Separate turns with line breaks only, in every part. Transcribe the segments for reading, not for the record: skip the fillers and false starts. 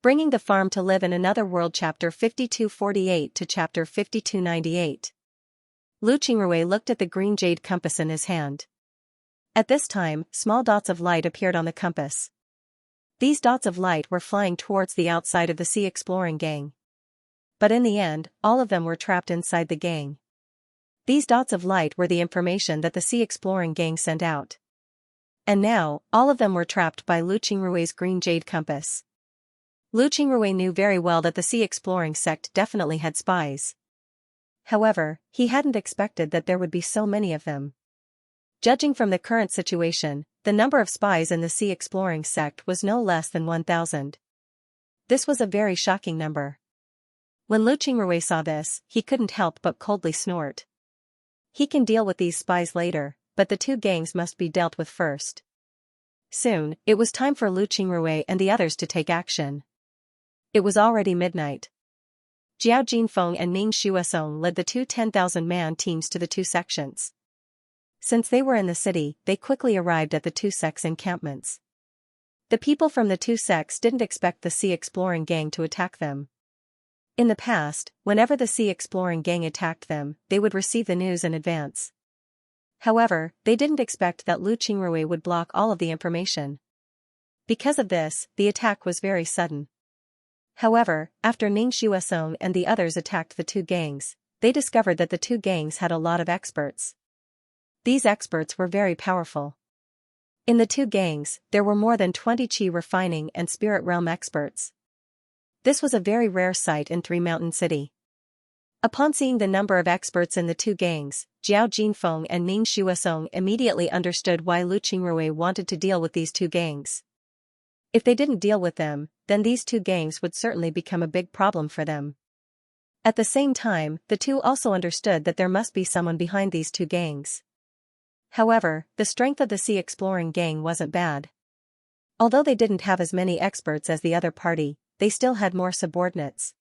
Bringing the Farm to Live in Another World Chapter 5248 to Chapter 5298. Lu Qingrui looked at the green jade compass in his hand. At this time, small dots of light appeared on the compass. These dots of light were flying towards the outside of the Sea Exploring Gang. But in the end, all of them were trapped inside the gang. These dots of light were the information that the Sea Exploring Gang sent out. And now, all of them were trapped by Lu Qingrui's green jade compass. Lu Qingrui knew very well that the Sea Exploring sect definitely had spies. However, he hadn't expected that there would be so many of them. Judging from the current situation, the number of spies in the Sea Exploring sect was no less than 1,000. This was a very shocking number. When Lu Qingrui saw this, he couldn't help but coldly snort. He can deal with these spies later, but the two gangs must be dealt with first. Soon, it was time for Lu Qingrui and the others to take action. It was already midnight. Jiao Jinfeng and Ning Shuasong led the two 10,000-man teams to the two sections. Since they were in the city, they quickly arrived at the two sects' encampments. The people from the two sects didn't expect the Sea Exploring Gang to attack them. In the past, whenever the Sea Exploring Gang attacked them, they would receive the news in advance. However, they didn't expect that Lu Qingrui would block all of the information. Because of this, the attack was very sudden. However, after Ning Shuasong and the others attacked the two gangs, they discovered that the two gangs had a lot of experts. These experts were very powerful. In the two gangs, there were more than 20 qi refining and spirit realm experts. This was a very rare sight in Three Mountain City. Upon seeing the number of experts in the two gangs, Jiao Jinfeng and Ning Shuasong immediately understood why Lu Qingrui wanted to deal with these two gangs. If they didn't deal with them, then these two gangs would certainly become a big problem for them. At the same time, the two also understood that there must be someone behind these two gangs. However, the strength of the Sea Exploring Gang wasn't bad. Although they didn't have as many experts as the other party, they still had more subordinates.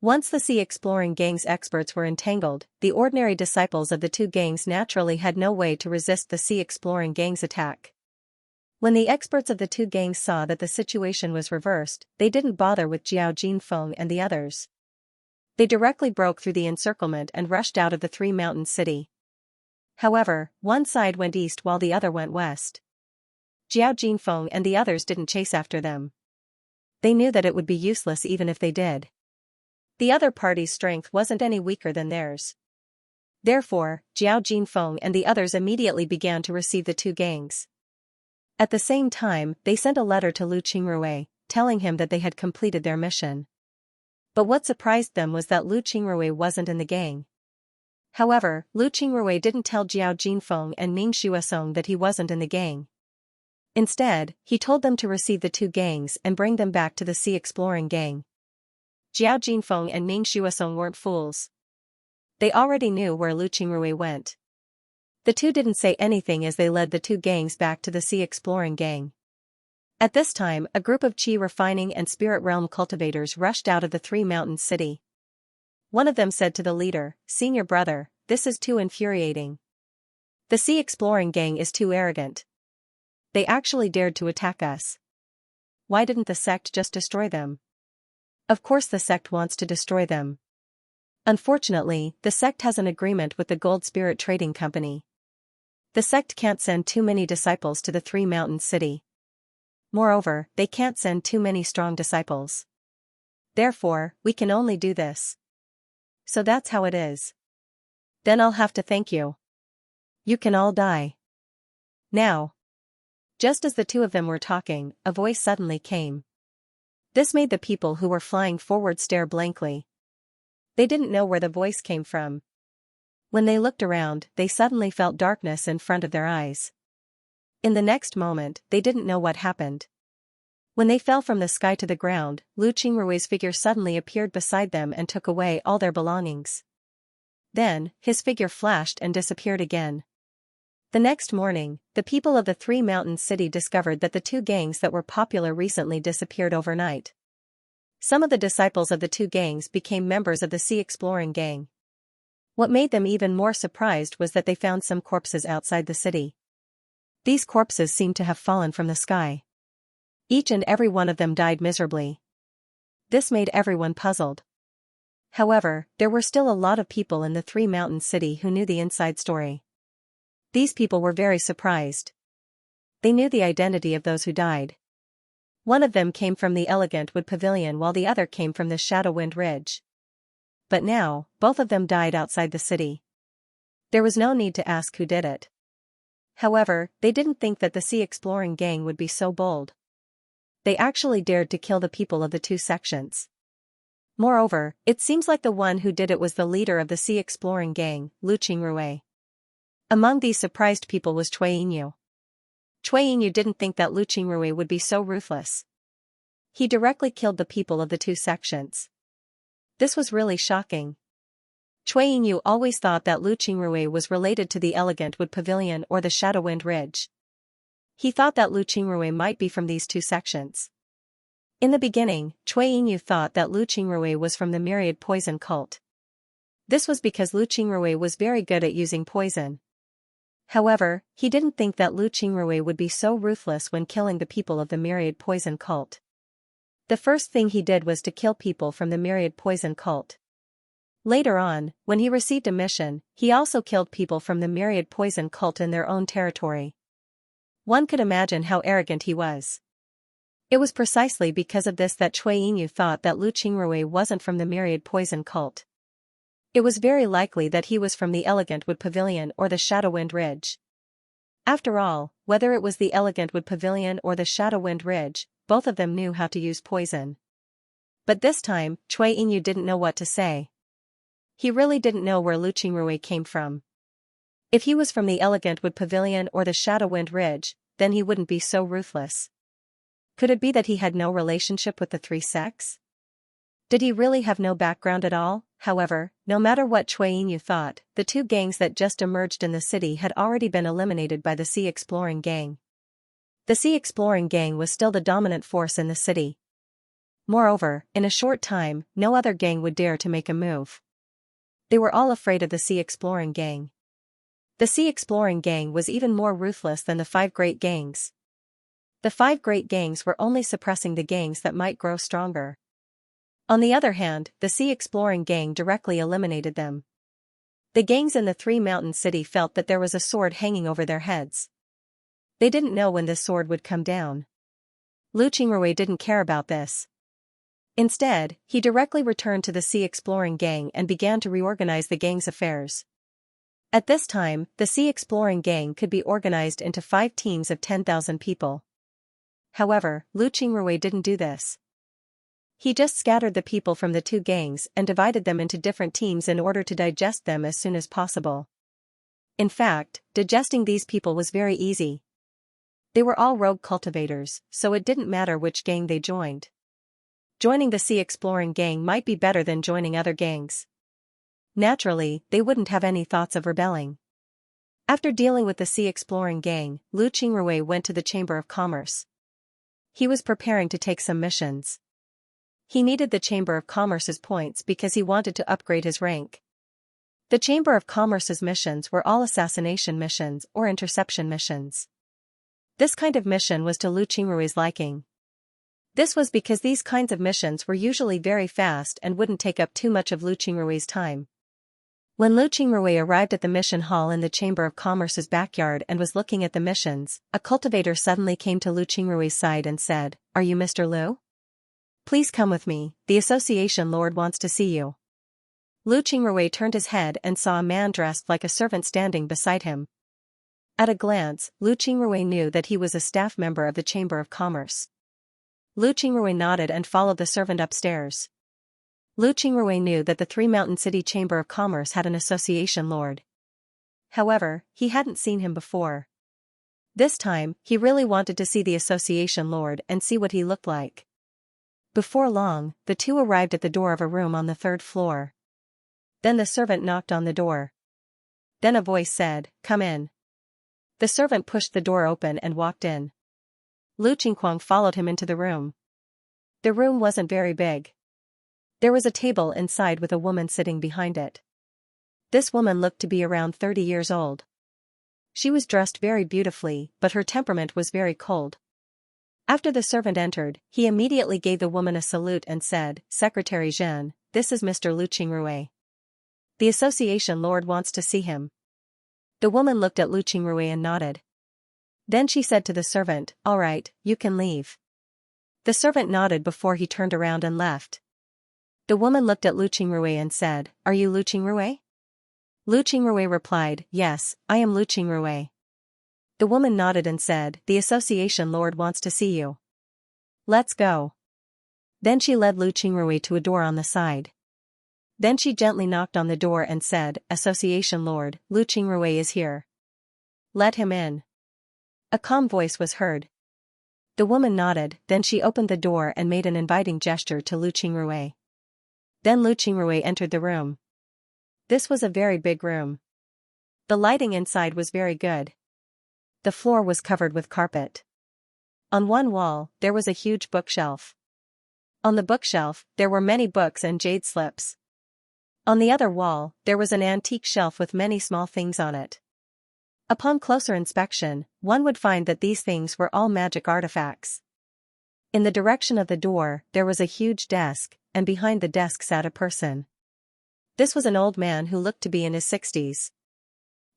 Once the Sea Exploring Gang's experts were entangled, the ordinary disciples of the two gangs naturally had no way to resist the Sea Exploring Gang's attack. When the experts of the two gangs saw that the situation was reversed, they didn't bother with Jiao Jinfeng and the others. They directly broke through the encirclement and rushed out of the Three Mountain City. However, one side went east while the other went west. Jiao Jinfeng and the others didn't chase after them. They knew that it would be useless even if they did. The other party's strength wasn't any weaker than theirs. Therefore, Jiao Jinfeng and the others immediately began to receive the two gangs. At the same time, they sent a letter to Lu Qingrui, telling him that they had completed their mission. But what surprised them was that Lu Qingrui wasn't in the gang. However, Lu Qingrui didn't tell Jiao Jinfeng and Ning Shuasong that he wasn't in the gang. Instead, he told them to receive the two gangs and bring them back to the Sea Exploring Gang. Jiao Jinfeng and Ning Shuasong weren't fools. They already knew where Lu Qingrui went. The two didn't say anything as they led the two gangs back to the Sea Exploring Gang. At this time, a group of qi refining and spirit realm cultivators rushed out of the Three Mountain City. One of them said to the leader, "Senior brother, this is too infuriating. The Sea Exploring Gang is too arrogant. They actually dared to attack us. Why didn't the sect just destroy them?" Of course the sect wants to destroy them. Unfortunately, the sect has an agreement with the Gold Spirit Trading Company. The sect can't send too many disciples to the Three Mountain City. Moreover, they can't send too many strong disciples. Therefore, we can only do this. So that's how it is. Then I'll have to thank you. You can all die. Now. Just as the two of them were talking, a voice suddenly came. This made the people who were flying forward stare blankly. They didn't know where the voice came from. When they looked around, they suddenly felt darkness in front of their eyes. In the next moment, they didn't know what happened. When they fell from the sky to the ground, Lu Qingrui's figure suddenly appeared beside them and took away all their belongings. Then, his figure flashed and disappeared again. The next morning, the people of the Three Mountain City discovered that the two gangs that were popular recently disappeared overnight. Some of the disciples of the two gangs became members of the Sea Exploring Gang. What made them even more surprised was that they found some corpses outside the city. These corpses seemed to have fallen from the sky. Each and every one of them died miserably. This made everyone puzzled. However, there were still a lot of people in the Three Mountains city who knew the inside story. These people were very surprised. They knew the identity of those who died. One of them came from the Elegant Wood Pavilion while the other came from the Shadowwind Ridge. But now, both of them died outside the city. There was no need to ask who did it. However, they didn't think that the Sea Exploring Gang would be so bold. They actually dared to kill the people of the two sections. Moreover, it seems like the one who did it was the leader of the Sea Exploring Gang, Lu Qingrui. Among these surprised people was Cui Yinyu. Cui Yinyu didn't think that Lu Qingrui would be so ruthless. He directly killed the people of the two sections. This was really shocking. Cui Yinyu always thought that Lu Qingrui was related to the Elegant Wood Pavilion or the Shadowwind Ridge. He thought that Lu Qingrui might be from these two sections. In the beginning, Cui Yinyu thought that Lu Qingrui was from the Myriad Poison Cult. This was because Lu Qingrui was very good at using poison. However, he didn't think that Lu Qingrui would be so ruthless when killing the people of the Myriad Poison Cult. The first thing he did was to kill people from the Myriad Poison Cult. Later on, when he received a mission, he also killed people from the Myriad Poison Cult in their own territory. One could imagine how arrogant he was. It was precisely because of this that Cui Yinyu thought that Lu Qingrui wasn't from the Myriad Poison Cult. It was very likely that he was from the Elegant Wood Pavilion or the Shadowwind Ridge. After all, whether it was the Elegant Wood Pavilion or the Shadowwind Ridge, both of them knew how to use poison. But this time, Cui Yinyu didn't know what to say. He really didn't know where Lu Qingrui came from. If he was from the Elegant Wood Pavilion or the Shadowwind Ridge, then he wouldn't be so ruthless. Could it be that he had no relationship with the three sects? Did he really have no background at all? However, no matter what Cui Yinyu thought, the two gangs that just emerged in the city had already been eliminated by the Sea Exploring Gang. The Sea Exploring Gang was still the dominant force in the city. Moreover, in a short time, no other gang would dare to make a move. They were all afraid of the Sea Exploring Gang. The Sea Exploring Gang was even more ruthless than the five great gangs. The five great gangs were only suppressing the gangs that might grow stronger. On the other hand, the Sea Exploring Gang directly eliminated them. The gangs in the Three Mountain City felt that there was a sword hanging over their heads. They didn't know when this sword would come down. Lu Qingrui didn't care about this. Instead, he directly returned to the Sea Exploring Gang and began to reorganize the gang's affairs. At this time, the Sea Exploring Gang could be organized into 5 teams of 10,000 people. However, Lu Qingrui didn't do this. He just scattered the people from the two gangs and divided them into different teams in order to digest them as soon as possible. In fact, digesting these people was very easy. They were all rogue cultivators, so it didn't matter which gang they joined. Joining the Sea Exploring Gang might be better than joining other gangs. Naturally, they wouldn't have any thoughts of rebelling. After dealing with the Sea Exploring Gang, Lu Qingrui went to the Chamber of Commerce. He was preparing to take some missions. He needed the Chamber of Commerce's points because he wanted to upgrade his rank. The Chamber of Commerce's missions were all assassination missions or interception missions. This kind of mission was to Lu Qingrui's liking. This was because these kinds of missions were usually very fast and wouldn't take up too much of Lu Qingrui's time. When Lu Qingrui arrived at the mission hall in the Chamber of Commerce's backyard and was looking at the missions, a cultivator suddenly came to Lu Qingrui's side and said, "Are you Mr. Lu? Please come with me, the association lord wants to see you." Lu Qingrui turned his head and saw a man dressed like a servant standing beside him. At a glance, Lu Qingrui knew that he was a staff member of the Chamber of Commerce. Lu Qingrui nodded and followed the servant upstairs. Lu Qingrui knew that the Three Mountain City Chamber of Commerce had an association lord. However, he hadn't seen him before. This time, he really wanted to see the association lord and see what he looked like. Before long, the two arrived at the door of a room on the 3rd floor. Then the servant knocked on the door. Then a voice said, "Come in." The servant pushed the door open and walked in. Lu Qingquang followed him into the room. The room wasn't very big. There was a table inside with a woman sitting behind it. This woman looked to be around 30 years old. She was dressed very beautifully, but her temperament was very cold. After the servant entered, he immediately gave the woman a salute and said, "Secretary Zhen, this is Mr. Lu Qingrui. The association lord wants to see him." The woman looked at Lu Qingrui and nodded. Then she said to the servant, "All right, you can leave." The servant nodded before he turned around and left. The woman looked at Lu Qingrui and said, "Are you Lu Qingrui?" Lu Qingrui replied, "Yes, I am Lu Qingrui." The woman nodded and said, "The association lord wants to see you. Let's go." Then she led Lu Qingrui to a door on the side. Then she gently knocked on the door and said, "Association lord, Lu Qingrui is here. Let him in." A calm voice was heard. The woman nodded, then she opened the door and made an inviting gesture to Lu Qingrui. Then Lu Qingrui entered the room. This was a very big room. The lighting inside was very good. The floor was covered with carpet. On one wall, there was a huge bookshelf. On the bookshelf, there were many books and jade slips. On the other wall, there was an antique shelf with many small things on it. Upon closer inspection, one would find that these things were all magic artifacts. In the direction of the door, there was a huge desk, and behind the desk sat a person. This was an old man who looked to be in his 60s.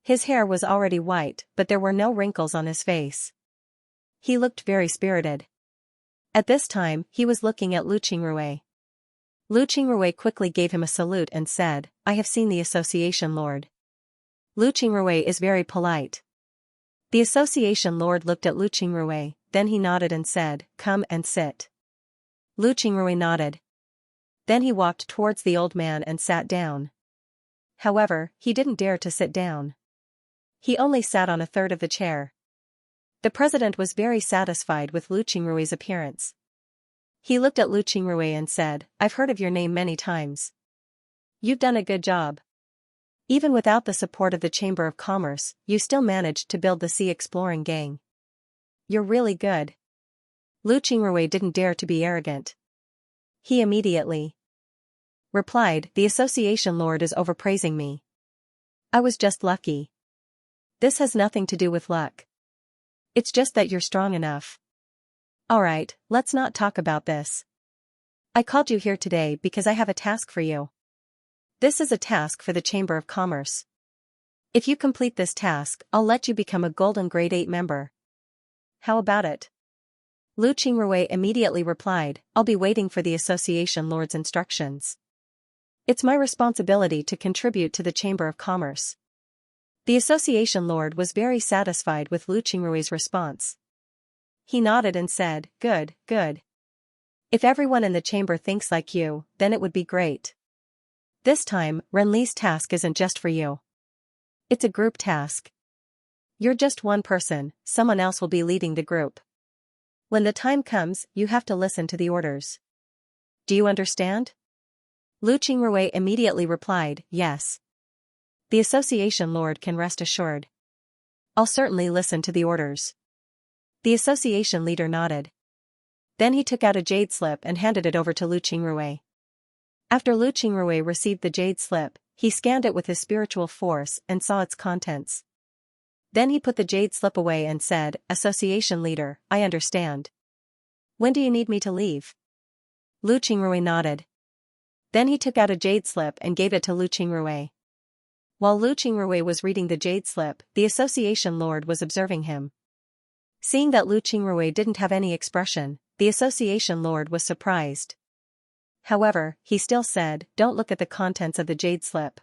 His hair was already white, but there were no wrinkles on his face. He looked very spirited. At this time, he was looking at Lu Qingrui. Lu Qingrui quickly gave him a salute and said, "I have seen the association lord." Lu Qingrui is very polite. The association lord looked at Lu Qingrui, then he nodded and said, "Come and sit." Lu Qingrui nodded. Then he walked towards the old man and sat down. However, he didn't dare to sit down. He only sat on a third of the chair. The president was very satisfied with Lu Qingrui's appearance. He looked at Lu Qingrui and said, "I've heard of your name many times. You've done a good job. Even without the support of the Chamber of Commerce, you still managed to build the sea exploring gang. You're really good." Lu Qingrui didn't dare to be arrogant. He immediately replied, "The association lord is overpraising me. I was just lucky." "This has nothing to do with luck. It's just that you're strong enough. Alright, let's not talk about this. I called you here today because I have a task for you. This is a task for the Chamber of Commerce. If you complete this task, I'll let you become a golden grade 8 member. How about it?" Lu Qingrui immediately replied, "I'll be waiting for the association lord's instructions. It's my responsibility to contribute to the Chamber of Commerce." The association lord was very satisfied with Lu Qingrui's response. He nodded and said, "Good, good. If everyone in the chamber thinks like you, then it would be great. This time, Renli's task isn't just for you. It's a group task. You're just one person, someone else will be leading the group. When the time comes, you have to listen to the orders. Do you understand?" Lu Qingrui immediately replied, "Yes. The association lord can rest assured. I'll certainly listen to the orders." The association leader nodded. Then he took out a jade slip and handed it over to Lu Qingrui. After Lu Qingrui received the jade slip, he scanned it with his spiritual force and saw its contents. Then he put the jade slip away and said, "Association leader, I understand. When do you need me to leave?" Lu Qingrui nodded. Then he took out a jade slip and gave it to Lu Qingrui. While Lu Qingrui was reading the jade slip, the association lord was observing him. Seeing that Lu Qingrui didn't have any expression, the association lord was surprised. However, he still said, "Don't look at the contents of the jade slip.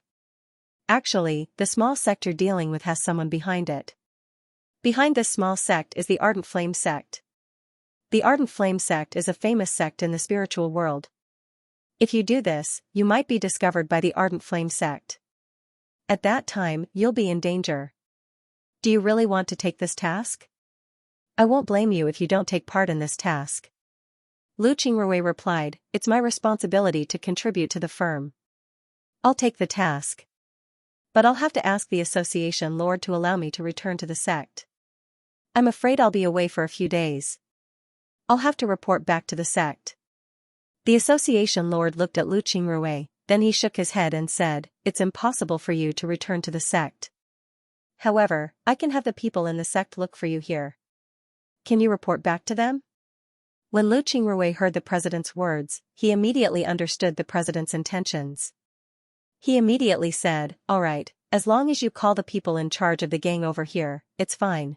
Actually, the small sect you're dealing with has someone behind it. Behind this small sect is the Ardent Flame sect. The Ardent Flame sect is a famous sect in the spiritual world. If you do this, you might be discovered by the Ardent Flame sect. At that time, you'll be in danger. Do you really want to take this task? I won't blame you if you don't take part in this task." Lu Qingrui replied, "It's my responsibility to contribute to the firm. I'll take the task. But I'll have to ask the association lord to allow me to return to the sect. I'm afraid I'll be away for a few days. I'll have to report back to the sect." The association lord looked at Lu Qingrui, then he shook his head and said, "It's impossible for you to return to the sect. However, I can have the people in the sect look for you here. Can you report back to them?" When Lu Qingrui heard the president's words, he immediately understood the president's intentions. He immediately said, "All right, as long as you call the people in charge of the gang over here, it's fine."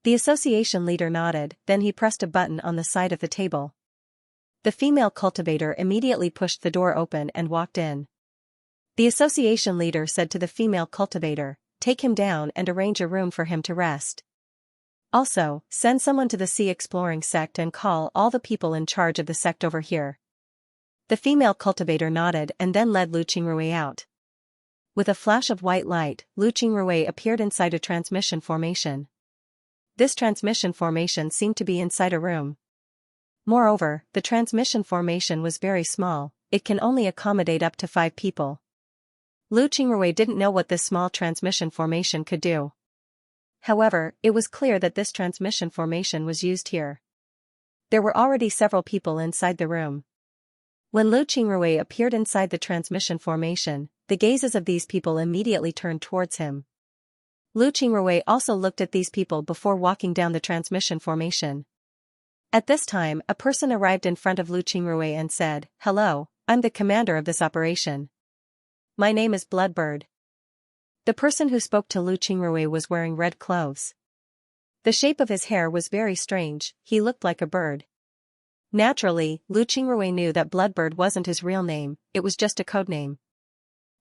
The association leader nodded, then he pressed a button on the side of the table. The female cultivator immediately pushed the door open and walked in. The association leader said to the female cultivator, "Take him down and arrange a room for him to rest. Also, send someone to the Sea Exploring sect and call all the people in charge of the sect over here." The female cultivator nodded and then led Lu Qingrui out. With a flash of white light, Lu Qingrui appeared inside a transmission formation. This transmission formation seemed to be inside a room. Moreover, the transmission formation was very small, it can only accommodate up to 5 people. Lu Qingrui didn't know what this small transmission formation could do. However, it was clear that this transmission formation was used here. There were already several people inside the room. When Lu Qingrui appeared inside the transmission formation, the gazes of these people immediately turned towards him. Lu Qingrui also looked at these people before walking down the transmission formation. At this time, a person arrived in front of Lu Qingrui and said, "Hello, I'm the commander of this operation. My name is Bloodbird." The person who spoke to Lu Qingrui was wearing red clothes. The shape of his hair was very strange, he looked like a bird. Naturally, Lu Qingrui knew that Bloodbird wasn't his real name, it was just a codename.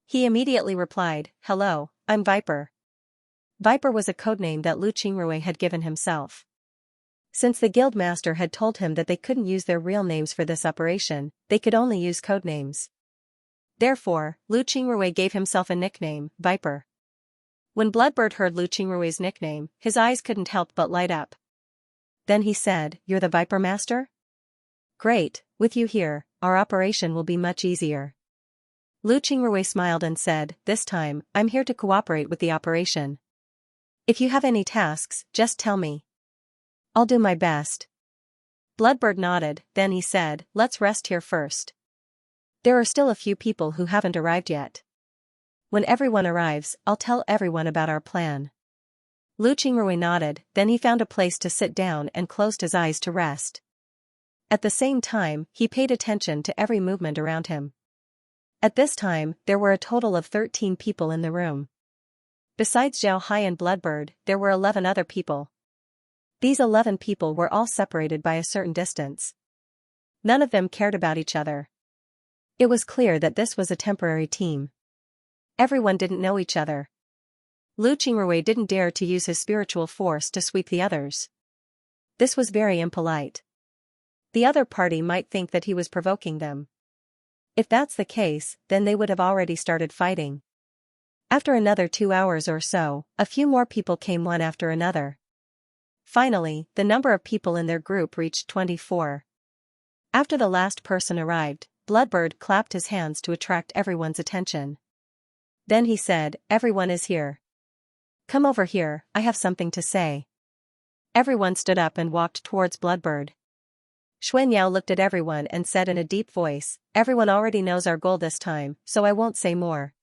He immediately replied, "Hello, I'm Viper." Viper was a codename that Lu Qingrui had given himself. Since the guild master had told him that they couldn't use their real names for this operation, they could only use codenames. Therefore, Lu Qingrui gave himself a nickname, Viper. When Bloodbird heard Lu Qingrui's nickname, his eyes couldn't help but light up. Then he said, "You're the Viper Master? Great, with you here, our operation will be much easier." Lu Qingrui smiled and said, "This time, I'm here to cooperate with the operation. If you have any tasks, just tell me. I'll do my best." Bloodbird nodded, then he said, "Let's rest here first. There are still a few people who haven't arrived yet. When everyone arrives, I'll tell everyone about our plan." Lu Qingrui nodded, then he found a place to sit down and closed his eyes to rest. At the same time, he paid attention to every movement around him. At this time, there were a total of 13 people in the room. Besides Zhao Hai and Bloodbird, there were 11 other people. These 11 people were all separated by a certain distance. None of them cared about each other. It was clear that this was a temporary team. Everyone didn't know each other. Lu Qingrui didn't dare to use his spiritual force to sweep the others. This was very impolite. The other party might think that he was provoking them. If that's the case, then they would have already started fighting. After another 2 hours or so, a few more people came one after another. Finally, the number of people in their group reached 24. After the last person arrived, Bloodbird clapped his hands to attract everyone's attention. Then he said, "Everyone is here. Come over here, I have something to say." Everyone stood up and walked towards Bloodbird. Xianxia looked at everyone and said in a deep voice, "Everyone already knows our goal this time, so I won't say more.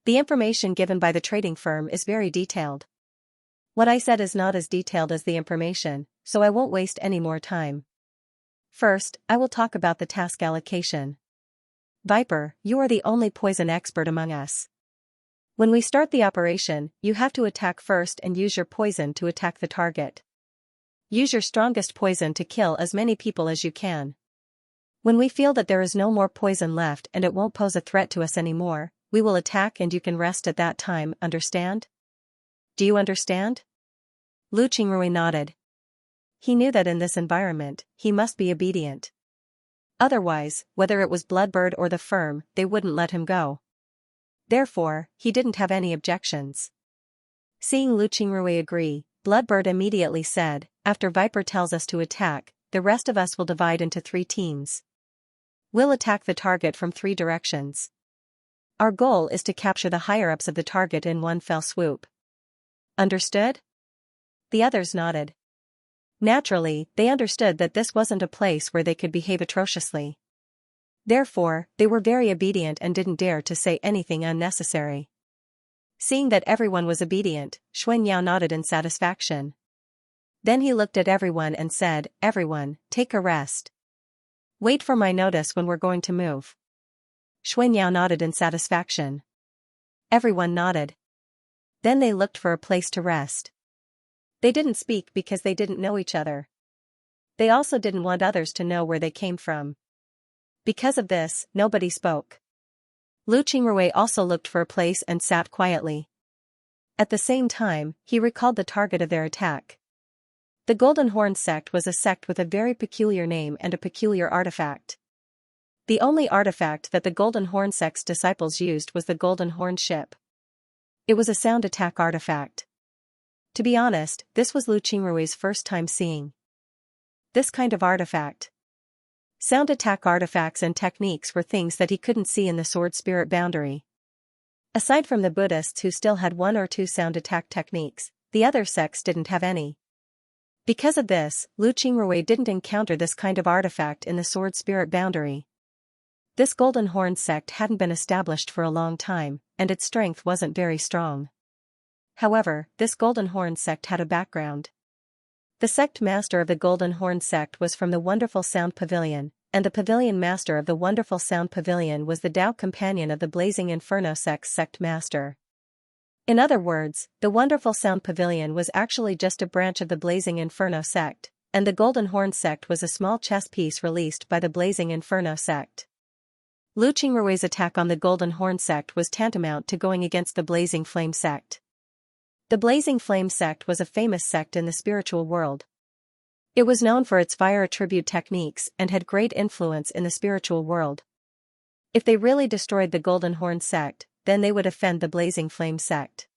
The information given by the trading firm is very detailed. What I said is not as detailed as the information, so I won't waste any more time. First, I will talk about the task allocation. Viper, you are the only poison expert among us. When we start the operation, you have to attack first and use your poison to attack the target. Use your strongest poison to kill as many people as you can. When we feel that there is no more poison left and it won't pose a threat to us anymore, we will attack and you can rest at that time, understand? Do you understand?" Lu Qingrui nodded. He knew that in this environment, he must be obedient. Otherwise, whether it was Bloodbird or the firm, they wouldn't let him go. Therefore, he didn't have any objections. Seeing Lu Qingrui agree, Bloodbird immediately said, "After Viper tells us to attack, the rest of us will divide into 3 teams. We'll attack the target from 3 directions. Our goal is to capture the higher-ups of the target in one fell swoop. Understood?" The others nodded. Naturally, they understood that this wasn't a place where they could behave atrociously. Therefore, they were very obedient and didn't dare to say anything unnecessary. Seeing that everyone was obedient, Xianxia nodded in satisfaction. Then he looked at everyone and said, "Everyone, take a rest. Wait for my notice when we're going to move." Xianxia nodded in satisfaction. Everyone nodded. Then they looked for a place to rest. They didn't speak because they didn't know each other. They also didn't want others to know where they came from. Because of this, nobody spoke. Lu Qingrui also looked for a place and sat quietly. At the same time, he recalled the target of their attack. The Golden Horn sect was a sect with a very peculiar name and a peculiar artifact. The only artifact that the Golden Horn sect's disciples used was the Golden Horn ship. It was a sound attack artifact. To be honest, this was Lu Qingrui's first time seeing this kind of artifact. Sound attack artifacts and techniques were things that he couldn't see in the sword spirit boundary. Aside from the Buddhists who still had one or two sound attack techniques, the other sects didn't have any. Because of this, Lu Qingrui didn't encounter this kind of artifact in the sword spirit boundary. This Golden Horn sect hadn't been established for a long time, and its strength wasn't very strong. However, this Golden Horn sect had a background. The sect master of the Golden Horn sect was from the Wonderful Sound Pavilion, and the pavilion master of the Wonderful Sound Pavilion was the Tao companion of the Blazing Inferno sect's sect master. In other words, the Wonderful Sound Pavilion was actually just a branch of the Blazing Inferno sect, and the Golden Horn sect was a small chess piece released by the Blazing Inferno sect. Lu Qingrui's attack on the Golden Horn sect was tantamount to going against the Blazing Flame sect. The Blazing Flame sect was a famous sect in the spiritual world. It was known for its fire attribute techniques and had great influence in the spiritual world. If they really destroyed the Golden Horn sect, then they would offend the Blazing Flame sect.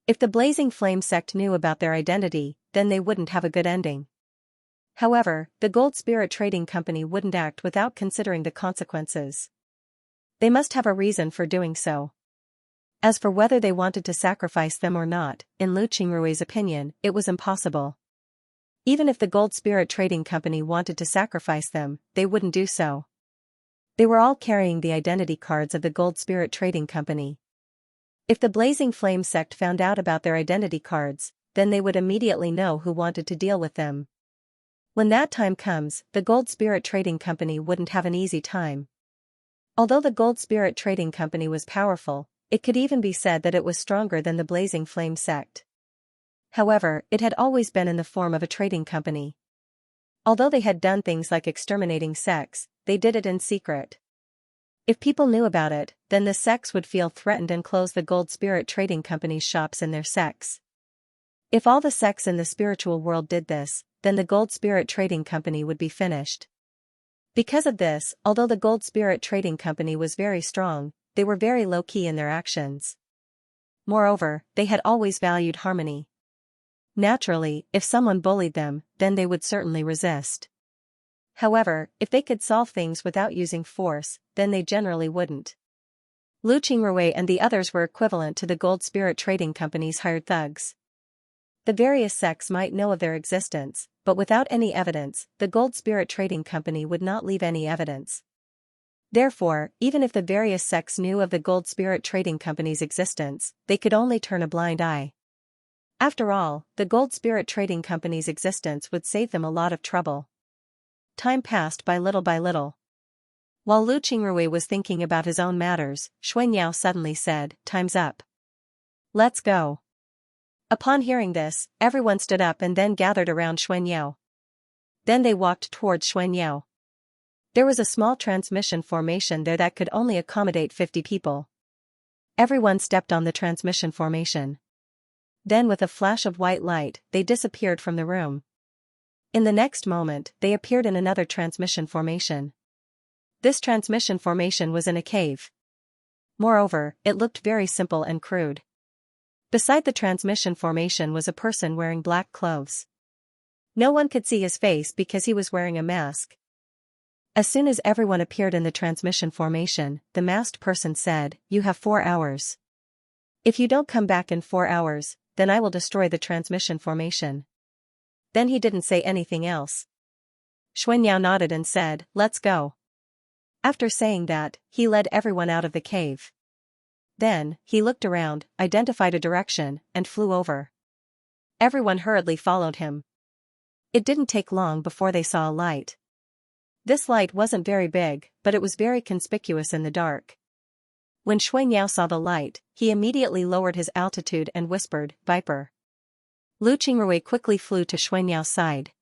If the Blazing Flame sect knew about their identity, then they wouldn't have a good ending. However, the Gold Spirit Trading Company wouldn't act without considering the consequences. They must have a reason for doing so. As for whether they wanted to sacrifice them or not, in Lu Qingrui's opinion, it was impossible. Even if the Gold Spirit Trading Company wanted to sacrifice them, they wouldn't do so. They were all carrying the identity cards of the Gold Spirit Trading Company. If the Blazing Flame sect found out about their identity cards, then they would immediately know who wanted to deal with them. When that time comes, the Gold Spirit Trading Company wouldn't have an easy time. Although the Gold Spirit Trading Company was powerful, it could even be said that it was stronger than the Blazing Flame sect. However, it had always been in the form of a trading company. Although they had done things like exterminating sects, they did it in secret. If people knew about it, then the sects would feel threatened and close the Gold Spirit Trading Company's shops in their sects. If all the sects in the spiritual world did this, then the Gold Spirit Trading Company would be finished. Because of this, although the Gold Spirit Trading Company was very strong, they were very low-key in their actions. Moreover, they had always valued harmony. Naturally, if someone bullied them, then they would certainly resist. However, if they could solve things without using force, then they generally wouldn't. Lu Qingrui and the others were equivalent to the Gold Spirit Trading Company's hired thugs. The various sects might know of their existence, but without any evidence, the Gold Spirit Trading Company would not leave any evidence. Therefore, even if the various sects knew of the Gold Spirit Trading Company's existence, they could only turn a blind eye. After all, the Gold Spirit Trading Company's existence would save them a lot of trouble. Time passed by little. While Lu Qingrui was thinking about his own matters, Xianxia suddenly said, "Time's up. Let's go." Upon hearing this, everyone stood up and then gathered around Xianxia. Then they walked towards Xianxia. There was a small transmission formation there that could only accommodate 50 people. Everyone stepped on the transmission formation. Then with a flash of white light, they disappeared from the room. In the next moment, they appeared in another transmission formation. This transmission formation was in a cave. Moreover, it looked very simple and crude. Beside the transmission formation was a person wearing black clothes. No one could see his face because he was wearing a mask. As soon as everyone appeared in the transmission formation, the masked person said, "You have 4 hours. If you don't come back in 4 hours, then I will destroy the transmission formation." Then he didn't say anything else. Xianxia nodded and said, "Let's go." After saying that, he led everyone out of the cave. Then, he looked around, identified a direction, and flew over. Everyone hurriedly followed him. It didn't take long before they saw a light. This light wasn't very big, but it was very conspicuous in the dark. When Xianxia saw the light, he immediately lowered his altitude and whispered, "Viper." Lu Qingrui quickly flew to Xianxia's side.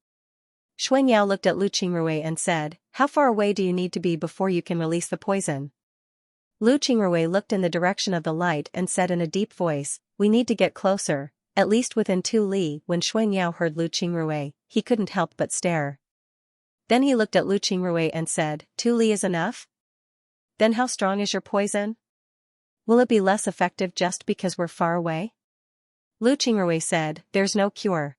Xianxia looked at Lu Qingrui and said, "How far away do you need to be before you can release the poison?" Lu Qingrui looked in the direction of the light and said in a deep voice, "We need to get closer, at least within 2 li." When Xianxia heard Lu Qingrui, he couldn't help but stare. Then he looked at Lu Qingrui and said, "2 li is enough? Then how strong is your poison? Will it be less effective just because we're far away?" Lu Qingrui said, "There's no cure."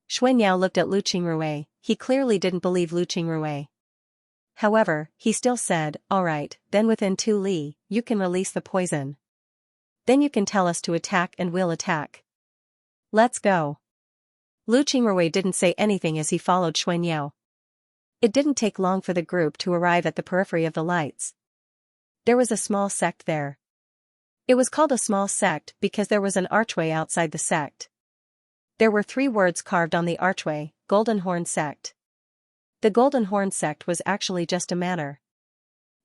Xianxia looked at Lu Qingrui, he clearly didn't believe Lu Qingrui. However, he still said, "Alright, then within 2 li, you can release the poison. Then you can tell us to attack and we'll attack. Let's go." Lu Qingrui didn't say anything as he followed Xianxia. It didn't take long for the group to arrive at the periphery of the lights. There was a small sect there. It was called a small sect because there was an archway outside the sect. There were 3 words carved on the archway, Golden Horn Sect. The Golden Horn Sect was actually just a manor.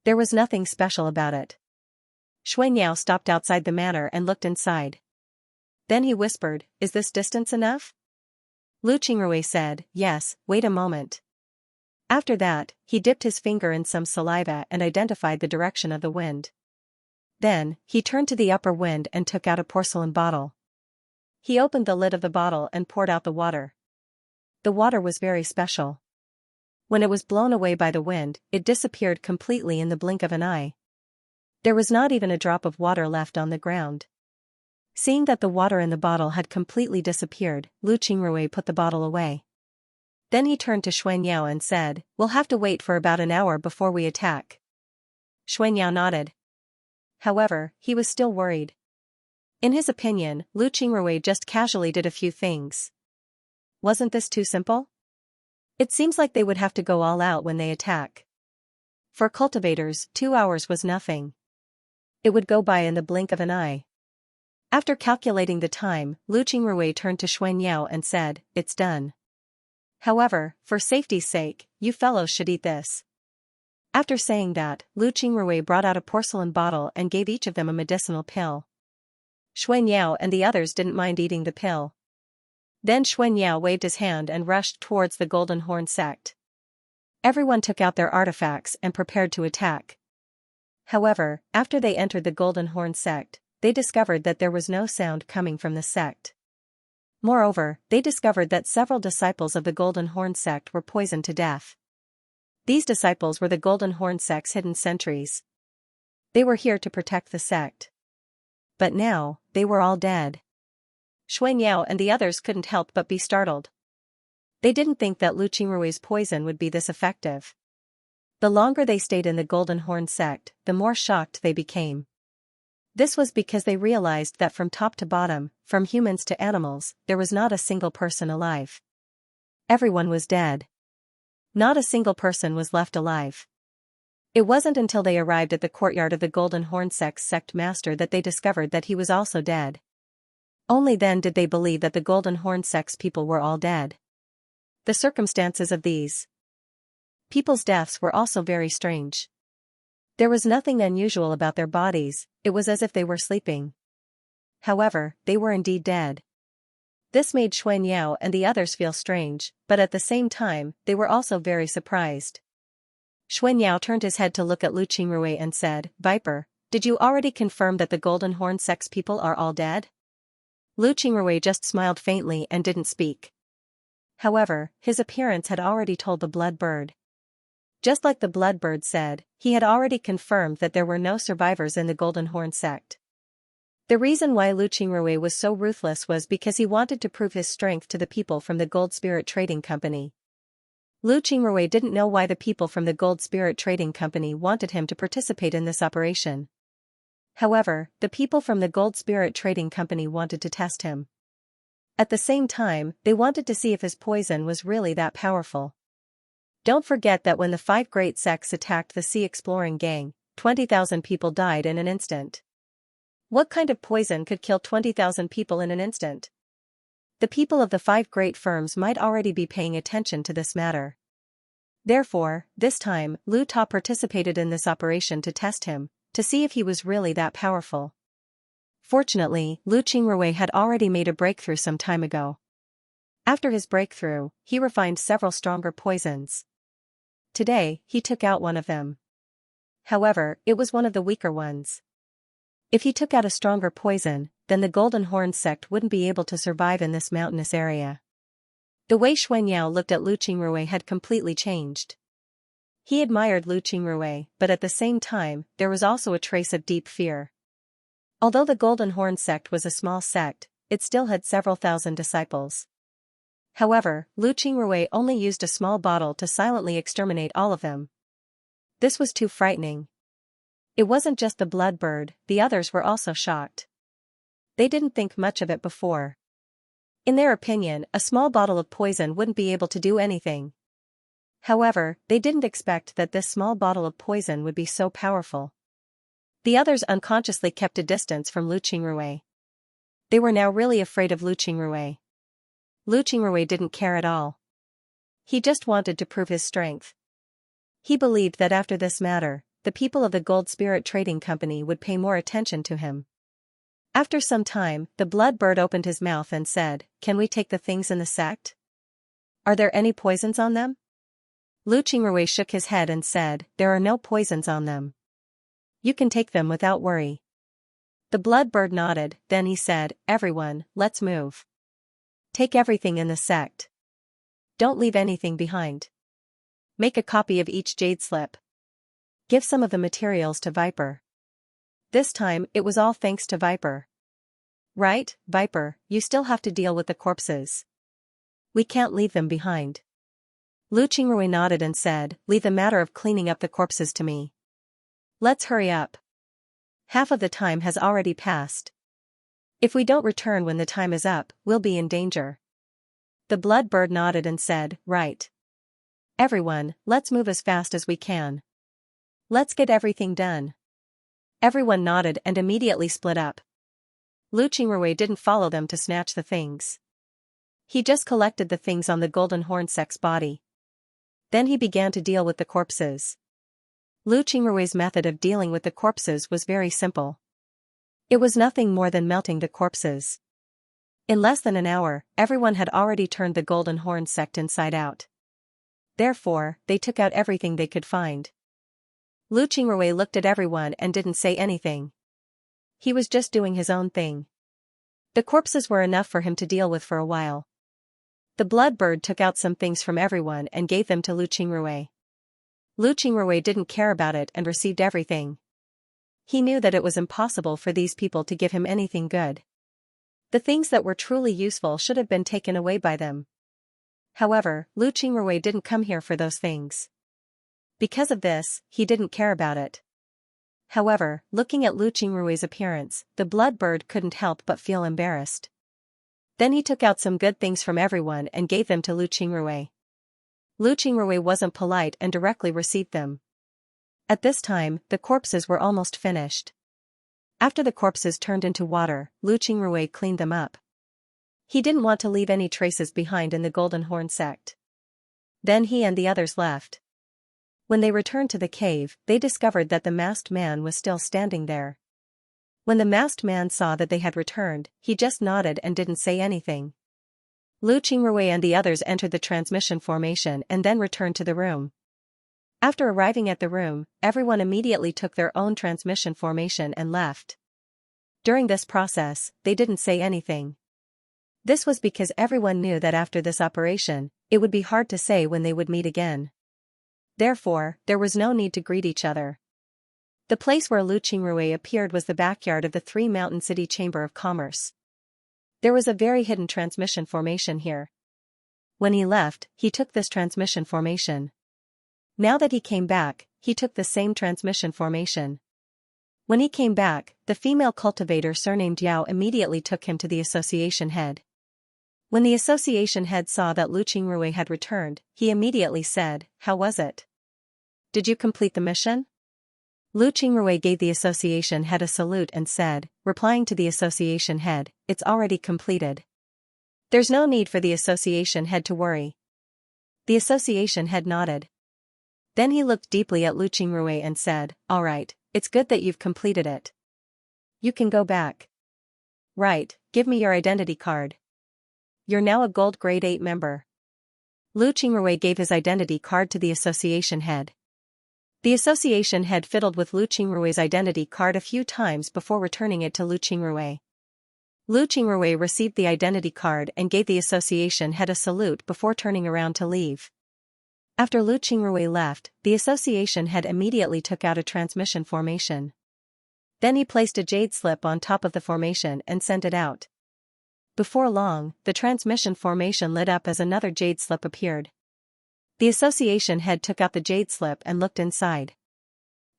There was nothing special about it. Xianxia stopped outside the manor and looked inside. Then he whispered, "Is this distance enough?" Lu Qingrui said, "Yes, wait a moment." After that, he dipped his finger in some saliva and identified the direction of the wind. Then, he turned to the upper wind and took out a porcelain bottle. He opened the lid of the bottle and poured out the water. The water was very special. When it was blown away by the wind, it disappeared completely in the blink of an eye. There was not even a drop of water left on the ground. Seeing that the water in the bottle had completely disappeared, Lu Qingrui put the bottle away. Then he turned to Xianxia and said, "We'll have to wait for about an hour before we attack." Xianxia nodded. However, he was still worried. In his opinion, Lu Qingrui just casually did a few things. Wasn't this too simple? It seems like they would have to go all out when they attack. For cultivators, 2 hours was nothing. It would go by in the blink of an eye. After calculating the time, Lu Qingrui turned to Xianxia and said, "It's done. However, for safety's sake, you fellows should eat this." After saying that, Lu Qingrui brought out a porcelain bottle and gave each of them a medicinal pill. Xianxia and the others didn't mind eating the pill. Then Xianxia waved his hand and rushed towards the Golden Horn Sect. Everyone took out their artifacts and prepared to attack. However, after they entered the Golden Horn Sect, they discovered that there was no sound coming from the sect. Moreover, they discovered that several disciples of the Golden Horn Sect were poisoned to death. These disciples were the Golden Horn Sect's hidden sentries. They were here to protect the sect. But now, they were all dead. Xianxia and the others couldn't help but be startled. They didn't think that Lu Qingrui's poison would be this effective. The longer they stayed in the Golden Horn Sect, the more shocked they became. This was because they realized that from top to bottom, from humans to animals, there was not a single person alive. Everyone was dead. Not a single person was left alive. It wasn't until they arrived at the courtyard of the Golden Horn Sect's sect master that they discovered that he was also dead. Only then did they believe that the Golden Horn Sect's people were all dead. The circumstances of these people's deaths were also very strange. There was nothing unusual about their bodies, it was as if they were sleeping. However, they were indeed dead. This made Xianxia and the others feel strange, but at the same time, they were also very surprised. Xianxia turned his head to look at Lu Qingrui and said, "Viper, did you already confirm that the Golden Horn Sect's people are all dead?" Lu Qingrui just smiled faintly and didn't speak. However, his appearance had already told the Blood Bird. Just like the Blood Bird said, he had already confirmed that there were no survivors in the Golden Horn Sect. The reason why Lu Qingrui was so ruthless was because he wanted to prove his strength to the people from the Gold Spirit Trading Company. Lu Qingrui didn't know why the people from the Gold Spirit Trading Company wanted him to participate in this operation. However, the people from the Gold Spirit Trading Company wanted to test him. At the same time, they wanted to see if his poison was really that powerful. Don't forget that when the 5 great sects attacked the Sea Exploring Gang, 20,000 people died in an instant. What kind of poison could kill 20,000 people in an instant? The people of the 5 great firms might already be paying attention to this matter. Therefore, this time, Lu Ta participated in this operation to test him, to see if he was really that powerful. Fortunately, Lu Qingrui had already made a breakthrough some time ago. After his breakthrough, he refined several stronger poisons. Today, he took out one of them. However, it was one of the weaker ones. If he took out a stronger poison, then the Golden Horn sect wouldn't be able to survive in this mountainous area. The way Xuanyao looked at Lu Qingrui had completely changed. He admired Lu Qingrui, but at the same time, there was also a trace of deep fear. Although the Golden Horn sect was a small sect, it still had several thousand disciples. However, Lu Qingrui only used a small bottle to silently exterminate all of them. This was too frightening. It wasn't just the blood bird, the others were also shocked. They didn't think much of it before. In their opinion, a small bottle of poison wouldn't be able to do anything. However, they didn't expect that this small bottle of poison would be so powerful. The others unconsciously kept a distance from Lu Qingrui. They were now really afraid of Lu Qingrui. Lu Qingrui didn't care at all. He just wanted to prove his strength. He believed that after this matter, the people of the Gold Spirit Trading Company would pay more attention to him. After some time, the blood bird opened his mouth and said, "Can we take the things in the sect? Are there any poisons on them?" Lu Qingrui shook his head and said, "There are no poisons on them. You can take them without worry." The blood bird nodded, then he said, "Everyone, let's move. Take everything in the sect. Don't leave anything behind. Make a copy of each jade slip. Give some of the materials to Viper." This time, it was all thanks to Viper. "Right, Viper, you still have to deal with the corpses. We can't leave them behind." Lu Qingrui nodded and said, "Leave the matter of cleaning up the corpses to me. Let's hurry up. Half of the time has already passed. If we don't return when the time is up, we'll be in danger." The blood bird nodded and said, "Right. Everyone, let's move as fast as we can. Let's get everything done." Everyone nodded and immediately split up. Lu Qingrui didn't follow them to snatch the things. He just collected the things on the Golden Horn sect's body. Then he began to deal with the corpses. Lu Qingrui's method of dealing with the corpses was very simple. It was nothing more than melting the corpses. In less than an hour, everyone had already turned the Golden Horn sect inside out. Therefore, they took out everything they could find. Lu Qingrui looked at everyone and didn't say anything. He was just doing his own thing. The corpses were enough for him to deal with for a while. The blood bird took out some things from everyone and gave them to Lu Qingrui. Lu Qingrui didn't care about it and received everything. He knew that it was impossible for these people to give him anything good. The things that were truly useful should have been taken away by them. However, Lu Qingrui didn't come here for those things. Because of this, he didn't care about it. However, looking at Lu Qingrui's appearance, the blood bird couldn't help but feel embarrassed. Then he took out some good things from everyone and gave them to Lu Qingrui. Lu Qingrui wasn't polite and directly received them. At this time, the corpses were almost finished. After the corpses turned into water, Lu Qingrui cleaned them up. He didn't want to leave any traces behind in the Golden Horn sect. Then he and the others left. When they returned to the cave, they discovered that the masked man was still standing there. When the masked man saw that they had returned, he just nodded and didn't say anything. Lu Qingrui and the others entered the transmission formation and then returned to the room. After arriving at the room, everyone immediately took their own transmission formation and left. During this process, they didn't say anything. This was because everyone knew that after this operation, it would be hard to say when they would meet again. Therefore, there was no need to greet each other. The place where Lu Qingrui appeared was the backyard of the Three Mountain City Chamber of Commerce. There was a very hidden transmission formation here. When he left, he took this transmission formation. Now that he came back, he took the same transmission formation. When he came back, the female cultivator surnamed Yao immediately took him to the association head. When the association head saw that Lu Qingrui had returned, he immediately said, "How was it? Did you complete the mission?" Lu Qingrui gave the association head a salute and said, replying to the association head, "It's already completed." There's no need for the association head to worry. The association head nodded. Then he looked deeply at Lu Qingrui and said, all right, it's good that you've completed it. You can go back. Right, give me your identity card. You're now a gold grade 8 member. Lu Qingrui gave his identity card to the association head. The association head fiddled with Lu Qingrui's identity card a few times before returning it to Lu Qingrui. Lu Qingrui received the identity card and gave the association head a salute before turning around to leave. After Lu Qingrui left, the association head immediately took out a transmission formation. Then he placed a jade slip on top of the formation and sent it out. Before long, the transmission formation lit up as another jade slip appeared. The association head took out the jade slip and looked inside.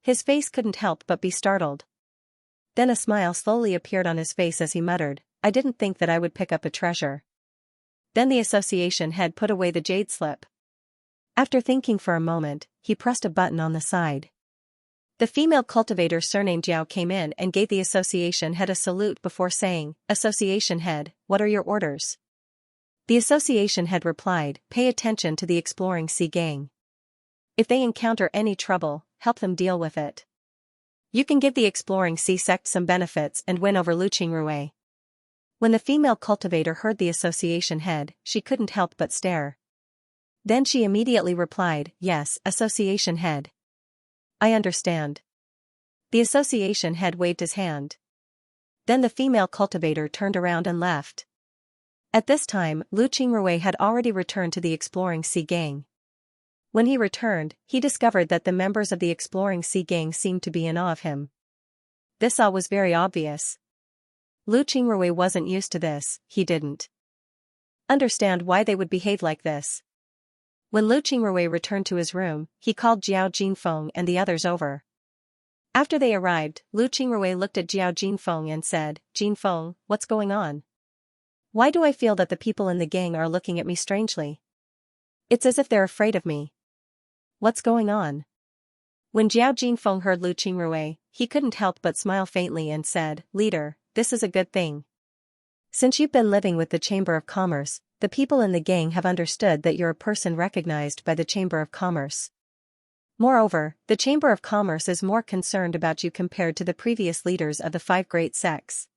His face couldn't help but be startled. Then a smile slowly appeared on his face as he muttered, I didn't think that I would pick up a treasure. Then the association head put away the jade slip. After thinking for a moment, he pressed a button on the side. The female cultivator surnamed Jiao came in and gave the association head a salute before saying, Association head, what are your orders? The association head replied, pay attention to the Exploring Sea gang. If they encounter any trouble, help them deal with it. You can give the Exploring Sea sect some benefits and win over Lu Qingrui. When the female cultivator heard the association head, she couldn't help but stare. Then she immediately replied, yes, association head. I understand. The association head waved his hand. Then the female cultivator turned around and left. At this time, Lu Qingrui had already returned to the Exploring Sea gang. When he returned, he discovered that the members of the Exploring Sea gang seemed to be in awe of him. This awe was very obvious. Lu Qingrui wasn't used to this, he didn't understand why they would behave like this. When Lu Qingrui returned to his room, he called Jiao Jinfeng and the others over. After they arrived, Lu Qingrui looked at Jiao Jinfeng and said, Jinfeng, what's going on? Why do I feel that the people in the gang are looking at me strangely? It's as if they're afraid of me. What's going on? When Jiao Jinfeng heard Lu Qingrui, he couldn't help but smile faintly and said, Leader, this is a good thing. Since you've been living with the Chamber of Commerce, the people in the gang have understood that you're a person recognized by the Chamber of Commerce. Moreover, the Chamber of Commerce is more concerned about you compared to the previous leaders of the 5 great sects.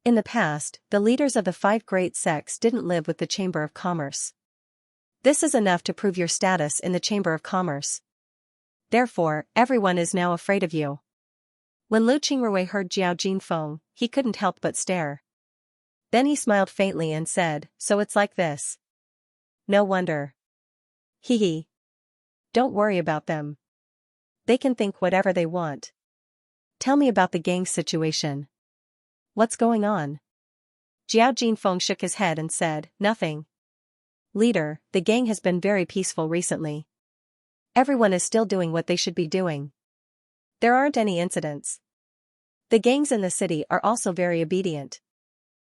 In the past, the leaders of the 5 great sects didn't live with the Chamber of Commerce. This is enough to prove your status in the Chamber of Commerce. Therefore, everyone is now afraid of you. When Lu Qingrui heard Jiao Jinfeng, he couldn't help but stare. Then he smiled faintly and said, so it's like this. No wonder. Hee hee. Don't worry about them. They can think whatever they want. Tell me about the gang's situation. What's going on? Jiao Jinfeng shook his head and said, nothing. Leader, the gang has been very peaceful recently. Everyone is still doing what they should be doing. There aren't any incidents. The gangs in the city are also very obedient.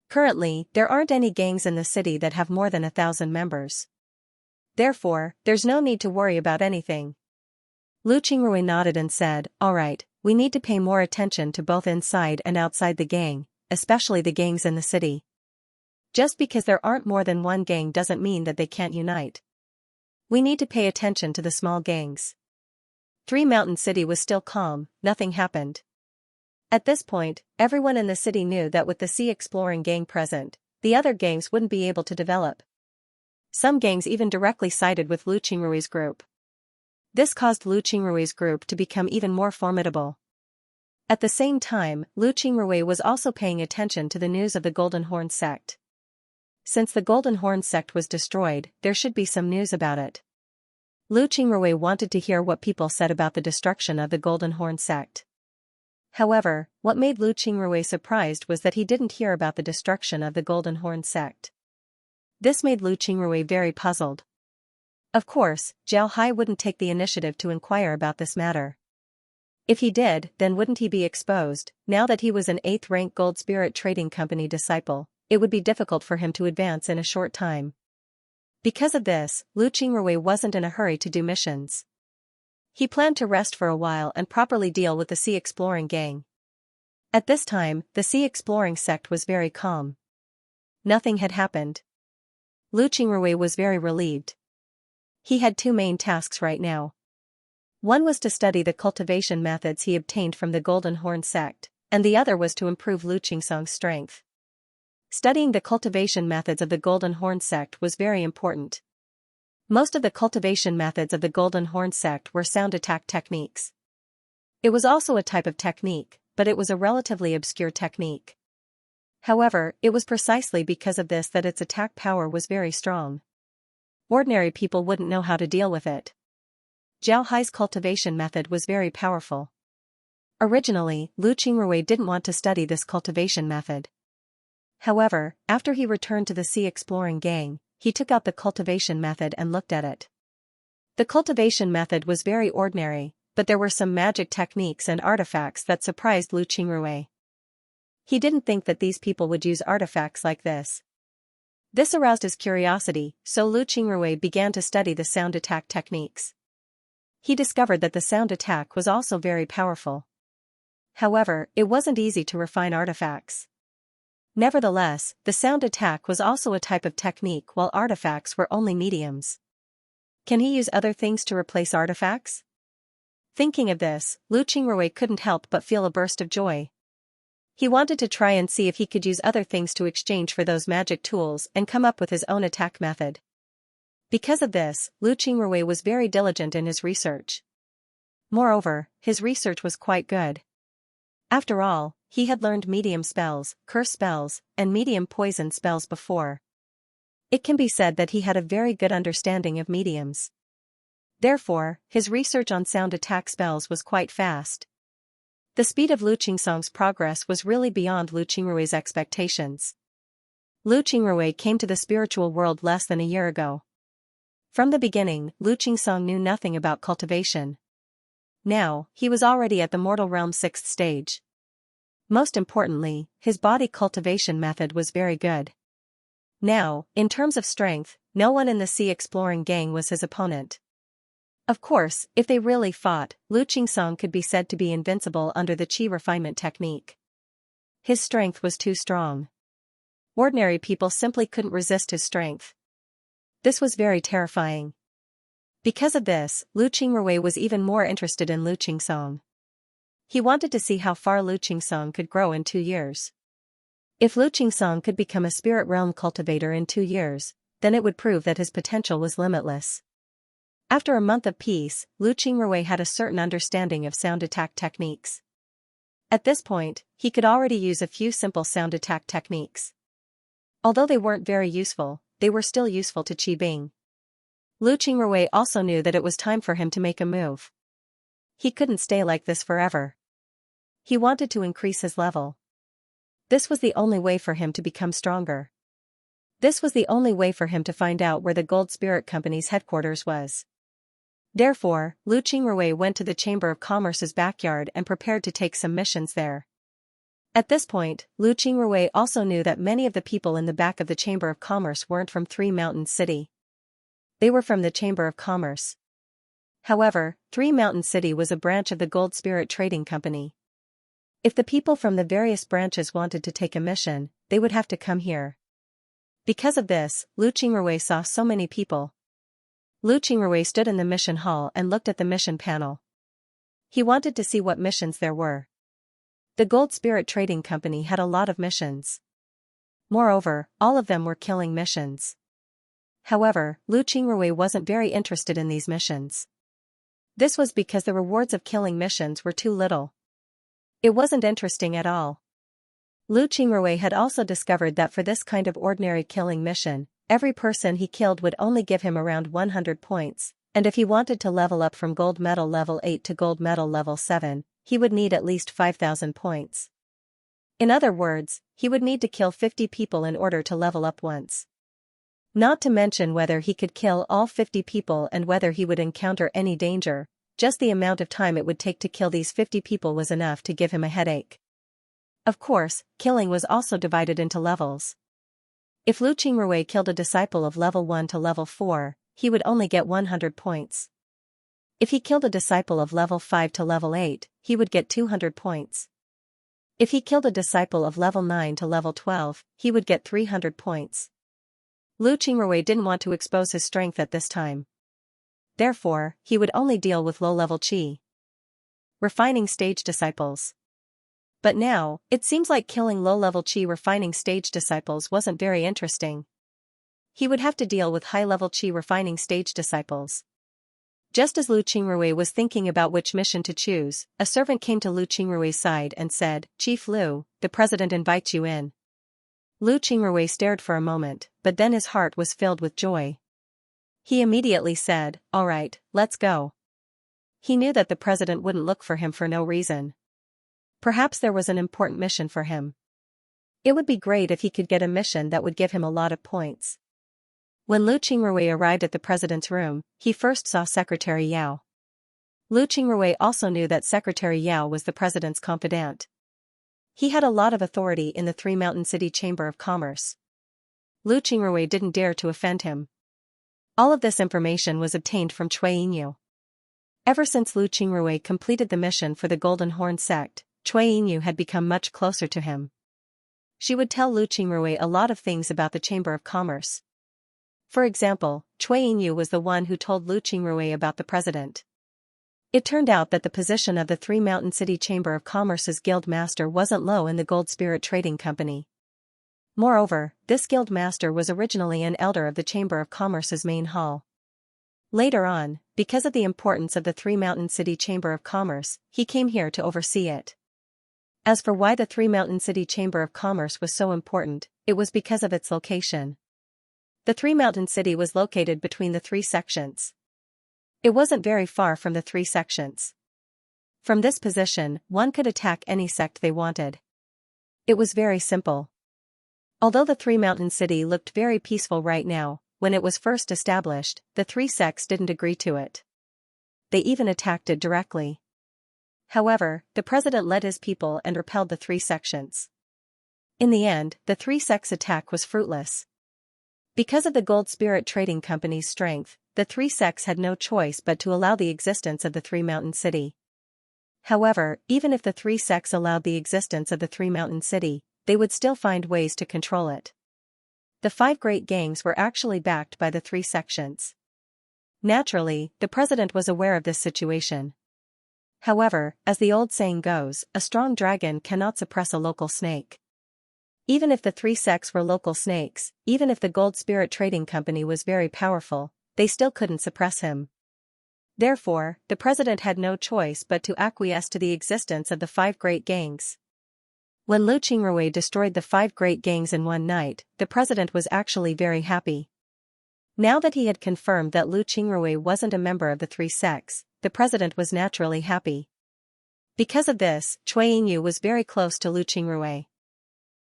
Currently, there aren't any gangs in the city that have more than 1,000 members. Therefore, there's no need to worry about anything. Lu Qingrui nodded and said, all right, we need to pay more attention to both inside and outside the gang, especially the gangs in the city. Just because there aren't more than one gang doesn't mean that they can't unite. We need to pay attention to the small gangs. 3 Mountain City was still calm, nothing happened. At this point, everyone in the city knew that with the Sea Exploring gang present, the other gangs wouldn't be able to develop. Some gangs even directly sided with Lu Qingrui's group. This caused Lu Qingrui's group to become even more formidable. At the same time, Lu Qingrui was also paying attention to the news of the Golden Horn sect. Since the Golden Horn sect was destroyed, there should be some news about it. Lu Qingrui wanted to hear what people said about the destruction of the Golden Horn sect. However, what made Lu Qingrui surprised was that he didn't hear about the destruction of the Golden Horn sect. This made Lu Qingrui very puzzled. Of course, Zhao Hai wouldn't take the initiative to inquire about this matter. If he did, then wouldn't he be exposed? Now that he was an 8th-rank Gold Spirit Trading Company disciple, it would be difficult for him to advance in a short time. Because of this, Lu Qingrui wasn't in a hurry to do missions. He planned to rest for a while and properly deal with the Sea Exploring gang. At this time, the Sea Exploring sect was very calm. Nothing had happened. Lu Qingrui was very relieved. He had two main tasks right now. One was to study the cultivation methods he obtained from the Golden Horn sect, and the other was to improve Lu Qingsong's strength. Studying the cultivation methods of the Golden Horn sect was very important. Most of the cultivation methods of the Golden Horn sect were sound attack techniques. It was also a type of technique, but it was a relatively obscure technique. However, it was precisely because of this that its attack power was very strong. Ordinary people wouldn't know how to deal with it. Zhao Hai's cultivation method was very powerful. Originally, Lu Qingrui didn't want to study this cultivation method. However, after he returned to the sea exploring gang, he took out the cultivation method and looked at it. The cultivation method was very ordinary, but there were some magic techniques and artifacts that surprised Lu Qingrui. He didn't think that these people would use artifacts like this. This aroused his curiosity, so Lu Qingrui began to study the sound attack techniques. He discovered that the sound attack was also very powerful. However, it wasn't easy to refine artifacts. Nevertheless, the sound attack was also a type of technique while artifacts were only mediums. Can he use other things to replace artifacts? Thinking of this, Lu Qingrui couldn't help but feel a burst of joy. He wanted to try and see if he could use other things to exchange for those magic tools and come up with his own attack method. Because of this, Lu Qingrui was very diligent in his research. Moreover, his research was quite good. After all, he had learned medium spells, curse spells, and medium poison spells before. It can be said that he had a very good understanding of mediums. Therefore, his research on sound attack spells was quite fast. The speed of Lu Qingsong's progress was really beyond Lu Qingrui's expectations. Lu Qingrui came to the spiritual world less than a year ago. From the beginning, Lu Qingsong knew nothing about cultivation. Now, he was already at the mortal realm 6th stage. Most importantly, his body cultivation method was very good. Now, in terms of strength, no one in the sea exploring gang was his opponent. Of course, if they really fought, Lu Qingsong could be said to be invincible under the qi refinement technique. His strength was too strong. Ordinary people simply couldn't resist his strength. This was very terrifying. Because of this, Lu Qingrui was even more interested in Lu Qingsong. He wanted to see how far Lu Qingsong could grow in 2 years. If Lu Qingsong could become a spirit realm cultivator in 2 years, then it would prove that his potential was limitless. After a month of peace, Lu Qingrui had a certain understanding of sound attack techniques. At this point, he could already use a few simple sound attack techniques. Although they weren't very useful, they were still useful to Qi Bing. Lu Qingrui also knew that it was time for him to make a move. He couldn't stay like this forever. He wanted to increase his level. This was the only way for him to become stronger. This was the only way for him to find out where the Gold Spirit Company's headquarters was. Therefore, Lu Qingrui went to the Chamber of Commerce's backyard and prepared to take some missions there. At this point, Lu Qingrui also knew that many of the people in the back of the Chamber of Commerce weren't from Three Mountain City. They were from the Chamber of Commerce. However, Three Mountain City was a branch of the Gold Spirit Trading Company. If the people from the various branches wanted to take a mission, they would have to come here. Because of this, Lu Qingrui saw so many people. Lu Qingrui stood in the mission hall and looked at the mission panel. He wanted to see what missions there were. The Gold Spirit Trading Company had a lot of missions. Moreover, all of them were killing missions. However, Lu Qingrui wasn't very interested in these missions. This was because the rewards of killing missions were too little. It wasn't interesting at all. Lu Qingrui had also discovered that for this kind of ordinary killing mission, every person he killed would only give him around 100 points, and if he wanted to level up from gold medal level 8 to gold medal level 7, he would need at least 5,000 points. In other words, he would need to kill 50 people in order to level up once. Not to mention whether he could kill all 50 people and whether he would encounter any danger, just the amount of time it would take to kill these 50 people was enough to give him a headache. Of course, killing was also divided into levels. If Lu Qingrui killed a disciple of level 1 to level 4, he would only get 100 points. If he killed a disciple of level 5 to level 8, he would get 200 points. If he killed a disciple of level 9 to level 12, he would get 300 points. Lu Qingrui didn't want to expose his strength at this time. Therefore, he would only deal with low-level qi refining stage disciples. But now, it seems like killing low-level qi refining stage disciples wasn't very interesting. He would have to deal with high-level qi refining stage disciples. Just as Lu Qingrui was thinking about which mission to choose, a servant came to Lu Qingrui's side and said, "Chief Lu, the president invites you in." Lu Qingrui stared for a moment, but then his heart was filled with joy. He immediately said, "All right, let's go." He knew that the president wouldn't look for him for no reason. Perhaps there was an important mission for him. It would be great if he could get a mission that would give him a lot of points. When Lu Qingrui arrived at the president's room, he first saw Secretary Yao. Lu Qingrui also knew that Secretary Yao was the president's confidant. He had a lot of authority in the Three Mountain City Chamber of Commerce. Lu Qingrui didn't dare to offend him. All of this information was obtained from Cui Yinyu. Ever since Lu Qingrui completed the mission for the Golden Horn sect, Cui Yinyu had become much closer to him. She would tell Lu Qingrui a lot of things about the Chamber of Commerce. For example, Cui Yinyu was the one who told Lu Qingrui about the president. It turned out that the position of the Three Mountain City Chamber of Commerce's guild master wasn't low in the Gold Spirit Trading Company. Moreover, this guild master was originally an elder of the Chamber of Commerce's main hall. Later on, because of the importance of the Three Mountain City Chamber of Commerce, he came here to oversee it. As for why the Three Mountain City Chamber of Commerce was so important, it was because of its location. The Three Mountain City was located between the three sections. It wasn't very far from the three sections. From this position, one could attack any sect they wanted. It was very simple. Although the Three Mountain City looked very peaceful right now, when it was first established, the three sects didn't agree to it. They even attacked it directly. However, the president led his people and repelled the three sections. In the end, the three sects' attack was fruitless. Because of the Gold Spirit Trading Company's strength, the three sects had no choice but to allow the existence of the Three Mountain City. However, even if the three sects allowed the existence of the Three Mountain City, they would still find ways to control it. The five great gangs were actually backed by the three sections. Naturally, the president was aware of this situation. However, as the old saying goes, a strong dragon cannot suppress a local snake. Even if the three sects were local snakes, even if the Gold Spirit Trading Company was very powerful, they still couldn't suppress him. Therefore, the president had no choice but to acquiesce to the existence of the five great gangs. When Lu Qingrui destroyed the five great gangs in one night, the president was actually very happy. Now that he had confirmed that Lu Qingrui wasn't a member of the three sects, the president was naturally happy. Because of this, Cui Yinyu was very close to Lu Qingrui.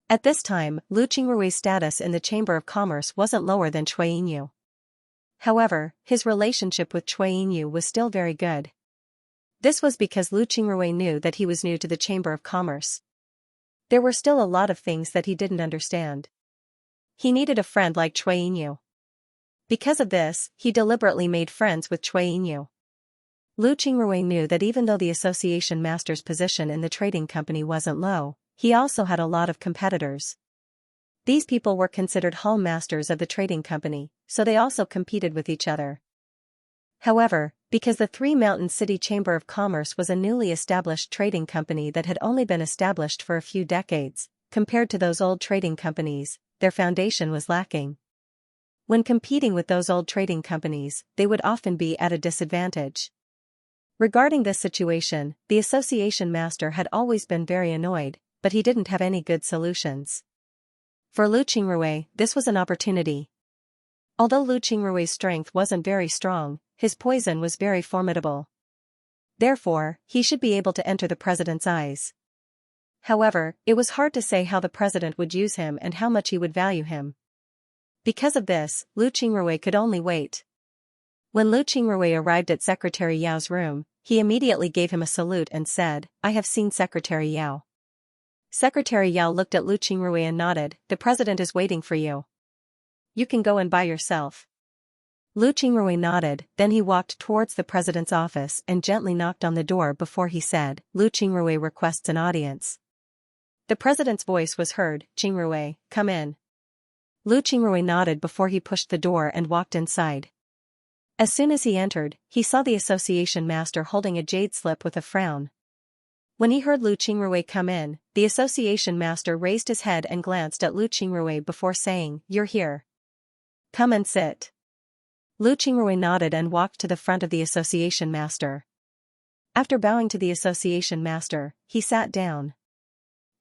At this time, Lu Qingrui's status in the Chamber of Commerce wasn't lower than Cui Yinyu. However, his relationship with Cui Yinyu was still very good. This was because Lu Qingrui knew that he was new to the Chamber of Commerce. There were still a lot of things that he didn't understand. He needed a friend like Cui Yinyu. Because of this, he deliberately made friends with Cui Yinyu. Lu Qingrui knew that even though the association master's position in the trading company wasn't low, he also had a lot of competitors. These people were considered hall masters of the trading company, so they also competed with each other. However, because the Three Mountain City Chamber of Commerce was a newly established trading company that had only been established for a few decades, compared to those old trading companies, their foundation was lacking. When competing with those old trading companies, they would often be at a disadvantage. Regarding this situation, the association master had always been very annoyed, but he didn't have any good solutions. For Lu Qingrui, this was an opportunity. Although Lu Qingrui's strength wasn't very strong, his poison was very formidable. Therefore, he should be able to enter the president's eyes. However, it was hard to say how the president would use him and how much he would value him. Because of this, Lu Qingrui could only wait. When Lu Qingrui arrived at Secretary Yao's room, he immediately gave him a salute and said, "I have seen Secretary Yao." Secretary Yao looked at Lu Qingrui and nodded, "The president is waiting for you. You can go in by yourself." Lu Qingrui nodded, then he walked towards the president's office and gently knocked on the door before he said, "Lu Qingrui requests an audience." The president's voice was heard, "Qingrui, come in." Lu Qingrui nodded before he pushed the door and walked inside. As soon as he entered, he saw the association master holding a jade slip with a frown. When he heard Lu Qingrui come in, the association master raised his head and glanced at Lu Qingrui before saying, "You're here. Come and sit." Lu Qingrui nodded and walked to the front of the association master. After bowing to the association master, he sat down.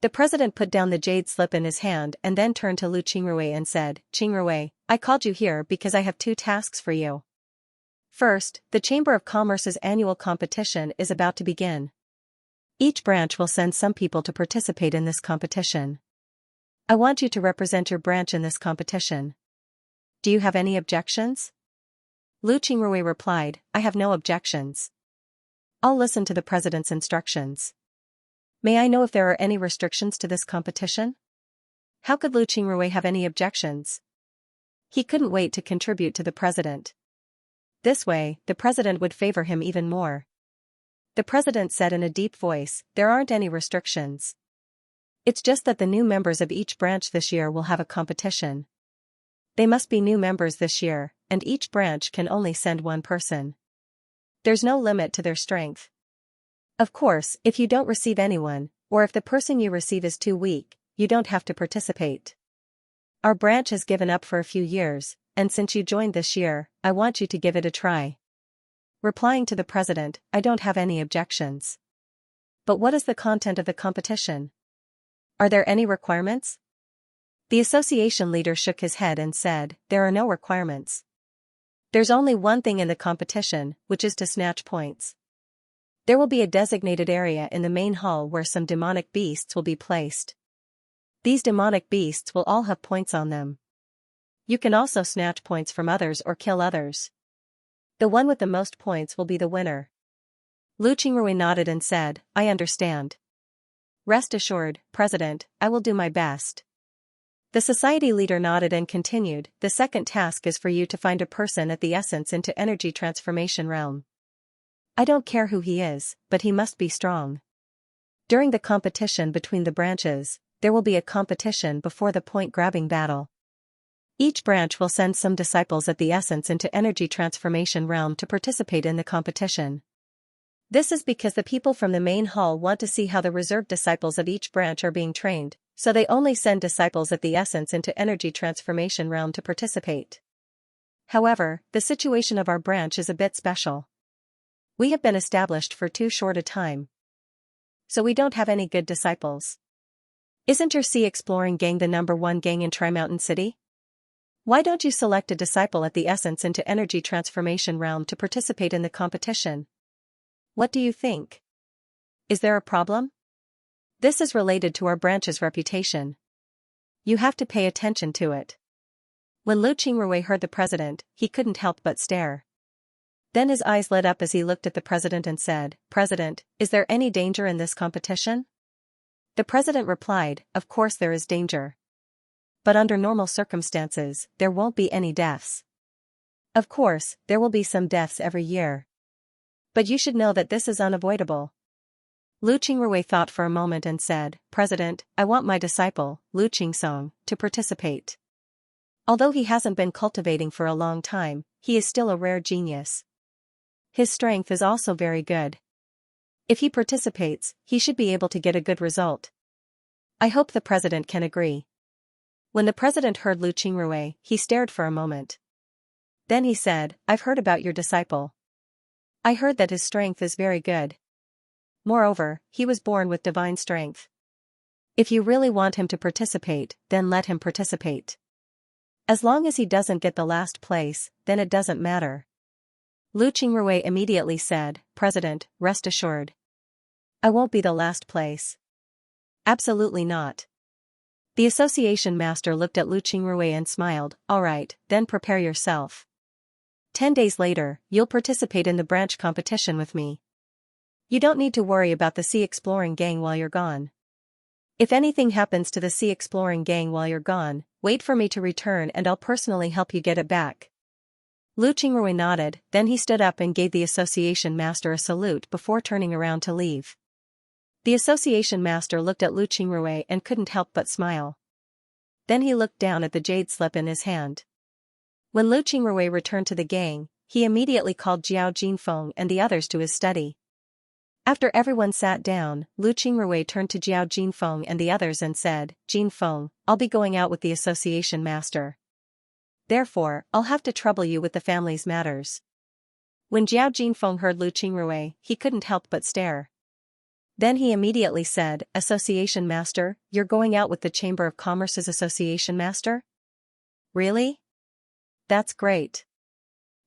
The president put down the jade slip in his hand and then turned to Lu Qingrui and said, "Qingrui, I called you here because I have two tasks for you. First, the Chamber of Commerce's annual competition is about to begin. Each branch will send some people to participate in this competition. I want you to represent your branch in this competition. Do you have any objections?" Lu Qingrui replied, "I have no objections. I'll listen to the president's instructions. May I know if there are any restrictions to this competition?" How could Lu Qingrui have any objections? He couldn't wait to contribute to the president. This way, the president would favor him even more. The president said in a deep voice, "There aren't any restrictions. It's just that the new members of each branch this year will have a competition. They must be new members this year, and each branch can only send one person. There's no limit to their strength. Of course, if you don't receive anyone, or if the person you receive is too weak, you don't have to participate. Our branch has given up for a few years, and since you joined this year, I want you to give it a try." Replying to the president, "I don't have any objections. But what is the content of the competition? Are there any requirements?" The association leader shook his head and said, "There are no requirements. There's only one thing in the competition, which is to snatch points. There will be a designated area in the main hall where some demonic beasts will be placed. These demonic beasts will all have points on them. You can also snatch points from others or kill others. The one with the most points will be the winner." Lu Qingrui nodded and said, "I understand. Rest assured, President, I will do my best." The society leader nodded and continued, "The second task is for you to find a person at the essence into energy transformation realm. I don't care who he is, but he must be strong. During the competition between the branches, there will be a competition before the point-grabbing battle. Each branch will send some disciples at the essence into energy transformation realm to participate in the competition. This is because the people from the main hall want to see how the reserve disciples of each branch are being trained, so they only send disciples at the essence into energy transformation realm to participate. However, the situation of our branch is a bit special. We have been established for too short a time, so we don't have any good disciples. Isn't your Sea Exploring gang the #1 gang in Tri-Mountain City? Why don't you select a disciple at the essence into energy transformation realm to participate in the competition? What do you think? Is there a problem? This is related to our branch's reputation. You have to pay attention to it." When Lu Qingrui heard the president, he couldn't help but stare. Then his eyes lit up as he looked at the president and said, "President, is there any danger in this competition?" The president replied, "Of course there is danger. But under normal circumstances, there won't be any deaths. Of course, there will be some deaths every year. But you should know that this is unavoidable." Lu Qingrui thought for a moment and said, "President, I want my disciple, Lu Qingsong, to participate. Although he hasn't been cultivating for a long time, he is still a rare genius. His strength is also very good. If he participates, he should be able to get a good result. I hope the president can agree." When the president heard Lu Qingrui, he stared for a moment. Then he said, "I've heard about your disciple. I heard that his strength is very good. Moreover, he was born with divine strength. If you really want him to participate, then let him participate. As long as he doesn't get the last place, then it doesn't matter." Lu Qingrui immediately said, "President, rest assured. I won't be the last place. Absolutely not." The association master looked at Lu Qingrui and smiled, "All right, then prepare yourself. 10 days later, you'll participate in the branch competition with me. You don't need to worry about the Sea Exploring gang while you're gone. If anything happens to the Sea Exploring gang while you're gone, wait for me to return and I'll personally help you get it back." Lu Qingrui nodded, then he stood up and gave the association master a salute before turning around to leave. The association master looked at Lu Qingrui and couldn't help but smile. then he looked down at the jade slip in his hand. When Lu Qingrui returned to the gang, he immediately called Jiao Jinfeng and the others to his study. After everyone sat down, Lu Qingrui turned to Jiao Jinfeng and the others and said, "Jinfeng, I'll be going out with the association master. Therefore, I'll have to trouble you with the family's matters." When Jiao Jinfeng heard Lu Qingrui, he couldn't help but stare. Then he immediately said, "Association master, you're going out with the Chamber of Commerce's association master? Really? That's great."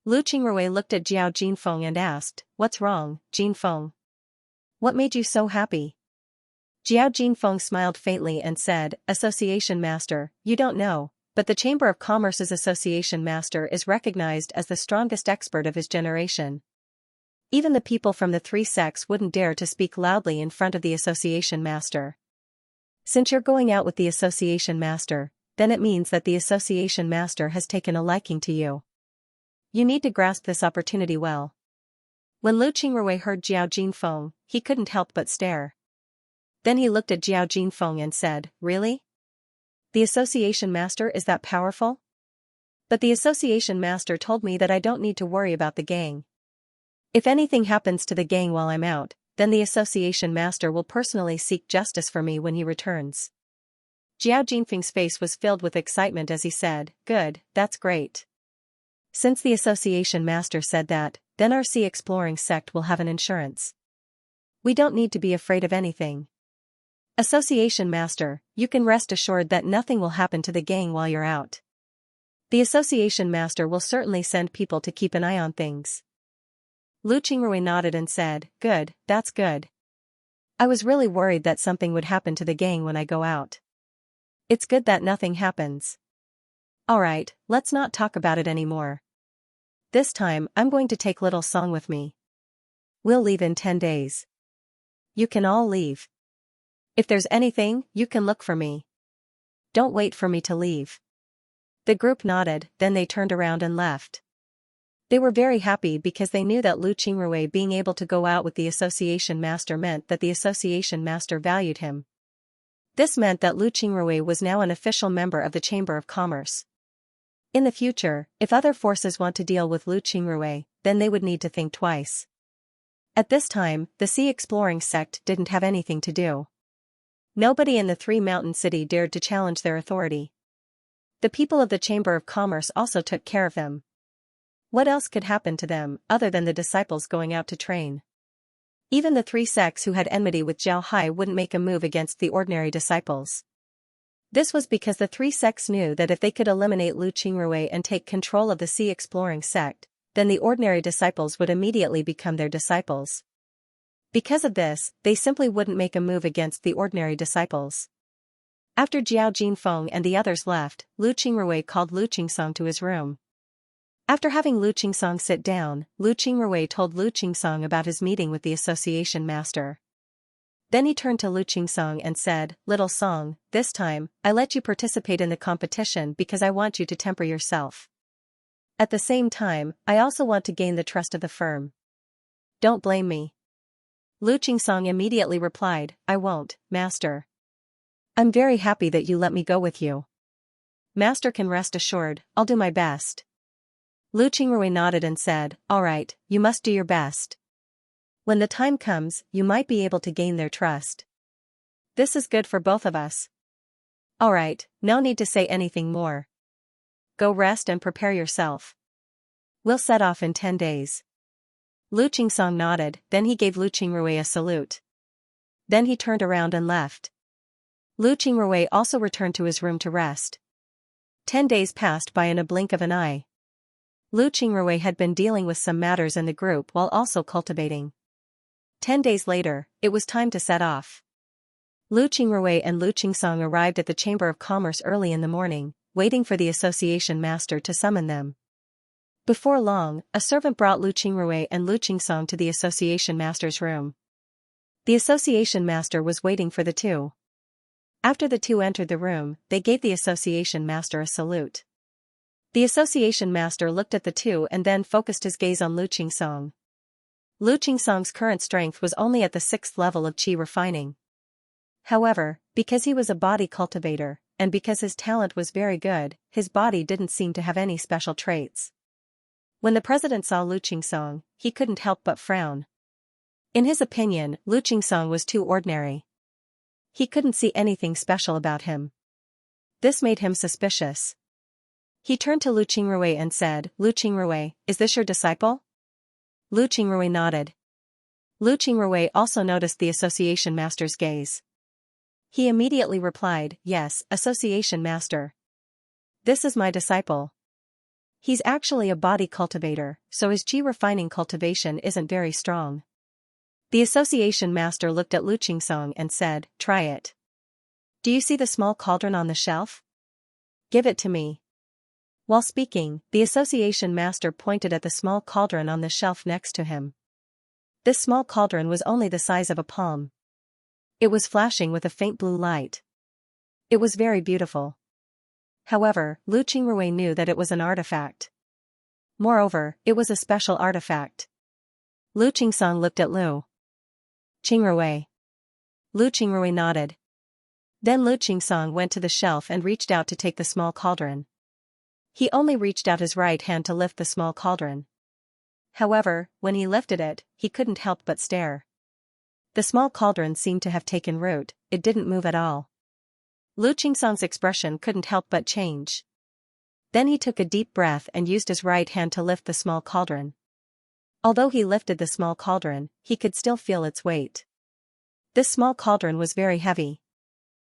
Lu Qingrui looked at Jiao Jinfeng and asked, "What's wrong, Jinfeng? What made you so happy?" Jiao Jinfeng smiled faintly and said, "Association master, you don't know, but the Chamber of Commerce's association master is recognized as the strongest expert of his generation. Even the people from the three sects wouldn't dare to speak loudly in front of the association master. Since you're going out with the association master, then it means that the association master has taken a liking to you. You need to grasp this opportunity well." When Lu Qingrui heard Jiao Jinfeng, he couldn't help but stare. Then he looked at Jiao Jinfeng and said, "Really? The association master is that powerful? But the association master told me that I don't need to worry about the gang. If anything happens to the gang while I'm out, then the association master will personally seek justice for me when he returns." Jiao Jinfeng's face was filled with excitement as he said, "Good, that's great. Since the association master said that, then our sea exploring sect will have an insurance. We don't need to be afraid of anything. Association master, you can rest assured that nothing will happen to the gang while you're out. The association master will certainly send people to keep an eye on things." Lu Qingrui nodded and said, "Good, that's good. I was really worried that something would happen to the gang when I go out. It's good that nothing happens. Alright, let's not talk about it anymore. This time, I'm going to take little Song with me. We'll leave in 10 days. You can all leave. If there's anything, you can look for me. Don't wait for me to leave." The group nodded, then they turned around and left. They were very happy because they knew that Lu Qingrui being able to go out with the association master meant that the association master valued him. This meant that Lu Qingrui was now an official member of the Chamber of Commerce. In the future, if other forces want to deal with Lu Qingrui, then they would need to think twice. At this time, the sea exploring sect didn't have anything to do. Nobody in the Three Mountain City dared to challenge their authority. The people of the Chamber of Commerce also took care of them. What else could happen to them, other than the disciples going out to train? Even the three sects who had enmity with Zhao Hai wouldn't make a move against the ordinary disciples. This was because the three sects knew that if they could eliminate Lu Qingrui and take control of the sea exploring sect, then the ordinary disciples would immediately become their disciples. Because of this, they simply wouldn't make a move against the ordinary disciples. After Jiao Jinfeng and the others left, Lu Qingrui called Lu Qingsong to his room. After having Lu Qingsong sit down, Lu Qingrui told Lu Qingsong about his meeting with the association master. Then he turned to Lu Qingsong and said, "Little Song, this time, I let you participate in the competition because I want you to temper yourself. At the same time, I also want to gain the trust of the firm. Don't blame me." Lu Qingsong immediately replied, "I won't, Master. I'm very happy that you let me go with you. Master can rest assured, I'll do my best." Lu Qingrui nodded and said, "Alright, you must do your best. When the time comes, you might be able to gain their trust. This is good for both of us. Alright, no need to say anything more. Go rest and prepare yourself. We'll set off in 10 days. Lu Qingsong nodded, then he gave Lu Qingrui a salute. Then he turned around and left. Lu Qingrui also returned to his room to rest. 10 days passed by in a blink of an eye. Lu Qingrui had been dealing with some matters in the group while also cultivating. 10 days later, it was time to set off. Lu Qingrui and Lu Qingsong arrived at the Chamber of Commerce early in the morning, waiting for the association master to summon them. Before long, a servant brought Lu Qingrui and Lu Qingsong to the association master's room. The association master was waiting for the two. After the two entered the room, they gave the association master a salute. The association master looked at the two and then focused his gaze on Lu Qingsong. Lu Qingsong's current strength was only at the 6th level of qi refining. However, because he was a body cultivator, and because his talent was very good, his body didn't seem to have any special traits. When the president saw Lu Qingsong, he couldn't help but frown. In his opinion, Lu Qingsong was too ordinary. He couldn't see anything special about him. This made him suspicious. He turned to Lu Qingrui and said, "Lu Qingrui, is this your disciple?" Lu Qingrui nodded. Lu Qingrui also noticed the association master's gaze. He immediately replied, "Yes, association master. This is my disciple. He's actually a body cultivator, so his qi refining cultivation isn't very strong." The association master looked at Lu Qingsong and said, "Try it. Do you see the small cauldron on the shelf? Give it to me." While speaking, the association master pointed at the small cauldron on the shelf next to him. This small cauldron was only the size of a palm. It was flashing with a faint blue light. It was very beautiful. However, Lu Qingrui knew that it was an artifact. Moreover, it was a special artifact. Lu Qingsong looked at Lu Qingrui. Lu Qingrui nodded. Then Lu Qingsong went to the shelf and reached out to take the small cauldron. He only reached out his right hand to lift the small cauldron. However, when he lifted it, he couldn't help but stare. The small cauldron seemed to have taken root, it didn't move at all. Lu Qingsong's expression couldn't help but change. Then he took a deep breath and used his right hand to lift the small cauldron. Although he lifted the small cauldron, he could still feel its weight. This small cauldron was very heavy.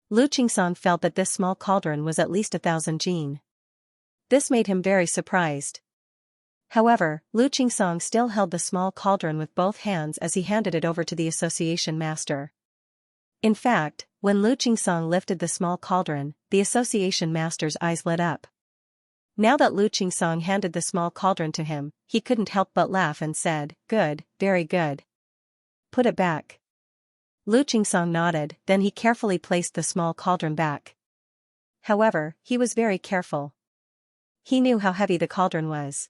Lu Qingsong felt that this small cauldron was at least 1,000 jin. This made him very surprised. However, Lu Qingsong still held the small cauldron with both hands as he handed it over to the association master. In fact, when Lu Qingsong lifted the small cauldron, the association master's eyes lit up. Now that Lu Qingsong handed the small cauldron to him, he couldn't help but laugh and said, "Good, very good. Put it back." Lu Qingsong nodded, then he carefully placed the small cauldron back. However, he was very careful. He knew how heavy the cauldron was.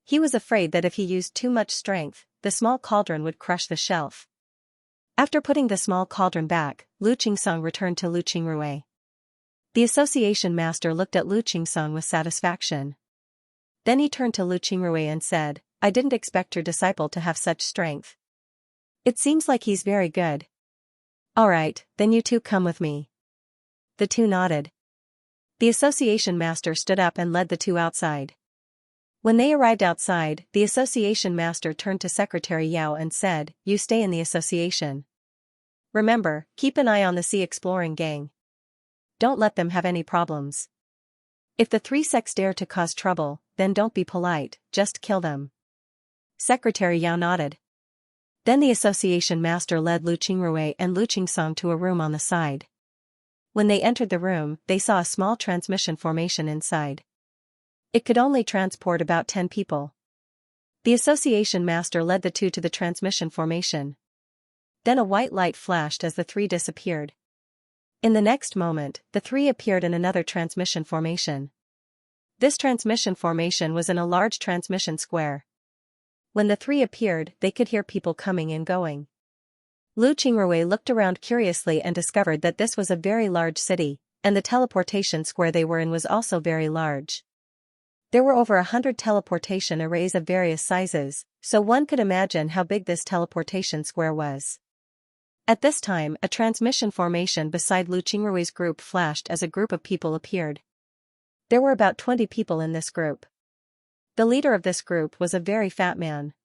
He was afraid that if he used too much strength, the small cauldron would crush the shelf. After putting the small cauldron back, Lu Qingsong returned to Lu Qingrui. The association master looked at Lu Qingsong with satisfaction. Then he turned to Lu Qingrui and said, "I didn't expect your disciple to have such strength. It seems like he's very good. Alright, then you two come with me." The two nodded. The association master stood up and led the two outside. When they arrived outside, the association master turned to Secretary Yao and said, "You stay in the association. Remember, keep an eye on the sea exploring gang. Don't let them have any problems. If the three sects dare to cause trouble, then don't be polite, just kill them." Secretary Yao nodded. Then the association master led Lu Qingrui and Lu Qingsong to a room on the side. When they entered the room, they saw a small transmission formation inside. It could only transport about 10 people. The association master led the two to the transmission formation. Then a white light flashed as the three disappeared. In the next moment, the three appeared in another transmission formation. This transmission formation was in a large transmission square. When the three appeared, they could hear people coming and going. Lu Qingrui looked around curiously and discovered that this was a very large city, and the teleportation square they were in was also very large. There were over 100 teleportation arrays of various sizes, so one could imagine how big this teleportation square was. At this time, a transmission formation beside Lu Qingrui's group flashed as a group of people appeared. There were about 20 people in this group. The leader of this group was a very fat man.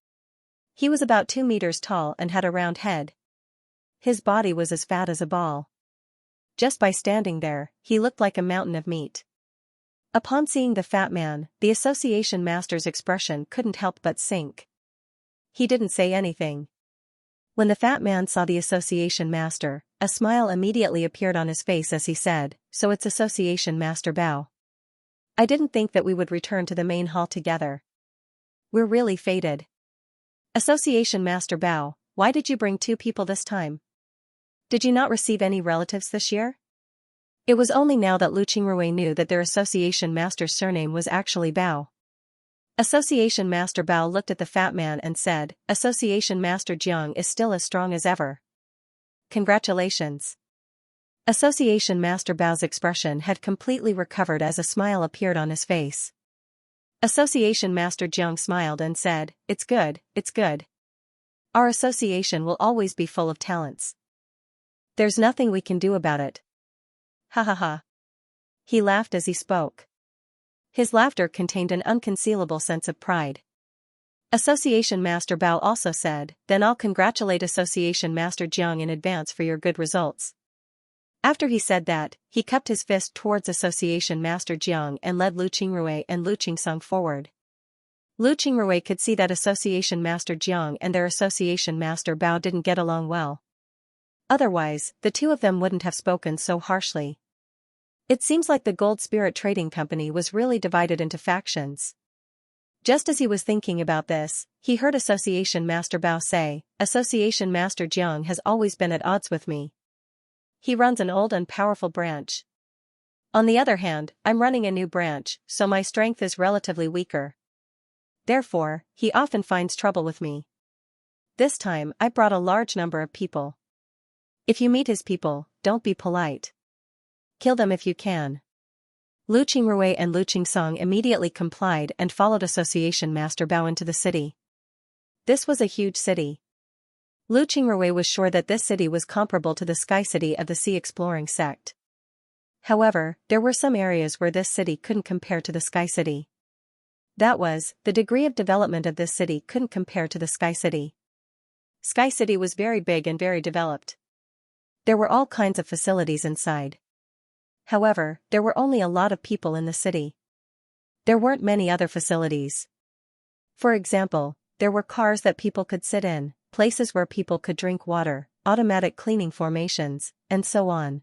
He was about 2 meters tall and had a round head. His body was as fat as a ball. Just by standing there, he looked like a mountain of meat. Upon seeing the fat man, the association master's expression couldn't help but sink. He didn't say anything. When the fat man saw the association master, a smile immediately appeared on his face as he said, "So it's association master Bao. I didn't think that we would return to the main hall together. We're really fated. Association master Bao, why did you bring 2 people this time? Did you not receive any relatives this year?" It was only now that Lu Qingrui knew that their association master's surname was actually Bao. Association Master Bao looked at the fat man and said, "Association Master Jiang is still as strong as ever. Congratulations." Association Master Bao's expression had completely recovered as a smile appeared on his face. Association Master Jiang smiled and said, "It's good, it's good. Our association will always be full of talents. There's nothing we can do about it." Ha ha ha. He laughed as he spoke. His laughter contained an unconcealable sense of pride. Association Master Bao also said, "Then I'll congratulate Association Master Jiang in advance for your good results." After he said that, he cupped his fist towards Association Master Jiang and led Lu Qingrui and Lu Qingsong forward. Lu Qingrui could see that Association Master Jiang and their Association Master Bao didn't get along well. Otherwise, the two of them wouldn't have spoken so harshly. It seems like the Gold Spirit Trading Company was really divided into factions. Just as he was thinking about this, he heard Association Master Bao say, "Association Master Jiang has always been at odds with me. He runs an old and powerful branch. On the other hand, I'm running a new branch, so my strength is relatively weaker. Therefore, he often finds trouble with me. This time, I brought a large number of people. If you meet his people, don't be polite. Kill them if you can." Lu Qingrui and Lu Qingsong immediately complied and followed Association Master Bao into the city. This was a huge city. Lu Qingrui was sure that this city was comparable to the Sky City of the Sea Exploring sect. However, there were some areas where this city couldn't compare to the Sky City. That was, the degree of development of this city couldn't compare to the Sky City. Sky City was very big and very developed. There were all kinds of facilities inside. However, there were only a lot of people in the city. There weren't many other facilities. For example, there were cars that people could sit in, places where people could drink water, automatic cleaning formations, and so on.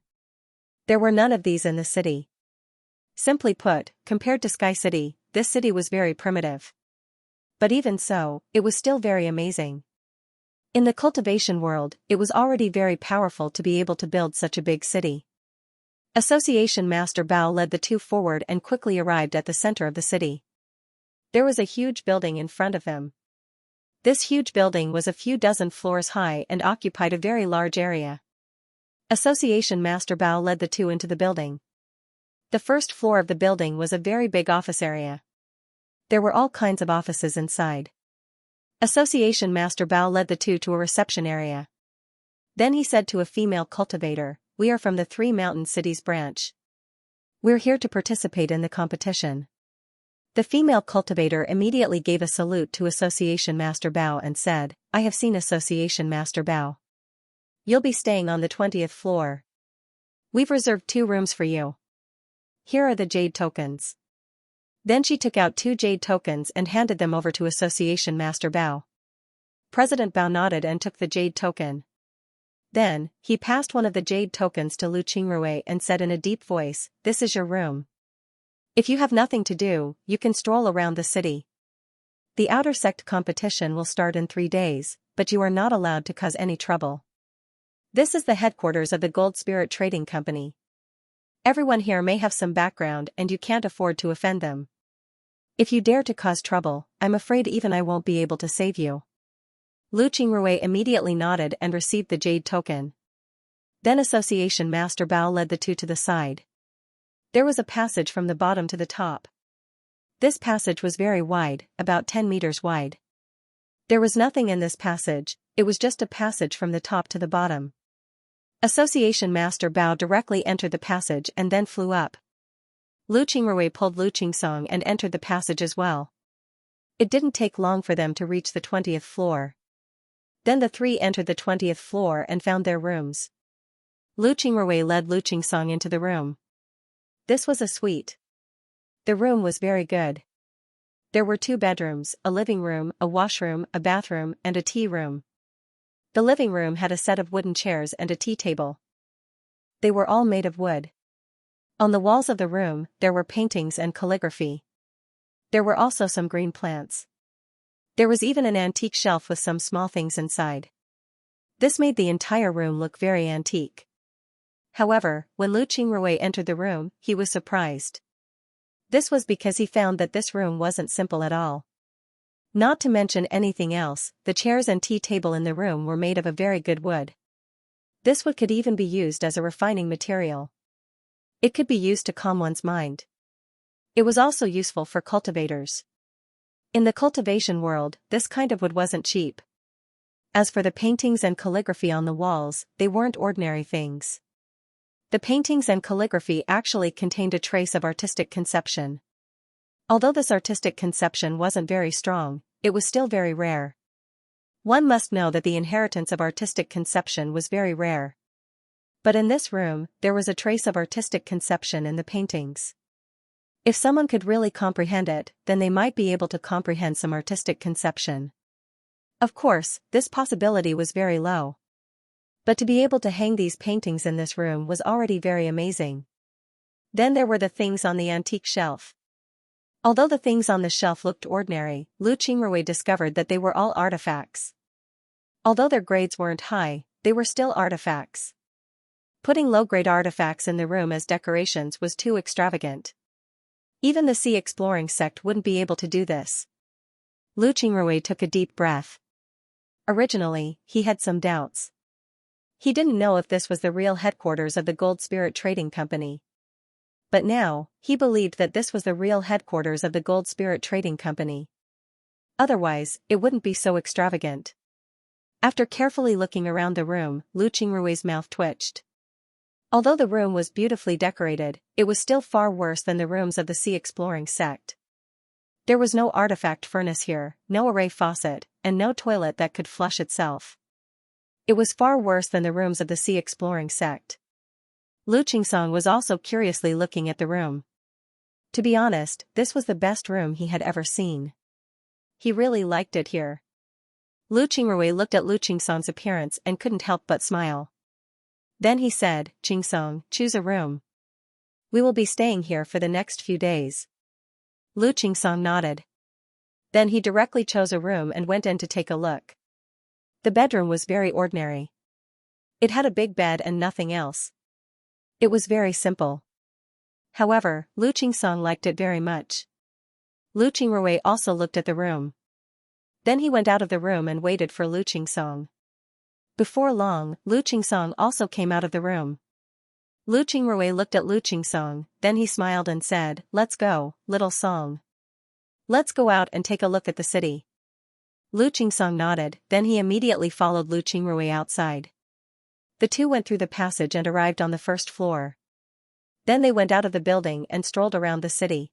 There were none of these in the city. Simply put, compared to Sky City, this city was very primitive. But even so, it was still very amazing. In the cultivation world, it was already very powerful to be able to build such a big city. Association Master Bao led the two forward and quickly arrived at the center of the city. There was a huge building in front of him. This huge building was a few dozen floors high and occupied a very large area. Association Master Bao led the two into the building. The first floor of the building was a very big office area. There were all kinds of offices inside. Association Master Bao led the two to a reception area. Then he said to a female cultivator, "We are from the Three Mountain Cities branch. We're here to participate in the competition." The female cultivator immediately gave a salute to Association Master Bao and said, "I have seen Association Master Bao. You'll be staying on the 20th floor. We've reserved 2 rooms for you. Here are the jade tokens." Then she took out 2 jade tokens and handed them over to Association Master Bao. President Bao nodded and took the jade token. Then, he passed one of the jade tokens to Lu Qingrui and said in a deep voice, "This is your room. If you have nothing to do, you can stroll around the city. The outer sect competition will start in 3 days, but you are not allowed to cause any trouble. This is the headquarters of the Gold Spirit Trading Company. Everyone here may have some background and you can't afford to offend them. If you dare to cause trouble, I'm afraid even I won't be able to save you." Lu Qingrui immediately nodded and received the jade token. Then Association Master Bao led the two to the side. There was a passage from the bottom to the top. This passage was very wide, about 10 meters wide. There was nothing in this passage, it was just a passage from the top to the bottom. Association Master Bao directly entered the passage and then flew up. Lu Qingrui pulled Lu Qingsong and entered the passage as well. It didn't take long for them to reach the 20th floor. Then the 3 entered the 20th floor and found their rooms. Lu Qingrui led Lu Qingsong into the room. This was a suite. The room was very good. There were 2 bedrooms, a living room, a washroom, a bathroom, and a tea room. The living room had a set of wooden chairs and a tea table. They were all made of wood. On the walls of the room, there were paintings and calligraphy. There were also some green plants. There was even an antique shelf with some small things inside. This made the entire room look very antique. However, when Lu Qingrui entered the room, he was surprised. This was because he found that this room wasn't simple at all. Not to mention anything else, the chairs and tea table in the room were made of a very good wood. This wood could even be used as a refining material. It could be used to calm one's mind. It was also useful for cultivators. In the cultivation world, this kind of wood wasn't cheap. As for the paintings and calligraphy on the walls, they weren't ordinary things. The paintings and calligraphy actually contained a trace of artistic conception. Although this artistic conception wasn't very strong, it was still very rare. One must know that the inheritance of artistic conception was very rare. But in this room, there was a trace of artistic conception in the paintings. If someone could really comprehend it, then they might be able to comprehend some artistic conception. Of course, this possibility was very low. But to be able to hang these paintings in this room was already very amazing. Then there were the things on the antique shelf. Although the things on the shelf looked ordinary, Lu Qingrui discovered that they were all artifacts. Although their grades weren't high, they were still artifacts. Putting low-grade artifacts in the room as decorations was too extravagant. Even the sea exploring sect wouldn't be able to do this. Lu Qingrui took a deep breath. Originally, he had some doubts. He didn't know if this was the real headquarters of the Gold Spirit Trading Company. But now, he believed that this was the real headquarters of the Gold Spirit Trading Company. Otherwise, it wouldn't be so extravagant. After carefully looking around the room, Lu Qingrui's mouth twitched. Although the room was beautifully decorated, it was still far worse than the rooms of the sea exploring sect. There was no artifact furnace here, no array faucet, and no toilet that could flush itself. It was far worse than the rooms of the sea exploring sect. Lu Qingsong was also curiously looking at the room. To be honest, this was the best room he had ever seen. He really liked it here. Lu Qingrui looked at Lu Qingsong's appearance and couldn't help but smile. Then he said, "Qingsong, choose a room. We will be staying here for the next few days." Lu Qingsong nodded. Then he directly chose a room and went in to take a look. The bedroom was very ordinary. It had a big bed and nothing else. It was very simple. However, Lu Qingsong liked it very much. Lu Qingrui also looked at the room. Then he went out of the room and waited for Lu Qingsong. Before long, Lu Qingsong also came out of the room. Lu Qingrui looked at Lu Qingsong, then he smiled and said, "Let's go, little Song. Let's go out and take a look at the city." Lu Qingsong nodded, then he immediately followed Lu Qingrui outside. The two went through the passage and arrived on the first floor. Then they went out of the building and strolled around the city.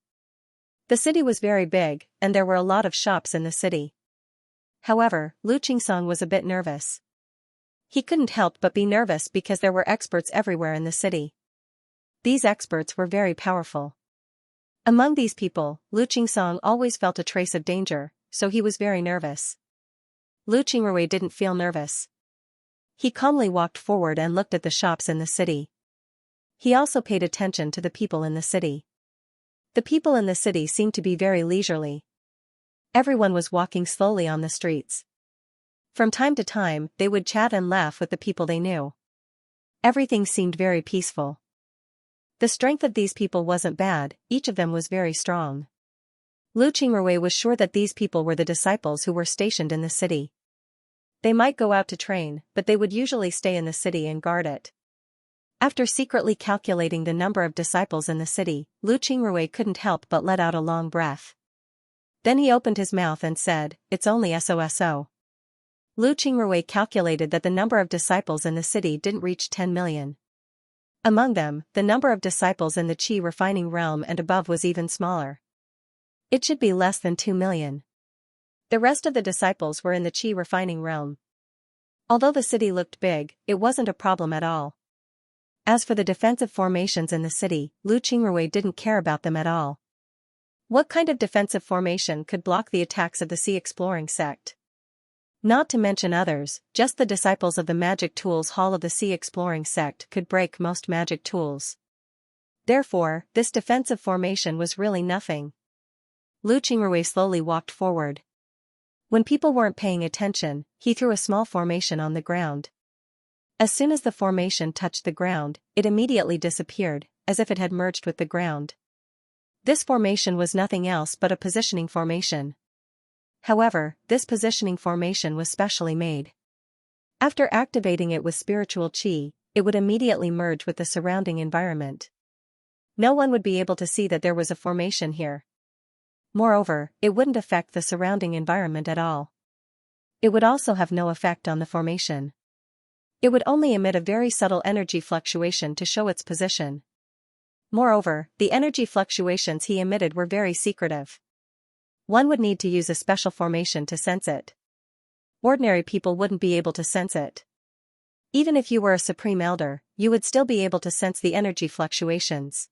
The city was very big, and there were a lot of shops in the city. However, Lu Qingsong was a bit nervous. He couldn't help but be nervous because there were experts everywhere in the city. These experts were very powerful. Among these people, Lu Qingsong always felt a trace of danger, so he was very nervous. Lu Qingrui didn't feel nervous. He calmly walked forward and looked at the shops in the city. He also paid attention to the people in the city. The people in the city seemed to be very leisurely. Everyone was walking slowly on the streets. From time to time, they would chat and laugh with the people they knew. Everything seemed very peaceful. The strength of these people wasn't bad, each of them was very strong. Lu Qingrui was sure that these people were the disciples who were stationed in the city. They might go out to train, but they would usually stay in the city and guard it. After secretly calculating the number of disciples in the city, Lu Qingrui couldn't help but let out a long breath. Then he opened his mouth and said, "It's only so." Lu Qingrui calculated that the number of disciples in the city didn't reach 10 million. Among them, the number of disciples in the Qi refining realm and above was even smaller. It should be less than 2 million. The rest of the disciples were in the Qi refining realm. Although the city looked big, it wasn't a problem at all. As for the defensive formations in the city, Lu Qingrui didn't care about them at all. What kind of defensive formation could block the attacks of the sea exploring sect? Not to mention others, just the disciples of the magic tools hall of the sea exploring sect could break most magic tools. Therefore, this defensive formation was really nothing. Lu Qingrui slowly walked forward. When people weren't paying attention, he threw a small formation on the ground. As soon as the formation touched the ground, it immediately disappeared, as if it had merged with the ground. This formation was nothing else but a positioning formation. However, this positioning formation was specially made. After activating it with spiritual qi, it would immediately merge with the surrounding environment. No one would be able to see that there was a formation here. Moreover, it wouldn't affect the surrounding environment at all. It would also have no effect on the formation. It would only emit a very subtle energy fluctuation to show its position. Moreover, the energy fluctuations he emitted were very secretive. One would need to use a special formation to sense it. Ordinary people wouldn't be able to sense it. Even if you were a supreme elder, you would still be able to sense the energy fluctuations.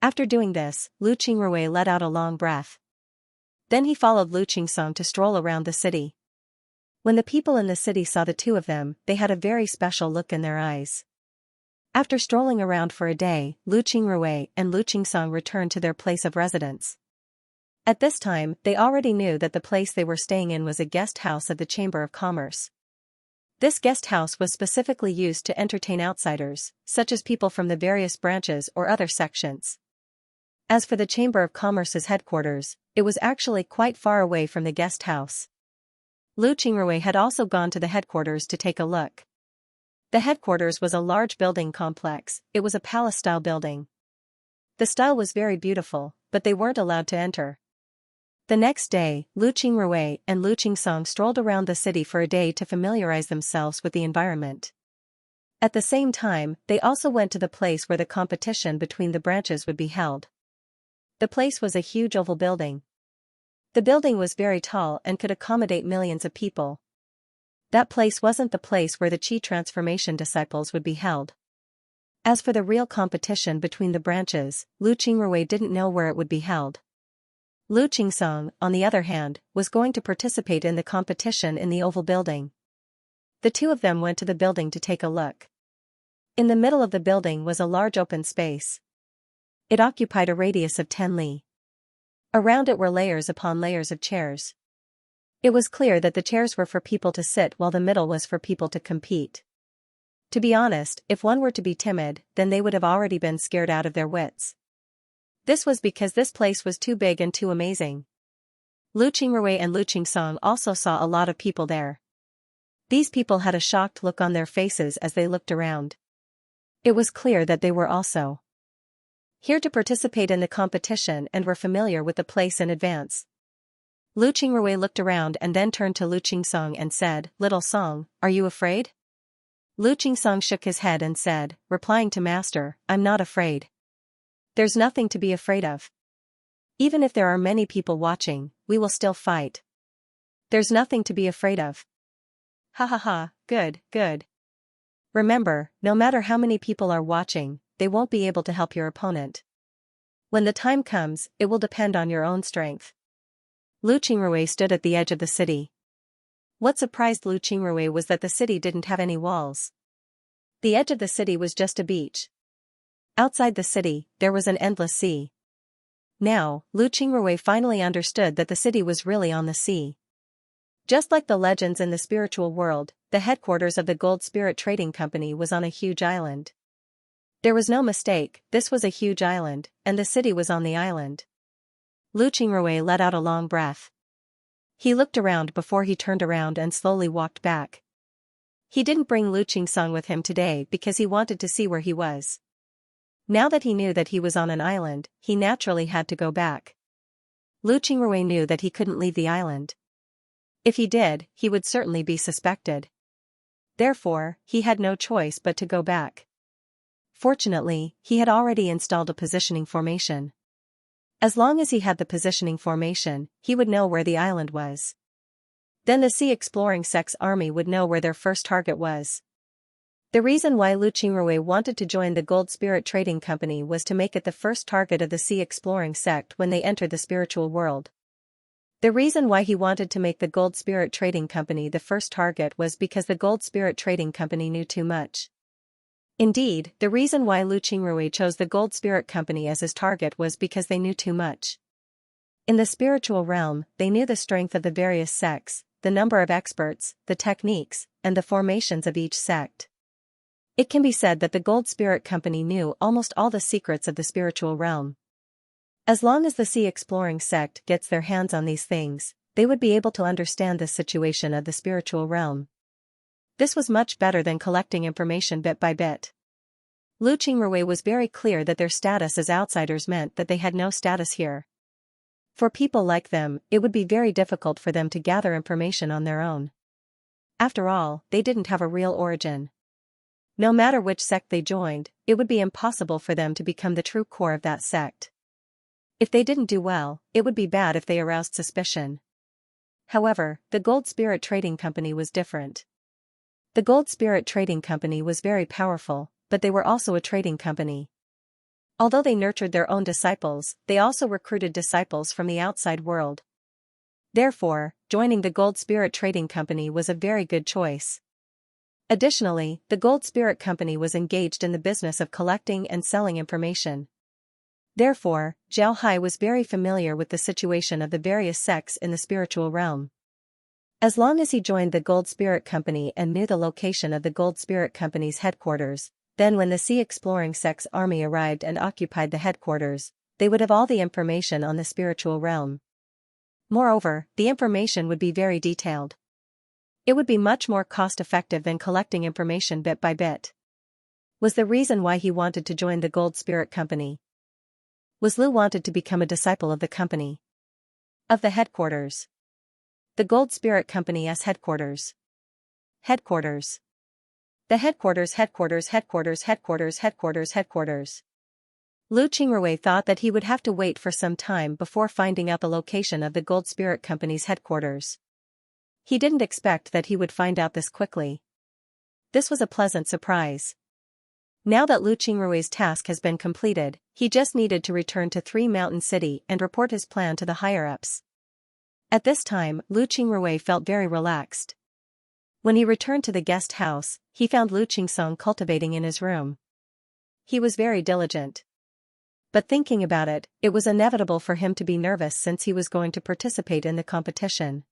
After doing this, Lu Qingrui let out a long breath. Then he followed Lu Qingsong to stroll around the city. When the people in the city saw the two of them, they had a very special look in their eyes. After strolling around for a day, Lu Qingrui and Lu Qingsong returned to their place of residence. At this time, they already knew that the place they were staying in was a guest house of the Chamber of Commerce. This guest house was specifically used to entertain outsiders, such as people from the various branches or other sections. As for the Chamber of Commerce's headquarters, it was actually quite far away from the guest house. Lu Qingrui had also gone to the headquarters to take a look. The headquarters was a large building complex. It was a palace-style building. The style was very beautiful, but they weren't allowed to enter. The next day, Lu Qingrui and Lu Qingsong strolled around the city for a day to familiarize themselves with the environment. At the same time, they also went to the place where the competition between the branches would be held. The place was a huge oval building. The building was very tall and could accommodate millions of people. That place wasn't the place where the Qi transformation disciples would be held. As for the real competition between the branches, Lu Qingrui didn't know where it would be held. Lu Qingsong, on the other hand, was going to participate in the competition in the oval building. The two of them went to the building to take a look. In the middle of the building was a large open space. It occupied a radius of 10 li. Around it were layers upon layers of chairs. It was clear that the chairs were for people to sit while the middle was for people to compete. To be honest, if one were to be timid, then they would have already been scared out of their wits. This was because this place was too big and too amazing. Lu Qingrui and Lu Qingsong also saw a lot of people there. These people had a shocked look on their faces as they looked around. It was clear that they were also here to participate in the competition and were familiar with the place in advance. Lu Qingrui looked around and then turned to Lu Qingsong and said, "Little Song, are you afraid?" Lu Qingsong shook his head and said, replying to Master, "I'm not afraid. There's nothing to be afraid of. Even if there are many people watching, we will still fight. There's nothing to be afraid of." Ha ha ha, good, good. Remember, no matter how many people are watching, they won't be able to help your opponent. When the time comes, it will depend on your own strength. Lu Qingrui stood at the edge of the city. What surprised Lu Qingrui was that the city didn't have any walls. The edge of the city was just a beach. Outside the city, there was an endless sea. Now, Lu Qingrui finally understood that the city was really on the sea. Just like the legends in the spiritual world, the headquarters of the Gold Spirit Trading Company was on a huge island. There was no mistake, this was a huge island, and the city was on the island. Lu Qingrui let out a long breath. He looked around before he turned around and slowly walked back. He didn't bring Lu Qingsong with him today because he wanted to see where he was. Now that he knew that he was on an island, he naturally had to go back. Lu Qingrui knew that he couldn't leave the island. If he did, he would certainly be suspected. Therefore, he had no choice but to go back. Fortunately, he had already installed a positioning formation. As long as he had the positioning formation, he would know where the island was. Then the Sea Exploring Sect's army would know where their first target was. The reason why Lu Qingrui wanted to join the Gold Spirit Trading Company was to make it the first target of the Sea Exploring Sect when they entered the spiritual world. The reason why he wanted to make the Gold Spirit Trading Company the first target was because the Gold Spirit Trading Company knew too much. Indeed, the reason why Lu Qingrui chose the Gold Spirit Company as his target was because they knew too much. In the spiritual realm, they knew the strength of the various sects, the number of experts, the techniques, and the formations of each sect. It can be said that the Gold Spirit Company knew almost all the secrets of the spiritual realm. As long as the Sea Exploring Sect gets their hands on these things, they would be able to understand the situation of the spiritual realm. This was much better than collecting information bit by bit. Lu Qingrui was very clear that their status as outsiders meant that they had no status here. For people like them, it would be very difficult for them to gather information on their own. After all, they didn't have a real origin. No matter which sect they joined, it would be impossible for them to become the true core of that sect. If they didn't do well, it would be bad if they aroused suspicion. However, the Gold Spirit Trading Company was different. The Gold Spirit Trading Company was very powerful, but they were also a trading company. Although they nurtured their own disciples, they also recruited disciples from the outside world. Therefore, joining the Gold Spirit Trading Company was a very good choice. Additionally, the Gold Spirit Company was engaged in the business of collecting and selling information. Therefore, Zhao Hai was very familiar with the situation of the various sects in the spiritual realm. As long as he joined the Gold Spirit Company and knew the location of the Gold Spirit Company's headquarters, then when the Sea Exploring Sect's army arrived and occupied the headquarters, they would have all the information on the spiritual realm. Moreover, the information would be very detailed. It would be much more cost-effective than collecting information bit by bit. Was the reason why he wanted to join the Gold Spirit Company. Was Lu wanted to become a disciple of the company. Of the headquarters. The Gold Spirit Company's headquarters. Headquarters. The headquarters. Lu Qingrui thought that he would have to wait for some time before finding out the location of the Gold Spirit Company's headquarters. He didn't expect that he would find out this quickly. This was a pleasant surprise. Now that Lu Qingrui's task has been completed, he just needed to return to Three Mountain City and report his plan to the higher-ups. At this time, Lu Qingrui felt very relaxed. When he returned to the guest house, he found Lu Qingsong cultivating in his room. He was very diligent. But thinking about it, it was inevitable for him to be nervous since he was going to participate in the competition.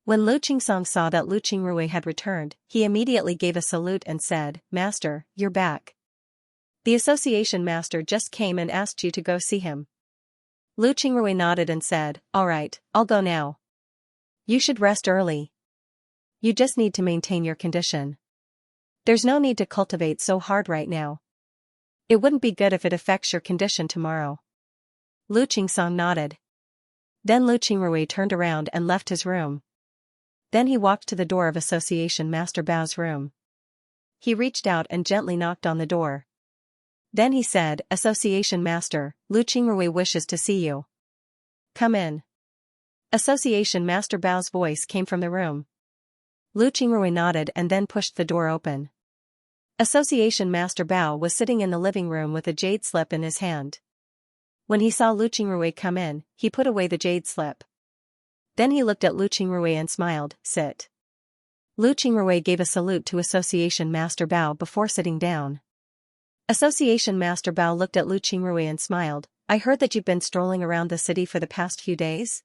When Lu Qingsong saw that Lu Qingrui had returned, he immediately gave a salute and said, "Master, you're back. The association master just came and asked you to go see him." Lu Qingrui nodded and said, "All right, I'll go now. You should rest early. You just need to maintain your condition. There's no need to cultivate so hard right now. It wouldn't be good if it affects your condition tomorrow." Lu Qingsong nodded. Then Lu Qingrui turned around and left his room. Then he walked to the door of Association Master Bao's room. He reached out and gently knocked on the door. Then he said, "Association Master, Lu Qingrui wishes to see you. Come in." Association Master Bao's voice came from the room. Lu Qingrui nodded and then pushed the door open. Association Master Bao was sitting in the living room with a jade slip in his hand. When he saw Lu Qingrui come in, he put away the jade slip. Then he looked at Lu Qingrui and smiled, "Sit." Lu Qingrui gave a salute to Association Master Bao before sitting down. Association Master Bao looked at Lu Qingrui and smiled, "I heard that you've been strolling around the city for the past few days?"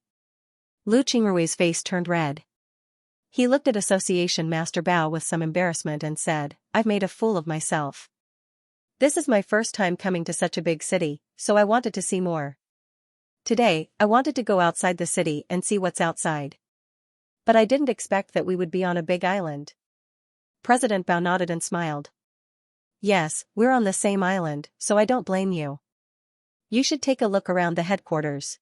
Lu Qingrui's face turned red. He looked at Association Master Bao with some embarrassment and said, "I've made a fool of myself. This is my first time coming to such a big city, so I wanted to see more. Today, I wanted to go outside the city and see what's outside. But I didn't expect that we would be on a big island." President Bao nodded and smiled. "Yes, we're on the same island, so I don't blame you. You should take a look around the headquarters.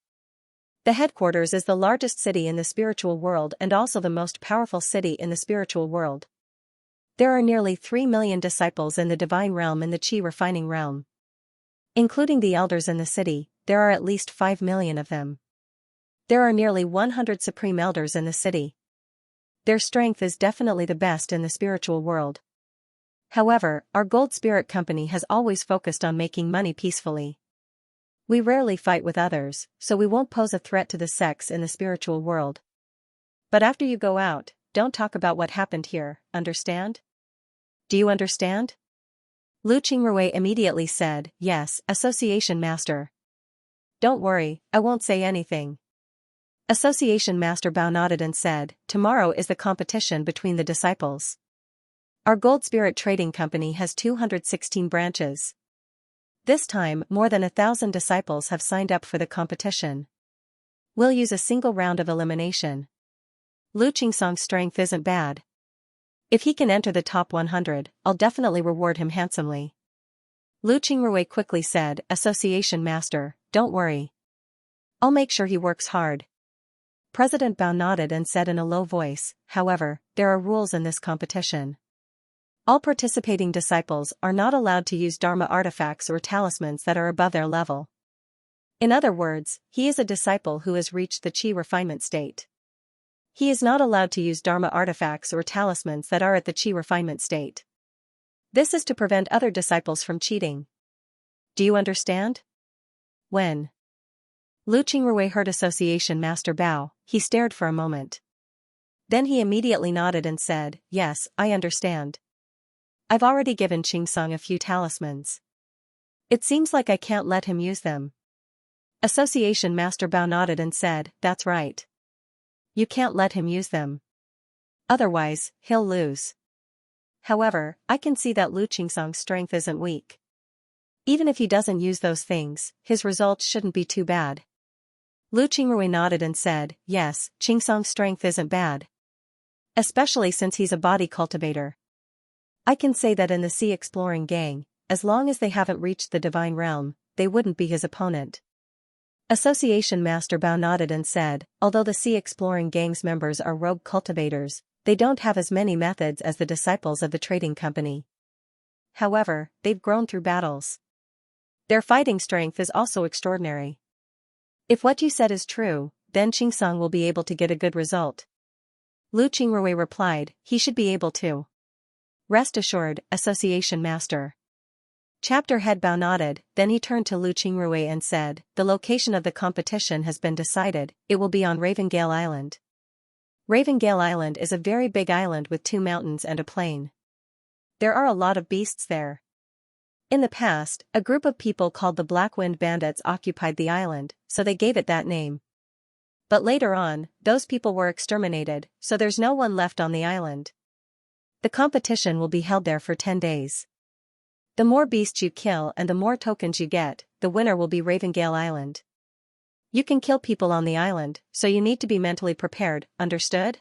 The headquarters is the largest city in the spiritual world and also the most powerful city in the spiritual world. There are nearly 3 million disciples in the divine realm and the Qi refining realm. Including the elders in the city, there are at least 5 million of them. There are nearly 100 supreme elders in the city. Their strength is definitely the best in the spiritual world. However, our Gold Spirit Company has always focused on making money peacefully. We rarely fight with others, so we won't pose a threat to the sects in the spiritual world. But after you go out, don't talk about what happened here, understand? Do you understand?" Lu Qingrui immediately said, "Yes, Association Master. Don't worry, I won't say anything." Association Master Bao nodded and said, "Tomorrow is the competition between the disciples. Our Gold Spirit Trading Company has 216 branches. This time, more than 1,000 disciples have signed up for the competition. We'll use a single round of elimination. Lu Qingsong's strength isn't bad. If he can enter the top 100, I'll definitely reward him handsomely. Lu Qingrui quickly said, Association Master, don't worry. I'll make sure he works hard. President Bao nodded and said in a low voice, however, there are rules in this competition. All participating disciples are not allowed to use Dharma artifacts or talismans that are above their level. In other words, he is a disciple who has reached the Qi refinement state. He is not allowed to use Dharma artifacts or talismans that are at the Qi refinement state. This is to prevent other disciples from cheating. Do you understand? When Lu Qingrui heard Association Master Bao, he stared for a moment. Then he immediately nodded and said, yes, I understand. I've already given Xianxia a few talismans. It seems like I can't let him use them. Association Master Bao nodded and said, that's right. You can't let him use them. Otherwise, he'll lose. However, I can see that Lu Qingsong's strength isn't weak. Even if he doesn't use those things, his results shouldn't be too bad. Lu Qingrui nodded and said, yes, Qingsong's strength isn't bad. Especially since he's a body cultivator. I can say that in the Sea Exploring Gang, as long as they haven't reached the Divine Realm, they wouldn't be his opponent. Association Master Bao nodded and said, although the Sea Exploring Gang's members are rogue cultivators, they don't have as many methods as the disciples of the trading company. However, they've grown through battles. Their fighting strength is also extraordinary. If what you said is true, then Qingsong will be able to get a good result. Lu Qingrui replied, he should be able to. Rest assured, Association Master. Chapter Head Bao nodded, then he turned to Lu Qingrui and said, the location of the competition has been decided, it will be on Ravengale Island. Ravengale Island is a very big island with 2 mountains and a plain. There are a lot of beasts there. In the past, a group of people called the Black Wind Bandits occupied the island, so they gave it that name. But later on, those people were exterminated, so there's no one left on the island. The competition will be held there for 10 days. The more beasts you kill and the more tokens you get, the winner will be Ravengale Island. You can kill people on the island, so you need to be mentally prepared, understood?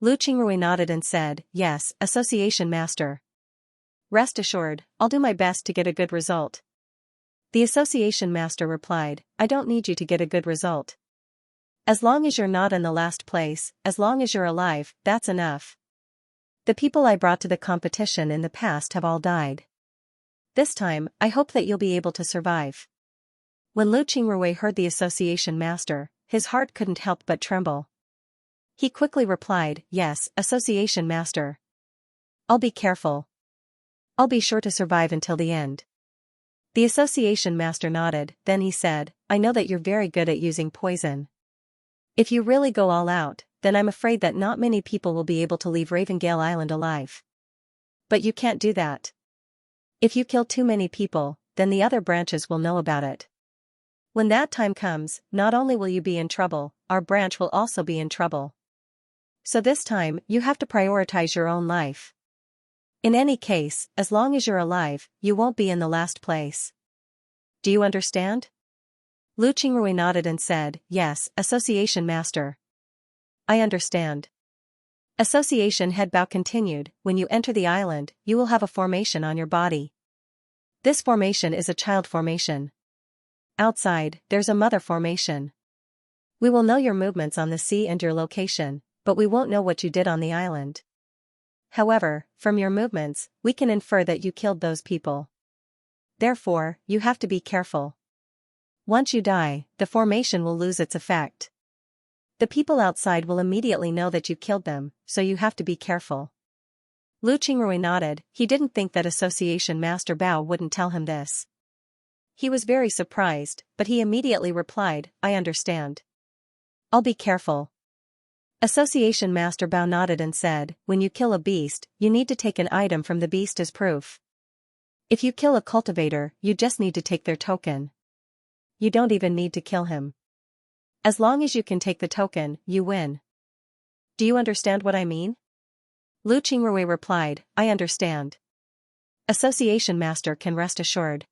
Lu Qingrui nodded and said, yes, Association Master. Rest assured, I'll do my best to get a good result. The Association Master replied, I don't need you to get a good result. As long as you're not in the last place, as long as you're alive, that's enough. The people I brought to the competition in the past have all died. This time, I hope that you'll be able to survive. When Lu Qingrui heard the Association Master, his heart couldn't help but tremble. He quickly replied, yes, Association Master. I'll be careful. I'll be sure to survive until the end. The Association Master nodded, then he said, I know that you're very good at using poison. If you really go all out, then I'm afraid that not many people will be able to leave Ravengale Island alive. But you can't do that. If you kill too many people, then the other branches will know about it. When that time comes, not only will you be in trouble, our branch will also be in trouble. So this time, you have to prioritize your own life. In any case, as long as you're alive, you won't be in the last place. Do you understand? Lu Qingrui nodded and said, yes, Association Master. I understand. Association Head Bao continued, when you enter the island, you will have a formation on your body. This formation is a child formation. Outside, there's a mother formation. We will know your movements on the sea and your location, but we won't know what you did on the island. However, from your movements, we can infer that you killed those people. Therefore, you have to be careful. Once you die, the formation will lose its effect. The people outside will immediately know that you killed them, so you have to be careful. Lu Qingrui nodded, he didn't think that Association Master Bao wouldn't tell him this. He was very surprised, but he immediately replied, I understand. I'll be careful. Association Master Bao nodded and said, when you kill a beast, you need to take an item from the beast as proof. If you kill a cultivator, you just need to take their token. You don't even need to kill him. As long as you can take the token, you win. Do you understand what I mean? Lu Qingrui replied, I understand. Association Master can rest assured.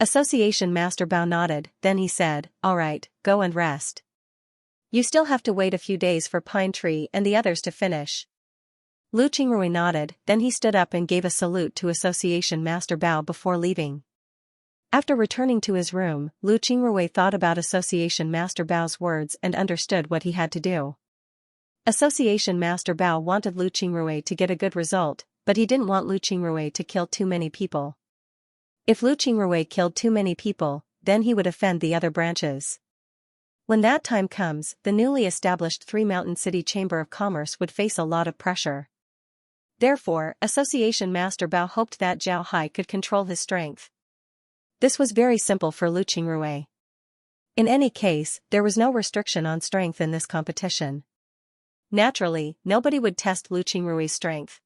Association Master Bao nodded, then he said, all right, go and rest. You still have to wait a few days for Pine Tree and the others to finish. Lu Qingrui nodded, then he stood up and gave a salute to Association Master Bao before leaving. After returning to his room, Lu Qingrui thought about Association Master Bao's words and understood what he had to do. Association Master Bao wanted Lu Qingrui to get a good result, but he didn't want Lu Qingrui to kill too many people. If Lu Qingrui killed too many people, then he would offend the other branches. When that time comes, the newly established Three Mountain City Chamber of Commerce would face a lot of pressure. Therefore, Association Master Bao hoped that Zhao Hai could control his strength. This was very simple for Lu Qingrui. In any case, there was no restriction on strength in this competition. Naturally, nobody would test Lu Qingrui's strength.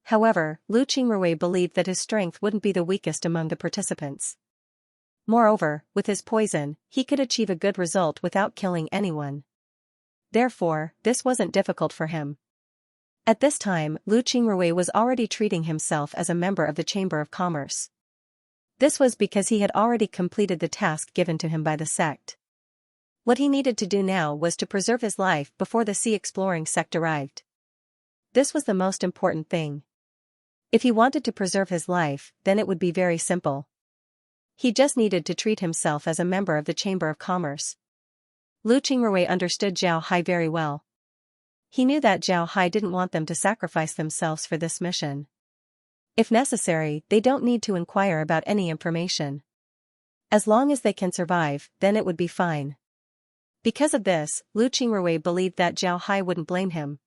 However, Lu Qingrui believed that his strength wouldn't be the weakest among the participants. Moreover, with his poison, he could achieve a good result without killing anyone. Therefore, this wasn't difficult for him. At this time, Lu Qingrui was already treating himself as a member of the Chamber of Commerce. This was because he had already completed the task given to him by the sect. What he needed to do now was to preserve his life before the sea exploring sect arrived. This was the most important thing. If he wanted to preserve his life, then it would be very simple. He just needed to treat himself as a member of the Chamber of Commerce. Lu Qingrui understood Zhao Hai very well. He knew that Zhao Hai didn't want them to sacrifice themselves for this mission. If necessary, they don't need to inquire about any information. As long as they can survive, then it would be fine. Because of this, Lu Qingrui believed that Zhao Hai wouldn't blame him.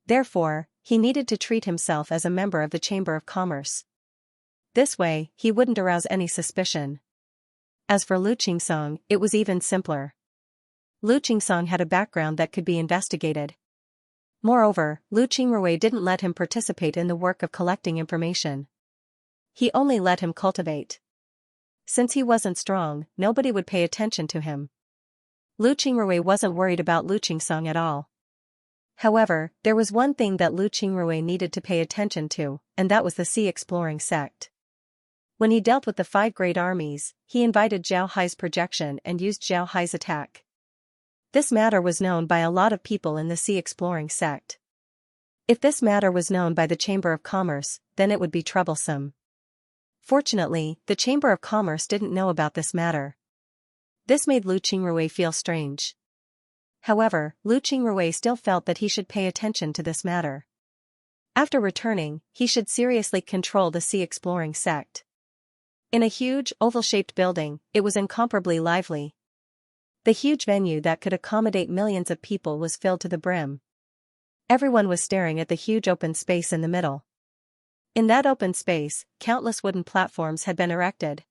Therefore, he needed to treat himself as a member of the Chamber of Commerce. This way, he wouldn't arouse any suspicion. As for Lu Qingsong, it was even simpler. Lu Qingsong had a background that could be investigated. Moreover, Lu Qingrui didn't let him participate in the work of collecting information. He only let him cultivate. Since he wasn't strong, nobody would pay attention to him. Lu Qingrui wasn't worried about Lu Qingsong at all. However, there was one thing that Lu Qingrui needed to pay attention to, and that was the sea exploring sect. When he dealt with the 5 great armies, he invited Zhao Hai's projection and used Zhao Hai's attack. This matter was known by a lot of people in the sea exploring sect. If this matter was known by the Chamber of Commerce, then it would be troublesome. Fortunately, the Chamber of Commerce didn't know about this matter. This made Lu Qingrui feel strange. However, Lu Qingrui still felt that he should pay attention to this matter. After returning, he should seriously control the sea exploring sect. In a huge, oval-shaped building, it was incomparably lively. The huge venue that could accommodate millions of people was filled to the brim. Everyone was staring at the huge open space in the middle. In that open space, countless wooden platforms had been erected.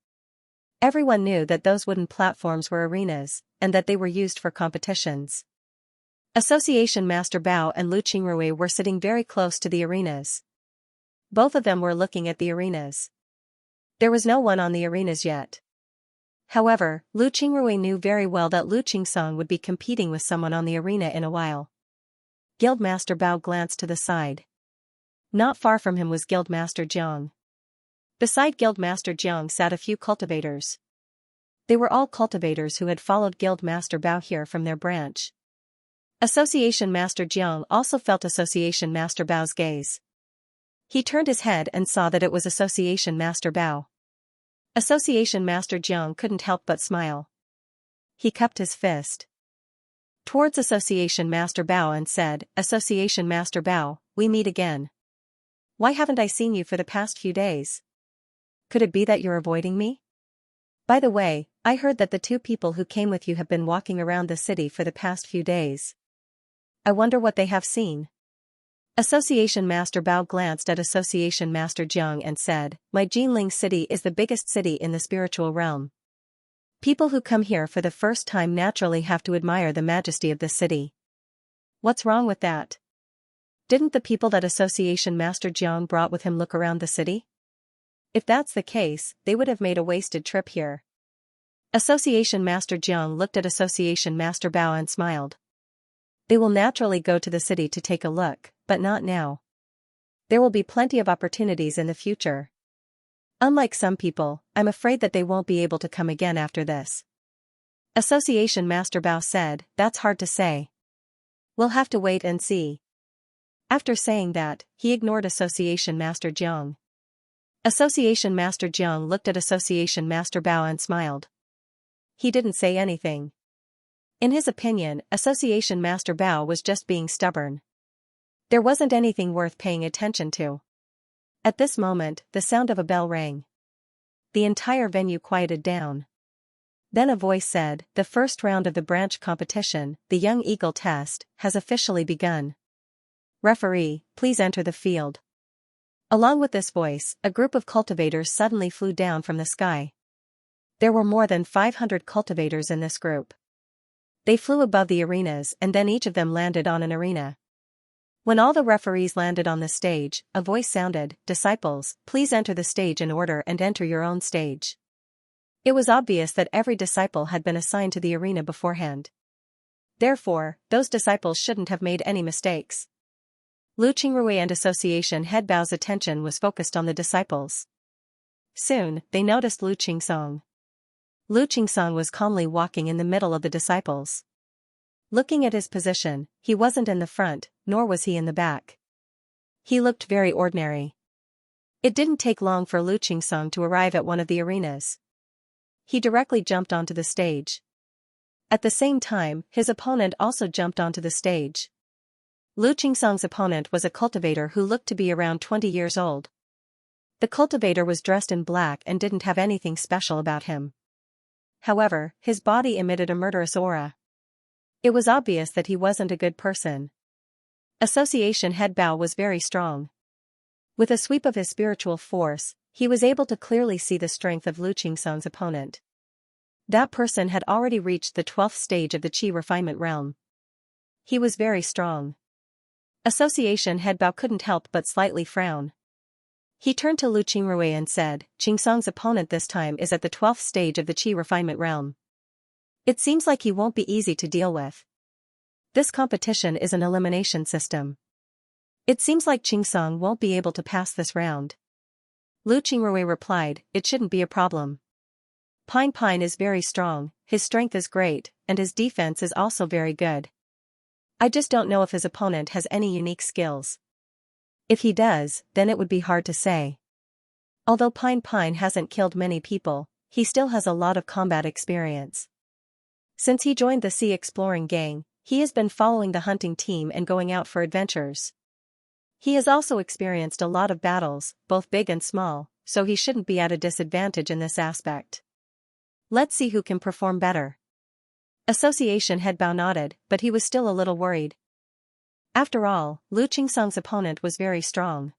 Everyone knew that those wooden platforms were arenas, and that they were used for competitions. Association Master Bao and Lu Qingrui were sitting very close to the arenas. Both of them were looking at the arenas. There was no one on the arenas yet. However, Lu Qingrui knew very well that Lu Qingsong would be competing with someone on the arena in a while. Guildmaster Bao glanced to the side. Not far from him was Guildmaster Jiang. Beside Guildmaster Jiang sat a few cultivators. They were all cultivators who had followed Guildmaster Bao here from their branch. Association Master Jiang also felt Association Master Bao's gaze. He turned his head and saw that it was Association Master Bao. Association Master Jiang couldn't help but smile. He cupped his fist towards Association Master Bao and said, "Association Master Bao, we meet again. Why haven't I seen you for the past few days? Could it be that you're avoiding me? By the way, I heard that the 2 people who came with you have been walking around the city for the past few days. I wonder what they have seen." Association Master Bao glanced at Association Master Jiang and said, "My Jinling city is the biggest city in the spiritual realm. People who come here for the first time naturally have to admire the majesty of the city. What's wrong with that? Didn't the people that Association Master Jiang brought with him look around the city? If that's the case, they would have made a wasted trip here." Association Master Jiang looked at Association Master Bao and smiled. They will naturally go to the city to take a look, but not now. There will be plenty of opportunities in the future. Unlike some people, I'm afraid that they won't be able to come again after this. Association Master Bao said, "That's hard to say. We'll have to wait and see." After saying that, he ignored Association Master Jiang. Association Master Jiang looked at Association Master Bao and smiled. He didn't say anything. In his opinion, Association Master Bao was just being stubborn. There wasn't anything worth paying attention to. At this moment, the sound of a bell rang. The entire venue quieted down. Then a voice said, "The first round of the branch competition, the Young Eagle Test, has officially begun. Referee, please enter the field." Along with this voice, a group of cultivators suddenly flew down from the sky. There were more than 500 cultivators in this group. They flew above the arenas and then each of them landed on an arena. When all the referees landed on the stage, a voice sounded, "Disciples, please enter the stage in order and enter your own stage." It was obvious that every disciple had been assigned to the arena beforehand. Therefore, those disciples shouldn't have made any mistakes. Lu Qingrui and Association Head Bao's attention was focused on the disciples. Soon, they noticed Lu Qingsong. Lu Qingsong was calmly walking in the middle of the disciples. Looking at his position, he wasn't in the front, nor was he in the back. He looked very ordinary. It didn't take long for Lu Qingsong to arrive at one of the arenas. He directly jumped onto the stage. At the same time, his opponent also jumped onto the stage. Lu Qingsong's opponent was a cultivator who looked to be around 20 years old. The cultivator was dressed in black and didn't have anything special about him. However, his body emitted a murderous aura. It was obvious that he wasn't a good person. Association Head Bao was very strong. With a sweep of his spiritual force, he was able to clearly see the strength of Lu Qingsong's opponent. That person had already reached the 12th stage of the Qi refinement realm. He was very strong. Association Head Bao couldn't help but slightly frown. He turned to Lu Qingrui and said, "Qingsong's opponent this time is at the 12th stage of the Qi refinement realm. It seems like he won't be easy to deal with. This competition is an elimination system. It seems like Qingsong won't be able to pass this round." Lu Qingrui replied, "It shouldn't be a problem. Pine Pine is very strong, his strength is great, and his defense is also very good. I just don't know if his opponent has any unique skills. If he does, then it would be hard to say. Although Pine Pine hasn't killed many people, he still has a lot of combat experience. Since he joined the Sea Exploring Gang, he has been following the hunting team and going out for adventures. He has also experienced a lot of battles, both big and small, so he shouldn't be at a disadvantage in this aspect. Let's see who can perform better." Association Head Bao nodded, but he was still a little worried. After all, Lu Qingsong's opponent was very strong.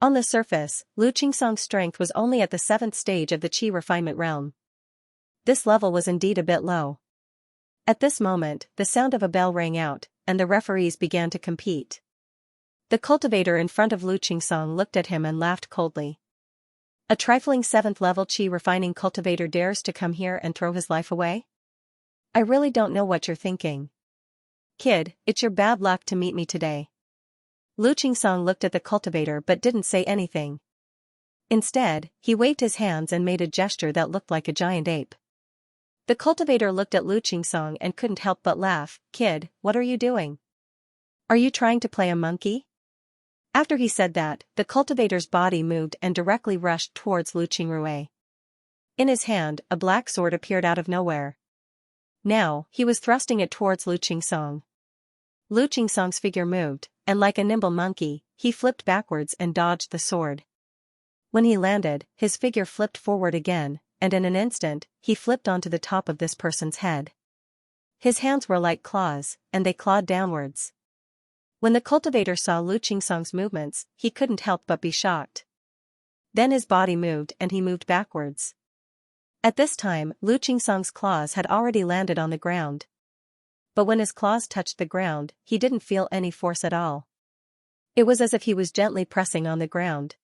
On the surface, Lu Qingsong's strength was only at the 7th stage of the Qi refinement realm. This level was indeed a bit low. At this moment, the sound of a bell rang out, and the referees began to compete. The cultivator in front of Lu Qingsong looked at him and laughed coldly. A trifling 7th-level Qi refining cultivator dares to come here and throw his life away? I really don't know what you're thinking. Kid, it's your bad luck to meet me today. Lu Qingsong looked at the cultivator but didn't say anything. Instead, he waved his hands and made a gesture that looked like a giant ape. The cultivator looked at Lu Qingsong and couldn't help but laugh. "Kid, what are you doing? Are you trying to play a monkey?" After he said that, the cultivator's body moved and directly rushed towards Lu Qingrui. In his hand, a black sword appeared out of nowhere. Now, he was thrusting it towards Lu Qingsong. Lu Qingsong's figure moved, and like a nimble monkey, he flipped backwards and dodged the sword. When he landed, his figure flipped forward again, and in an instant, he flipped onto the top of this person's head. His hands were like claws, and they clawed downwards. When the cultivator saw Lu Qingsong's movements, he couldn't help but be shocked. Then his body moved and he moved backwards. At this time, Lu Qingsong's claws had already landed on the ground. But when his claws touched the ground, he didn't feel any force at all. It was as if he was gently pressing on the ground.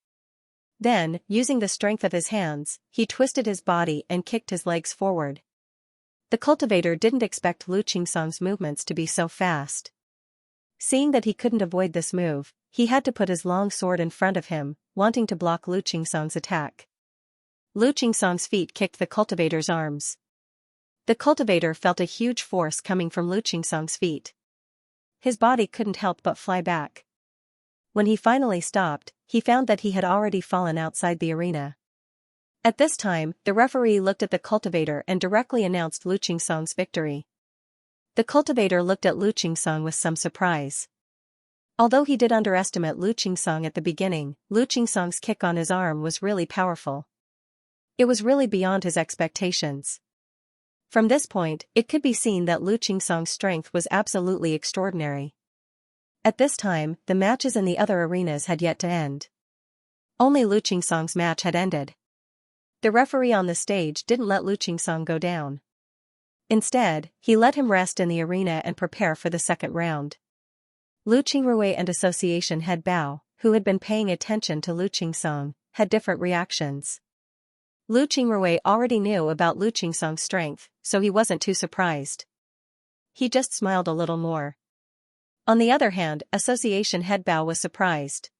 Then, using the strength of his hands, he twisted his body and kicked his legs forward. The cultivator didn't expect Lu Qingsong's movements to be so fast. Seeing that he couldn't avoid this move, he had to put his long sword in front of him, wanting to block Lu Qingsong's attack. Lu Qingsong's feet kicked the cultivator's arms. The cultivator felt a huge force coming from Lu Qingsong's feet. His body couldn't help but fly back. When he finally stopped, he found that he had already fallen outside the arena. At this time, the referee looked at the cultivator and directly announced Lu Qingsong's victory. The cultivator looked at Lu Qingsong with some surprise. Although he did underestimate Lu Qingsong at the beginning, Lu Qingsong's kick on his arm was really powerful. It was really beyond his expectations. From this point, it could be seen that Lu Qingsong's strength was absolutely extraordinary. At this time, the matches in the other arenas had yet to end. Only Lu Qingsong's match had ended. The referee on the stage didn't let Lu Qingsong go down. Instead, he let him rest in the arena and prepare for the second round. Lu Qingrui and association head Bao, who had been paying attention to Lu Qingsong, had different reactions. Lu Qingrui already knew about Lu Qingsong's strength, so he wasn't too surprised. He just smiled a little more. On the other hand, association head Bao was surprised.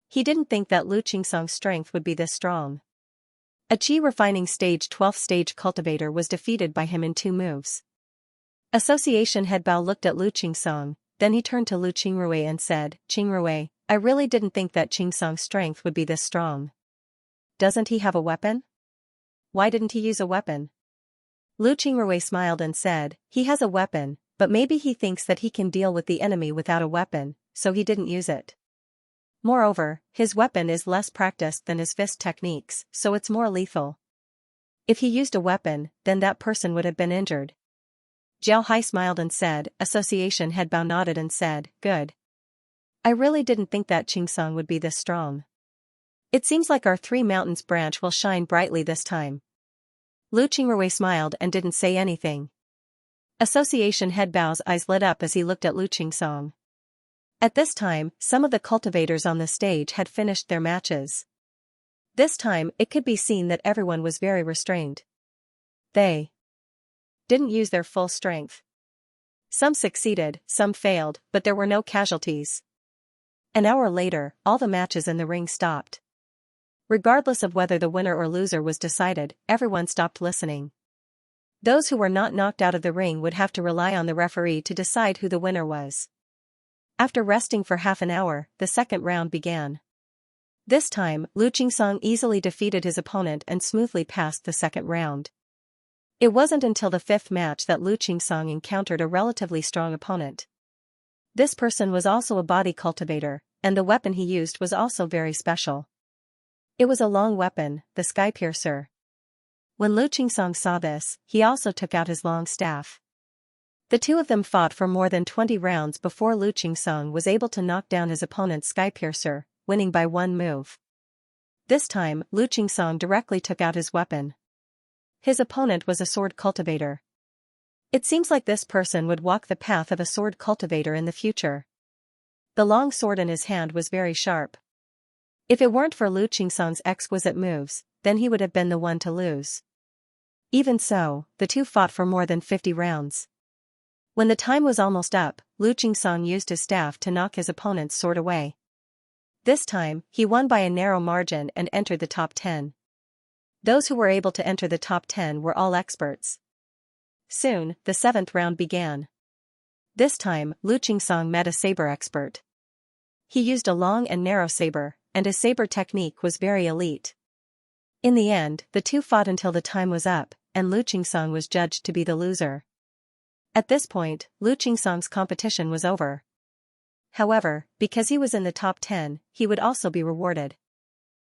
He didn't think that Lu Qingsong's strength would be this strong. A Qi refining stage 12th stage cultivator was defeated by him in 2 moves. Association head Bao looked at Lu Qingsong, then he turned to Lu Qingrui and said, "Qingrui, I really didn't think that Qingsong's strength would be this strong. Doesn't he have a weapon? Why didn't he use a weapon?" Lu Qingrui smiled and said, "He has a weapon, but maybe he thinks that he can deal with the enemy without a weapon, so he didn't use it. Moreover, his weapon is less practiced than his fist techniques, so it's more lethal. If he used a weapon, then that person would have been injured." Jiao Hai smiled and said, association head Bao nodded and said, "Good. I really didn't think that Qingsong would be this strong. It seems like our 3 mountains branch will shine brightly this time." Lu Qingrui smiled and didn't say anything. Association head Bao's eyes lit up as he looked at Lu Qingsong. At this time, some of the cultivators on the stage had finished their matches. This time, it could be seen that everyone was very restrained. They didn't use their full strength. Some succeeded, some failed, but there were no casualties. An hour later, all the matches in the ring stopped. Regardless of whether the winner or loser was decided, everyone stopped listening. Those who were not knocked out of the ring would have to rely on the referee to decide who the winner was. After resting for half an hour, the second round began. This time, Lu Qingsong easily defeated his opponent and smoothly passed the second round. It wasn't until the 5th match that Lu Qingsong encountered a relatively strong opponent. This person was also a body cultivator, and the weapon he used was also very special. It was a long weapon, the Sky Piercer. When Lu Qingsong saw this, he also took out his long staff. The two of them fought for more than 20 rounds before Lu Qingsong was able to knock down his opponent's Sky Piercer, winning by 1 move. This time, Lu Qingsong directly took out his weapon. His opponent was a sword cultivator. It seems like this person would walk the path of a sword cultivator in the future. The long sword in his hand was very sharp. If it weren't for Lu Qingsong's exquisite moves, then he would have been the one to lose. Even so, the two fought for more than 50 rounds. When the time was almost up, Lu Qingsong used his staff to knock his opponent's sword away. This time, he won by a narrow margin and entered the top 10. Those who were able to enter the top 10 were all experts. Soon, the 7th round began. This time, Lu Qingsong met a saber expert. He used a long and narrow saber, and his saber technique was very elite. In the end, the two fought until the time was up, and Lu Qingsong was judged to be the loser. At this point, Lu Qingsong's competition was over. However, because he was in the top 10, he would also be rewarded.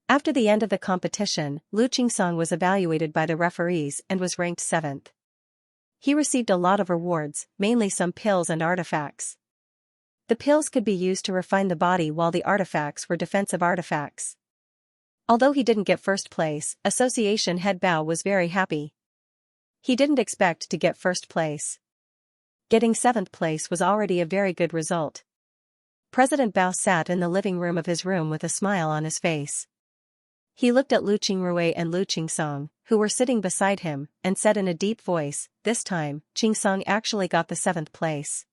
After the end of the competition, Lu Qingsong was evaluated by the referees and was ranked 7th. He received a lot of rewards, mainly some pills and artifacts. The pills could be used to refine the body while the artifacts were defensive artifacts. Although he didn't get first place, association head Bao was very happy. He didn't expect to get first place. Getting 7th place was already a very good result. President Bao sat in the living room of his room with a smile on his face. He looked at Lu Qingrui and Lu Qingsong, who were sitting beside him, and said in a deep voice, "This time, Qingsong actually got the 7th place.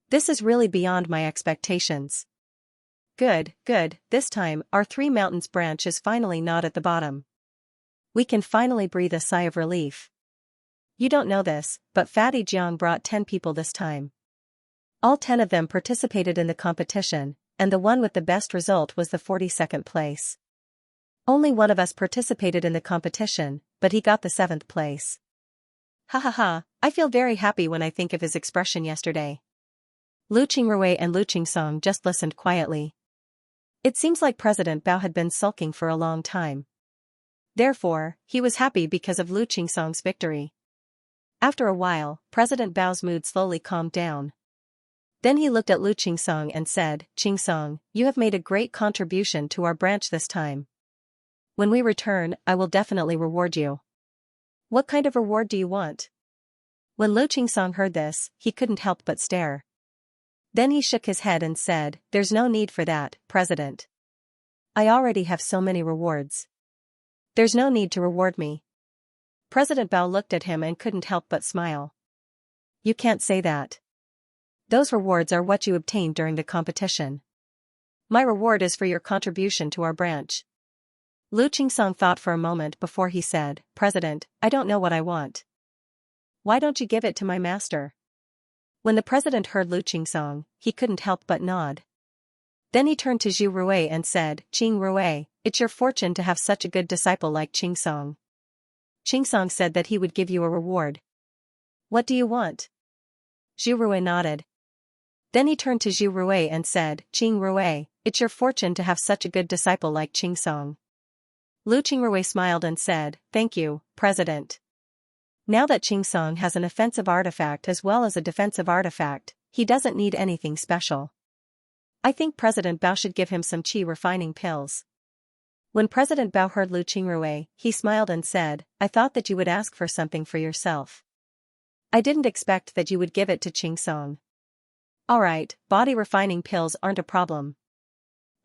This is really beyond my expectations. Good, good, this time, our 3 mountains branch is finally not at the bottom. We can finally breathe a sigh of relief. You don't know this, but Fatty Jiang brought 10 people this time. All 10 of them participated in the competition, and the one with the best result was the 42nd place. Only one of us participated in the competition, but he got the 7th place. Ha ha ha, I feel very happy when I think of his expression yesterday. Lu Qingrui and Lu Qingsong just listened quietly. It seems like President Bao had been sulking for a long time. Therefore, he was happy because of Lu Qingsong's victory. After a while, President Bao's mood slowly calmed down. Then he looked at Lu Qingsong and said, "Qingsong, you have made a great contribution to our branch this time. When we return, I will definitely reward you." "What kind of reward do you want?" When Lu Qingsong heard this, he couldn't help but stare. Then he shook his head and said, "There's no need for that, President. I already have so many rewards. There's no need to reward me." President Bao looked at him and couldn't help but smile. "You can't say that. Those rewards are what you obtained during the competition. My reward is for your contribution to our branch." Lu Qingsong thought for a moment before he said, "President, I don't know what I want." "Why don't you give it to my master?" When the president heard Lu Qingsong, he couldn't help but nod. Then he turned to Zhu Rui and said, "Qingrui, it's your fortune to have such a good disciple like Qingsong. Qingsong said that he would give you a reward. What do you want?" Zhu Rui nodded. Then he turned to Zhu Rui and said, "Qingrui, it's your fortune to have such a good disciple like Qingsong." Lu Qingrui smiled and said, "Thank you, President. Now that Qingsong has an offensive artifact as well as a defensive artifact, he doesn't need anything special. I think President Bao should give him some qi refining pills." When President Bao heard Lu Qingrui, he smiled and said, "I thought that you would ask for something for yourself. I didn't expect that you would give it to Qingsong. Alright, body refining pills aren't a problem.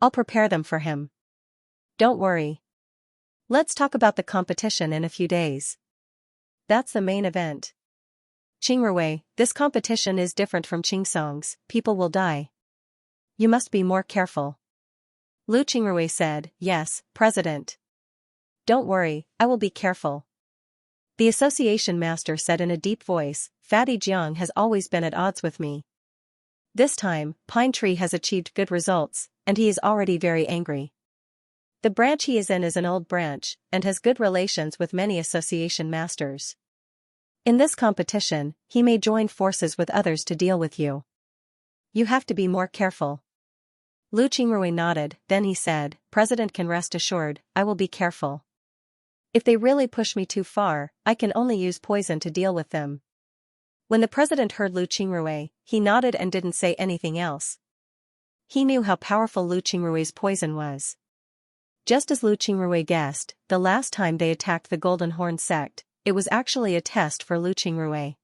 I'll prepare them for him. Don't worry. Let's talk about the competition in a few days. That's the main event. Qingrui, this competition is different from Qingsong's, people will die. You must be more careful." Lu Qingrui said, "Yes, President. Don't worry, I will be careful." The association master said in a deep voice, "Fatty Jiang has always been at odds with me. This time, Pine Tree has achieved good results, and he is already very angry. The branch he is in is an old branch, and has good relations with many association masters. In this competition, he may join forces with others to deal with you. You have to be more careful." Lu Qingrui nodded, then he said, "President can rest assured, I will be careful. If they really push me too far, I can only use poison to deal with them." When the president heard Lu Qingrui, he nodded and didn't say anything else. He knew how powerful Lu Qingrui's poison was. Just as Lu Qingrui guessed, the last time they attacked the Golden Horn sect, it was actually a test for Lu Qingrui.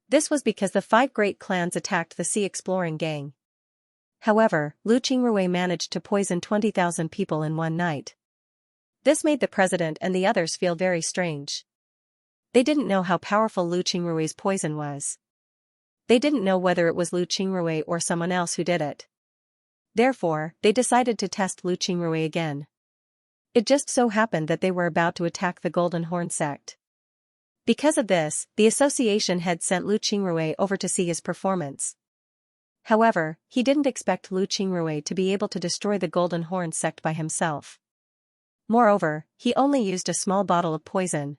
This was because the 5 great clans attacked the Sea Exploring Gang. However, Lu Qingrui managed to poison 20,000 people in one night. This made the president and the others feel very strange. They didn't know how powerful Lu Qingrui's poison was. They didn't know whether it was Lu Qingrui or someone else who did it. Therefore, they decided to test Lu Qingrui again. It just so happened that they were about to attack the Golden Horn sect. Because of this, the association had sent Lu Qingrui over to see his performance. However, he didn't expect Lu Qingrui to be able to destroy the Golden Horn sect by himself. Moreover, he only used a small bottle of poison.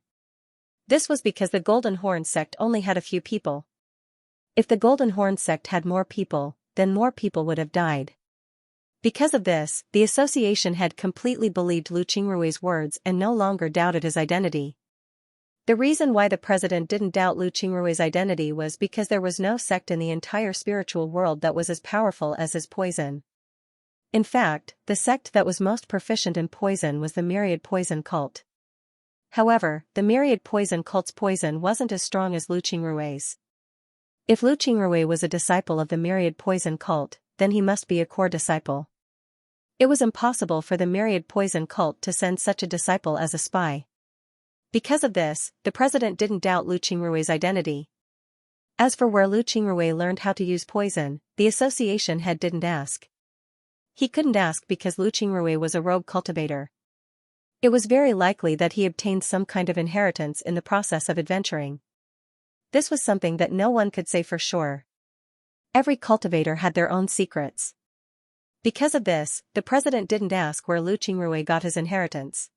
This was because the Golden Horn sect only had a few people. If the Golden Horn sect had more people, then more people would have died. Because of this, the association had completely believed Lu Qingrui's words and no longer doubted his identity. The reason why the president didn't doubt Lu Qingrui's identity was because there was no sect in the entire spiritual world that was as powerful as his poison. In fact, the sect that was most proficient in poison was the Myriad Poison Cult. However, the Myriad Poison Cult's poison wasn't as strong as Lu Qingrui's. If Lu Qingrui was a disciple of the Myriad Poison Cult, then he must be a core disciple. It was impossible for the Myriad Poison Cult to send such a disciple as a spy. Because of this, the president didn't doubt Lu Qingrui's identity. As for where Lu Qingrui learned how to use poison, the association head didn't ask. He couldn't ask because Lu Qingrui was a rogue cultivator. It was very likely that he obtained some kind of inheritance in the process of adventuring. This was something that no one could say for sure. Every cultivator had their own secrets. Because of this, the president didn't ask where Lu Qingrui got his inheritance.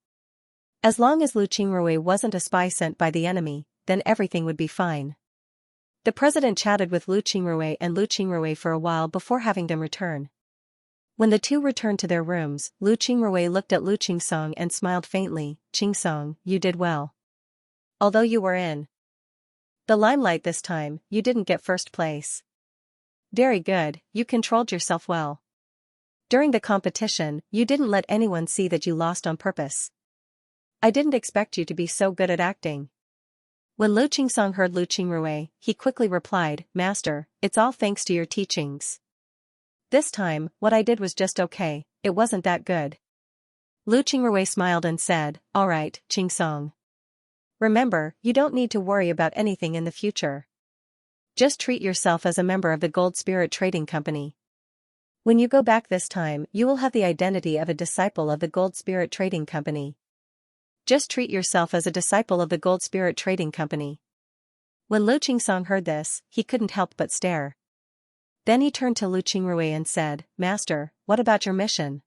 As long as Lu Qingrui wasn't a spy sent by the enemy, then everything would be fine. The president chatted with Lu Qingrui for a while before having them return. When the two returned to their rooms, Lu Qingrui looked at Lu Qingsong and smiled faintly. Qingsong, you did well. Although you were in the limelight this time, you didn't get first place. Very good, you controlled yourself well. During the competition, you didn't let anyone see that you lost on purpose. I didn't expect you to be so good at acting. When Lu Qingsong heard Lu Qingrui, he quickly replied, Master, it's all thanks to your teachings. This time, what I did was just okay, it wasn't that good. Lu Qingrui smiled and said, Alright, Qingsong. Remember, you don't need to worry about anything in the future. Just treat yourself as a member of the Gold Spirit Trading Company. When you go back this time, you will have the identity of a disciple of the Gold Spirit Trading Company. Just treat yourself as a disciple of the Gold Spirit Trading Company. When Lu Qingsong heard this, he couldn't help but stare. Then he turned to Lu Qingrui and said, Master, what about your mission?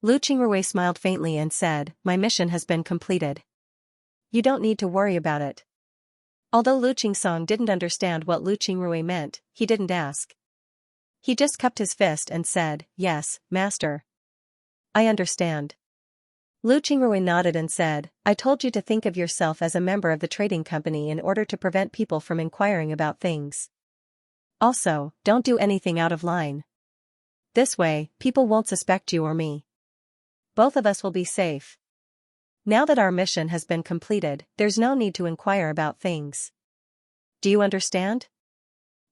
Lu Qingrui smiled faintly and said, My mission has been completed. You don't need to worry about it. Although Lu Qingsong didn't understand what Lu Qingrui meant, he didn't ask. He just cupped his fist and said, Yes, Master. I understand. Lu Qingrui nodded and said, I told you to think of yourself as a member of the trading company in order to prevent people from inquiring about things. Also, don't do anything out of line. This way, people won't suspect you or me. Both of us will be safe. Now that our mission has been completed, there's no need to inquire about things. Do you understand?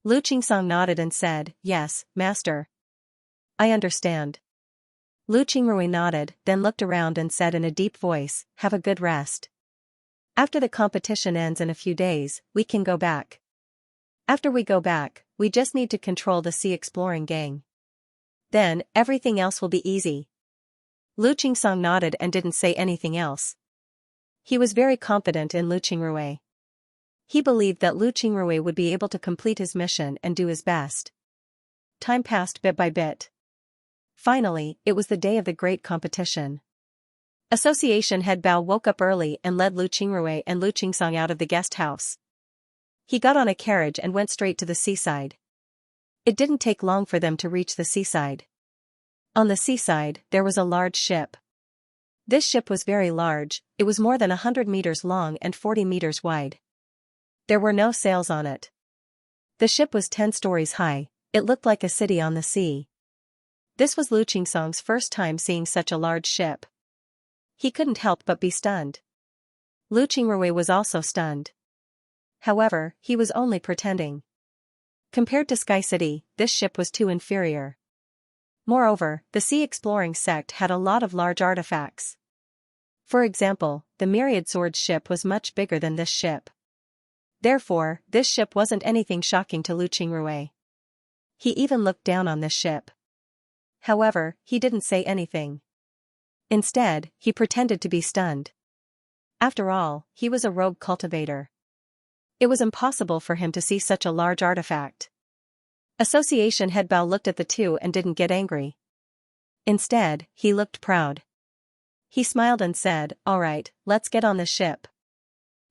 Lu Qingsong nodded and said, Yes, Master. I understand. Lu Qingrui nodded, then looked around and said in a deep voice, Have a good rest. After the competition ends in a few days, we can go back. After we go back, we just need to control the sea exploring gang. Then, everything else will be easy. Lu Qingsong nodded and didn't say anything else. He was very confident in Lu Qingrui. He believed that Lu Qingrui would be able to complete his mission and do his best. Time passed bit by bit. Finally, it was the day of the great competition. Association head Bao woke up early and led Lu Qingrui and Lu Qingsong out of the guest house. He got on a carriage and went straight to the seaside. It didn't take long for them to reach the seaside. On the seaside, there was a large ship. This ship was very large, it was more than 100 meters long and 40 meters wide. There were no sails on it. The ship was 10 stories high, it looked like a city on the sea. This was Lu Qingsong's first time seeing such a large ship. He couldn't help but be stunned. Lu Qingrui was also stunned. However, he was only pretending. Compared to Sky City, this ship was too inferior. Moreover, the sea exploring sect had a lot of large artifacts. For example, the Myriad Swords ship was much bigger than this ship. Therefore, this ship wasn't anything shocking to Lu Qingrui. He even looked down on this ship. However, he didn't say anything. Instead, he pretended to be stunned. After all, he was a rogue cultivator. It was impossible for him to see such a large artifact. Association head Bao looked at the two and didn't get angry. Instead, he looked proud. He smiled and said, Alright, let's get on the ship.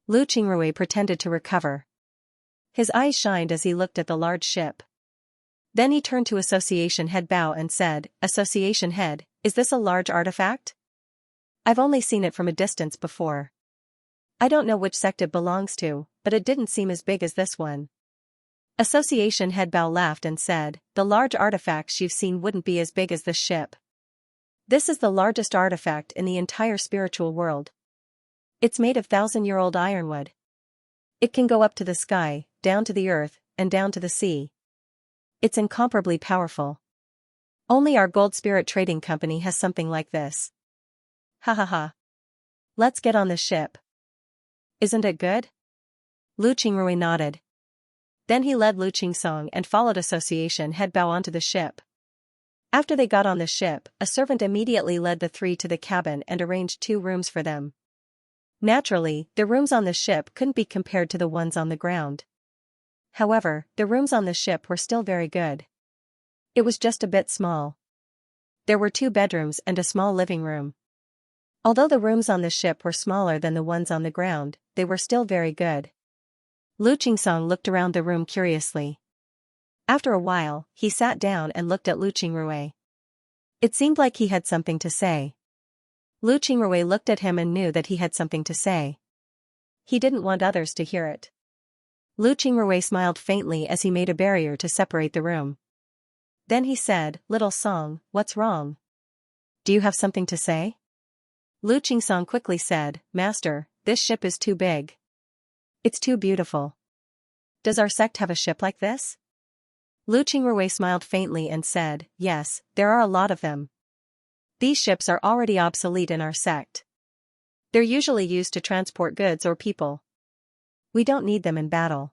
Lu Qingrui pretended to recover. His eyes shined as he looked at the large ship. Then he turned to Association head Bao and said, Association head, is this a large artifact? I've only seen it from a distance before. I don't know which sect it belongs to, but it didn't seem as big as this one. Association head Bao laughed and said, The large artifacts you've seen wouldn't be as big as this ship. This is the largest artifact in the entire spiritual world. It's made of 1,000-year-old ironwood. It can go up to the sky, down to the earth, and down to the sea. It's incomparably powerful. Only our Gold Spirit Trading Company has something like this. Ha ha ha. Let's get on the ship. Isn't it good? Lu Qingrui nodded. Then he led Lu Qingsong and followed Association head Bao onto the ship. After they got on the ship, a servant immediately led the three to the cabin and arranged 2 rooms for them. Naturally, the rooms on the ship couldn't be compared to the ones on the ground. However, the rooms on the ship were still very good. It was just a bit small. There were 2 bedrooms and a small living room. Although the rooms on the ship were smaller than the ones on the ground, they were still very good. Lu Qingsong looked around the room curiously. After a while, he sat down and looked at Lu Qingrui. It seemed like he had something to say. Lu Qingrui looked at him and knew that he had something to say. He didn't want others to hear it. Lu Qingrui smiled faintly as he made a barrier to separate the room. Then he said, "Little Song, what's wrong? Do you have something to say?" Lu Qingsong quickly said, "Master, this ship is too big. It's too beautiful. Does our sect have a ship like this?" Lu Qingrui smiled faintly and said, "Yes, there are a lot of them. These ships are already obsolete in our sect. They're usually used to transport goods or people. We don't need them in battle.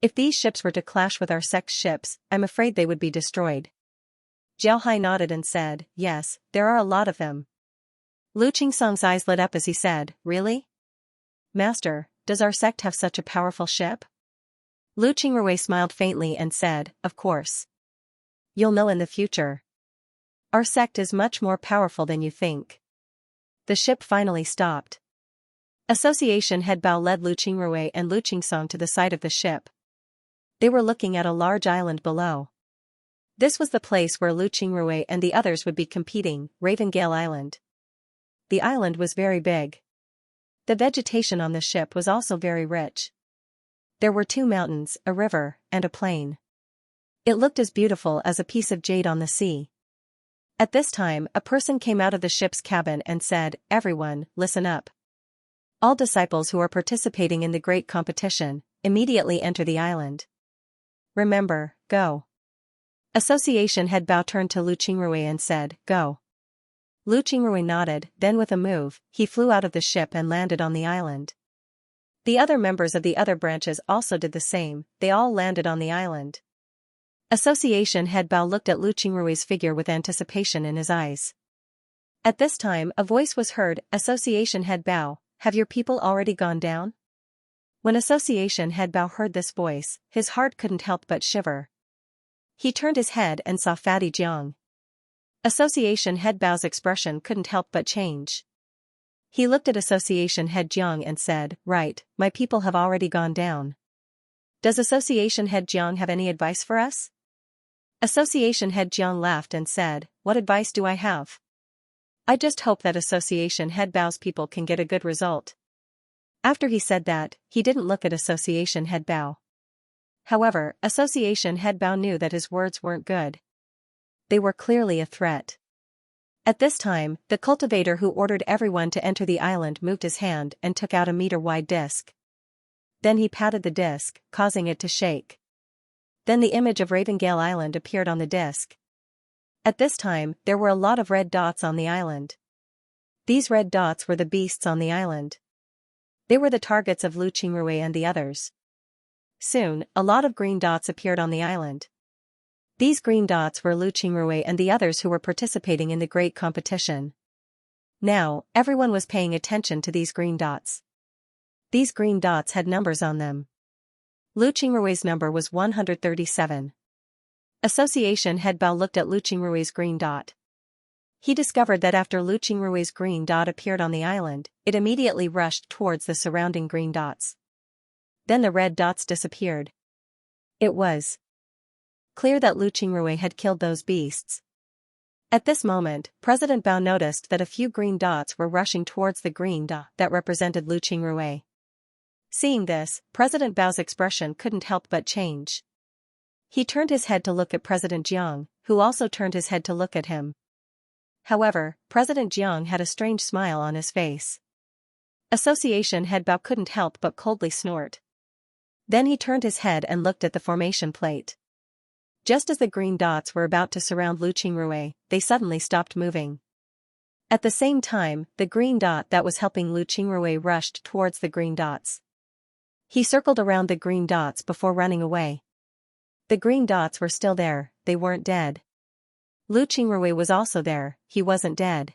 If these ships were to clash with our sect's ships, I'm afraid they would be destroyed." Jiao Hai nodded and said, "Yes, there are a lot of them." Lu Qingsong's eyes lit up as he said, "Really? Master, does our sect have such a powerful ship?" Lu Qingrui smiled faintly and said, "Of course. You'll know in the future. Our sect is much more powerful than you think." The ship finally stopped. Association head Bao led Lu Qingrui and Lu Qingsong to the side of the ship. They were looking at a large island below. This was the place where Lu Qingrui and the others would be competing, Ravengale Island. The island was very big. The vegetation on the ship was also very rich. There were 2 mountains, a river, and a plain. It looked as beautiful as a piece of jade on the sea. At this time, a person came out of the ship's cabin and said, "Everyone, listen up. All disciples who are participating in the great competition, immediately enter the island. Remember, go." Association head Bao turned to Lu Qingrui and said, "Go." Lu Qingrui nodded, then with a move, he flew out of the ship and landed on the island. The other members of the other branches also did the same, they all landed on the island. Association head Bao looked at Lu Qingrui's figure with anticipation in his eyes. At this time a voice was heard, "Association head Bao, have your people already gone down?" When Association head Bao heard this voice, his heart couldn't help but shiver. He turned his head and saw Fatty Jiang. Association head Bao's expression couldn't help but change. He looked at Association head Jiang and said, "Right, my people have already gone down. Does Association head Jiang have any advice for us?" Association head Jiang laughed and said, "What advice do I have? I just hope that Association head Bao's people can get a good result." After he said that, he didn't look at Association head Bao. However, Association head Bao knew that his words weren't good. They were clearly a threat. At this time, the cultivator who ordered everyone to enter the island moved his hand and took out a meter-wide disc. Then he patted the disc, causing it to shake. Then the image of Ravengale Island appeared on the disc. At this time, there were a lot of red dots on the island. These red dots were the beasts on the island. They were the targets of Lu Qingrui and the others. Soon, a lot of green dots appeared on the island. These green dots were Lu Qingrui and the others who were participating in the great competition. Now, everyone was paying attention to these green dots. These green dots had numbers on them. Lu Qingrui's number was 137. Association head Bao looked at Lu Qingrui's green dot. He discovered that after Lu Qingrui's green dot appeared on the island, it immediately rushed towards the surrounding green dots. Then the red dots disappeared. It was clear that Lu Qingrui had killed those beasts. At this moment, President Bao noticed that a few green dots were rushing towards the green dot that represented Lu Qingrui. Seeing this, President Bao's expression couldn't help but change. He turned his head to look at President Jiang, who also turned his head to look at him. However, President Jiang had a strange smile on his face. Association head Bao couldn't help but coldly snort. Then he turned his head and looked at the formation plate. Just as the green dots were about to surround Lu Qingrui, they suddenly stopped moving. At the same time, the green dot that was helping Lu Qingrui rushed towards the green dots. He circled around the green dots before running away. The green dots were still there, they weren't dead. Lu Qingrui was also there, he wasn't dead.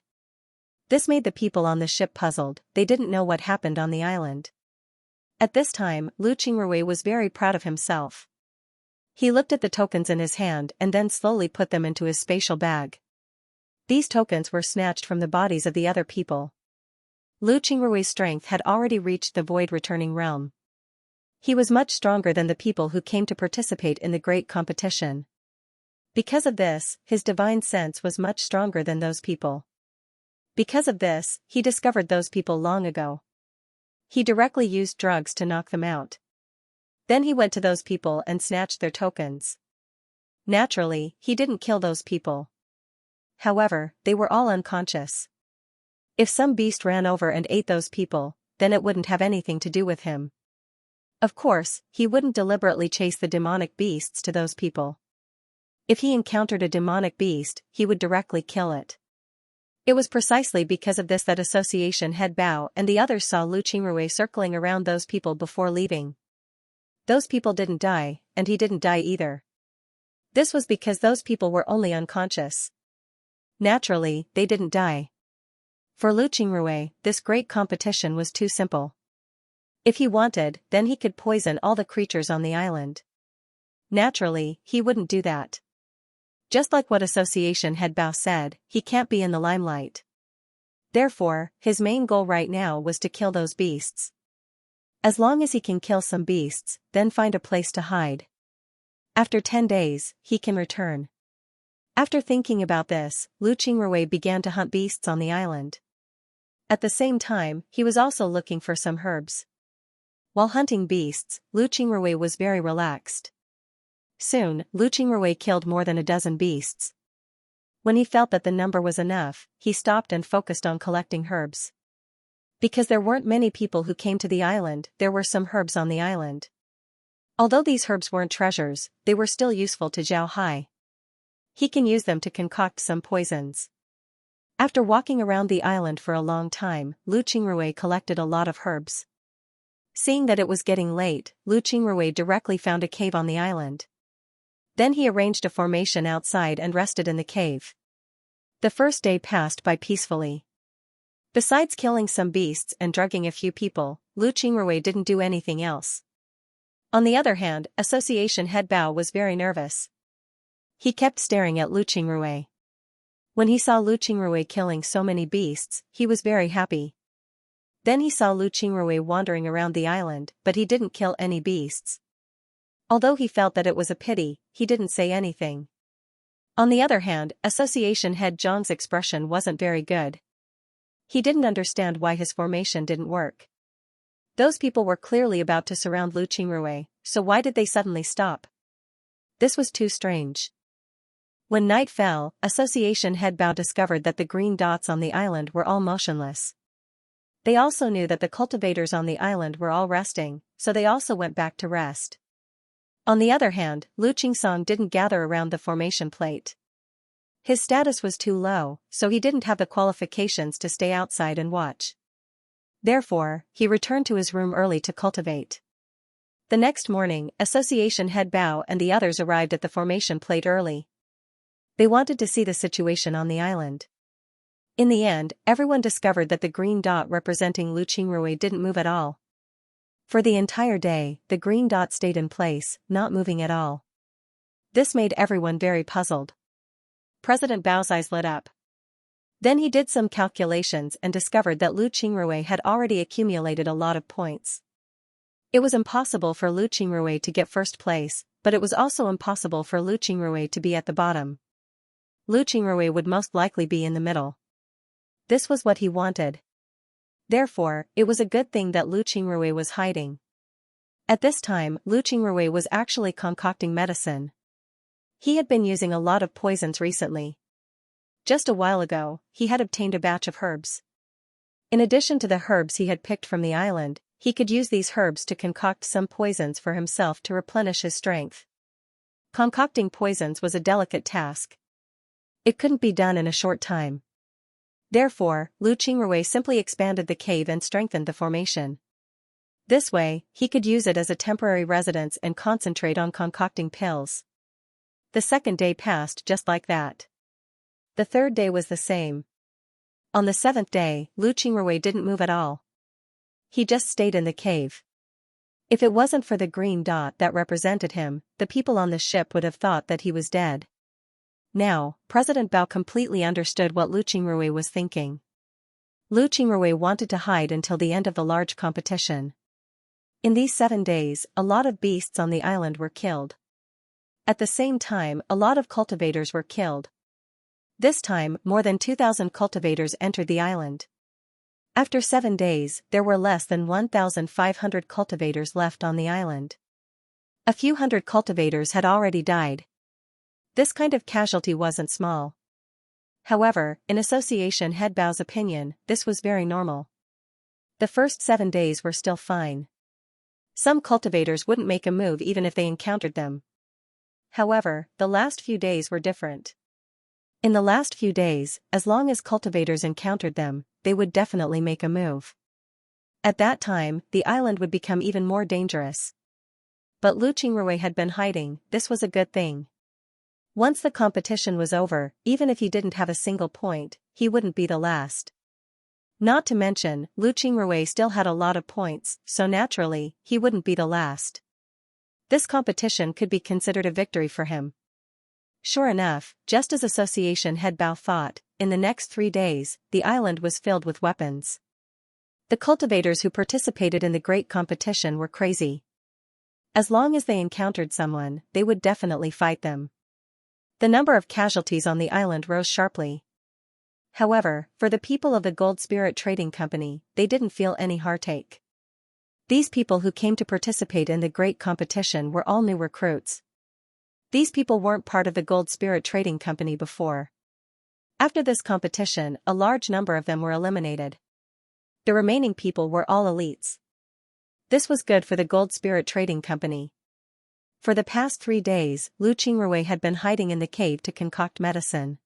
This made the people on the ship puzzled, they didn't know what happened on the island. At this time, Lu Qingrui was very proud of himself. He looked at the tokens in his hand and then slowly put them into his spatial bag. These tokens were snatched from the bodies of the other people. Lu Qingrui's strength had already reached the void-returning realm. He was much stronger than the people who came to participate in the great competition. Because of this, his divine sense was much stronger than those people. Because of this, he discovered those people long ago. He directly used drugs to knock them out. Then he went to those people and snatched their tokens. Naturally, he didn't kill those people. However, they were all unconscious. If some beast ran over and ate those people, then it wouldn't have anything to do with him. Of course, he wouldn't deliberately chase the demonic beasts to those people. If he encountered a demonic beast, he would directly kill it. It was precisely because of this that Association Head Bao and the others saw Lu Qingrui circling around those people before leaving. Those people didn't die, and he didn't die either. This was because those people were only unconscious. Naturally, they didn't die. For Lu Qingrui, this great competition was too simple. If he wanted, then he could poison all the creatures on the island. Naturally, he wouldn't do that. Just like what Association Head Bao said, he can't be in the limelight. Therefore, his main goal right now was to kill those beasts. As long as he can kill some beasts, then find a place to hide. After 10 days, he can return. After thinking about this, Lu Qingrui began to hunt beasts on the island. At the same time, he was also looking for some herbs. While hunting beasts, Lu Qingrui was very relaxed. Soon, Lu Qingrui killed more than a dozen beasts. When he felt that the number was enough, he stopped and focused on collecting herbs. Because there weren't many people who came to the island, there were some herbs on the island. Although these herbs weren't treasures, they were still useful to Zhao Hai. He can use them to concoct some poisons. After walking around the island for a long time, Lu Qingrui collected a lot of herbs. Seeing that it was getting late, Lu Qingrui directly found a cave on the island. Then he arranged a formation outside and rested in the cave. The first day passed by peacefully. Besides killing some beasts and drugging a few people, Lu Qingrui didn't do anything else. On the other hand, Association Head Bao was very nervous. He kept staring at Lu Qingrui. When he saw Lu Qingrui killing so many beasts, he was very happy. Then he saw Lu Qingrui wandering around the island, but he didn't kill any beasts. Although he felt that it was a pity, he didn't say anything. On the other hand, Association Head Zhang's expression wasn't very good. He didn't understand why his formation didn't work. Those people were clearly about to surround Lu Qingrui, so why did they suddenly stop? This was too strange. When night fell, Association Head Bao discovered that the green dots on the island were all motionless. They also knew that the cultivators on the island were all resting, so they also went back to rest. On the other hand, Lu Qingsong didn't gather around the formation plate. His status was too low, so he didn't have the qualifications to stay outside and watch. Therefore, he returned to his room early to cultivate. The next morning, Association Head Bao and the others arrived at the formation plate early. They wanted to see the situation on the island. In the end, everyone discovered that the green dot representing Lu Qingrui didn't move at all. For the entire day, the green dot stayed in place, not moving at all. This made everyone very puzzled. President Bao's eyes lit up. Then he did some calculations and discovered that Lu Qingrui had already accumulated a lot of points. It was impossible for Lu Qingrui to get first place, but it was also impossible for Lu Qingrui to be at the bottom. Lu Qingrui would most likely be in the middle. This was what he wanted. Therefore, it was a good thing that Lu Qingrui was hiding. At this time, Lu Qingrui was actually concocting medicine. He had been using a lot of poisons recently. Just a while ago, he had obtained a batch of herbs. In addition to the herbs he had picked from the island, he could use these herbs to concoct some poisons for himself to replenish his strength. Concocting poisons was a delicate task. It couldn't be done in a short time. Therefore, Lu Qingrui simply expanded the cave and strengthened the formation. This way, he could use it as a temporary residence and concentrate on concocting pills. The second day passed just like that. The third day was the same. On the seventh day, Lu Qingrui didn't move at all. He just stayed in the cave. If it wasn't for the green dot that represented him, the people on the ship would have thought that he was dead. Now, President Bao completely understood what Lu Qingrui was thinking. Lu Qingrui wanted to hide until the end of the large competition. In these 7 days, a lot of beasts on the island were killed. At the same time, a lot of cultivators were killed. This time, more than 2,000 cultivators entered the island. After 7 days, there were less than 1,500 cultivators left on the island. A few hundred cultivators had already died. This kind of casualty wasn't small. However, in Association Head Bao's opinion, this was very normal. The first 7 days were still fine. Some cultivators wouldn't make a move even if they encountered them. However, the last few days were different. In the last few days, as long as cultivators encountered them, they would definitely make a move. At that time, the island would become even more dangerous. But Lu Qingrui had been hiding. This was a good thing. Once the competition was over, even if he didn't have a single point, he wouldn't be the last. Not to mention, Lu Qingrui still had a lot of points, so naturally, he wouldn't be the last. This competition could be considered a victory for him. Sure enough, just as Association Head Bao thought, in the next 3 days, the island was filled with weapons. The cultivators who participated in the great competition were crazy. As long as they encountered someone, they would definitely fight them. The number of casualties on the island rose sharply. However, for the people of the Gold Spirit Trading Company, they didn't feel any heartache. These people who came to participate in the great competition were all new recruits. These people weren't part of the Gold Spirit Trading Company before. After this competition, a large number of them were eliminated. The remaining people were all elites. This was good for the Gold Spirit Trading Company. For the past 3 days, Lu Qingrui had been hiding in the cave to concoct medicine.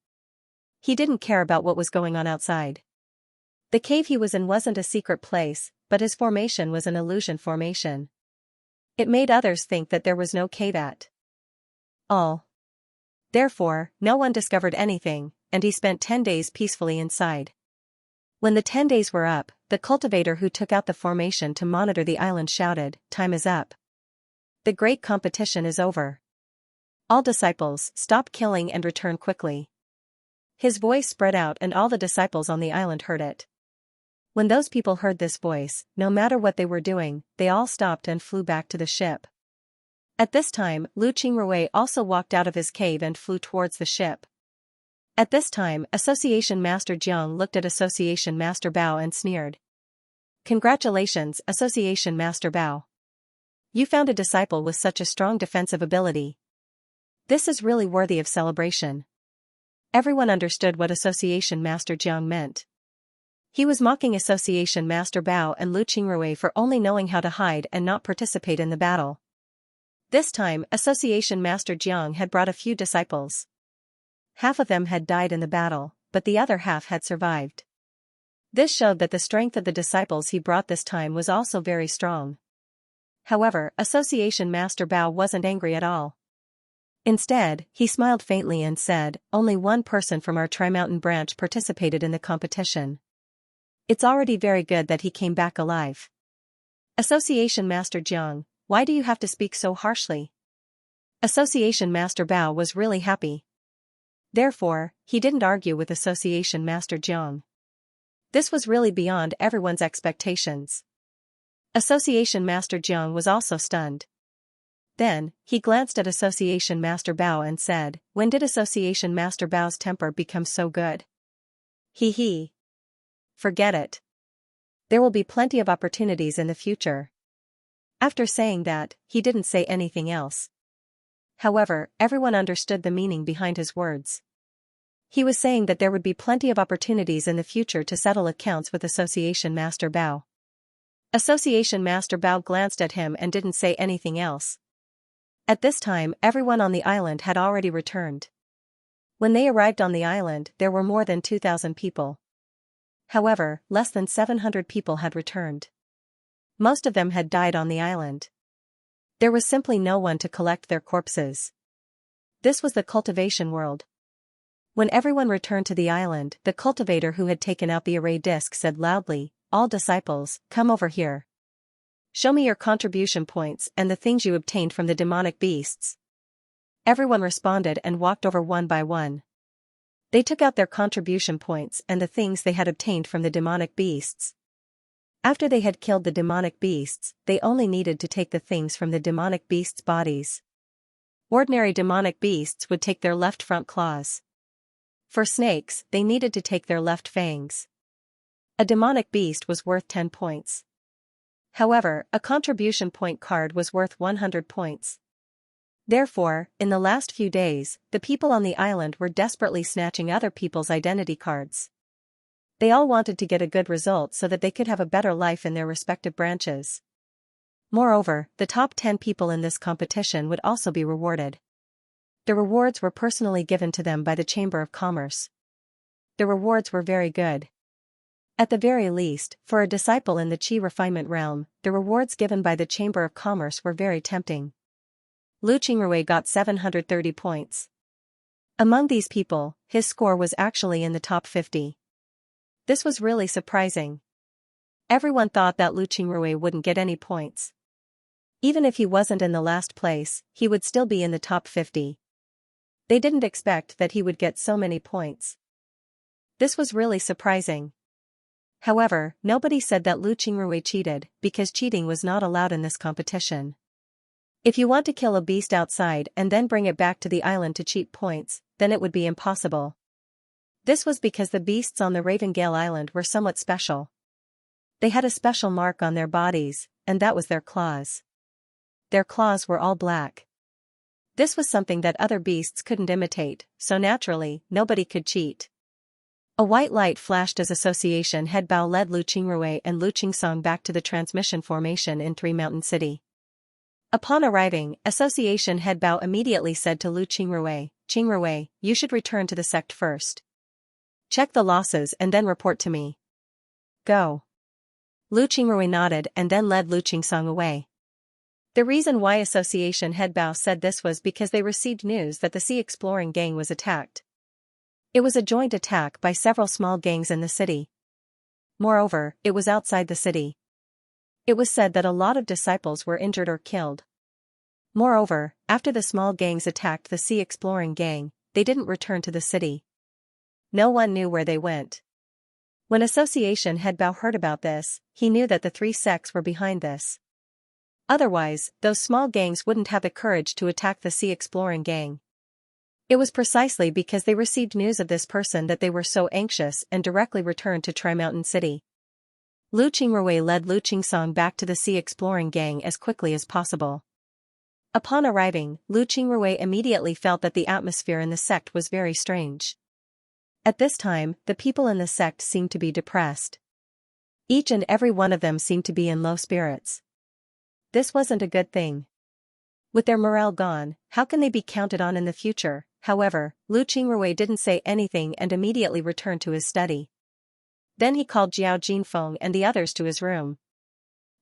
He didn't care about what was going on outside. The cave he was in wasn't a secret place, but his formation was an illusion formation. It made others think that there was no cave at all. Therefore, no one discovered anything, and he spent 10 days peacefully inside. When the 10 days were up, the cultivator who took out the formation to monitor the island shouted, "Time is up. The great competition is over. All disciples, stop killing and return quickly." His voice spread out and all the disciples on the island heard it. When those people heard this voice, no matter what they were doing, they all stopped and flew back to the ship. At this time, Lu Qingrui also walked out of his cave and flew towards the ship. At this time, Association Master Jiang looked at Association Master Bao and sneered. "Congratulations, Association Master Bao. You found a disciple with such a strong defensive ability. This is really worthy of celebration." Everyone understood what Association Master Jiang meant. He was mocking Association Master Bao and Lu Qingrui for only knowing how to hide and not participate in the battle. This time, Association Master Jiang had brought a few disciples. Half of them had died in the battle, but the other half had survived. This showed that the strength of the disciples he brought this time was also very strong. However, Association Master Bao wasn't angry at all. Instead, he smiled faintly and said, "Only one person from our Tri-Mountain branch participated in the competition. It's already very good that he came back alive." Association Master Jiang, why do you have to speak so harshly? Association Master Bao was really happy. Therefore, he didn't argue with Association Master Jiang. This was really beyond everyone's expectations. Association Master Jiang was also stunned. Then, he glanced at Association Master Bao and said, "When did Association Master Bao's temper become so good?" He. Forget it. There will be plenty of opportunities in the future." After saying that, he didn't say anything else. However, everyone understood the meaning behind his words. He was saying that there would be plenty of opportunities in the future to settle accounts with Association Master Bao. Association Master Bao glanced at him and didn't say anything else. At this time, everyone on the island had already returned. When they arrived on the island, there were more than 2,000 people. However, less than 700 people had returned. Most of them had died on the island. There was simply no one to collect their corpses. This was the cultivation world. When everyone returned to the island, the cultivator who had taken out the array disc said loudly, "All disciples, come over here. Show me your contribution points and the things you obtained from the demonic beasts." Everyone responded and walked over one by one. They took out their contribution points and the things they had obtained from the demonic beasts. After they had killed the demonic beasts, they only needed to take the things from the demonic beasts' bodies. Ordinary demonic beasts would take their left front claws. For snakes, they needed to take their left fangs. A demonic beast was worth 10 points. However, a contribution point card was worth 100 points. Therefore, in the last few days, the people on the island were desperately snatching other people's identity cards. They all wanted to get a good result so that they could have a better life in their respective branches. Moreover, the top 10 people in this competition would also be rewarded. The rewards were personally given to them by the Chamber of Commerce. The rewards were very good. At the very least, for a disciple in the Qi refinement realm, the rewards given by the Chamber of Commerce were very tempting. Lu Qingrui got 730 points. Among these people, his score was actually in the top 50. This was really surprising. Everyone thought that Lu Qingrui wouldn't get any points. Even if he wasn't in the last place, he would still be in the top 50. They didn't expect that he would get so many points. This was really surprising. However, nobody said that Lu Qingrui cheated, because cheating was not allowed in this competition. If you want to kill a beast outside and then bring it back to the island to cheat points, then it would be impossible. This was because the beasts on the Ravengale Island were somewhat special. They had a special mark on their bodies, and that was their claws. Their claws were all black. This was something that other beasts couldn't imitate, so naturally, nobody could cheat. A white light flashed as Association Head Bao led Lu Qingrui and Lu Qingsong back to the transmission formation in Three Mountain City. Upon arriving, Association Head Bao immediately said to Lu Qingrui, "Qingrui, you should return to the sect first. Check the losses and then report to me. Go." Lu Qingrui nodded and then led Lu Qingsong away. The reason why Association Head Bao said this was because they received news that the Sea Exploring Gang was attacked. It was a joint attack by several small gangs in the city. Moreover, it was outside the city. It was said that a lot of disciples were injured or killed. Moreover, after the small gangs attacked the Sea Exploring Gang, they didn't return to the city. No one knew where they went. When Association Head Bao heard about this, he knew that the three sects were behind this. Otherwise, those small gangs wouldn't have the courage to attack the Sea Exploring Gang. It was precisely because they received news of this person that they were so anxious and directly returned to Tri-Mountain City. Lu Qingrui led Lu Qingsong back to the Sea Exploring Gang as quickly as possible. Upon arriving, Lu Qingrui immediately felt that the atmosphere in the sect was very strange. At this time, the people in the sect seemed to be depressed. Each and every one of them seemed to be in low spirits. This wasn't a good thing. With their morale gone, how can they be counted on in the future? However, Lu Qingrui didn't say anything and immediately returned to his study. Then he called Jiao Jinfeng and the others to his room.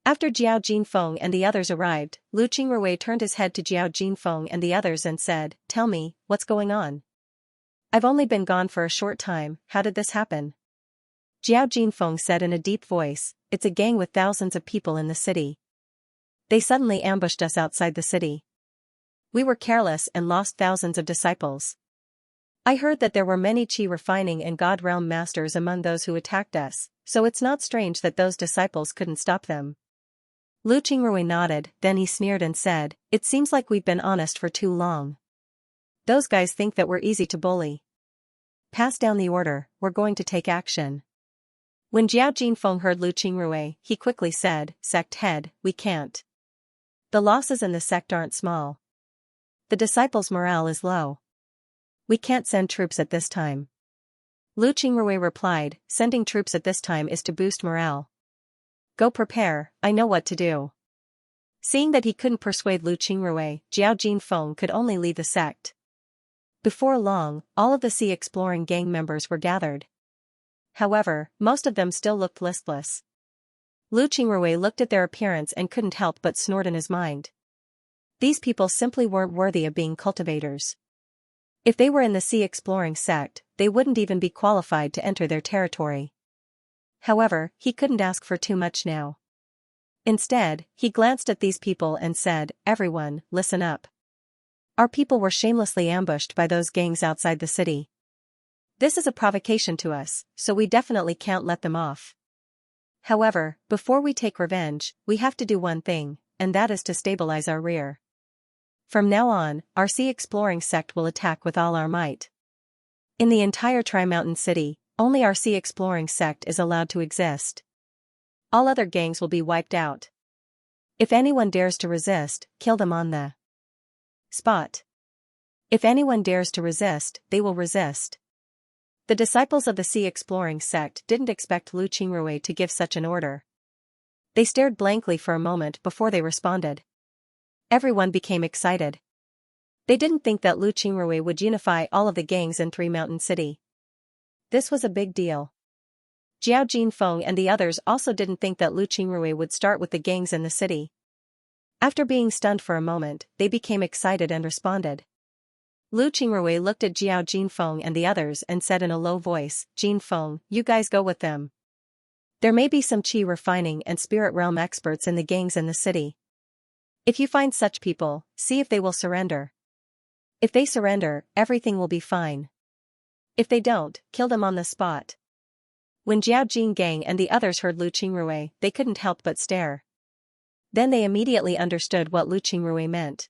After Jiao Jinfeng and the others arrived, Lu Qingrui turned his head to Jiao Jinfeng and the others and said, "Tell me, what's going on? I've only been gone for a short time, how did this happen?" Jiao Jinfeng said in a deep voice, "It's a gang with thousands of people in the city. They suddenly ambushed us outside the city. We were careless and lost thousands of disciples. I heard that there were many Qi refining and God realm masters among those who attacked us, so it's not strange that those disciples couldn't stop them." Lu Qingrui nodded, then he sneered and said, "It seems like we've been honest for too long. Those guys think that we're easy to bully. Pass down the order, we're going to take action." When Jiao Jinfeng heard Lu Qingrui, he quickly said, "Sect head, we can't. The losses in the sect aren't small. The disciples' morale is low. We can't send troops at this time." Lu Qingrui replied, "Sending troops at this time is to boost morale. Go prepare, I know what to do." Seeing that he couldn't persuade Lu Qingrui, Jiao Jinfeng could only leave the sect. Before long, all of the Sea Exploring Gang members were gathered. However, most of them still looked listless. Lu Qingrui looked at their appearance and couldn't help but snort in his mind. These people simply weren't worthy of being cultivators. If they were in the Sea Exploring sect, they wouldn't even be qualified to enter their territory. However, he couldn't ask for too much now. Instead, he glanced at these people and said, "Everyone, listen up. Our people were shamelessly ambushed by those gangs outside the city. This is a provocation to us, so we definitely can't let them off. However, before we take revenge, we have to do one thing, and that is to stabilize our rear. From now on, our sea exploring sect will attack with all our might. In the entire Tri-Mountain City, only our sea exploring sect is allowed to exist. All other gangs will be wiped out. If anyone dares to resist, kill them on the spot. If anyone dares to resist, they will resist. The disciples of the sea exploring sect didn't expect Lu Qingrui to give such an order. They stared blankly for a moment before they responded. Everyone became excited. They didn't think that Lu Qingrui would unify all of the gangs in Three Mountain City. This was a big deal. Jiao Jinfeng and the others also didn't think that Lu Qingrui would start with the gangs in the city. After being stunned for a moment, they became excited and responded. Lu Qingrui looked at Jiao Jinfeng and the others and said in a low voice, "Jinfeng, you guys go with them. There may be some qi refining and spirit realm experts in the gangs in the city. If you find such people, see if they will surrender. If they surrender, everything will be fine. If they don't, kill them on the spot." When Jiao Jingang and the others heard Lu Qingrui, they couldn't help but stare. Then they immediately understood what Lu Qingrui meant.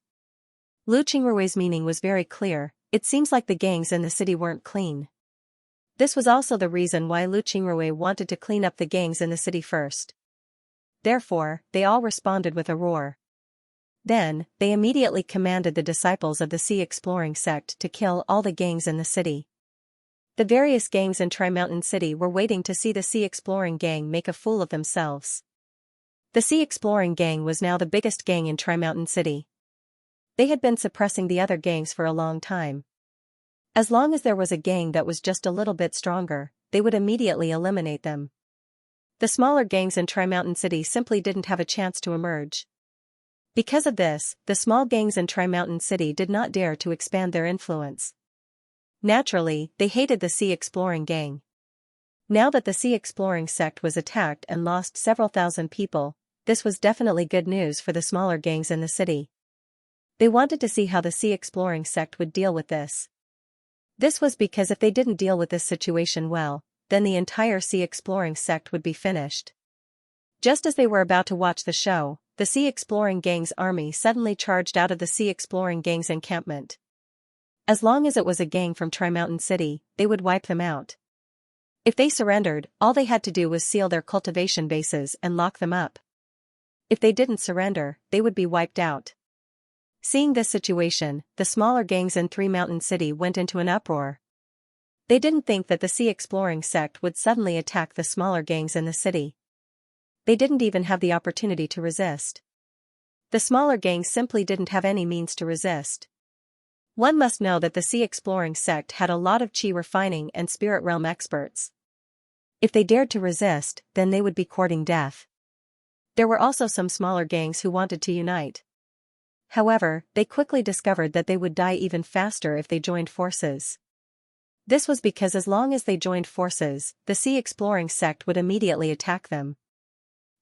Lu Qingrui's meaning was very clear. It seems like the gangs in the city weren't clean. This was also the reason why Lu Qingrui wanted to clean up the gangs in the city first. Therefore, they all responded with a roar. Then, they immediately commanded the disciples of the sea exploring sect to kill all the gangs in the city. The various gangs in Tri-Mountain City were waiting to see the sea exploring gang make a fool of themselves. The sea exploring gang was now the biggest gang in Tri-Mountain City. They had been suppressing the other gangs for a long time. As long as there was a gang that was just a little bit stronger, they would immediately eliminate them. The smaller gangs in Tri-Mountain City simply didn't have a chance to emerge. Because of this, the small gangs in Tri-Mountain City did not dare to expand their influence. Naturally, they hated the sea exploring gang. Now that the sea exploring sect was attacked and lost several thousand people, this was definitely good news for the smaller gangs in the city. They wanted to see how the sea exploring sect would deal with this. This was because if they didn't deal with this situation well, then the entire sea exploring sect would be finished. Just as they were about to watch the show, the sea exploring gang's army suddenly charged out of the sea exploring gang's encampment. As long as it was a gang from Tri-Mountain City, they would wipe them out. If they surrendered, all they had to do was seal their cultivation bases and lock them up. If they didn't surrender, they would be wiped out. Seeing this situation, the smaller gangs in Three Mountain City went into an uproar. They didn't think that the sea exploring sect would suddenly attack the smaller gangs in the city. They didn't even have the opportunity to resist. The smaller gangs simply didn't have any means to resist. One must know that the sea exploring sect had a lot of qi refining and spirit realm experts. If they dared to resist, then they would be courting death. There were also some smaller gangs who wanted to unite. However, they quickly discovered that they would die even faster if they joined forces. This was because as long as they joined forces, the sea exploring sect would immediately attack them.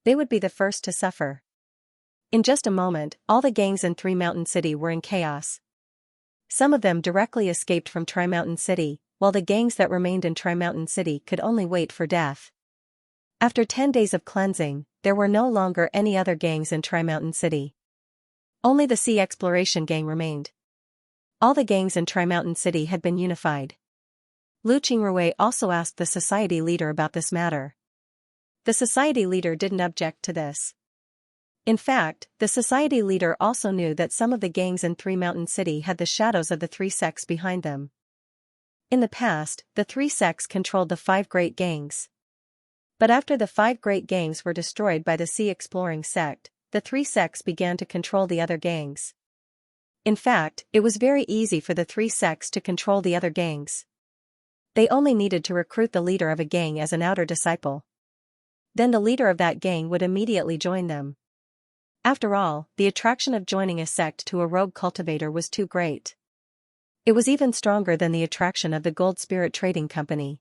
They would be the first to suffer. In just a moment, all the gangs in Three Mountain City were in chaos. Some of them directly escaped from Tri-Mountain City, while the gangs that remained in Tri-Mountain City could only wait for death. After 10 days of cleansing, there were no longer any other gangs in Tri-Mountain City. Only the Sea Exploration Gang remained. All the gangs in Tri-Mountain City had been unified. Lu Qingrui also asked the society leader about this matter. The society leader didn't object to this. In fact, the society leader also knew that some of the gangs in Three Mountain City had the shadows of the three sects behind them. In the past, the three sects controlled the 5 great gangs. But after the 5 great gangs were destroyed by the Sea Exploring sect, the 3 sects began to control the other gangs. In fact, it was very easy for the 3 sects to control the other gangs. They only needed to recruit the leader of a gang as an outer disciple. Then the leader of that gang would immediately join them. After all, the attraction of joining a sect to a rogue cultivator was too great. It was even stronger than the attraction of the Gold Spirit Trading Company.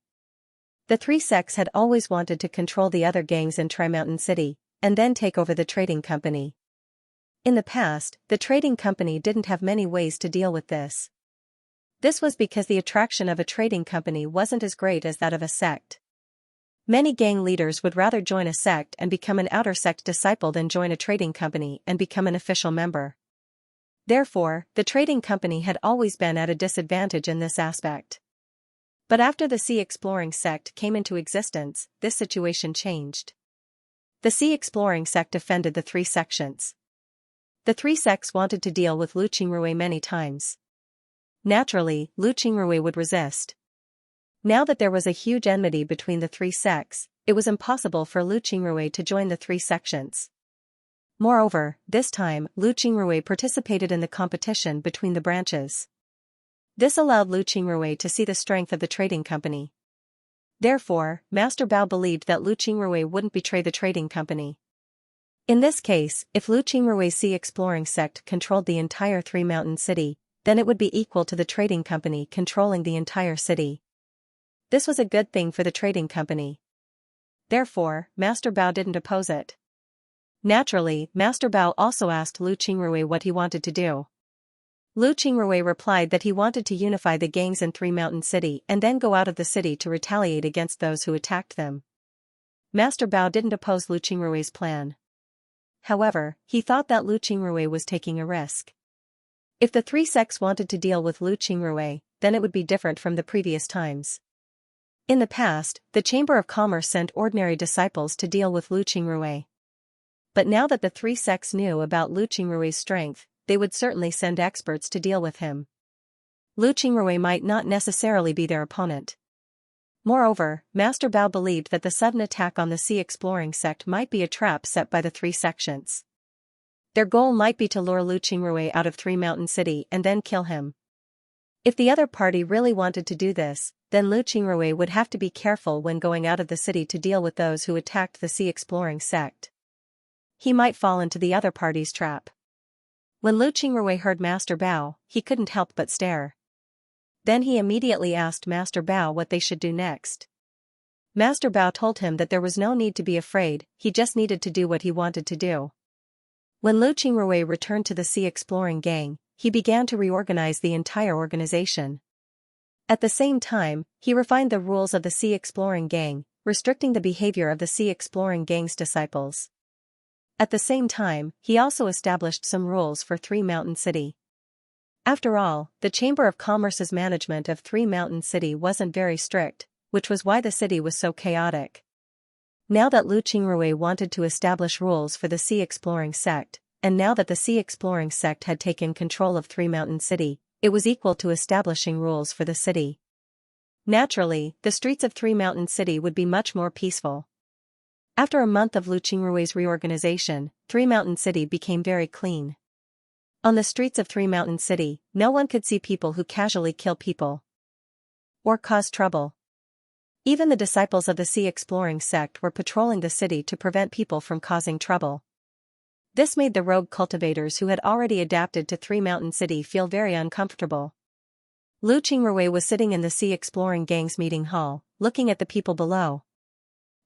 The 3 sects had always wanted to control the other gangs in Tri-Mountain City, and then take over the trading company. In the past, the trading company didn't have many ways to deal with this. This was because the attraction of a trading company wasn't as great as that of a sect. Many gang leaders would rather join a sect and become an outer sect disciple than join a trading company and become an official member. Therefore, the trading company had always been at a disadvantage in this aspect. But after the Sea Exploring sect came into existence, this situation changed. The Sea Exploring sect offended the three sections. The three sects wanted to deal with Lu Qingrui many times. Naturally, Lu Qingrui would resist. Now that there was a huge enmity between the three sects, it was impossible for Lu Qingrui to join the three sections. Moreover, this time, Lu Qingrui participated in the competition between the branches. This allowed Lu Qingrui to see the strength of the trading company. Therefore, Master Bao believed that Lu Qingrui wouldn't betray the trading company. In this case, if Lu Qingrui's Sea Exploring sect controlled the entire Three Mountain City, then it would be equal to the trading company controlling the entire city. This was a good thing for the trading company. Therefore, Master Bao didn't oppose it. Naturally, Master Bao also asked Lu Qingrui what he wanted to do. Lu Qingrui replied that he wanted to unify the gangs in Three Mountain City and then go out of the city to retaliate against those who attacked them. Master Bao didn't oppose Lu Qingrui's plan. However, he thought that Lu Qingrui was taking a risk. If the three sects wanted to deal with Lu Qingrui, then it would be different from the previous times. In the past, the Chamber of Commerce sent ordinary disciples to deal with Lu Qingrui. But now that the three sects knew about Lu Qingrui's strength, they would certainly send experts to deal with him. Lu Qingrui might not necessarily be their opponent. Moreover, Master Bao believed that the sudden attack on the Sea Exploring sect might be a trap set by the three sections. Their goal might be to lure Lu Qingrui out of Three Mountain City and then kill him. If the other party really wanted to do this, then Lu Qingrui would have to be careful when going out of the city to deal with those who attacked the Sea Exploring sect. He might fall into the other party's trap. When Lu Qingrui heard Master Bao, he couldn't help but stare. Then he immediately asked Master Bao what they should do next. Master Bao told him that there was no need to be afraid, he just needed to do what he wanted to do. When Lu Qingrui returned to the Sea Exploring gang, he began to reorganize the entire organization. At the same time, he refined the rules of the Sea Exploring gang, restricting the behavior of the Sea Exploring gang's disciples. At the same time, he also established some rules for Three Mountain City. After all, the Chamber of Commerce's management of Three Mountain City wasn't very strict, which was why the city was so chaotic. Now that Lu Qingrui wanted to establish rules for the Sea Exploring sect, and now that the Sea Exploring sect had taken control of Three Mountain City, it was equal to establishing rules for the city. Naturally, the streets of Three Mountain City would be much more peaceful. After a month of Lu Qingrui's reorganization, Three Mountain City became very clean. On the streets of Three Mountain City, no one could see people who casually kill people or cause trouble. Even the disciples of the Sea Exploring sect were patrolling the city to prevent people from causing trouble. This made the rogue cultivators who had already adapted to Three Mountain City feel very uncomfortable. Lu Qingrui was sitting in the Sea Exploring gang's meeting hall, looking at the people below.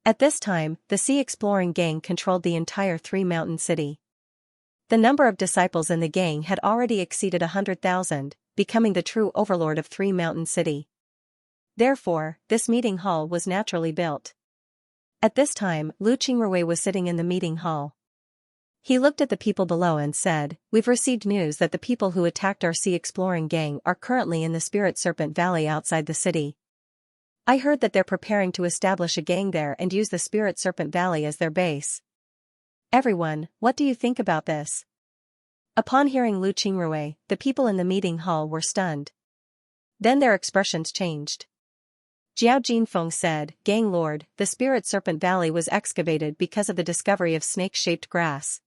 At this time, the Sea Exploring gang controlled the entire Three Mountain City. The number of disciples in the gang had already exceeded 100,000, becoming the true overlord of Three Mountain City. Therefore, this meeting hall was naturally built. At this time, Lu Qingrui was sitting in the meeting hall. He looked at the people below and said, "We've received news that the people who attacked our Sea Exploring gang are currently in the Spirit Serpent Valley outside the city. I heard that they're preparing to establish a gang there and use the Spirit Serpent Valley as their base. Everyone, what do you think about this?" Upon hearing Lu Qingrui, the people in the meeting hall were stunned. Then their expressions changed. Jiao Jinfeng said, "Gang Lord, the Spirit Serpent Valley was excavated because of the discovery of snake-shaped grass.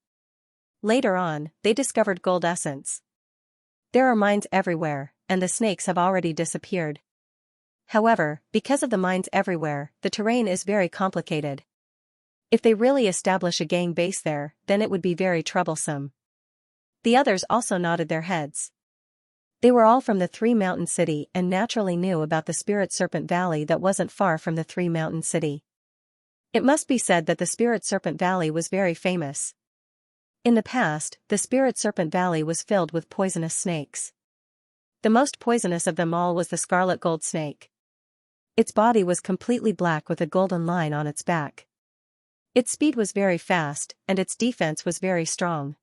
Later on, they discovered gold essence. There are mines everywhere, and the snakes have already disappeared. However, because of the mines everywhere, the terrain is very complicated. If they really establish a gang base there, then it would be very troublesome." The others also nodded their heads. They were all from the Three Mountain City and naturally knew about the Spirit Serpent Valley that wasn't far from the Three Mountain City. It must be said that the Spirit Serpent Valley was very famous. In the past, the Spirit Serpent Valley was filled with poisonous snakes. The most poisonous of them all was the scarlet gold snake. Its body was completely black with a golden line on its back. Its speed was very fast, and its defense was very strong.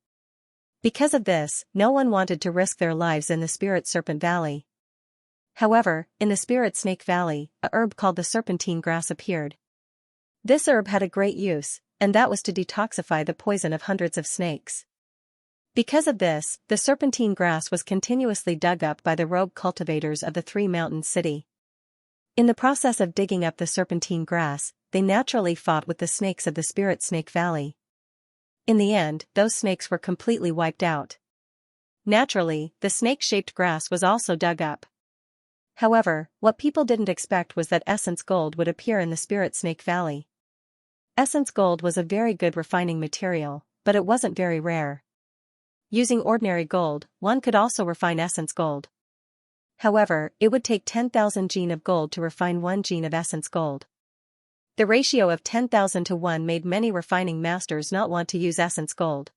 Because of this, no one wanted to risk their lives in the Spirit Serpent Valley. However, in the Spirit Snake Valley, a herb called the serpentine grass appeared. This herb had a great use, and that was to detoxify the poison of hundreds of snakes. Because of this, the serpentine grass was continuously dug up by the rogue cultivators of the Three Mountains City. In the process of digging up the serpentine grass, they naturally fought with the snakes of the Spirit Snake Valley. In the end, those snakes were completely wiped out. Naturally, the snake-shaped grass was also dug up. However, what people didn't expect was that essence gold would appear in the Spirit Snake Valley. Essence gold was a very good refining material, but it wasn't very rare. Using ordinary gold, one could also refine essence gold. However, it would take 10,000 gene of gold to refine 1 gene of essence gold. The ratio of 10,000 to 1 made many refining masters not want to use essence gold.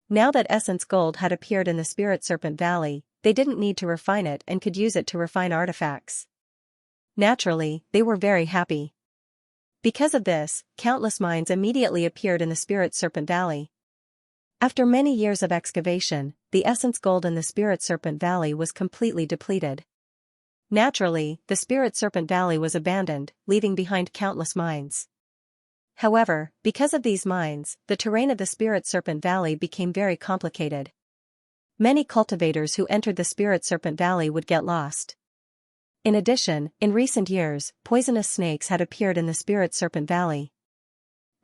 Now that essence gold had appeared in the Spirit Serpent Valley, they didn't need to refine it and could use it to refine artifacts. Naturally, they were very happy. Because of this, countless mines immediately appeared in the Spirit Serpent Valley. After many years of excavation, the essence gold in the Spirit Serpent Valley was completely depleted. Naturally, the Spirit Serpent Valley was abandoned, leaving behind countless mines. However, because of these mines, the terrain of the Spirit Serpent Valley became very complicated. Many cultivators who entered the Spirit Serpent Valley would get lost. In addition, in recent years, poisonous snakes had appeared in the Spirit Serpent Valley.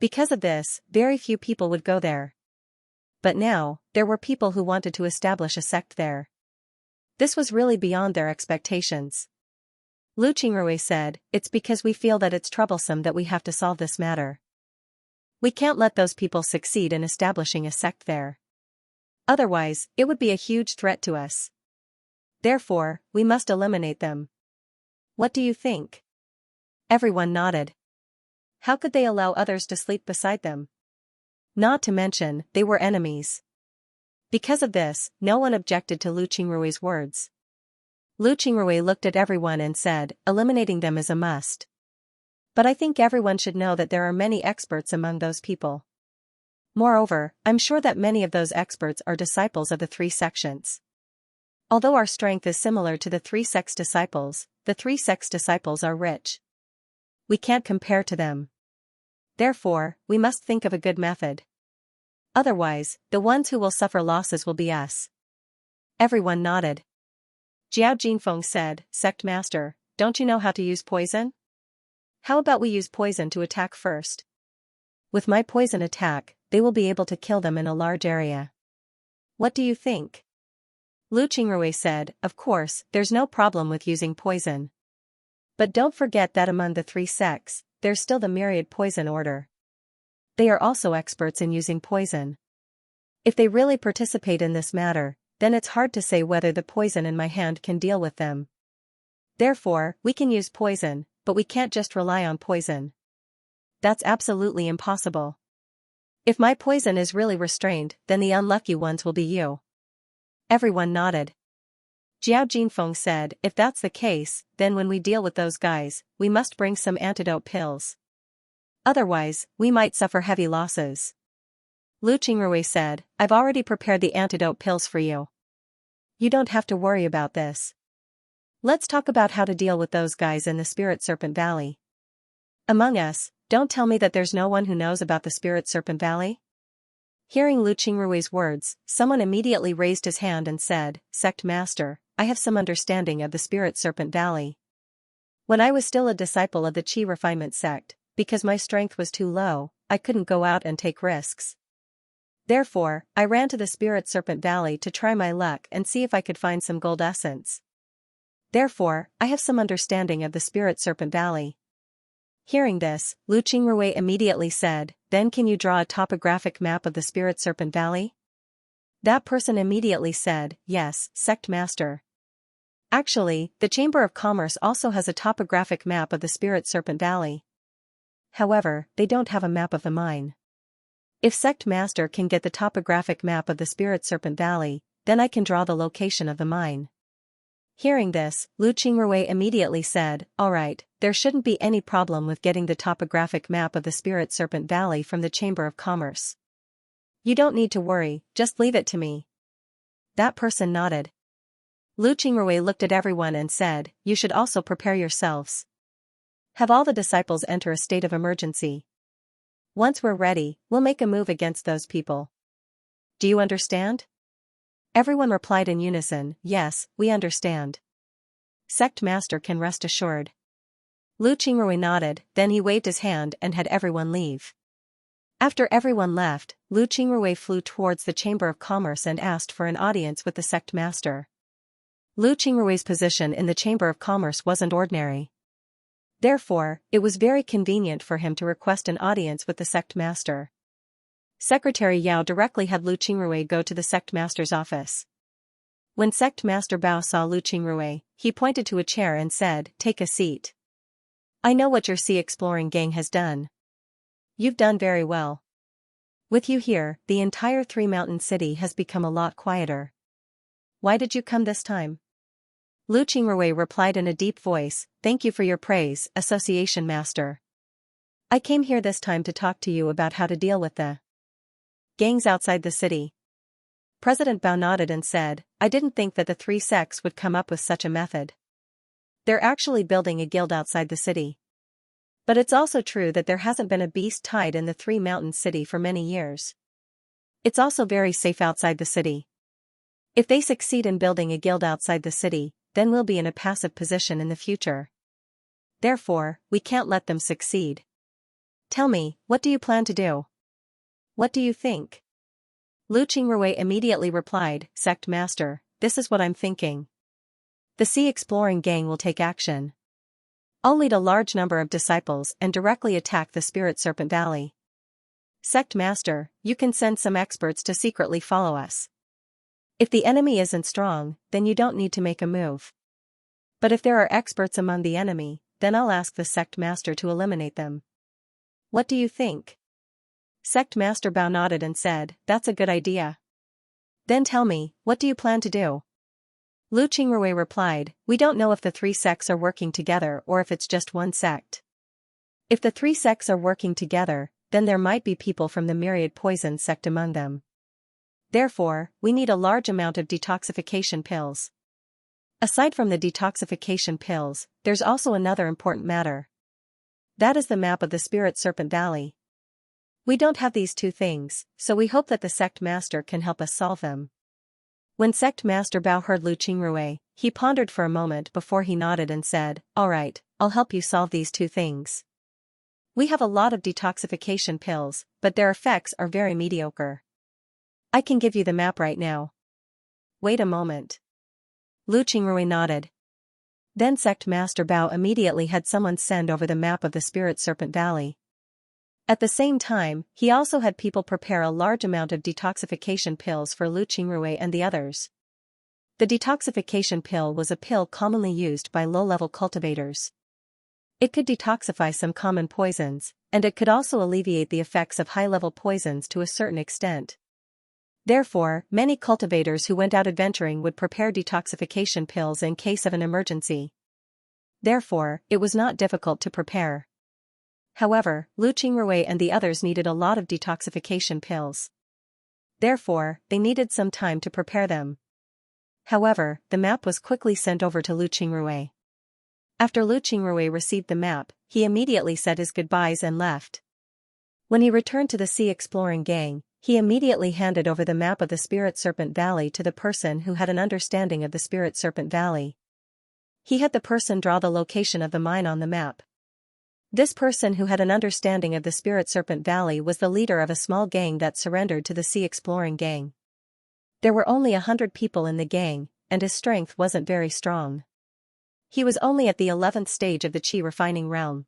Because of this, very few people would go there. But now, there were people who wanted to establish a sect there. This was really beyond their expectations. Lu Qingrui said, "It's because we feel that it's troublesome that we have to solve this matter. We can't let those people succeed in establishing a sect there. Otherwise, it would be a huge threat to us. Therefore, we must eliminate them. What do you think?" Everyone nodded. How could they allow others to sleep beside them? Not to mention, they were enemies. Because of this, no one objected to Lu Qingrui's words. Lu Qingrui looked at everyone and said, "Eliminating them is a must. But I think everyone should know that there are many experts among those people. Moreover, I'm sure that many of those experts are disciples of the 3 sections. Although our strength is similar to the 3 sects disciples, the 3 sects disciples are rich. We can't compare to them. Therefore, we must think of a good method. Otherwise, the ones who will suffer losses will be us." Everyone nodded. Jiao Jinfeng said, "Sect Master, don't you know how to use poison? How about we use poison to attack first? With my poison attack, they will be able to kill them in a large area. What do you think?" Lu Qingrui said, "Of course, there's no problem with using poison. But don't forget that among the 3 sects, there's still the myriad poison order. They are also experts in using poison. If they really participate in this matter, then it's hard to say whether the poison in my hand can deal with them. Therefore, we can use poison, but we can't just rely on poison. That's absolutely impossible. If my poison is really restrained, then the unlucky ones will be you." Everyone nodded. Jiao Jinfeng said, "If that's the case, then when we deal with those guys, we must bring some antidote pills. Otherwise, we might suffer heavy losses." Lu Qingrui said, "I've already prepared the antidote pills for you. You don't have to worry about this. Let's talk about how to deal with those guys in the Spirit Serpent Valley. Among us, don't tell me that there's no one who knows about the Spirit Serpent Valley?" Hearing Lu Qingrui's words, someone immediately raised his hand and said, "Sect Master, I have some understanding of the Spirit Serpent Valley. When I was still a disciple of the Qi Refinement sect, because my strength was too low, I couldn't go out and take risks. Therefore, I ran to the Spirit Serpent Valley to try my luck and see if I could find some gold essence. Therefore, I have some understanding of the Spirit Serpent Valley." Hearing this, Lu Qingrui immediately said, "Then can you draw a topographic map of the Spirit Serpent Valley?" That person immediately said, "Yes, Sect Master. Actually, the Chamber of Commerce also has a topographic map of the Spirit Serpent Valley. However, they don't have a map of the mine. If Sect Master can get the topographic map of the Spirit Serpent Valley, then I can draw the location of the mine. Hearing this, Lu Qingrui immediately said, "Alright, there shouldn't be any problem with getting the topographic map of the Spirit Serpent Valley from the Chamber of Commerce. You don't need to worry, just leave it to me." That person nodded. Lu Qingrui looked at everyone and said, "You should also prepare yourselves. Have all the disciples enter a state of emergency. Once we're ready, we'll make a move against those people. Do you understand?" Everyone replied in unison, "Yes, we understand. Sect Master can rest assured." Lu Qingrui nodded, then he waved his hand and had everyone leave. After everyone left, Lu Qingrui flew towards the Chamber of Commerce and asked for an audience with the Sect Master. Lu Qingrui's position in the Chamber of Commerce wasn't ordinary. Therefore, it was very convenient for him to request an audience with the Sect Master. Secretary Yao directly had Lu Qingrui go to the Sect Master's office. When Sect Master Bao saw Lu Qingrui, he pointed to a chair and said, "Take a seat. I know what your sea exploring gang has done. You've done very well. With you here, the entire Three Mountain City has become a lot quieter. Why did you come this time?" Lu Qingrui replied in a deep voice, "Thank you for your praise, Association Master. I came here this time to talk to you about how to deal with the gangs outside the city." President Bao nodded and said, "I didn't think that the three sects would come up with such a method. They're actually building a guild outside the city. But it's also true that there hasn't been a beast tied in the Three Mountain City for many years. It's also very safe outside the city. If they succeed in building a guild outside the city, then we'll be in a passive position in the future. Therefore, we can't let them succeed. Tell me, what do you plan to do? What do you think?" Lu Qingrui immediately replied, "Sect Master, this is what I'm thinking. The Sea Exploring Gang will take action. I'll lead a large number of disciples and directly attack the Spirit Serpent Valley. Sect Master, you can send some experts to secretly follow us. If the enemy isn't strong, then you don't need to make a move. But if there are experts among the enemy, then I'll ask the Sect Master to eliminate them. What do you think?" Sect Master Bao nodded and said, "That's a good idea. Then tell me, what do you plan to do?" Lu Qingrui replied, "We don't know if the three sects are working together or if it's just one sect. If the three sects are working together, then there might be people from the Myriad Poison sect among them. Therefore, we need a large amount of detoxification pills. Aside from the detoxification pills, there's also another important matter. That is the map of the Spirit Serpent Valley. We don't have these two things, so we hope that the Sect Master can help us solve them." When Sect Master Bao heard Lu Qingrui, he pondered for a moment before he nodded and said, "Alright, I'll help you solve these two things. We have a lot of detoxification pills, but their effects are very mediocre. I can give you the map right now." "Wait a moment." Lu Qingrui nodded. Then Sect Master Bao immediately had someone send over the map of the Spirit Serpent Valley. At the same time, he also had people prepare a large amount of detoxification pills for Lu Qingrui and the others. The detoxification pill was a pill commonly used by low-level cultivators. It could detoxify some common poisons, and it could also alleviate the effects of high-level poisons to a certain extent. Therefore, many cultivators who went out adventuring would prepare detoxification pills in case of an emergency. Therefore, it was not difficult to prepare. However, Lu Qingrui and the others needed a lot of detoxification pills. Therefore, they needed some time to prepare them. However, the map was quickly sent over to Lu Qingrui. After Lu Qingrui received the map, he immediately said his goodbyes and left. When he returned to the Sea Exploring Gang, he immediately handed over the map of the Spirit Serpent Valley to the person who had an understanding of the Spirit Serpent Valley. He had the person draw the location of the mine on the map. This person who had an understanding of the Spirit Serpent Valley was the leader of a small gang that surrendered to the Sea Exploring Gang. There were only 100 people in the gang, and his strength wasn't very strong. He was only at the 11th stage of the Qi refining realm.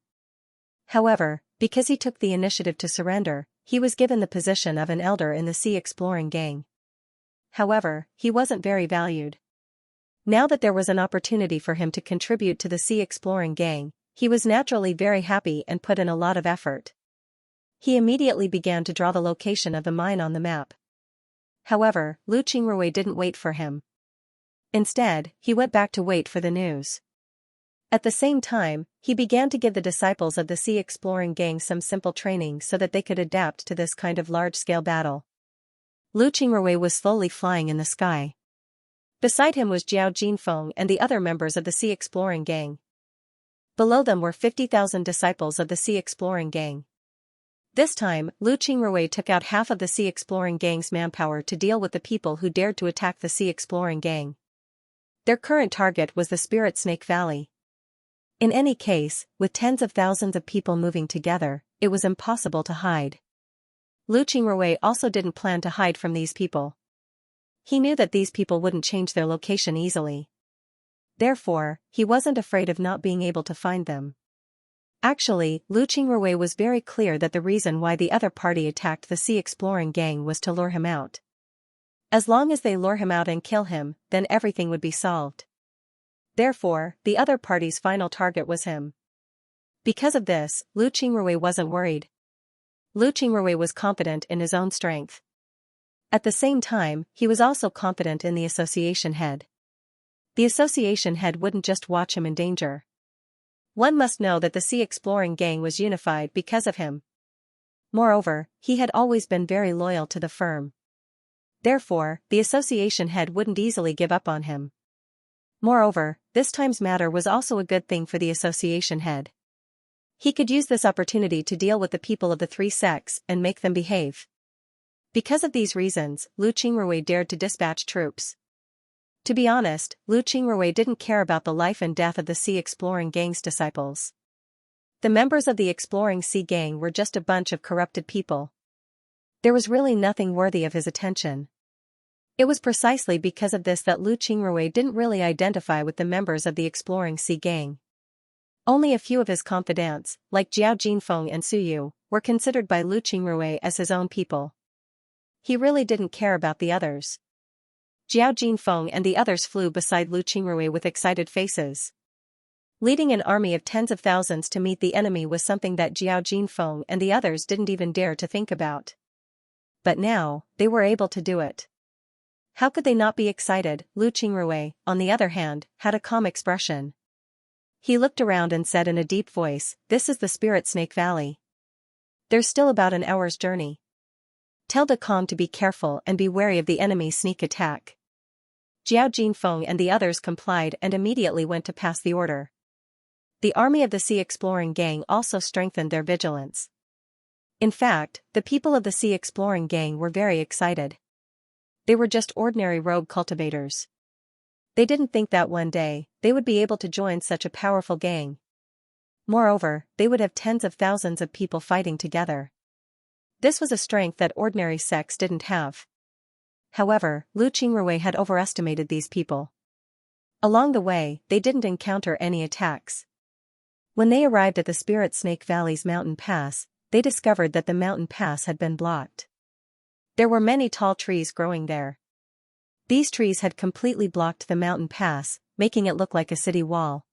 However, because he took the initiative to surrender, he was given the position of an elder in the Sea Exploring Gang. However, he wasn't very valued. Now that there was an opportunity for him to contribute to the Sea Exploring Gang, he was naturally very happy and put in a lot of effort. He immediately began to draw the location of the mine on the map. However, Lu Qingrui didn't wait for him. Instead, he went back to wait for the news. At the same time, he began to give the disciples of the Sea Exploring Gang some simple training so that they could adapt to this kind of large-scale battle. Lu Qingrui was slowly flying in the sky. Beside him was Jiao Jinfeng and the other members of the Sea Exploring Gang. Below them were 50,000 disciples of the Sea Exploring Gang. This time, Lu Qingrui took out half of the Sea Exploring Gang's manpower to deal with the people who dared to attack the Sea Exploring Gang. Their current target was the Spirit Snake Valley. In any case, with tens of thousands of people moving together, it was impossible to hide. Lu Qingrui also didn't plan to hide from these people. He knew that these people wouldn't change their location easily. Therefore, he wasn't afraid of not being able to find them. Actually, Lu Qingrui was very clear that the reason why the other party attacked the Sea Exploring Gang was to lure him out. As long as they lure him out and kill him, then everything would be solved. Therefore, the other party's final target was him. Because of this, Lu Qingrui wasn't worried. Lu Qingrui was confident in his own strength. At the same time, he was also confident in the association head. The association head wouldn't just watch him in danger. One must know that the Sea Exploring Gang was unified because of him. Moreover, he had always been very loyal to the firm. Therefore, the association head wouldn't easily give up on him. Moreover, this time's matter was also a good thing for the association head. He could use this opportunity to deal with the people of the three sects and make them behave. Because of these reasons, Lu Qingrui dared to dispatch troops. To be honest, Lu Qingrui didn't care about the life and death of the Sea Exploring Gang's disciples. The members of the Exploring Sea Gang were just a bunch of corrupted people. There was really nothing worthy of his attention. It was precisely because of this that Lu Qingrui didn't really identify with the members of the Exploring Sea Gang. Only a few of his confidants, like Jiao Jinfeng and Su Yu, were considered by Lu Qingrui as his own people. He really didn't care about the others. Jiao Jinfeng and the others flew beside Lu Qingrui with excited faces. Leading an army of tens of thousands to meet the enemy was something that Jiao Jinfeng and the others didn't even dare to think about. But now, they were able to do it. How could they not be excited? Lu Qingrui, on the other hand, had a calm expression. He looked around and said in a deep voice, "This is the Spirit Snake Valley. There's still about an hour's journey. Tell De Kong to be careful and be wary of the enemy's sneak attack." Jiao Jinfeng and the others complied and immediately went to pass the order. The army of the Sea Exploring Gang also strengthened their vigilance. In fact, the people of the Sea Exploring Gang were very excited. They were just ordinary rogue cultivators. They didn't think that one day, they would be able to join such a powerful gang. Moreover, they would have tens of thousands of people fighting together. This was a strength that ordinary sects didn't have. However, Lu Qingrui had overestimated these people. Along the way, they didn't encounter any attacks. When they arrived at the Spirit Snake Valley's mountain pass, they discovered that the mountain pass had been blocked. There were many tall trees growing there. These trees had completely blocked the mountain pass, making it look like a city wall.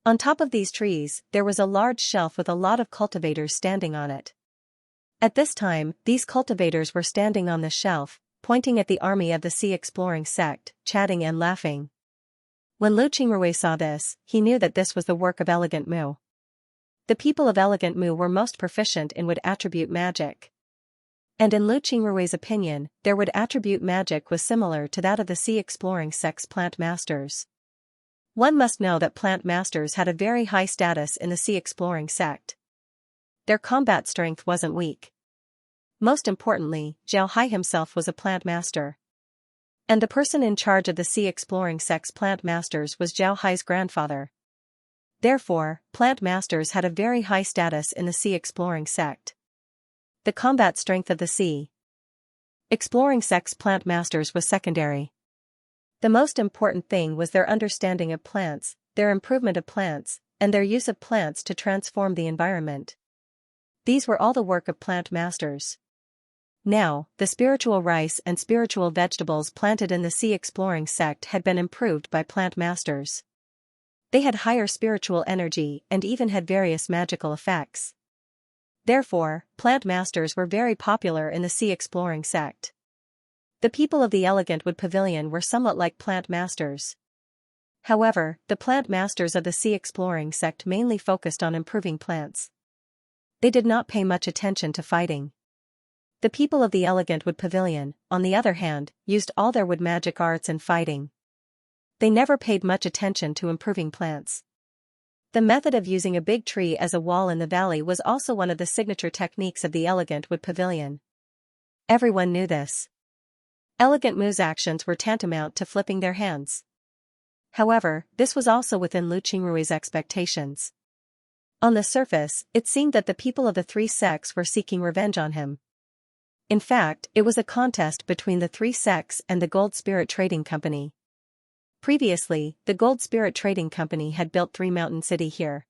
On top of these trees, there was a large shelf with a lot of cultivators standing on it. At this time, these cultivators were standing on the shelf, pointing at the army of the Sea Exploring sect, chatting and laughing. When Lu Qingrui saw this, he knew that this was the work of Elegant Mu. The people of Elegant Mu were most proficient in wood attribute magic. And in Lu Qingrui's opinion, their wood attribute magic was similar to that of the Sea Exploring sect's plant masters. One must know that plant masters had a very high status in the Sea Exploring sect. Their combat strength wasn't weak. Most importantly, Zhao Hai himself was a plant master. And the person in charge of the Sea Exploring sect's plant masters was Zhao Hai's grandfather. Therefore, plant masters had a very high status in the Sea Exploring sect. The combat strength of the Sea Exploring sect's plant masters was secondary. The most important thing was their understanding of plants, their improvement of plants, and their use of plants to transform the environment. These were all the work of plant masters. Now, the spiritual rice and spiritual vegetables planted in the Sea Exploring sect had been improved by plant masters. They had higher spiritual energy and even had various magical effects. Therefore, plant masters were very popular in the sea exploring sect. The people of the Elegant Wood Pavilion were somewhat like plant masters. However, the plant masters of the sea exploring sect mainly focused on improving plants. They did not pay much attention to fighting. The people of the Elegant Wood Pavilion, on the other hand, used all their wood magic arts in fighting. They never paid much attention to improving plants. The method of using a big tree as a wall in the valley was also one of the signature techniques of the Elegant Wood Pavilion. Everyone knew this. Elegant Moo's actions were tantamount to flipping their hands. However, this was also within Lu Qingrui's expectations. On the surface, it seemed that the people of the three sects were seeking revenge on him. In fact, it was a contest between the three sects and the Gold Spirit Trading Company. Previously, the Gold Spirit Trading Company had built Three Mountain City here.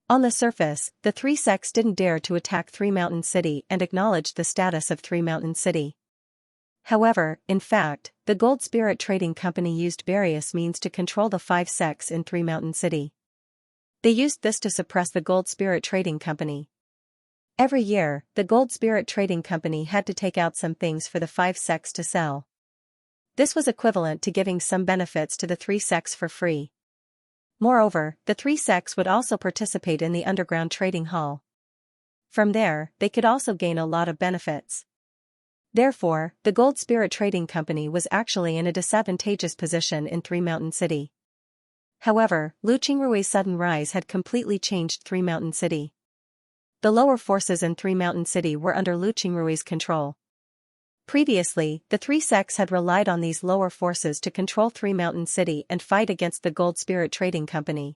On the surface, the three sects didn't dare to attack Three Mountain City and acknowledged the status of Three Mountain City. However, in fact, the Gold Spirit Trading Company used various means to control the five sects in Three Mountain City. They used this to suppress the Gold Spirit Trading Company. Every year, the Gold Spirit Trading Company had to take out some things for the five sects to sell. This was equivalent to giving some benefits to the three sects for free. Moreover, the three sects would also participate in the underground trading hall. From there, they could also gain a lot of benefits. Therefore, the Gold Spirit Trading Company was actually in a disadvantageous position in Three Mountain City. However, Lu Qingrui's sudden rise had completely changed Three Mountain City. The lower forces in Three Mountain City were under Lu Qingrui's control. Previously, the three sects had relied on these lower forces to control Three Mountain City and fight against the Gold Spirit Trading Company.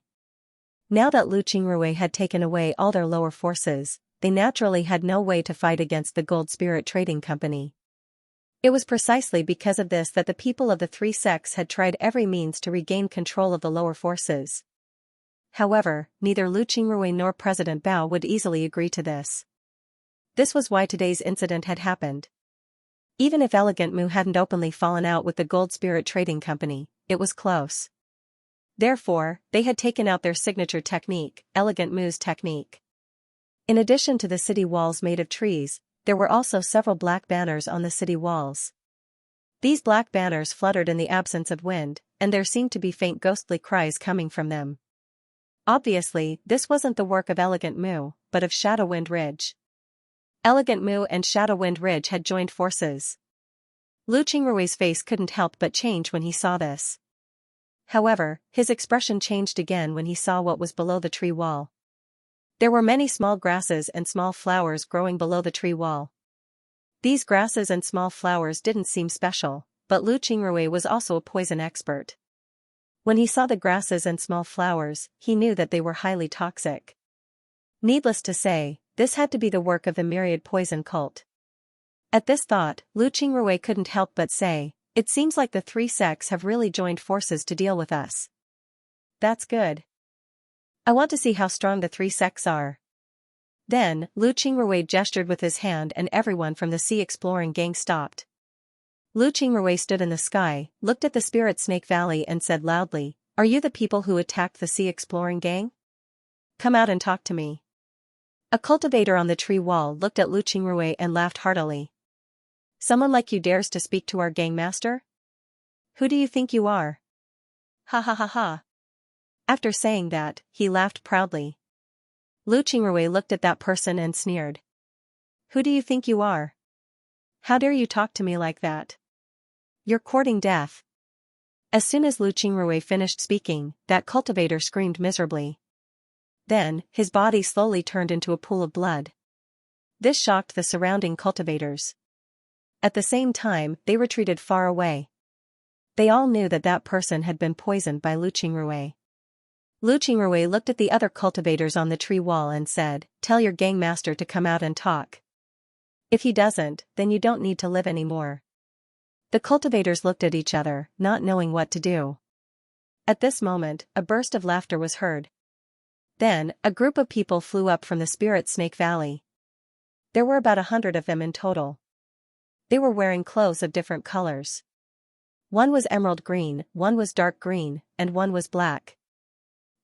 Now that Lu Qingrui had taken away all their lower forces, they naturally had no way to fight against the Gold Spirit Trading Company. It was precisely because of this that the people of the three sects had tried every means to regain control of the lower forces. However, neither Lu Qingrui nor President Bao would easily agree to this. This was why today's incident had happened. Even if Elegant Moo hadn't openly fallen out with the Gold Spirit Trading Company, it was close. Therefore, they had taken out their signature technique, Elegant Moo's technique. In addition to the city walls made of trees, there were also several black banners on the city walls. These black banners fluttered in the absence of wind, and there seemed to be faint ghostly cries coming from them. Obviously, this wasn't the work of Elegant Moo, but of Shadowwind Ridge. Elegant Moo and Shadowwind Ridge had joined forces. Lu Qingrui's face couldn't help but change when he saw this. However, his expression changed again when he saw what was below the tree wall. There were many small grasses and small flowers growing below the tree wall. These grasses and small flowers didn't seem special, but Lu Qingrui was also a poison expert. When he saw the grasses and small flowers, he knew that they were highly toxic. Needless to say, this had to be the work of the myriad poison cult. At this thought, Lu Qingrui couldn't help but say, "It seems like the three sects have really joined forces to deal with us. That's good. I want to see how strong the three sects are." Then, Lu Qingrui gestured with his hand and everyone from the sea exploring gang stopped. Lu Qingrui stood in the sky, looked at the Spirit Snake Valley and said loudly, "Are you the people who attacked the sea exploring gang? Come out and talk to me." A cultivator on the tree wall looked at Lu Qingrui and laughed heartily. "Someone like you dares to speak to our gang master? Who do you think you are?" Ha ha ha ha. After saying that, he laughed proudly. Lu Qingrui looked at that person and sneered. "Who do you think you are? How dare you talk to me like that? You're courting death." As soon as Lu Qingrui finished speaking, that cultivator screamed miserably. Then, his body slowly turned into a pool of blood. This shocked the surrounding cultivators. At the same time, they retreated far away. They all knew that that person had been poisoned by Lu Qingrui. Lu Qingrui looked at the other cultivators on the tree wall and said, "Tell your gang master to come out and talk. If he doesn't, then you don't need to live anymore." The cultivators looked at each other, not knowing what to do. At this moment, a burst of laughter was heard. Then, a group of people flew up from the Spirit Snake Valley. There were about 100 of them in total. They were wearing clothes of different colors. One was emerald green, one was dark green, and one was black.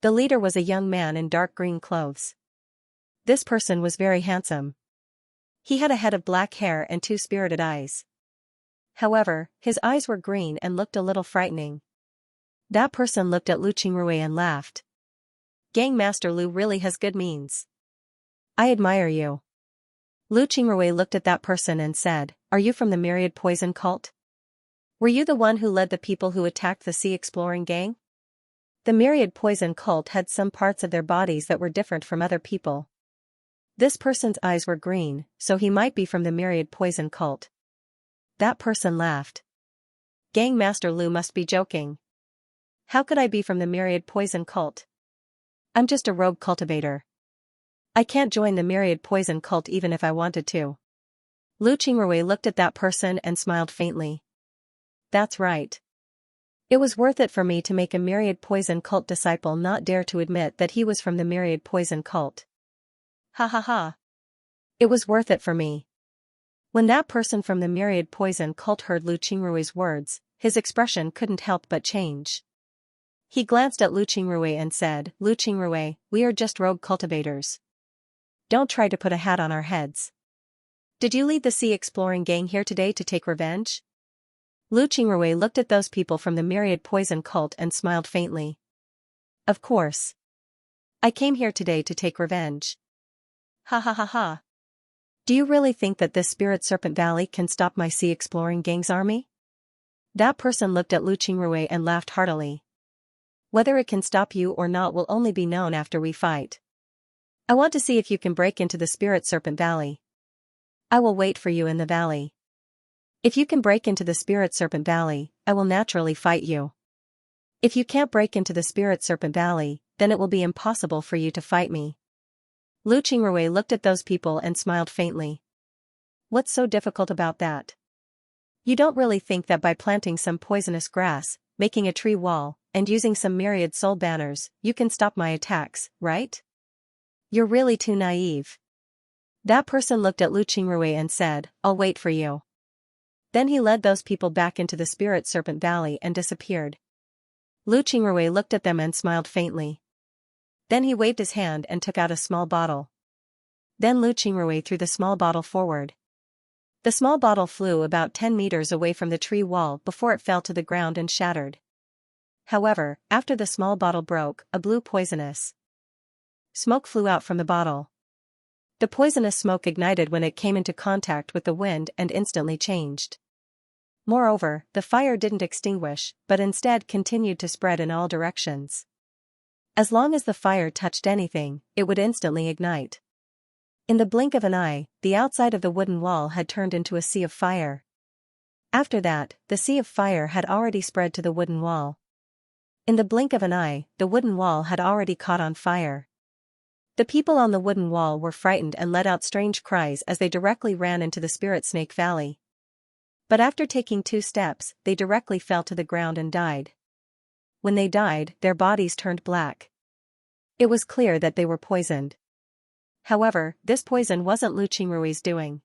The leader was a young man in dark green clothes. This person was very handsome. He had a head of black hair and two spirited eyes. However, his eyes were green and looked a little frightening. That person looked at Lu Qingrui and laughed. Gang Master Lu really has good means. I admire you. Lu Qingrui looked at that person and said, Are you from the Myriad Poison cult? Were you the one who led the people who attacked the sea exploring gang? The Myriad Poison cult had some parts of their bodies that were different from other people. This person's eyes were green, so he might be from the Myriad Poison cult. That person laughed. Gang Master Lu must be joking. How could I be from the Myriad Poison cult? I'm just a rogue cultivator. I can't join the Myriad Poison cult even if I wanted to. Lu Qingrui looked at that person and smiled faintly. That's right. It was worth it for me to make a Myriad Poison cult disciple not dare to admit that he was from the Myriad Poison cult. Ha ha ha. It was worth it for me. When that person from the Myriad Poison cult heard Lu Qingrui's words, his expression couldn't help but change. He glanced at Lu Qingrui and said, Lu Qingrui, we are just rogue cultivators. Don't try to put a hat on our heads. Did you lead the sea exploring gang here today to take revenge? Lu Qingrui looked at those people from the Myriad Poison cult and smiled faintly. Of course. I came here today to take revenge. Ha ha ha ha. Do you really think that this Spirit Serpent Valley can stop my sea exploring gang's army? That person looked at Lu Qingrui and laughed heartily. Whether it can stop you or not will only be known after we fight. I want to see if you can break into the Spirit Serpent Valley. I will wait for you in the valley. If you can break into the Spirit Serpent Valley, I will naturally fight you. If you can't break into the Spirit Serpent Valley, then it will be impossible for you to fight me. Lu Qingrui looked at those people and smiled faintly. What's so difficult about that? You don't really think that by planting some poisonous grass, making a tree wall, and using some myriad soul banners, you can stop my attacks, right? You're really too naive. That person looked at Lu Qingrui and said, I'll wait for you. Then he led those people back into the Spirit Serpent Valley and disappeared. Lu Qingrui looked at them and smiled faintly. Then he waved his hand and took out a small bottle. Then Lu Qingrui threw the small bottle forward. The small bottle flew about 10 meters away from the tree wall before it fell to the ground and shattered. However, after the small bottle broke, a blue poisonous smoke flew out from the bottle. The poisonous smoke ignited when it came into contact with the wind and instantly changed. Moreover, the fire didn't extinguish, but instead continued to spread in all directions. As long as the fire touched anything, it would instantly ignite. In the blink of an eye, the outside of the wooden wall had turned into a sea of fire. After that, the sea of fire had already spread to the wooden wall. In the blink of an eye, the wooden wall had already caught on fire. The people on the wooden wall were frightened and let out strange cries as they directly ran into the Spirit Snake Valley. But after taking 2 steps, they directly fell to the ground and died. When they died, their bodies turned black. It was clear that they were poisoned. However, this poison wasn't Lu Qingrui's doing.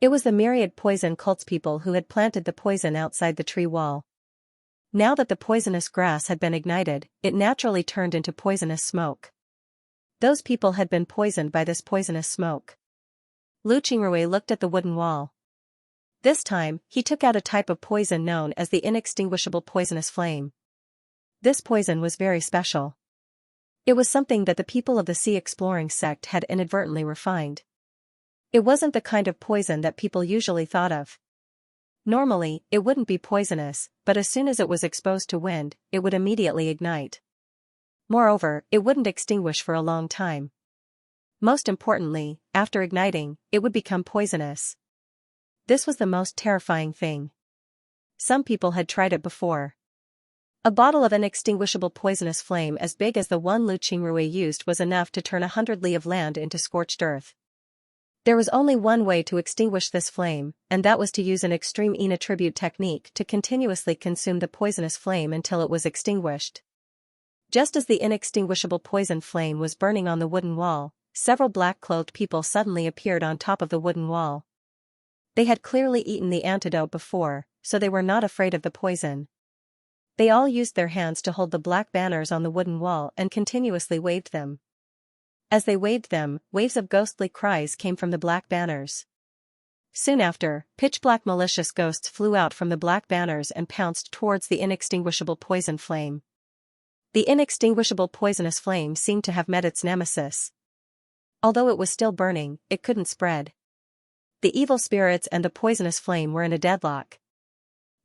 It was the Myriad Poison cult's people who had planted the poison outside the tree wall. Now that the poisonous grass had been ignited, it naturally turned into poisonous smoke. Those people had been poisoned by this poisonous smoke. Lu Qingrui looked at the wooden wall. This time, he took out a type of poison known as the inextinguishable poisonous flame. This poison was very special. It was something that the people of the sea exploring sect had inadvertently refined. It wasn't the kind of poison that people usually thought of. Normally, it wouldn't be poisonous, but as soon as it was exposed to wind, it would immediately ignite. Moreover, it wouldn't extinguish for a long time. Most importantly, after igniting, it would become poisonous. This was the most terrifying thing. Some people had tried it before. A bottle of inextinguishable poisonous flame as big as the one Lu Qingrui used was enough to turn 100 li of land into scorched earth. There was only one way to extinguish this flame, and that was to use an extreme inattribute technique to continuously consume the poisonous flame until it was extinguished. Just as the inextinguishable poison flame was burning on the wooden wall, several black-clothed people suddenly appeared on top of the wooden wall. They had clearly eaten the antidote before, so they were not afraid of the poison. They all used their hands to hold the black banners on the wooden wall and continuously waved them. As they waved them, waves of ghostly cries came from the black banners. Soon after, pitch-black malicious ghosts flew out from the black banners and pounced towards the inextinguishable poison flame. The inextinguishable poisonous flame seemed to have met its nemesis. Although it was still burning, it couldn't spread. The evil spirits and the poisonous flame were in a deadlock.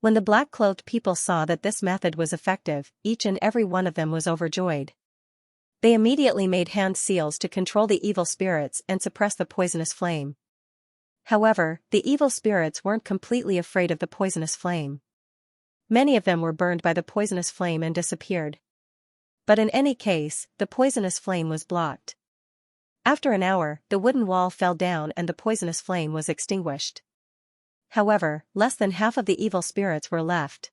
When the black-clothed people saw that this method was effective, each and every one of them was overjoyed. They immediately made hand seals to control the evil spirits and suppress the poisonous flame. However, the evil spirits weren't completely afraid of the poisonous flame. Many of them were burned by the poisonous flame and disappeared. But in any case, the poisonous flame was blocked. After an hour, the wooden wall fell down and the poisonous flame was extinguished. However, less than half of the evil spirits were left.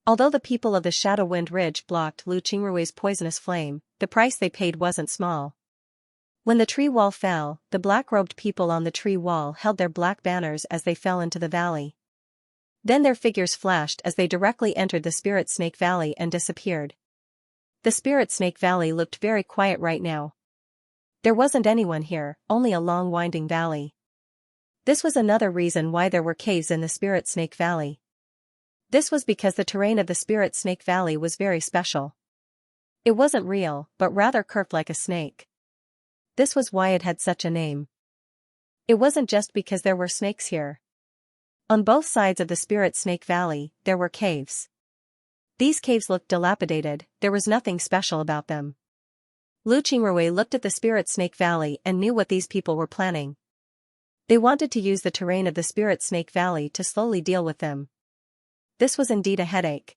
Although the people of the Shadow Wind Ridge blocked Lu Qingrui's poisonous flame, the price they paid wasn't small. When the tree wall fell, the black-robed people on the tree wall held their black banners as they fell into the valley. Then their figures flashed as they directly entered the Spirit Snake Valley and disappeared. The Spirit Snake Valley looked very quiet right now. There wasn't anyone here, only a long winding valley. This was another reason why there were caves in the Spirit Snake Valley. This was because the terrain of the Spirit Snake Valley was very special. It wasn't real, but rather curved like a snake. This was why it had such a name. It wasn't just because there were snakes here. On both sides of the Spirit Snake Valley, there were caves. These caves looked dilapidated, there was nothing special about them. Lu Qingrui looked at the Spirit Snake Valley and knew what these people were planning. They wanted to use the terrain of the Spirit Snake Valley to slowly deal with them. This was indeed a headache.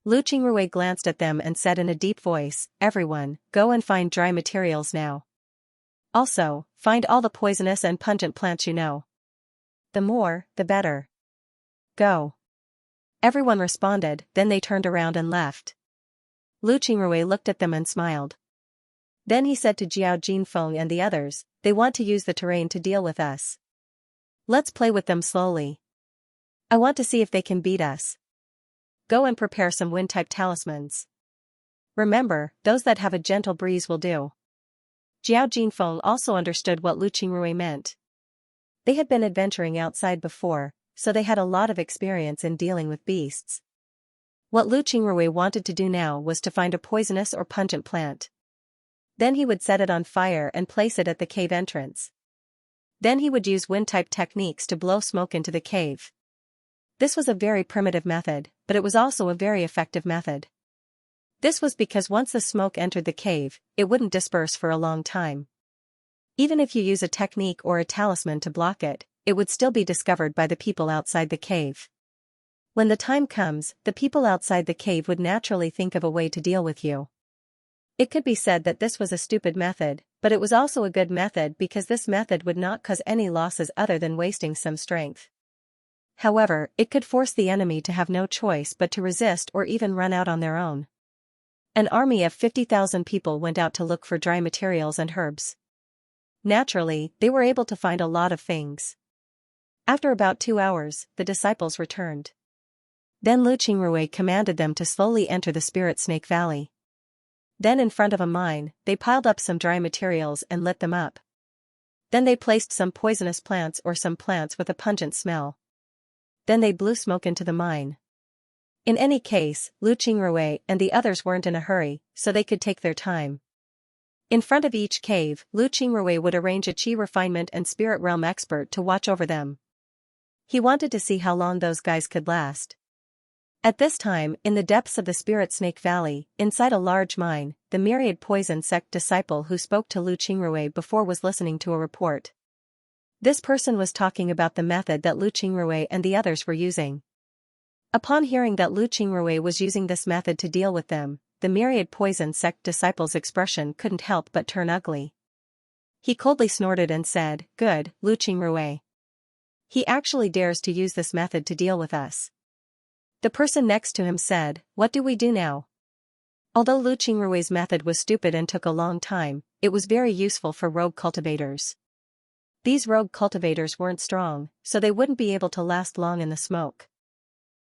Lu Qingrui glanced at them and said in a deep voice, "Everyone, go and find dry materials now. Also, find all the poisonous and pungent plants you know. The more, the better. Go." Everyone responded, then they turned around and left. Lu Qingrui looked at them and smiled. Then he said to Jiao Jinfeng and the others, "They want to use the terrain to deal with us. Let's play with them slowly. I want to see if they can beat us. Go and prepare some wind-type talismans. Remember, those that have a gentle breeze will do." Jiao Jinfeng also understood what Lu Qingrui meant. They had been adventuring outside before, so they had a lot of experience in dealing with beasts. What Lu Qingrui wanted to do now was to find a poisonous or pungent plant. Then he would set it on fire and place it at the cave entrance. Then he would use wind-type techniques to blow smoke into the cave. This was a very primitive method, but it was also a very effective method. This was because once the smoke entered the cave, it wouldn't disperse for a long time. Even if you use a technique or a talisman to block it, it would still be discovered by the people outside the cave. When the time comes, the people outside the cave would naturally think of a way to deal with you. It could be said that this was a stupid method, but it was also a good method because this method would not cause any losses other than wasting some strength. However, it could force the enemy to have no choice but to resist or even run out on their own. An army of 50,000 people went out to look for dry materials and herbs. Naturally, they were able to find a lot of things. After about 2 hours, the disciples returned. Then Lu Qingrui commanded them to slowly enter the Spirit Snake Valley. Then in front of a mine, they piled up some dry materials and lit them up. Then they placed some poisonous plants or some plants with a pungent smell. Then they blew smoke into the mine. In any case, Lu Qingrui and the others weren't in a hurry, so they could take their time. In front of each cave, Lu Qingrui would arrange a Qi refinement and spirit realm expert to watch over them. He wanted to see how long those guys could last. At this time, in the depths of the Spirit Snake Valley, inside a large mine, the myriad poison sect disciple who spoke to Lu Qingrui before was listening to a report. This person was talking about the method that Lu Qingrui and the others were using. Upon hearing that Lu Qingrui was using this method to deal with them, the myriad poison sect disciple's expression couldn't help but turn ugly. He coldly snorted and said, "Good, Lu Qingrui. He actually dares to use this method to deal with us." The person next to him said, "What do we do now?" Although Lu Qingrui's method was stupid and took a long time, it was very useful for rogue cultivators. These rogue cultivators weren't strong, so they wouldn't be able to last long in the smoke.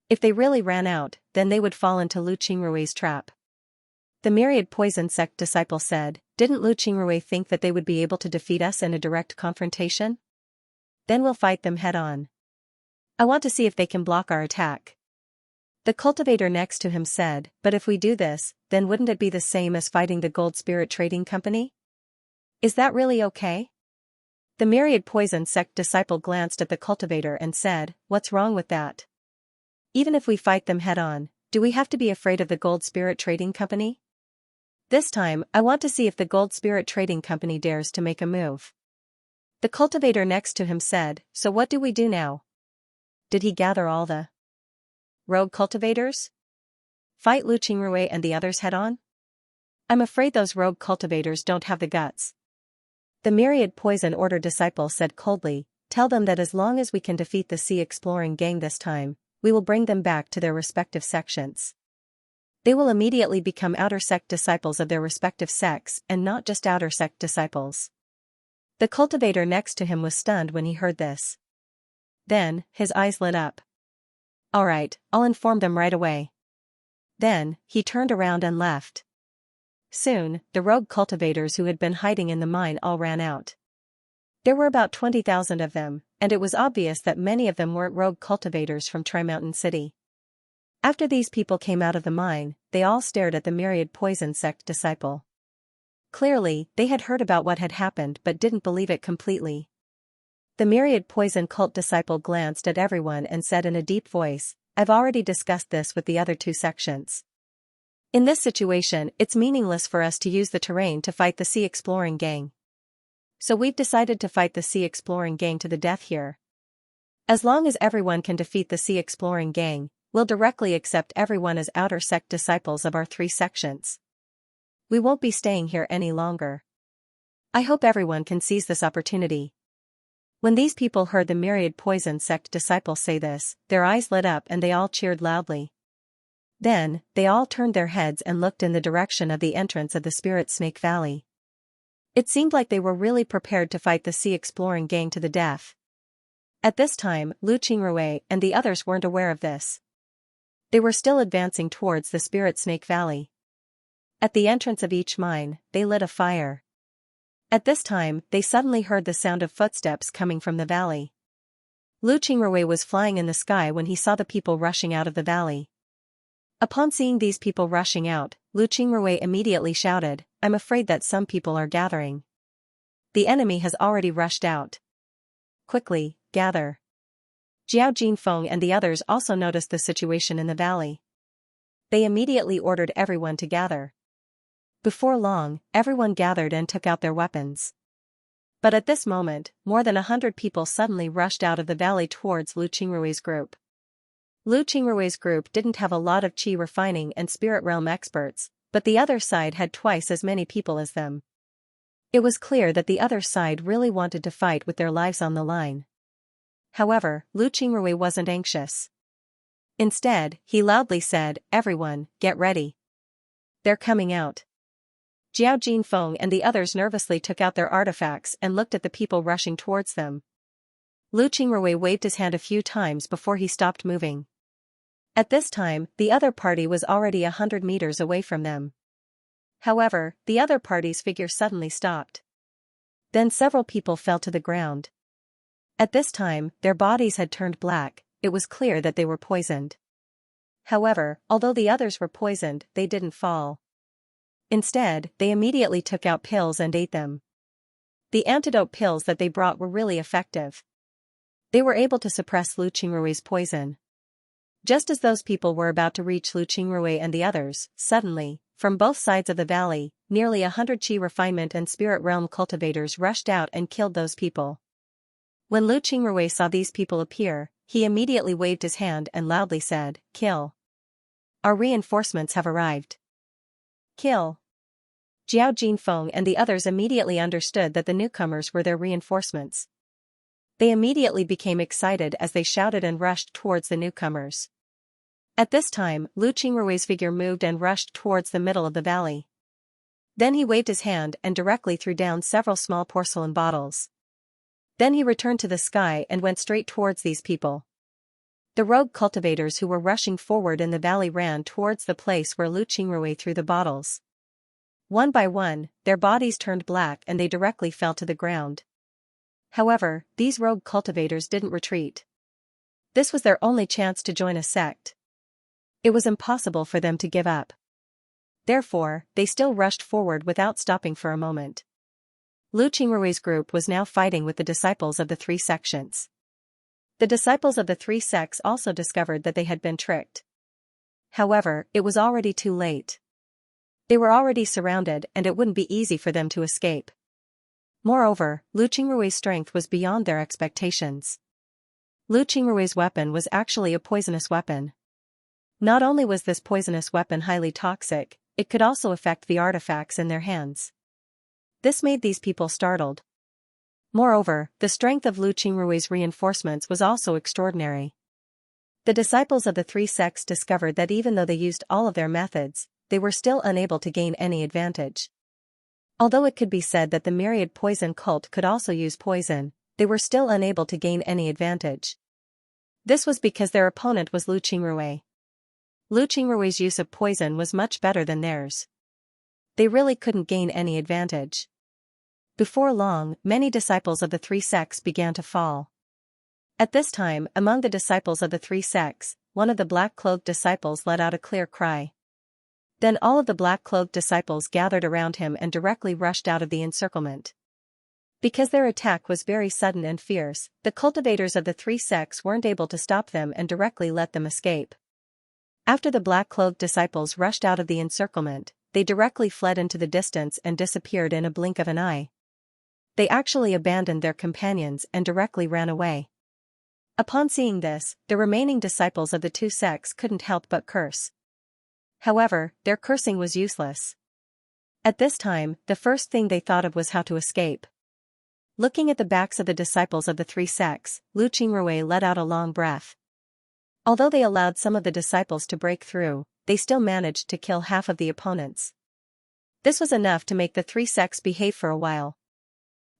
If they really ran out, then they would fall into Lu Qingrui's trap. The myriad poison sect disciple said, Didn't Lu Qingrui think that they would be able to defeat us in a direct confrontation? Then we'll fight them head-on. I want to see if they can block our attack. The cultivator next to him said, but if we do this, then wouldn't it be the same as fighting the Gold Spirit Trading Company? Is that really okay? The myriad poison sect disciple glanced at the cultivator and said, what's wrong with that? Even if we fight them head-on, do we have to be afraid of the Gold Spirit Trading Company? This time, I want to see if the Gold Spirit Trading Company dares to make a move. The cultivator next to him said, so what do we do now? Did he gather all the rogue cultivators? Fight Lu Qingrui and the others head-on? I'm afraid those rogue cultivators don't have the guts. The myriad poison order disciple said coldly, tell them that as long as we can defeat the sea exploring gang this time, we will bring them back to their respective sections. They will immediately become outer sect disciples of their respective sects and not just outer sect disciples. The cultivator next to him was stunned when he heard this. Then, his eyes lit up. All right, I'll inform them right away. Then, he turned around and left. Soon, the rogue cultivators who had been hiding in the mine all ran out. There were about 20,000 of them, and it was obvious that many of them weren't rogue cultivators from Tri-Mountain City. After these people came out of the mine, they all stared at the myriad poison sect disciple. Clearly, they had heard about what had happened but didn't believe it completely. The myriad poison cult disciple glanced at everyone and said in a deep voice, I've already discussed this with the other two sections. In this situation, it's meaningless for us to use the terrain to fight the sea exploring gang. So we've decided to fight the sea exploring gang to the death here. As long as everyone can defeat the sea exploring gang, we'll directly accept everyone as outer sect disciples of our three sections. We won't be staying here any longer. I hope everyone can seize this opportunity. When these people heard the myriad poison sect disciples say this, their eyes lit up and they all cheered loudly. Then, they all turned their heads and looked in the direction of the entrance of the Spirit Snake Valley. It seemed like they were really prepared to fight the sea exploring gang to the death. At this time, Lu Qingrui and the others weren't aware of this. They were still advancing towards the Spirit Snake Valley. At the entrance of each mine, they lit a fire. At this time, they suddenly heard the sound of footsteps coming from the valley. Lu Qingrui was flying in the sky when he saw the people rushing out of the valley. Upon seeing these people rushing out, Lu Qingrui immediately shouted, I'm afraid that some people are gathering. The enemy has already rushed out. Quickly, gather. Jiao Jinfeng and the others also noticed the situation in the valley. They immediately ordered everyone to gather. Before long, everyone gathered and took out their weapons. But at this moment, more than 100 people suddenly rushed out of the valley towards Lu Qingrui's group. Lu Qingrui's group didn't have a lot of qi refining and spirit realm experts, but the other side had twice as many people as them. It was clear that the other side really wanted to fight with their lives on the line. However, Lu Qingrui wasn't anxious. Instead, he loudly said, everyone, get ready. They're coming out. Jiao Jinfeng and the others nervously took out their artifacts and looked at the people rushing towards them. Lu Qingrui waved his hand a few times before he stopped moving. At this time, the other party was already 100 meters away from them. However, the other party's figure suddenly stopped. Then several people fell to the ground. At this time, their bodies had turned black. It was clear that they were poisoned. However, although the others were poisoned, they didn't fall. Instead, they immediately took out pills and ate them. The antidote pills that they brought were really effective. They were able to suppress Lu Qingrui's poison. Just as those people were about to reach Lu Qingrui and the others, suddenly, from both sides of the valley, nearly 100 qi refinement and spirit realm cultivators rushed out and killed those people. When Lu Qingrui saw these people appear, he immediately waved his hand and loudly said, kill. Our reinforcements have arrived. Kill. Jiao Jinfeng and the others immediately understood that the newcomers were their reinforcements. They immediately became excited as they shouted and rushed towards the newcomers. At this time, Lu Qingrui's figure moved and rushed towards the middle of the valley. Then he waved his hand and directly threw down several small porcelain bottles. Then he returned to the sky and went straight towards these people. The rogue cultivators who were rushing forward in the valley ran towards the place where Lu Qingrui threw the bottles. One by one, their bodies turned black and they directly fell to the ground. However, these rogue cultivators didn't retreat. This was their only chance to join a sect. It was impossible for them to give up. Therefore, they still rushed forward without stopping for a moment. Lu Qingrui's group was now fighting with the disciples of the three sections. The disciples of the three sects also discovered that they had been tricked. However, it was already too late. They were already surrounded and it wouldn't be easy for them to escape. Moreover, Lu Qingrui's strength was beyond their expectations. Lu Qingrui's weapon was actually a poisonous weapon. Not only was this poisonous weapon highly toxic, it could also affect the artifacts in their hands. This made these people startled. Moreover, the strength of Lu Qingrui's reinforcements was also extraordinary. The disciples of the three sects discovered that even though they used all of their methods, they were still unable to gain any advantage. Although it could be said that the myriad poison cult could also use poison, they were still unable to gain any advantage. This was because their opponent was Lu Qingrui. Lu Qingrui's use of poison was much better than theirs. They really couldn't gain any advantage. Before long, many disciples of the three sects began to fall. At this time, among the disciples of the three sects, one of the black-clothed disciples let out a clear cry. Then all of the black-clothed disciples gathered around him and directly rushed out of the encirclement. Because their attack was very sudden and fierce, the cultivators of the three sects weren't able to stop them and directly let them escape. After the black-clothed disciples rushed out of the encirclement, they directly fled into the distance and disappeared in a blink of an eye. They actually abandoned their companions and directly ran away. Upon seeing this, the remaining disciples of the two sects couldn't help but curse. However, their cursing was useless. At this time, the first thing they thought of was how to escape. Looking at the backs of the disciples of the three sects, Lu Qingrui let out a long breath. Although they allowed some of the disciples to break through, they still managed to kill half of the opponents. This was enough to make the three sects behave for a while.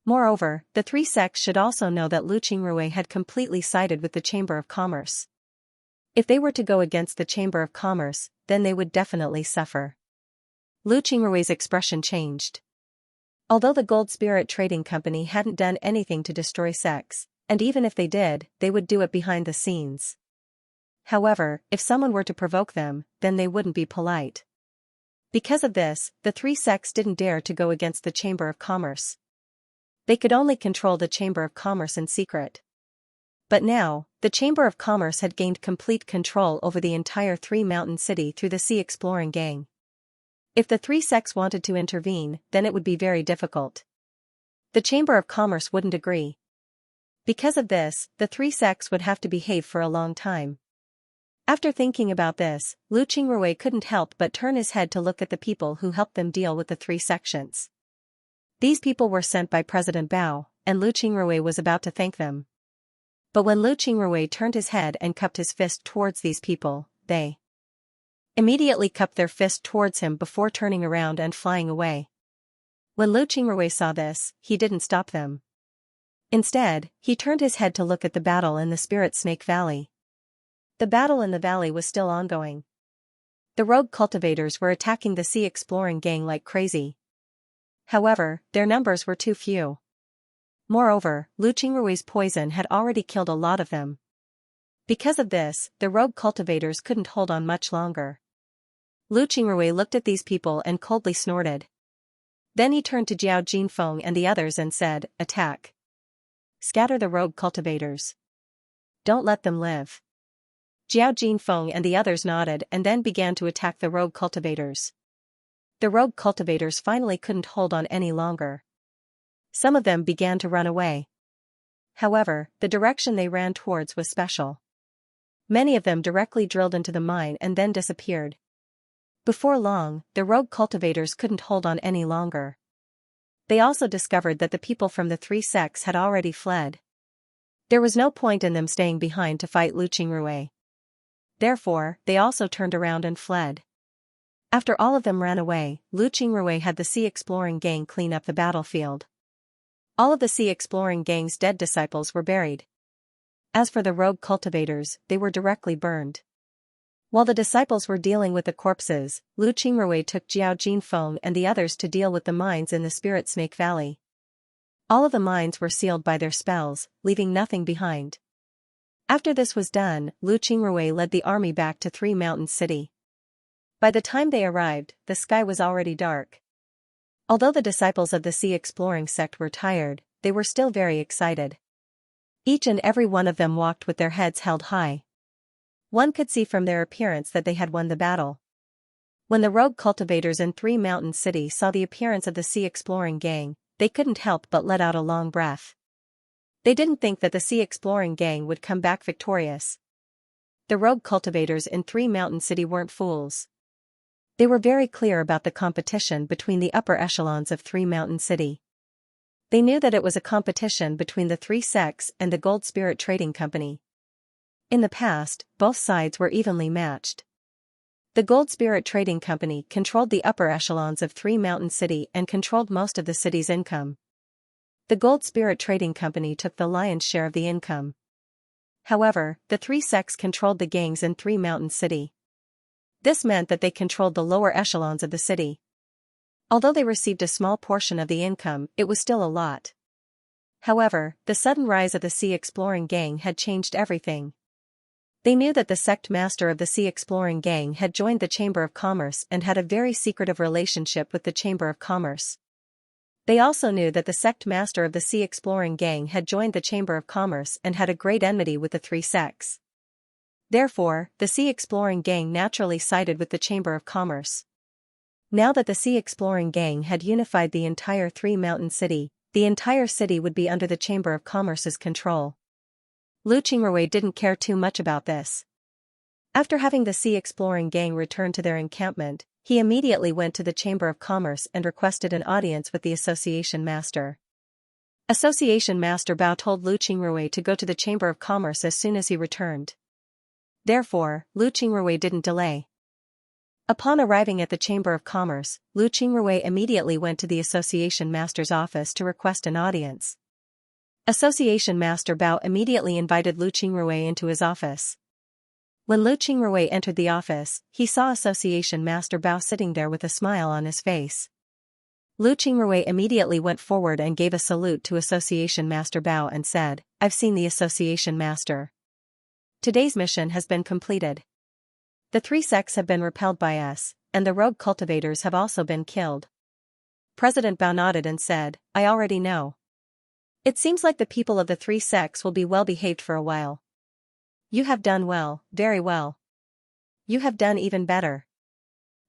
Moreover, the three sects should also know that Lu Qingrui had completely sided with the Chamber of Commerce. If they were to go against the Chamber of Commerce, then they would definitely suffer. Lu Qingrui's expression changed. Although the Gold Spirit Trading Company hadn't done anything to destroy sects, and even if they did, they would do it behind the scenes. However, if someone were to provoke them, then they wouldn't be polite. Because of this, the three sects didn't dare to go against the Chamber of Commerce. They could only control the Chamber of Commerce in secret. But now, the Chamber of Commerce had gained complete control over the entire three-mountain city through the Sea Exploring Gang. If the three sects wanted to intervene, then it would be very difficult. The Chamber of Commerce wouldn't agree. Because of this, the three sects would have to behave for a long time. After thinking about this, Lu Qingrui couldn't help but turn his head to look at the people who helped them deal with the three sections. These people were sent by President Bao, and Lu Qingrui was about to thank them. But when Lu Qingrui turned his head and cupped his fist towards these people, they immediately cupped their fist towards him before turning around and flying away. When Lu Qingrui saw this, he didn't stop them. Instead, he turned his head to look at the battle in the Spirit Snake Valley. The battle in the valley was still ongoing. The rogue cultivators were attacking the Sea Exploring Gang like crazy. However, their numbers were too few. Moreover, Lu Qingrui's poison had already killed a lot of them. Because of this, the rogue cultivators couldn't hold on much longer. Lu Qingrui looked at these people and coldly snorted. Then he turned to Jiao Jinfeng and the others and said, "Attack. Scatter the rogue cultivators. Don't let them live." Jiao Jinfeng and the others nodded and then began to attack the rogue cultivators. The rogue cultivators finally couldn't hold on any longer. Some of them began to run away. However, the direction they ran towards was special. Many of them directly drilled into the mine and then disappeared. Before long, the rogue cultivators couldn't hold on any longer. They also discovered that the people from the three sects had already fled. There was no point in them staying behind to fight Lu Qingrui. Therefore, they also turned around and fled. After all of them ran away, Lu Qingrui had the Sea Exploring Gang clean up the battlefield. All of the Sea Exploring Gang's dead disciples were buried. As for the rogue cultivators, they were directly burned. While the disciples were dealing with the corpses, Lu Qingrui took Jiao Jinfeng and the others to deal with the mines in the Spirit Snake Valley. All of the mines were sealed by their spells, leaving nothing behind. After this was done, Lu Qingrui led the army back to Three Mountains City. By the time they arrived, the sky was already dark. Although the disciples of the Sea Exploring sect were tired, they were still very excited. Each and every one of them walked with their heads held high. One could see from their appearance that they had won the battle. When the rogue cultivators in Three Mountain City saw the appearance of the Sea Exploring gang, they couldn't help but let out a long breath. They didn't think that the Sea Exploring gang would come back victorious. The rogue cultivators in Three Mountain City weren't fools. They were very clear about the competition between the upper echelons of Three Mountain City. They knew that it was a competition between the three sects and the Gold Spirit Trading Company. In the past, both sides were evenly matched. The Gold Spirit Trading Company controlled the upper echelons of Three Mountain City and controlled most of the city's income. The Gold Spirit Trading Company took the lion's share of the income. However, the three sects controlled the gangs in Three Mountain City. This meant that they controlled the lower echelons of the city. Although they received a small portion of the income, it was still a lot. However, the sudden rise of the Sea Exploring gang had changed everything. They knew that the sect master of the Sea Exploring gang had joined the Chamber of Commerce and had a very secretive relationship with the Chamber of Commerce. They also knew that the sect master of the Sea Exploring gang had joined the Chamber of Commerce and had a great enmity with the three sects. Therefore, the Sea Exploring gang naturally sided with the Chamber of Commerce. Now that the Sea Exploring gang had unified the entire Three Mountain City, the entire city would be under the Chamber of Commerce's control. Lu Qingrui didn't care too much about this. After having the Sea Exploring gang return to their encampment, he immediately went to the Chamber of Commerce and requested an audience with the Association Master. Association Master Bao told Lu Qingrui to go to the Chamber of Commerce as soon as he returned. Therefore, Lu Qingrui didn't delay. Upon arriving at the Chamber of Commerce, Lu Qingrui immediately went to the Association Master's office to request an audience. Association Master Bao immediately invited Lu Qingrui into his office. When Lu Qingrui entered the office, he saw Association Master Bao sitting there with a smile on his face. Lu Qingrui immediately went forward and gave a salute to Association Master Bao and said, "I've seen the Association Master. Today's mission has been completed. The three sects have been repelled by us, and the rogue cultivators have also been killed." President Bao nodded and said, "I already know. It seems like the people of the three sects will be well behaved for a while. You have done well, very well. You have done even better.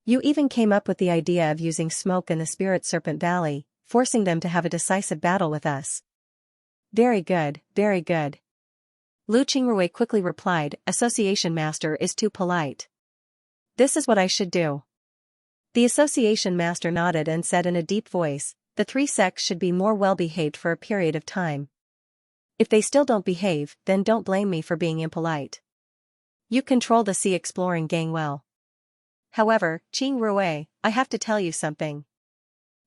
You even came up with the idea of using smoke in the Spirit Serpent Valley, forcing them to have a decisive battle with us. Very good, very good." Lu Qingrui quickly replied, "Association Master is too polite. This is what I should do." The Association Master nodded and said in a deep voice, "The three sects should be more well-behaved for a period of time. If they still don't behave, then don't blame me for being impolite. You control the Sea Exploring gang well. However, Qingrui, I have to tell you something.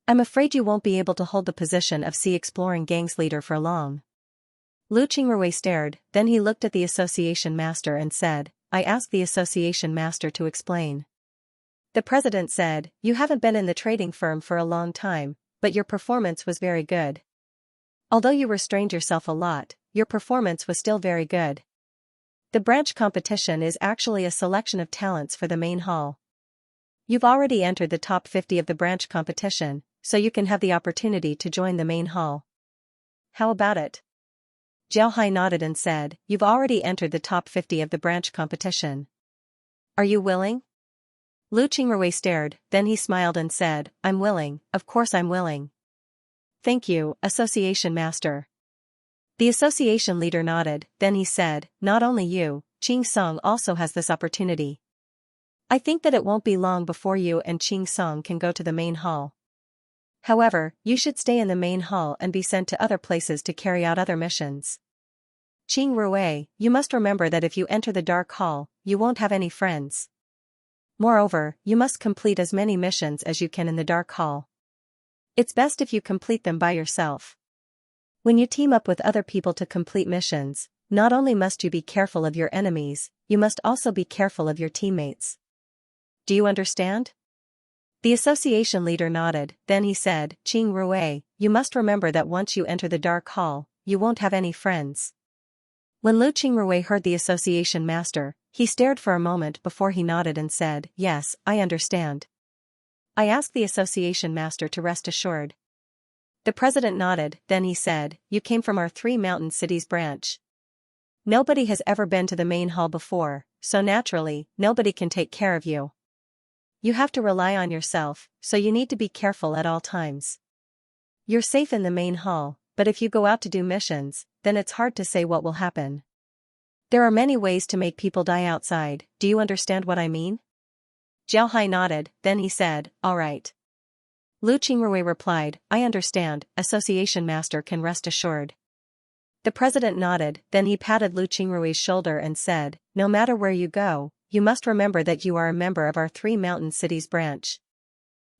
I'm afraid you won't be able to hold the position of Sea Exploring gang's leader for long." Lu Qingrui stared, then he looked at the Association Master and said, "I asked the Association Master to explain." The president said, "You haven't been in the trading firm for a long time, but your performance was very good. Although you restrained yourself a lot, your performance was still very good. The branch competition is actually a selection of talents for the main hall. You've already entered the top 50 of the branch competition, so you can have the opportunity to join the main hall. How about it?" Jiao Hai nodded and said, "You've already entered the top 50 of the branch competition. Are you willing?" Lu Qingrui stared, then he smiled and said, "I'm willing, of course I'm willing." "Thank you, Association Master." The association leader nodded, then he said, "Not only you, Qing Song also has this opportunity. I think that it won't be long before you and Qing Song can go to the main hall. However, you should stay in the main hall and be sent to other places to carry out other missions. Qingrui, you must remember that if you enter the Dark Hall, you won't have any friends. Moreover, you must complete as many missions as you can in the Dark Hall. It's best if you complete them by yourself. When you team up with other people to complete missions, Not only must you be careful of your enemies, you must also be careful of your teammates. Do you understand? The association leader nodded, then he said, Qing Rui, you must remember that once you enter the dark hall, you won't have any friends. When Lu Qingrui heard the association master, he stared for a moment before he nodded and said, yes, I understand. I asked the association master to rest assured. The president nodded, then he said, you came from our Three Mountain Cities branch. Nobody has ever been to the main hall before, so naturally, nobody can take care of you. You have to rely on yourself, so you need to be careful at all times. You're safe in the main hall, but if you go out to do missions, then it's hard to say what will happen. There are many ways to make people die outside, do you understand what I mean? Zhao Hai nodded, then he said, all right. Lu Qingrui replied, I understand, association master can rest assured. The president nodded, then he patted Lu Qingrui's shoulder and said, no matter where you go, you must remember that you are a member of our Three Mountain Cities branch.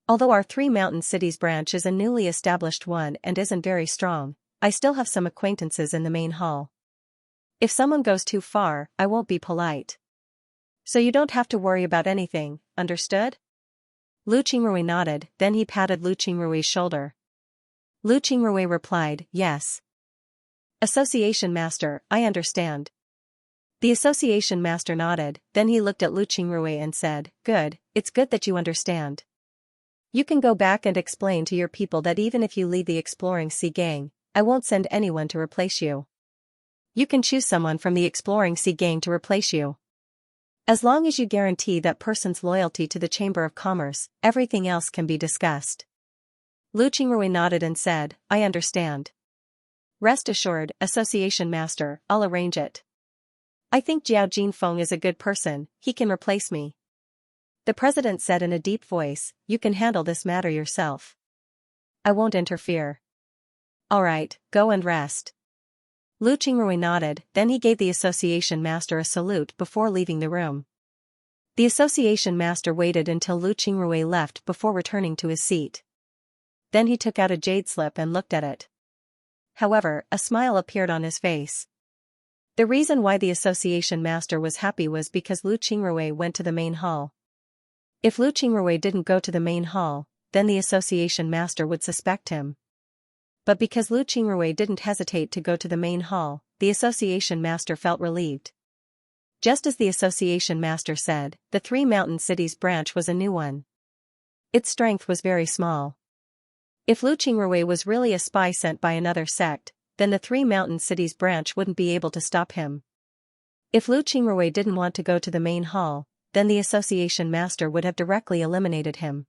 Although our Three Mountain Cities branch is a newly established one and isn't very strong, I still have some acquaintances in the main hall. If someone goes too far, I won't be polite. So you don't have to worry about anything, understood? Lu Qingrui nodded, then he patted Lu Qingrui's shoulder. Lu Qingrui replied, yes. Association master, I understand. The association master nodded, then he looked at Lu Qingrui and said, good, it's good that you understand. You can go back and explain to your people that even if you lead the Exploring Sea Gang, I won't send anyone to replace you. You can choose someone from the Exploring Sea Gang to replace you. As long as you guarantee that person's loyalty to the Chamber of Commerce, everything else can be discussed. Lu Qingrui nodded and said, I understand. Rest assured, association master, I'll arrange it. I think Jiao Jinfeng is a good person, he can replace me. The president said in a deep voice, you can handle this matter yourself. I won't interfere. All right, go and rest. Lu Qingrui nodded, then he gave the association master a salute before leaving the room. The association master waited until Lu Qingrui left before returning to his seat. Then he took out a jade slip and looked at it. However, a smile appeared on his face. The reason why the association master was happy was because Lu Qingrui went to the main hall. If Lu Qingrui didn't go to the main hall, then the association master would suspect him. But because Lu Qingrui didn't hesitate to go to the main hall, the association master felt relieved. Just as the association master said, the Three Mountain Cities branch was a new one. Its strength was very small. If Lu Qingrui was really a spy sent by another sect, then the Three Mountain Cities branch wouldn't be able to stop him. If Lu Qingrui didn't want to go to the main hall, then the association master would have directly eliminated him.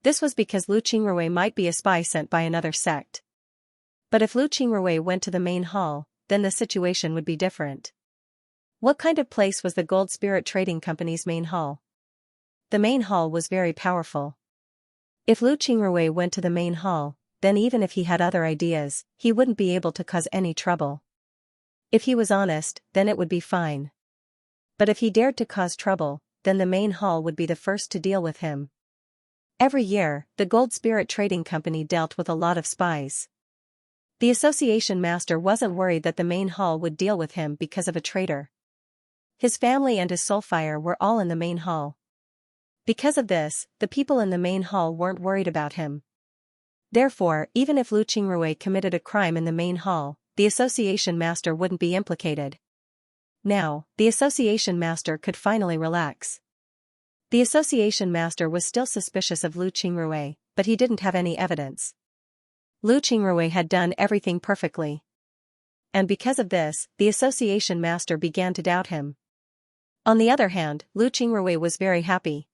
This was because Lu Qingrui might be a spy sent by another sect. But if Lu Qingrui went to the main hall, then the situation would be different. What kind of place was the Gold Spirit Trading Company's main hall? The main hall was very powerful. If Lu Qingrui went to the main hall, then even if he had other ideas, he wouldn't be able to cause any trouble. If he was honest, then it would be fine. But if he dared to cause trouble, then the main hall would be the first to deal with him. Every year, the Gold Spirit Trading Company dealt with a lot of spies. The association master wasn't worried that the main hall would deal with him because of a traitor. His family and his soulfire were all in the main hall. Because of this, the people in the main hall weren't worried about him. Therefore, even if Lu Qingrui committed a crime in the main hall, the association master wouldn't be implicated. Now, the association master could finally relax. The association master was still suspicious of Lu Qingrui, but he didn't have any evidence. Lu Qingrui had done everything perfectly. And because of this, the association master began to doubt him. On the other hand, Lu Qingrui was very happy.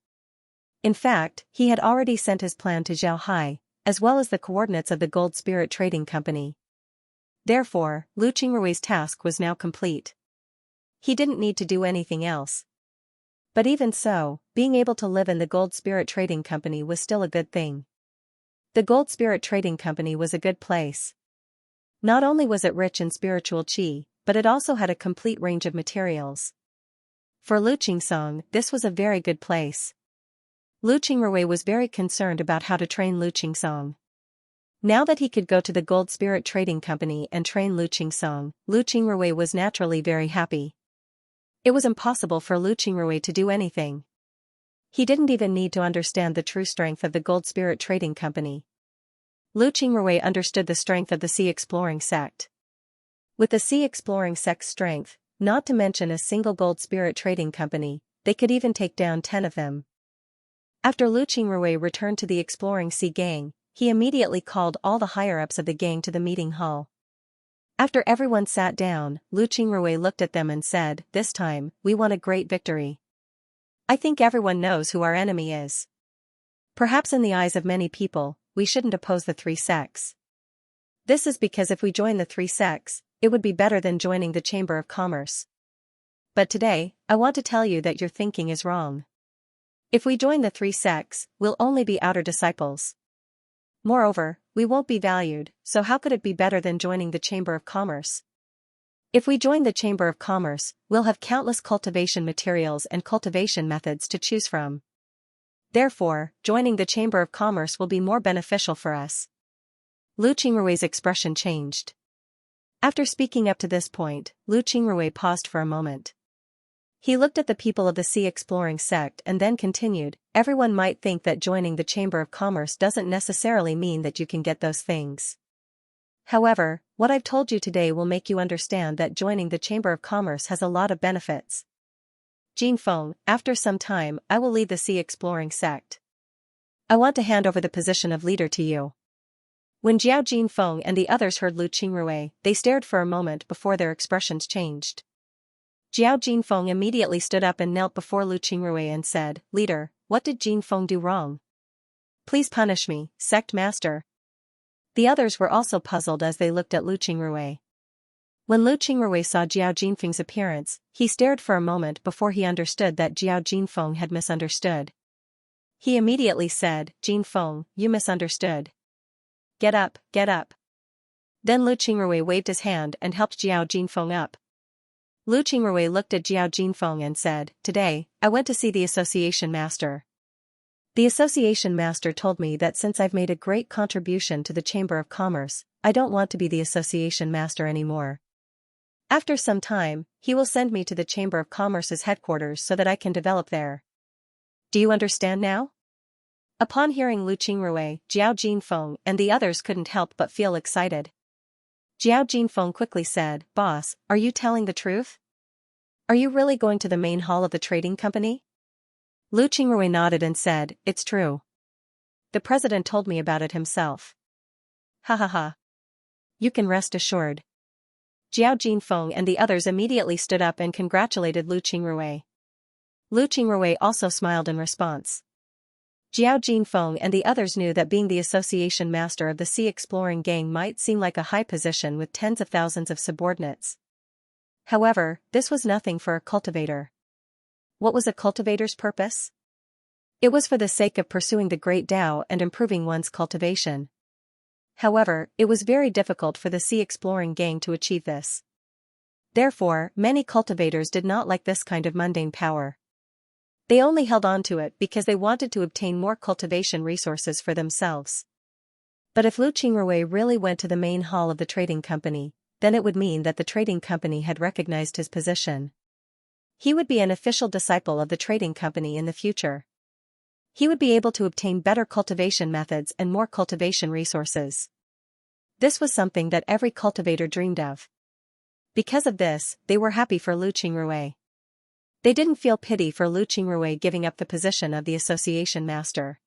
In fact, he had already sent his plan to Zhao Hai, as well as the coordinates of the Gold Spirit Trading Company. Therefore, Lu Qingrui's task was now complete. He didn't need to do anything else. But even so, being able to live in the Gold Spirit Trading Company was still a good thing. The Gold Spirit Trading Company was a good place. Not only was it rich in spiritual qi, but it also had a complete range of materials. For Lu Qingsong, this was a very good place. Lu Qingrui was very concerned about how to train Lu Qingsong. Now that he could go to the Gold Spirit Trading Company and train Lu Qingsong, Lu Qingrui was naturally very happy. It was impossible for Lu Qingrui to do anything. He didn't even need to understand the true strength of the Gold Spirit Trading Company. Lu Qingrui understood the strength of the Sea Exploring Sect. With the Sea Exploring Sect's strength, not to mention a single Gold Spirit Trading Company, they could even take down 10 of them. After Lu Qingrui returned to the Exploring Sea Gang, he immediately called all the higher-ups of the gang to the meeting hall. After everyone sat down, Lu Qingrui looked at them and said, "This time, we won a great victory. I think everyone knows who our enemy is. Perhaps in the eyes of many people, we shouldn't oppose the three sects. This is because if we join the three sects, it would be better than joining the Chamber of Commerce. But today, I want to tell you that your thinking is wrong. If we join the three sects, we'll only be outer disciples. Moreover, we won't be valued, so how could it be better than joining the Chamber of Commerce? If we join the Chamber of Commerce, we'll have countless cultivation materials and cultivation methods to choose from. Therefore, joining the Chamber of Commerce will be more beneficial for us." Lu Qingrui's expression changed. After speaking up to this point, Lu Qingrui paused for a moment. He looked at the people of the Sea Exploring Sect and then continued, "Everyone might think that joining the Chamber of Commerce doesn't necessarily mean that you can get those things. However, what I've told you today will make you understand that joining the Chamber of Commerce has a lot of benefits. Jin Feng, after some time, I will lead the Sea Exploring Sect. I want to hand over the position of leader to you." When Jiao Jinfeng and the others heard Lu Qingrui, they stared for a moment before their expressions changed. Jiao Jinfeng immediately stood up and knelt before Lu Qingrui and said, "Leader, what did Jinfeng do wrong? Please punish me, sect master." The others were also puzzled as they looked at Lu Qingrui. When Lu Qingrui saw Jiao Jinfeng's appearance, he stared for a moment before he understood that Jiao Jinfeng had misunderstood. He immediately said, "Jinfeng, you misunderstood. Get up, get up." Then Lu Qingrui waved his hand and helped Jiao Jinfeng up. Lu Qingrui looked at Jiao Jinfeng and said, "Today, I went to see the association master. The association master told me that since I've made a great contribution to the Chamber of Commerce, I don't want to be the association master anymore. After some time, he will send me to the Chamber of Commerce's headquarters so that I can develop there. Do you understand now?" Upon hearing Lu Qingrui, Jiao Jinfeng and the others couldn't help but feel excited. Jiao Jinfeng quickly said, "Boss, are you telling the truth? Are you really going to the main hall of the trading company?" Lu Qingrui nodded and said, "It's true. The president told me about it himself." "Ha ha ha. You can rest assured." Jiao Jinfeng and the others immediately stood up and congratulated Lu Qingrui. Lu Qingrui also smiled in response. Jiao Jinfeng and the others knew that being the association master of the Sea Exploring Gang might seem like a high position with tens of thousands of subordinates. However, this was nothing for a cultivator. What was a cultivator's purpose? It was for the sake of pursuing the Great Tao and improving one's cultivation. However, it was very difficult for the Sea Exploring Gang to achieve this. Therefore, many cultivators did not like this kind of mundane power. They only held on to it because they wanted to obtain more cultivation resources for themselves. But if Lu Qingrui really went to the main hall of the trading company, then it would mean that the trading company had recognized his position. He would be an official disciple of the trading company in the future. He would be able to obtain better cultivation methods and more cultivation resources. This was something that every cultivator dreamed of. Because of this, they were happy for Lu Qingrui. They didn't feel pity for Lu Qingrui giving up the position of the association master.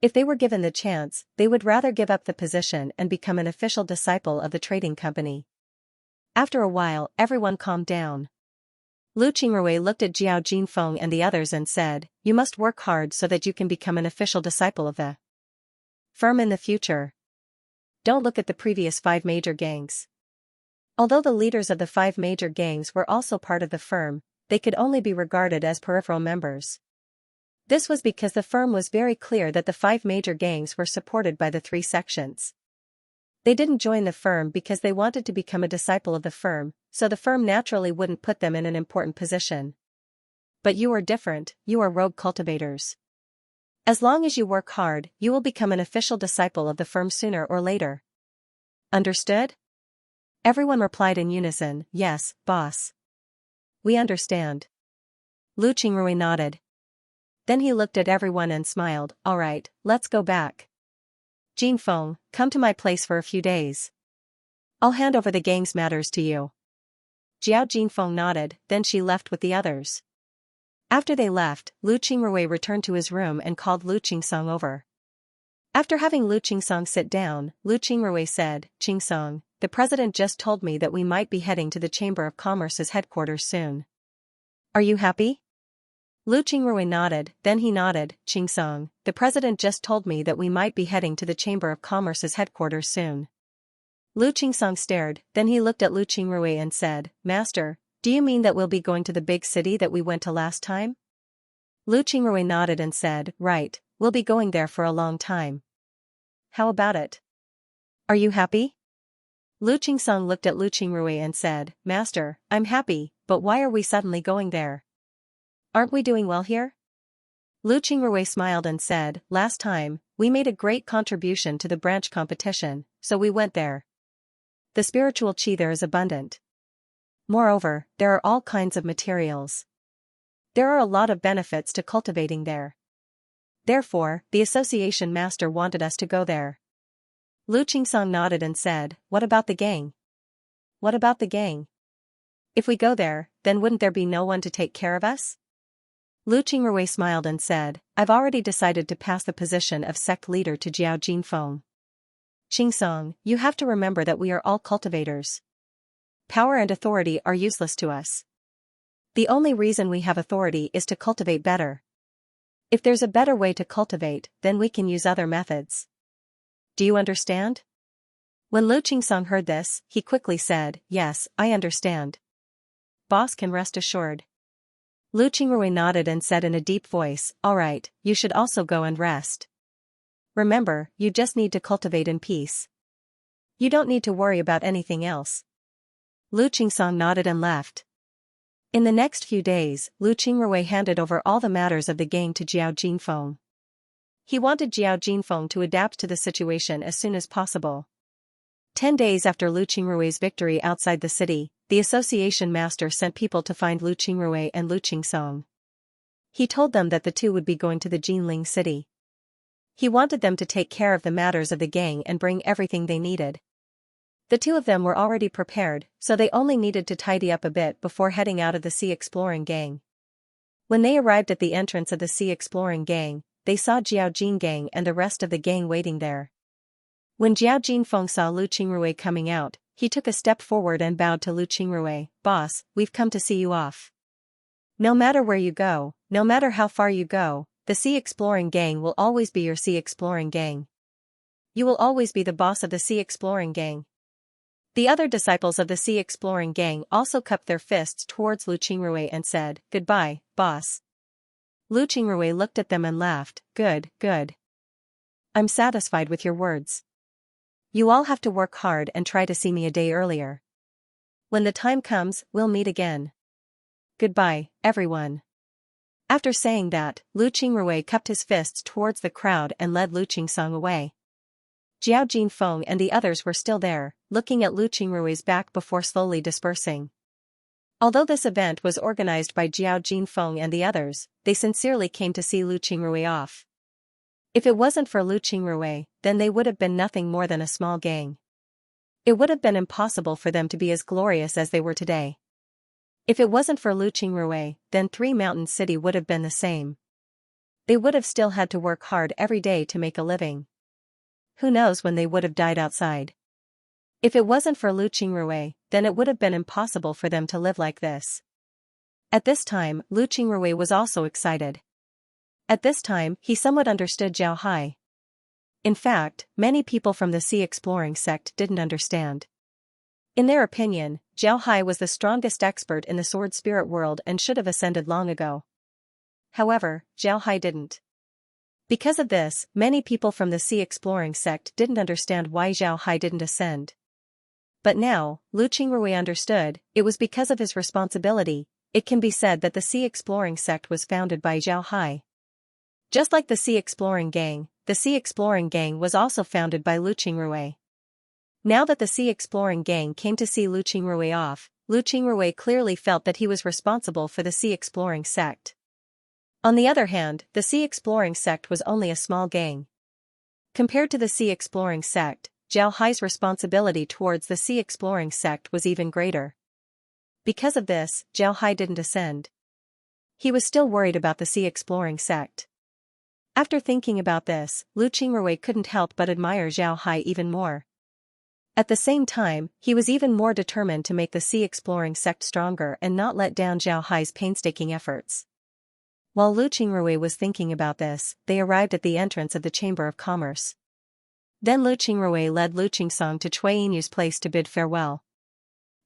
If they were given the chance, they would rather give up the position and become an official disciple of the trading company. After a while, everyone calmed down. Lu Qingrui looked at Jiao Jinfeng and the others and said, "You must work hard so that you can become an official disciple of the firm in the future. Don't look at the previous 5 major gangs. Although the leaders of the 5 major gangs were also part of the firm, they could only be regarded as peripheral members. This was because the firm was very clear that the 5 major gangs were supported by the 3 sections. They didn't join the firm because they wanted to become a disciple of the firm, so the firm naturally wouldn't put them in an important position. But you are different, you are rogue cultivators. As long as you work hard, you will become an official disciple of the firm sooner or later. Understood? Everyone replied in unison, yes, boss. We understand. Lu Qingrui nodded. Then he looked at everyone and smiled, all right, let's go back. Jinfeng, come to my place for a few days. I'll hand over the gang's matters to you. Jiao Jinfeng nodded, then she left with the others. After they left, Lu Qingrui returned to his room and called Lu Qingsong over. After having Lu Qingsong sit down, Lu Qingrui said, Qingsong, the president just told me that we might be heading to the Chamber of Commerce's headquarters soon. Are you happy? Lu Qingrui nodded, then he nodded, Qingsong, the president just told me that we might be heading to the Chamber of Commerce's headquarters soon. Lu Qingsong stared, then he looked at Lu Qingrui and said, Master, do you mean that we'll be going to the big city that we went to last time? Lu Qingrui nodded and said, right, we'll be going there for a long time. How about it? Are you happy? Lu Qingsong looked at Lu Qingrui and said, Master, I'm happy, but why are we suddenly going there? Aren't we doing well here? Lu Qingrui smiled and said, last time, we made a great contribution to the branch competition, so we went there. The spiritual qi there is abundant. Moreover, there are all kinds of materials. There are a lot of benefits to cultivating there. Therefore, the association master wanted us to go there. Lu Qingsong nodded and said, what about the gang? What about the gang? If we go there, then wouldn't there be no one to take care of us? Lu Qingrui smiled and said, I've already decided to pass the position of sect leader to Jiao Jinfeng. Qingsong, you have to remember that we are all cultivators. Power and authority are useless to us. The only reason we have authority is to cultivate better. If there's a better way to cultivate, then we can use other methods. Do you understand? When Lu Qingsong heard this, he quickly said, yes, I understand. Boss can rest assured. Lu Qingrui nodded and said in a deep voice, all right, you should also go and rest. Remember, you just need to cultivate in peace. You don't need to worry about anything else. Lu Qingsong nodded and left. In the next few days, Lu Qingrui handed over all the matters of the gang to Jiao Jinfeng. He wanted Jiao Jinfeng to adapt to the situation as soon as possible. 10 days after Lu Qingrui's victory outside the city, the association master sent people to find Lu Qingrui and Lu Qingsong. He told them that the two would be going to the Jinling city. He wanted them to take care of the matters of the gang and bring everything they needed. The two of them were already prepared, so they only needed to tidy up a bit before heading out of the Sea Exploring Gang. When they arrived at the entrance of the Sea Exploring Gang, they saw Jiao Jin Gang and the rest of the gang waiting there. When Jiao Jinfeng saw Lu Qingrui coming out, he took a step forward and bowed to Lu Qingrui, Boss, we've come to see you off. No matter where you go, no matter how far you go, the Sea Exploring Gang will always be your Sea Exploring Gang. You will always be the boss of the Sea Exploring Gang. The other disciples of the Sea Exploring Gang also cupped their fists towards Lu Qingrui and said, Goodbye, boss. Lu Qingrui looked at them and laughed, Good, good. I'm satisfied with your words. You all have to work hard and try to see me a day earlier. When the time comes, we'll meet again. Goodbye, everyone. After saying that, Lu Qingrui cupped his fists towards the crowd and led Lu Qingsong away. Jiao Jinfeng and the others were still there, looking at Lu Qingrui's back before slowly dispersing. Although this event was organized by Jiao Jinfeng and the others, they sincerely came to see Lu Qingrui off. If it wasn't for Lu Qingrui, then they would have been nothing more than a small gang. It would have been impossible for them to be as glorious as they were today. If it wasn't for Lu Qingrui, then Three Mountain City would have been the same. They would have still had to work hard every day to make a living. Who knows when they would have died outside. If it wasn't for Lu Qingrui, then it would have been impossible for them to live like this. At this time, Lu Qingrui was also excited. At this time, he somewhat understood Zhao Hai. In fact, many people from the Sea Exploring sect didn't understand. In their opinion, Zhao Hai was the strongest expert in the sword spirit world and should have ascended long ago. However, Zhao Hai didn't. Because of this, many people from the Sea Exploring sect didn't understand why Zhao Hai didn't ascend. But now, Lu Qingrui understood, it was because of his responsibility. It can be said that the Sea Exploring sect was founded by Zhao Hai. Just like the Sea Exploring Gang, the Sea Exploring Gang was also founded by Lu Qingrui. Now that the Sea Exploring Gang came to see Lu Qingrui off, Lu Qingrui clearly felt that he was responsible for the Sea Exploring sect. On the other hand, the Sea Exploring sect was only a small gang. Compared to the Sea Exploring sect, Zhao Hai's responsibility towards the Sea Exploring sect was even greater. Because of this, Zhao Hai didn't ascend. He was still worried about the Sea Exploring sect. After thinking about this, Lu Qingrui couldn't help but admire Zhao Hai even more. At the same time, he was even more determined to make the Sea Exploring sect stronger and not let down Zhao Hai's painstaking efforts. While Lu Qingrui was thinking about this, they arrived at the entrance of the Chamber of Commerce. Then Lu Qingrui led Lu Qingsong to Cui Yinyu's place to bid farewell.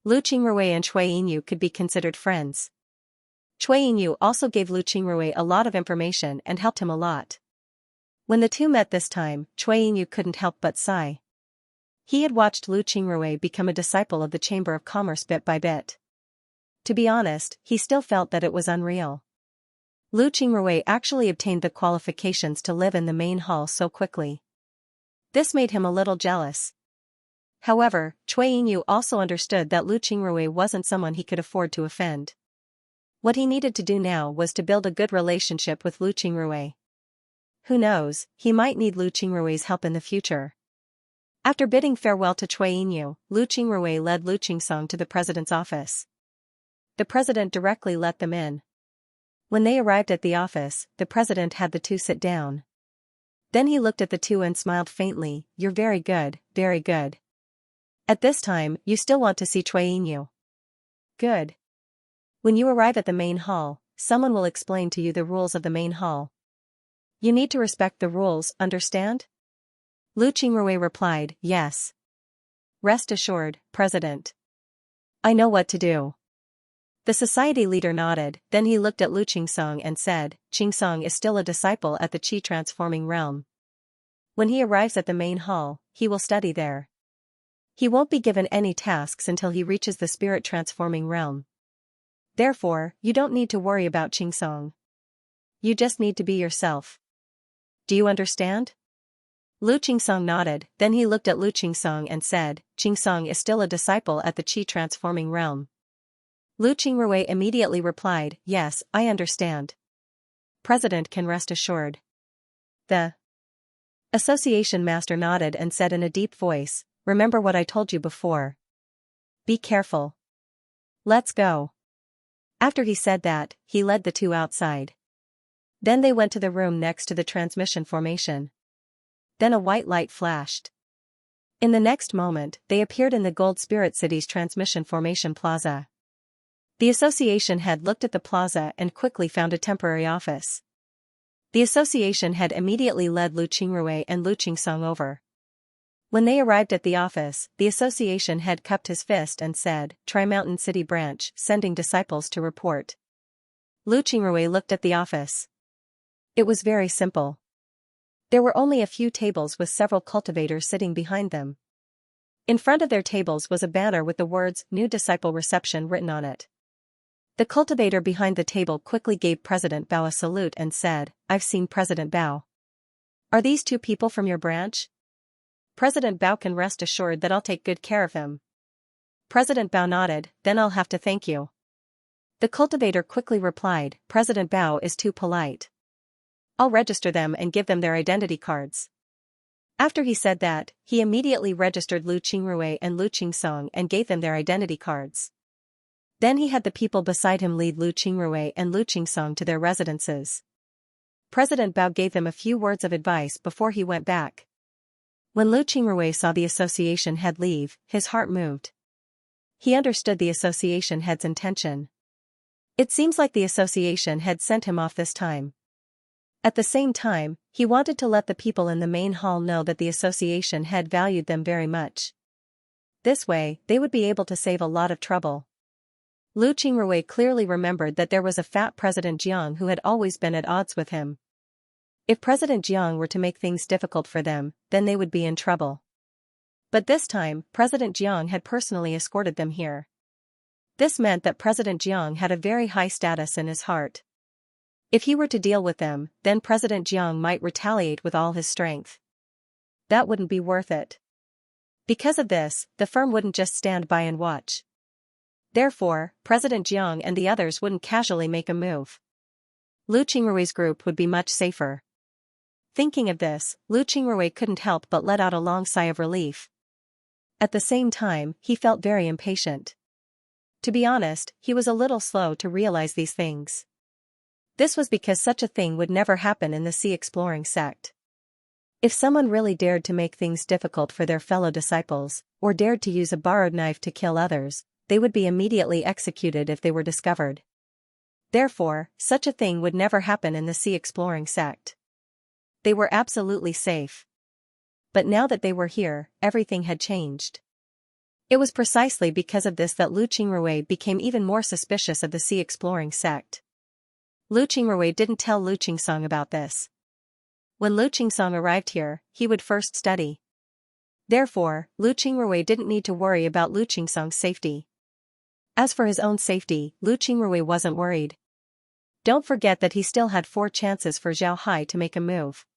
Lu Qingrui and Cui Yinyu could be considered friends. Cui Yinyu also gave Lu Qingrui a lot of information and helped him a lot. When the two met this time, Cui Yinyu couldn't help but sigh. He had watched Lu Qingrui become a disciple of the Chamber of Commerce bit by bit. To be honest, he still felt that it was unreal. Lu Qingrui actually obtained the qualifications to live in the main hall so quickly. This made him a little jealous. However, Cui Yinyu also understood that Lu Qingrui wasn't someone he could afford to offend. What he needed to do now was to build a good relationship with Lu Qingrui. Who knows, he might need Lu Qingrui's help in the future. After bidding farewell to Cui Yinyu, Lu Qingrui led Lu Qingsong to the president's office. The president directly let them in. When they arrived at the office, the president had the two sit down. Then he looked at the two and smiled faintly. "You're very good, very good. At this time, you still want to see Cui Yinyu? Good. When you arrive at the main hall, someone will explain to you the rules of the main hall. You need to respect the rules, understand?" Lu Qingrui replied, "Yes. Rest assured, President. I know what to do." The society leader nodded, then he looked at Lu Qingsong and said, "Qingsong is still a disciple at the Qi transforming realm. When he arrives at the main hall, he will study there. He won't be given any tasks until he reaches the spirit transforming realm. Therefore, you don't need to worry about Qingsong. You just need to be yourself. Do you understand?" Lu Qingsong nodded, then he looked at Lu Qingsong and said, "Qingsong is still a disciple at the Qi transforming realm." Lu Qingrui immediately replied, "Yes, I understand. President can rest assured." The association master nodded and said in a deep voice, "Remember what I told you before. Be careful. Let's go." After he said that, he led the two outside. Then they went to the room next to the transmission formation. Then a white light flashed. In the next moment, they appeared in the Gold Spirit City's transmission formation plaza. The association head looked at the plaza and quickly found a temporary office. The association head immediately led Lu Qingrui and Lu Qingsong over. When they arrived at the office, the association head cupped his fist and said, "Tri-Mountain City Branch, sending disciples to report." Lu Qingrui looked at the office. It was very simple. There were only a few tables with several cultivators sitting behind them. In front of their tables was a banner with the words, "New Disciple Reception" written on it. The cultivator behind the table quickly gave President Bao a salute and said, "I've seen President Bao. Are these two people from your branch?" President Bao can rest assured that I'll take good care of him. President Bao nodded, "Then I'll have to thank you." The cultivator quickly replied, "President Bao is too polite. I'll register them and give them their identity cards." After he said that, he immediately registered Lu Qingrui and Lu Qingsong and gave them their identity cards. Then he had the people beside him lead Lu Qingrui and Lu Qingsong to their residences. President Bao gave them a few words of advice before he went back. When Lu Qingrui saw the association head leave, his heart moved. He understood the association head's intention. It seems like the association had sent him off this time. At the same time, he wanted to let the people in the main hall know that the association head valued them very much. This way, they would be able to save a lot of trouble. Lu Qingrui clearly remembered that there was a fat President Jiang who had always been at odds with him. If President Jiang were to make things difficult for them, then they would be in trouble. But this time, President Jiang had personally escorted them here. This meant that President Jiang had a very high status in his heart. If he were to deal with them, then President Jiang might retaliate with all his strength. That wouldn't be worth it. Because of this, the firm wouldn't just stand by and watch. Therefore, President Jiang and the others wouldn't casually make a move. Lu Qingrui's group would be much safer. Thinking of this, Lu Qingrui couldn't help but let out a long sigh of relief. At the same time, he felt very impatient. To be honest, he was a little slow to realize these things. This was because such a thing would never happen in the sea exploring sect. If someone really dared to make things difficult for their fellow disciples, or dared to use a borrowed knife to kill others, they would be immediately executed if they were discovered. Therefore, such a thing would never happen in the sea exploring sect. They were absolutely safe. But now that they were here, everything had changed. It was precisely because of this that Lu Qingrui became even more suspicious of the sea exploring sect. Lu Qingrui didn't tell Lu Qingsong about this. When Lu Qingsong arrived here, he would first study. Therefore, Lu Qingrui didn't need to worry about Lu Qingsong's safety. As for his own safety, Lu Qingrui wasn't worried. Don't forget that he still had 4 chances for Zhao Hai to make a move.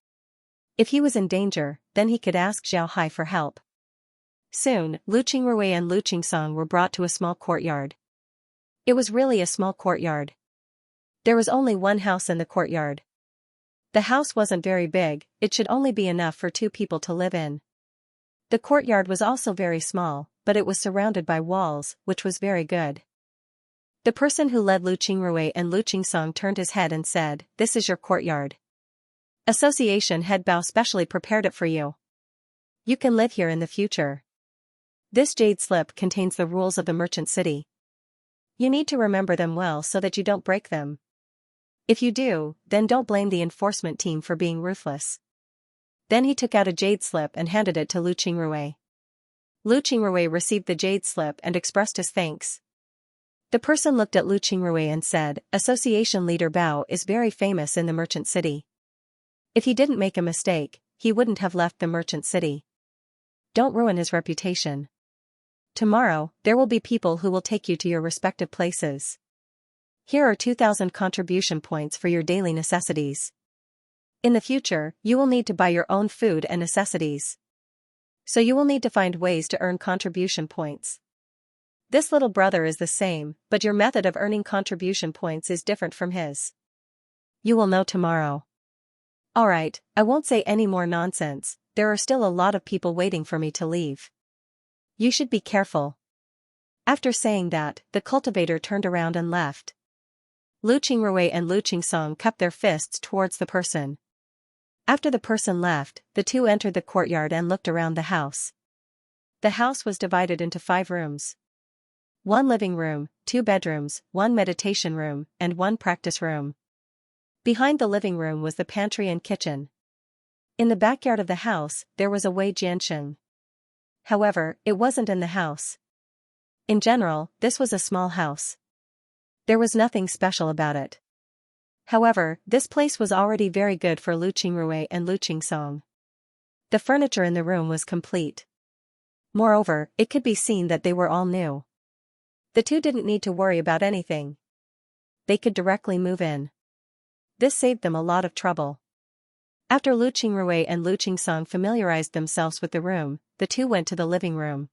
If he was in danger, then he could ask Zhao Hai for help. Soon, Lu Qingrui and Lu Qingsong were brought to a small courtyard. It was really a small courtyard. There was only one house in the courtyard. The house wasn't very big, it should only be enough for 2 people to live in. The courtyard was also very small, but it was surrounded by walls, which was very good. The person who led Lu Qingrui and Lu Qingsong turned his head and said, "This is your courtyard. Association head Bao specially prepared it for you. You can live here in the future. This jade slip contains the rules of the merchant city. You need to remember them well so that you don't break them. If you do, then don't blame the enforcement team for being ruthless." Then he took out a jade slip and handed it to Lu Qingrui. Lu Qingrui received the jade slip and expressed his thanks. The person looked at Lu Qingrui and said, "Association leader Bao is very famous in the merchant city. If he didn't make a mistake, he wouldn't have left the merchant city. Don't ruin his reputation. Tomorrow, there will be people who will take you to your respective places. Here are 2,000 contribution points for your daily necessities. In the future, you will need to buy your own food and necessities. So you will need to find ways to earn contribution points. This little brother is the same, but your method of earning contribution points is different from his. You will know tomorrow." "Alright, I won't say any more nonsense, there are still a lot of people waiting for me to leave. You should be careful." After saying that, the cultivator turned around and left. Lu Qingrui and Lu Qingsong cupped their fists towards the person. After the person left, the 2 entered the courtyard and looked around the house. The house was divided into 5 rooms. 1 living room, 2 bedrooms, 1 meditation room, and 1 practice room. Behind the living room was the pantry and kitchen. In the backyard of the house, there was a Wei Jiansheng. However, it wasn't in the house. In general, this was a small house. There was nothing special about it. However, this place was already very good for Lu Qingrui and Lu Qingsong. The furniture in the room was complete. Moreover, it could be seen that they were all new. The 2 didn't need to worry about anything. They could directly move in. This saved them a lot of trouble. After Lu Qingrui and Lu Qingsong familiarized themselves with the room, the 2 went to the living room.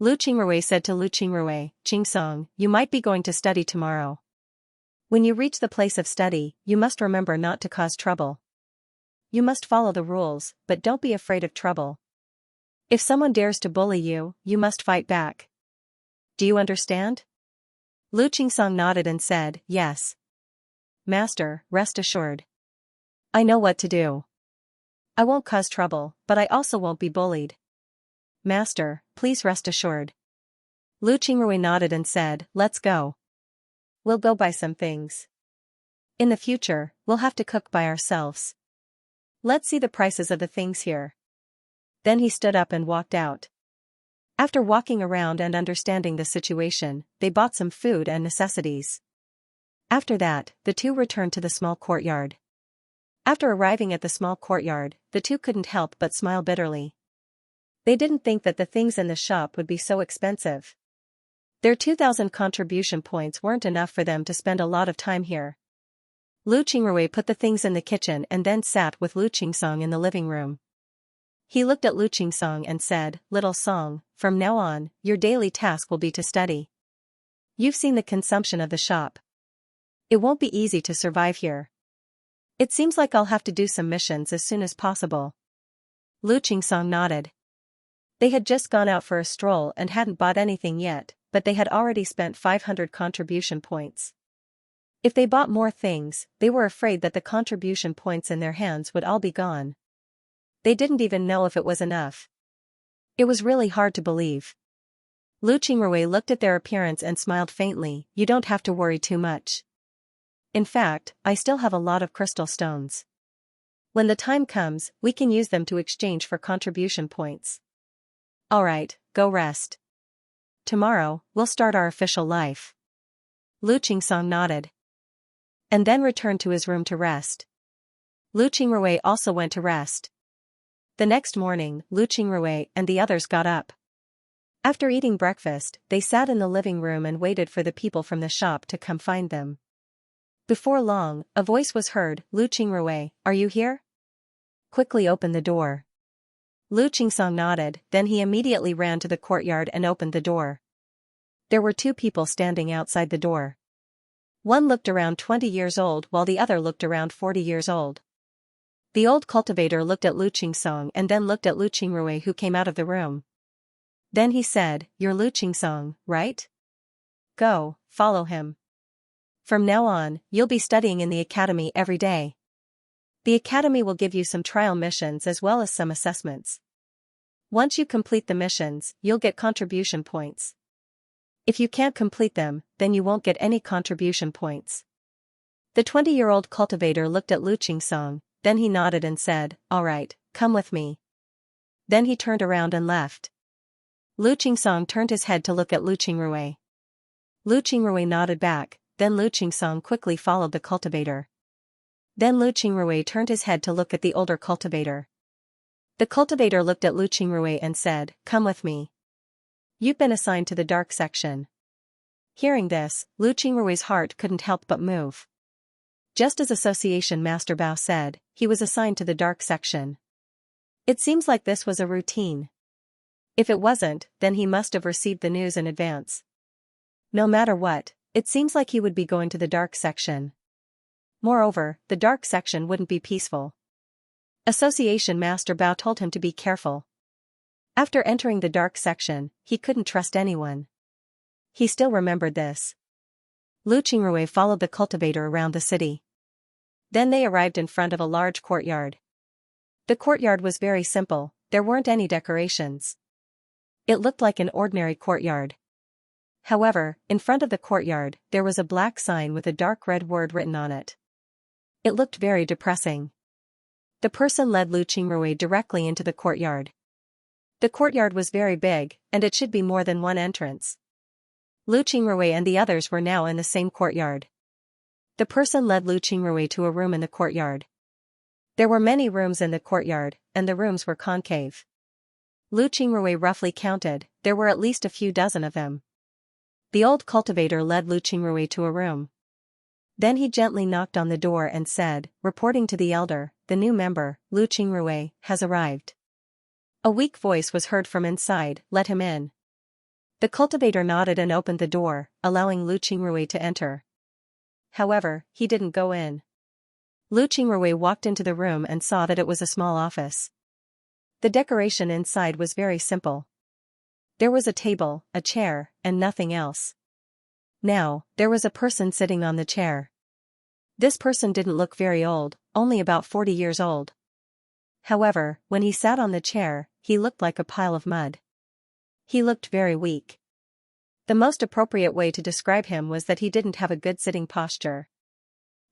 Lu Qingrui said to Lu Qingrui, "Qingsong, you might be going to study tomorrow. When you reach the place of study, you must remember not to cause trouble. You must follow the rules, but don't be afraid of trouble. If someone dares to bully you, you must fight back. Do you understand?" Lu Qingsong nodded and said, "Yes. Master, rest assured. I know what to do. I won't cause trouble, but I also won't be bullied. Master, please rest assured." Lu Qingrui nodded and said, "Let's go. We'll go buy some things. In the future, we'll have to cook by ourselves. Let's see the prices of the things here." Then he stood up and walked out. After walking around and understanding the situation, they bought some food and necessities. After that, the 2 returned to the small courtyard. After arriving at the small courtyard, the 2 couldn't help but smile bitterly. They didn't think that the things in the shop would be so expensive. Their 2,000 contribution points weren't enough for them to spend a lot of time here. Lu Qingrui put the things in the kitchen and then sat with Lu Qingsong in the living room. He looked at Lu Qingsong and said, "Little Song, from now on, your daily task will be to study. You've seen the consumption of the shop. It won't be easy to survive here. It seems like I'll have to do some missions as soon as possible." Lu Qingsong nodded. They had just gone out for a stroll and hadn't bought anything yet, but they had already spent 500 contribution points. If they bought more things, they were afraid that the contribution points in their hands would all be gone. They didn't even know if it was enough. It was really hard to believe. Lu Qingrui looked at their appearance and smiled faintly. "You don't have to worry too much. In fact, I still have a lot of crystal stones. When the time comes, we can use them to exchange for contribution points. Alright, go rest. Tomorrow, we'll start our official life." Lu Qingsong nodded. And then returned to his room to rest. Lu Qingrui also went to rest. The next morning, Lu Qingrui and the others got up. After eating breakfast, they sat in the living room and waited for the people from the shop to come find them. Before long, a voice was heard. "Lu Qingrui, are you here? Quickly open the door." Lu Qingsong nodded, then he immediately ran to the courtyard and opened the door. There were two people standing outside the door. One looked around 20 years old while the other looked around 40 years old. The old cultivator looked at Lu Qingsong and then looked at Lu Qingrui, who came out of the room. Then he said, "You're Lu Qingsong, right? Go, follow him. From now on, you'll be studying in the academy every day. The academy will give you some trial missions as well as some assessments. Once you complete the missions, you'll get contribution points. If you can't complete them, then you won't get any contribution points." The 20-year-old cultivator looked at Lu Qingsong, then he nodded and said, "Alright, come with me." Then he turned around and left. Lu Qingsong turned his head to look at Lu Qingrui. Lu Qingrui nodded back, then Lu Qingsong quickly followed the cultivator. Then Lu Qingrui turned his head to look at the older cultivator. The cultivator looked at Lu Qingrui and said, "Come with me. You've been assigned to the dark section." Hearing this, Lu Qingrui's heart couldn't help but move. Just as Association Master Bao said, he was assigned to the dark section. It seems like this was a routine. If it wasn't, then he must have received the news in advance. No matter what, it seems like he would be going to the dark section. Moreover, the dark section wouldn't be peaceful. Association Master Bao told him to be careful. After entering the dark section, he couldn't trust anyone. He still remembered this. Lu Qingrui followed the cultivator around the city. Then they arrived in front of a large courtyard. The courtyard was very simple, there weren't any decorations. It looked like an ordinary courtyard. However, in front of the courtyard, there was a black sign with a dark red word written on it. It looked very depressing. The person led Lu Qingrui directly into the courtyard. The courtyard was very big, and it should be more than one entrance. Lu Qingrui and the others were now in the same courtyard. The person led Lu Qingrui to a room in the courtyard. There were many rooms in the courtyard, and the rooms were concave. Lu Qingrui roughly counted, there were at least a few dozen of them. The old cultivator led Lu Qingrui to a room. Then he gently knocked on the door and said, reporting to the elder, "The new member, Lu Qingrui, has arrived." A weak voice was heard from inside, "Let him in." The cultivator nodded and opened the door, allowing Lu Qingrui to enter. However, he didn't go in. Lu Qingrui walked into the room and saw that it was a small office. The decoration inside was very simple. There was a table, a chair, and nothing else. Now, there was a person sitting on the chair. This person didn't look very old, only about 40 years old. However, when he sat on the chair, he looked like a pile of mud. He looked very weak. The most appropriate way to describe him was that he didn't have a good sitting posture.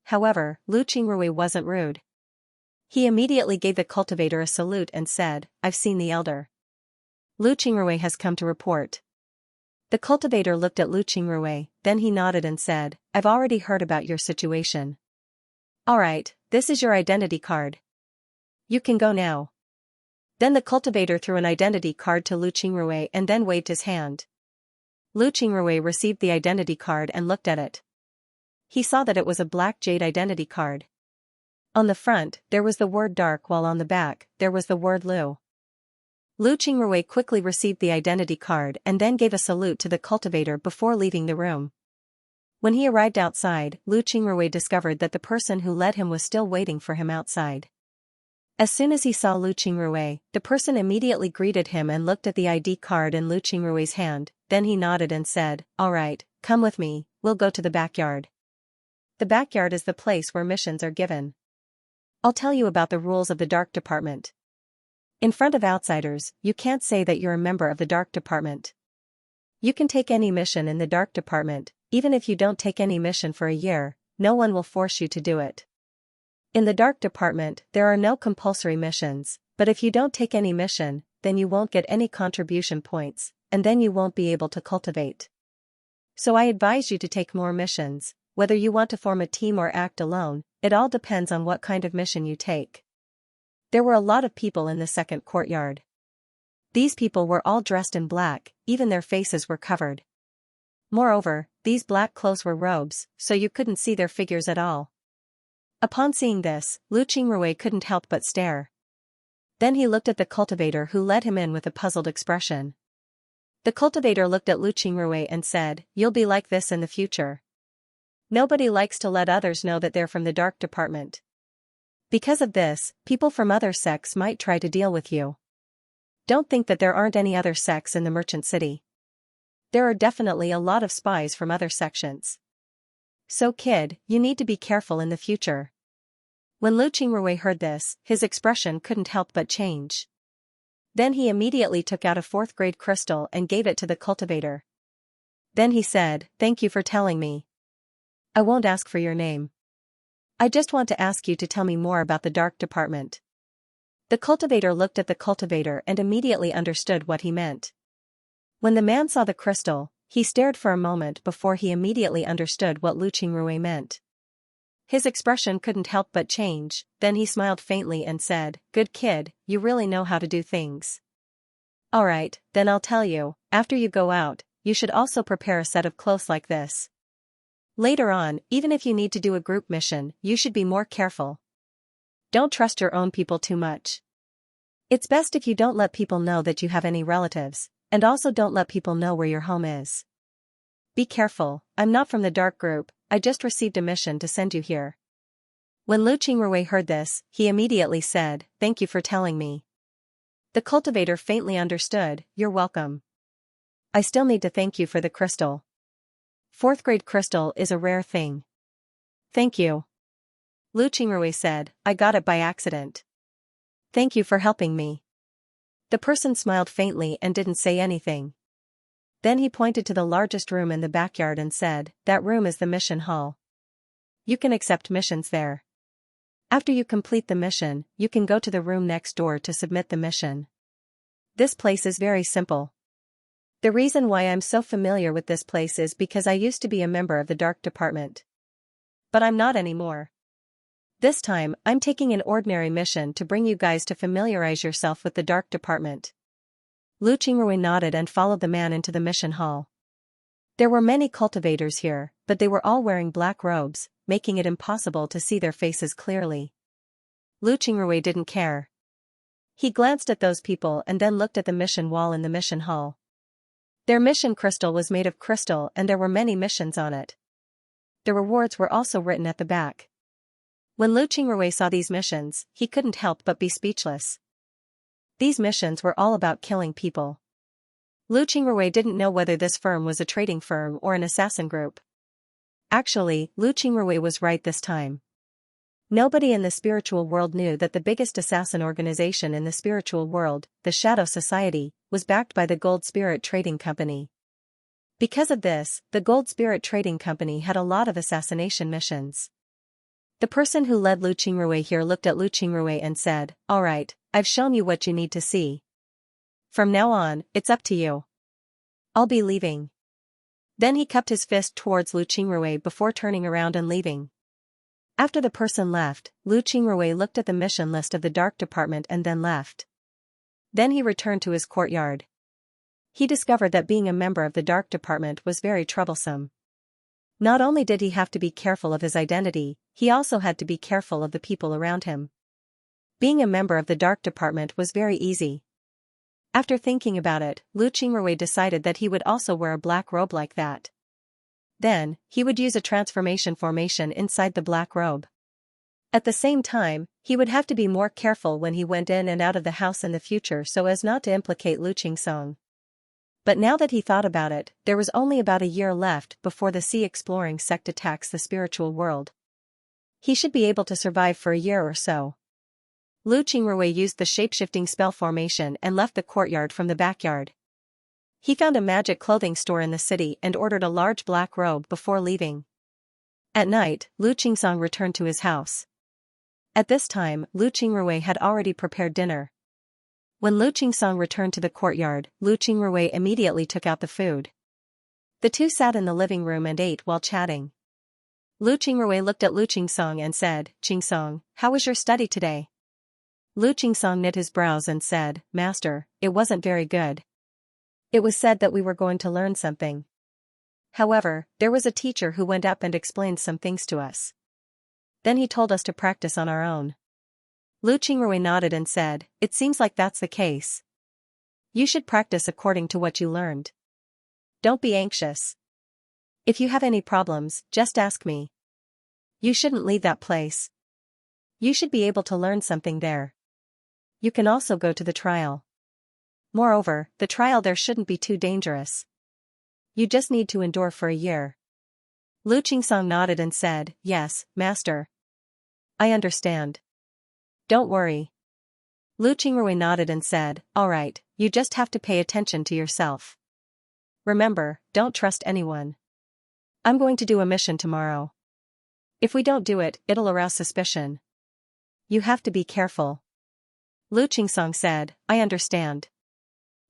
However, Lu Qingrui wasn't rude. He immediately gave the cultivator a salute and said, "I've seen the elder. Lu Qingrui has come to report." The cultivator looked at Lu Qingrui, then he nodded and said, "I've already heard about your situation. Alright, this is your identity card. You can go now." Then the cultivator threw an identity card to Lu Qingrui and then waved his hand. Lu Qingrui received the identity card and looked at it. he saw that it was a black jade identity card. On the front, there was the word dark, while on the back, there was the word Lu. Lu Qingrui quickly received the identity card and then gave a salute to the cultivator before leaving the room. When he arrived outside, Lu Qingrui discovered that the person who led him was still waiting for him outside. As soon as he saw Lu Qingrui, the person immediately greeted him and looked at the ID card in Lu Qingrui's hand, then he nodded and said, "All right, come with me, we'll go to the backyard." The backyard is the place where missions are given. I'll tell you about the rules of the Dark Department. In front of outsiders, you can't say that you're a member of the Dark Department. You can take any mission in the Dark Department, even if you don't take any mission for a year, no one will force you to do it. In the Dark Department, there are no compulsory missions, but if you don't take any mission, then you won't get any contribution points, and then you won't be able to cultivate. So I advise you to take more missions, whether you want to form a team or act alone, it all depends on what kind of mission you take. There were a lot of people in the second courtyard. These people were all dressed in black, even their faces were covered. Moreover, these black clothes were robes, so you couldn't see their figures at all. Upon seeing this, Lu Qingrui couldn't help but stare. Then he looked at the cultivator who led him in with a puzzled expression. The cultivator looked at Lu Qingrui and said, "You'll be like this in the future. Nobody likes to let others know that they're from the Dark Department. Because of this, people from other sects might try to deal with you. Don't think that there aren't any other sects in the Merchant City. There are definitely a lot of spies from other sections. So kid, you need to be careful in the future." When Lu Qingrui heard this, his expression couldn't help but change. Then he immediately took out a 4th grade crystal and gave it to the cultivator. Then he said, "Thank you for telling me. I won't ask for your name. I just want to ask you to tell me more about the Dark Department." The cultivator looked at the cultivator and immediately understood what he meant. When the man saw the crystal, he stared for a moment before he immediately understood what Lu Qingrui meant. His expression couldn't help but change, then he smiled faintly and said, "Good kid, you really know how to do things. Alright, then I'll tell you, after you go out, you should also prepare a set of clothes like this. Later on, even if you need to do a group mission, you should be more careful. Don't trust your own people too much. It's best if you don't let people know that you have any relatives, and also don't let people know where your home is. Be careful, I'm not from the dark group, I just received a mission to send you here." When Lu Qingrui heard this, he immediately said, "Thank you for telling me." The cultivator faintly understood, "You're welcome. I still need to thank you for the crystal. 4th grade crystal is a rare thing." "Thank you." Lu Qingrui said, "I got it by accident. Thank you for helping me." The person smiled faintly and didn't say anything. Then he pointed to the largest room in the backyard and said, "That room is the mission hall. You can accept missions there. After you complete the mission, you can go to the room next door to submit the mission. This place is very simple. The reason why I'm so familiar with this place is because I used to be a member of the Dark Department. But I'm not anymore. This time, I'm taking an ordinary mission to bring you guys to familiarize yourself with the Dark Department." Lu Qingrui nodded and followed the man into the mission hall. There were many cultivators here, but they were all wearing black robes, making it impossible to see their faces clearly. Lu Qingrui didn't care. He glanced at those people and then looked at the mission wall in the mission hall. Their mission crystal was made of crystal and there were many missions on it. The rewards were also written at the back. When Lu Qingrui saw these missions, he couldn't help but be speechless. These missions were all about killing people. Lu Qingrui didn't know whether this firm was a trading firm or an assassin group. Actually, Lu Qingrui was right this time. Nobody in the spiritual world knew that the biggest assassin organization in the spiritual world, the Shadow Society, was backed by the Gold Spirit Trading Company. Because of this, the Gold Spirit Trading Company had a lot of assassination missions. The person who led Lu Qingrui here looked at Lu Qingrui and said, "Alright, I've shown you what you need to see. From now on, it's up to you. I'll be leaving." Then he cupped his fist towards Lu Qingrui before turning around and leaving. After the person left, Lu Qingrui looked at the mission list of the Dark Department and then left. Then he returned to his courtyard. He discovered that being a member of the Dark Department was very troublesome. Not only did he have to be careful of his identity, he also had to be careful of the people around him. Being a member of the dark department was very easy. After thinking about it, Lu Qingrui decided that he would also wear a black robe like that. Then, he would use a transformation formation inside the black robe. At the same time, he would have to be more careful when he went in and out of the house in the future so as not to implicate Lu Qingsong. But now that he thought about it, there was only about a year left before the sea exploring sect attacks the spiritual world. He should be able to survive for a year or so. Lu Qingrui used the shapeshifting spell formation and left the courtyard from the backyard. He found a magic clothing store in the city and ordered a large black robe before leaving. At night, Lu Qingsong returned to his house. At this time, Lu Qingrui had already prepared dinner. When Lu Qingsong returned to the courtyard, Lu Qingrui immediately took out the food. The two sat in the living room and ate while chatting. Lu Qingrui looked at Lu Qingsong and said, "Qingsong, how was your study today?" Lu Qingsong knit his brows and said, "Master, it wasn't very good. It was said that we were going to learn something. However, there was a teacher who went up and explained some things to us. Then he told us to practice on our own." Lu Qingrui nodded and said, "It seems like that's the case. You should practice according to what you learned. Don't be anxious. If you have any problems, just ask me. You shouldn't leave that place. You should be able to learn something there. You can also go to the trial. Moreover, the trial there shouldn't be too dangerous. You just need to endure for a year." Lu Qingsong nodded and said, "Yes, Master. I understand. Don't worry." Lu Qingrui nodded and said, "All right, you just have to pay attention to yourself. Remember, don't trust anyone. I'm going to do a mission tomorrow. If we don't do it, it'll arouse suspicion. You have to be careful." Lu Qingsong said, "I understand.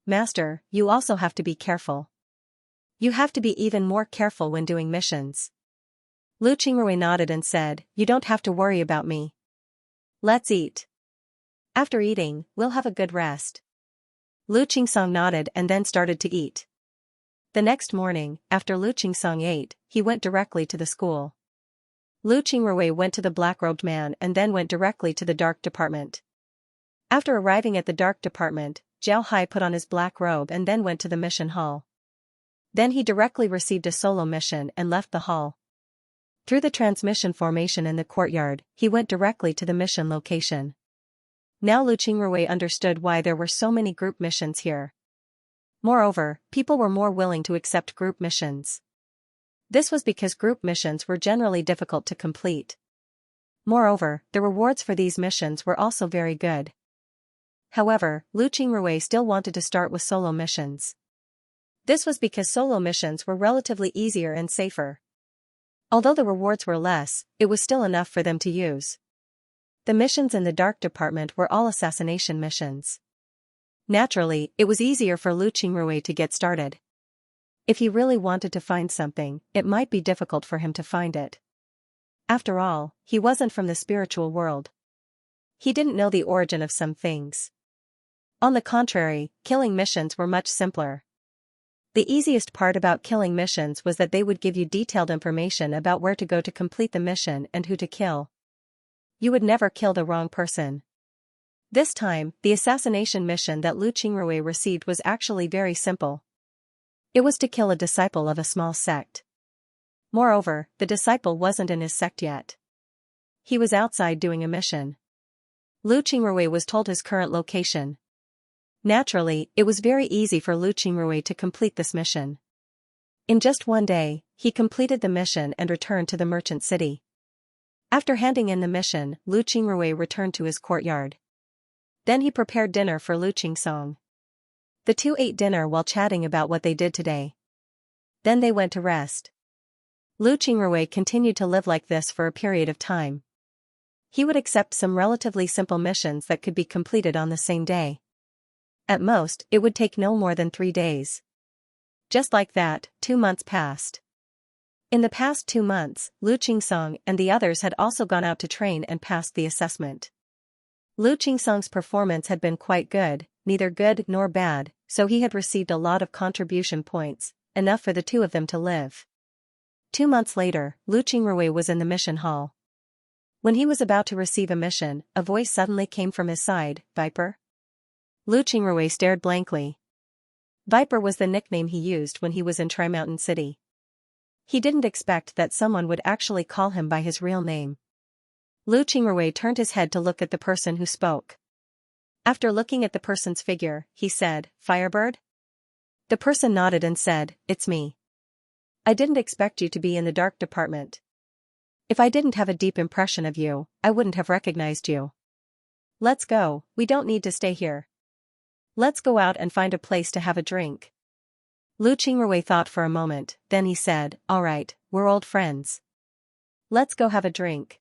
Master, you also have to be careful. You have to be even more careful when doing missions." Lu Qingrui nodded and said, "You don't have to worry about me. Let's eat. After eating, we'll have a good rest." Lu Qingsong nodded and then started to eat. The next morning, after Lu Qingsong ate, he went directly to the school. Lu Qingrui went to the black-robed man and then went directly to the dark department. After arriving at the dark department, Zhao Hai put on his black robe and then went to the mission hall. Then he directly received a solo mission and left the hall. Through the transmission formation in the courtyard, he went directly to the mission location. Now Lu Qingrui understood why there were so many group missions here. Moreover, people were more willing to accept group missions. This was because group missions were generally difficult to complete. Moreover, the rewards for these missions were also very good. However, Lu Qingrui still wanted to start with solo missions. This was because solo missions were relatively easier and safer. Although the rewards were less, it was still enough for them to use. The missions in the dark department were all assassination missions. Naturally, it was easier for Lu Qingrui to get started. If he really wanted to find something, it might be difficult for him to find it. After all, he wasn't from the spiritual world. He didn't know the origin of some things. On the contrary, killing missions were much simpler. The easiest part about killing missions was that they would give you detailed information about where to go to complete the mission and who to kill. You would never kill the wrong person. This time, the assassination mission that Lu Qingrui received was actually very simple. It was to kill a disciple of a small sect. Moreover, the disciple wasn't in his sect yet. He was outside doing a mission. Lu Qingrui was told his current location. Naturally, it was very easy for Lu Qingrui to complete this mission. In just one day, he completed the mission and returned to the merchant city. After handing in the mission, Lu Qingrui returned to his courtyard. Then he prepared dinner for Lu Qingsong. The two ate dinner while chatting about what they did today. Then they went to rest. Lu Qingrui continued to live like this for a period of time. He would accept some relatively simple missions that could be completed on the same day. At most, it would take no more than 3 days. Just like that, 2 months passed. In the past 2 months, Lu Qingsong and the others had also gone out to train and passed the assessment. Lu Qingsong's performance had been quite good, neither good nor bad, so he had received a lot of contribution points, enough for the two of them to live. 2 months later, Lu Qingrui was in the mission hall. When he was about to receive a mission, a voice suddenly came from his side, "Viper?" Lu Qingrui stared blankly. Viper was the nickname he used when he was in Tri-Mountain City. He didn't expect that someone would actually call him by his real name. Lu Qingrui turned his head to look at the person who spoke. After looking at the person's figure, he said, "Firebird?" The person nodded and said, "It's me. I didn't expect you to be in the dark department. If I didn't have a deep impression of you, I wouldn't have recognized you. Let's go, we don't need to stay here. Let's go out and find a place to have a drink." Lu Qingrui thought for a moment, then he said, "All right, we're old friends. Let's go have a drink."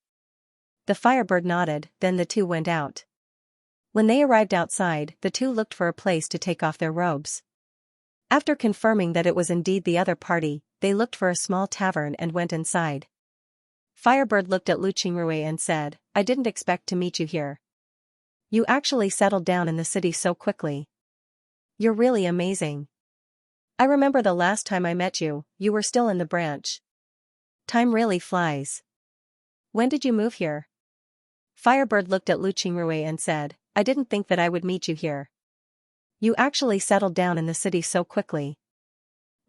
The Firebird nodded, then the two went out. When they arrived outside, the two looked for a place to take off their robes. After confirming that it was indeed the other party, they looked for a small tavern and went inside. Firebird looked at Lu Qingrui and said, "I didn't expect to meet you here. You actually settled down in the city so quickly. You're really amazing. I remember the last time I met you, you were still in the branch. Time really flies. When did you move here?" Firebird looked at Lu Qingrui and said, "I didn't think that I would meet you here. You actually settled down in the city so quickly."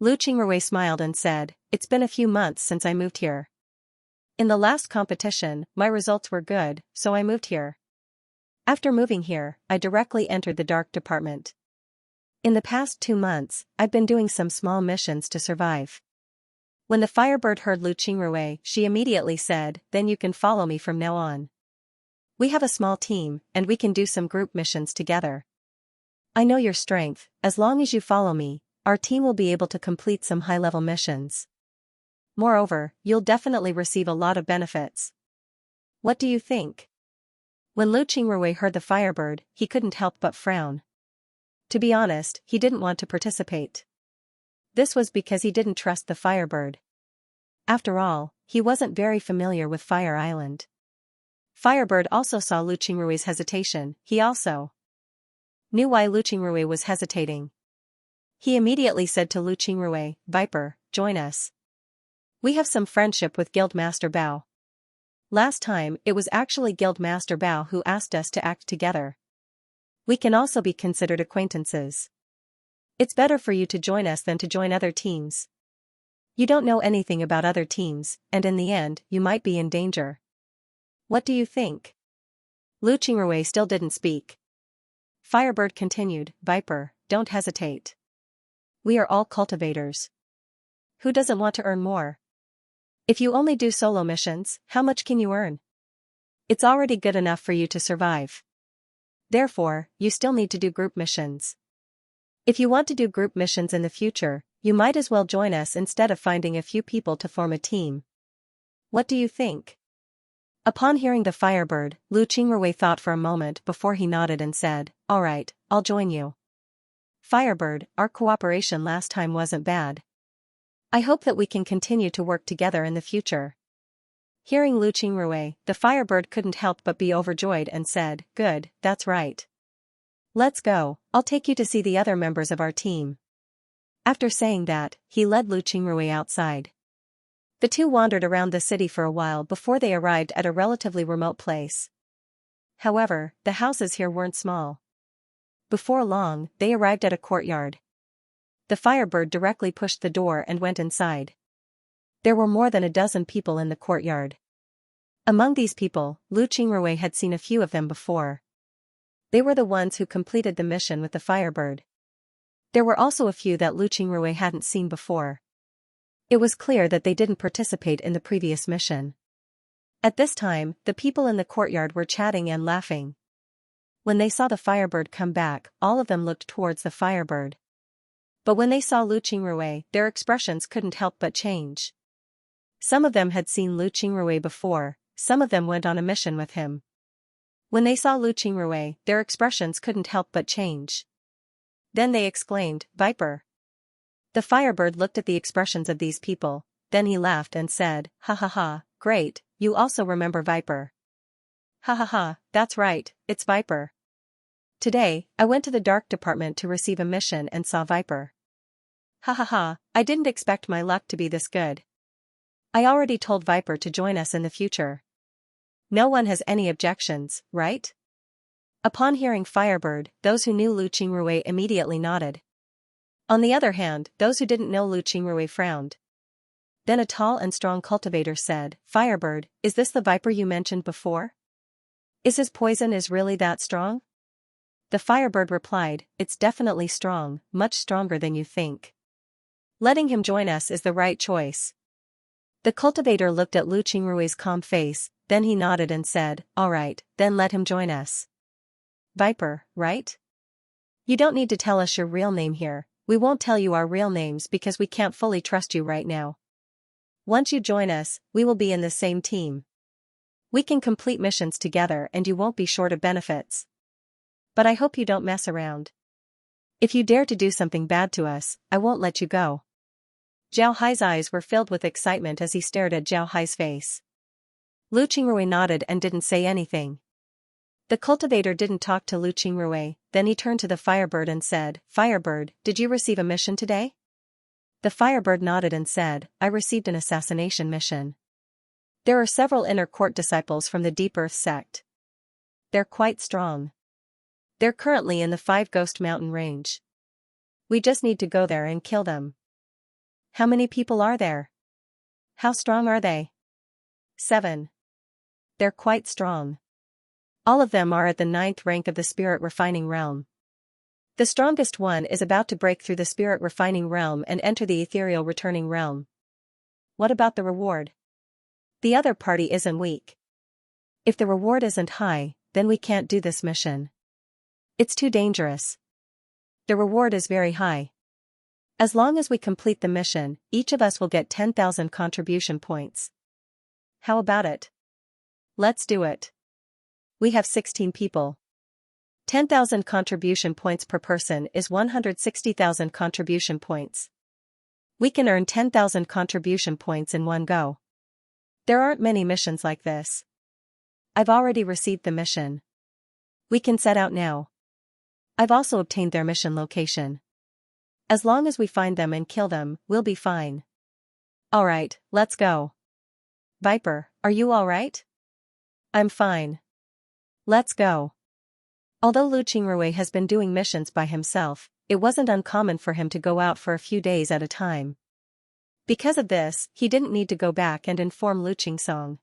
Lu Qingrui smiled and said, "It's been a few months since I moved here. In the last competition, my results were good, so I moved here. After moving here, I directly entered the dark department. In the past 2 months, I've been doing some small missions to survive." When the Firebird heard Lu Qingrui, she immediately said, "Then you can follow me from now on. We have a small team, and we can do some group missions together. I know your strength, as long as you follow me, our team will be able to complete some high-level missions. Moreover, you'll definitely receive a lot of benefits. What do you think?" When Lu Qingrui heard the Firebird, he couldn't help but frown. To be honest, he didn't want to participate. This was because he didn't trust the Firebird. After all, he wasn't very familiar with Fire Island. Firebird also saw Lu Qingrui's hesitation. He also knew why Lu Qingrui was hesitating. He immediately said to Lu Qingrui, "Viper, join us. We have some friendship with Guildmaster Bao. Last time, it was actually Guildmaster Bao who asked us to act together. We can also be considered acquaintances. It's better for you to join us than to join other teams. You don't know anything about other teams, and in the end, you might be in danger. What do you think?" Lu Qingrui still didn't speak. Firebird continued, "Viper, don't hesitate. We are all cultivators. Who doesn't want to earn more? If you only do solo missions, how much can you earn? It's already good enough for you to survive. Therefore, you still need to do group missions. If you want to do group missions in the future, you might as well join us instead of finding a few people to form a team. What do you think?" Upon hearing the Firebird, Lu Qingrui thought for a moment before he nodded and said, "All right, I'll join you. Firebird, our cooperation last time wasn't bad. I hope that we can continue to work together in the future." Hearing Lu Qingrui, the Firebird couldn't help but be overjoyed and said, "Good, that's right. Let's go, I'll take you to see the other members of our team." After saying that, he led Lu Qingrui outside. The two wandered around the city for a while before they arrived at a relatively remote place. However, the houses here weren't small. Before long, they arrived at a courtyard. The Firebird directly pushed the door and went inside. There were more than a dozen people in the courtyard. Among these people, Lu Qingrui had seen a few of them before. They were the ones who completed the mission with the Firebird. There were also a few that Lu Qingrui hadn't seen before. It was clear that they didn't participate in the previous mission. At this time, the people in the courtyard were chatting and laughing. When they saw the Firebird come back, all of them looked towards the Firebird. But when they saw Lu Qingrui, their expressions couldn't help but change. Some of them had seen Lu Qingrui before, some of them went on a mission with him. When they saw Lu Qingrui, their expressions couldn't help but change. Then they exclaimed, "Viper." The Firebird looked at the expressions of these people, then he laughed and said, "Ha ha ha, great, you also remember Viper." "Ha ha ha, that's right, it's Viper. Today, I went to the dark department to receive a mission and saw Viper. Ha ha ha, I didn't expect my luck to be this good." I already told Viper to join us in the future. No one has any objections, right? Upon hearing Firebird, those who knew Lu Qingrui immediately nodded. On the other hand, those who didn't know Lu Qingrui frowned. Then a tall and strong cultivator said, Firebird, is this the Viper you mentioned before? Is his poison really that strong? The Firebird replied, it's definitely strong, much stronger than you think. Letting him join us is the right choice. The cultivator looked at Lu Qingrui's calm face, then he nodded and said, all right, then let him join us. Viper, right? You don't need to tell us your real name here, we won't tell you our real names because we can't fully trust you right now. Once you join us, we will be in the same team. We can complete missions together and you won't be short of benefits. But I hope you don't mess around. If you dare to do something bad to us, I won't let you go. Zhao Hai's eyes were filled with excitement as he stared at Zhao Hai's face. Lu Qingrui nodded and didn't say anything. The cultivator didn't talk to Lu Qingrui, then he turned to the Firebird and said, Firebird, did you receive a mission today? The Firebird nodded and said, I received an assassination mission. There are several inner court disciples from the Deep Earth sect. They're quite strong. They're currently in the Five Ghost Mountain range. We just need to go there and kill them. How many people are there? How strong are they? 7. They're quite strong. All of them are at the 9th rank of the spirit refining realm. The strongest one is about to break through the spirit refining realm and enter the ethereal returning realm. What about the reward? The other party isn't weak. If the reward isn't high, then we can't do this mission. It's too dangerous. The reward is very high. As long as we complete the mission, each of us will get 10,000 contribution points. How about it? Let's do it. We have 16 people. 10,000 contribution points per person is 160,000 contribution points. We can earn 10,000 contribution points in one go. There aren't many missions like this. I've already received the mission. We can set out now. I've also obtained their mission location. As long as we find them and kill them, we'll be fine. Alright, let's go. Viper, are you alright? I'm fine. Let's go. Although Lu Qingrui has been doing missions by himself, it wasn't uncommon for him to go out for a few days at a time. Because of this, he didn't need to go back and inform Lu Qingsong.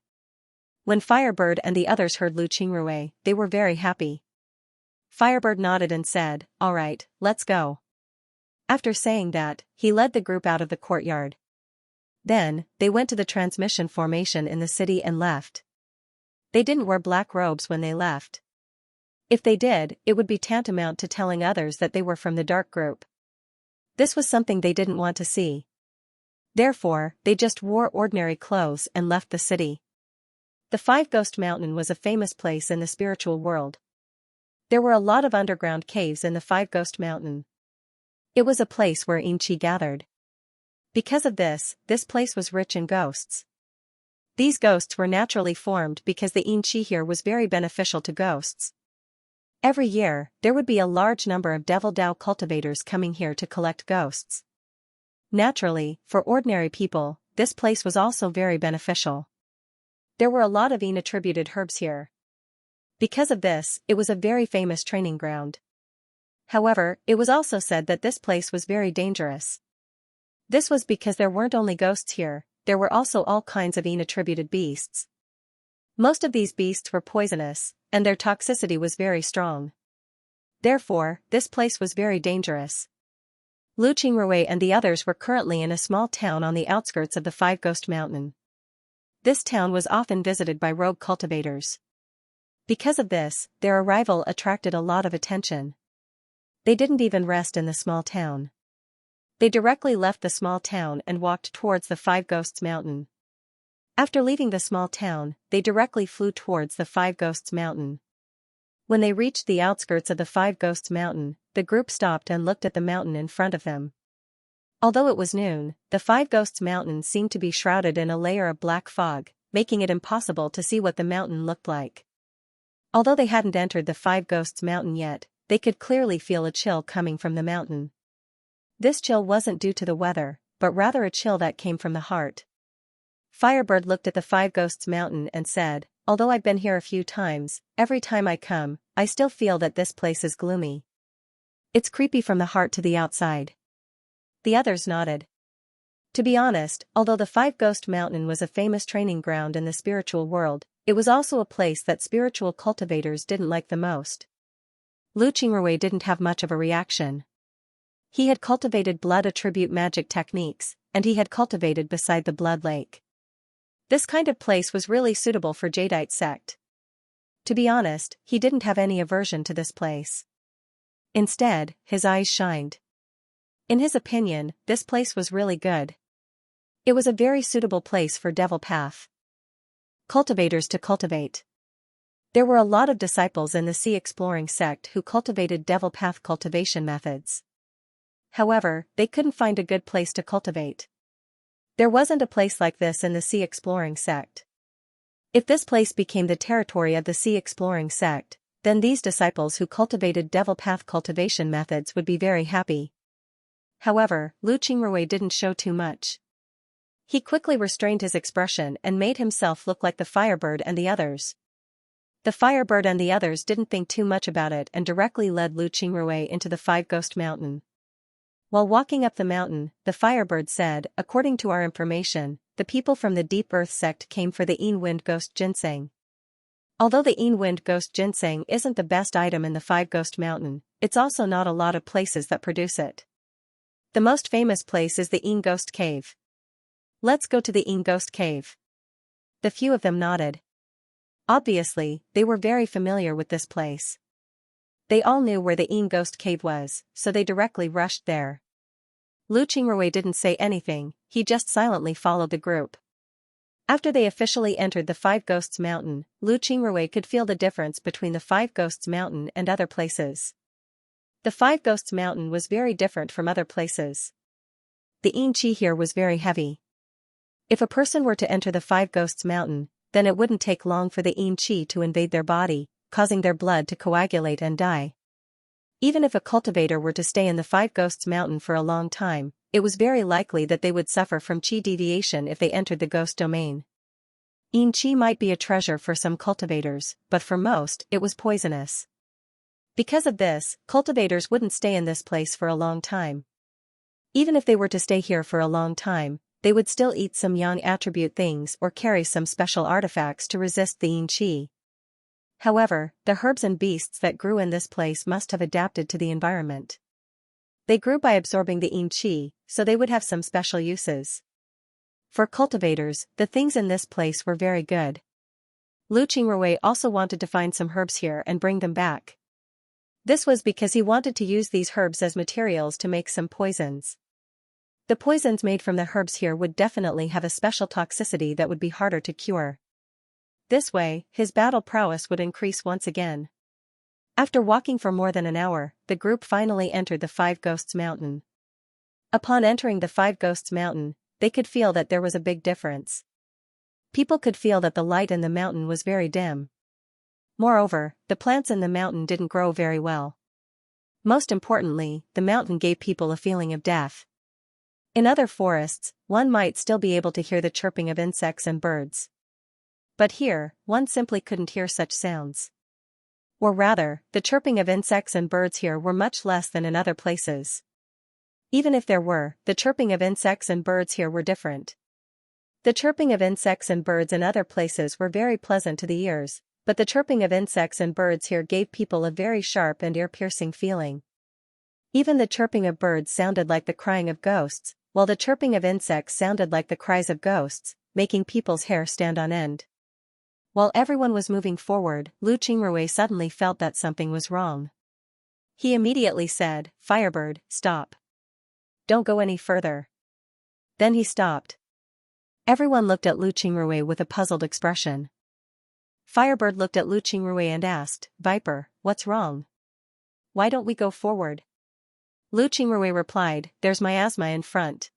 When Firebird and the others heard Lu Qingrui, they were very happy. Firebird nodded and said, alright, let's go. After saying that, he led the group out of the courtyard. Then, they went to the transmission formation in the city and left. They didn't wear black robes when they left. If they did, it would be tantamount to telling others that they were from the dark group. This was something they didn't want to see. Therefore, they just wore ordinary clothes and left the city. The Five Ghost Mountain was a famous place in the spiritual world. There were a lot of underground caves in the Five Ghost Mountain. It was a place where Xianxia gathered. Because of this place was rich in ghosts. These ghosts were naturally formed because the Xianxia here was very beneficial to ghosts. Every year, there would be a large number of Devil Dao cultivators coming here to collect ghosts. Naturally, for ordinary people, this place was also very beneficial. There were a lot of Yin-attributed herbs here. Because of this, it was a very famous training ground. However, it was also said that this place was very dangerous. This was because there weren't only ghosts here, there were also all kinds of Yin-attributed beasts. Most of these beasts were poisonous, and their toxicity was very strong. Therefore, this place was very dangerous. Lu Qingrui and the others were currently in a small town on the outskirts of the Five Ghost Mountain. This town was often visited by rogue cultivators. Because of this, their arrival attracted a lot of attention. They didn't even rest in the small town. They directly left the small town and walked towards the Five Ghosts Mountain. After leaving the small town, they directly flew towards the Five Ghosts Mountain. When they reached the outskirts of the Five Ghosts Mountain, the group stopped and looked at the mountain in front of them. Although it was noon, the Five Ghosts Mountain seemed to be shrouded in a layer of black fog, making it impossible to see what the mountain looked like. Although they hadn't entered the Five Ghosts Mountain yet, they could clearly feel a chill coming from the mountain. This chill wasn't due to the weather, but rather a chill that came from the heart. Firebird looked at the Five Ghosts Mountain and said, although I've been here a few times, every time I come, I still feel that this place is gloomy. It's creepy from the heart to the outside. The others nodded. To be honest, although the Five Ghost Mountain was a famous training ground in the spiritual world, it was also a place that spiritual cultivators didn't like the most. Lu Qingrui didn't have much of a reaction. He had cultivated blood attribute magic techniques, and he had cultivated beside the blood lake. This kind of place was really suitable for Jadeite sect. To be honest, he didn't have any aversion to this place. Instead, his eyes shined. In his opinion, this place was really good. It was a very suitable place for Devil Path cultivators to cultivate. There were a lot of disciples in the Sea Exploring sect who cultivated Devil Path cultivation methods. However, they couldn't find a good place to cultivate. There wasn't a place like this in the Sea Exploring sect. If this place became the territory of the Sea Exploring sect, then these disciples who cultivated Devil Path cultivation methods would be very happy. However, Lu Qingrui didn't show too much. He quickly restrained his expression and made himself look like the Firebird and the others. The Firebird and the others didn't think too much about it and directly led Lu Qingrui into the Five Ghost Mountain. While walking up the mountain, the Firebird said, according to our information, the people from the Deep Earth sect came for the Yin Wind Ghost Ginseng. Although the Yin Wind Ghost Ginseng isn't the best item in the Five Ghost Mountain, it's also not a lot of places that produce it. The most famous place is the Yin Ghost Cave. Let's go to the Yin Ghost Cave. The few of them nodded. Obviously, they were very familiar with this place. They all knew where the Yin Ghost Cave was, so they directly rushed there. Lu Qingrui didn't say anything, he just silently followed the group. After they officially entered the Five Ghosts Mountain, Lu Qingrui could feel the difference between the Five Ghosts Mountain and other places. The Five Ghosts Mountain was very different from other places. The yin qi here was very heavy. If a person were to enter the Five Ghosts Mountain, then it wouldn't take long for the yin qi to invade their body, causing their blood to coagulate and die. Even if a cultivator were to stay in the Five Ghosts Mountain for a long time, it was very likely that they would suffer from qi deviation if they entered the ghost domain. Yin qi might be a treasure for some cultivators, but for most, it was poisonous. Because of this, cultivators wouldn't stay in this place for a long time. Even if they were to stay here for a long time, they would still eat some yang attribute things or carry some special artifacts to resist the yin qi. However, the herbs and beasts that grew in this place must have adapted to the environment. They grew by absorbing the yin qi, so they would have some special uses. For cultivators, the things in this place were very good. Lu Qingrui also wanted to find some herbs here and bring them back. This was because he wanted to use these herbs as materials to make some poisons. The poisons made from the herbs here would definitely have a special toxicity that would be harder to cure. This way, his battle prowess would increase once again. After walking for more than an hour, the group finally entered the Five Ghosts Mountain. Upon entering the Five Ghosts Mountain, they could feel that there was a big difference. People could feel that the light in the mountain was very dim. Moreover, the plants in the mountain didn't grow very well. Most importantly, the mountain gave people a feeling of death. In other forests, one might still be able to hear the chirping of insects and birds. But here, one simply couldn't hear such sounds. Or rather, the chirping of insects and birds here were much less than in other places. Even if there were, the chirping of insects and birds here were different. The chirping of insects and birds in other places were very pleasant to the ears, but the chirping of insects and birds here gave people a very sharp and ear-piercing feeling. Even the chirping of birds sounded like the crying of ghosts, while the chirping of insects sounded like the cries of ghosts, making people's hair stand on end. While everyone was moving forward, Lu Qingrui suddenly felt that something was wrong. He immediately said, "Firebird, stop. Don't go any further." Then he stopped. Everyone looked at Lu Qingrui with a puzzled expression. Firebird looked at Lu Qingrui and asked, "Viper, what's wrong? Why don't we go forward?" Lu Qingrui replied, "There's miasma in front.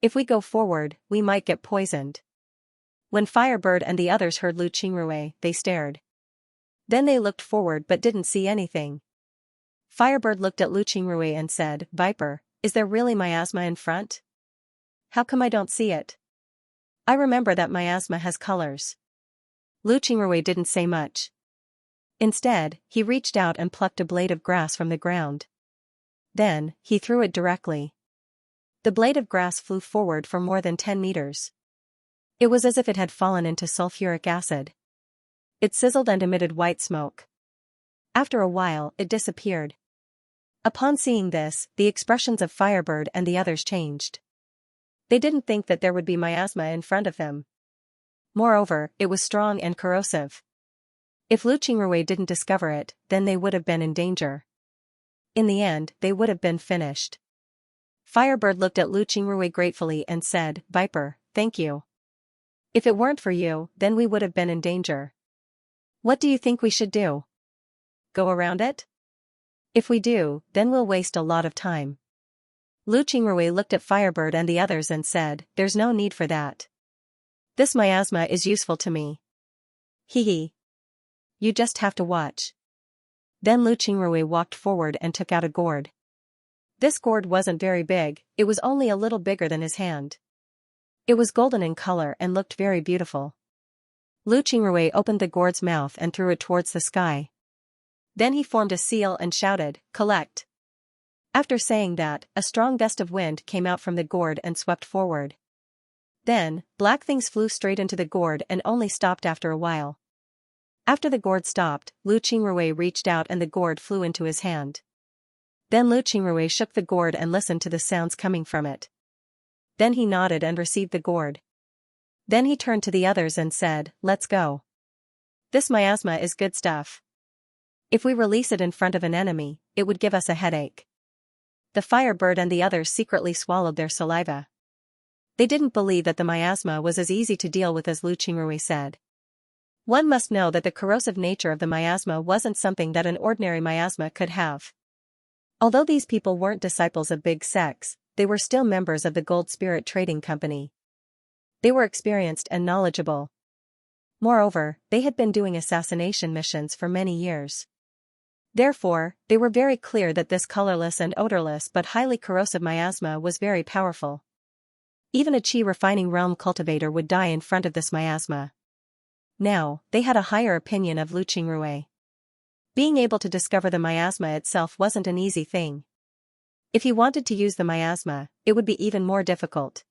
If we go forward, we might get poisoned." When Firebird and the others heard Lu Qingrui, they stared. Then they looked forward but didn't see anything. Firebird looked at Lu Qingrui and said, "Viper, is there really miasma in front? How come I don't see it?" I remember that miasma has colors. Lu Qingrui didn't say much. Instead, he reached out and plucked a blade of grass from the ground. Then, he threw it directly. The blade of grass flew forward for more than 10 meters. It was as if it had fallen into sulfuric acid. It sizzled and emitted white smoke. After a while, it disappeared. Upon seeing this, the expressions of Firebird and the others changed. They didn't think that there would be miasma in front of them. Moreover, it was strong and corrosive. If Lu Qingrui didn't discover it, then they would have been in danger. In the end, they would have been finished. Firebird looked at Lu Qingrui gratefully and said, "Viper, thank you. If it weren't for you, then we would have been in danger. What do you think we should do? Go around it? If we do, then we'll waste a lot of time." Lu Qingrui looked at Firebird and the others and said, "There's no need for that. This miasma is useful to me. Hee. You just have to watch." Then Lu Qingrui walked forward and took out a gourd. This gourd wasn't very big, it was only a little bigger than his hand. It was golden in color and looked very beautiful. Lu Qingrui opened the gourd's mouth and threw it towards the sky. Then he formed a seal and shouted, "Collect." After saying that, a strong gust of wind came out from the gourd and swept forward. Then, black things flew straight into the gourd and only stopped after a while. After the gourd stopped, Lu Qingrui reached out and the gourd flew into his hand. Then Lu Qingrui shook the gourd and listened to the sounds coming from it. Then he nodded and received the gourd. Then he turned to the others and said, "Let's go. This miasma is good stuff. If we release it in front of an enemy, it would give us a headache." The Firebird and the others secretly swallowed their saliva. They didn't believe that the miasma was as easy to deal with as Lu Qingrui said. One must know that the corrosive nature of the miasma wasn't something that an ordinary miasma could have. Although these people weren't disciples of big sects, they were still members of the Gold Spirit Trading Company. They were experienced and knowledgeable. Moreover, they had been doing assassination missions for many years. Therefore, they were very clear that this colorless and odorless but highly corrosive miasma was very powerful. Even a chi refining realm cultivator would die in front of this miasma. Now, they had a higher opinion of Lu Qingrui. Being able to discover the miasma itself wasn't an easy thing. If he wanted to use the miasma, it would be even more difficult.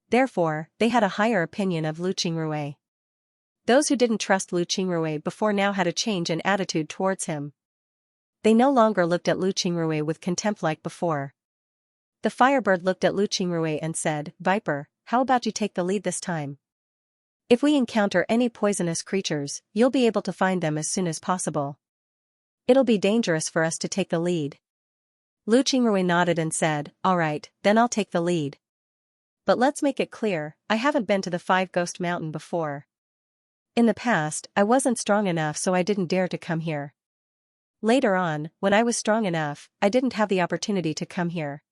Therefore, they had a higher opinion of Lu Qingrui. Those who didn't trust Lu Qingrui before now had a change in attitude towards him. They no longer looked at Lu Qingrui with contempt like before. The Firebird looked at Lu Qingrui and said, "Viper, how about you take the lead this time? If we encounter any poisonous creatures, you'll be able to find them as soon as possible. It'll be dangerous for us to take the lead." Lu Qingrui nodded and said, "All right, then I'll take the lead. But let's make it clear, I haven't been to the Five Ghost Mountain before. In the past, I wasn't strong enough so I didn't dare to come here. Later on, when I was strong enough, I didn't have the opportunity to come here.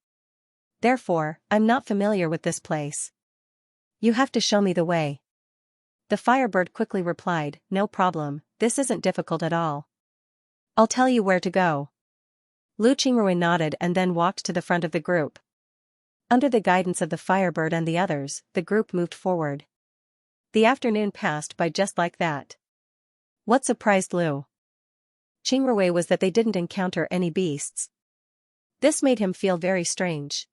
Therefore, I'm not familiar with this place. You have to show me the way." The Firebird quickly replied, "No problem, this isn't difficult at all. I'll tell you where to go." Lu Qingrui nodded and then walked to the front of the group. Under the guidance of the Firebird and the others, the group moved forward. The afternoon passed by just like that. What surprised Lu Qingrui was that they didn't encounter any beasts. This made him feel very strange.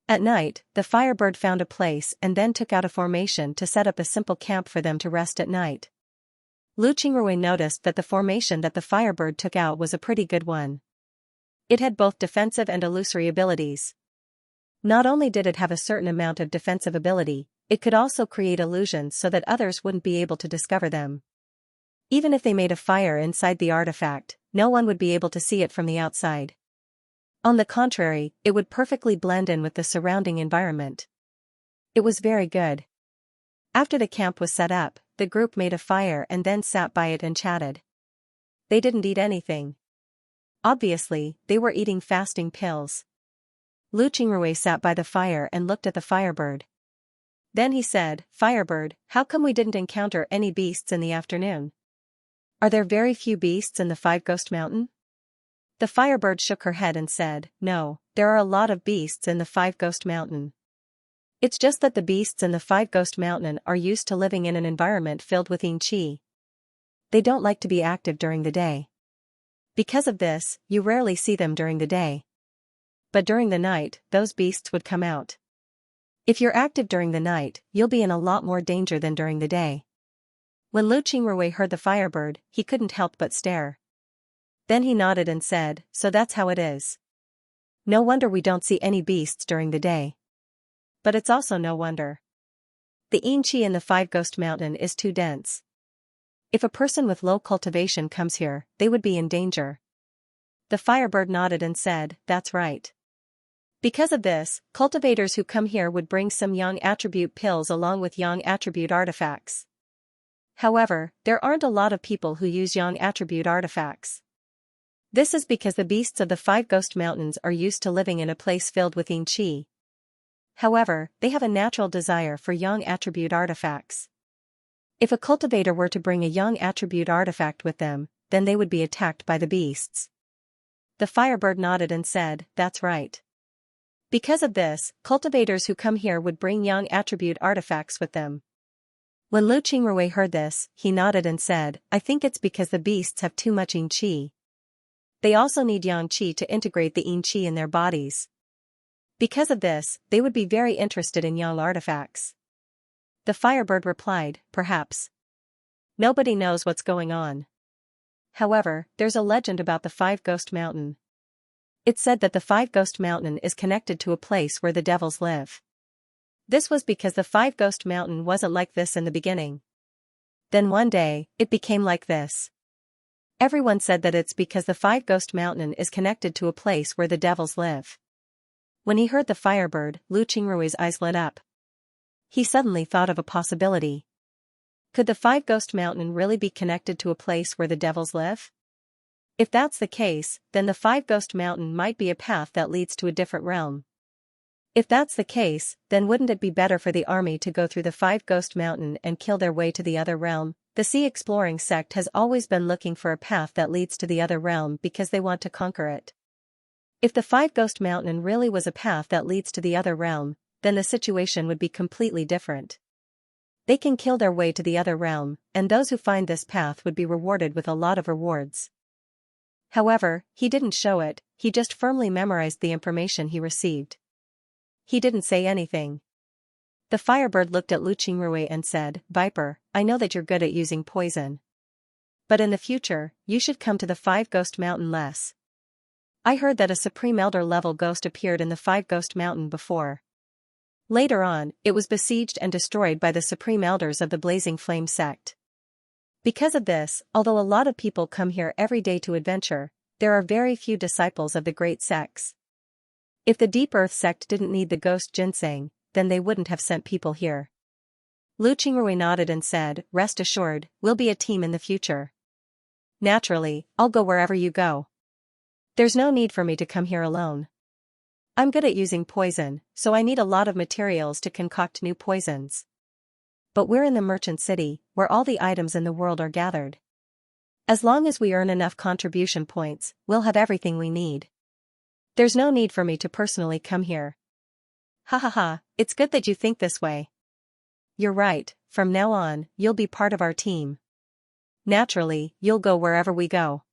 At night, the Firebird found a place and then took out a formation to set up a simple camp for them to rest at night. Lu Qingrui noticed that the formation that the Firebird took out was a pretty good one. It had both defensive and illusory abilities. Not only did it have a certain amount of defensive ability, it could also create illusions so that others wouldn't be able to discover them. Even if they made a fire inside the artifact, no one would be able to see it from the outside. On the contrary, it would perfectly blend in with the surrounding environment. It was very good. After the camp was set up, the group made a fire and then sat by it and chatted. They didn't eat anything. Obviously, they were eating fasting pills. Lu Qingrui sat by the fire and looked at the Firebird. Then he said, "Firebird, how come we didn't encounter any beasts in the afternoon? Are there very few beasts in the Five Ghost Mountain?" The Firebird shook her head and said, "No, there are a lot of beasts in the Five Ghost Mountain. It's just that the beasts in the Five Ghost Mountain are used to living in an environment filled with Xianxia. They don't like to be active during the day. Because of this, you rarely see them during the day. But during the night, those beasts would come out. If you're active during the night, you'll be in a lot more danger than during the day. When Lu Qingrui heard the firebird, he couldn't help but stare. Then he nodded and said, "So that's how it is. No wonder we don't see any beasts during the day. But it's also no wonder. The Xianxia in the Five Ghost Mountain is too dense. If a person with low cultivation comes here, they would be in danger." The firebird nodded and said, "That's right. Because of this, cultivators who come here would bring some yang attribute pills along with yang attribute artifacts. However, there aren't a lot of people who use yang attribute artifacts. This is because the beasts of the Five Ghost Mountains are used to living in a place filled with Xianxia. However, they have a natural desire for yang attribute artifacts. If a cultivator were to bring a yang attribute artifact with them, then they would be attacked by the beasts." The firebird nodded and said, "That's right. Because of this, cultivators who come here would bring yang attribute artifacts with them." When Lu Qingrui heard this, he nodded and said, "I think it's because the beasts have too much Xianxia. They also need yang qi to integrate the Xianxia in their bodies. Because of this, they would be very interested in yang artifacts." The firebird replied, "Perhaps. Nobody knows what's going on. However, there's a legend about the Five Ghost Mountain. It's said that the Five Ghost Mountain is connected to a place where the devils live. This was because the Five Ghost Mountain wasn't like this in the beginning. Then one day, it became like this. Everyone said that it's because the Five Ghost Mountain is connected to a place where the devils live." When he heard the firebird, Lu Qingrui's eyes lit up. He suddenly thought of a possibility. Could the Five Ghost Mountain really be connected to a place where the devils live? If that's the case, then the Five Ghost Mountain might be a path that leads to a different realm. If that's the case, then wouldn't it be better for the army to go through the Five Ghost Mountain and kill their way to the other realm? The Sea Exploring sect has always been looking for a path that leads to the other realm because they want to conquer it. If the Five Ghost Mountain really was a path that leads to the other realm, then the situation would be completely different. They can kill their way to the other realm, and those who find this path would be rewarded with a lot of rewards. However, he didn't show it, he just firmly memorized the information he received. He didn't say anything. The firebird looked at Lu Qingrui and said, "Viper, I know that you're good at using poison. But in the future, you should come to the Five Ghost Mountain less. I heard that a Supreme Elder level ghost appeared in the Five Ghost Mountain before. Later on, it was besieged and destroyed by the Supreme Elders of the Blazing Flame sect. Because of this, although a lot of people come here every day to adventure, there are very few disciples of the great sects. If the Deep Earth sect didn't need the ghost ginseng, then they wouldn't have sent people here." Lu Qingrui nodded and said, "Rest assured, we'll be a team in the future. Naturally, I'll go wherever you go. There's no need for me to come here alone. I'm good at using poison, so I need a lot of materials to concoct new poisons. But we're in the merchant city, where all the items in the world are gathered. As long as we earn enough contribution points, we'll have everything we need. There's no need for me to personally come here." "Ha ha ha, it's good that you think this way. You're right, from now on, you'll be part of our team. Naturally, you'll go wherever we go.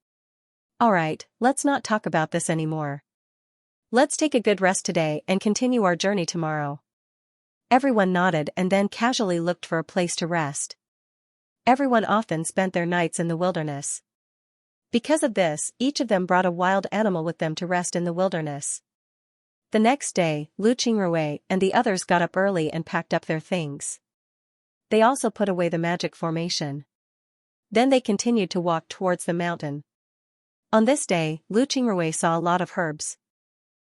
Alright, let's not talk about this anymore. Let's take a good rest today and continue our journey tomorrow." Everyone nodded and then casually looked for a place to rest. Everyone often spent their nights in the wilderness. Because of this, each of them brought a wild animal with them to rest in the wilderness. The next day, Lu Qingrui and the others got up early and packed up their things. They also put away the magic formation. Then they continued to walk towards the mountain. On this day, Lu Qingrui saw a lot of herbs.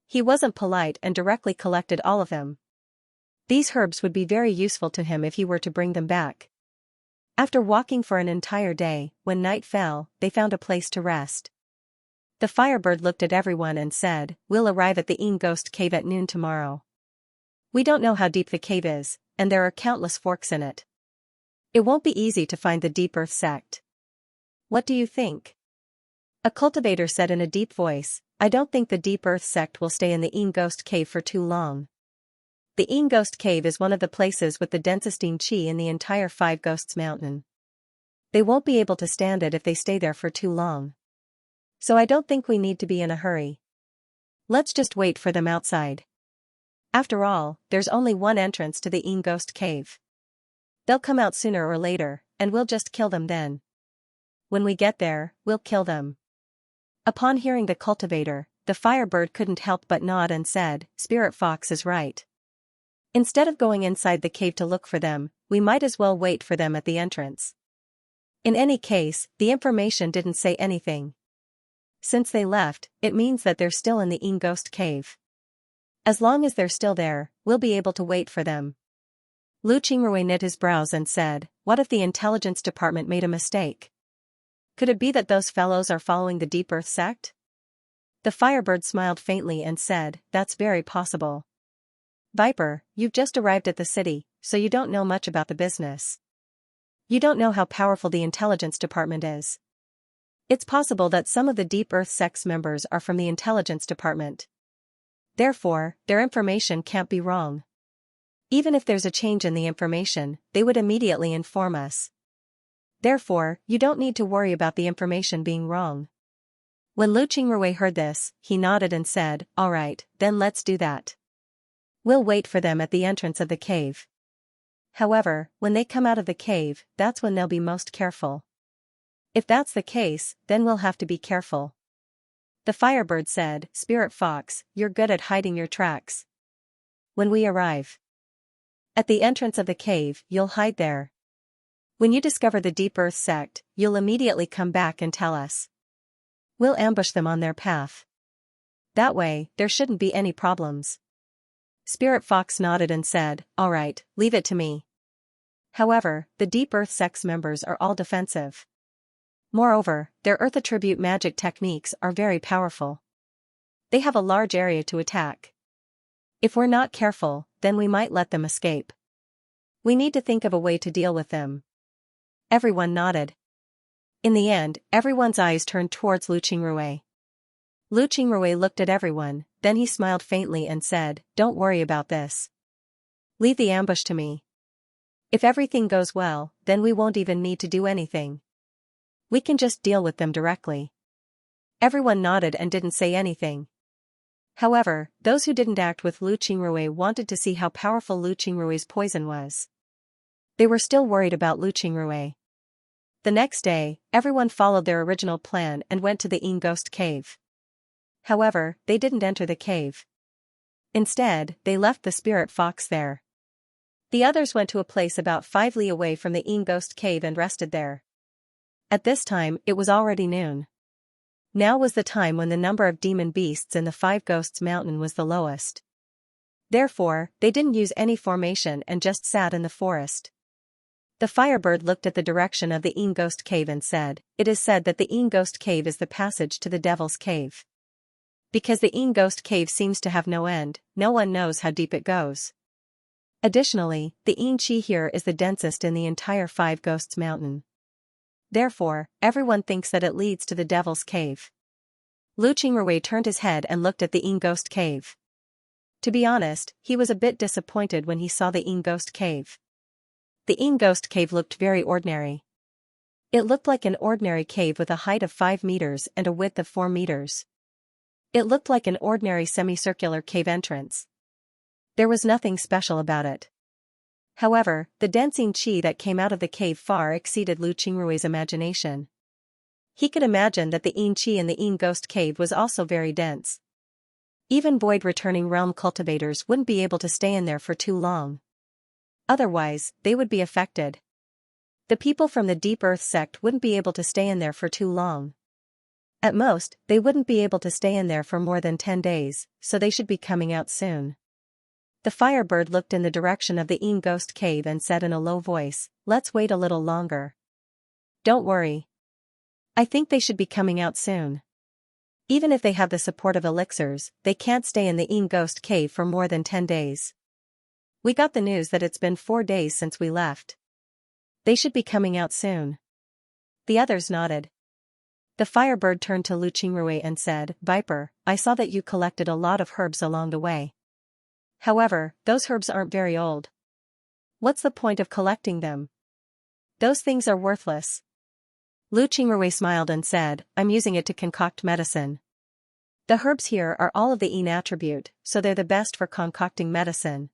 He wasn't polite and directly collected all of them. These herbs would be very useful to him if he were to bring them back. After walking for an entire day, when night fell, they found a place to rest. The firebird looked at everyone and said, "We'll arrive at the Yin Ghost Cave at noon tomorrow. We don't know how deep the cave is, and there are countless forks in it. It won't be easy to find the Deep Earth sect. What do you think?" A cultivator said in a deep voice, "I don't think the Deep Earth sect will stay in the Yin Ghost Cave for too long. The Yin Ghost Cave is one of the places with the densest Yin Qi in the entire Five Ghosts Mountain. They won't be able to stand it if they stay there for too long. So I don't think we need to be in a hurry. Let's just wait for them outside. After all, there's only one entrance to the Yin Ghost Cave. They'll come out sooner or later, and we'll just kill them then. When we get there, we'll kill them. Upon hearing the cultivator, the firebird couldn't help but nod and said, Spirit Fox is right. Instead of going inside the cave to look for them, we might as well wait for them at the entrance. In any case, the information didn't say anything. Since they left, it means that they're still in the Yin Ghost Cave. As long as they're still there, we'll be able to wait for them. Lu Qingrui knit his brows and said, what if the intelligence department made a mistake? Could it be that those fellows are following the Deep Earth sect? The firebird smiled faintly and said, that's very possible. Viper, you've just arrived at the city, so you don't know much about the business. You don't know how powerful the intelligence department is. It's possible that some of the Deep Earth sect's members are from the intelligence department. Therefore, their information can't be wrong. Even if there's a change in the information, they would immediately inform us. Therefore, you don't need to worry about the information being wrong. When Lu Qingrui heard this, he nodded and said, all right, then let's do that. We'll wait for them at the entrance of the cave. However, when they come out of the cave, that's when they'll be most careful. If that's the case, then we'll have to be careful. The firebird said, Spirit Fox, you're good at hiding your tracks. When we arrive at the entrance of the cave, you'll hide there. When you discover the Deep Earth sect, you'll immediately come back and tell us. We'll ambush them on their path. That way, there shouldn't be any problems. Spirit Fox nodded and said, all right, leave it to me. However, the Deep Earth sect's members are all defensive. Moreover, their Earth attribute magic techniques are very powerful. They have a large area to attack. If we're not careful, then we might let them escape. We need to think of a way to deal with them. Everyone nodded. In the end, everyone's eyes turned towards Lu Qingrui. Lu Qingrui looked at everyone, then he smiled faintly and said, don't worry about this. Leave the ambush to me. If everything goes well, then we won't even need to do anything. We can just deal with them directly. Everyone nodded and didn't say anything. However, those who didn't act with Lu Qingrui wanted to see how powerful Lu Qingrui's poison was. They were still worried about Lu Qingrui. The next day, everyone followed their original plan and went to the Yin Ghost Cave. However, they didn't enter the cave. Instead, they left the Spirit Fox there. The others went to a place about 5 li away from the Yin Ghost Cave and rested there. At this time, it was already noon. Now was the time when the number of demon beasts in the Five Ghosts Mountain was the lowest. Therefore, they didn't use any formation and just sat in the forest. The firebird looked at the direction of the Yin Ghost Cave and said, it is said that the Yin Ghost Cave is the passage to the Devil's Cave. Because the Yin Ghost Cave seems to have no end, no one knows how deep it goes. Additionally, the Yin Qi here is the densest in the entire Five Ghosts Mountain. Therefore, everyone thinks that it leads to the Devil's Cave. Lu Qingrui turned his head and looked at the Yin Ghost Cave. To be honest, he was a bit disappointed when he saw the Yin Ghost Cave. The Yin Ghost Cave looked very ordinary. It looked like an ordinary cave with a height of 5 meters and a width of 4 meters. It looked like an ordinary semicircular cave entrance. There was nothing special about it. However, the dense Yin Qi that came out of the cave far exceeded Lu Qingrui's imagination. He could imagine that the Yin Qi in the Yin Ghost Cave was also very dense. Even void-returning realm cultivators wouldn't be able to stay in there for too long. Otherwise, they would be affected. The people from the Deep Earth sect wouldn't be able to stay in there for too long. At most, they wouldn't be able to stay in there for more than 10 days, so they should be coming out soon. The firebird looked in the direction of the Yin Ghost Cave and said in a low voice, let's wait a little longer. Don't worry. I think they should be coming out soon. Even if they have the support of elixirs, they can't stay in the Yin Ghost Cave for more than 10 days. We got the news that it's been 4 days since we left. They should be coming out soon. The others nodded. The firebird turned to Lu Qingrui and said, Viper, I saw that you collected a lot of herbs along the way. However, those herbs aren't very old. What's the point of collecting them? Those things are worthless. Lu Qingrui smiled and said, I'm using it to concoct medicine. The herbs here are all of the yin attribute, so they're the best for concocting medicine.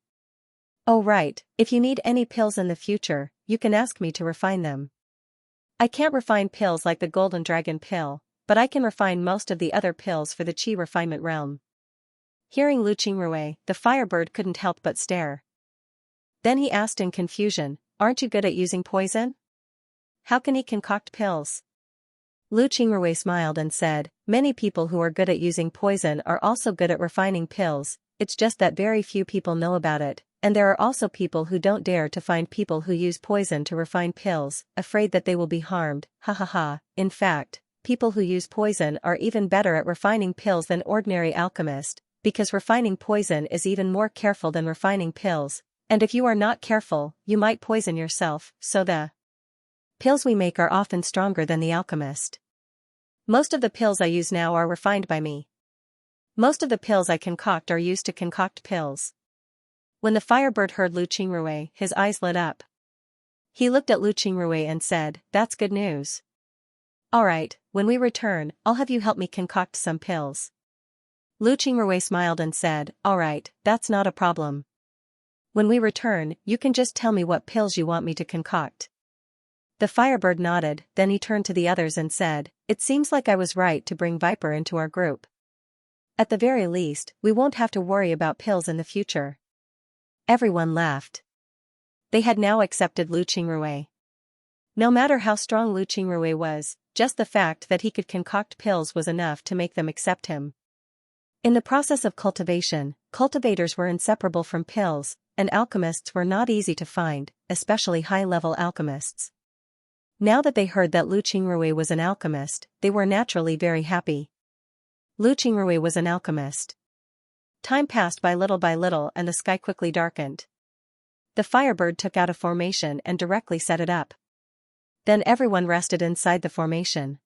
Oh right, if you need any pills in the future, you can ask me to refine them. I can't refine pills like the Golden Dragon pill, but I can refine most of the other pills for the Qi refinement realm. Hearing Lu Qingrui, the Firebird couldn't help but stare. Then he asked in confusion, aren't you good at using poison? How can he concoct pills? Lu Qingrui smiled and said, many people who are good at using poison are also good at refining pills, it's just that very few people know about it, and there are also people who don't dare to find people who use poison to refine pills, afraid that they will be harmed, ha ha ha. In fact, people who use poison are even better at refining pills than ordinary alchemists, because refining poison is even more careful than refining pills, and if you are not careful, you might poison yourself, so the pills we make are often stronger than the alchemist. Most of the pills I use now are refined by me. Most of the pills I concoct are used to concoct pills. When the Firebird heard Lu Qingrui, his eyes lit up. He looked at Lu Qingrui and said, that's good news. Alright, when we return, I'll have you help me concoct some pills. Lu Qingrui smiled and said, alright, that's not a problem. When we return, you can just tell me what pills you want me to concoct. The Firebird nodded, then he turned to the others and said, it seems like I was right to bring Viper into our group. At the very least, we won't have to worry about pills in the future. Everyone laughed. They had now accepted Lu Qingrui. No matter how strong Lu Qingrui was, just the fact that he could concoct pills was enough to make them accept him. In the process of cultivation, cultivators were inseparable from pills, and alchemists were not easy to find, especially high-level alchemists. Now that they heard that Lu Qingrui was an alchemist, they were naturally very happy. Lu Qingrui was an alchemist. Time passed by little and the sky quickly darkened. The Firebird took out a formation and directly set it up. Then everyone rested inside the formation.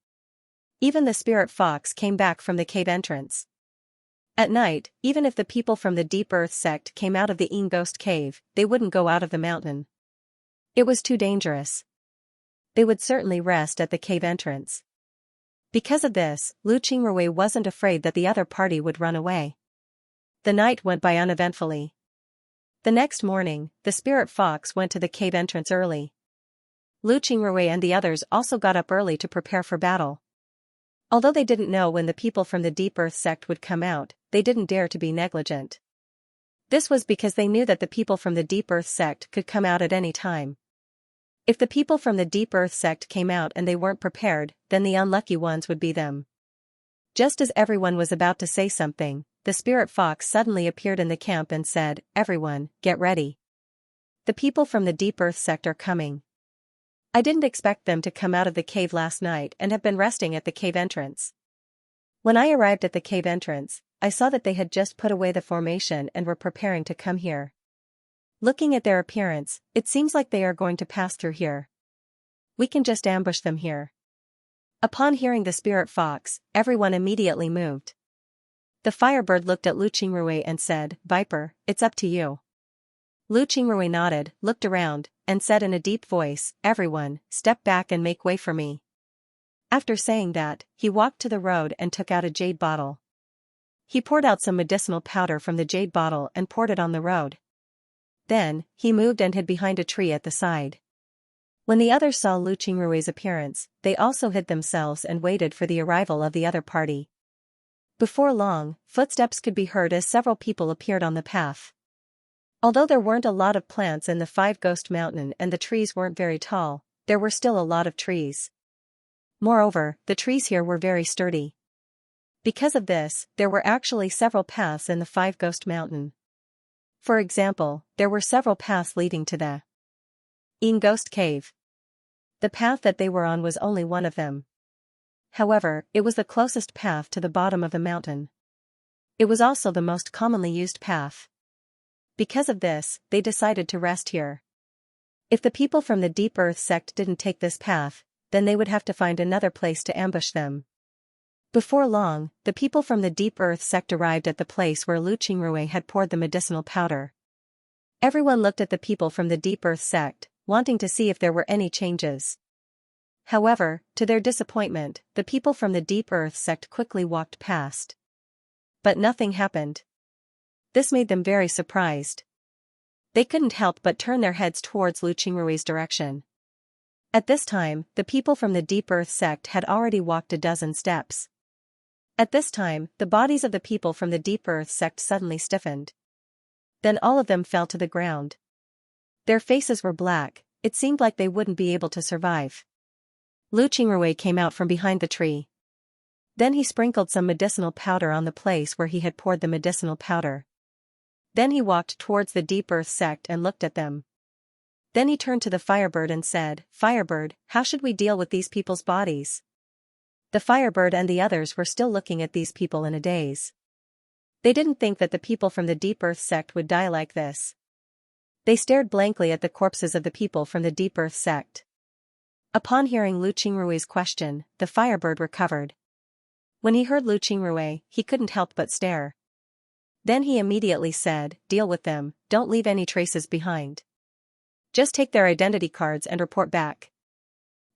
Even the spirit fox came back from the cave entrance. At night, even if the people from the Deep Earth sect came out of the Yin Ghost Cave, they wouldn't go out of the mountain. It was too dangerous. They would certainly rest at the cave entrance. Because of this, Lu Qingrui wasn't afraid that the other party would run away. The night went by uneventfully. The next morning, the spirit fox went to the cave entrance early. Lu Qingrui and the others also got up early to prepare for battle. Although they didn't know when the people from the Deep Earth sect would come out, they didn't dare to be negligent. This was because they knew that the people from the Deep Earth sect could come out at any time. If the people from the Deep Earth sect came out and they weren't prepared, then the unlucky ones would be them. Just as everyone was about to say something, the spirit fox suddenly appeared in the camp and said, everyone, get ready. The people from the Deep Earth sect are coming. I didn't expect them to come out of the cave last night and have been resting at the cave entrance. When I arrived at the cave entrance, I saw that they had just put away the formation and were preparing to come here. Looking at their appearance, it seems like they are going to pass through here. We can just ambush them here. Upon hearing the spirit fox, everyone immediately moved. The Firebird looked at Lu Qingrui and said, Viper, it's up to you. Lu Qingrui nodded, looked around, and said in a deep voice, everyone, step back and make way for me. After saying that, he walked to the road and took out a jade bottle. He poured out some medicinal powder from the jade bottle and poured it on the road. Then, he moved and hid behind a tree at the side. When the others saw Lu Qingrui's appearance, they also hid themselves and waited for the arrival of the other party. Before long, footsteps could be heard as several people appeared on the path. Although there weren't a lot of plants in the Five Ghost Mountain and the trees weren't very tall, there were still a lot of trees. Moreover, the trees here were very sturdy. Because of this, there were actually several paths in the Five Ghost Mountain. For example, there were several paths leading to the Yin Ghost Cave. The path that they were on was only one of them. However, it was the closest path to the bottom of the mountain. It was also the most commonly used path. Because of this, they decided to rest here. If the people from the Deep Earth sect didn't take this path, then they would have to find another place to ambush them. Before long, the people from the Deep Earth sect arrived at the place where Lu Qingrui had poured the medicinal powder. Everyone looked at the people from the Deep Earth sect, wanting to see if there were any changes. However, to their disappointment, the people from the Deep Earth sect quickly walked past. But nothing happened. This made them very surprised. They couldn't help but turn their heads towards Lu Qingrui's direction. At this time, the people from the Deep Earth sect had already walked a dozen steps. At this time, the bodies of the people from the Deep Earth sect suddenly stiffened. Then all of them fell to the ground. Their faces were black, it seemed like they wouldn't be able to survive. Lu Qingrui came out from behind the tree. Then he sprinkled some medicinal powder on the place where he had poured the medicinal powder. Then he walked towards the Deep Earth sect and looked at them. Then he turned to the Firebird and said, "Firebird, how should we deal with these people's bodies?" The Firebird and the others were still looking at these people in a daze. They didn't think that the people from the Deep Earth sect would die like this. They stared blankly at the corpses of the people from the Deep Earth sect. Upon hearing Lu Qingrui's question, the Firebird recovered. When he heard Lu Qingrui, he couldn't help but stare. Then he immediately said, "Deal with them, don't leave any traces behind. Just take their identity cards and report back."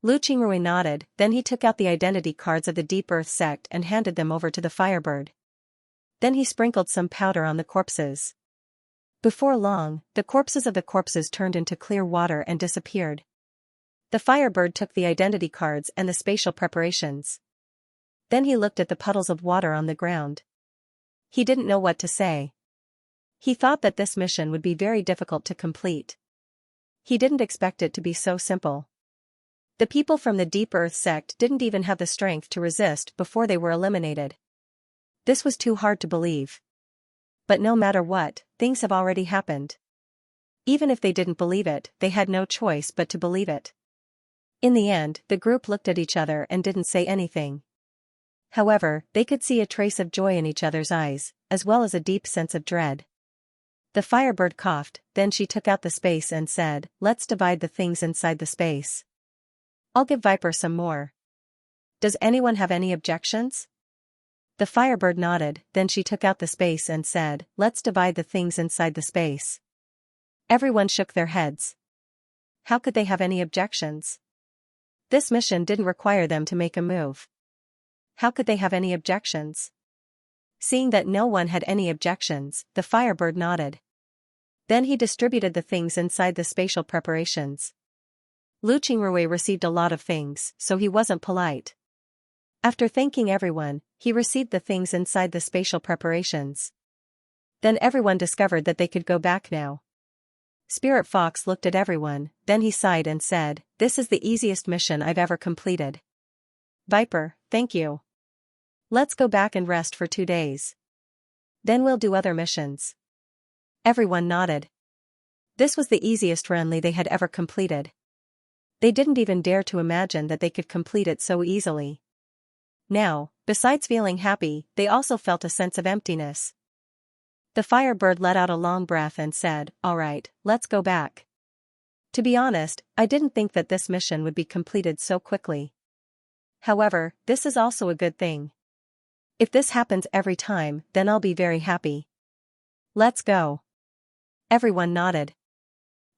Lu Qingrui nodded, then he took out the identity cards of the Deep Earth sect and handed them over to the Firebird. Then he sprinkled some powder on the corpses. Before long, the corpses of the corpses turned into clear water and disappeared. The Firebird took the identity cards and the spatial preparations. Then he looked at the puddles of water on the ground. He didn't know what to say. He thought that this mission would be very difficult to complete. He didn't expect it to be so simple. The people from the Deep Earth sect didn't even have the strength to resist before they were eliminated. This was too hard to believe. But no matter what, things have already happened. Even if they didn't believe it, they had no choice but to believe it. In the end, the group looked at each other and didn't say anything. However, they could see a trace of joy in each other's eyes, as well as a deep sense of dread. The Firebird coughed, then she took out the space and said, "Let's divide the things inside the space. I'll give Viper some more. Does anyone have any objections?" The Firebird nodded, then she took out the space and said, "Let's divide the things inside the space." Everyone shook their heads. How could they have any objections? This mission didn't require them to make a move. How could they have any objections? Seeing that no one had any objections, the Firebird nodded. Then he distributed the things inside the spatial preparations. Lu Qingrui received a lot of things, so he wasn't polite. After thanking everyone, he received the things inside the spatial preparations. Then everyone discovered that they could go back now. Spirit Fox looked at everyone, then he sighed and said, "This is the easiest mission I've ever completed. Viper, thank you. Let's go back and rest for 2 days. Then we'll do other missions." Everyone nodded. This was the easiest rally they had ever completed. They didn't even dare to imagine that they could complete it so easily. Now, besides feeling happy, they also felt a sense of emptiness. The Firebird let out a long breath and said, "All right, let's go back. To be honest, I didn't think that this mission would be completed so quickly. However, this is also a good thing. If this happens every time, then I'll be very happy. Let's go." Everyone nodded.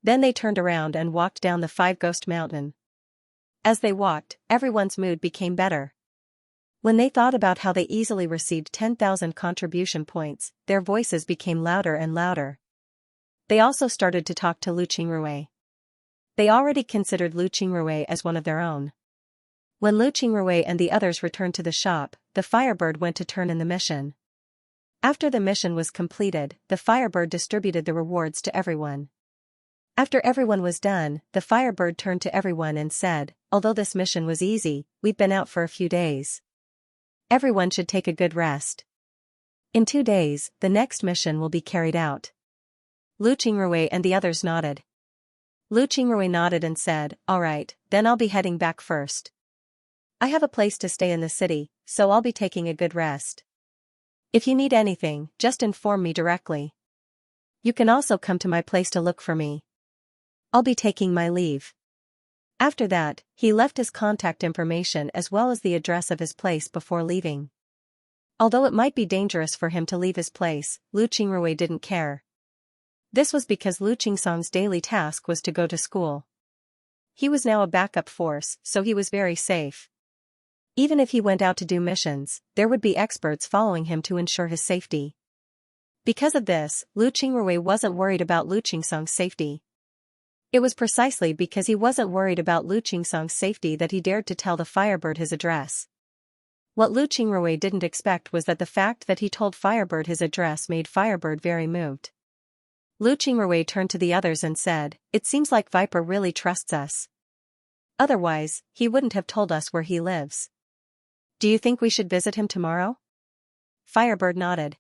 Then they turned around and walked down the Five Ghost Mountain. As they walked, everyone's mood became better. When they thought about how they easily received 10,000 contribution points, their voices became louder and louder. They also started to talk to Lu Qingrui. They already considered Lu Qingrui as one of their own. When Lu Qingrui and the others returned to the shop, the Firebird went to turn in the mission. After the mission was completed, the Firebird distributed the rewards to everyone. After everyone was done, the Firebird turned to everyone and said, "Although this mission was easy, we've been out for a few days. Everyone should take a good rest. In 2 days, the next mission will be carried out." Lu Qingrui and the others nodded. Lu Qingrui nodded and said, "All right, then I'll be heading back first. I have a place to stay in the city, so I'll be taking a good rest. If you need anything, just inform me directly. You can also come to my place to look for me. I'll be taking my leave." After that, he left his contact information as well as the address of his place before leaving. Although it might be dangerous for him to leave his place, Lu Qingrui didn't care. This was because Lu Qingsong's daily task was to go to school. He was now a backup force, so he was very safe. Even if he went out to do missions, there would be experts following him to ensure his safety. Because of this, Lu Qingrui wasn't worried about Lu Qingsong's safety. It was precisely because he wasn't worried about Lu Qingsong's safety that he dared to tell the Firebird his address. What Lu Qingrui didn't expect was that the fact that he told Firebird his address made Firebird very moved. Lu Qingrui turned to the others and said, "It seems like Viper really trusts us. Otherwise, he wouldn't have told us where he lives. Do you think we should visit him tomorrow?" Firebird nodded.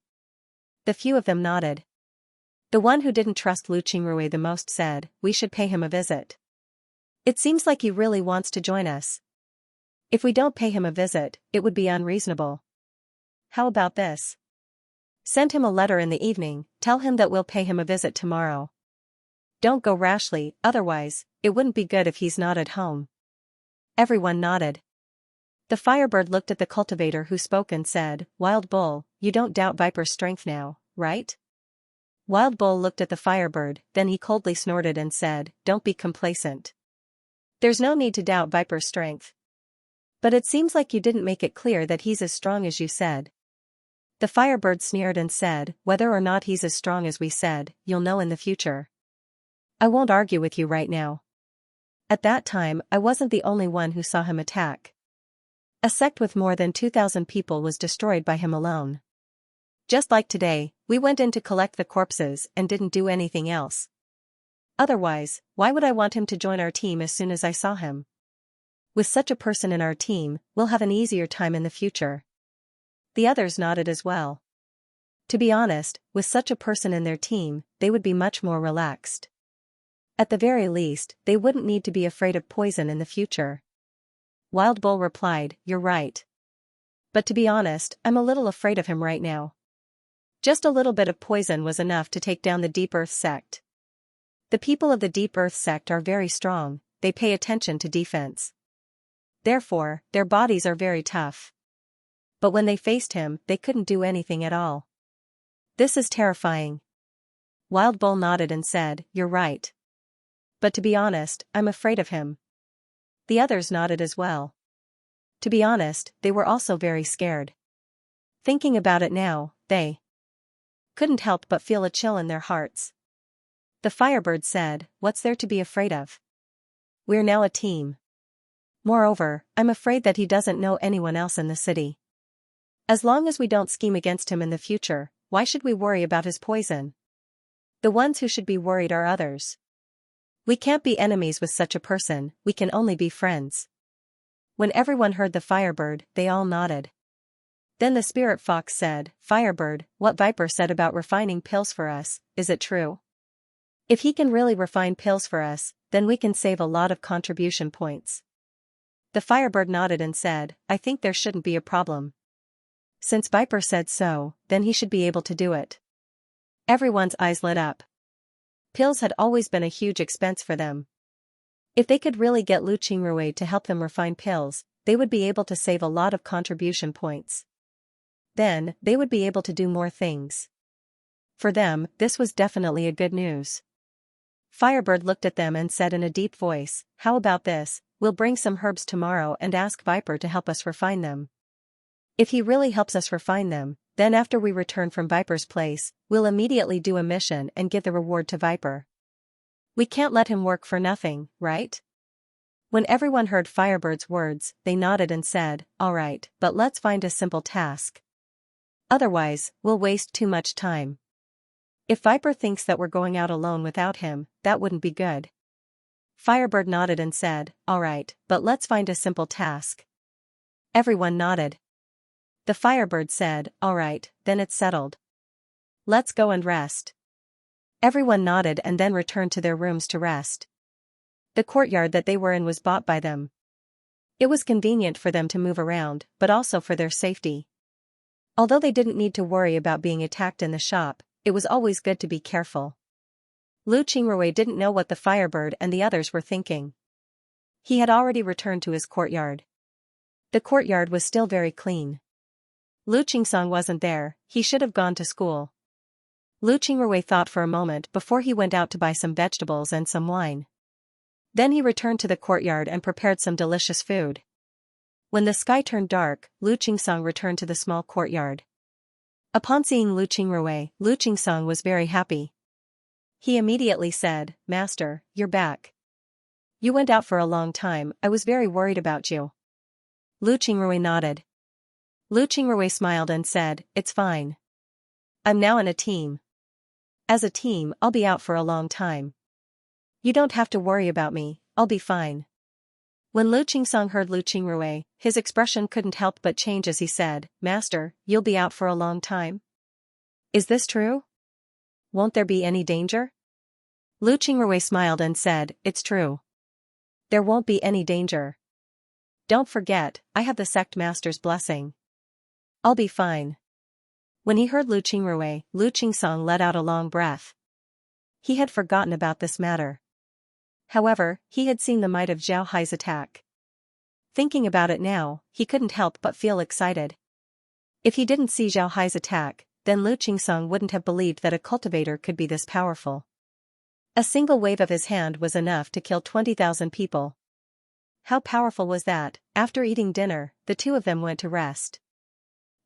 The few of them nodded. The one who didn't trust Lu Qingrui the most said, "We should pay him a visit. It seems like he really wants to join us. If we don't pay him a visit, it would be unreasonable. How about this? Send him a letter in the evening, tell him that we'll pay him a visit tomorrow. Don't go rashly, otherwise, it wouldn't be good if he's not at home." Everyone nodded. The Firebird looked at the cultivator who spoke and said, "Wild Bull, you don't doubt Viper's strength now, right?" Wild Bull looked at the Firebird, then he coldly snorted and said, "Don't be complacent. There's no need to doubt Viper's strength. But it seems like you didn't make it clear that he's as strong as you said." The Firebird sneered and said, "Whether or not he's as strong as we said, you'll know in the future. I won't argue with you right now. At that time, I wasn't the only one who saw him attack. A sect with more than 2,000 people was destroyed by him alone. Just like today, we went in to collect the corpses and didn't do anything else. Otherwise, why would I want him to join our team as soon as I saw him? With such a person in our team, we'll have an easier time in the future." The others nodded as well. To be honest, with such a person in their team, they would be much more relaxed. At the very least, they wouldn't need to be afraid of poison in the future. Wild Bull replied, "You're right. But to be honest, I'm a little afraid of him right now. Just a little bit of poison was enough to take down the Deep Earth sect. The people of the Deep Earth sect are very strong, they pay attention to defense. Therefore, their bodies are very tough. But when they faced him, they couldn't do anything at all. This is terrifying." Wild Bull nodded and said, "You're right. But to be honest, I'm afraid of him." The others nodded as well. To be honest, they were also very scared. Thinking about it now, they couldn't help but feel a chill in their hearts. The Firebird said, "What's there to be afraid of? We're now a team. Moreover, I'm afraid that he doesn't know anyone else in the city. As long as we don't scheme against him in the future, why should we worry about his poison? The ones who should be worried are others. We can't be enemies with such a person, we can only be friends." When everyone heard the Firebird, they all nodded. Then the Spirit Fox said, "Firebird, what Viper said about refining pills for us, is it true? If he can really refine pills for us, then we can save a lot of contribution points." The Firebird nodded and said, "I think there shouldn't be a problem. Since Viper said so, then he should be able to do it." Everyone's eyes lit up. Pills had always been a huge expense for them. If they could really get Lu Qingrui to help them refine pills, they would be able to save a lot of contribution points. Then, they would be able to do more things. For them, this was definitely a good news. Firebird looked at them and said in a deep voice, "How about this, we'll bring some herbs tomorrow and ask Viper to help us refine them. If he really helps us refine them, then after we return from Viper's place, we'll immediately do a mission and give the reward to Viper. We can't let him work for nothing, right?" When everyone heard Firebird's words, they nodded and said, "All right, but let's find a simple task. Otherwise, we'll waste too much time. If Viper thinks that we're going out alone without him, that wouldn't be good." Firebird nodded and said, "All right, but let's find a simple task." Everyone nodded. The Firebird said, "All right, then it's settled. Let's go and rest." Everyone nodded and then returned to their rooms to rest. The courtyard that they were in was bought by them. It was convenient for them to move around, but also for their safety. Although they didn't need to worry about being attacked in the shop, it was always good to be careful. Lu Qingrui didn't know what the Firebird and the others were thinking. He had already returned to his courtyard. The courtyard was still very clean. Lu Qingsong wasn't there, he should have gone to school. Lu Qingrui thought for a moment before he went out to buy some vegetables and some wine. Then he returned to the courtyard and prepared some delicious food. When the sky turned dark, Lu Qingsong returned to the small courtyard. Upon seeing Lu Qingsong was very happy. He immediately said, "Master, you're back. You went out for a long time, I was very worried about you." Lu Qingrui nodded. Lu Qingrui smiled and said, "It's fine. I'm now in a team. As a team, I'll be out for a long time. You don't have to worry about me, I'll be fine." When Lu Qingsong heard Lu Qingrui, his expression couldn't help but change as he said, "Master, you'll be out for a long time? Is this true? Won't there be any danger?" Lu Qingrui smiled and said, "It's true. There won't be any danger. Don't forget, I have the sect master's blessing. I'll be fine." When he heard Lu Qingsong let out a long breath. He had forgotten about this matter. However, he had seen the might of Zhao Hai's attack. Thinking about it now, he couldn't help but feel excited. If he didn't see Zhao Hai's attack, then Lu Qingsong wouldn't have believed that a cultivator could be this powerful. A single wave of his hand was enough to kill 20,000 people. How powerful was that? After eating dinner, the two of them went to rest.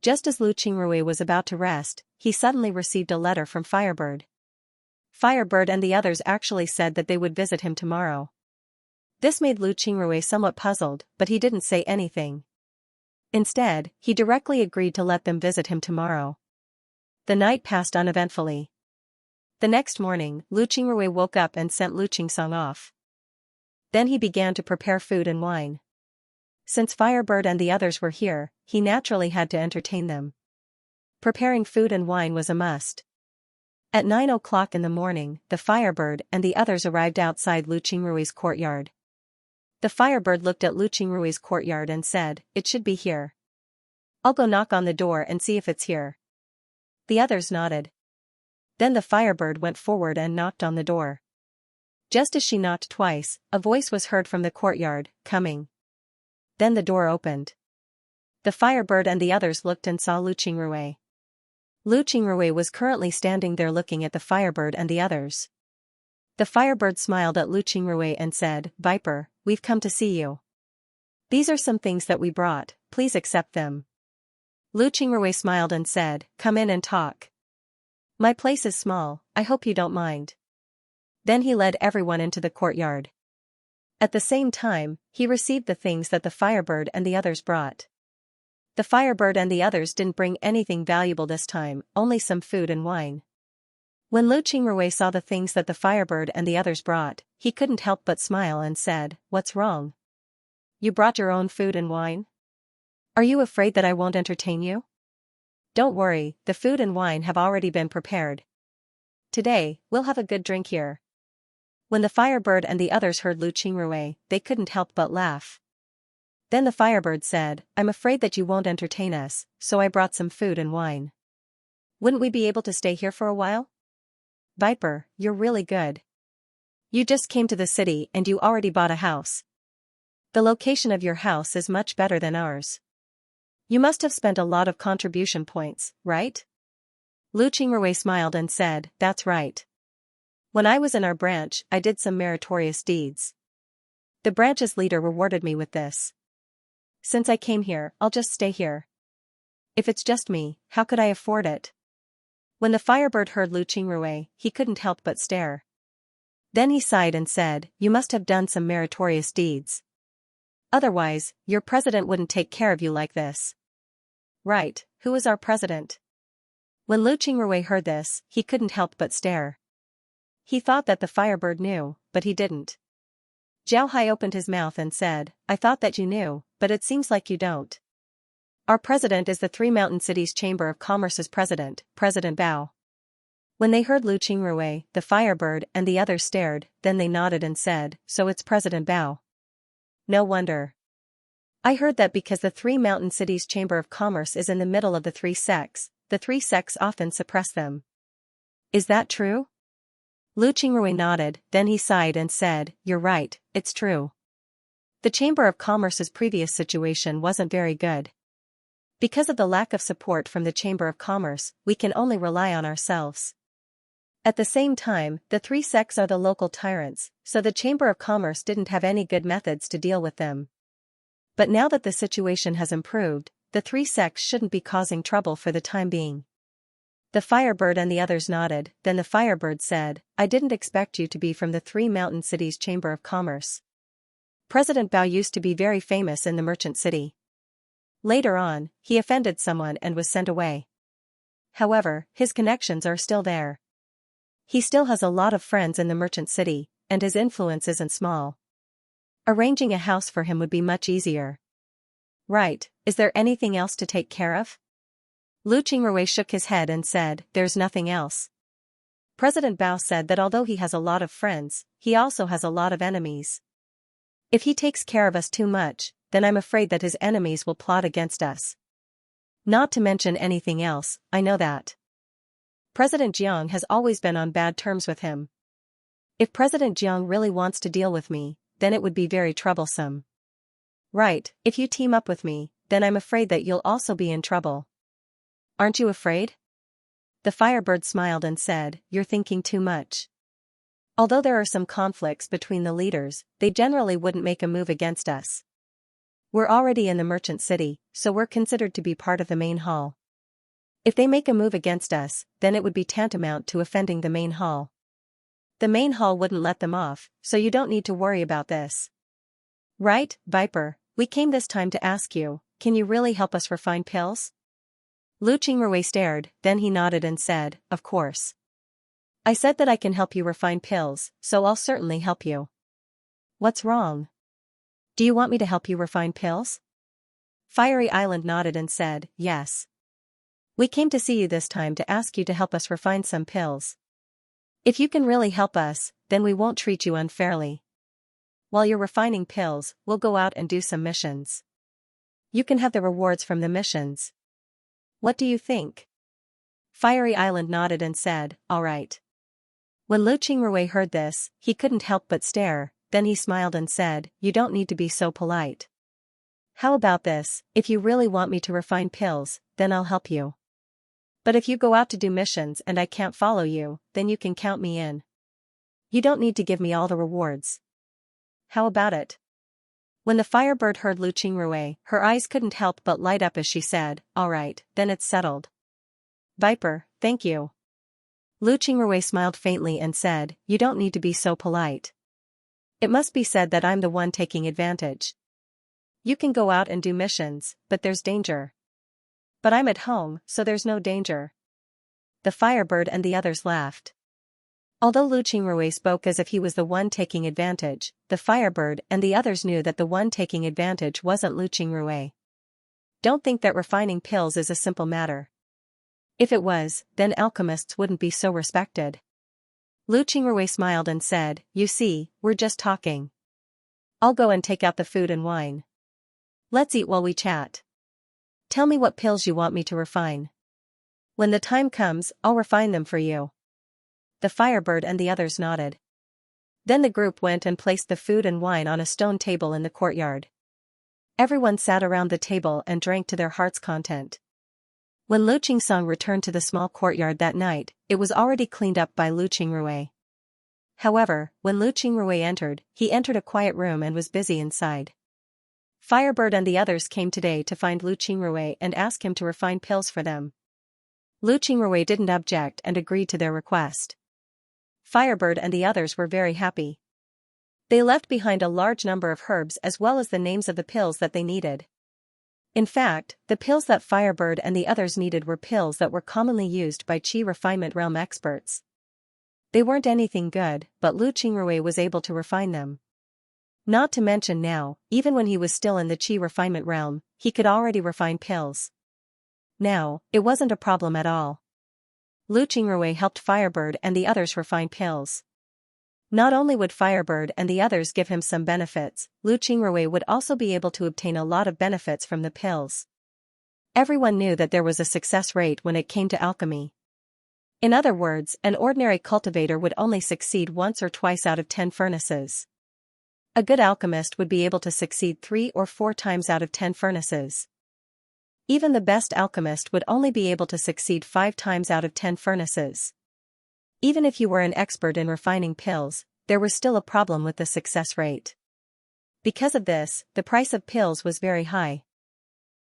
Just as Lu Qingrui was about to rest, he suddenly received a letter from Firebird. Firebird and the others actually said that they would visit him tomorrow. This made Lu Qingrui somewhat puzzled, but he didn't say anything. Instead, he directly agreed to let them visit him tomorrow. The night passed uneventfully. The next morning, Lu Qingrui woke up and sent Lu Qingsong off. Then he began to prepare food and wine. Since Firebird and the others were here, he naturally had to entertain them. Preparing food and wine was a must. At 9 o'clock in the morning, the Firebird and the others arrived outside Lu Qingrui's courtyard. The Firebird looked at Lu Qingrui's courtyard and said, "It should be here. I'll go knock on the door and see if it's here." The others nodded. Then the Firebird went forward and knocked on the door. Just as she knocked twice, a voice was heard from the courtyard, "Coming." Then the door opened. The Firebird and the others looked and saw Lu Qingrui. Lu Qingrui was currently standing there looking at the Firebird and the others. The Firebird smiled at Lu Qingrui and said, "Viper, we've come to see you. These are some things that we brought, please accept them." Lu Qingrui smiled and said, "Come in and talk. My place is small, I hope you don't mind." Then he led everyone into the courtyard. At the same time, he received the things that the Firebird and the others brought. The Firebird and the others didn't bring anything valuable this time, only some food and wine. When Lu Qingrui saw the things that the Firebird and the others brought, he couldn't help but smile and said, "What's wrong? You brought your own food and wine? Are you afraid that I won't entertain you? Don't worry, the food and wine have already been prepared. Today, we'll have a good drink here." When the Firebird and the others heard Lu Qingrui, they couldn't help but laugh. Then the Firebird said, "I'm afraid that you won't entertain us, so I brought some food and wine. Wouldn't we be able to stay here for a while?" "Viper, you're really good. You just came to the city and you already bought a house. The location of your house is much better than ours. You must have spent a lot of contribution points, right?" Lu Qingrui smiled and said, "That's right. When I was in our branch, I did some meritorious deeds. The branch's leader rewarded me with this. Since I came here, I'll just stay here. If it's just me, how could I afford it?" When the Firebird heard Lu Qingrui, he couldn't help but stare. Then he sighed and said, "You must have done some meritorious deeds. Otherwise, your president wouldn't take care of you like this." "Right, who is our president?" When Lu Qingrui heard this, he couldn't help but stare. He thought that the Firebird knew, but he didn't. Zhao Hai opened his mouth and said, "I thought that you knew, but it seems like you don't. Our president is the Three Mountain Cities Chamber of Commerce's president, President Bao." When they heard Lu Qingrui, the Firebird and the others stared, then they nodded and said, "So it's President Bao. No wonder. I heard that because the Three Mountain Cities Chamber of Commerce is in the middle of the three sects often suppress them. Is that true?" Lu Qingrui nodded, then he sighed and said, "You're right, it's true. The Chamber of Commerce's previous situation wasn't very good. Because of the lack of support from the Chamber of Commerce, we can only rely on ourselves. At the same time, the three sects are the local tyrants, so the Chamber of Commerce didn't have any good methods to deal with them. But now that the situation has improved, the three sects shouldn't be causing trouble for the time being. The Firebird and the others nodded, then the Firebird said, I didn't expect you to be from the Three Mountain Cities Chamber of Commerce. President Bao used to be very famous in the merchant city. Later on, he offended someone and was sent away. However, his connections are still there. He still has a lot of friends in the merchant city, and his influence isn't small. Arranging a house for him would be much easier. Right, is there anything else to take care of? Lu Qingrui shook his head and said, there's nothing else. President Bao said that although he has a lot of friends, he also has a lot of enemies. If he takes care of us too much, then I'm afraid that his enemies will plot against us. Not to mention anything else, I know that. President Jiang has always been on bad terms with him. If President Jiang really wants to deal with me, then it would be very troublesome. Right, if you team up with me, then I'm afraid that you'll also be in trouble. Aren't you afraid? The Firebird smiled and said, you're thinking too much. Although there are some conflicts between the leaders, they generally wouldn't make a move against us. We're already in the merchant city, so we're considered to be part of the main hall. If they make a move against us, then it would be tantamount to offending the main hall. The main hall wouldn't let them off, so you don't need to worry about this. Right, Viper, we came this time to ask you, can you really help us refine pills? Lu Qingrui stared, then he nodded and said, of course. I said that I can help you refine pills, so I'll certainly help you. What's wrong? Do you want me to help you refine pills? Fiery Island nodded and said, yes. We came to see you this time to ask you to help us refine some pills. If you can really help us, then we won't treat you unfairly. While you're refining pills, we'll go out and do some missions. You can have the rewards from the missions. What do you think? Fiery Island nodded and said, all right. When Lu Qingrui heard this, he couldn't help but stare, then he smiled and said, you don't need to be so polite. How about this, if you really want me to refine pills, then I'll help you. But if you go out to do missions and I can't follow you, then you can count me in. You don't need to give me all the rewards. How about it? When the Firebird heard Lu Qingrui, her eyes couldn't help but light up as she said, all right, then it's settled. Viper, thank you. Lu Qingrui smiled faintly and said, you don't need to be so polite. It must be said that I'm the one taking advantage. You can go out and do missions, but there's danger. But I'm at home, so there's no danger. The Firebird and the others laughed. Although Lu Qingrui spoke as if he was the one taking advantage, the Firebird and the others knew that the one taking advantage wasn't Lu Qingrui. Don't think that refining pills is a simple matter. If it was, then alchemists wouldn't be so respected. Lu Qingrui smiled and said, you see, we're just talking. I'll go and take out the food and wine. Let's eat while we chat. Tell me what pills you want me to refine. When the time comes, I'll refine them for you. The Firebird and the others nodded. Then the group went and placed the food and wine on a stone table in the courtyard. Everyone sat around the table and drank to their heart's content. When Lu Qingsong returned to the small courtyard that night, it was already cleaned up by Lu Qingrui. However, when Lu Qingrui entered, he entered a quiet room and was busy inside. Firebird and the others came today to find Lu Qingrui and ask him to refine pills for them. Lu Qingrui didn't object and agreed to their request. Firebird and the others were very happy. They left behind a large number of herbs as well as the names of the pills that they needed. In fact, the pills that Firebird and the others needed were pills that were commonly used by Qi refinement realm experts. They weren't anything good, but Lu Qingrui was able to refine them. Not to mention now, even when he was still in the Qi refinement realm, he could already refine pills. Now, it wasn't a problem at all. Lu Qingrui helped Firebird and the others refine pills. Not only would Firebird and the others give him some benefits, Lu Qingrui would also be able to obtain a lot of benefits from the pills. Everyone knew that there was a success rate when it came to alchemy. In other words, an ordinary cultivator would only succeed once or twice out of 10 furnaces. A good alchemist would be able to succeed 3 or 4 times out of 10 furnaces. Even the best alchemist would only be able to succeed 5 times out of 10 furnaces. Even if you were an expert in refining pills, there was still a problem with the success rate. Because of this, the price of pills was very high.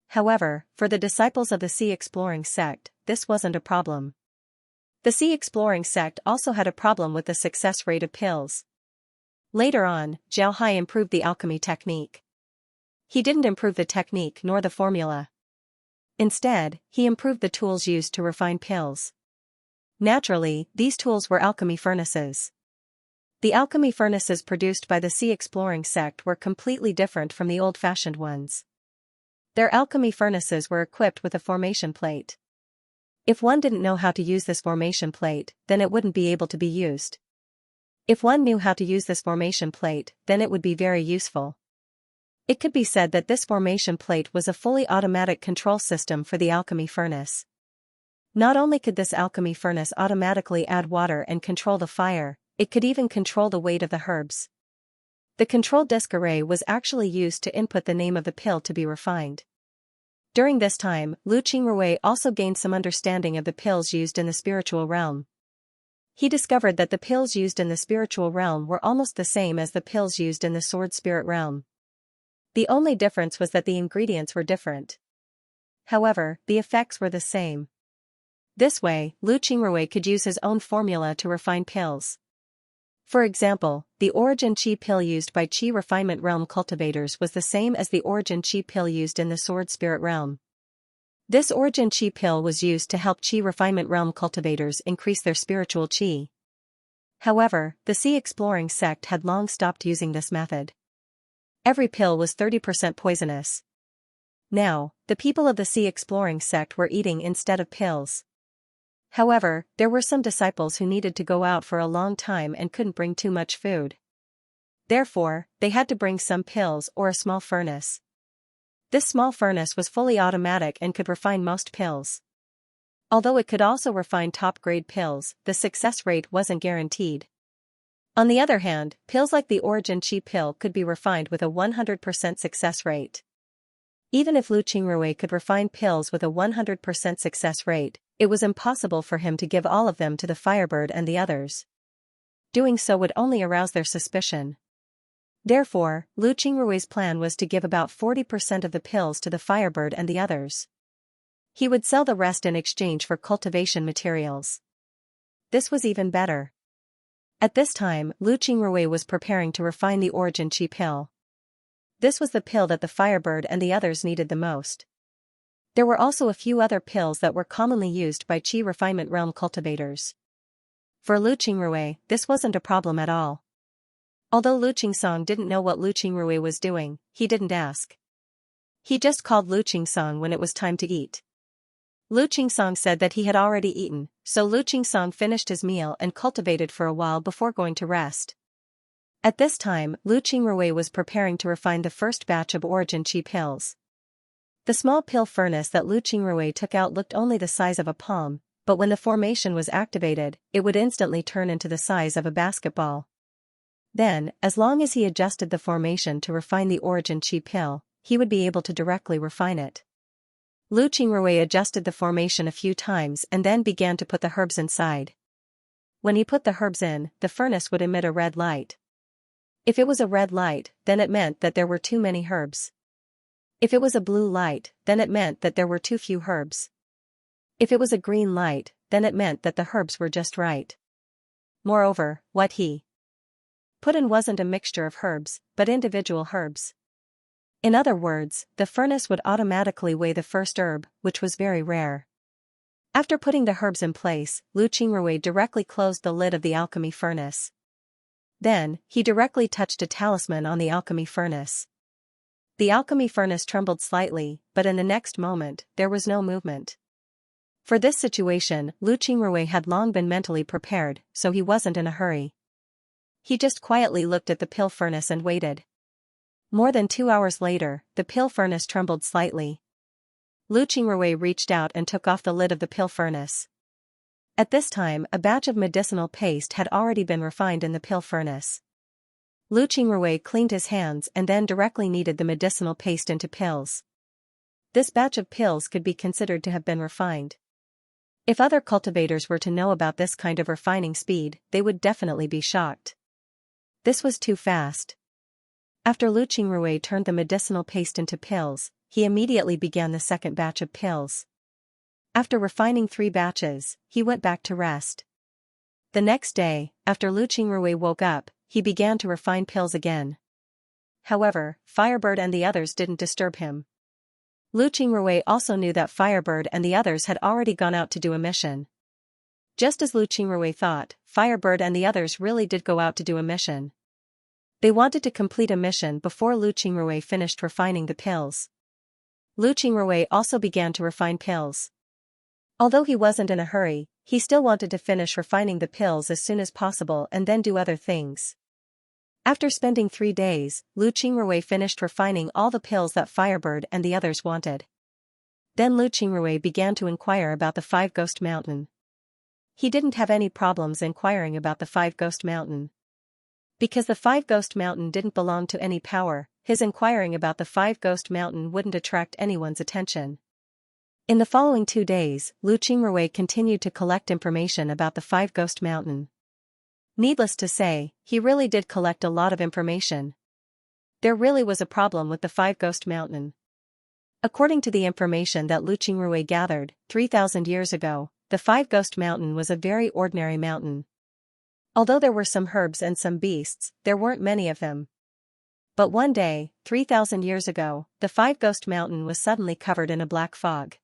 However, for the disciples of the sea exploring sect, this wasn't a problem. The sea exploring sect also had a problem with the success rate of pills. Later on, Zhao Hai improved the alchemy technique. He didn't improve the technique nor the formula. Instead, he improved the tools used to refine pills. Naturally, these tools were alchemy furnaces. The alchemy furnaces produced by the sea exploring sect were completely different from the old-fashioned ones. Their alchemy furnaces were equipped with a formation plate. If one didn't know how to use this formation plate, then it wouldn't be able to be used. If one knew how to use this formation plate, then it would be very useful. It could be said that this formation plate was a fully automatic control system for the alchemy furnace. Not only could this alchemy furnace automatically add water and control the fire, it could even control the weight of the herbs. The control disk array was actually used to input the name of the pill to be refined. During this time, Lu Qingrui also gained some understanding of the pills used in the spiritual realm. He discovered that the pills used in the spiritual realm were almost the same as the pills used in the sword spirit realm. The only difference was that the ingredients were different. However, the effects were the same. This way, Lu Qingrui could use his own formula to refine pills. For example, the origin chi pill used by chi refinement realm cultivators was the same as the origin chi pill used in the sword spirit realm. This origin chi pill was used to help chi refinement realm cultivators increase their spiritual chi. However, the sea exploring sect had long stopped using this method. Every pill was 30% poisonous. Now, the people of the sea exploring sect were eating instead of pills. However, there were some disciples who needed to go out for a long time and couldn't bring too much food. Therefore, they had to bring some pills or a small furnace. This small furnace was fully automatic and could refine most pills. Although it could also refine top-grade pills, the success rate wasn't guaranteed. On the other hand, pills like the origin chi pill could be refined with a 100% success rate. Even if Lu Qingrui could refine pills with a 100% success rate, it was impossible for him to give all of them to the Firebird and the others. Doing so would only arouse their suspicion. Therefore, Lu Qingrui's plan was to give about 40% of the pills to the Firebird and the others. He would sell the rest in exchange for cultivation materials. This was even better. At this time, Lu Qingrui was preparing to refine the origin chi pill. This was the pill that the Firebird and the others needed the most. There were also a few other pills that were commonly used by chi refinement realm cultivators. For Lu Qingrui, this wasn't a problem at all. Although Lu Qingsong didn't know what Lu Qingrui was doing, he didn't ask. He just called Lu Qingsong when it was time to eat. Lu Qingsong said that he had already eaten, so Lu Qingsong finished his meal and cultivated for a while before going to rest. At this time, Lu Qingrui was preparing to refine the first batch of origin chi pills. The small pill furnace that Lu Qingrui took out looked only the size of a palm, but when the formation was activated, it would instantly turn into the size of a basketball. Then, as long as he adjusted the formation to refine the origin chi pill, he would be able to directly refine it. Lu Qingrui adjusted the formation a few times and then began to put the herbs inside. When he put the herbs in, the furnace would emit a red light. If it was a red light, then it meant that there were too many herbs. If it was a blue light, then it meant that there were too few herbs. If it was a green light, then it meant that the herbs were just right. Moreover, what he put in wasn't a mixture of herbs, but individual herbs. In other words, the furnace would automatically weigh the first herb, which was very rare. After putting the herbs in place, Lu Qingrui directly closed the lid of the alchemy furnace. Then, he directly touched a talisman on the alchemy furnace. The alchemy furnace trembled slightly, but in the next moment, there was no movement. For this situation, Lu Qingrui had long been mentally prepared, so he wasn't in a hurry. He just quietly looked at the pill furnace and waited. More than 2 hours later, the pill furnace trembled slightly. Lu Qingrui reached out and took off the lid of the pill furnace. At this time, a batch of medicinal paste had already been refined in the pill furnace. Lu Qingrui cleaned his hands and then directly kneaded the medicinal paste into pills. This batch of pills could be considered to have been refined. If other cultivators were to know about this kind of refining speed, they would definitely be shocked. This was too fast. After Lu Qingrui turned the medicinal paste into pills, he immediately began the second batch of pills. After refining 3 batches, he went back to rest. The next day, after Lu Qingrui woke up, he began to refine pills again. However, Firebird and the others didn't disturb him. Lu Qingrui also knew that Firebird and the others had already gone out to do a mission. Just as Lu Qingrui thought, Firebird and the others really did go out to do a mission. They wanted to complete a mission before Lu Qingrui finished refining the pills. Lu Qingrui also began to refine pills. Although he wasn't in a hurry, he still wanted to finish refining the pills as soon as possible and then do other things. After spending 3 days, Lu Qingrui finished refining all the pills that Firebird and the others wanted. Then Lu Qingrui began to inquire about the 5 Ghost Mountain. He didn't have any problems inquiring about the 5 Ghost Mountain. Because the 5 Ghost Mountain didn't belong to any power, his inquiring about the 5 Ghost Mountain wouldn't attract anyone's attention. In the following 2 days, Lu Qingrui continued to collect information about the 5 Ghost Mountain. Needless to say, he really did collect a lot of information. There really was a problem with the 5 Ghost Mountain. According to the information that Lu Qingrui gathered, 3,000 years ago, the 5 Ghost Mountain was a very ordinary mountain. Although there were some herbs and some beasts, there weren't many of them. But one day, 3,000 years ago, the 5 Ghost Mountain was suddenly covered in a black fog.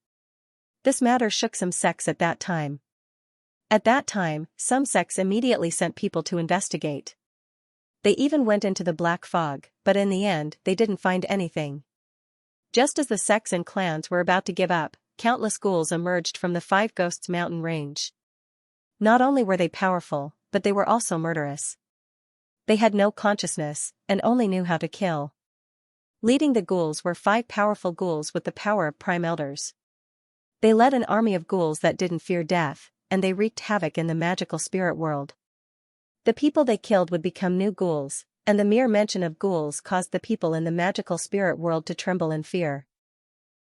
This matter shook some sects at that time. At that time, some sects immediately sent people to investigate. They even went into the black fog, but in the end, they didn't find anything. Just as the sects and clans were about to give up, countless ghouls emerged from the 5 Ghosts Mountain range. Not only were they powerful, but they were also murderous. They had no consciousness, and only knew how to kill. Leading the ghouls were 5 powerful ghouls with the power of prime elders. They led an army of ghouls that didn't fear death, and they wreaked havoc in the magical spirit world. The people they killed would become new ghouls, and the mere mention of ghouls caused the people in the magical spirit world to tremble in fear.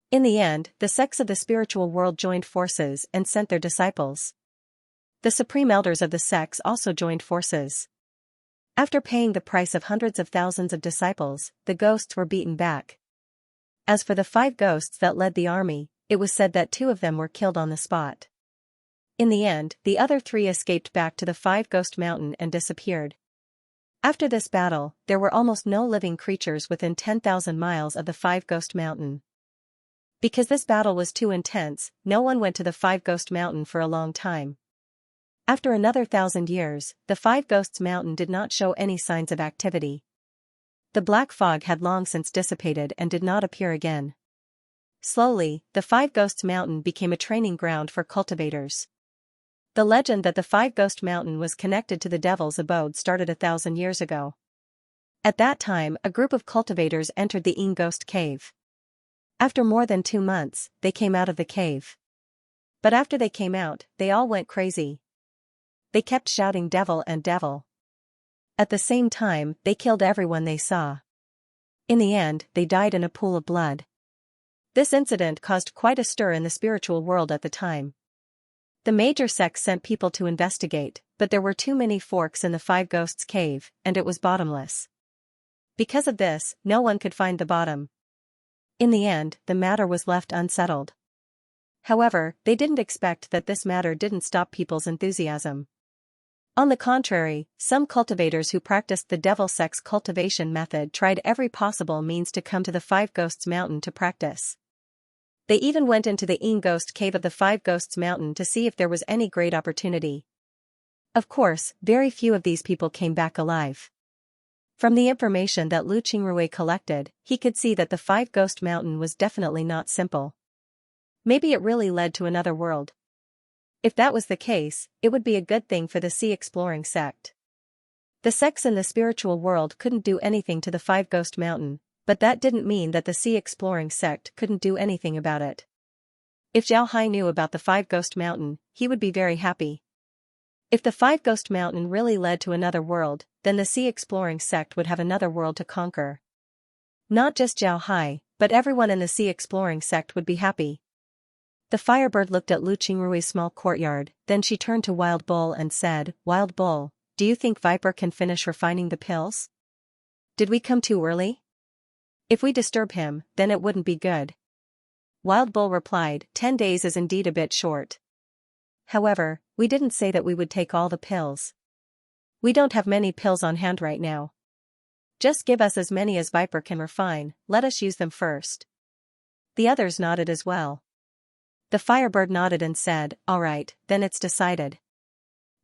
In the end, the sects of the spiritual world joined forces and sent their disciples. The supreme elders of the sects also joined forces. After paying the price of hundreds of thousands of disciples, the ghosts were beaten back. As for the 5 ghosts that led the army, it was said that 2 of them were killed on the spot. In the end, the other 3 escaped back to the 5 Ghost Mountain and disappeared. After this battle, there were almost no living creatures within 10,000 miles of the 5 Ghost Mountain. Because this battle was too intense, no one went to the 5 Ghost Mountain for a long time. After another 1,000 years, the 5 Ghosts Mountain did not show any signs of activity. The black fog had long since dissipated and did not appear again. Slowly, the 5 Ghosts Mountain became a training ground for cultivators. The legend that the 5 Ghost Mountain was connected to the devil's abode started 1,000 years ago. At that time, a group of cultivators entered the Ing Ghost Cave. After more than 2 months, they came out of the cave. But after they came out, they all went crazy. They kept shouting devil and devil. At the same time, they killed everyone they saw. In the end, they died in a pool of blood. This incident caused quite a stir in the spiritual world at the time. The major sects sent people to investigate, but there were too many forks in the 5 Ghosts Cave, and it was bottomless. Because of this, no one could find the bottom. In the end, the matter was left unsettled. However, they didn't expect that this matter didn't stop people's enthusiasm. On the contrary, some cultivators who practiced the devil sect's cultivation method tried every possible means to come to the 5 Ghosts Mountain to practice. They even went into the Ing Ghost Cave of the 5 Ghosts Mountain to see if there was any great opportunity. Of course, very few of these people came back alive. From the information that Lu Qingrui collected, he could see that the 5 Ghost Mountain was definitely not simple. Maybe it really led to another world. If that was the case, it would be a good thing for the sea exploring sect. The sects in the spiritual world couldn't do anything to the 5 Ghost Mountain, but that didn't mean that the sea exploring sect couldn't do anything about it. If Zhao Hai knew about the 5 Ghost Mountain, he would be very happy. If the 5 Ghost Mountain really led to another world, then the sea exploring sect would have another world to conquer. Not just Zhao Hai, but everyone in the sea exploring sect would be happy. The Firebird looked at Lu Qingrui's small courtyard, then she turned to Wild Bull and said, "Wild Bull, do you think Viper can finish refining the pills? Did we come too early? If we disturb him, then it wouldn't be good." Wild Bull replied, 10 days is indeed a bit short. However, we didn't say that we would take all the pills. We don't have many pills on hand right now. Just give us as many as Viper can refine, let us use them first. The others nodded as well. The Firebird nodded and said, "All right, then it's decided.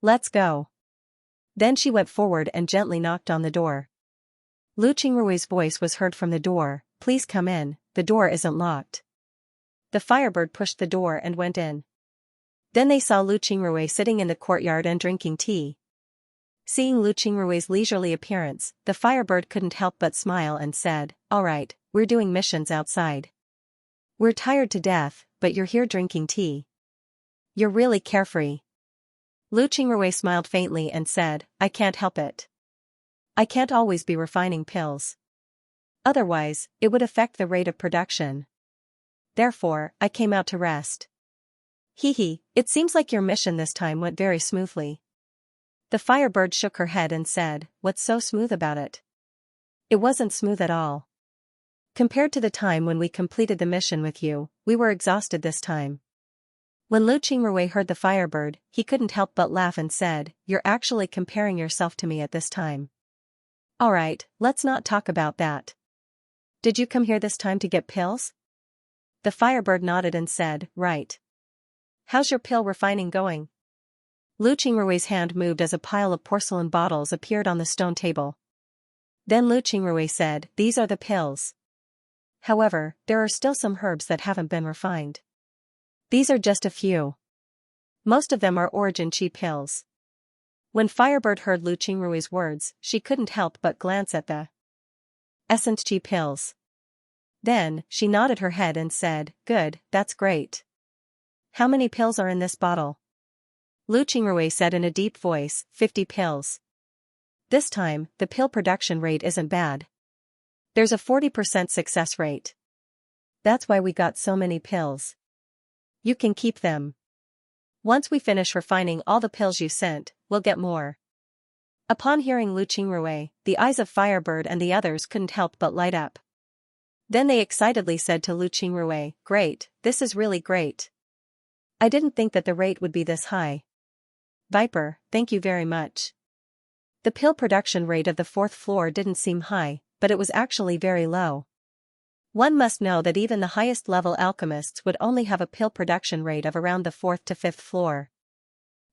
Let's go." Then she went forward and gently knocked on the door. Lu Qingrui's voice was heard from the door, "Please come in, the door isn't locked." The Firebird pushed the door and went in. Then they saw Lu Qingrui sitting in the courtyard and drinking tea. Seeing Lu Qingrui's leisurely appearance, the Firebird couldn't help but smile and said, "All right, we're doing missions outside. We're tired to death, but you're here drinking tea. You're really carefree." Lu Qingrui smiled faintly and said, "I can't help it. I can't always be refining pills. Otherwise, it would affect the rate of production. Therefore, I came out to rest." "Hee, it seems like your mission this time went very smoothly." The Firebird shook her head and said, "What's so smooth about it?" "It wasn't smooth at all. Compared to the time when we completed the mission with you, we were exhausted this time." When Lu Qingrui heard the Firebird, he couldn't help but laugh and said, "You're actually comparing yourself to me at this time. Alright, let's not talk about that. Did you come here this time to get pills?" The Firebird nodded and said, "Right. How's your pill refining going?" Lu Qingrui's hand moved as a pile of porcelain bottles appeared on the stone table. Then Lu Qingrui said, "These are the pills. However, there are still some herbs that haven't been refined. These are just a few. Most of them are origin chi pills." When Firebird heard Lu Qingrui's words, she couldn't help but glance at the essence chi pills. Then, she nodded her head and said, "Good, that's great. How many pills are in this bottle?" Lu Qingrui said in a deep voice, 50 pills. This time, the pill production rate isn't bad. There's a 40% success rate. That's why we got so many pills. You can keep them. Once we finish refining all the pills you sent, we'll get more." Upon hearing Lu Qingrui, the eyes of Firebird and the others couldn't help but light up. Then they excitedly said to Lu Qingrui, "Great, this is really great. I didn't think that the rate would be this high. Viper, thank you very much." The pill production rate of the 4th floor didn't seem high, but it was actually very low. One must know that even the highest level alchemists would only have a pill production rate of around the 4th to 5th floor.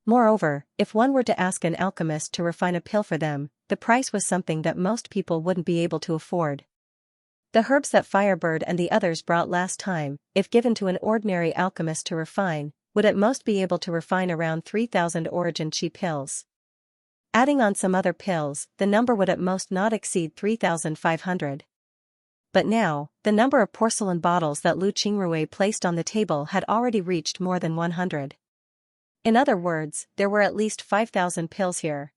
Moreover, if one were to ask an alchemist to refine a pill for them, the price was something that most people wouldn't be able to afford. The herbs that Firebird and the others brought last time, if given to an ordinary alchemist to refine, would at most be able to refine around 3,000 origin chi pills. Adding on some other pills, the number would at most not exceed 3,500. But now, the number of porcelain bottles that Lu Qingrui placed on the table had already reached more than 100. In other words, there were at least 5,000 pills here.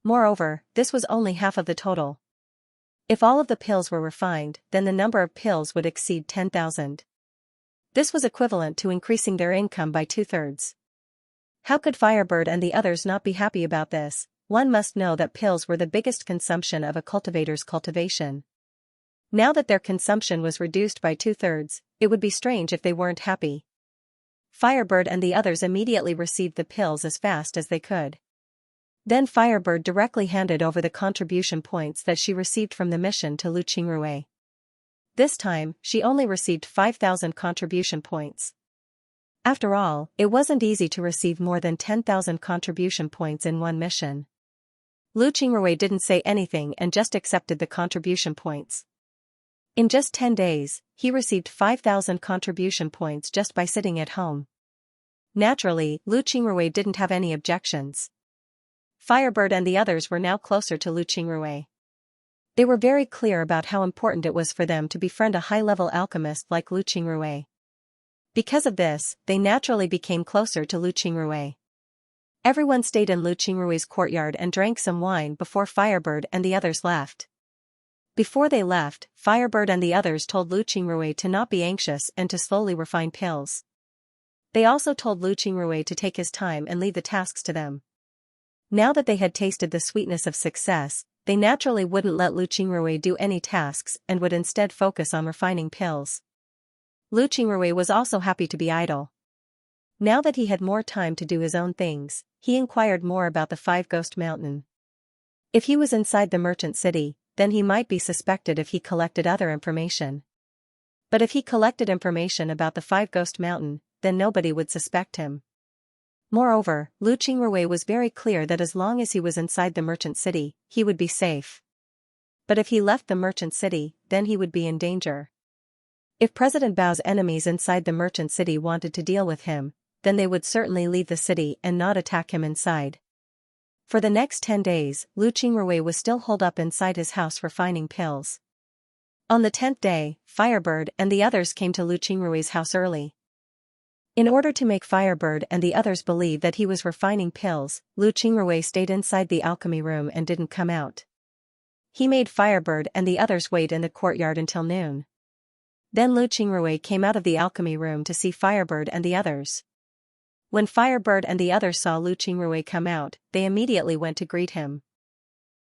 Moreover, this was only half of the total. If all of the pills were refined, then the number of pills would exceed 10,000. This was equivalent to increasing their income by 2/3. How could Firebird and the others not be happy about this? One must know that pills were the biggest consumption of a cultivator's cultivation. Now that their consumption was reduced by 2/3, it would be strange if they weren't happy. Firebird and the others immediately received the pills as fast as they could. Then Firebird directly handed over the contribution points that she received from the mission to Lu Qingrui. This time, she only received 5,000 contribution points. After all, it wasn't easy to receive more than 10,000 contribution points in one mission. Lu Qingrui didn't say anything and just accepted the contribution points. In just 10 days, he received 5,000 contribution points just by sitting at home. Naturally, Lu Qingrui didn't have any objections. Firebird and the others were now closer to Lu Qingrui. They were very clear about how important it was for them to befriend a high-level alchemist like Lu Qingrui. Because of this, they naturally became closer to Lu Qingrui. Everyone stayed in Lu Qingrui's courtyard and drank some wine before Firebird and the others left. Before they left, Firebird and the others told Lu Qingrui to not be anxious and to slowly refine pills. They also told Lu Qingrui to take his time and leave the tasks to them. Now that they had tasted the sweetness of success, they naturally wouldn't let Lu Qingrui do any tasks and would instead focus on refining pills. Lu Qingrui was also happy to be idle. Now that he had more time to do his own things, he inquired more about the Five Ghost Mountain. If he was inside the merchant city, then he might be suspected if he collected other information. But if he collected information about the Five Ghost Mountain, then nobody would suspect him. Moreover, Lu Qingrui was very clear that as long as he was inside the merchant city, he would be safe. But if he left the merchant city, then he would be in danger. If President Bao's enemies inside the merchant city wanted to deal with him, then they would certainly leave the city and not attack him inside. For the next 10 days, Lu Qingrui was still holed up inside his house refining pills. On the 10th day, Firebird and the others came to Lu Qingrui's house early. In order to make Firebird and the others believe that he was refining pills, Lu Qingrui stayed inside the alchemy room and didn't come out. He made Firebird and the others wait in the courtyard until noon. Then Lu Qingrui came out of the alchemy room to see Firebird and the others. When Firebird and the others saw Lu Qingrui come out, they immediately went to greet him.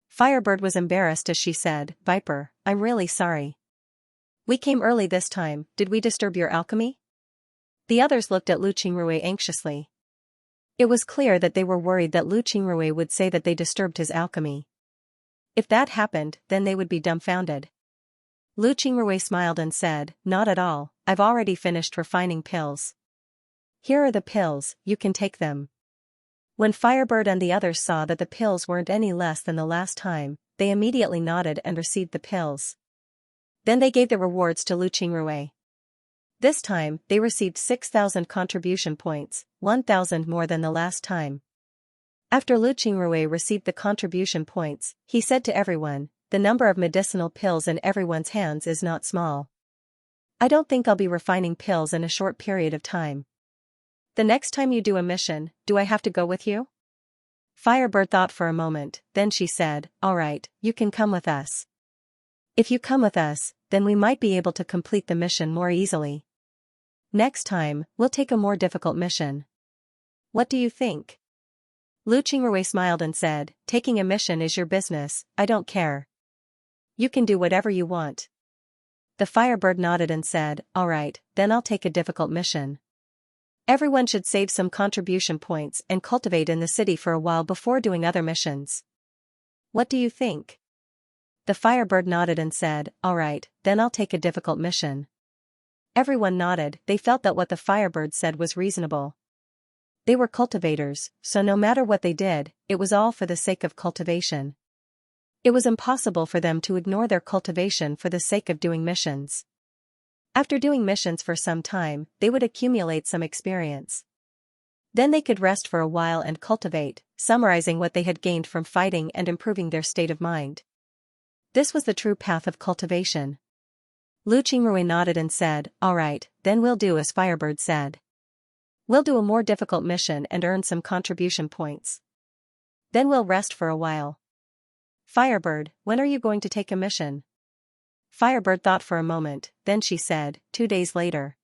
Firebird was embarrassed as she said, "Viper, I'm really sorry. We came early this time, did we disturb your alchemy?" The others looked at Lu Qingrui anxiously. It was clear that they were worried that Lu Qingrui would say that they disturbed his alchemy. If that happened, then they would be dumbfounded. Lu Qingrui smiled and said, "Not at all, I've already finished refining pills. Here are the pills, you can take them." When Firebird and the others saw that the pills weren't any less than the last time, they immediately nodded and received the pills. Then they gave the rewards to Lu Qingrui. This time, they received 6,000 contribution points, 1,000 more than the last time. After Lu Qingrui received the contribution points, he said to everyone, "The number of medicinal pills in everyone's hands is not small. I don't think I'll be refining pills in a short period of time. The next time you do a mission, do I have to go with you?" Firebird thought for a moment, then she said, "All right, you can come with us. If you come with us, then we might be able to complete the mission more easily. Next time, we'll take a more difficult mission. What do you think?" Lu Qingrui smiled and said, "Taking a mission is your business, I don't care. You can do whatever you want." The Firebird nodded and said, "All right, then I'll take a difficult mission. Everyone should save some contribution points and cultivate in the city for a while before doing other missions. What do you think?" The Firebird nodded and said, "All right, then I'll take a difficult mission." Everyone nodded, they felt that what the Firebird said was reasonable. They were cultivators, so no matter what they did, it was all for the sake of cultivation. It was impossible for them to ignore their cultivation for the sake of doing missions. After doing missions for some time, they would accumulate some experience. Then they could rest for a while and cultivate, summarizing what they had gained from fighting and improving their state of mind. This was the true path of cultivation. Lu Qingrui nodded and said, "All right, then we'll do as Firebird said. We'll do a more difficult mission and earn some contribution points. Then we'll rest for a while." "Firebird, when are you going to take a mission?" Firebird thought for a moment, then she said, 2 days later.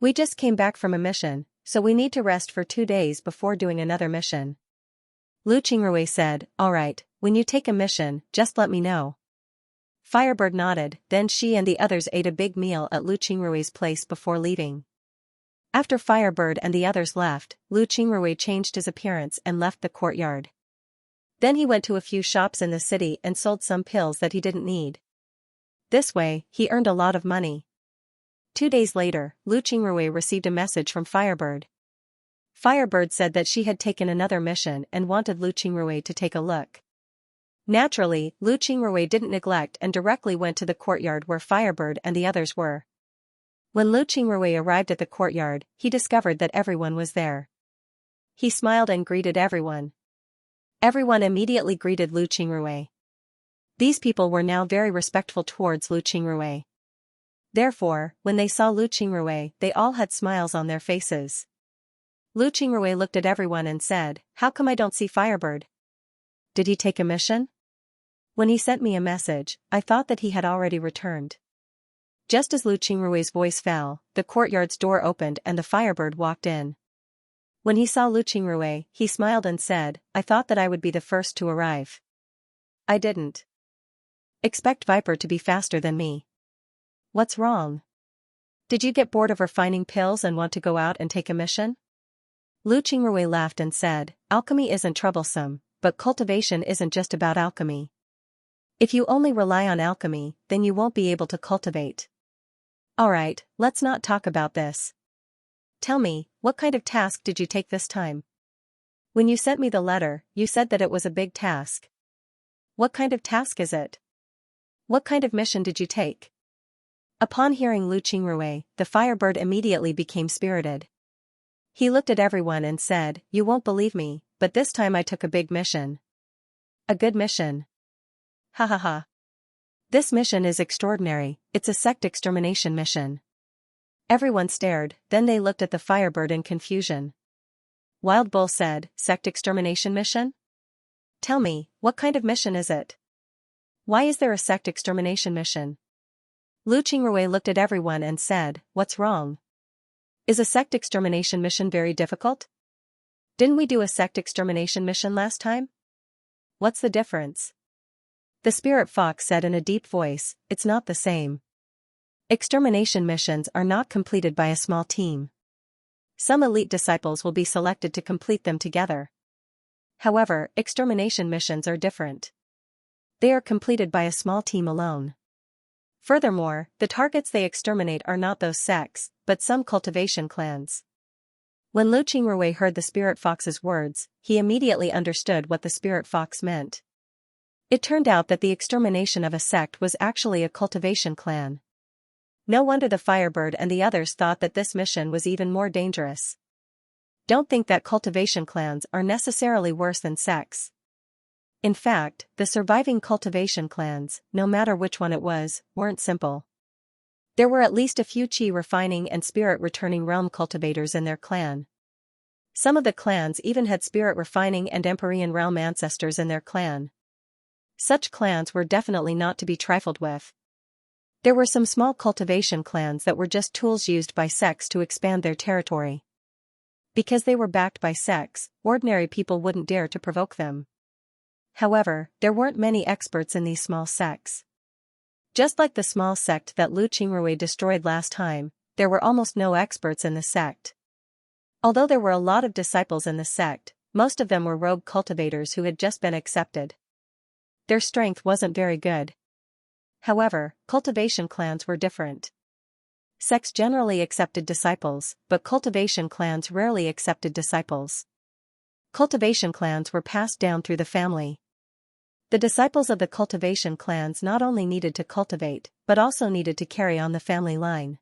"We just came back from a mission, so we need to rest for 2 days before doing another mission." Lu Qingrui said, "All right, when you take a mission, just let me know." Firebird nodded, then she and the others ate a big meal at Lu Qingrui's place before leaving. After Firebird and the others left, Lu Qingrui changed his appearance and left the courtyard. Then he went to a few shops in the city and sold some pills that he didn't need. This way, he earned a lot of money. 2 days later, Lu Qingrui received a message from Firebird. Firebird said that she had taken another mission and wanted Lu Qingrui to take a look. Naturally, Lu Qingrui didn't neglect and directly went to the courtyard where Firebird and the others were. When Lu Qingrui arrived at the courtyard, he discovered that everyone was there. He smiled and greeted everyone. Everyone immediately greeted Lu Qingrui. These people were now very respectful towards Lu Qingrui. Therefore, when they saw Lu Qingrui, they all had smiles on their faces. Lu Qingrui looked at everyone and said, "How come I don't see Firebird? Did he take a mission? When he sent me a message, I thought that he had already returned." Just as Lu Qingrui's voice fell, the courtyard's door opened and the Firebird walked in. When he saw Lu Qingrui, he smiled and said, "I thought that I would be the first to arrive. I didn't expect Viper to be faster than me. What's wrong? Did you get bored of refining pills and want to go out and take a mission?" Lu Qingrui laughed and said, "Alchemy isn't troublesome, but cultivation isn't just about alchemy. If you only rely on alchemy, then you won't be able to cultivate. Alright, let's not talk about this. Tell me, what kind of task did you take this time? When you sent me the letter, you said that it was a big task. What kind of task is it? What kind of mission did you take?" Upon hearing Lu Qingrui, the Firebird immediately became spirited. He looked at everyone and said, "You won't believe me, but this time I took a big mission." "A good mission? Ha ha ha. This mission is extraordinary, it's a sect extermination mission." Everyone stared, then they looked at the Firebird in confusion. Wild Bull said, "Sect extermination mission? Tell me, what kind of mission is it? Why is there a sect extermination mission?" Lu Qingrui looked at everyone and said, "What's wrong? Is a sect extermination mission very difficult? Didn't we do a sect extermination mission last time? What's the difference?" The Spirit Fox said in a deep voice, "It's not the same. Extermination missions are not completed by a small team. Some elite disciples will be selected to complete them together. However, extermination missions are different. They are completed by a small team alone. Furthermore, the targets they exterminate are not those sects, but some cultivation clans." When Lu Qingrui heard the Spirit Fox's words, he immediately understood what the Spirit Fox meant. It turned out that the extermination of a sect was actually a cultivation clan. No wonder the Firebird and the others thought that this mission was even more dangerous. Don't think that cultivation clans are necessarily worse than sects. In fact, the surviving cultivation clans, no matter which one it was, weren't simple. There were at least a few Qi refining and spirit returning realm cultivators in their clan. Some of the clans even had spirit refining and Empyrean realm ancestors in their clan. Such clans were definitely not to be trifled with. There were some small cultivation clans that were just tools used by sects to expand their territory. Because they were backed by sects, ordinary people wouldn't dare to provoke them. However, there weren't many experts in these small sects. Just like the small sect that Lu Qingrui destroyed last time, there were almost no experts in the sect. Although there were a lot of disciples in the sect, most of them were rogue cultivators who had just been accepted. Their strength wasn't very good. However, cultivation clans were different. Sects generally accepted disciples, but cultivation clans rarely accepted disciples. Cultivation clans were passed down through the family. The disciples of the cultivation clans not only needed to cultivate, but also needed to carry on the family line.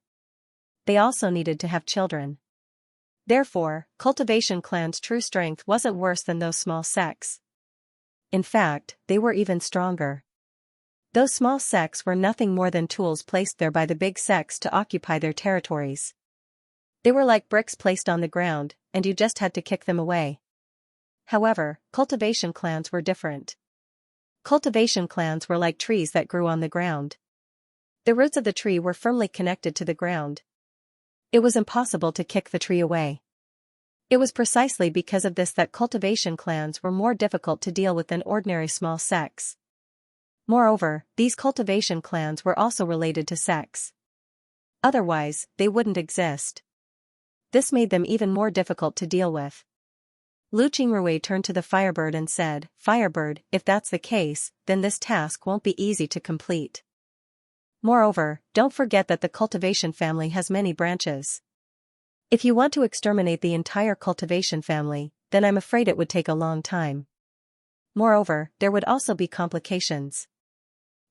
They also needed to have children. Therefore, cultivation clans' true strength wasn't worse than those small sects. In fact, they were even stronger. Those small sects were nothing more than tools placed there by the big sects to occupy their territories. They were like bricks placed on the ground, and you just had to kick them away. However, cultivation clans were different. Cultivation clans were like trees that grew on the ground. The roots of the tree were firmly connected to the ground. It was impossible to kick the tree away. It was precisely because of this that cultivation clans were more difficult to deal with than ordinary small sects. Moreover, these cultivation clans were also related to sects. Otherwise, they wouldn't exist. This made them even more difficult to deal with. Lu Qingrui turned to the Firebird and said, "Firebird, if that's the case, then this task won't be easy to complete. Moreover, don't forget that the cultivation family has many branches. If you want to exterminate the entire cultivation family, then I'm afraid it would take a long time. Moreover, there would also be complications.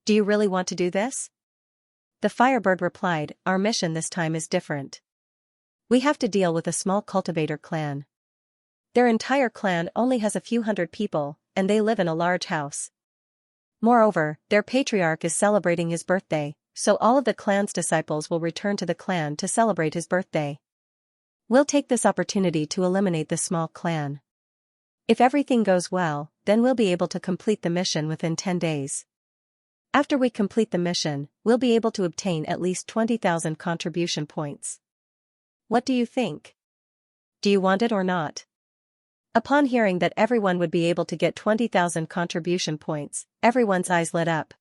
Do you really want to do this?" The Firebird replied, "Our mission this time is different. We have to deal with a small cultivator clan. Their entire clan only has a few hundred people, and they live in a large house. Moreover, their patriarch is celebrating his birthday, so all of the clan's disciples will return to the clan to celebrate his birthday. We'll take this opportunity to eliminate this small clan. If everything goes well, then we'll be able to complete the mission within 10 days. After we complete the mission, we'll be able to obtain at least 20,000 contribution points. What do you think? Do you want it or not? Upon hearing that everyone would be able to get 20,000 contribution points, everyone's eyes lit up.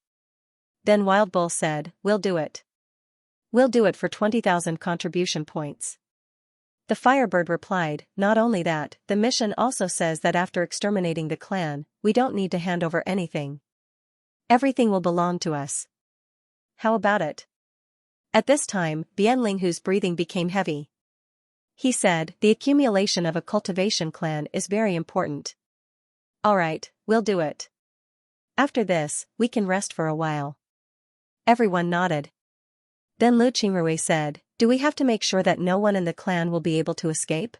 Then Wild Bull said, "We'll do it. We'll do it for 20,000 contribution points." The Firebird replied, "Not only that, the mission also says that after exterminating the clan, we don't need to hand over anything. Everything will belong to us. How about it?" At this time, Bianlinghu's breathing became heavy. He said, "The accumulation of a cultivation clan is very important. Alright, we'll do it. After this, we can rest for a while." Everyone nodded. Then Lu Qingrui said, "Do we have to make sure that no one in the clan will be able to escape?"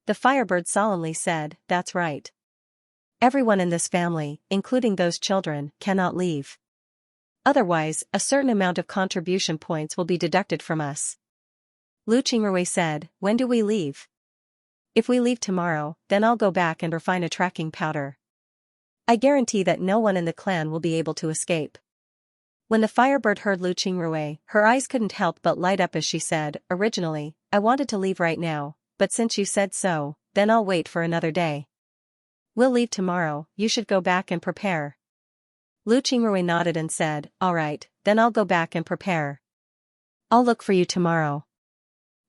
The Firebird solemnly said, "That's right. Everyone in this family, including those children, cannot leave. Otherwise, a certain amount of contribution points will be deducted from us." Lu Qingrui said, "When do we leave?" "If we leave tomorrow, then I'll go back and refine a tracking powder. I guarantee that no one in the clan will be able to escape." When the Firebird heard Lu Qingrui, her eyes couldn't help but light up as she said, "Originally, I wanted to leave right now, but since you said so, then I'll wait for another day." "We'll leave tomorrow, you should go back and prepare." Lu Qingrui nodded and said, "Alright, then I'll go back and prepare. I'll look for you tomorrow."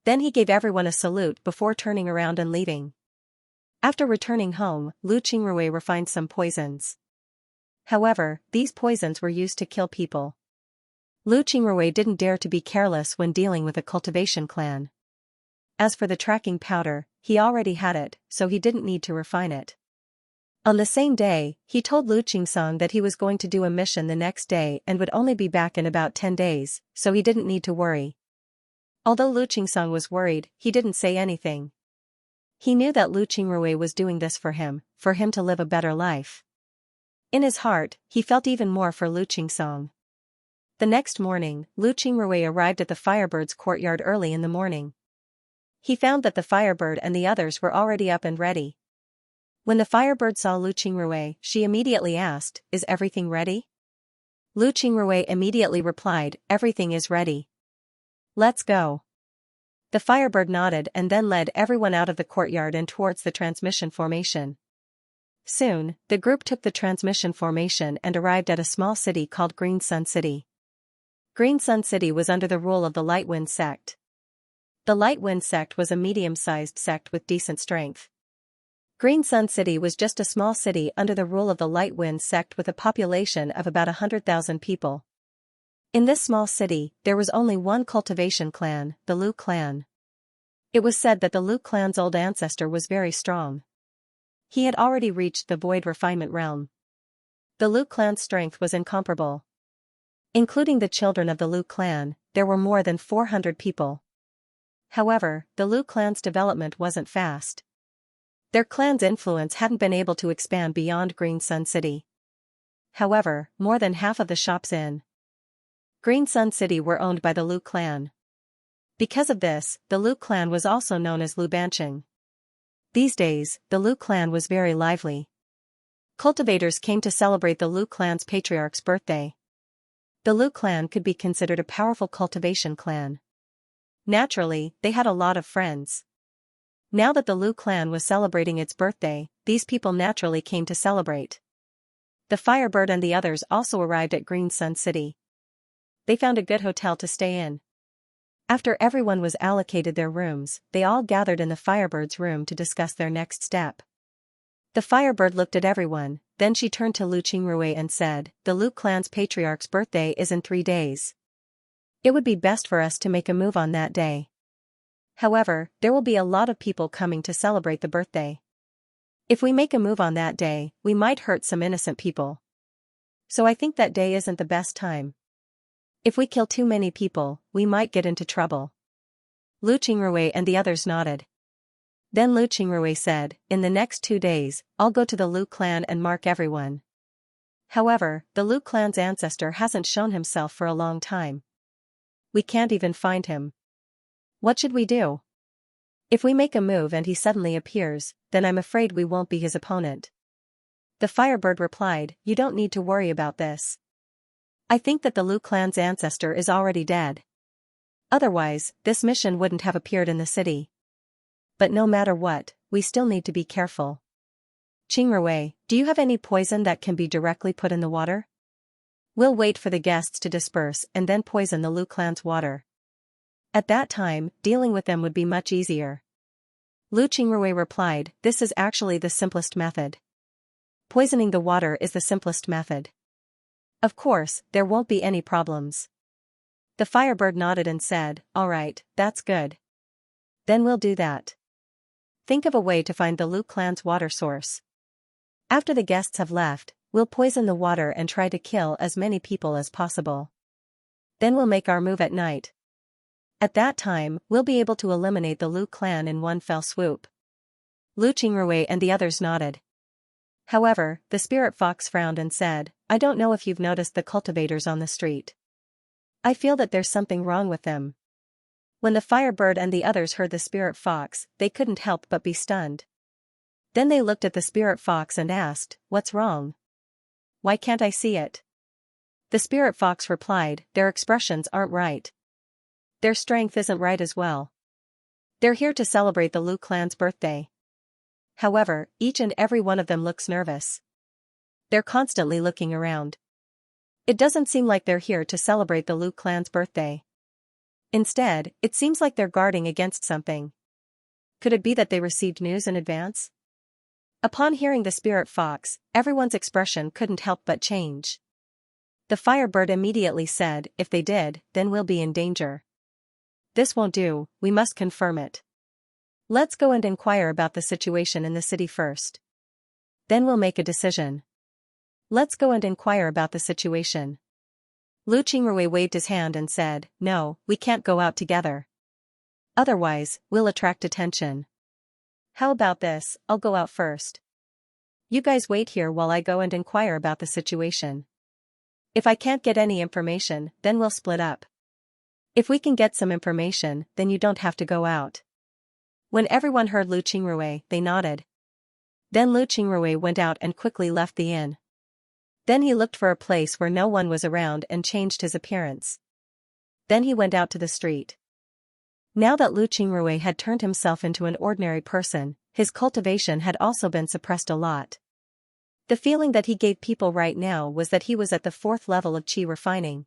Then he gave everyone a salute before turning around and leaving. After returning home, Lu Qingrui refined some poisons. However, these poisons were used to kill people. Lu Qingrui didn't dare to be careless when dealing with a cultivation clan. As for the tracking powder, he already had it, so he didn't need to refine it. On the same day, he told Lu Qingsong that he was going to do a mission the next day and would only be back in about 10 days, so he didn't need to worry. Although Lu Qingsong was worried, he didn't say anything. He knew that Lu Qingrui was doing this for him to live a better life. In his heart, he felt even more for Lu Qingsong. The next morning, Lu Qingrui arrived at the Firebird's courtyard early in the morning. He found that the Firebird and the others were already up and ready. When the Firebird saw Lu Qingrui, she immediately asked, "Is everything ready?" Lu Qingrui immediately replied, "Everything is ready. Let's go." The Firebird nodded and then led everyone out of the courtyard and towards the transmission formation. Soon, the group took the transmission formation and arrived at a small city called Green Sun City. Green Sun City was under the rule of the Light Wind sect. The Light Wind sect was a medium-sized sect with decent strength. Green Sun City was just a small city under the rule of the Light Wind sect with a population of about 100,000 people. In this small city, there was only one cultivation clan, the Lu clan. It was said that the Lu clan's old ancestor was very strong. He had already reached the void refinement realm. The Lu clan's strength was incomparable. Including the children of the Lu clan, there were more than 400 people. However, the Lu clan's development wasn't fast. Their clan's influence hadn't been able to expand beyond Green Sun City. However, more than half of the shops in Green Sun City were owned by the Lu clan. Because of this, the Lu clan was also known as Lu Banqing. These days, the Lu clan was very lively. Cultivators came to celebrate the Lu clan's patriarch's birthday. The Lu clan could be considered a powerful cultivation clan. Naturally, they had a lot of friends. Now that the Lu clan was celebrating its birthday, these people naturally came to celebrate. The Firebird and the others also arrived at Green Sun City. They found a good hotel to stay in. After everyone was allocated their rooms, they all gathered in the Firebird's room to discuss their next step. The Firebird looked at everyone, then she turned to Lu Qingrui and said, "The Lu clan's patriarch's birthday is in 3 days. It would be best for us to make a move on that day. However, there will be a lot of people coming to celebrate the birthday. If we make a move on that day, we might hurt some innocent people. So I think that day isn't the best time. If we kill too many people, we might get into trouble." Lu Qingrui and the others nodded. Then Lu Qingrui said, "In the next 2 days, I'll go to the Lu clan and mark everyone. However, the Lu clan's ancestor hasn't shown himself for a long time. We can't even find him. What should we do?" If we make a move and he suddenly appears, then I'm afraid we won't be his opponent. The Firebird replied, you don't need to worry about this. I think that the Lu clan's ancestor is already dead. Otherwise, this mission wouldn't have appeared in the city. But no matter what, we still need to be careful. Qingrui, do you have any poison that can be directly put in the water? We'll wait for the guests to disperse and then poison the Lu clan's water. At that time, dealing with them would be much easier. Lu Qingrui replied, this is actually the simplest method. Poisoning the water is the simplest method. Of course, there won't be any problems. The Firebird nodded and said, all right, that's good. Then we'll do that. Think of a way to find the Lu clan's water source. After the guests have left, we'll poison the water and try to kill as many people as possible. Then we'll make our move at night. At that time, we'll be able to eliminate the Lu clan in one fell swoop. Lu Qingrui and the others nodded. However, the spirit fox frowned and said, I don't know if you've noticed the cultivators on the street. I feel that there's something wrong with them. When the Firebird and the others heard the spirit fox, they couldn't help but be stunned. Then they looked at the spirit fox and asked, what's wrong? Why can't I see it? The spirit fox replied, their expressions aren't right. Their strength isn't right as well. They're here to celebrate the Lu clan's birthday. However, each and every one of them looks nervous. They're constantly looking around. It doesn't seem like they're here to celebrate the Lu clan's birthday. Instead, it seems like they're guarding against something. Could it be that they received news in advance? Upon hearing the spirit fox, everyone's expression couldn't help but change. The Firebird immediately said, if they did, then we'll be in danger. This won't do, we must confirm it. Let's go and inquire about the situation in the city first. Then we'll make a decision. Let's go and inquire about the situation. Lu Qingrui waved his hand and said, no, we can't go out together. Otherwise, we'll attract attention. How about this, I'll go out first. You guys wait here while I go and inquire about the situation. If I can't get any information, then we'll split up. If we can get some information, then you don't have to go out. When everyone heard Lu Qingrui, they nodded. Then Lu Qingrui went out and quickly left the inn. Then he looked for a place where no one was around and changed his appearance. Then he went out to the street. Now that Lu Qingrui had turned himself into an ordinary person, his cultivation had also been suppressed a lot. The feeling that he gave people right now was that he was at the 4th level of qi refining.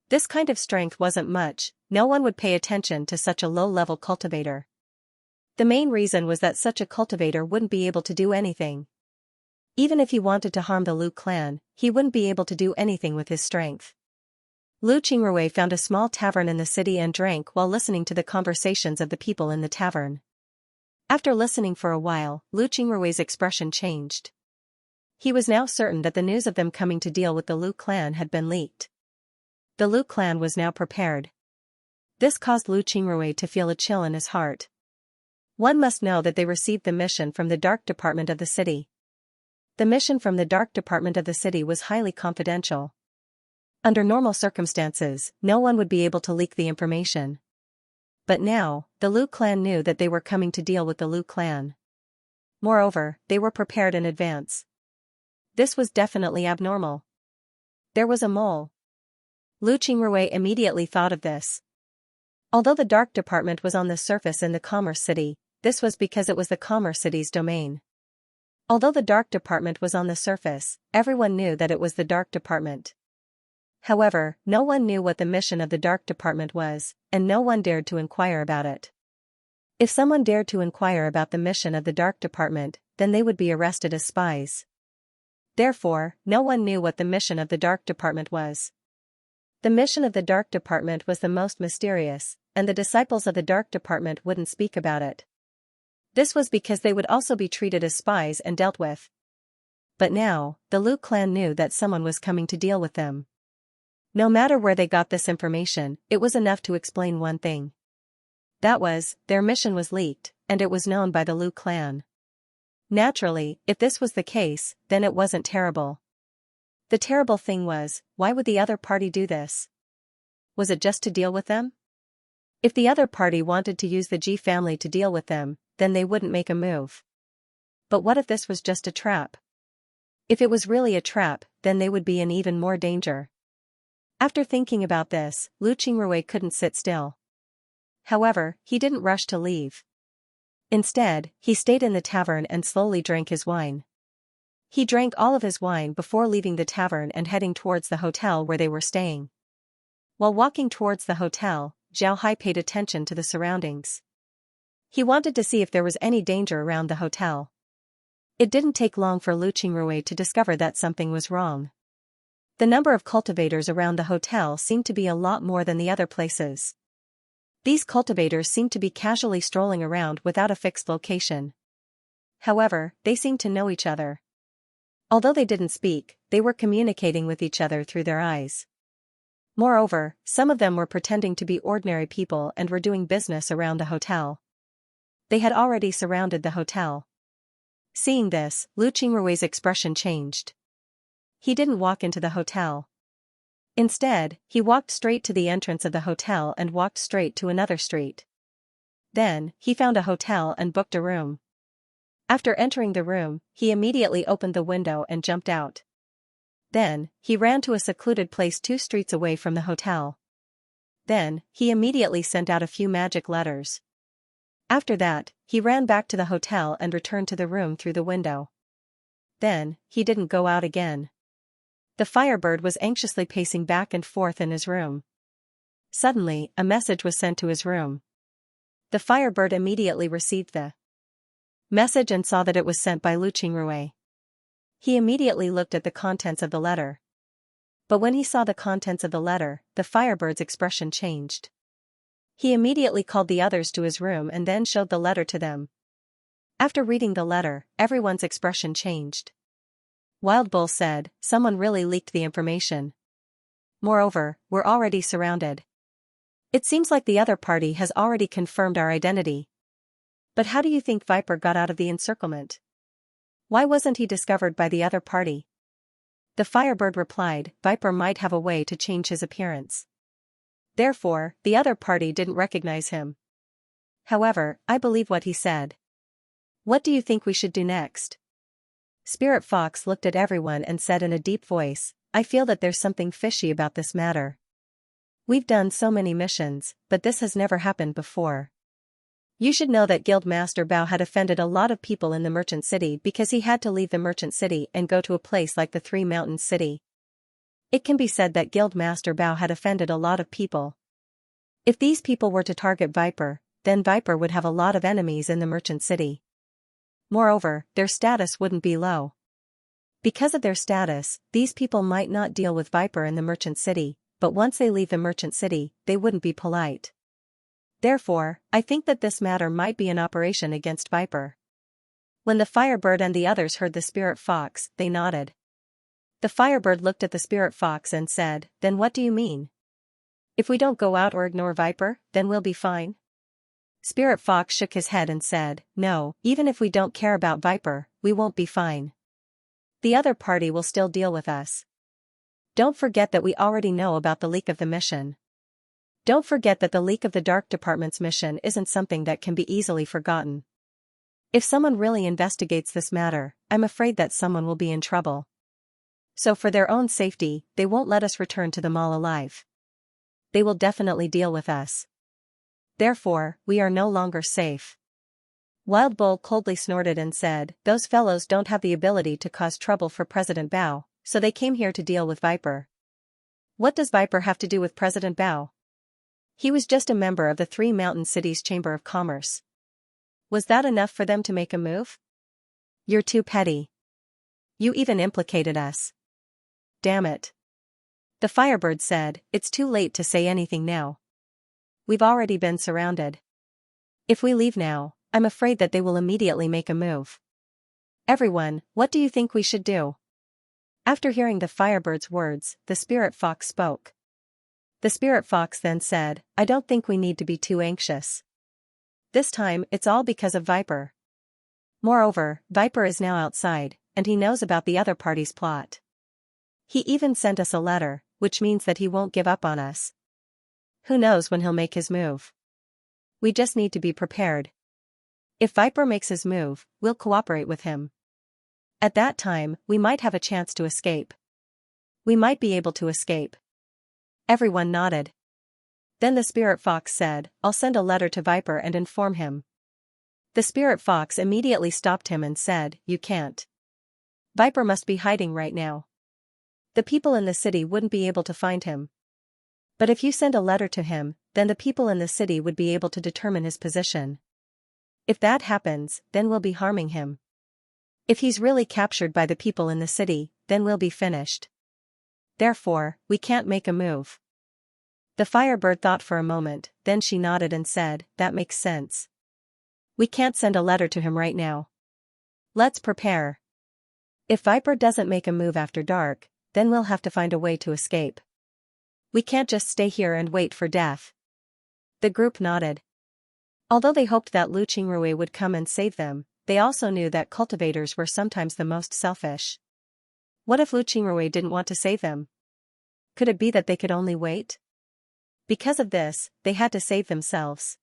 This kind of strength wasn't much, no one would pay attention to such a low-level cultivator. The main reason was that such a cultivator wouldn't be able to do anything. Even if he wanted to harm the Lu clan, he wouldn't be able to do anything with his strength. Lu Qingrui found a small tavern in the city and drank while listening to the conversations of the people in the tavern. After listening for a while, Lu Qingrui's expression changed. He was now certain that the news of them coming to deal with the Lu clan had been leaked. The Lu clan was now prepared. This caused Lu Qingrui to feel a chill in his heart. One must know that they received the mission from the Dark Department of the city. The mission from the Dark Department of the city was highly confidential. Under normal circumstances, no one would be able to leak the information. But now, the Lu clan knew that they were coming to deal with the Lu clan. Moreover, they were prepared in advance. This was definitely abnormal. There was a mole. Lu Qingrui immediately thought of this. Although the Dark Department was on the surface in the Commerce City, this was because it was the Commerce City's domain. Although the Dark Department was on the surface, everyone knew that it was the Dark Department. However, no one knew what the mission of the Dark Department was, and no one dared to inquire about it. If someone dared to inquire about the mission of the Dark Department, then they would be arrested as spies. Therefore, no one knew what the mission of the Dark Department was. The mission of the Dark Department was the most mysterious, and the disciples of the Dark Department wouldn't speak about it. This was because they would also be treated as spies and dealt with. But now, the Lu clan knew that someone was coming to deal with them. No matter where they got this information, it was enough to explain one thing. That was, their mission was leaked, and it was known by the Lu clan. Naturally, if this was the case, then it wasn't terrible. The terrible thing was, why would the other party do this? Was it just to deal with them? If the other party wanted to use the G family to deal with them, then they wouldn't make a move. But what if this was just a trap? If it was really a trap, then they would be in even more danger. After thinking about this, Lu Qingrui couldn't sit still. However, he didn't rush to leave. Instead, he stayed in the tavern and slowly drank his wine. He drank all of his wine before leaving the tavern and heading towards the hotel where they were staying. While walking towards the hotel, Zhao Hai paid attention to the surroundings. He wanted to see if there was any danger around the hotel. It didn't take long for Lu Qingrui to discover that something was wrong. The number of cultivators around the hotel seemed to be a lot more than the other places. These cultivators seemed to be casually strolling around without a fixed location. However, they seemed to know each other. Although they didn't speak, they were communicating with each other through their eyes. Moreover, some of them were pretending to be ordinary people and were doing business around the hotel. They had already surrounded the hotel. Seeing this, Lu Qingrui's expression changed. He didn't walk into the hotel. Instead, he walked straight to the entrance of the hotel and walked straight to another street. Then, he found a hotel and booked a room. After entering the room, he immediately opened the window and jumped out. Then, he ran to a secluded place 2 streets away from the hotel. Then, he immediately sent out a few magic letters. After that, he ran back to the hotel and returned to the room through the window. Then, he didn't go out again. The Firebird was anxiously pacing back and forth in his room. Suddenly, a message was sent to his room. The Firebird immediately received the message and saw that it was sent by Lu Qingrui. He immediately looked at the contents of the letter. But when he saw the contents of the letter, the Firebird's expression changed. He immediately called the others to his room and then showed the letter to them. After reading the letter, everyone's expression changed. Wild Bull said, "Someone really leaked the information. Moreover, we're already surrounded. It seems like the other party has already confirmed our identity. But how do you think Viper got out of the encirclement? Why wasn't he discovered by the other party?" The Firebird replied, "Viper might have a way to change his appearance. Therefore, the other party didn't recognize him. However, I believe what he said. What do you think we should do next?" Spirit Fox looked at everyone and said in a deep voice, "I feel that there's something fishy about this matter. We've done so many missions, but this has never happened before. You should know that Guild Master Bao had offended a lot of people in the Merchant City because he had to leave the Merchant City and go to a place like the Three Mountains City. It can be said that Guild Master Bao had offended a lot of people. If these people were to target Viper, then Viper would have a lot of enemies in the Merchant City. Moreover, their status wouldn't be low. Because of their status, these people might not deal with Viper in the Merchant City, but once they leave the Merchant City, they wouldn't be polite. Therefore, I think that this matter might be an operation against Viper." When the Firebird and the others heard the Spirit Fox, they nodded. The Firebird looked at the Spirit Fox and said, "Then what do you mean? If we don't go out or ignore Viper, then we'll be fine?" Spirit Fox shook his head and said, "No, even if we don't care about Viper, we won't be fine. The other party will still deal with us. Don't forget that we already know about the leak of the mission. Don't forget that the leak of the Dark Department's mission isn't something that can be easily forgotten. If someone really investigates this matter, I'm afraid that someone will be in trouble. So for their own safety, they won't let us return to the mall alive. They will definitely deal with us. Therefore, we are no longer safe." Wild Bull coldly snorted and said, "Those fellows don't have the ability to cause trouble for President Bao, so they came here to deal with Viper. What does Viper have to do with President Bao? He was just a member of the Three Mountain Cities Chamber of Commerce. Was that enough for them to make a move? You're too petty. You even implicated us. Damn it." The Firebird said, "It's too late to say anything now. We've already been surrounded. If we leave now, I'm afraid that they will immediately make a move. Everyone, what do you think we should do?" After hearing the Firebird's words, the Spirit Fox spoke. The Spirit Fox then said, "I don't think we need to be too anxious. This time, it's all because of Viper. Moreover, Viper is now outside, and he knows about the other party's plot. He even sent us a letter, which means that he won't give up on us. Who knows when he'll make his move? We just need to be prepared. If Viper makes his move, we'll cooperate with him. At that time, we might have a chance to escape. We might be able to escape. Everyone nodded. Then the Spirit Fox said, I'll send a letter to Viper and inform him. The Spirit Fox immediately stopped him and said, You can't. Viper must be hiding right now. The people in the city wouldn't be able to find him. But if you send a letter to him, then the people in the city would be able to determine his position. If that happens, then we'll be harming him. If he's really captured by the people in the city, then we'll be finished. Therefore, we can't make a move. The Firebird thought for a moment, then she nodded and said, That makes sense. We can't send a letter to him right now. Let's prepare. If Viper doesn't make a move after dark, then we'll have to find a way to escape. We can't just stay here and wait for death. The group nodded. Although they hoped that Lu Qingrui would come and save them, they also knew that cultivators were sometimes the most selfish. What if Lu Qingrui didn't want to save them? Could it be that they could only wait? Because of this, they had to save themselves.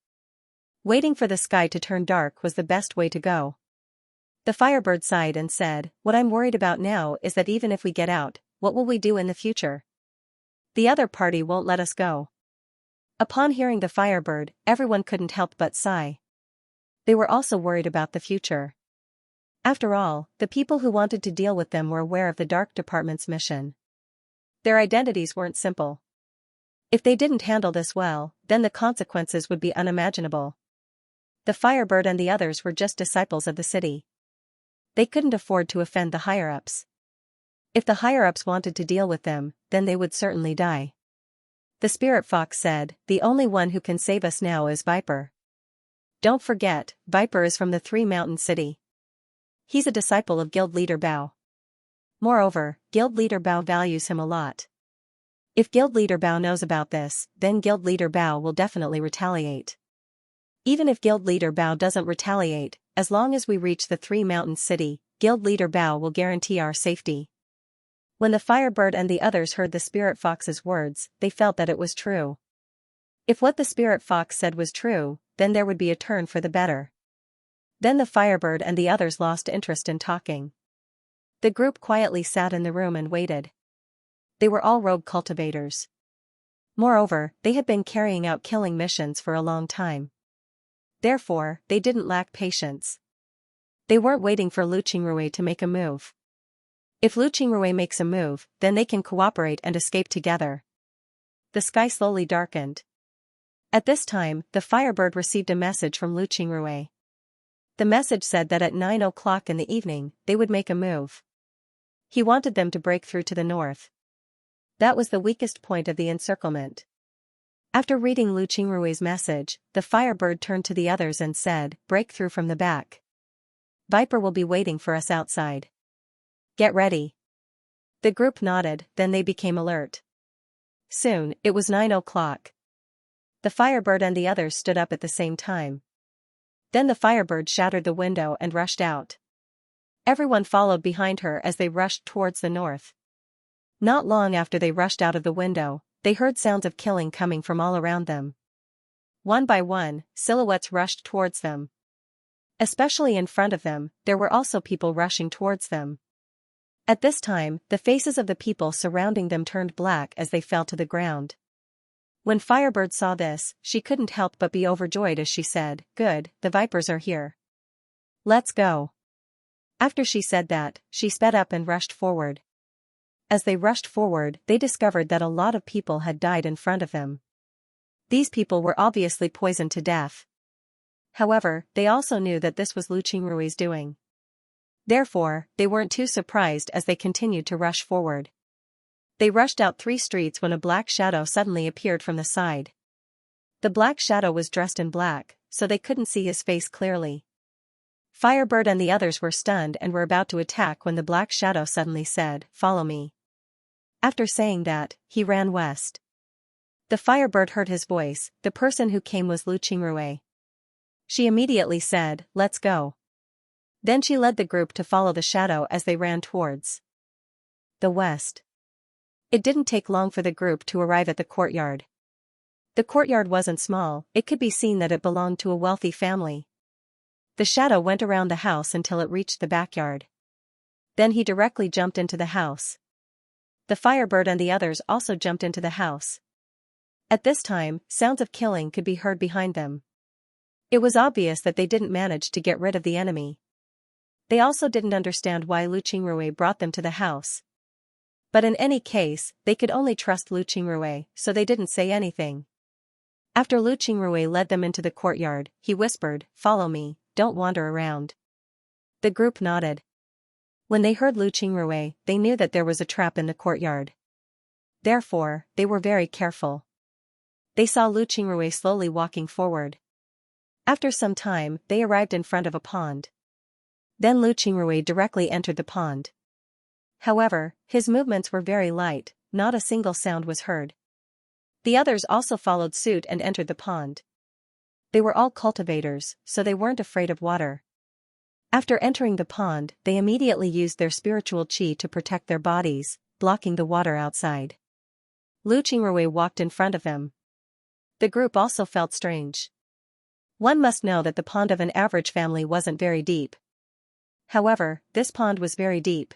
Waiting for the sky to turn dark was the best way to go. The Firebird sighed and said, What I'm worried about now is that even if we get out, what will we do in the future? The other party won't let us go. Upon hearing the Firebird, everyone couldn't help but sigh. They were also worried about the future. After all, the people who wanted to deal with them were aware of the Dark Department's mission. Their identities weren't simple. If they didn't handle this well, then the consequences would be unimaginable. The Firebird and the others were just disciples of the city. They couldn't afford to offend the higher-ups. If the higher-ups wanted to deal with them, then they would certainly die. The Spirit Fox said, The only one who can save us now is Viper. Don't forget, Viper is from the Three Mountain City. He's a disciple of Guild Leader Bao. Moreover, Guild Leader Bao values him a lot. If Guild Leader Bao knows about this, then Guild Leader Bao will definitely retaliate. Even if Guild Leader Bao doesn't retaliate, as long as we reach the Three Mountain City, Guild Leader Bao will guarantee our safety. When the Firebird and the others heard the Spirit Fox's words, they felt that it was true. If what the Spirit Fox said was true, then there would be a turn for the better. Then the Firebird and the others lost interest in talking. The group quietly sat in the room and waited. They were all rogue cultivators. Moreover, they had been carrying out killing missions for a long time. Therefore, they didn't lack patience. They weren't waiting for Lu Qingrui to make a move. If Lu Qingrui makes a move, then they can cooperate and escape together. The sky slowly darkened. At this time, the Firebird received a message from Lu Qingrui. The message said that at 9 o'clock in the evening, they would make a move. He wanted them to break through to the north. That was the weakest point of the encirclement. After reading Lu Qingrui's message, the Firebird turned to the others and said, Break through from the back. Viper will be waiting for us outside. Get ready. The group nodded, then they became alert. Soon, it was 9 o'clock. The Firebird and the others stood up at the same time. Then the Firebird shattered the window and rushed out. Everyone followed behind her as they rushed towards the north. Not long after they rushed out of the window, they heard sounds of killing coming from all around them. One by one, silhouettes rushed towards them. Especially in front of them, there were also people rushing towards them. At this time, the faces of the people surrounding them turned black as they fell to the ground. When Firebird saw this, she couldn't help but be overjoyed as she said, Good, the Vipers are here. Let's go. After she said that, she sped up and rushed forward. As they rushed forward, they discovered that a lot of people had died in front of them. These people were obviously poisoned to death. However, they also knew that this was Lu Qingrui's doing. Therefore, they weren't too surprised as they continued to rush forward. They rushed out 3 streets when a black shadow suddenly appeared from the side. The black shadow was dressed in black, so they couldn't see his face clearly. Firebird and the others were stunned and were about to attack when the black shadow suddenly said, Follow me. After saying that, he ran west. The Firebird heard his voice. The person who came was Lu Qingrui. She immediately said, Let's go. Then she led the group to follow the shadow as they ran towards the west. It didn't take long for the group to arrive at the courtyard. The courtyard wasn't small, it could be seen that it belonged to a wealthy family. The shadow went around the house until it reached the backyard. Then he directly jumped into the house. The Firebird and the others also jumped into the house. At this time, sounds of killing could be heard behind them. It was obvious that they didn't manage to get rid of the enemy. They also didn't understand why Lu Qingrui brought them to the house. But in any case, they could only trust Lu Qingrui, so they didn't say anything. After Lu Qingrui led them into the courtyard, he whispered, "Follow me, don't wander around." The group nodded. When they heard Lu Qingrui, they knew that there was a trap in the courtyard. Therefore, they were very careful. They saw Lu Qingrui slowly walking forward. After some time, they arrived in front of a pond. Then Lu Qingrui directly entered the pond. However, his movements were very light, not a single sound was heard. The others also followed suit and entered the pond. They were all cultivators, so they weren't afraid of water. After entering the pond, they immediately used their spiritual qi to protect their bodies, blocking the water outside. Lu Qingrui walked in front of them. The group also felt strange. One must know that the pond of an average family wasn't very deep. However, this pond was very deep.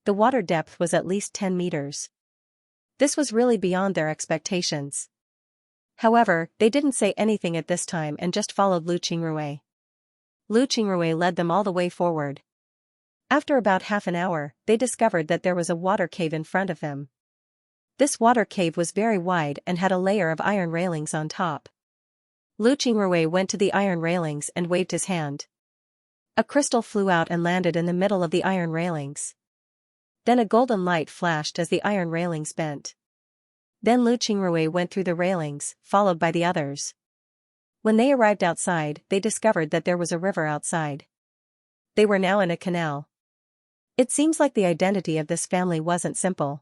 The water depth was at least 10 meters. This was really beyond their expectations. However, they didn't say anything at this time and just followed Lu Qingrui. Lu Qingrui led them all the way forward. After about half an hour, they discovered that there was a water cave in front of them. This water cave was very wide and had a layer of iron railings on top. Lu Qingrui went to the iron railings and waved his hand. A crystal flew out and landed in the middle of the iron railings. Then a golden light flashed as the iron railings bent. Then Lu Qingrui went through the railings, followed by the others. When they arrived outside, they discovered that there was a river outside. They were now in a canal. It seems like the identity of this family wasn't simple.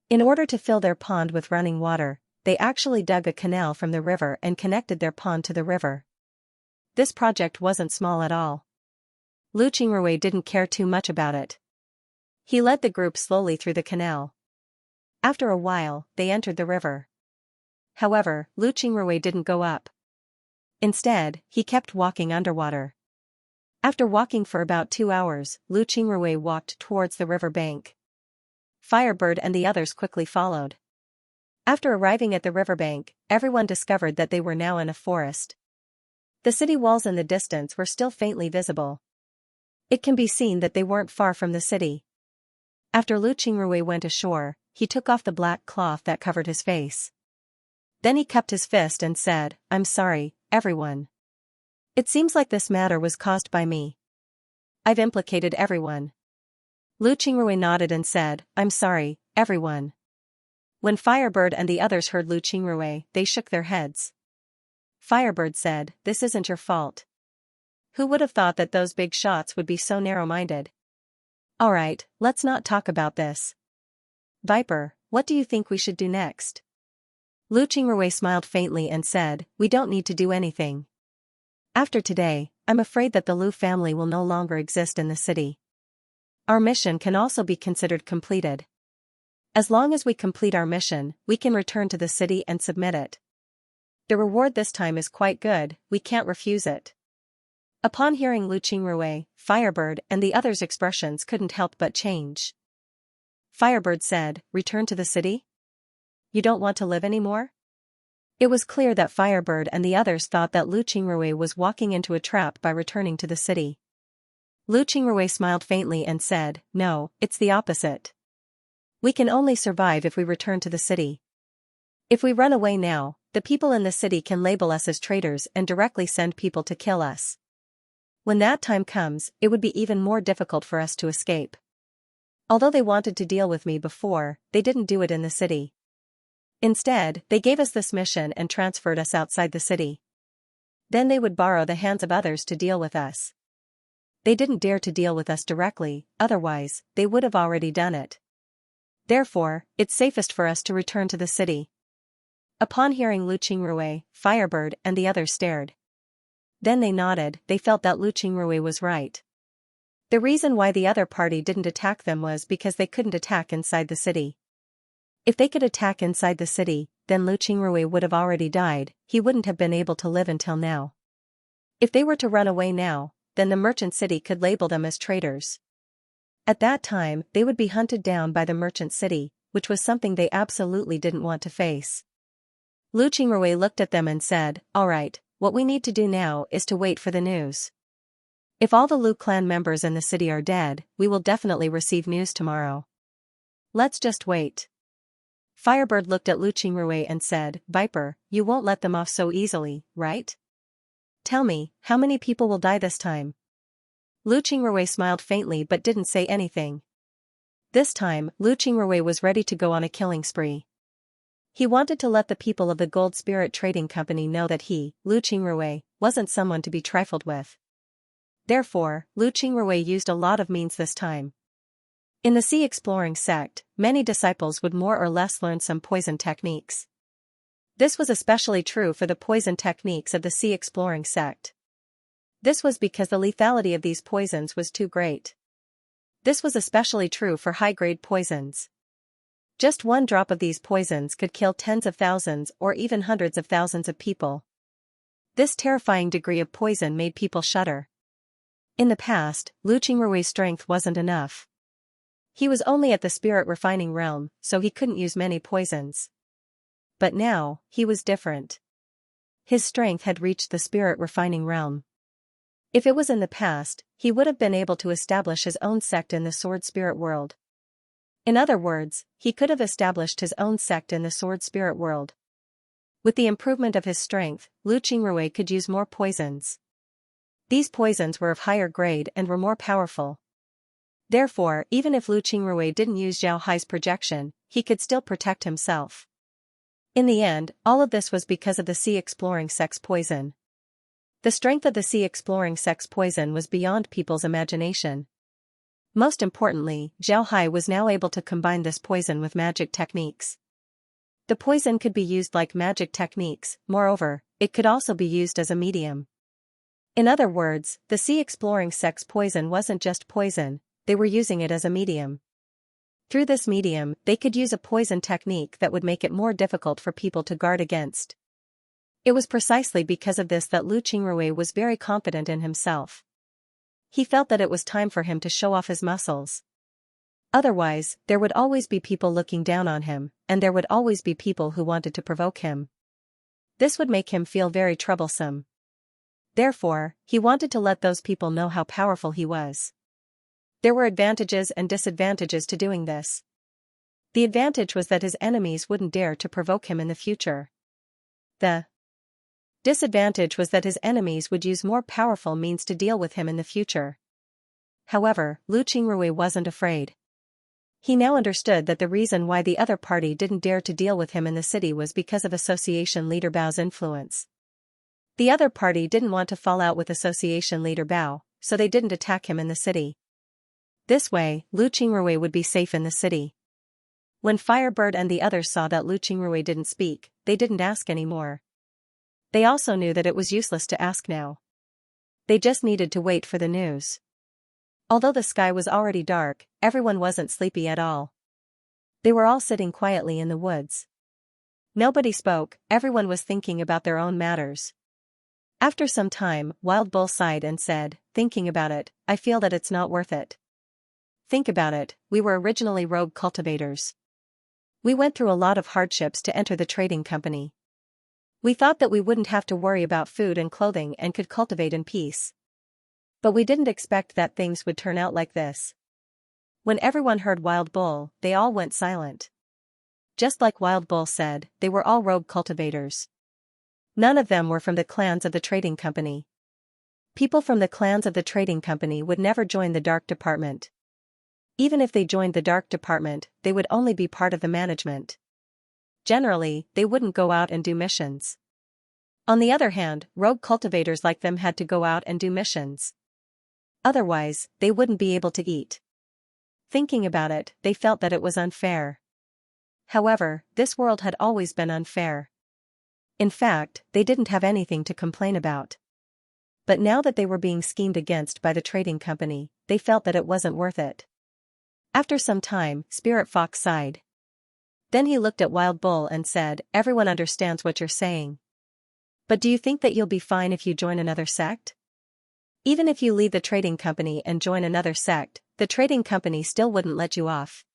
In order to fill their pond with running water, they actually dug a canal from the river and connected their pond to the river. This project wasn't small at all. Lu Qingrui didn't care too much about it. He led the group slowly through the canal. After a while, they entered the river. However, Lu Qingrui didn't go up. Instead, he kept walking underwater. After walking for about 2 hours, Lu Qingrui walked towards the river bank. Firebird and the others quickly followed. After arriving at the riverbank, everyone discovered that they were now in a forest. The city walls in the distance were still faintly visible. It can be seen that they weren't far from the city. After Lu Qingrui went ashore, he took off the black cloth that covered his face. Then he cupped his fist and said, "I'm sorry, everyone. It seems like this matter was caused by me. I've implicated everyone." Lu Qingrui nodded and said, "I'm sorry, everyone." When Firebird and the others heard Lu Qingrui, they shook their heads. Firebird said, "This isn't your fault. Who would have thought that those big shots would be so narrow-minded? Alright, let's not talk about this. Viper, what do you think we should do next?" Lu Qingrui smiled faintly and said, "We don't need to do anything. After today, I'm afraid that the Lu family will no longer exist in the city. Our mission can also be considered completed. As long as we complete our mission, we can return to the city and submit it. The reward this time is quite good, we can't refuse it." Upon hearing Lu Qingrui, Firebird and the others' expressions couldn't help but change. Firebird said, "Return to the city? You don't want to live anymore?" It was clear that Firebird and the others thought that Lu Qingrui was walking into a trap by returning to the city. Lu Qingrui smiled faintly and said, "No, it's the opposite. We can only survive if we return to the city. If we run away now, the people in the city can label us as traitors and directly send people to kill us. When that time comes, it would be even more difficult for us to escape. Although they wanted to deal with me before, they didn't do it in the city. Instead, they gave us this mission and transferred us outside the city. Then they would borrow the hands of others to deal with us. They didn't dare to deal with us directly, otherwise, they would have already done it. Therefore, it's safest for us to return to the city." Upon hearing Lu Qingrui, Firebird and the others stared. Then they nodded, they felt that Lu Qingrui was right. The reason why the other party didn't attack them was because they couldn't attack inside the city. If they could attack inside the city, then Lu Qingrui would have already died, he wouldn't have been able to live until now. If they were to run away now, then the merchant city could label them as traitors. At that time, they would be hunted down by the merchant city, which was something they absolutely didn't want to face. Lu Qingrui looked at them and said, "Alright, what we need to do now is to wait for the news. If all the Lu clan members in the city are dead, we will definitely receive news tomorrow. Let's just wait." Firebird looked at Lu Qingrui and said, "Viper, you won't let them off so easily, right? Tell me, how many people will die this time?" Lu Qingrui smiled faintly but didn't say anything. This time, Lu Qingrui was ready to go on a killing spree. He wanted to let the people of the Gold Spirit Trading Company know that he, Lu Qingrui, wasn't someone to be trifled with. Therefore, Lu Qingrui used a lot of means this time. In the Sea Exploring sect, many disciples would more or less learn some poison techniques. This was especially true for the poison techniques of the Sea Exploring sect. This was because the lethality of these poisons was too great. This was especially true for high-grade poisons. Just one drop of these poisons could kill tens of thousands or even hundreds of thousands of people. This terrifying degree of poison made people shudder. In the past, Lu Qingrui's strength wasn't enough. He was only at the spirit refining realm, so he couldn't use many poisons. But now, he was different. His strength had reached the spirit refining realm. If it was in the past, he would have been able to establish his own sect in the sword spirit world. In other words, he could have established his own sect in the sword spirit world. With the improvement of his strength, Lu Qingrui could use more poisons. These poisons were of higher grade and were more powerful. Therefore, even if Lu Qingrui didn't use Zhao Hai's projection, he could still protect himself. In the end, all of this was because of the Sea Exploring sect's poison. The strength of the Sea Exploring sect's poison was beyond people's imagination. Most importantly, Zhao Hai was now able to combine this poison with magic techniques. The poison could be used like magic techniques, moreover, it could also be used as a medium. In other words, the Sea Exploring sect's poison wasn't just poison, they were using it as a medium. Through this medium, they could use a poison technique that would make it more difficult for people to guard against. It was precisely because of this that Lu Qingrui was very confident in himself. He felt that it was time for him to show off his muscles. Otherwise, there would always be people looking down on him, and there would always be people who wanted to provoke him. This would make him feel very troublesome. Therefore, he wanted to let those people know how powerful he was. There were advantages and disadvantages to doing this. The advantage was that his enemies wouldn't dare to provoke him in the future. The disadvantage was that his enemies would use more powerful means to deal with him in the future. However, Lu Qingrui wasn't afraid. He now understood that the reason why the other party didn't dare to deal with him in the city was because of Association Leader Bao's influence. The other party didn't want to fall out with Association Leader Bao, so they didn't attack him in the city. This way, Lu Qingrui would be safe in the city. When Firebird and the others saw that Lu Qingrui didn't speak, they didn't ask anymore. They also knew that it was useless to ask now. They just needed to wait for the news. Although the sky was already dark, everyone wasn't sleepy at all. They were all sitting quietly in the woods. Nobody spoke, everyone was thinking about their own matters. After some time, Wild Bull sighed and said, "Thinking about it, I feel that it's not worth it. Think about it, we were originally rogue cultivators. We went through a lot of hardships to enter the trading company. We thought that we wouldn't have to worry about food and clothing and could cultivate in peace. But we didn't expect that things would turn out like this." When everyone heard Wild Bull, they all went silent. Just like Wild Bull said, they were all rogue cultivators. None of them were from the clans of the trading company. People from the clans of the trading company would never join the dark department. Even if they joined the dark department, they would only be part of the management. Generally, they wouldn't go out and do missions. On the other hand, rogue cultivators like them had to go out and do missions. Otherwise, they wouldn't be able to eat. Thinking about it, they felt that it was unfair. However, this world had always been unfair. In fact, they didn't have anything to complain about. But now that they were being schemed against by the trading company, they felt that it wasn't worth it. After some time, Spirit Fox sighed. Then he looked at Wild Bull and said, "Everyone understands what you're saying. But do you think that you'll be fine if you join another sect? Even if you leave the trading company and join another sect, the trading company still wouldn't let you off.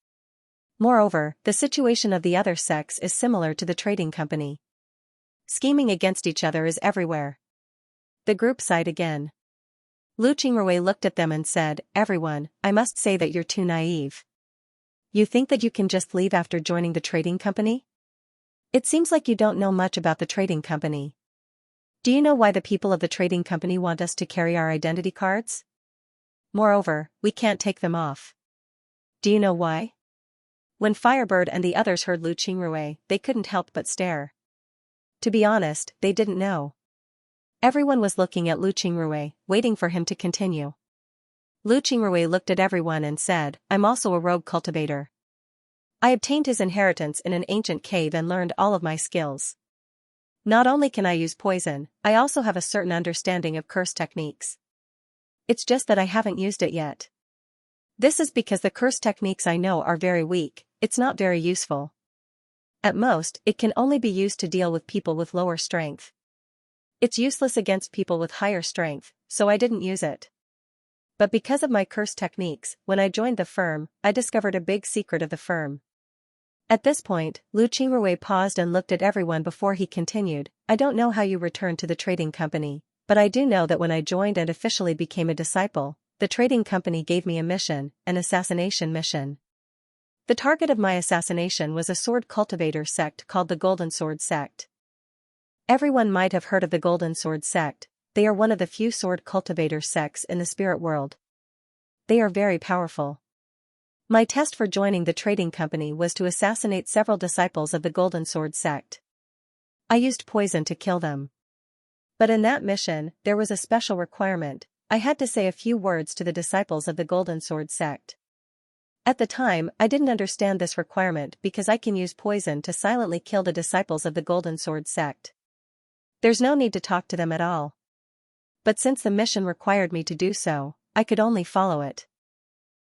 Moreover, the situation of the other sects is similar to the trading company. Scheming against each other is everywhere." The group sighed again. Lu Qingrui looked at them and said, "Everyone, I must say that you're too naive. You think that you can just leave after joining the trading company? It seems like you don't know much about the trading company. Do you know why the people of the trading company want us to carry our identity cards? Moreover, we can't take them off. Do you know why?" When Firebird and the others heard Lu Qingrui, they couldn't help but stare. To be honest, they didn't know. Everyone was looking at Lu Qingrui, waiting for him to continue. Lu Qingrui looked at everyone and said, "I'm also a rogue cultivator. I obtained his inheritance in an ancient cave and learned all of my skills. Not only can I use poison, I also have a certain understanding of curse techniques. It's just that I haven't used it yet. This is because the curse techniques I know are very weak, it's not very useful. At most, it can only be used to deal with people with lower strength. It's useless against people with higher strength, so I didn't use it. But because of my curse techniques, when I joined the firm, I discovered a big secret of the firm." At this point, Lu Qingrui paused and looked at everyone before he continued, "I don't know how you returned to the trading company, but I do know that when I joined and officially became a disciple, the trading company gave me a mission, an assassination mission. The target of my assassination was a sword cultivator sect called the Golden Sword Sect. Everyone might have heard of the Golden Sword Sect. They are one of the few sword cultivator sects in the spirit world. They are very powerful. My test for joining the trading company was to assassinate several disciples of the Golden Sword Sect. I used poison to kill them. But in that mission, there was a special requirement. I had to say a few words to the disciples of the Golden Sword Sect. At the time, I didn't understand this requirement because I can use poison to silently kill the disciples of the Golden Sword Sect. There's no need to talk to them at all. But since the mission required me to do so, I could only follow it.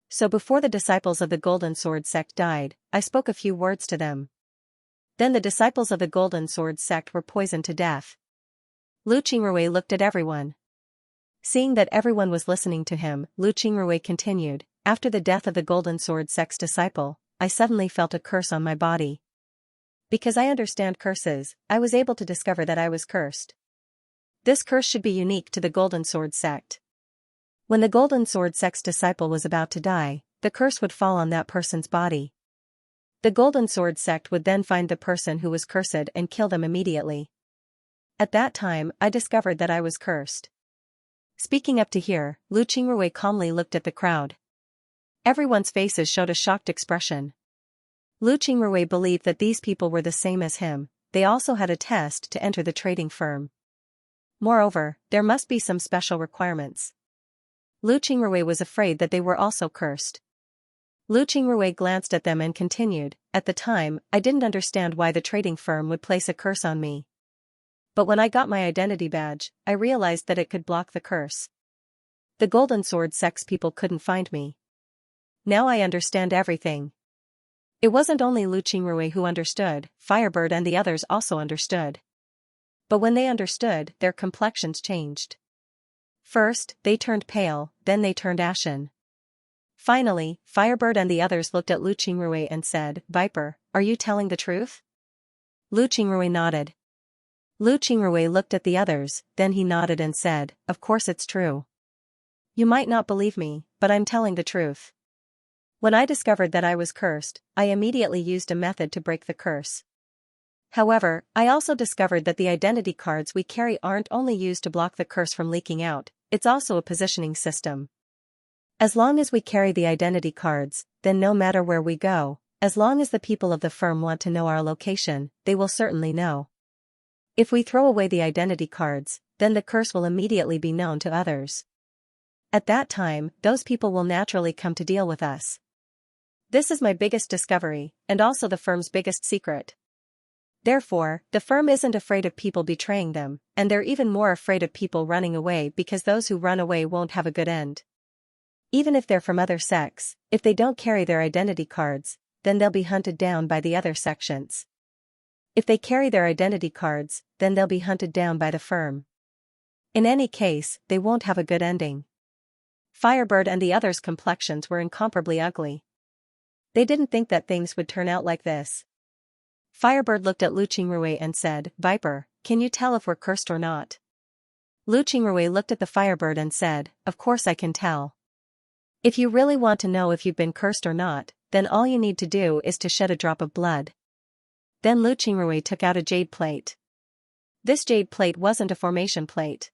So before the disciples of the Golden Sword Sect died, I spoke a few words to them. Then the disciples of the Golden Sword Sect were poisoned to death." Lu Qingrui looked at everyone. Seeing that everyone was listening to him, Lu Qingrui continued, "After the death of the Golden Sword Sect's disciple, I suddenly felt a curse on my body. Because I understand curses, I was able to discover that I was cursed. This curse should be unique to the Golden Sword Sect. When the Golden Sword Sect's disciple was about to die, the curse would fall on that person's body. The Golden Sword Sect would then find the person who was cursed and kill them immediately. At that time, I discovered that I was cursed." Speaking up to here, Lu Qingrui calmly looked at the crowd. Everyone's faces showed a shocked expression. Lu Qingrui believed that these people were the same as him. They also had a test to enter the trading firm. Moreover, there must be some special requirements. Lu Qingrui was afraid that they were also cursed. Lu Qingrui glanced at them and continued, "At the time, I didn't understand why the trading firm would place a curse on me. But when I got my identity badge, I realized that it could block the curse. The Golden Sword Sect's people couldn't find me. Now I understand everything." It wasn't only Lu Qingrui who understood, Firebird and the others also understood. But when they understood, their complexions changed. First, they turned pale, then they turned ashen. Finally, Firebird and the others looked at Lu Qingrui and said, "Viper, are you telling the truth?" Lu Qingrui nodded. Lu Qingrui looked at the others, then he nodded and said, "Of course it's true. You might not believe me, but I'm telling the truth. When I discovered that I was cursed, I immediately used a method to break the curse. However, I also discovered that the identity cards we carry aren't only used to block the curse from leaking out, it's also a positioning system. As long as we carry the identity cards, then no matter where we go, as long as the people of the firm want to know our location, they will certainly know. If we throw away the identity cards, then the curse will immediately be known to others. At that time, those people will naturally come to deal with us. This is my biggest discovery, and also the firm's biggest secret. Therefore, the firm isn't afraid of people betraying them, and they're even more afraid of people running away because those who run away won't have a good end. Even if they're from other sects, if they don't carry their identity cards, then they'll be hunted down by the other sections. If they carry their identity cards, then they'll be hunted down by the firm. In any case, they won't have a good ending. Firebird and the others' complexions were incomparably ugly. They didn't think that things would turn out like this. Firebird looked at Lu Qingrui and said, "Viper, can you tell if we're cursed or not?" Lu Qingrui looked at the Firebird and said, "Of course I can tell. If you really want to know if you've been cursed or not, then all you need to do is to shed a drop of blood." Then Lu Qingrui took out a jade plate. This jade plate wasn't a formation plate.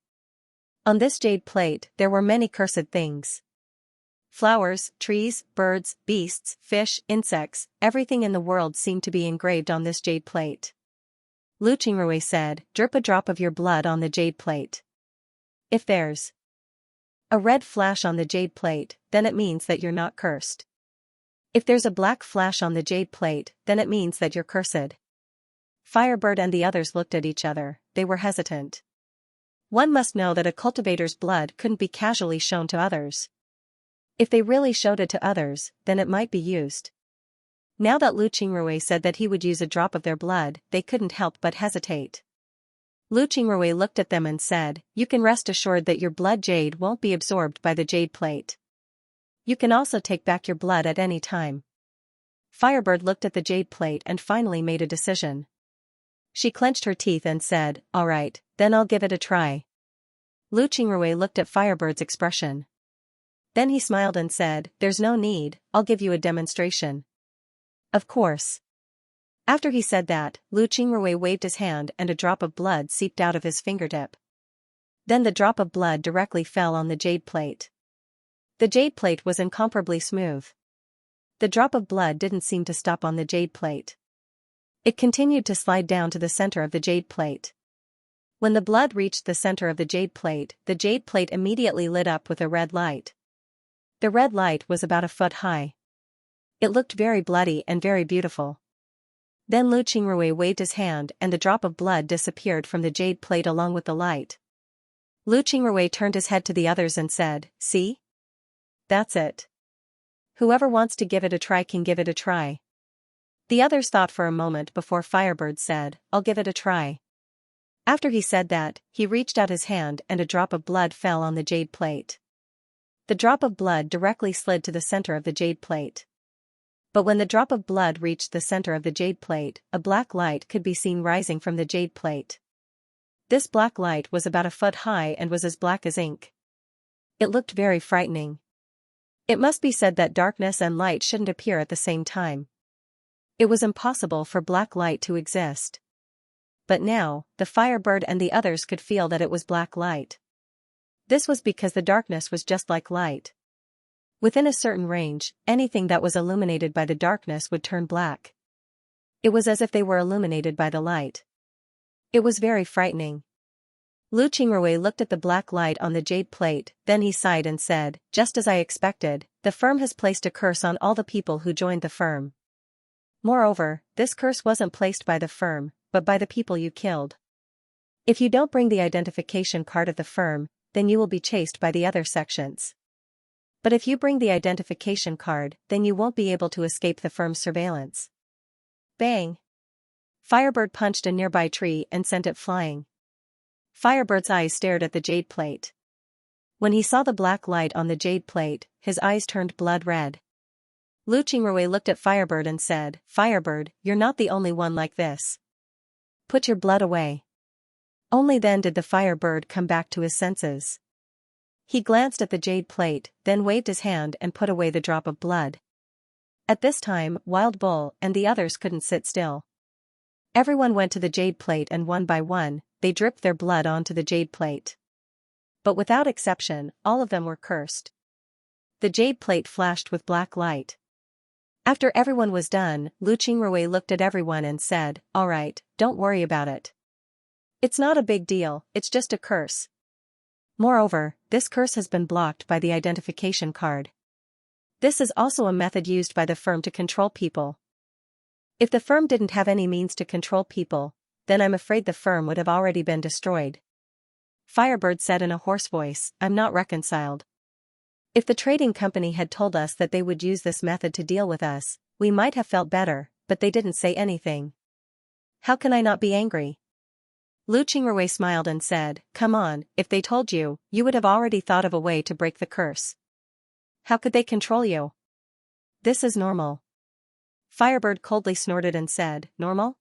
On this jade plate, there were many cursed things. Flowers, trees, birds, beasts, fish, insects, everything in the world seemed to be engraved on this jade plate. Lu Qingrui said, "Drip a drop of your blood on the jade plate. If there's a red flash on the jade plate, then it means that you're not cursed. If there's a black flash on the jade plate, then it means that you're cursed." Firebird and the others looked at each other. They were hesitant. One must know that a cultivator's blood couldn't be casually shown to others. If they really showed it to others, then it might be used. Now that Lu Qingrui said that he would use a drop of their blood, they couldn't help but hesitate. Lu Qingrui looked at them and said, "You can rest assured that your blood jade won't be absorbed by the jade plate. You can also take back your blood at any time." Firebird looked at the jade plate and finally made a decision. She clenched her teeth and said, "All right, then I'll give it a try." Lu Qingrui looked at Firebird's expression. Then he smiled and said, "There's no need, I'll give you a demonstration." "Of course." After he said that, Lu Qingrui waved his hand and a drop of blood seeped out of his fingertip. Then the drop of blood directly fell on the jade plate. The jade plate was incomparably smooth. The drop of blood didn't seem to stop on the jade plate. It continued to slide down to the center of the jade plate. When the blood reached the center of the jade plate immediately lit up with a red light. The red light was about a foot high. It looked very bloody and very beautiful. Then Lu Qingrui waved his hand and the drop of blood disappeared from the jade plate along with the light. Lu Qingrui turned his head to the others and said, "See? That's it. Whoever wants to give it a try can give it a try." The others thought for a moment before Firebird said, "I'll give it a try." After he said that, he reached out his hand and a drop of blood fell on the jade plate. The drop of blood directly slid to the center of the jade plate. But when the drop of blood reached the center of the jade plate, a black light could be seen rising from the jade plate. This black light was about a foot high and was as black as ink. It looked very frightening. It must be said that darkness and light shouldn't appear at the same time. It was impossible for black light to exist. But now, the Firebird and the others could feel that it was black light. This was because the darkness was just like light. Within a certain range, anything that was illuminated by the darkness would turn black. It was as if they were illuminated by the light. It was very frightening. Lu Qingrui looked at the black light on the jade plate, then he sighed and said, "Just as I expected, the firm has placed a curse on all the people who joined the firm. Moreover, this curse wasn't placed by the firm, but by the people you killed. If you don't bring the identification card of the firm, then you will be chased by the other sections. But if you bring the identification card, then you won't be able to escape the firm's surveillance." Bang! Firebird punched a nearby tree and sent it flying. Firebird's eyes stared at the jade plate. When he saw the black light on the jade plate, his eyes turned blood red. Lu Qingrui looked at Firebird and said, "Firebird, you're not the only one like this. Put your blood away." Only then did the Firebird come back to his senses. He glanced at the jade plate, then waved his hand and put away the drop of blood. At this time, Wild Bull and the others couldn't sit still. Everyone went to the jade plate and one by one, they dripped their blood onto the jade plate. But without exception, all of them were cursed. The jade plate flashed with black light. After everyone was done, Lu Qingrui looked at everyone and said, "All right, don't worry about it. It's not a big deal, it's just a curse. Moreover, this curse has been blocked by the identification card. This is also a method used by the firm to control people. If the firm didn't have any means to control people, then I'm afraid the firm would have already been destroyed." Firebird said in a hoarse voice, "I'm not reconciled. If the trading company had told us that they would use this method to deal with us, we might have felt better, but they didn't say anything. How can I not be angry? Lu Qingrui smiled and said, come on, if they told you, you would have already thought of a way to break the curse. How could they control you? This is normal. Firebird coldly snorted and said, normal?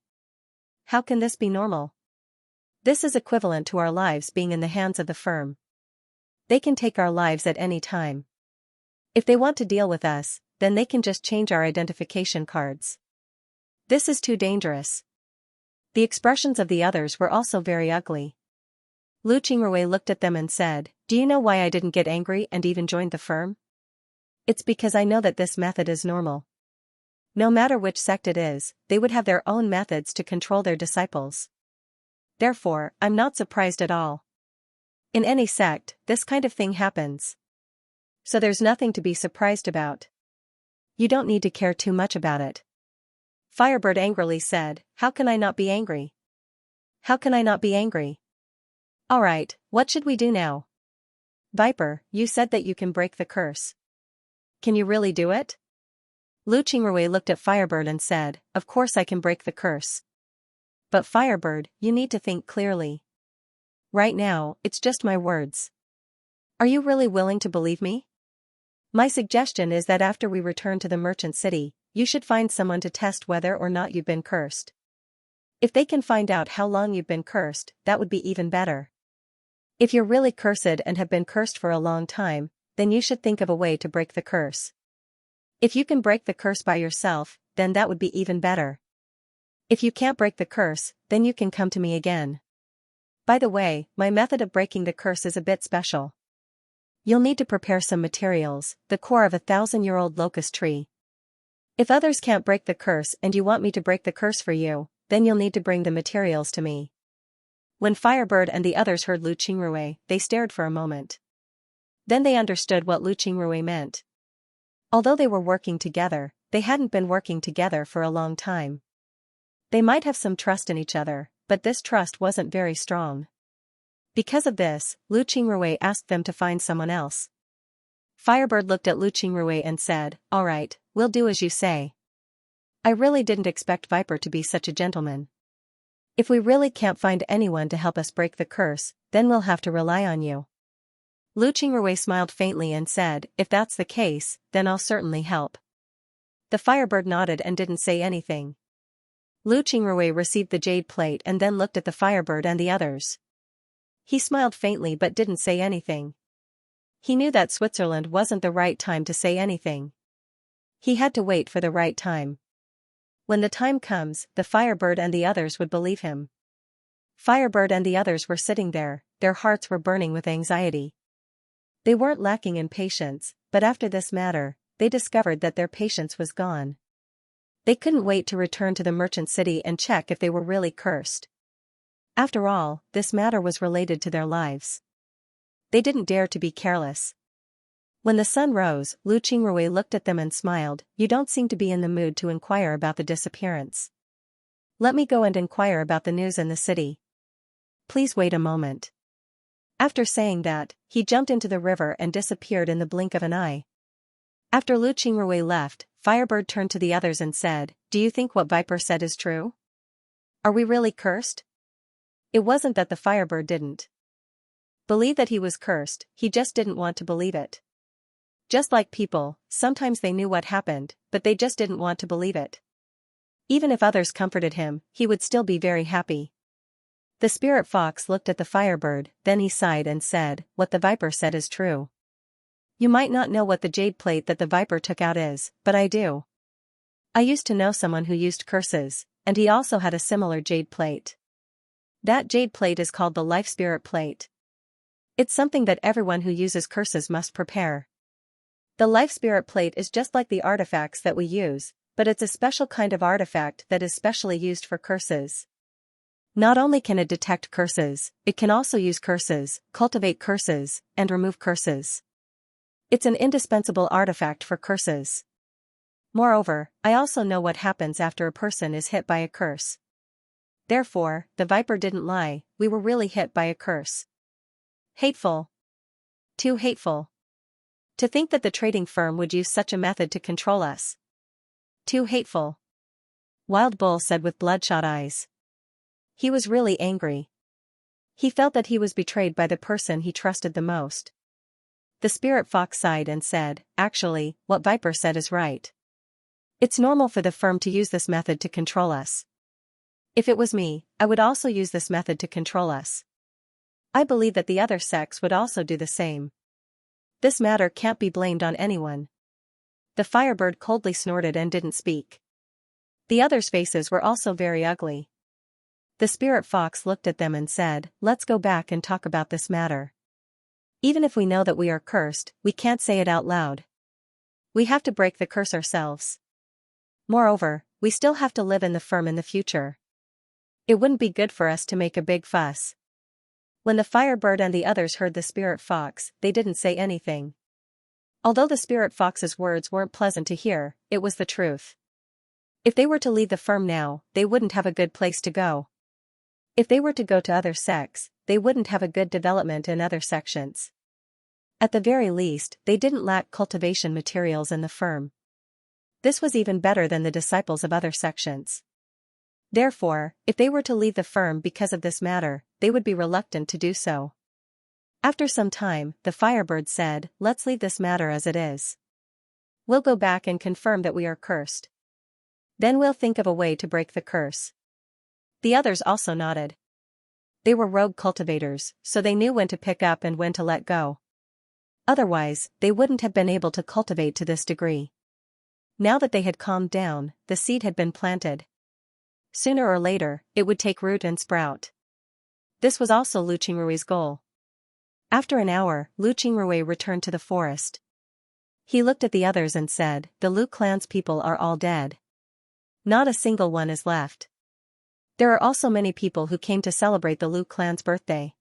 How can this be normal? This is equivalent to our lives being in the hands of the firm. They can take our lives at any time. If they want to deal with us, then they can just change our identification cards. This is too dangerous. The expressions of the others were also very ugly. Lu Qingrui looked at them and said, do you know why I didn't get angry and even joined the firm? It's because I know that this method is normal. No matter which sect it is, they would have their own methods to control their disciples. Therefore, I'm not surprised at all. In any sect, this kind of thing happens. So there's nothing to be surprised about. You don't need to care too much about it. Firebird angrily said, how can I not be angry? How can I not be angry? Alright, what should we do now? Viper, you said that you can break the curse. Can you really do it? Lu Qingrui looked at Firebird and said, of course I can break the curse. But Firebird, you need to think clearly. Right now, it's just my words. Are you really willing to believe me? My suggestion is that after we return to the merchant city, you should find someone to test whether or not you've been cursed. If they can find out how long you've been cursed, that would be even better. If you're really cursed and have been cursed for a long time, then you should think of a way to break the curse. If you can break the curse by yourself, then that would be even better. If you can't break the curse, then you can come to me again. By the way, my method of breaking the curse is a bit special. You'll need to prepare some materials, the core of a 1,000-year-old locust tree. If others can't break the curse and you want me to break the curse for you, then you'll need to bring the materials to me. When Firebird and the others heard Lu Qingrui, they stared for a moment. Then they understood what Lu Qingrui meant. Although they were working together, they hadn't been working together for a long time. They might have some trust in each other, but this trust wasn't very strong. Because of this, Lu Qingrui asked them to find someone else. Firebird looked at Lu Qingrui and said, alright, we'll do as you say. I really didn't expect Viper to be such a gentleman. If we really can't find anyone to help us break the curse, then we'll have to rely on you. Lu Qingrui smiled faintly and said, if that's the case, then I'll certainly help. The Firebird nodded and didn't say anything. Lu Qingrui received the jade plate and then looked at the Firebird and the others. He smiled faintly but didn't say anything. He knew that Switzerland wasn't the right time to say anything. He had to wait for the right time. When the time comes, the Firebird and the others would believe him. Firebird and the others were sitting there, their hearts were burning with anxiety. They weren't lacking in patience, but after this matter, they discovered that their patience was gone. They couldn't wait to return to the merchant city and check if they were really cursed. After all, this matter was related to their lives. They didn't dare to be careless. When the sun rose, Lu Qingrui looked at them and smiled, you don't seem to be in the mood to inquire about the disappearance. Let me go and inquire about the news in the city. Please wait a moment. After saying that, he jumped into the river and disappeared in the blink of an eye. After Lu Qingrui left, Firebird turned to the others and said, do you think what Viper said is true? Are we really cursed? It wasn't that the Firebird didn't believe that he was cursed, he just didn't want to believe it. Just like people, sometimes they knew what happened, but they just didn't want to believe it. Even if others comforted him, he would still be very happy. The spirit fox looked at the Firebird, then he sighed and said, what the Viper said is true. You might not know what the jade plate that the Viper took out is, but I do. I used to know someone who used curses, and he also had a similar jade plate. That jade plate is called the life spirit plate. It's something that everyone who uses curses must prepare. The life spirit plate is just like the artifacts that we use, but it's a special kind of artifact that is specially used for curses. Not only can it detect curses, it can also use curses, cultivate curses, and remove curses. It's an indispensable artifact for curses. Moreover, I also know what happens after a person is hit by a curse. Therefore, the Viper didn't lie, we were really hit by a curse. Hateful. Too hateful. To think that the trading firm would use such a method to control us. Too hateful. Wild Bull said with bloodshot eyes. He was really angry. He felt that he was betrayed by the person he trusted the most. The Spirit Fox sighed and said, actually, what Viper said is right. It's normal for the firm to use this method to control us. If it was me, I would also use this method to control us. I believe that the other sects would also do the same. This matter can't be blamed on anyone. The Firebird coldly snorted and didn't speak. The others' faces were also very ugly. The Spirit Fox looked at them and said, let's go back and talk about this matter. Even if we know that we are cursed, we can't say it out loud. We have to break the curse ourselves. Moreover, we still have to live in the firm in the future. It wouldn't be good for us to make a big fuss. When the Firebird and the others heard the Spirit Fox, they didn't say anything. Although the Spirit Fox's words weren't pleasant to hear, it was the truth. If they were to leave the firm now, they wouldn't have a good place to go. If they were to go to other sects, they wouldn't have a good development in other sections. At the very least, they didn't lack cultivation materials in the firm. This was even better than the disciples of other sections. Therefore, if they were to leave the firm because of this matter, they would be reluctant to do so. After some time, the Firebird said, let's leave this matter as it is. We'll go back and confirm that we are cursed. Then we'll think of a way to break the curse. The others also nodded. They were rogue cultivators, so they knew when to pick up and when to let go. Otherwise, they wouldn't have been able to cultivate to this degree. Now that they had calmed down, the seed had been planted. Sooner or later, it would take root and sprout. This was also Lu Qingrui's goal. After an hour, Lu Qingrui returned to the forest. He looked at the others and said, the Lu clan's people are all dead. Not a single one is left. There are also many people who came to celebrate the Lu clan's birthday.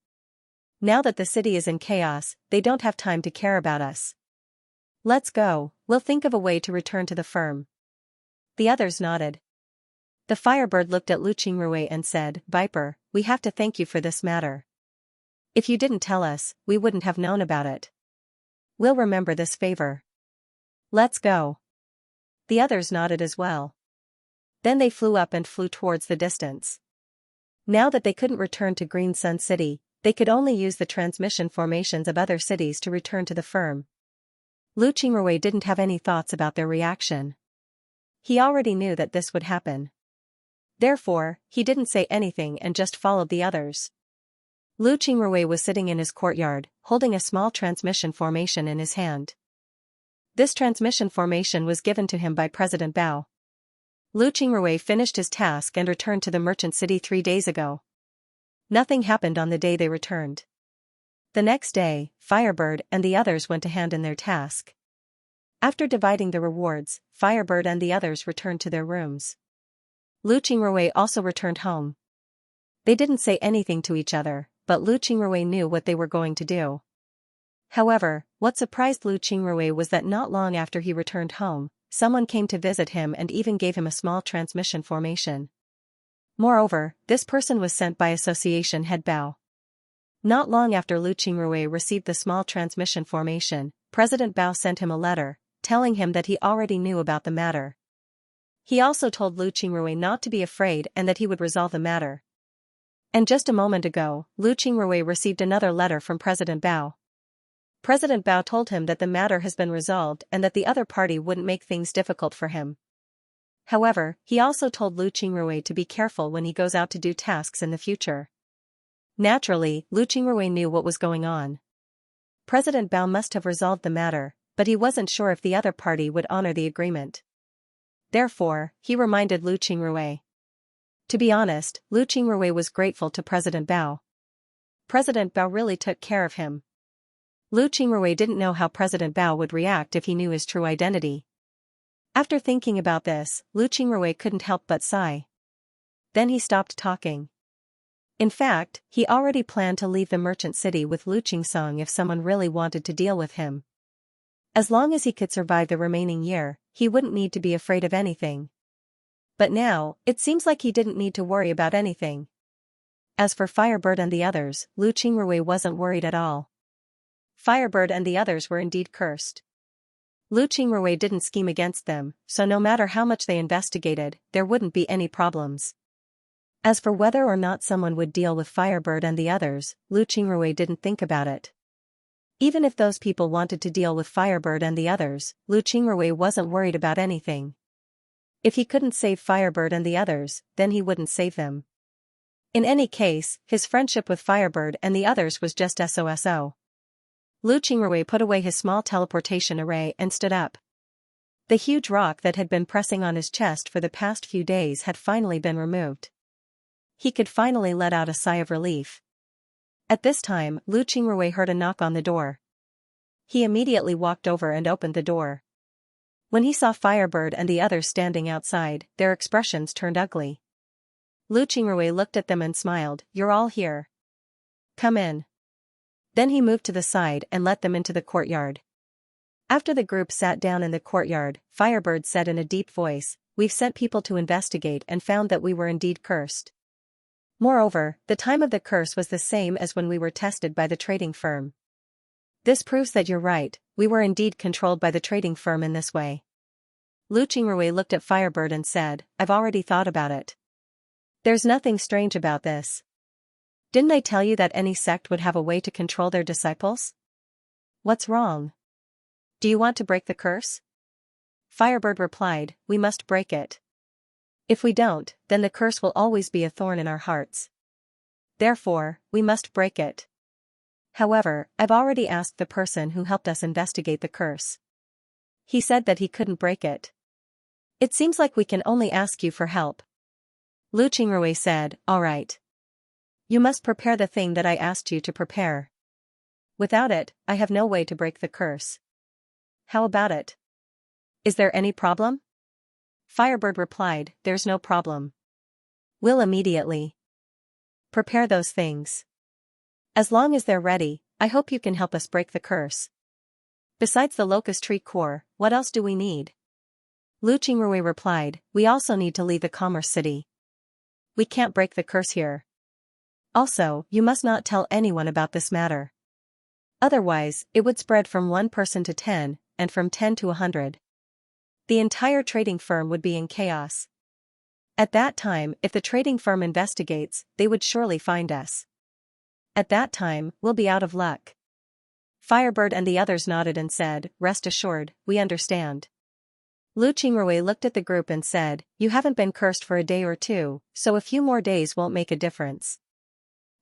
Now that the city is in chaos, they don't have time to care about us. Let's go, we'll think of a way to return to the firm. The others nodded. The Firebird looked at Lu Qingrui and said, Viper, we have to thank you for this matter. If you didn't tell us, we wouldn't have known about it. We'll remember this favor. Let's go. The others nodded as well. Then they flew up and flew towards the distance. Now that they couldn't return to Green Sun City, they could only use the transmission formations of other cities to return to the firm. Lu Qingrui didn't have any thoughts about their reaction. He already knew that this would happen. Therefore, he didn't say anything and just followed the others. Lu Qingrui was sitting in his courtyard, holding a small transmission formation in his hand. This transmission formation was given to him by President Bao. Lu Qingrui finished his task and returned to the merchant city 3 days ago. Nothing happened on the day they returned. The next day, Firebird and the others went to hand in their task. After dividing the rewards, Firebird and the others returned to their rooms. Lu Qingrui also returned home. They didn't say anything to each other, but Lu Qingrui knew what they were going to do. However, what surprised Lu Qingrui was that not long after he returned home, someone came to visit him and even gave him a small transmission formation. Moreover, this person was sent by Association Head Bao. Not long after Lu Qingrui received the small transmission formation, President Bao sent him a letter, telling him that he already knew about the matter. He also told Lu Qingrui not to be afraid and that he would resolve the matter. And just a moment ago, Lu Qingrui received another letter from President Bao. President Bao told him that the matter has been resolved and that the other party wouldn't make things difficult for him. However, he also told Lu Qingrui to be careful when he goes out to do tasks in the future. Naturally, Lu Qingrui knew what was going on. President Bao must have resolved the matter, but he wasn't sure if the other party would honor the agreement. Therefore, he reminded Lu Qingrui. To be honest, Lu Qingrui was grateful to President Bao. President Bao really took care of him. Lu Qingrui didn't know how President Bao would react if he knew his true identity. After thinking about this, Lu Qingrui couldn't help but sigh. Then he stopped talking. In fact, he already planned to leave the merchant city with Lu Qingsong if someone really wanted to deal with him. As long as he could survive the remaining year, he wouldn't need to be afraid of anything. But now, it seems like he didn't need to worry about anything. As for Firebird and the others, Lu Qingrui wasn't worried at all. Firebird and the others were indeed cursed. Lu Qingrui didn't scheme against them, so no matter how much they investigated, there wouldn't be any problems. As for whether or not someone would deal with Firebird and the others, Lu Qingrui didn't think about it. Even if those people wanted to deal with Firebird and the others, Lu Qingrui wasn't worried about anything. If he couldn't save Firebird and the others, then he wouldn't save them. In any case, his friendship with Firebird and the others was just SOSO. Lu Qingrui put away his small teleportation array and stood up. The huge rock that had been pressing on his chest for the past few days had finally been removed. He could finally let out a sigh of relief. At this time, Lu Qingrui heard a knock on the door. He immediately walked over and opened the door. When he saw Firebird and the others standing outside, their expressions turned ugly. Lu Qingrui looked at them and smiled. "You're all here. Come in." Then he moved to the side and let them into the courtyard. After the group sat down in the courtyard, Firebird said in a deep voice, "We've sent people to investigate and found that we were indeed cursed. Moreover, the time of the curse was the same as when we were tested by the trading firm. This proves that you're right, we were indeed controlled by the trading firm in this way." Lu Qingrui looked at Firebird and said, "I've already thought about it. There's nothing strange about this. Didn't I tell you that any sect would have a way to control their disciples? What's wrong? Do you want to break the curse?" Firebird replied, "We must break it. If we don't, then the curse will always be a thorn in our hearts. Therefore, we must break it. However, I've already asked the person who helped us investigate the curse. He said that he couldn't break it. It seems like we can only ask you for help." Lu Qingrui said, "All right. You must prepare the thing that I asked you to prepare. Without it, I have no way to break the curse. How about it? Is there any problem?" Firebird replied, "There's no problem. We'll immediately prepare those things. As long as they're ready, I hope you can help us break the curse. Besides the locust tree core, what else do we need?" Lu Qingrui replied, "We also need to leave the commerce city. We can't break the curse here. Also, you must not tell anyone about this matter. Otherwise, it would spread from 1 person to 10, and from 10 to 100. The entire trading firm would be in chaos. At that time, if the trading firm investigates, they would surely find us. At that time, we'll be out of luck." Firebird and the others nodded and said, "Rest assured, we understand." Lu Qingrui looked at the group and said, "You haven't been cursed for a day or two, so a few more days won't make a difference.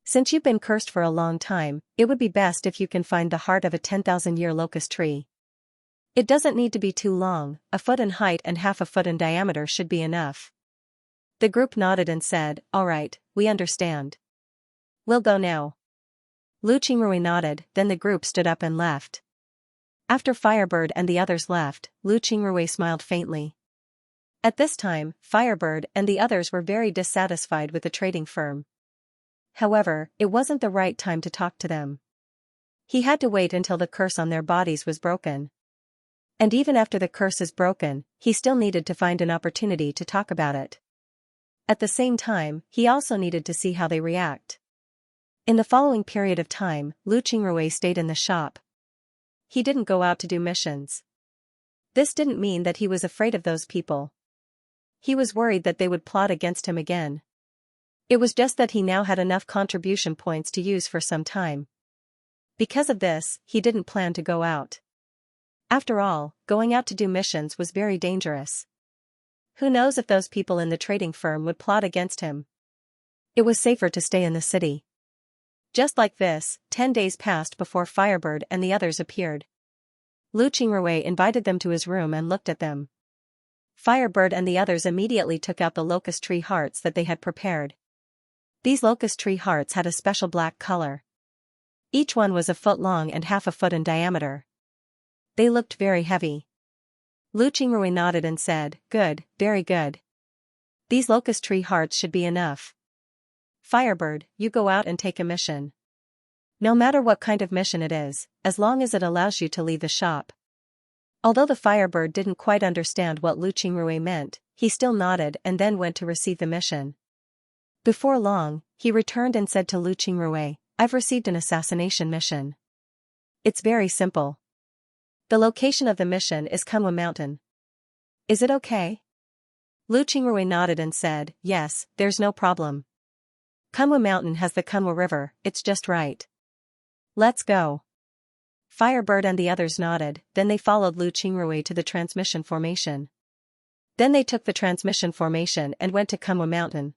Since you've been cursed for a long time, it would be best if you can find the heart of a 10,000-year locust tree. It doesn't need to be too long, a foot in height and half a foot in diameter should be enough." The group nodded and said, "All right, we understand. We'll go now." Lu Qingrui nodded, then the group stood up and left. After Firebird and the others left, Lu Qingrui smiled faintly. At this time, Firebird and the others were very dissatisfied with the trading firm. However, it wasn't the right time to talk to them. He had to wait until the curse on their bodies was broken. And even after the curse is broken, he still needed to find an opportunity to talk about it. At the same time, he also needed to see how they react. In the following period of time, Lu Qingrui stayed in the shop. He didn't go out to do missions. This didn't mean that he was afraid of those people. He was worried that they would plot against him again. It was just that he now had enough contribution points to use for some time. Because of this, he didn't plan to go out. After all, going out to do missions was very dangerous. Who knows if those people in the trading firm would plot against him? It was safer to stay in the city. Just like this, 10 days passed before Firebird and the others appeared. Lu Qingrui invited them to his room and looked at them. Firebird and the others immediately took out the locust tree hearts that they had prepared. These locust tree hearts had a special black color. Each one was a foot long and half a foot in diameter. They looked very heavy. Lu Qingrui nodded and said, "Good, very good. These locust tree hearts should be enough. Firebird, you go out and take a mission. No matter what kind of mission it is, as long as it allows you to leave the shop." Although the Firebird didn't quite understand what Lu Qingrui meant, he still nodded and then went to receive the mission. Before long, he returned and said to Lu Qingrui, "I've received an assassination mission. It's very simple. The location of the mission is Kunwa Mountain. Is it okay? Lu Qingrui nodded and said, yes, there's no problem. Kunwa Mountain has the Kunwa River, it's just right. Let's go. Firebird and the others nodded, then they followed Lu Qingrui to the transmission formation. Then they took the transmission formation and went to Kunwa Mountain.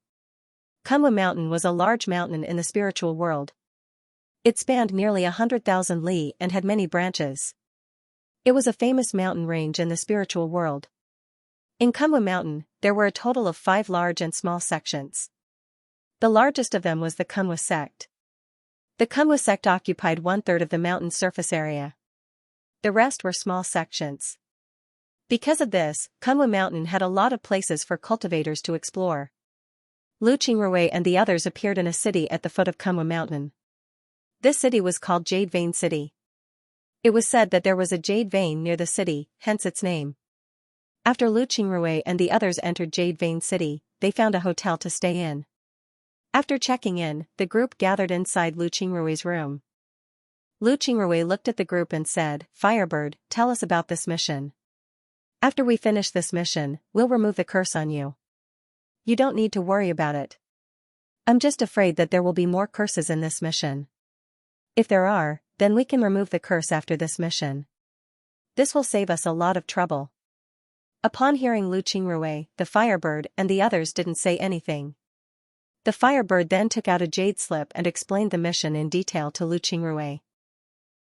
Kunwa Mountain was a large mountain in the spiritual world. It spanned nearly 100,000 li and had many branches. It was a famous mountain range in the spiritual world. In Kunwa Mountain, there were a total of 5 large and small sections. The largest of them was the Kunwa sect. The Kunwa sect occupied 1/3 of the mountain's surface area. The rest were small sections. Because of this, Kunwa Mountain had a lot of places for cultivators to explore. Lu Qingrui and the others appeared in a city at the foot of Kunwa Mountain. This city was called Jade Vein City. It was said that there was a jade vein near the city, hence its name. After Lu Qingrui and the others entered Jade Vein City, they found a hotel to stay in. After checking in, the group gathered inside Lu Qingrui's room. Lu Qingrui looked at the group and said, Firebird, tell us about this mission. After we finish this mission, we'll remove the curse on you. You don't need to worry about it. I'm just afraid that there will be more curses in this mission. If there are, then we can remove the curse after this mission. This will save us a lot of trouble. Upon hearing Lu Qingrui, the Firebird and the others didn't say anything. The Firebird then took out a jade slip and explained the mission in detail to Lu Qingrui.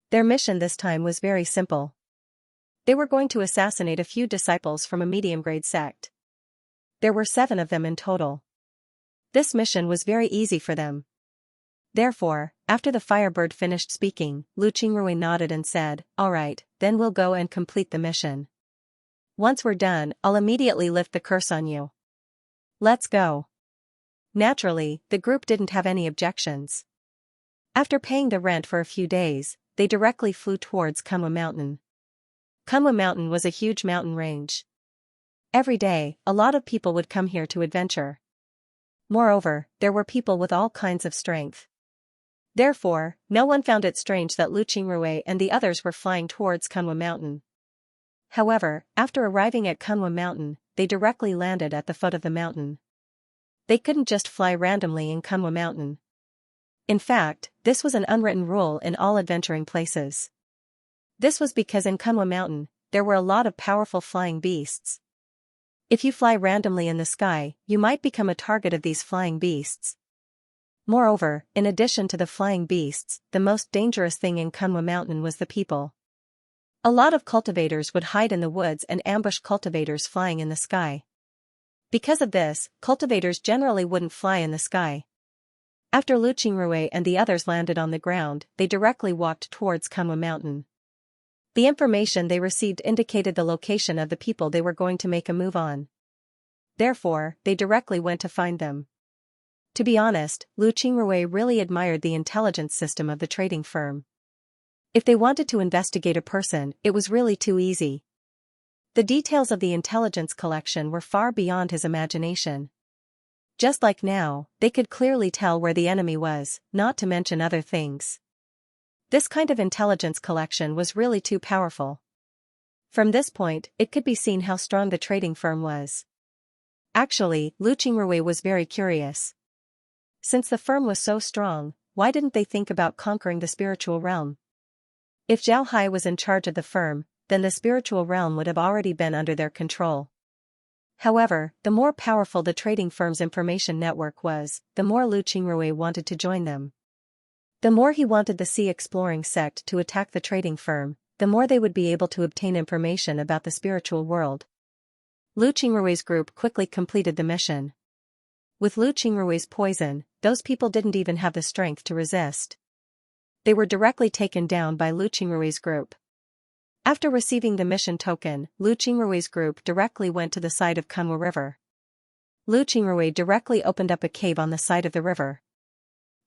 Their mission this time was very simple. They were going to assassinate a few disciples from a medium-grade sect. There were 7 of them in total. This mission was very easy for them. Therefore, after the Firebird finished speaking, Lu Qingrui nodded and said, alright, then we'll go and complete the mission. Once we're done, I'll immediately lift the curse on you. Let's go. Naturally, the group didn't have any objections. After paying the rent for a few days, they directly flew towards Kunwa Mountain. Kunwa Mountain was a huge mountain range. Every day, a lot of people would come here to adventure. Moreover, there were people with all kinds of strength. Therefore, no one found it strange that Lu Qingrui and the others were flying towards Kunwa Mountain. However, after arriving at Kunwa Mountain, they directly landed at the foot of the mountain. They couldn't just fly randomly in Kunwa Mountain. In fact, this was an unwritten rule in all adventuring places. This was because in Kunwa Mountain, there were a lot of powerful flying beasts. If you fly randomly in the sky, you might become a target of these flying beasts. Moreover, in addition to the flying beasts, the most dangerous thing in Kunwa Mountain was the people. A lot of cultivators would hide in the woods and ambush cultivators flying in the sky. Because of this, cultivators generally wouldn't fly in the sky. After Lu Qingrui and the others landed on the ground, they directly walked towards Kunwa Mountain. The information they received indicated the location of the people they were going to make a move on. Therefore, they directly went to find them. To be honest, Lu Qingrui really admired the intelligence system of the trading firm. If they wanted to investigate a person, it was really too easy. The details of the intelligence collection were far beyond his imagination. Just like now, they could clearly tell where the enemy was, not to mention other things. This kind of intelligence collection was really too powerful. From this point, it could be seen how strong the trading firm was. Actually, Lu Qingrui was very curious. Since the firm was so strong, why didn't they think about conquering the spiritual realm? If Zhao Hai was in charge of the firm, then the spiritual realm would have already been under their control. However, the more powerful the trading firm's information network was, the more Lu Qingrui wanted to join them. The more he wanted the Sea Exploring sect to attack the trading firm, the more they would be able to obtain information about the spiritual world. Lu Qingrui's group quickly completed the mission. With Lu Qingrui's poison, those people didn't even have the strength to resist. They were directly taken down by Lu Qingrui's group. After receiving the mission token, Lu Qingrui's group directly went to the side of Kunwa River. Lu Qingrui directly opened up a cave on the side of the river.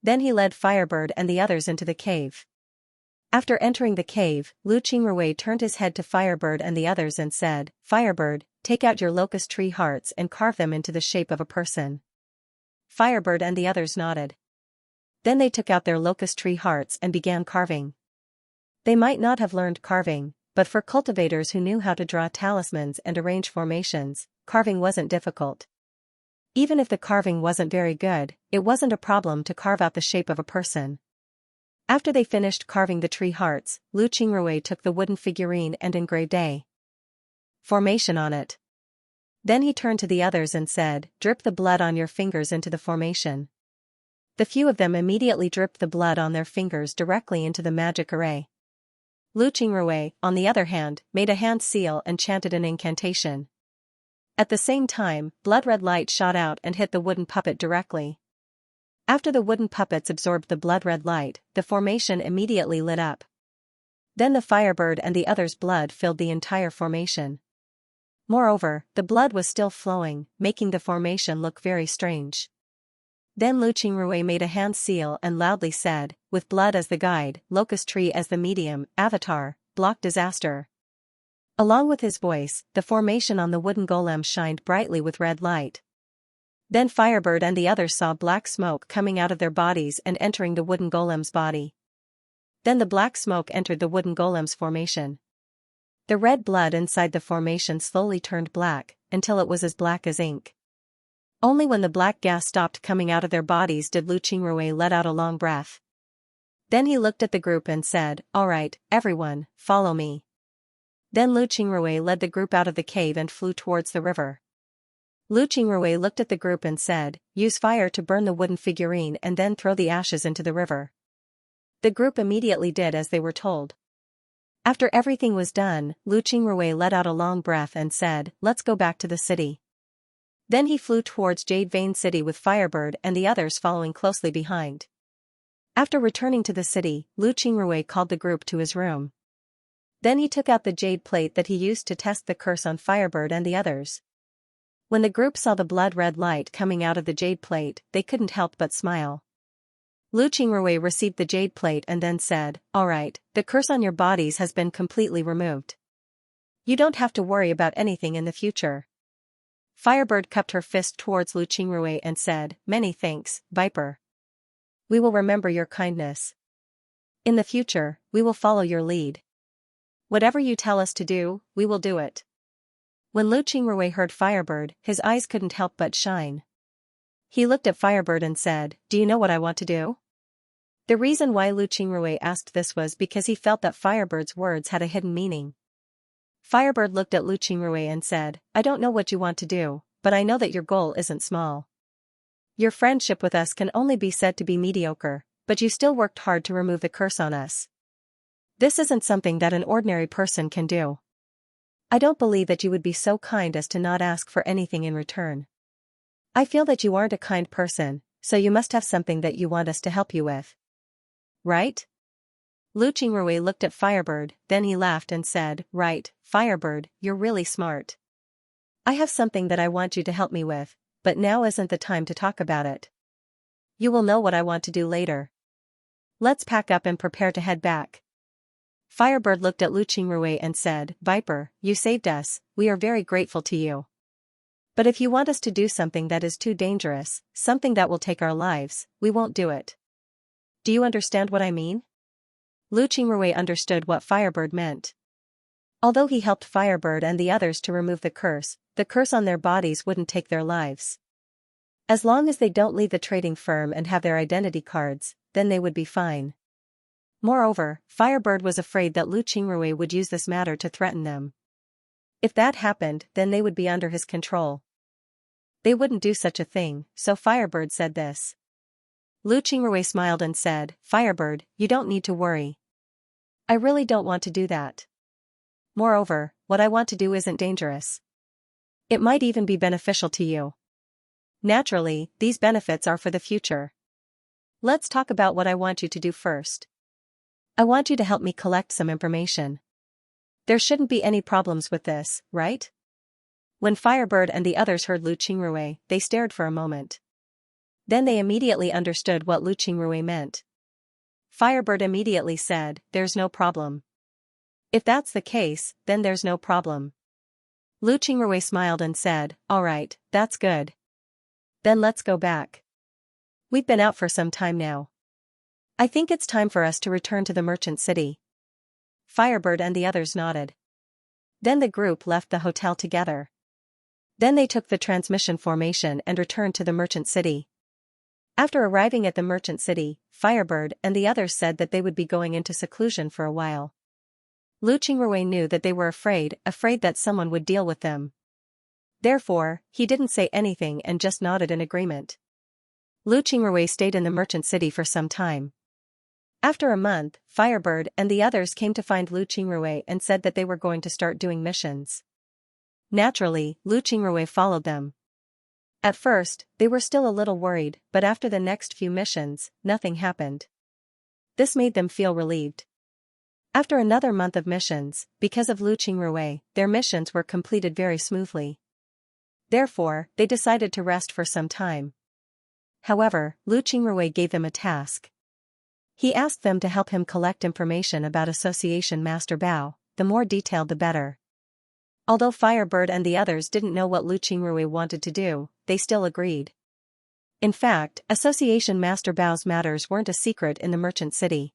Then he led Firebird and the others into the cave. After entering the cave, Lu Qingrui turned his head to Firebird and the others and said, Firebird, take out your locust tree hearts and carve them into the shape of a person. Firebird and the others nodded. Then they took out their locust tree hearts and began carving. They might not have learned carving, but for cultivators who knew how to draw talismans and arrange formations, carving wasn't difficult. Even if the carving wasn't very good, it wasn't a problem to carve out the shape of a person. After they finished carving the tree hearts, Lu Qingrui took the wooden figurine and engraved a formation on it. Then he turned to the others and said, "Drip the blood on your fingers into the formation." The few of them immediately dripped the blood on their fingers directly into the magic array. Lu Qingrui, on the other hand, made a hand seal and chanted an incantation. At the same time, blood-red light shot out and hit the wooden puppet directly. After the wooden puppets absorbed the blood-red light, the formation immediately lit up. Then the firebird and the others' blood filled the entire formation. Moreover, the blood was still flowing, making the formation look very strange. Then Lu Qingrui made a hand seal and loudly said, "With blood as the guide, locust tree as the medium, avatar, block disaster." Along with his voice, the formation on the wooden golem shined brightly with red light. Then Firebird and the others saw black smoke coming out of their bodies and entering the wooden golem's body. Then the black smoke entered the wooden golem's formation. The red blood inside the formation slowly turned black, until it was as black as ink. Only when the black gas stopped coming out of their bodies did Lu Qingrui let out a long breath. Then he looked at the group and said, "All right, everyone, follow me." Then Lu Qingrui led the group out of the cave and flew towards the river. Lu Qingrui looked at the group and said, "Use fire to burn the wooden figurine and then throw the ashes into the river." The group immediately did as they were told. After everything was done, Lu Qingrui let out a long breath and said, "Let's go back to the city." Then he flew towards Jade Vein City with Firebird and the others following closely behind. After returning to the city, Lu Qingrui called the group to his room. Then he took out the jade plate that he used to test the curse on Firebird and the others. When the group saw the blood-red light coming out of the jade plate, they couldn't help but smile. Lu Qingrui received the jade plate and then said, "All right, the curse on your bodies has been completely removed. You don't have to worry about anything in the future." Firebird cupped her fist towards Lu Qingrui and said, "Many thanks, Viper. We will remember your kindness. In the future, we will follow your lead. Whatever you tell us to do, we will do it." When Lu Qingrui heard Firebird, his eyes couldn't help but shine. He looked at Firebird and said, "Do you know what I want to do?" The reason why Lu Qingrui asked this was because he felt that Firebird's words had a hidden meaning. Firebird looked at Lu Qingrui and said, "I don't know what you want to do, but I know that your goal isn't small. Your friendship with us can only be said to be mediocre, but you still worked hard to remove the curse on us. This isn't something that an ordinary person can do. I don't believe that you would be so kind as to not ask for anything in return. I feel that you aren't a kind person, so you must have something that you want us to help you with. Right?" Lu Qingrui looked at Firebird, then he laughed and said, "Right, Firebird, you're really smart. I have something that I want you to help me with, but now isn't the time to talk about it. You will know what I want to do later. Let's pack up and prepare to head back." Firebird looked at Lu Qingrui and said, "Viper, you saved us, we are very grateful to you. But if you want us to do something that is too dangerous, something that will take our lives, we won't do it. Do you understand what I mean?" Lu Qingrui understood what Firebird meant. Although he helped Firebird and the others to remove the curse on their bodies wouldn't take their lives. As long as they don't leave the trading firm and have their identity cards, then they would be fine. Moreover, Firebird was afraid that Lu Qingrui would use this matter to threaten them. If that happened, then they would be under his control. They wouldn't do such a thing, so Firebird said this. Lu Qingrui smiled and said, "Firebird, you don't need to worry. I really don't want to do that. Moreover, what I want to do isn't dangerous. It might even be beneficial to you. Naturally, these benefits are for the future. Let's talk about what I want you to do first. I want you to help me collect some information. There shouldn't be any problems with this, right?" When Firebird and the others heard Lu Qingrui, they stared for a moment. Then they immediately understood what Lu Qingrui meant. Firebird immediately said, "There's no problem. If that's the case, then there's no problem." Lu Qingrui smiled and said, "All right, that's good. Then let's go back. We've been out for some time now. I think it's time for us to return to the merchant city." Firebird and the others nodded. Then the group left the hotel together. Then they took the transmission formation and returned to the merchant city. After arriving at the merchant city, Firebird and the others said that they would be going into seclusion for a while. Lu Qingrui knew that they were afraid that someone would deal with them. Therefore, he didn't say anything and just nodded in agreement. Lu Qingrui stayed in the merchant city for some time. After a month, Firebird and the others came to find Lu Qingrui and said that they were going to start doing missions. Naturally, Lu Qingrui followed them. At first, they were still a little worried, but after the next few missions, nothing happened. This made them feel relieved. After another month of missions, because of Lu Qingrui, their missions were completed very smoothly. Therefore, they decided to rest for some time. However, Lu Qingrui gave them a task. He asked them to help him collect information about Association Master Bao, the more detailed the better. Although Firebird and the others didn't know what Lu Qingrui wanted to do, they still agreed. In fact, Association Master Bao's matters weren't a secret in the merchant city.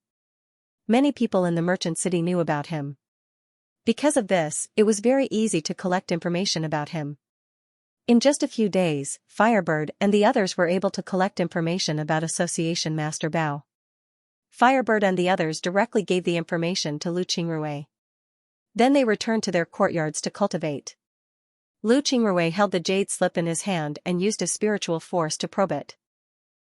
Many people in the merchant city knew about him. Because of this, it was very easy to collect information about him. In just a few days, Firebird and the others were able to collect information about Association Master Bao. Firebird and the others directly gave the information to Lu Qingrui. Then they returned to their courtyards to cultivate. Lu Qingrui held the jade slip in his hand and used his spiritual force to probe it.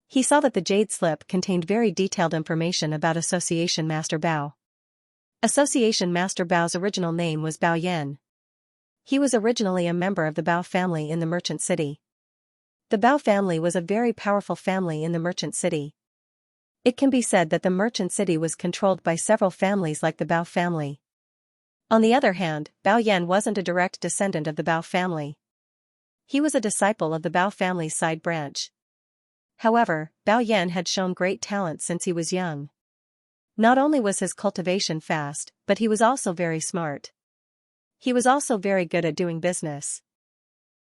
He saw that the jade slip contained very detailed information about Association Master Bao. Association Master Bao's original name was Bao Yan. He was originally a member of the Bao family in the merchant city. The Bao family was a very powerful family in the merchant city. It can be said that the merchant city was controlled by several families like the Bao family. On the other hand, Bao Yan wasn't a direct descendant of the Bao family. He was a disciple of the Bao family's side branch. However, Bao Yan had shown great talent since he was young. Not only was his cultivation fast, but he was also very smart. He was also very good at doing business.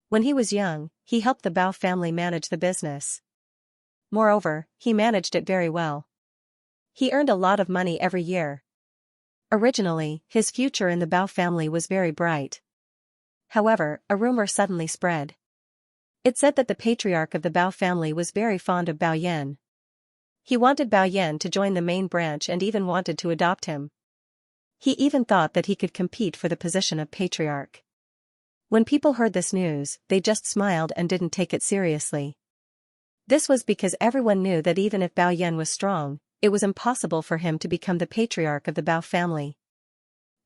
When he was young, he helped the Bao family manage the business. Moreover, he managed it very well. He earned a lot of money every year. Originally, his future in the Bao family was very bright. However, a rumor suddenly spread. It said that the patriarch of the Bao family was very fond of Bao Yan. He wanted Bao Yan to join the main branch and even wanted to adopt him. He even thought that he could compete for the position of patriarch. When people heard this news, they just smiled and didn't take it seriously. This was because everyone knew that even if Bao Yan was strong, it was impossible for him to become the patriarch of the Bao family.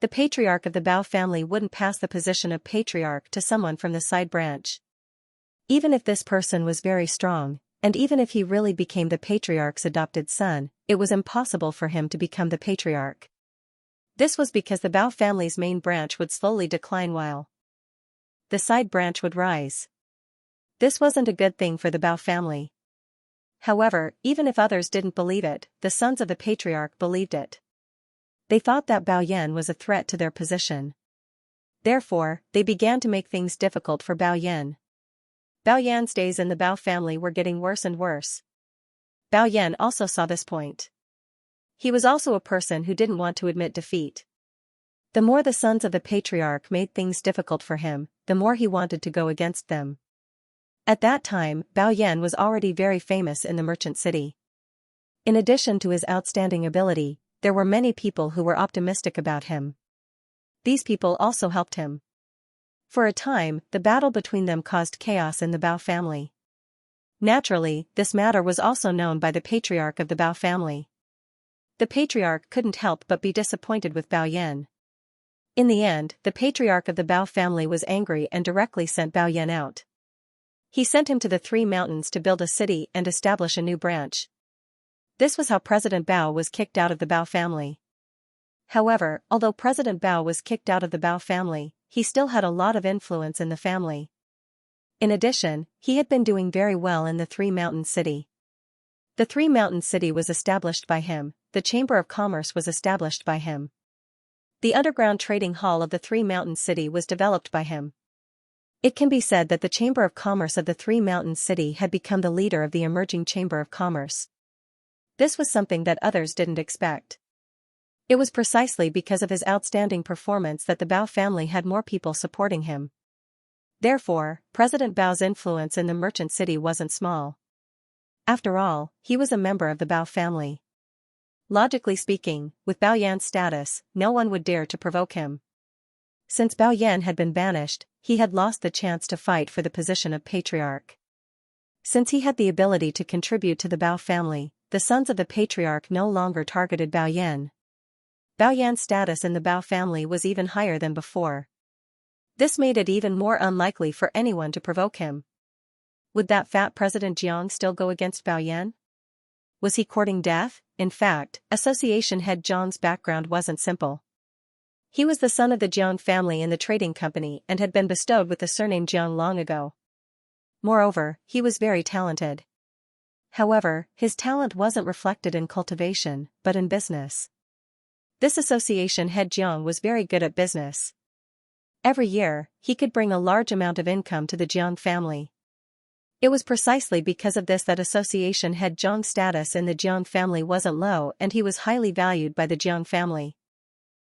The patriarch of the Bao family wouldn't pass the position of patriarch to someone from the side branch. Even if this person was very strong, and even if he really became the patriarch's adopted son, it was impossible for him to become the patriarch. This was because the Bao family's main branch would slowly decline while the side branch would rise. This wasn't a good thing for the Bao family. However, even if others didn't believe it, the sons of the patriarch believed it. They thought that Bao Yan was a threat to their position. Therefore, they began to make things difficult for Bao Yan. Bao Yan's days in the Bao family were getting worse and worse. Bao Yan also saw this point. He was also a person who didn't want to admit defeat. The more the sons of the patriarch made things difficult for him, the more he wanted to go against them. At that time, Bao Yan was already very famous in the merchant city. In addition to his outstanding ability, there were many people who were optimistic about him. These people also helped him. For a time, the battle between them caused chaos in the Bao family. Naturally, this matter was also known by the patriarch of the Bao family. The patriarch couldn't help but be disappointed with Bao Yan. In the end, the patriarch of the Bao family was angry and directly sent Bao Yan out. He sent him to the Three Mountains to build a city and establish a new branch. This was how President Bao was kicked out of the Bao family. However, although President Bao was kicked out of the Bao family, he still had a lot of influence in the family. In addition, he had been doing very well in the Three Mountain City. The Three Mountain City was established by him, the Chamber of Commerce was established by him. The underground trading hall of the Three Mountain City was developed by him. It can be said that the Chamber of Commerce of the Three Mountain City had become the leader of the emerging Chamber of Commerce. This was something that others didn't expect. It was precisely because of his outstanding performance that the Bao family had more people supporting him. Therefore, President Bao's influence in the merchant city wasn't small. After all, he was a member of the Bao family. Logically speaking, with Bao Yan's status, no one would dare to provoke him. Since Bao Yan had been banished, he had lost the chance to fight for the position of patriarch. Since he had the ability to contribute to the Bao family, the sons of the patriarch no longer targeted Bao Yan. Bao Yan's status in the Bao family was even higher than before. This made it even more unlikely for anyone to provoke him. Would that fat President Jiang still go against Bao Yan? Was he courting death? In fact, Association head Jiang's background wasn't simple. He was the son of the Jiang family in the trading company and had been bestowed with the surname Jiang long ago. Moreover, he was very talented. However, his talent wasn't reflected in cultivation, but in business. This association head Jiang was very good at business. Every year, he could bring a large amount of income to the Jiang family. It was precisely because of this that association head Jiang's status in the Jiang family wasn't low and he was highly valued by the Jiang family.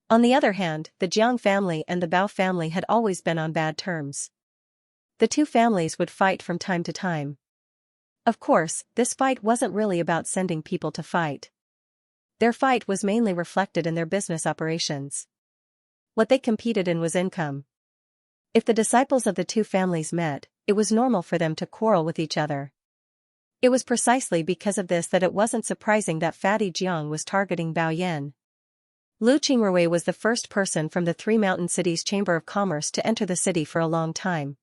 On the other hand, the Jiang family and the Bao family had always been on bad terms. The two families would fight from time to time. Of course, this fight wasn't really about sending people to fight. Their fight was mainly reflected in their business operations. What they competed in was income. If the disciples of the two families met, it was normal for them to quarrel with each other. It was precisely because of this that it wasn't surprising that Fatty Jiang was targeting Bao Yan. Lu Qingrui was the first person from the Three Mountain Cities Chamber of Commerce to enter the city for a long time.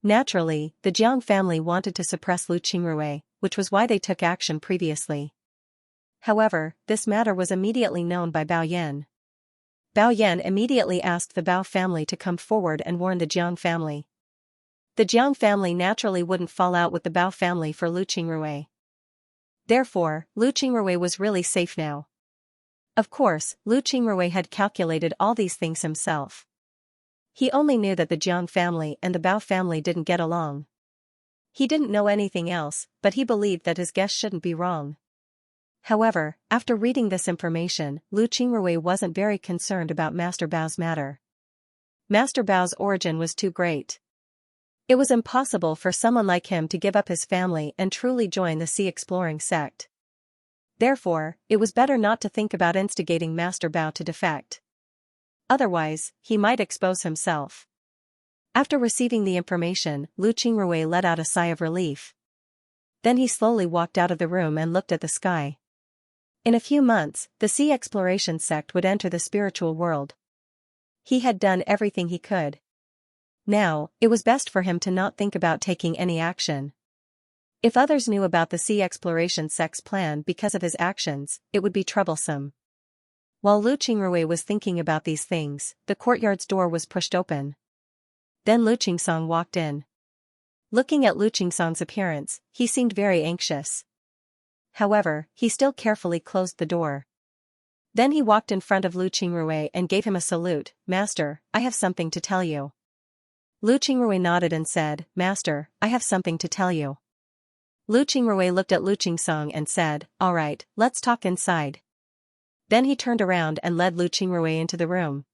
Naturally, the Jiang family wanted to suppress Lu Qingrui, which was why they took action previously. However, this matter was immediately known by Bao Yan. Bao Yan immediately asked the Bao family to come forward and warn the Jiang family. The Jiang family naturally wouldn't fall out with the Bao family for Lu Qingrui. Therefore, Lu Qingrui was really safe now. Of course, Lu Qingrui had calculated all these things himself. He only knew that the Jiang family and the Bao family didn't get along. He didn't know anything else, but he believed that his guess shouldn't be wrong. However, after reading this information, Lu Qingrui wasn't very concerned about Master Bao's matter. Master Bao's origin was too great. It was impossible for someone like him to give up his family and truly join the sea exploring sect. Therefore, it was better not to think about instigating Master Bao to defect. Otherwise, he might expose himself. After receiving the information, Lu Qingrui let out a sigh of relief. Then he slowly walked out of the room and looked at the sky. In a few months, the sea exploration sect would enter the spiritual world. He had done everything he could. Now, it was best for him to not think about taking any action. If others knew about the sea exploration sect's plan because of his actions, it would be troublesome. While Lu Qingrui was thinking about these things, the courtyard's door was pushed open. Then Lu Qingsong walked in. Looking at Lu Qingsong's appearance, he seemed very anxious. However, he still carefully closed the door. Then he walked in front of Lu Qingrui and gave him a salute. "Master, I have something to tell you." Lu Qingrui nodded and said, "Master, I have something to tell you." Lu Qingrui looked at Lu Qingsong and said, "All right, let's talk inside." Then he turned around and led Lu Qingrui into the room.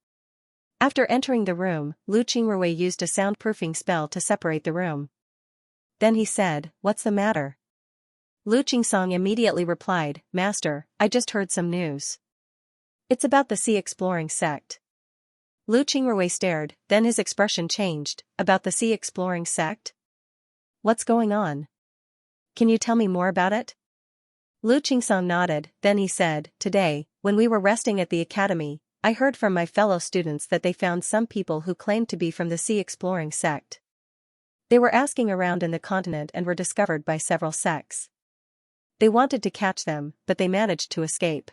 After entering the room, Lu Qingrui used a soundproofing spell to separate the room. Then he said, "What's the matter?" Lu Qingsong immediately replied, "Master, I just heard some news. It's about the sea exploring sect." Lu Qingrui stared, then his expression changed. "About the sea exploring sect? What's going on? Can you tell me more about it?" Lu Qingsong nodded, then he said, "Today, when we were resting at the academy, I heard from my fellow students that they found some people who claimed to be from the sea exploring sect. They were asking around in the continent and were discovered by several sects. They wanted to catch them, but they managed to escape.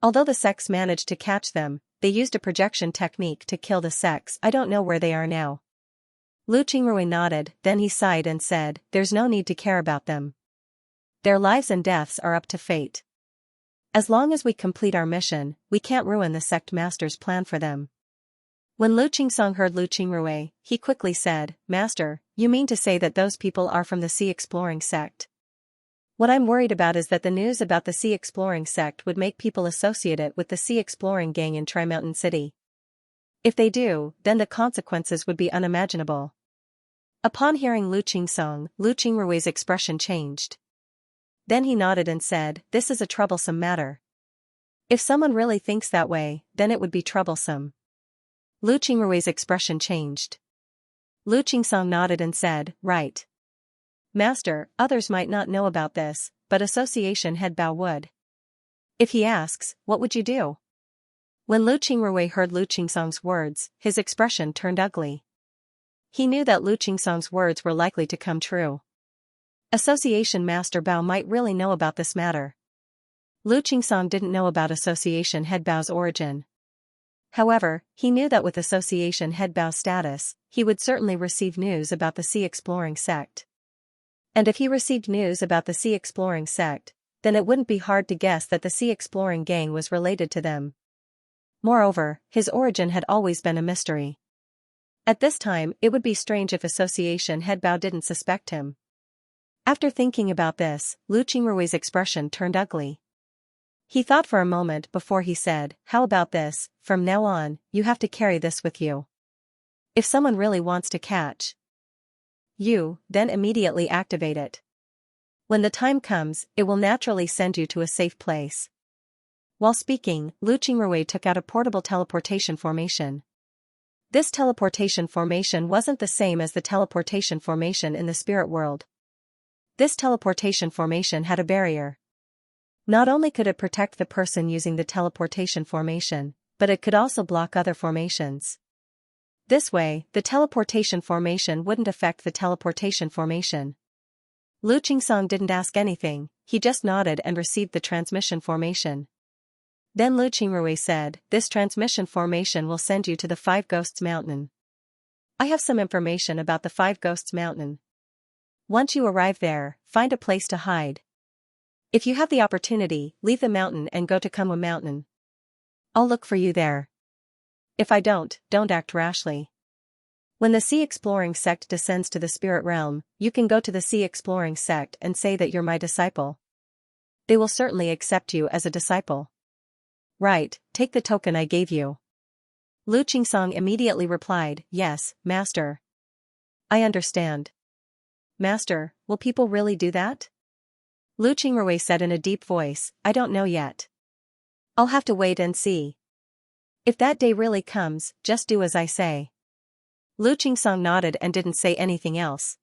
Although the sects managed to catch them, they used a projection technique to kill the sects. I don't know where they are now." Lu Qingrui nodded, then he sighed and said, "There's no need to care about them. Their lives and deaths are up to fate. As long as we complete our mission, we can't ruin the sect master's plan for them." When Lu Qingsong heard Lu Qingrui, he quickly said, "Master, you mean to say that those people are from the sea exploring sect?" What I'm worried about is that the news about the sea exploring sect would make people associate it with the sea exploring gang in Tri-Mountain City. If they do, then the consequences would be unimaginable. Upon hearing Lu Qingrui's expression changed. Then he nodded and said, "This is a troublesome matter. If someone really thinks that way, then it would be troublesome." Lu Qingrui's expression changed. Lu Qingsong nodded and said, "Right. Master, others might not know about this, but Association Head Bao would. If he asks, what would you do?" When Lu Qingrui heard Lu Qingsong's words, his expression turned ugly. He knew that Lu Qingsong's words were likely to come true. Association Master Bao might really know about this matter. Lu Qingsong didn't know about Association Head Bao's origin. However, he knew that with Association Head Bao's status, he would certainly receive news about the sea exploring sect. And if he received news about the sea exploring sect, then it wouldn't be hard to guess that the sea exploring gang was related to them. Moreover, his origin had always been a mystery. At this time, it would be strange if Association Head Bao didn't suspect him. After thinking about this, Lu Qingrui's expression turned ugly. He thought for a moment before he said, "How about this, from now on, you have to carry this with you. If someone really wants to catch you, then immediately activate it. When the time comes, it will naturally send you to a safe place." While speaking, Lu Qingrui took out a portable teleportation formation. This teleportation formation wasn't the same as the teleportation formation in the spirit world. This teleportation formation had a barrier. Not only could it protect the person using the teleportation formation, but it could also block other formations. This way, the teleportation formation wouldn't affect the teleportation formation. Lu Qingsong didn't ask anything, he just nodded and received the transmission formation. Then Lu Qingrui said, "This transmission formation will send you to the Five Ghosts Mountain. I have some information about the Five Ghosts Mountain. Once you arrive there, find a place to hide. If you have the opportunity, leave the mountain and go to Kunwa Mountain. I'll look for you there. If I don't act rashly. When the sea exploring sect descends to the spirit realm, you can go to the sea exploring sect and say that you're my disciple. They will certainly accept you as a disciple." "Right, take the token I gave you." Lu Qingsong immediately replied, "Yes, Master. I understand." "Master, will people really do that?" Lu Qingrui said in a deep voice, "I don't know yet. I'll have to wait and see. If that day really comes, just do as I say." Lu Qingsong nodded and didn't say anything else.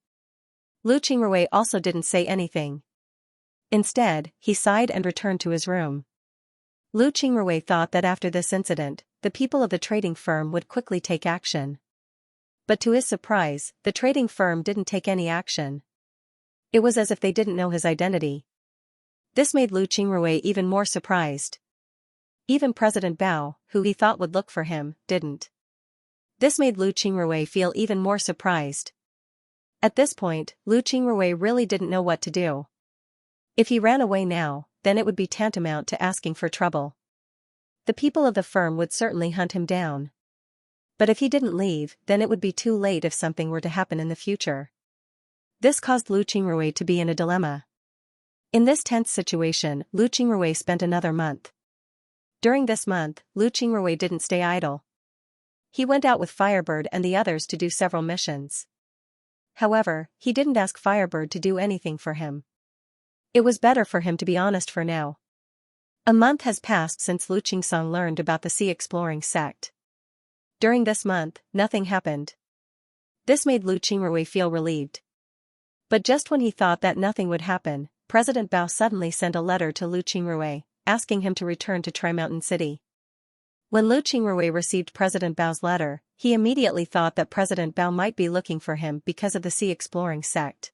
Lu Qingrui also didn't say anything. Instead, he sighed and returned to his room. Lu Qingrui thought that after this incident, the people of the trading firm would quickly take action. But to his surprise, the trading firm didn't take any action. It was as if they didn't know his identity. This made Lu Qingrui even more surprised. Even President Bao, who he thought would look for him, didn't. This made Lu Qingrui feel even more surprised. At this point, Lu Qingrui really didn't know what to do. If he ran away now, then it would be tantamount to asking for trouble. The people of the firm would certainly hunt him down. But if he didn't leave, then it would be too late if something were to happen in the future. This caused Lu Qingrui to be in a dilemma. In this tense situation, Lu Qingrui spent another month. During this month, Lu Qingrui didn't stay idle. He went out with Firebird and the others to do several missions. However, he didn't ask Firebird to do anything for him. It was better for him to be honest for now. A month has passed since Lu Qingsong learned about the sea exploring sect. During this month, nothing happened. This made Lu Qingrui feel relieved. But just when he thought that nothing would happen, President Bao suddenly sent a letter to Lu Qingrui, asking him to return to Tri-Mountain City. When Lu Qingrui received President Bao's letter, he immediately thought that President Bao might be looking for him because of the sea exploring sect.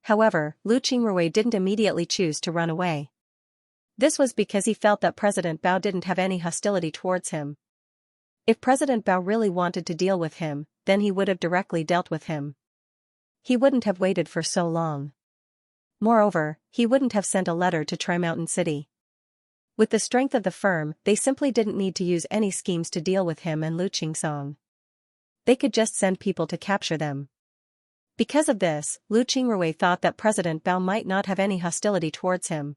However, Lu Qingrui didn't immediately choose to run away. This was because he felt that President Bao didn't have any hostility towards him. If President Bao really wanted to deal with him, then he would have directly dealt with him. He wouldn't have waited for so long. Moreover, he wouldn't have sent a letter to Tri-Mountain City. With the strength of the firm, they simply didn't need to use any schemes to deal with him and Lu Qingsong. They could just send people to capture them. Because of this, Lu Qingrui thought that President Bao might not have any hostility towards him.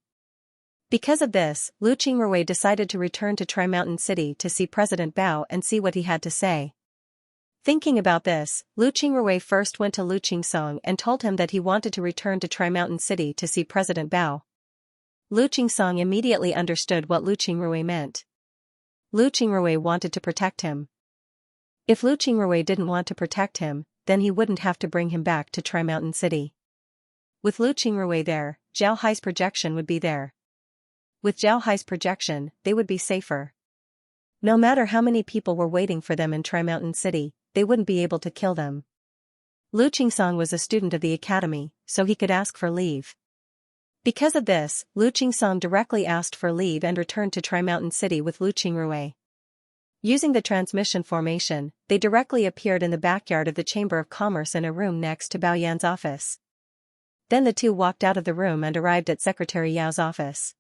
Because of this, Lu Qingrui decided to return to Tri-Mountain City to see President Bao and see what he had to say. Thinking about this, Lu Qingrui first went to Lu Qingsong and told him that he wanted to return to Tri-Mountain City to see President Bao. Lu Qingsong immediately understood what Lu Qingrui meant. Lu Qingrui wanted to protect him. If Lu Qingrui didn't want to protect him, then he wouldn't have to bring him back to Tri-Mountain City. With Lu Qingrui there, Zhao Hai's projection would be there. With Zhao Hai's projection, they would be safer. No matter how many people were waiting for them in Tri-Mountain City, they wouldn't be able to kill them. Lu Qingsong was a student of the academy, so he could ask for leave. Because of this, Lu Qingsong directly asked for leave and returned to Tri-Mountain City with Lu Qingrui. Using the transmission formation, they directly appeared in the backyard of the Chamber of Commerce in a room next to Bao Yan's office. Then the two walked out of the room and arrived at Secretary Yao's office.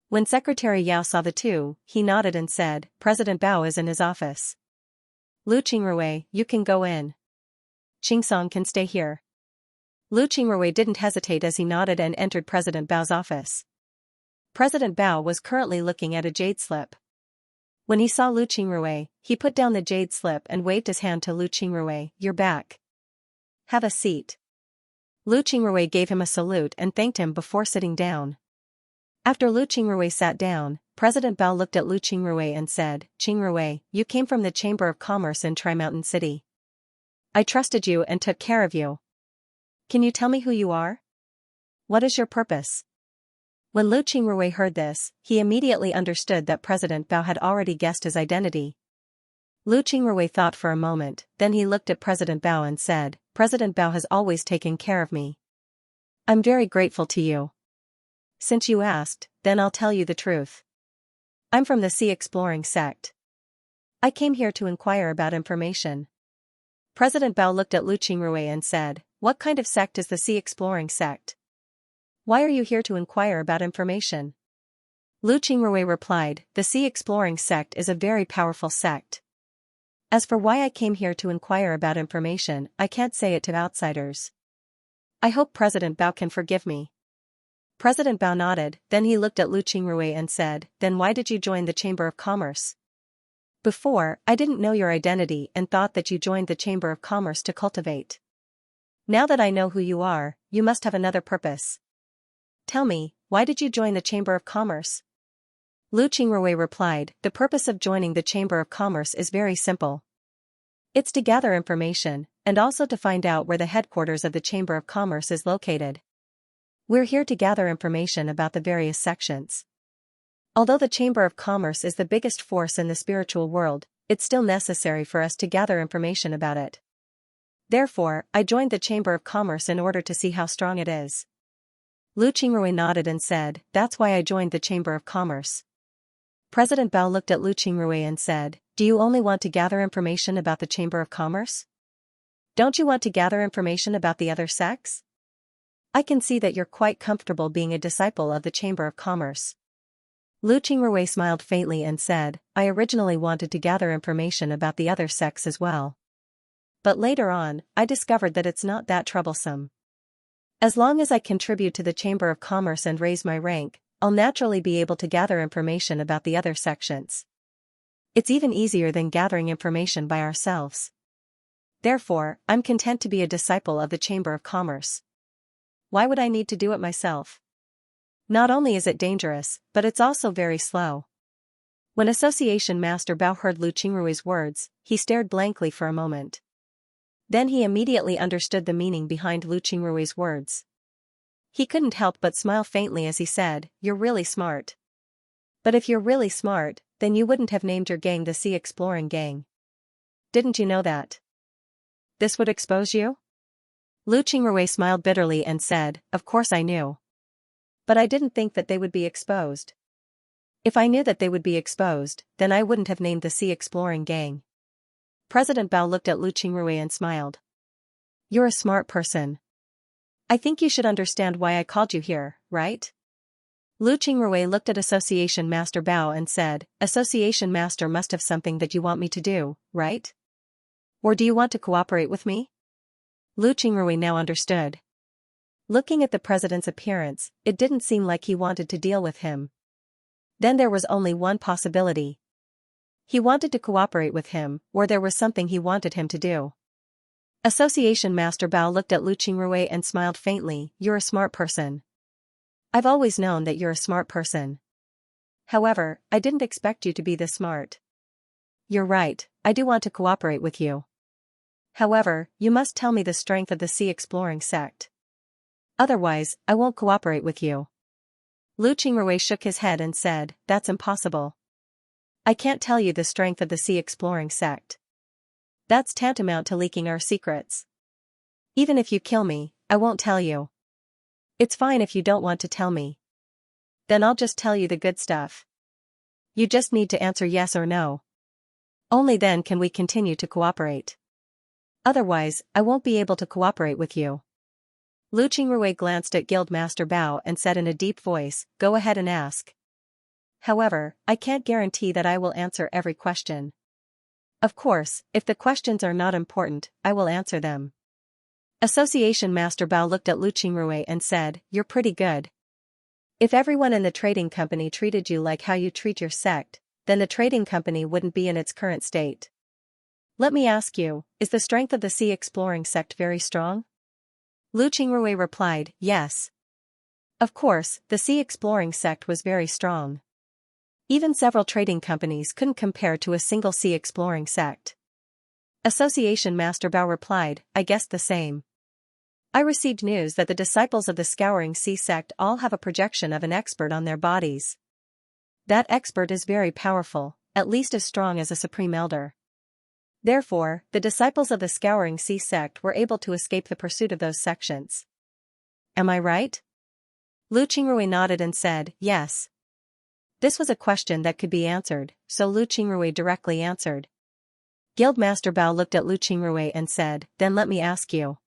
When Secretary Yao saw the two, he nodded and said, "President Bao is in his office. Lu Qingrui, you can go in. Qingsong can stay here." Lu Qingrui didn't hesitate as he nodded and entered President Bao's office. President Bao was currently looking at a jade slip. When he saw Lu Qingrui, he put down the jade slip and waved his hand to Lu Qingrui. "You're back. Have a seat." Lu Qingrui gave him a salute and thanked him before sitting down. After Lu Qingrui sat down, President Bao looked at Lu Qingrui and said, "Qingrui, you came from the Chamber of Commerce in Tri-Mountain City. I trusted you and took care of you. Can you tell me who you are? What is your purpose?" When Lu Qingrui heard this, he immediately understood that President Bao had already guessed his identity. Lu Qingrui thought for a moment, then he looked at President Bao and said, "President Bao has always taken care of me. I'm very grateful to you. Since you asked, then I'll tell you the truth. I'm from the Sea Exploring sect. I came here to inquire about information." President Bao looked at Lu Qingrui and said, "What kind of sect is the Sea Exploring sect? Why are you here to inquire about information?" Lu Qingrui replied, "The Sea Exploring sect is a very powerful sect. As for why I came here to inquire about information, I can't say it to outsiders. I hope President Bao can forgive me." President Bao nodded, then he looked at Lu Qingrui and said, "Then why did you join the Chamber of Commerce? Before, I didn't know your identity and thought that you joined the Chamber of Commerce to cultivate. Now that I know who you are, you must have another purpose. Tell me, why did you join the Chamber of Commerce?" Lu Qingrui replied, "The purpose of joining the Chamber of Commerce is very simple. It's to gather information, and also to find out where the headquarters of the Chamber of Commerce is located. We're here to gather information about the various sections. Although the Chamber of Commerce is the biggest force in the spiritual world, it's still necessary for us to gather information about it. Therefore, I joined the Chamber of Commerce in order to see how strong it is." Lu Qingrui nodded and said, "That's why I joined the Chamber of Commerce." President Bao looked at Lu Qingrui and said, "Do you only want to gather information about the Chamber of Commerce? Don't you want to gather information about the other sects? I can see that you're quite comfortable being a disciple of the Chamber of Commerce." Lu Qingrui smiled faintly and said, "I originally wanted to gather information about the other sects as well. But later on, I discovered that it's not that troublesome. As long as I contribute to the Chamber of Commerce and raise my rank, I'll naturally be able to gather information about the other sections. It's even easier than gathering information by ourselves. Therefore, I'm content to be a disciple of the Chamber of Commerce. Why would I need to do it myself? Not only is it dangerous, but it's also very slow." When Association Master Bao heard Lu Qingrui's words, he stared blankly for a moment. Then he immediately understood the meaning behind Lu Qingrui's words. He couldn't help but smile faintly as he said, "You're really smart. But if you're really smart, then you wouldn't have named your gang the Sea Exploring Gang. Didn't you know that? This would expose you?" Lu Qingrui smiled bitterly and said, "Of course I knew. But I didn't think that they would be exposed. If I knew that they would be exposed, then I wouldn't have named the Sea Exploring Gang." President Bao looked at Lu Qingrui and smiled. "You're a smart person. I think you should understand why I called you here, right?" Lu Qingrui looked at Association Master Bao and said, "Association Master must have something that you want me to do, right? Or do you want to cooperate with me?" Lu Qingrui now understood. Looking at the president's appearance, it didn't seem like he wanted to deal with him. Then there was only one possibility. He wanted to cooperate with him, or there was something he wanted him to do. Association Master Bao looked at Lu Qingrui and smiled faintly. You're a smart person. I've always known that you're a smart person. However, I didn't expect you to be this smart. You're right, I do want to cooperate with you. However, you must tell me the strength of the Sea Exploring sect. Otherwise, I won't cooperate with you. Lu Qingrui shook his head and said, that's impossible. I can't tell you the strength of the Sea Exploring sect. That's tantamount to leaking our secrets. Even if you kill me, I won't tell you. It's fine if you don't want to tell me. Then I'll just tell you the good stuff. You just need to answer yes or no. Only then can we continue to cooperate. Otherwise, I won't be able to cooperate with you. Lu Qingrui glanced at Guildmaster Bao and said in a deep voice, go ahead and ask. However, I can't guarantee that I will answer every question. Of course, if the questions are not important, I will answer them. Association Master Bao looked at Lu Qingrui and said, you're pretty good. If everyone in the trading company treated you like how you treat your sect, then the trading company wouldn't be in its current state. Let me ask you, is the strength of the Sea Exploring sect very strong? Lu Qingrui replied, yes. Of course, the Sea Exploring sect was very strong. Even several trading companies couldn't compare to a single Sea Exploring sect. Association Master Bao replied, I guessed the same. I received news that the disciples of the Scouring Sea sect all have a projection of an expert on their bodies. That expert is very powerful, at least as strong as a Supreme Elder. Therefore, the disciples of the Scouring Sea sect were able to escape the pursuit of those sections. Am I right? Lu Qingrui nodded and said, yes. This was a question that could be answered, so Lu Qingrui directly answered. Guildmaster Bao looked at Lu Qingrui and said, then let me ask you.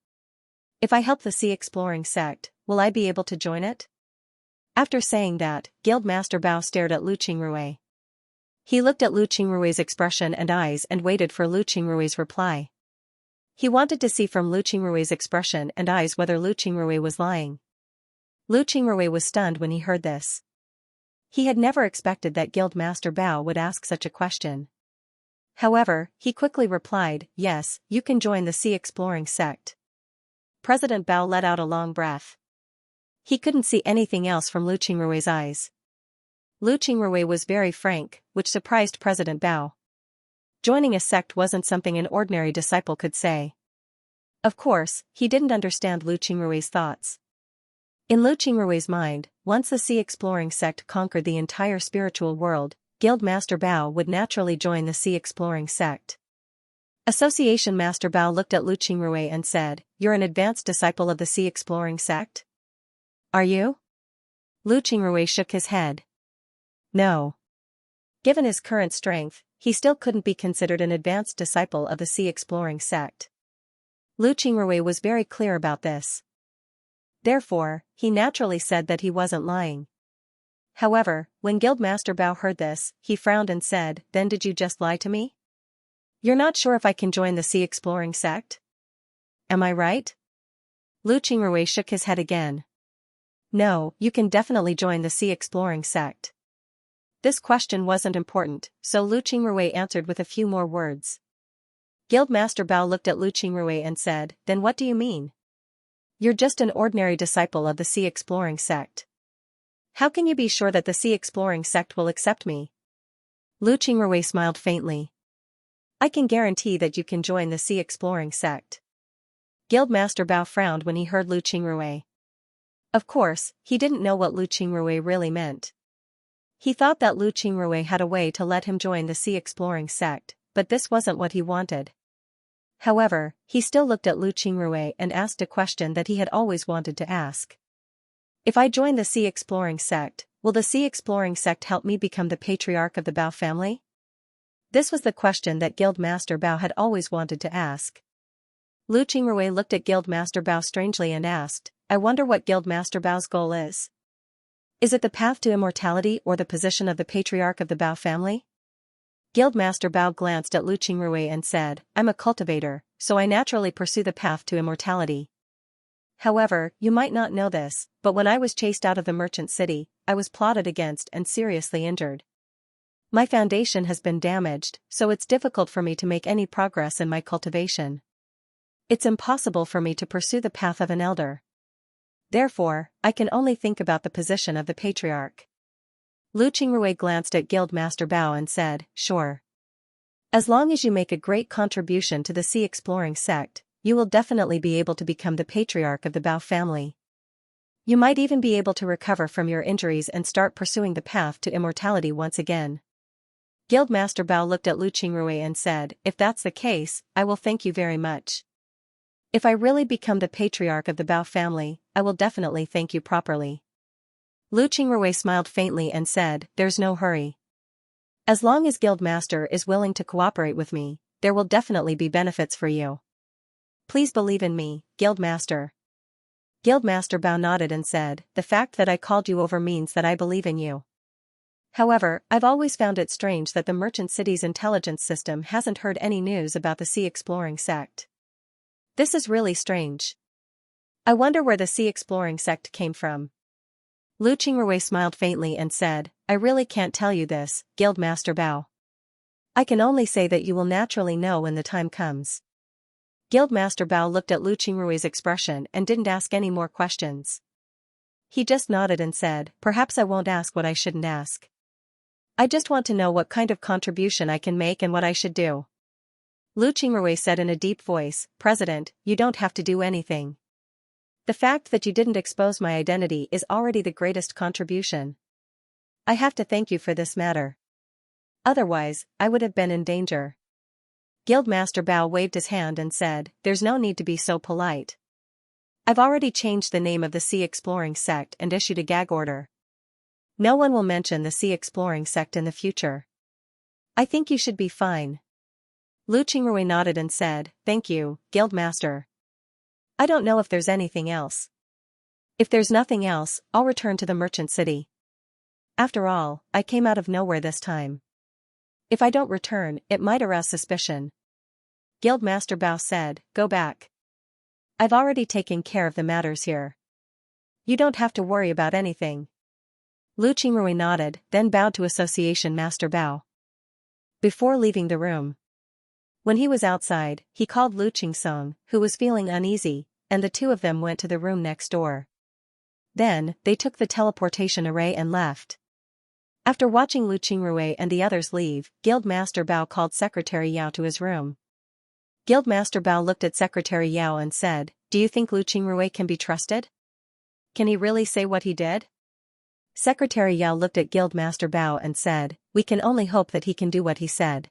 If I help the Sea Exploring sect, will I be able to join it? After saying that, Guildmaster Bao stared at Lu Qingrui. He looked at Lu Qingrui's expression and eyes and waited for Lu Qingrui's reply. He wanted to see from Lu Qingrui's expression and eyes whether Lu Qingrui was lying. Lu Qingrui was stunned when he heard this. He had never expected that Guildmaster Bao would ask such a question. However, he quickly replied, yes, you can join the Sea Exploring sect. President Bao let out a long breath. He couldn't see anything else from Lu Qingrui's eyes. Lu Qingrui was very frank, which surprised President Bao. Joining a sect wasn't something an ordinary disciple could say. Of course, he didn't understand Lu Qingrui's thoughts. In Lu Qingrui's mind, once the Sea Exploring sect conquered the entire spiritual world, Guildmaster Bao would naturally join the Sea Exploring sect. Association Master Bao looked at Lu Qingrui and said, you're an advanced disciple of the Sea Exploring sect? Are you? Lu Qingrui shook his head. No. Given his current strength, he still couldn't be considered an advanced disciple of the Sea Exploring sect. Lu Qingrui was very clear about this. Therefore, he naturally said that he wasn't lying. However, when Guildmaster Bao heard this, he frowned and said, then did you just lie to me? You're not sure if I can join the Sea Exploring sect? Am I right? Lu Qingrui shook his head again. No, you can definitely join the Sea Exploring sect. This question wasn't important, so Lu Qingrui answered with a few more words. Guildmaster Bao looked at Lu Qingrui and said, then what do you mean? You're just an ordinary disciple of the Sea Exploring sect. How can you be sure that the Sea Exploring sect will accept me? Lu Qingrui smiled faintly. I can guarantee that you can join the Sea Exploring sect. Guildmaster Bao frowned when he heard Lu Qingrui. Of course, he didn't know what Lu Qingrui really meant. He thought that Lu Qingrui had a way to let him join the Sea Exploring sect, but this wasn't what he wanted. However, he still looked at Lu Qingrui and asked a question that he had always wanted to ask. If I join the Sea Exploring sect, will the Sea Exploring sect help me become the patriarch of the Bao family? This was the question that Guildmaster Bao had always wanted to ask. Lu Qingrui looked at Guildmaster Bao strangely and asked, I wonder what Guildmaster Bao's goal is. Is it the path to immortality or the position of the patriarch of the Bao family? Guildmaster Bao glanced at Lu Qingrui and said, I'm a cultivator, so I naturally pursue the path to immortality. However, you might not know this, but when I was chased out of the merchant city, I was plotted against and seriously injured. My foundation has been damaged, so it's difficult for me to make any progress in my cultivation. It's impossible for me to pursue the path of an elder. Therefore, I can only think about the position of the patriarch. Lu Qingrui glanced at Guildmaster Bao and said, sure. As long as you make a great contribution to the sea exploring sect, you will definitely be able to become the patriarch of the Bao family. You might even be able to recover from your injuries and start pursuing the path to immortality once again. Guildmaster Bao looked at Lu Qingrui and said, if that's the case, I will thank you very much. If I really become the patriarch of the Bao family, I will definitely thank you properly. Lu Qingrui smiled faintly and said, there's no hurry. As long as Guildmaster is willing to cooperate with me, there will definitely be benefits for you. Please believe in me, Guildmaster. Guildmaster Bao nodded and said, the fact that I called you over means that I believe in you. However, I've always found it strange that the merchant city's intelligence system hasn't heard any news about the sea exploring sect. This is really strange. I wonder where the sea exploring sect came from. Lu Qingrui smiled faintly and said, I really can't tell you this, Guildmaster Bao. I can only say that you will naturally know when the time comes. Guildmaster Bao looked at Lu Qingrui's expression and didn't ask any more questions. He just nodded and said, perhaps I won't ask what I shouldn't ask. I just want to know what kind of contribution I can make and what I should do. Lu Qingrui said in a deep voice, President, you don't have to do anything. The fact that you didn't expose my identity is already the greatest contribution. I have to thank you for this matter. Otherwise, I would have been in danger. Guildmaster Bao waved his hand and said, there's no need to be so polite. I've already changed the name of the sea exploring sect and issued a gag order. No one will mention the sea exploring sect in the future. I think you should be fine. Lu Qingrui nodded and said, thank you, Guildmaster. I don't know if there's anything else. If there's nothing else, I'll return to the merchant city. After all, I came out of nowhere this time. If I don't return, it might arouse suspicion. Guildmaster Bao said, go back. I've already taken care of the matters here. You don't have to worry about anything. Lu Qingrui nodded, then bowed to Association Master Bao. Before leaving the room. When he was outside, he called Lu Qingsong, who was feeling uneasy, and the two of them went to the room next door. Then, they took the teleportation array and left. After watching Lu Qingrui and the others leave, Guildmaster Bao called Secretary Yao to his room. Guildmaster Bao looked at Secretary Yao and said, do you think Lu Qingrui can be trusted? Can he really say what he did? Secretary Yao looked at Guildmaster Bao and said, we can only hope that he can do what he said.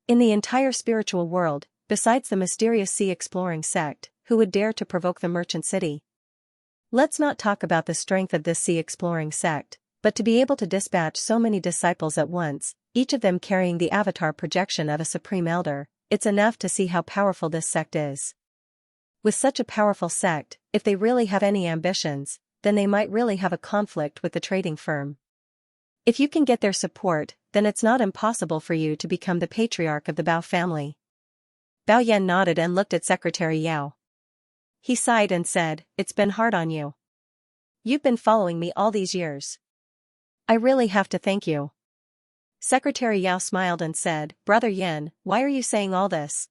In the entire spiritual world, besides the mysterious sea exploring sect, who would dare to provoke the merchant city? Let's not talk about the strength of this sea exploring sect, but to be able to dispatch so many disciples at once, each of them carrying the avatar projection of a supreme elder, it's enough to see how powerful this sect is. With such a powerful sect, if they really have any ambitions, then they might really have a conflict with the trading firm. If you can get their support, then it's not impossible for you to become the patriarch of the Bao family. Bao Yan nodded and looked at Secretary Yao. He sighed and said, it's been hard on you. You've been following me all these years. I really have to thank you. Secretary Yao smiled and said, Brother Yan, why are you saying all this?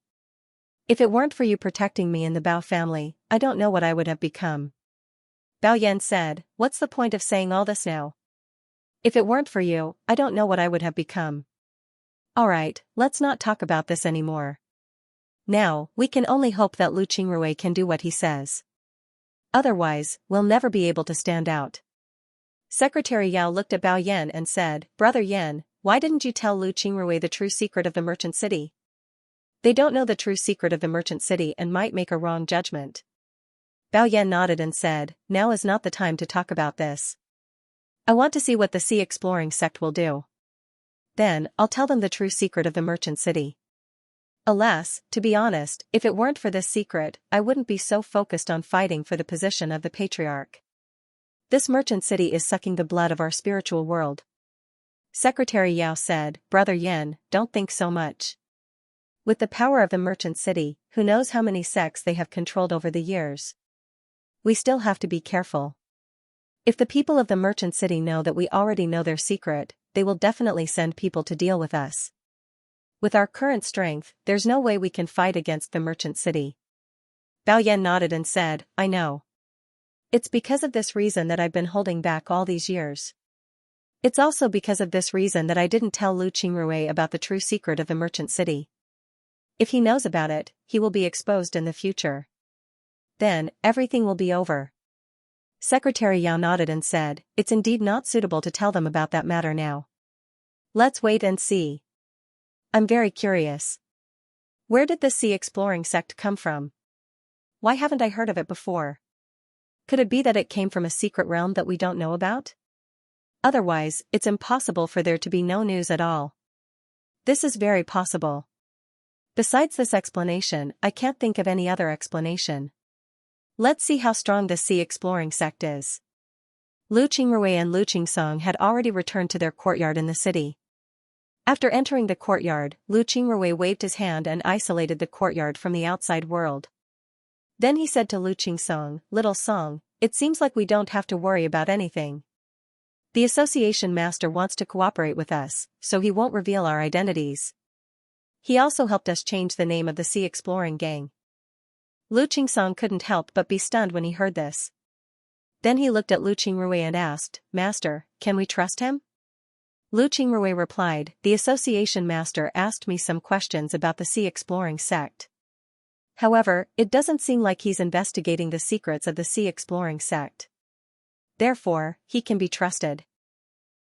If it weren't for you protecting me in the Bao family, I don't know what I would have become. Bao Yan said, what's the point of saying all this now? If it weren't for you, I don't know what I would have become. Alright, let's not talk about this anymore. Now, we can only hope that Lu Qingrui can do what he says. Otherwise, we'll never be able to stand out. Secretary Yao looked at Bao Yan and said, Brother Yan, why didn't you tell Lu Qingrui the true secret of the merchant city? They don't know the true secret of the merchant city and might make a wrong judgment. Bao Yan nodded and said, now is not the time to talk about this. I want to see what the sea exploring sect will do. Then, I'll tell them the true secret of the merchant city. Alas, to be honest, if it weren't for this secret, I wouldn't be so focused on fighting for the position of the patriarch. This merchant city is sucking the blood of our spiritual world. Secretary Yao said, Brother Yan, don't think so much. With the power of the merchant city, who knows how many sects they have controlled over the years. We still have to be careful. If the people of the merchant city know that we already know their secret, they will definitely send people to deal with us. With our current strength, there's no way we can fight against the merchant city. Bao Yan nodded and said, I know. It's because of this reason that I've been holding back all these years. It's also because of this reason that I didn't tell Lu Qingrui about the true secret of the merchant city. If he knows about it, he will be exposed in the future. Then, everything will be over. Secretary Yao nodded and said, it's indeed not suitable to tell them about that matter now. Let's wait and see. I'm very curious. Where did the sea exploring sect come from? Why haven't I heard of it before? Could it be that it came from a secret realm that we don't know about? Otherwise, it's impossible for there to be no news at all. This is very possible. Besides this explanation, I can't think of any other explanation. Let's see how strong this sea exploring sect is. Lu Qingrui and Lu Qingsong had already returned to their courtyard in the city. After entering the courtyard, Lu Qingrui waved his hand and isolated the courtyard from the outside world. Then he said to Lu Qingsong, Little Song, it seems like we don't have to worry about anything. The association master wants to cooperate with us, so he won't reveal our identities. He also helped us change the name of the sea exploring gang. Lu Qingsong couldn't help but be stunned when he heard this. Then he looked at Lu Qingrui and asked, Master, can we trust him? Lu Qingrui replied, the association master asked me some questions about the sea exploring sect. However, it doesn't seem like he's investigating the secrets of the sea exploring sect. Therefore, he can be trusted.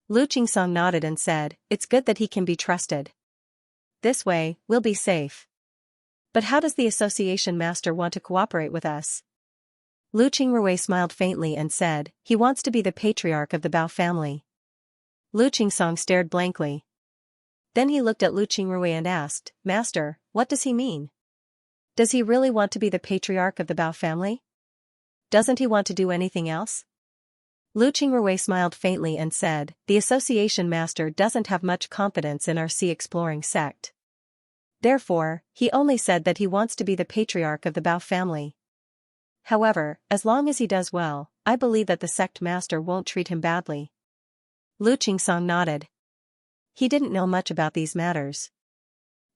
Lu Qingsong nodded and said, it's good that he can be trusted. This way, we'll be safe. But how does the association master want to cooperate with us? Lu Qingrui smiled faintly and said, he wants to be the patriarch of the Bao family. Lu Qingsong stared blankly. Then he looked at Lu Qingrui and asked, Master, what does he mean? Does he really want to be the patriarch of the Bao family? Doesn't he want to do anything else? Lu Qingrui smiled faintly and said, the association master doesn't have much confidence in our sea exploring sect. Therefore, he only said that he wants to be the patriarch of the Bao family. However, as long as he does well, I believe that the sect master won't treat him badly. Lu Qingsong nodded. He didn't know much about these matters.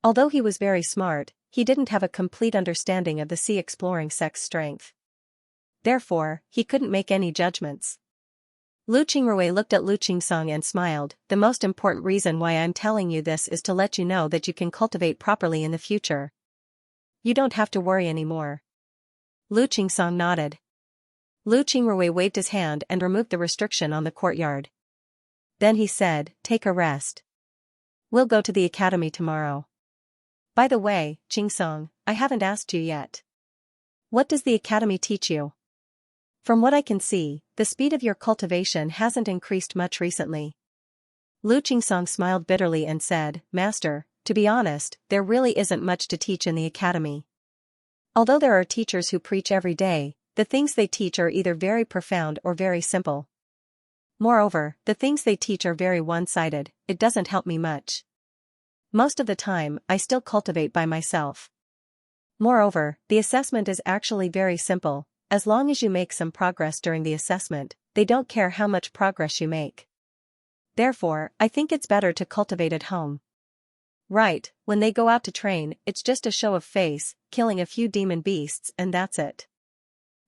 Although he was very smart, he didn't have a complete understanding of the sea exploring sect's strength. Therefore, he couldn't make any judgments. Lu Qingrui looked at Lu Qingsong and smiled, the most important reason why I'm telling you this is to let you know that you can cultivate properly in the future. You don't have to worry anymore. Lu Qingsong nodded. Lu Qingrui waved his hand and removed the restriction on the courtyard. Then he said, take a rest. We'll go to the academy tomorrow. By the way, Qingsong, I haven't asked you yet. What does the academy teach you? From what I can see, the speed of your cultivation hasn't increased much recently. Lu Qingsong smiled bitterly and said, Master, to be honest, there really isn't much to teach in the academy. Although there are teachers who preach every day, the things they teach are either very profound or very simple. Moreover, the things they teach are very one-sided, it doesn't help me much. Most of the time, I still cultivate by myself. Moreover, the assessment is actually very simple. As long as you make some progress during the assessment, they don't care how much progress you make. Therefore, I think it's better to cultivate at home. Right, when they go out to train, it's just a show of face, killing a few demon beasts and that's it.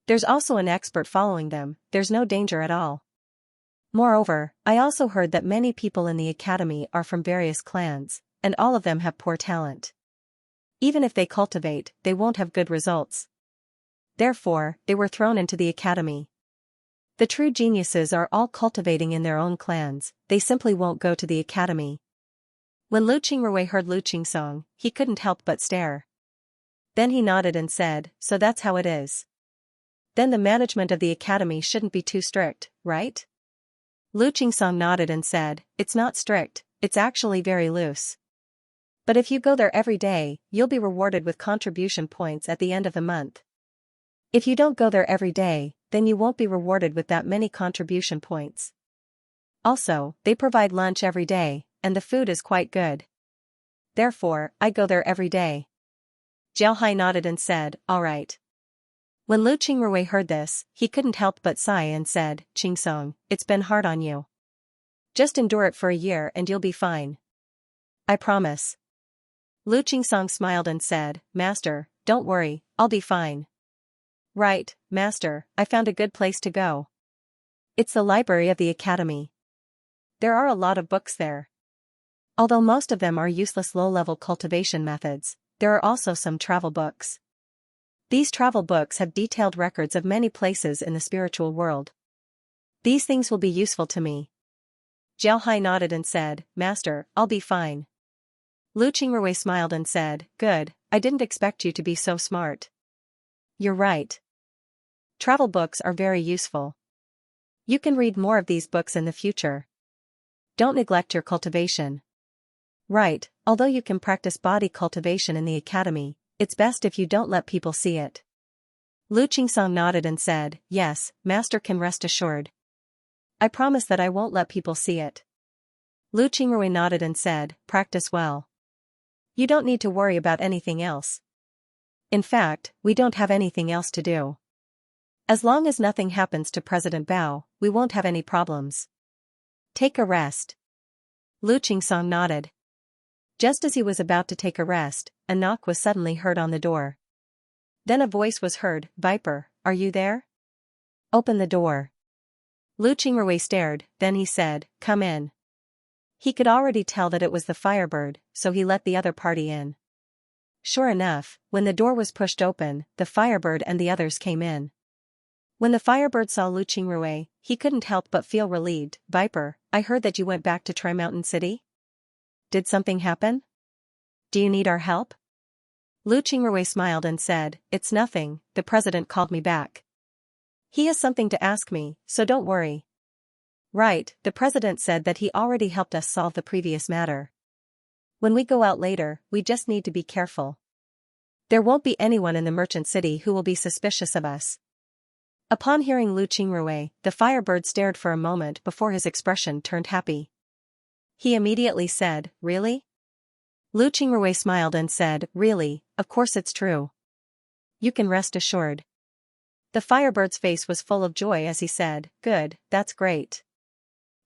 There's also an expert following them, there's no danger at all. Moreover, I also heard that many people in the academy are from various clans, and all of them have poor talent. Even if they cultivate, they won't have good results. Therefore, they were thrown into the academy. The true geniuses are all cultivating in their own clans, they simply won't go to the academy. When Lu Qingrui heard Lu Qingsong, he couldn't help but stare. Then he nodded and said, so that's how it is. Then the management of the academy shouldn't be too strict, right? Lu Qingsong nodded and said, it's not strict, it's actually very loose. But if you go there every day, you'll be rewarded with contribution points at the end of the month. If you don't go there every day, then you won't be rewarded with that many contribution points. Also, they provide lunch every day, and the food is quite good. Therefore, I go there every day. Jiao nodded and said, all right. When Lu Qingrui heard this, he couldn't help but sigh and said, Qingsong, it's been hard on you. Just endure it for a year and you'll be fine. I promise. Lu Qingsong smiled and said, Master, don't worry, I'll be fine. Right, Master, I found a good place to go. It's the library of the academy. There are a lot of books there. Although most of them are useless low-level cultivation methods, there are also some travel books. These travel books have detailed records of many places in the spiritual world. These things will be useful to me. Jiao nodded and said, Master, I'll be fine. Lu Qingrui smiled and said, good, I didn't expect you to be so smart. You're right. Travel books are very useful. You can read more of these books in the future. Don't neglect your cultivation. Right, although you can practice body cultivation in the academy, it's best if you don't let people see it. Lu Qingsong nodded and said, yes, Master can rest assured. I promise that I won't let people see it. Lu Qingrui nodded and said, practice well. You don't need to worry about anything else. In fact, we don't have anything else to do. As long as nothing happens to President Bao, we won't have any problems. Take a rest. Lu Qingsong nodded. Just as he was about to take a rest, a knock was suddenly heard on the door. Then a voice was heard, Viper, are you there? Open the door. Lu Qingrui stared, then he said, come in. He could already tell that it was the Firebird, so he let the other party in. Sure enough, when the door was pushed open, the Firebird and the others came in. When the Firebird saw Lu Qingrui, he couldn't help but feel relieved. Viper, I heard that you went back to Tri Mountain City? Did something happen? Do you need our help? Lu Qingrui smiled and said, it's nothing, the president called me back. He has something to ask me, so don't worry. Right, the president said that he already helped us solve the previous matter. When we go out later, we just need to be careful. There won't be anyone in the merchant city who will be suspicious of us. Upon hearing Lu Qingrui, the Firebird stared for a moment before his expression turned happy. He immediately said, really? Lu Qingrui smiled and said, really, of course it's true. You can rest assured. The Firebird's face was full of joy as he said, good, that's great.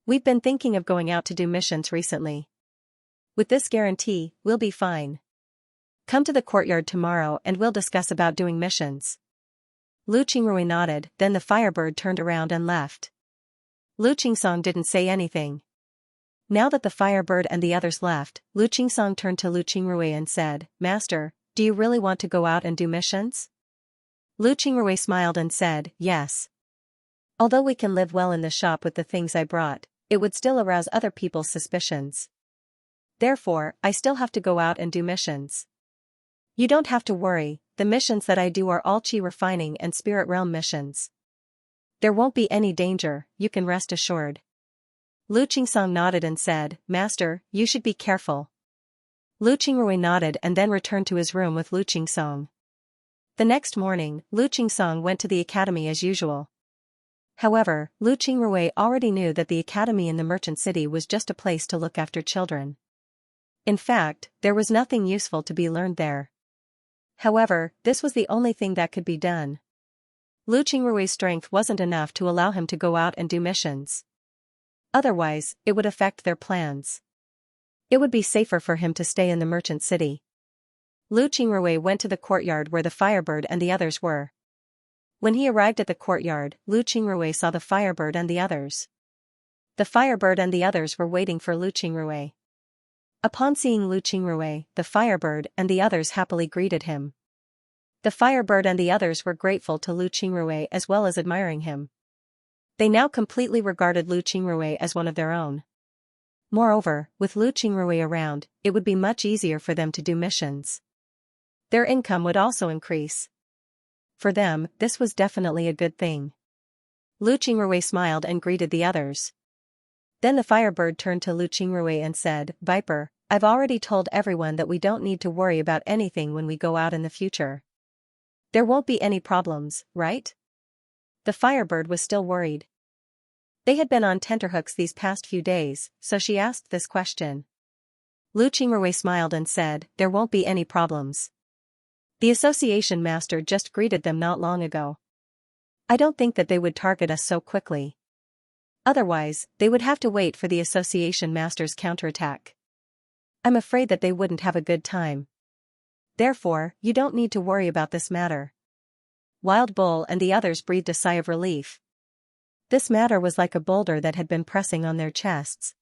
We've been thinking of going out to do missions recently. With this guarantee, we'll be fine. Come to the courtyard tomorrow and we'll discuss about doing missions. Lu Qingrui nodded, then the Firebird turned around and left. Lu Qingsong didn't say anything. Now that the Firebird and the others left, Lu Qingsong turned to Lu Qingrui and said, Master, do you really want to go out and do missions? Lu Qingrui smiled and said, yes. Although we can live well in the shop with the things I brought, it would still arouse other people's suspicions. Therefore, I still have to go out and do missions. You don't have to worry, the missions that I do are all Qi refining and spirit realm missions. There won't be any danger, you can rest assured. Lu Qingsong nodded and said, Master, you should be careful. Lu Qingrui nodded and then returned to his room with Lu Qingsong. The next morning, Lu Qingsong went to the academy as usual. However, Lu Qingrui already knew that the academy in the merchant city was just a place to look after children. In fact, there was nothing useful to be learned there. However, this was the only thing that could be done. Lu Qingrui's strength wasn't enough to allow him to go out and do missions. Otherwise, it would affect their plans. It would be safer for him to stay in the merchant city. Lu Qingrui went to the courtyard where the Firebird and the others were. When he arrived at the courtyard, Lu Qingrui saw the Firebird and the others. The Firebird and the others were waiting for Lu Qingrui. Upon seeing Lu Qingrui, the Firebird and the others happily greeted him. The Firebird and the others were grateful to Lu Qingrui as well as admiring him. They now completely regarded Lu Qingrui as one of their own. Moreover, with Lu Qingrui around, it would be much easier for them to do missions. Their income would also increase. For them, this was definitely a good thing. Lu Qingrui smiled and greeted the others. Then the Firebird turned to Lu Qingrui and said, Viper, I've already told everyone that we don't need to worry about anything when we go out in the future. There won't be any problems, right? The Firebird was still worried. They had been on tenterhooks these past few days, so she asked this question. Lu Qingrui smiled and said, there won't be any problems. The association master just greeted them not long ago. I don't think that they would target us so quickly. Otherwise, they would have to wait for the association master's counterattack. I'm afraid that they wouldn't have a good time. Therefore, you don't need to worry about this matter. Wild Bull and the others breathed a sigh of relief. This matter was like a boulder that had been pressing on their chests.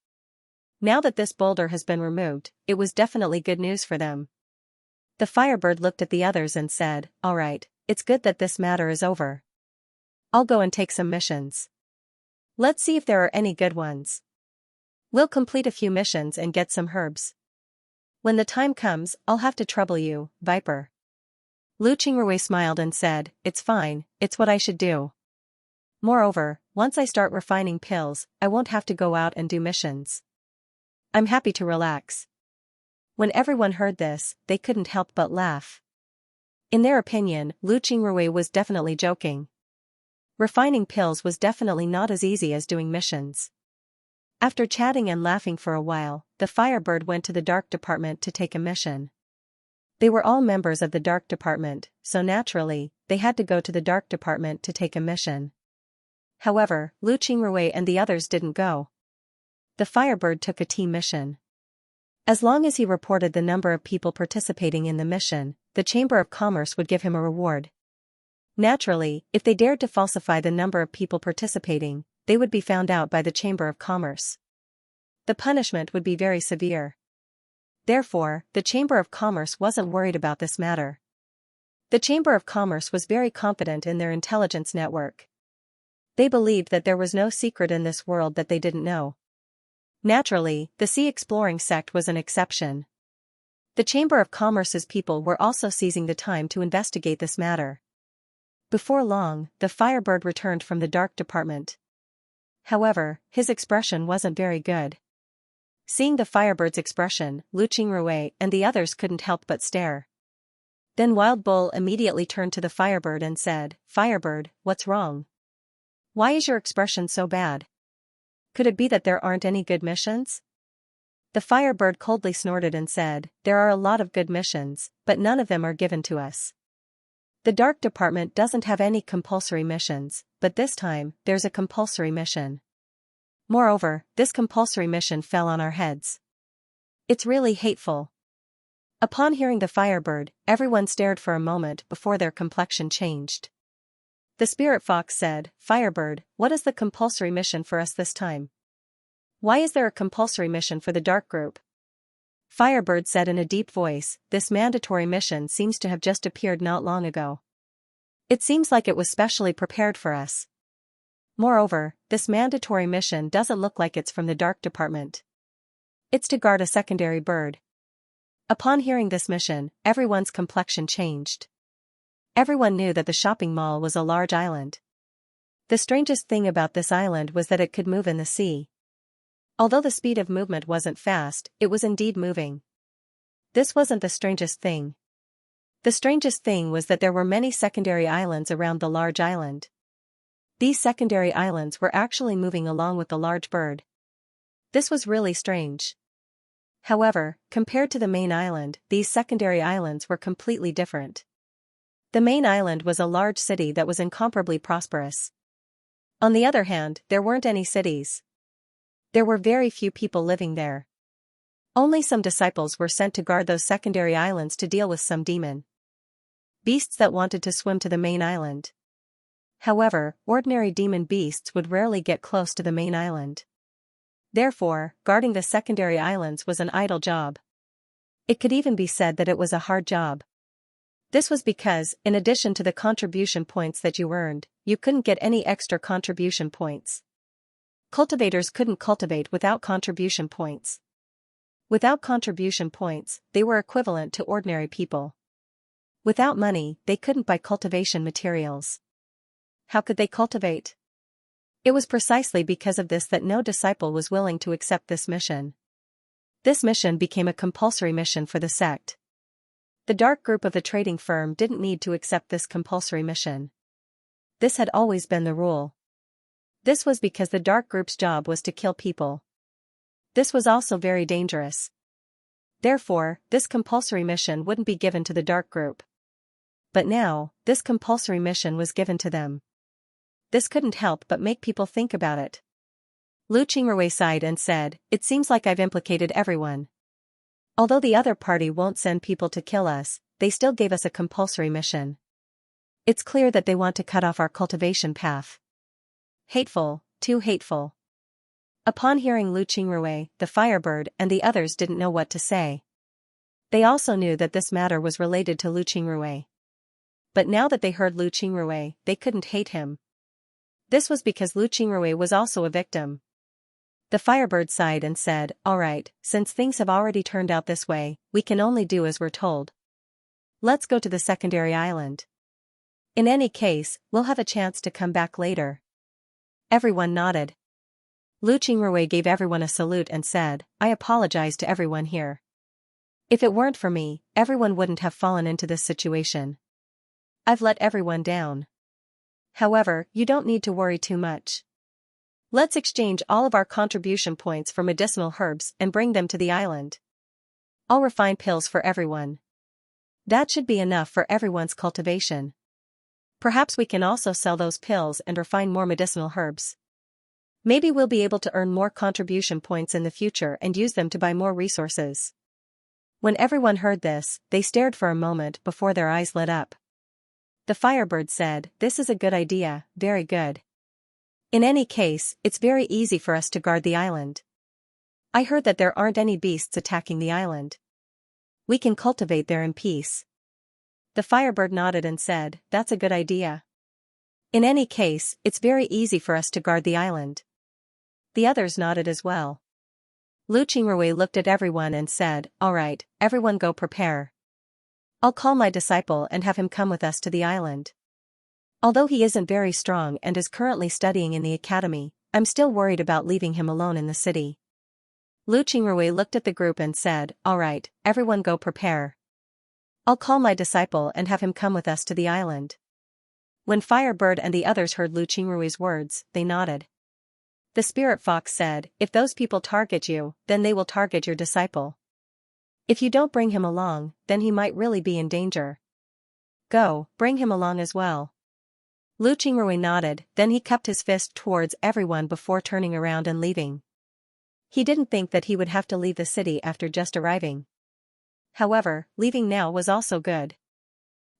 Now that this boulder has been removed, it was definitely good news for them. The Firebird looked at the others and said, all right, it's good that this matter is over. I'll go and take some missions. Let's see if there are any good ones. We'll complete a few missions and get some herbs. When the time comes, I'll have to trouble you, Viper. Lu Qingrui smiled and said, it's fine, it's what I should do. Moreover, once I start refining pills, I won't have to go out and do missions. I'm happy to relax. When everyone heard this, they couldn't help but laugh. In their opinion, Lu Qingrui was definitely joking. Refining pills was definitely not as easy as doing missions. After chatting and laughing for a while, the Firebird went to the Dark Department to take a mission. They were all members of the Dark Department, so naturally, they had to go to the Dark Department to take a mission. However, Lu Qingrui and the others didn't go. The Firebird took a team mission. As long as he reported the number of people participating in the mission, the Chamber of Commerce would give him a reward. Naturally, if they dared to falsify the number of people participating, they would be found out by the Chamber of Commerce. The punishment would be very severe. Therefore, the Chamber of Commerce wasn't worried about this matter. The Chamber of Commerce was very confident in their intelligence network. They believed that there was no secret in this world that they didn't know. Naturally, the sea exploring sect was an exception. The Chamber of Commerce's people were also seizing the time to investigate this matter. Before long, the Firebird returned from the Dark Department. However, his expression wasn't very good. Seeing the Firebird's expression, Lu Qingrui and the others couldn't help but stare. Then Wild Bull immediately turned to the Firebird and said, Firebird, what's wrong? Why is your expression so bad? Could it be that there aren't any good missions? The Firebird coldly snorted and said, there are a lot of good missions, but none of them are given to us. The Dark Department doesn't have any compulsory missions, but this time, there's a compulsory mission. Moreover, this compulsory mission fell on our heads. It's really hateful. Upon hearing the Firebird, everyone stared for a moment before their complexion changed. The Spirit Fox said, Firebird, what is the compulsory mission for us this time? Why is there a compulsory mission for the Dark Group? Firebird said in a deep voice, this mandatory mission seems to have just appeared not long ago. It seems like it was specially prepared for us. Moreover, this mandatory mission doesn't look like it's from the Dark Department. It's to guard a secondary bird. Upon hearing this mission, everyone's complexion changed. Everyone knew that the shopping mall was a large island. The strangest thing about this island was that it could move in the sea. Although the speed of movement wasn't fast, it was indeed moving. This wasn't the strangest thing. The strangest thing was that there were many secondary islands around the large island. These secondary islands were actually moving along with the large bird. This was really strange. However, compared to the main island, these secondary islands were completely different. The main island was a large city that was incomparably prosperous. On the other hand, there weren't any cities. There were very few people living there. Only some disciples were sent to guard those secondary islands to deal with some demon beasts that wanted to swim to the main island. However, ordinary demon beasts would rarely get close to the main island. Therefore, guarding the secondary islands was an idle job. It could even be said that it was a hard job. This was because, in addition to the contribution points that you earned, you couldn't get any extra contribution points. Cultivators couldn't cultivate without contribution points. Without contribution points, they were equivalent to ordinary people. Without money, they couldn't buy cultivation materials. How could they cultivate? It was precisely because of this that no disciple was willing to accept this mission. This mission became a compulsory mission for the sect. The dark group of the trading firm didn't need to accept this compulsory mission. This had always been the rule. This was because the dark group's job was to kill people. This was also very dangerous. Therefore, this compulsory mission wouldn't be given to the dark group. But now, this compulsory mission was given to them. This couldn't help but make people think about it. Lu Qingrui sighed and said, "It seems like I've implicated everyone. Although the other party won't send people to kill us, they still gave us a compulsory mission. It's clear that they want to cut off our cultivation path. Hateful, too hateful." Upon hearing Lu Qingrui, the Firebird and the others didn't know what to say. They also knew that this matter was related to Lu Qingrui. But now that they heard Lu Qingrui, they couldn't hate him. This was because Lu Qingrui was also a victim. The Firebird sighed and said, "Alright, since things have already turned out this way, we can only do as we're told. Let's go to the secondary island. In any case, we'll have a chance to come back later." Everyone nodded. Lu Qingrui gave everyone a salute and said, "I apologize to everyone here. If it weren't for me, everyone wouldn't have fallen into this situation. I've let everyone down. However, you don't need to worry too much. Let's exchange all of our contribution points for medicinal herbs and bring them to the island. I'll refine pills for everyone. That should be enough for everyone's cultivation. Perhaps we can also sell those pills and refine more medicinal herbs. Maybe we'll be able to earn more contribution points in the future and use them to buy more resources." When everyone heard this, they stared for a moment before their eyes lit up. The Firebird said, "This is a good idea, very good. In any case, it's very easy for us to guard the island. I heard that there aren't any beasts attacking the island. We can cultivate there in peace." The Firebird nodded and said, "That's a good idea. In any case, it's very easy for us to guard the island." The others nodded as well. Lu Qingrui looked at everyone and said, "Alright, everyone go prepare. I'll call my disciple and have him come with us to the island. Although he isn't very strong and is currently studying in the academy, I'm still worried about leaving him alone in the city." Lu Qingrui looked at the group and said, "Alright, everyone go prepare. I'll call my disciple and have him come with us to the island." When Firebird and the others heard Lu Qingrui's words, they nodded. The Spirit Fox said, "If those people target you, then they will target your disciple. If you don't bring him along, then he might really be in danger. Go, bring him along as well." Lu Qingrui nodded, then he cupped his fist towards everyone before turning around and leaving. He didn't think that he would have to leave the city after just arriving. However, leaving now was also good.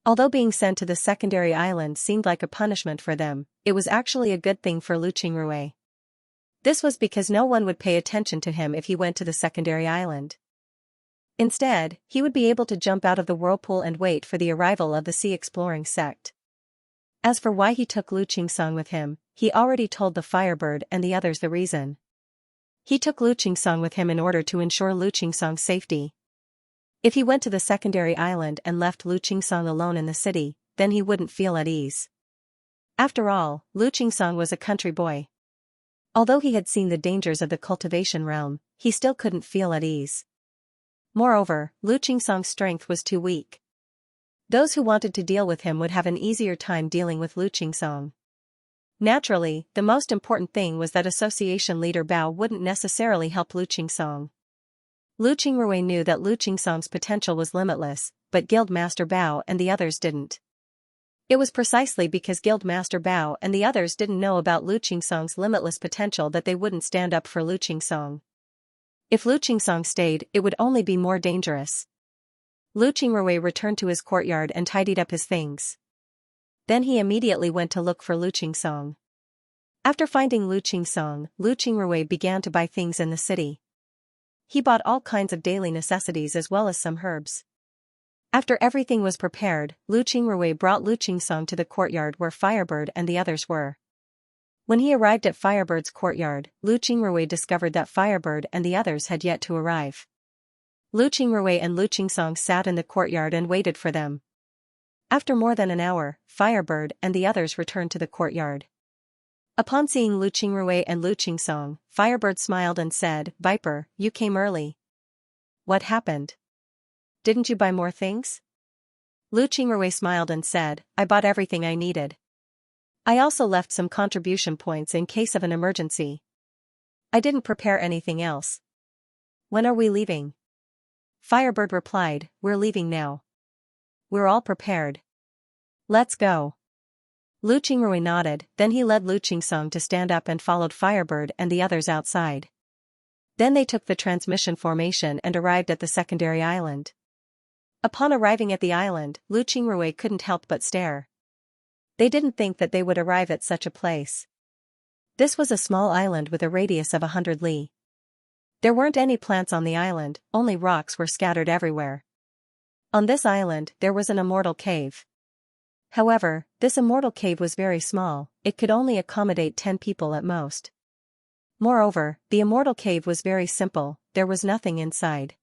Although being sent to the secondary island seemed like a punishment for them, it was actually a good thing for Lu Qingrui. This was because no one would pay attention to him if he went to the secondary island. Instead, he would be able to jump out of the whirlpool and wait for the arrival of the sea exploring sect. As for why he took Lu Qingsong with him, he already told the Firebird and the others the reason. He took Lu Qingsong with him in order to ensure Lu Qingsong's safety. If he went to the secondary island and left Lu Qingsong alone in the city, then he wouldn't feel at ease. After all, Lu Qingsong was a country boy. Although he had seen the dangers of the cultivation realm, he still couldn't feel at ease. Moreover, Lu Qingsong's strength was too weak. Those who wanted to deal with him would have an easier time dealing with Lu Qingsong. Naturally, the most important thing was that association leader Bao wouldn't necessarily help Lu Qingsong. Lu Qingrui knew that Lu Qingsong's potential was limitless, but Guild Master Bao and the others didn't. It was precisely because Guild Master Bao and the others didn't know about Lu Qingsong's limitless potential that they wouldn't stand up for Lu Qingsong. If Lu Qingsong stayed, it would only be more dangerous. Lu Qingrui returned to his courtyard and tidied up his things. Then he immediately went to look for Lu Qingsong. After finding Lu Qingsong, Lu Qingrui began to buy things in the city. He bought all kinds of daily necessities as well as some herbs. After everything was prepared, Lu Qingrui brought Lu Qingsong to the courtyard where Firebird and the others were. When he arrived at Firebird's courtyard, Lu Qingrui discovered that Firebird and the others had yet to arrive. Lu Qingrui and Lu Qingsong sat in the courtyard and waited for them. After more than an hour, Firebird and the others returned to the courtyard. Upon seeing Lu Qingrui and Lu Qingsong, Firebird smiled and said, "Viper, you came early. What happened? Didn't you buy more things?" Lu Qingrui smiled and said, "I bought everything I needed. I also left some contribution points in case of an emergency. I didn't prepare anything else. When are we leaving?" Firebird replied, "We're leaving now. We're all prepared. Let's go." Lu Qingrui nodded, then he led Lu Qingsong to stand up and followed Firebird and the others outside. Then they took the transmission formation and arrived at the secondary island. Upon arriving at the island, Lu Qingrui couldn't help but stare. They didn't think that they would arrive at such a place. This was a small island with a radius of 100 li. There weren't any plants on the island, only rocks were scattered everywhere. On this island, there was an immortal cave. However, this immortal cave was very small, it could only accommodate 10 people at most. Moreover, the immortal cave was very simple, there was nothing inside.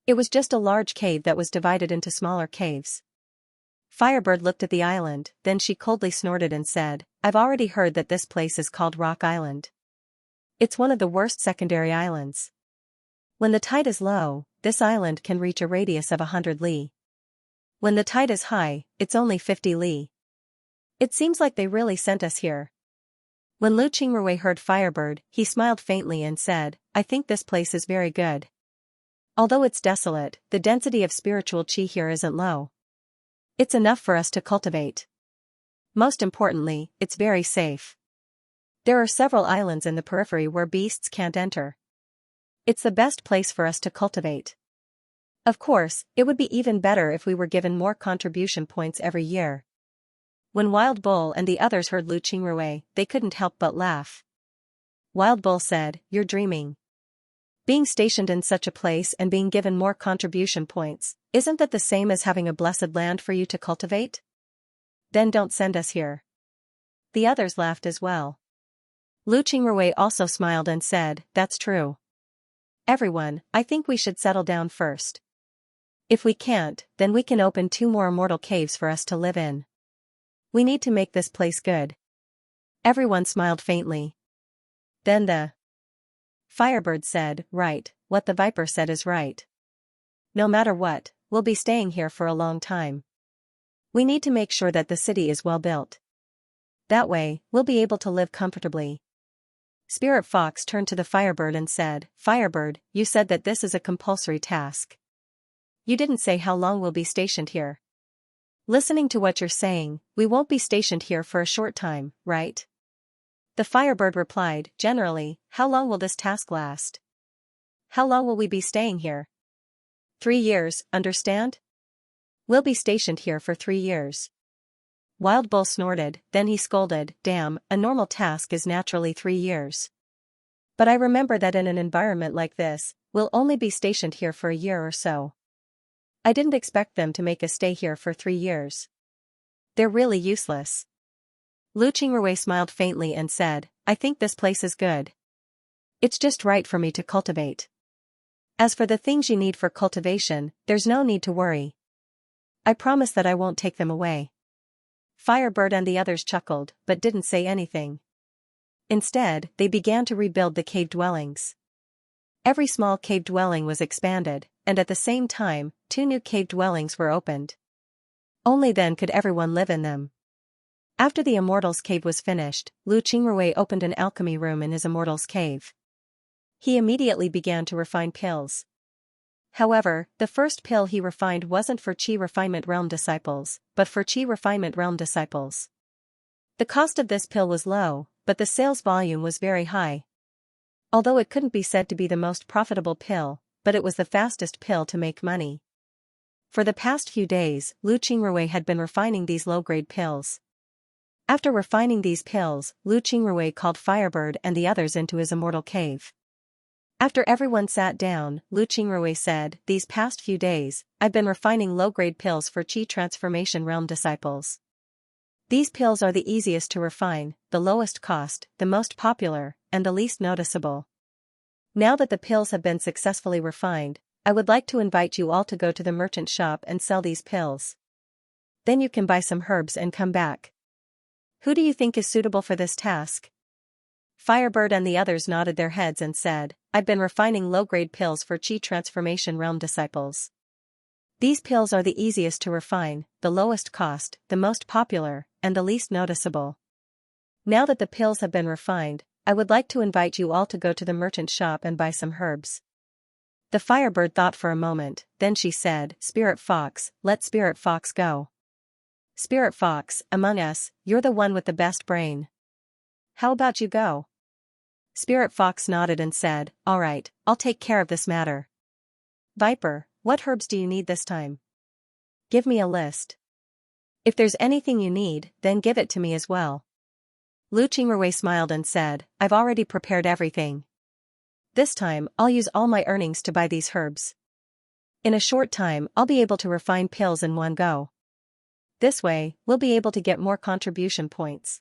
It was just a large cave that was divided into smaller caves. Firebird looked at the island, then she coldly snorted and said, "I've already heard that this place is called Rock Island. It's one of the worst secondary islands. When the tide is low, this island can reach a radius of 100 li. When the tide is high, it's only 50 li. It seems like they really sent us here." When Lu Qingrui heard Firebird, he smiled faintly and said, "I think this place is very good. Although it's desolate, the density of spiritual qi here isn't low. It's enough for us to cultivate. Most importantly, it's very safe. There are several islands in the periphery where beasts can't enter. It's the best place for us to cultivate. Of course, it would be even better if we were given more contribution points every year." When Wild Bull and the others heard Lu Qingrui, they couldn't help but laugh. Wild Bull said, "You're dreaming. Being stationed in such a place and being given more contribution points, isn't that the same as having a blessed land for you to cultivate? Then don't send us here." The others laughed as well. Lu Qingrui also smiled and said, "That's true. Everyone, I think we should settle down first. If we can't, then we can open 2 more immortal caves for us to live in. We need to make this place good." Everyone smiled faintly. Then the Firebird said, "Right, what the Viper said is right. No matter what, we'll be staying here for a long time. We need to make sure that the city is well built. That way, we'll be able to live comfortably." Spirit Fox turned to the Firebird and said, "Firebird, you said that this is a compulsory task. You didn't say how long we'll be stationed here. Listening to what you're saying, we won't be stationed here for a short time, right?" The Firebird replied, "Generally, how long will this task last? How long will we be staying here?" 3 years, understand? We'll be stationed here for 3 years. Wild Bull snorted, then he scolded, "Damn, a normal task is naturally 3 years. But I remember that in an environment like this, we'll only be stationed here for a year or so. I didn't expect them to make us stay here for 3 years. They're really useless." Lu Qingrui smiled faintly and said, "I think this place is good. It's just right for me to cultivate. As for the things you need for cultivation, there's no need to worry. I promise that I won't take them away." Firebird and the others chuckled, but didn't say anything. Instead, they began to rebuild the cave dwellings. Every small cave dwelling was expanded, and at the same time, 2 new cave dwellings were opened. Only then could everyone live in them. After the Immortal's Cave was finished, Lu Qingrui opened an alchemy room in his Immortal's Cave. He immediately began to refine pills. However, the first pill he refined wasn't for Qi Refinement Realm disciples, but for Qi Refinement Realm disciples. The cost of this pill was low, but the sales volume was very high. Although it couldn't be said to be the most profitable pill, but it was the fastest pill to make money. For the past few days, Lu Qingrui had been refining these low-grade pills. After refining these pills, Lu Qingrui called Firebird and the others into his immortal cave. After everyone sat down, Lu Qingrui said, "These past few days, I've been refining low-grade pills for Qi Transformation Realm disciples. These pills are the easiest to refine, the lowest cost, the most popular, and the least noticeable. Now that the pills have been successfully refined, I would like to invite you all to go to the merchant shop and sell these pills. Then you can buy some herbs and come back. Who do you think is suitable for this task?" Firebird and the others nodded their heads and said, "I've been refining low-grade pills for Qi Transformation Realm disciples. These pills are the easiest to refine, the lowest cost, the most popular, and the least noticeable. Now that the pills have been refined, I would like to invite you all to go to the merchant shop and buy some herbs. The firebird thought for a moment, then she said, Spirit Fox, let Spirit Fox go. Spirit Fox, among us, you're the one with the best brain. How about you go? Spirit Fox nodded and said, all right, I'll take care of this matter. Viper, what herbs do you need this time? Give me a list. If there's anything you need, then give it to me as well. Lu Qingrui smiled and said, I've already prepared everything. This time, I'll use all my earnings to buy these herbs. In a short time, I'll be able to refine pills in one go. This way, we'll be able to get more contribution points.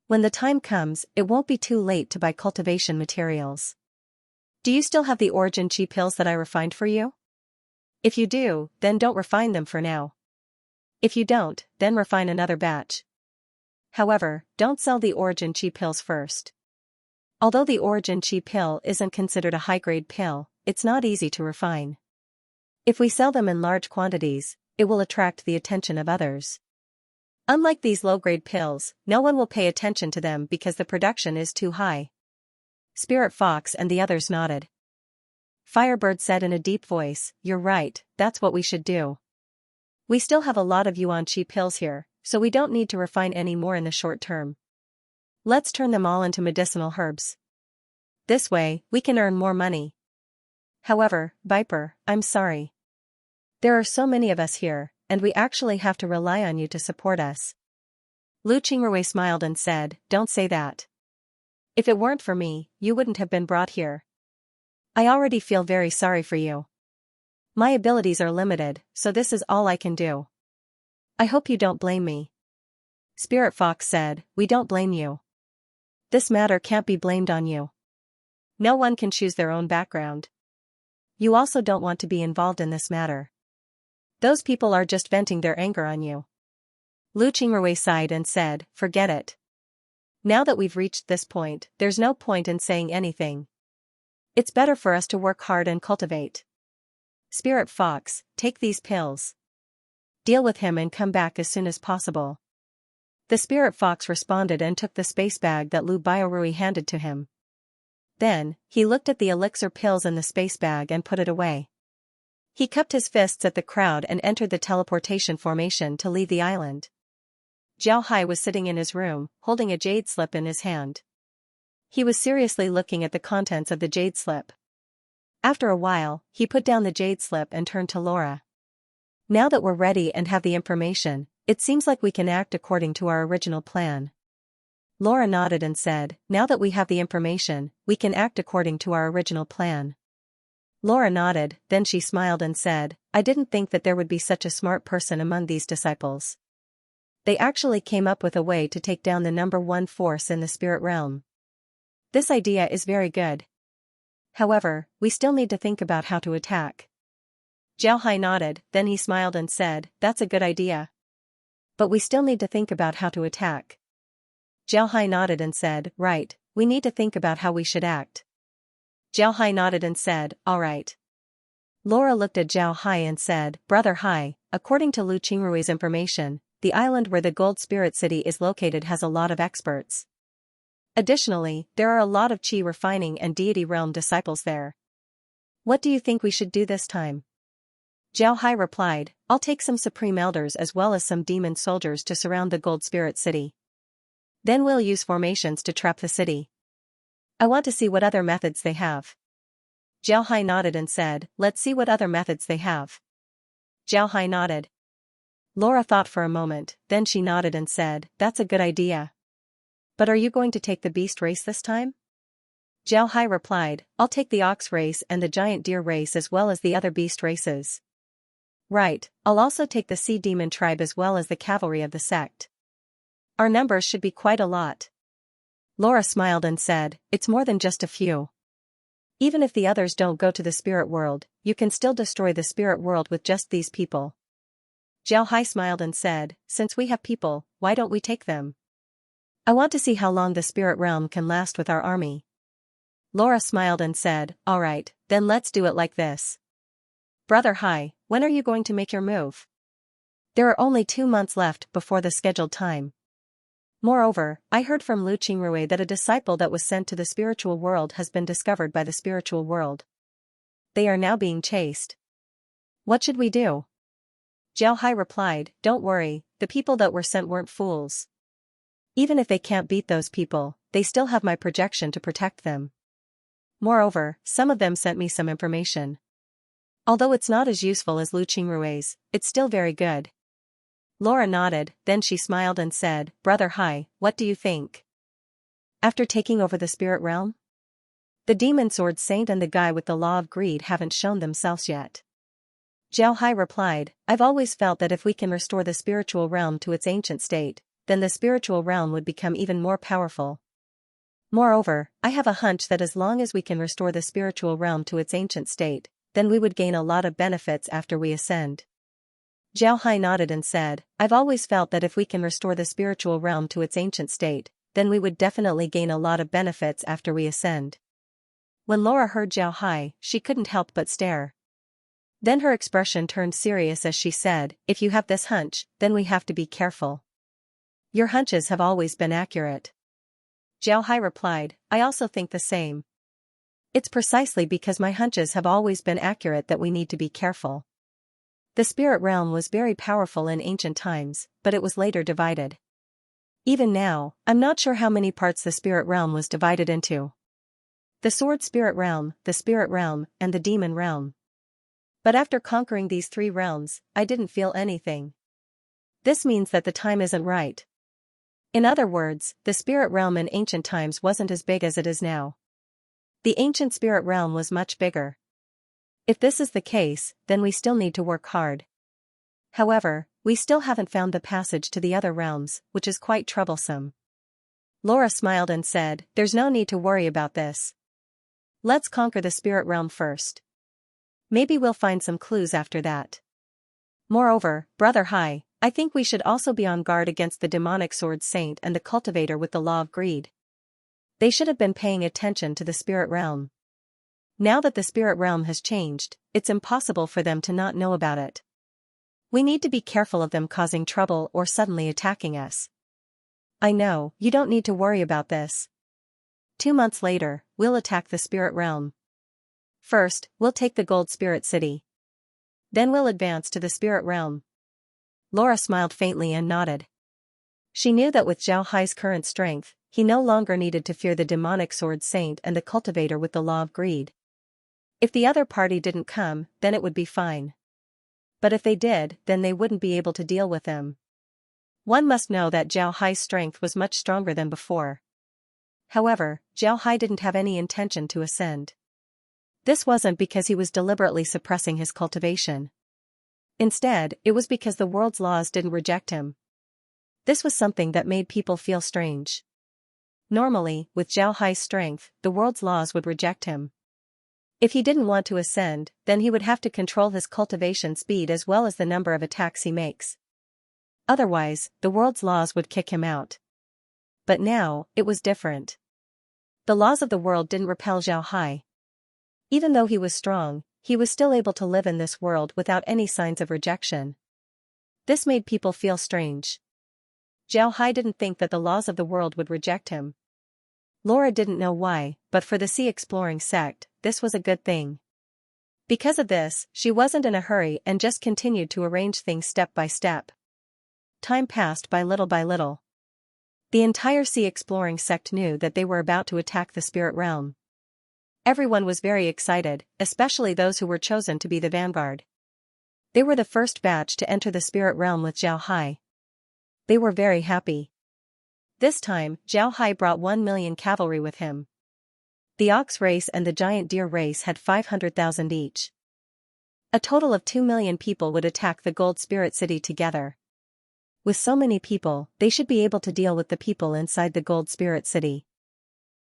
When the time comes, it won't be too late to buy cultivation materials. Do you still have the origin chi pills that I refined for you? If you do, then don't refine them for now. If you don't, then refine another batch. However, don't sell the origin chi pills first. Although the origin chi pill isn't considered a high-grade pill, it's not easy to refine. If we sell them in large quantities, it will attract the attention of others. Unlike these low-grade pills, no one will pay attention to them because the production is too high. Spirit Fox and the others nodded. Firebird said in a deep voice, you're right, that's what we should do. We still have a lot of yuan chi pills here, so we don't need to refine any more in the short term. Let's turn them all into medicinal herbs. This way, we can earn more money. However, Viper, I'm sorry. There are so many of us here, and we actually have to rely on you to support us. Lu Qingrui smiled and said, don't say that. If it weren't for me, you wouldn't have been brought here. I already feel very sorry for you. My abilities are limited, so this is all I can do. I hope you don't blame me. Spirit Fox said, we don't blame you. This matter can't be blamed on you. No one can choose their own background. You also don't want to be involved in this matter. Those people are just venting their anger on you. Lu Qingrui sighed and said, forget it. Now that we've reached this point, there's no point in saying anything. It's better for us to work hard and cultivate. Spirit Fox, take these pills. Deal with him and come back as soon as possible. The Spirit Fox responded and took the space bag that Lu Biorui handed to him. Then, he looked at the elixir pills in the space bag and put it away. He cupped his fists at the crowd and entered the teleportation formation to leave the island. Zhao Hai was sitting in his room, holding a jade slip in his hand. He was seriously looking at the contents of the jade slip. After a while, he put down the jade slip and turned to Laura. Now that we're ready and have the information, it seems like we can act according to our original plan. Laura nodded and said, now that we have the information, we can act according to our original plan. Laura nodded, then she smiled and said, I didn't think that there would be such a smart person among these disciples. They actually came up with a way to take down the number one force in the spirit realm. This idea is very good. However, we still need to think about how to attack. Zhao Hai nodded, then he smiled and said, that's a good idea. But we still need to think about how to attack. Zhao Hai nodded and said, right, we need to think about how we should act. Zhao Hai nodded and said, all right. Laura looked at Zhao Hai and said, Brother Hai, according to Lu Qingrui's information, the island where the Gold Spirit City is located has a lot of experts. Additionally, there are a lot of Qi refining and deity realm disciples there. What do you think we should do this time? Zhao Hai replied, I'll take some Supreme Elders as well as some demon soldiers to surround the Gold Spirit City. Then we'll use formations to trap the city. I want to see what other methods they have. Zhao Hai nodded and said, let's see what other methods they have. Zhao Hai nodded. Laura thought for a moment, then she nodded and said, that's a good idea. But are you going to take the beast race this time? Zhao Hai replied, I'll take the ox race and the giant deer race as well as the other beast races. Right, I'll also take the sea demon tribe as well as the cavalry of the sect. Our numbers should be quite a lot. Laura smiled and said, it's more than just a few. Even if the others don't go to the spirit world, you can still destroy the spirit world with just these people. Zhao Hai smiled and said, since we have people, why don't we take them? I want to see how long the spirit realm can last with our army. Laura smiled and said, all right, then let's do it like this. Brother Hai, when are you going to make your move? There are only 2 months left before the scheduled time. Moreover, I heard from Lu Qingrui that a disciple that was sent to the spiritual world has been discovered by the spiritual world. they are now being chased. What should we do? Zhao Hai replied, don't worry, the people that were sent weren't fools. Even if they can't beat those people, they still have my projection to protect them. Moreover, some of them sent me some information. Although it's not as useful as Lu Qingrui's, it's still very good. Laura nodded, then she smiled and said, Brother Hai, what do you think? After taking over the spirit realm? The demon sword saint and the guy with the law of greed haven't shown themselves yet. Zhao Hai replied, I've always felt that if we can restore the spiritual realm to its ancient state, then the spiritual realm would become even more powerful. Moreover, I have a hunch that as long as we can restore the spiritual realm to its ancient state, then we would gain a lot of benefits after we ascend. Zhao Hai nodded and said, I've always felt that if we can restore the spiritual realm to its ancient state, then we would definitely gain a lot of benefits after we ascend. When Laura heard Zhao Hai, she couldn't help but stare. Then her expression turned serious as she said, if you have this hunch, then we have to be careful. Your hunches have always been accurate. Zhao Hai replied, I also think the same. It's precisely because my hunches have always been accurate that we need to be careful. The spirit realm was very powerful in ancient times, but it was later divided. Even now, I'm not sure how many parts the spirit realm was divided into. The sword spirit realm, the spirit realm, and the demon realm. But after conquering these three realms, I didn't feel anything. This means that the time isn't right. In other words, the spirit realm in ancient times wasn't as big as it is now. The ancient spirit realm was much bigger. If this is the case, then we still need to work hard. However, we still haven't found the passage to the other realms, which is quite troublesome. Laura smiled and said, there's no need to worry about this. Let's conquer the spirit realm first. Maybe we'll find some clues after that. Moreover, Brother Hai, I think we should also be on guard against the demonic sword saint and the cultivator with the law of greed. They should have been paying attention to the spirit realm. Now that the spirit realm has changed, it's impossible for them to not know about it. We need to be careful of them causing trouble or suddenly attacking us. I know, you don't need to worry about this. 2 months later, we'll attack the spirit realm. First, we'll take the gold spirit city. Then we'll advance to the spirit realm. Laura smiled faintly and nodded. She knew that with Zhao Hai's current strength, he no longer needed to fear the demonic sword saint and the cultivator with the law of greed. If the other party didn't come, then it would be fine. But if they did, then they wouldn't be able to deal with them. One must know that Zhao Hai's strength was much stronger than before. However, Zhao Hai didn't have any intention to ascend. This wasn't because he was deliberately suppressing his cultivation. Instead, it was because the world's laws didn't reject him. This was something that made people feel strange. Normally, with Zhao Hai's strength, the world's laws would reject him. If he didn't want to ascend, then he would have to control his cultivation speed as well as the number of attacks he makes. Otherwise, the world's laws would kick him out. But now, it was different. The laws of the world didn't repel Zhao Hai. Even though he was strong, he was still able to live in this world without any signs of rejection. This made people feel strange. Zhao Hai didn't think that the laws of the world would reject him. Laura didn't know why, but for the sea exploring sect, this was a good thing. Because of this, she wasn't in a hurry and just continued to arrange things step by step. Time passed by little by little. The entire sea exploring sect knew that they were about to attack the spirit realm. Everyone was very excited, especially those who were chosen to be the vanguard. They were the first batch to enter the spirit realm with Zhao Hai. They were very happy. This time, Zhao Hai brought 1 million cavalry with him. The ox race and the giant deer race had 500,000 each. A total of 2 million people would attack the Gold Spirit City together. With so many people, they should be able to deal with the people inside the Gold Spirit City.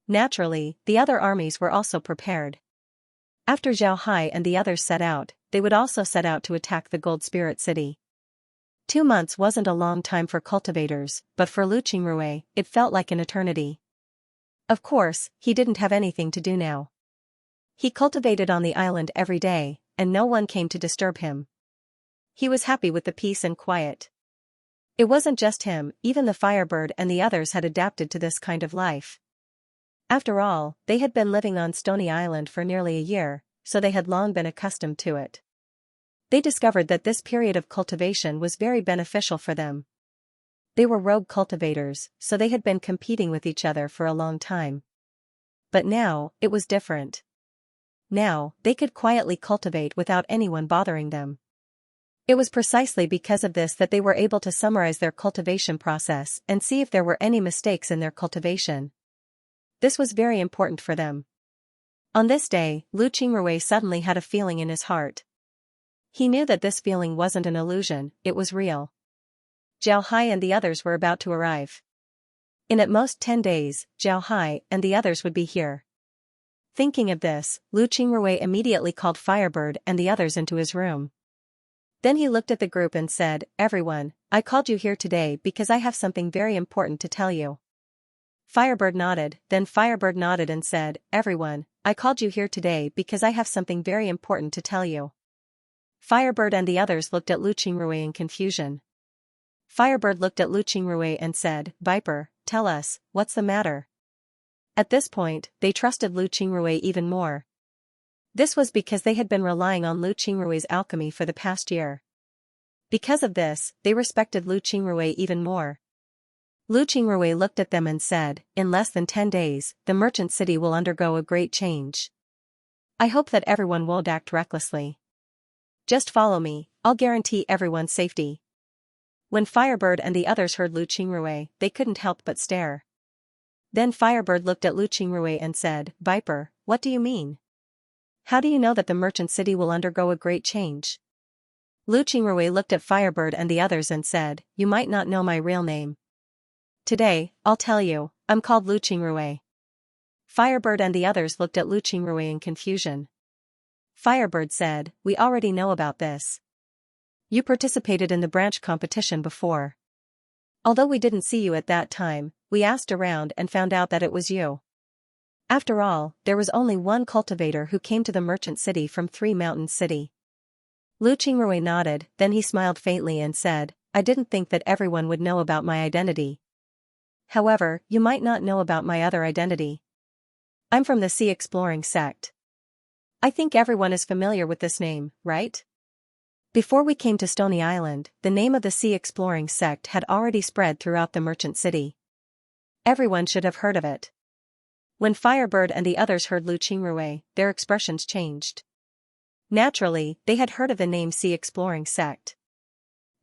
Naturally, the other armies were also prepared. After Zhao Hai and the others set out, they would also set out to attack the Gold Spirit City. 2 months wasn't a long time for cultivators, but for Lu Qingrui, it felt like an eternity. Of course, he didn't have anything to do now. He cultivated on the island every day, and no one came to disturb him. He was happy with the peace and quiet. It wasn't just him, even the Firebird and the others had adapted to this kind of life. After all, they had been living on Stony Island for nearly a year, so they had long been accustomed to it. They discovered that this period of cultivation was very beneficial for them. They were rogue cultivators, so they had been competing with each other for a long time. But now, it was different. Now, they could quietly cultivate without anyone bothering them. It was precisely because of this that they were able to summarize their cultivation process and see if there were any mistakes in their cultivation. This was very important for them. On this day, Lu Qingrui suddenly had a feeling in his heart. He knew that this feeling wasn't an illusion, it was real. Zhao Hai and the others were about to arrive. In at most 10 days, Zhao Hai and the others would be here. Thinking of this, Lu Qingrui immediately called Firebird and the others into his room. Then he looked at the group and said, "Everyone, I called you here today because I have something very important to tell you." Firebird nodded, then Firebird nodded and said, "Everyone, I called you here today because I have something very important to tell you." Firebird and the others looked at Lu Qingrui in confusion. Firebird looked at Lu Qingrui and said, "Viper, tell us, what's the matter?" At this point, they trusted Lu Qingrui even more. This was because they had been relying on Lu Qingrui's alchemy for the past year. Because of this, they respected Lu Qingrui even more. Lu Qingrui looked at them and said, "In less than 10 days, the merchant city will undergo a great change. I hope that everyone won't act recklessly. Just follow me, I'll guarantee everyone's safety." When Firebird and the others heard Lu Qingrui, they couldn't help but stare. Then Firebird looked at Lu Qingrui and said, "Viper, what do you mean? How do you know that the merchant city will undergo a great change?" Lu Qingrui looked at Firebird and the others and said, "You might not know my real name. Today, I'll tell you, I'm called Lu Qingrui." Firebird and the others looked at Lu Qingrui in confusion. Firebird said, "We already know about this. You participated in the branch competition before. Although we didn't see you at that time, we asked around and found out that it was you. After all, there was only one cultivator who came to the merchant city from Three Mountains City." Lu Qingrui nodded, then he smiled faintly and said, "I didn't think that everyone would know about my identity. However, you might not know about my other identity. I'm from the Sea Exploring sect. I think everyone is familiar with this name, right? Before we came to Stony Island, the name of the Sea Exploring sect had already spread throughout the merchant city. Everyone should have heard of it." When Firebird and the others heard Lu Qingrui, their expressions changed. Naturally, they had heard of the name Sea Exploring sect.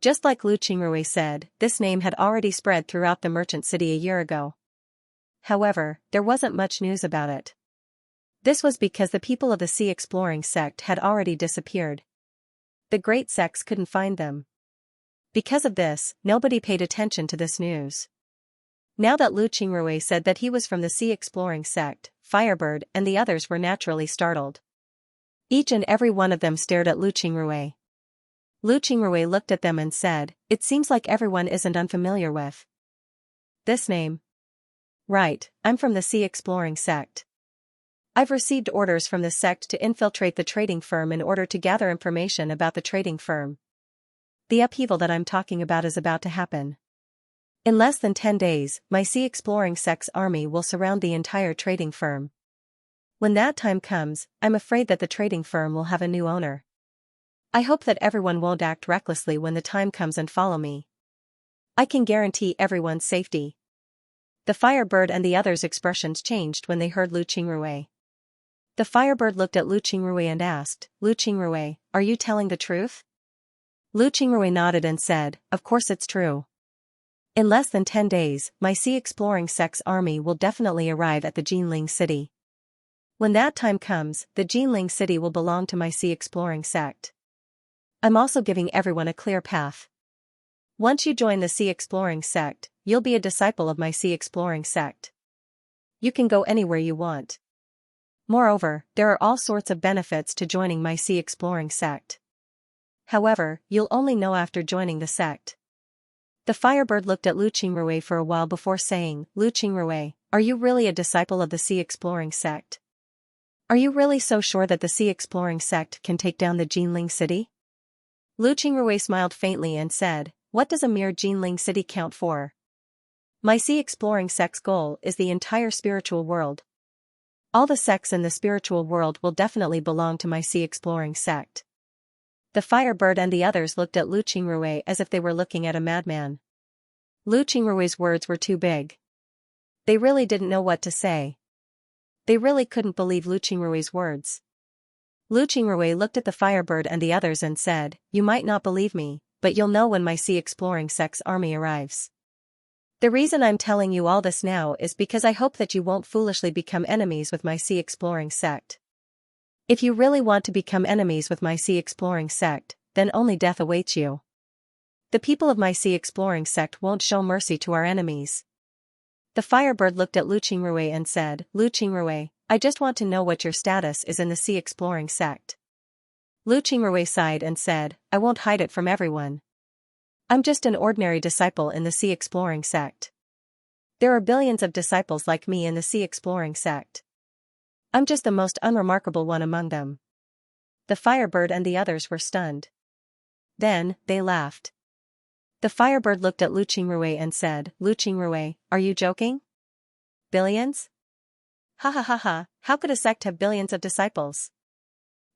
Just like Lu Qingrui said, this name had already spread throughout the merchant city a year ago. However, there wasn't much news about it. This was because the people of the Sea Exploring sect had already disappeared. The great sects couldn't find them. Because of this, nobody paid attention to this news. Now that Lu Qingrui said that he was from the Sea Exploring sect, Firebird and the others were naturally startled. Each and every one of them stared at Lu Qingrui. Lu Qingrui looked at them and said, "It seems like everyone isn't unfamiliar with this name." "Right, I'm from the Sea Exploring sect. I've received orders from the sect to infiltrate the trading firm in order to gather information about the trading firm. The upheaval that I'm talking about is about to happen. In less than 10 days, my Sea Exploring sect's army will surround the entire trading firm. When that time comes, I'm afraid that the trading firm will have a new owner. I hope that everyone won't act recklessly when the time comes and follow me. I can guarantee everyone's safety." The Firebird and the others' expressions changed when they heard Lu Qingrui. The Firebird looked at Lu Qingrui and asked, "Lu Qingrui, are you telling the truth?" Lu Qingrui nodded and said, "Of course it's true. In less than 10 days, my Sea Exploring sect's army will definitely arrive at the Jinling city. When that time comes, the Jinling city will belong to my Sea Exploring sect. I'm also giving everyone a clear path. Once you join the Sea Exploring sect, you'll be a disciple of my Sea Exploring sect. You can go anywhere you want. Moreover, there are all sorts of benefits to joining my Sea Exploring sect. However, you'll only know after joining the sect." The Firebird looked at Lu Qingrui for a while before saying, "Lu Qingrui, are you really a disciple of the Sea Exploring sect? Are you really so sure that the Sea Exploring sect can take down the Jinling city?" Lu Qingrui smiled faintly and said, "What does a mere Jinling city count for? My Sea Exploring sect's goal is the entire spiritual world. All the sects in the spiritual world will definitely belong to my sea exploring sect. The Firebird and the others looked at Lu Qingrui as if they were looking at a madman. Lu Qingrui's words were too big. They really didn't know what to say. They really couldn't believe Lu Qingrui's words. Lu Qingrui looked at the Firebird and the others and said, "You might not believe me, but you'll know when my sea exploring sect's army arrives. The reason I'm telling you all this now is because I hope that you won't foolishly become enemies with my sea exploring sect. If you really want to become enemies with my sea exploring sect, then only death awaits you. The people of my sea exploring sect won't show mercy to our enemies." The Firebird looked at Lu Qingrui and said, "Lu Qingrui, I just want to know what your status is in the sea exploring sect." Lu Qingrui sighed and said, "I won't hide it from everyone. I'm just an ordinary disciple in the sea exploring sect. There are billions of disciples like me in the sea exploring sect. I'm just the most unremarkable one among them." The Firebird and the others were stunned. Then, they laughed. The Firebird looked at Lu Qingrui and said, "Lu Qingrui, are you joking? Billions? Ha ha ha ha, how could a sect have billions of disciples?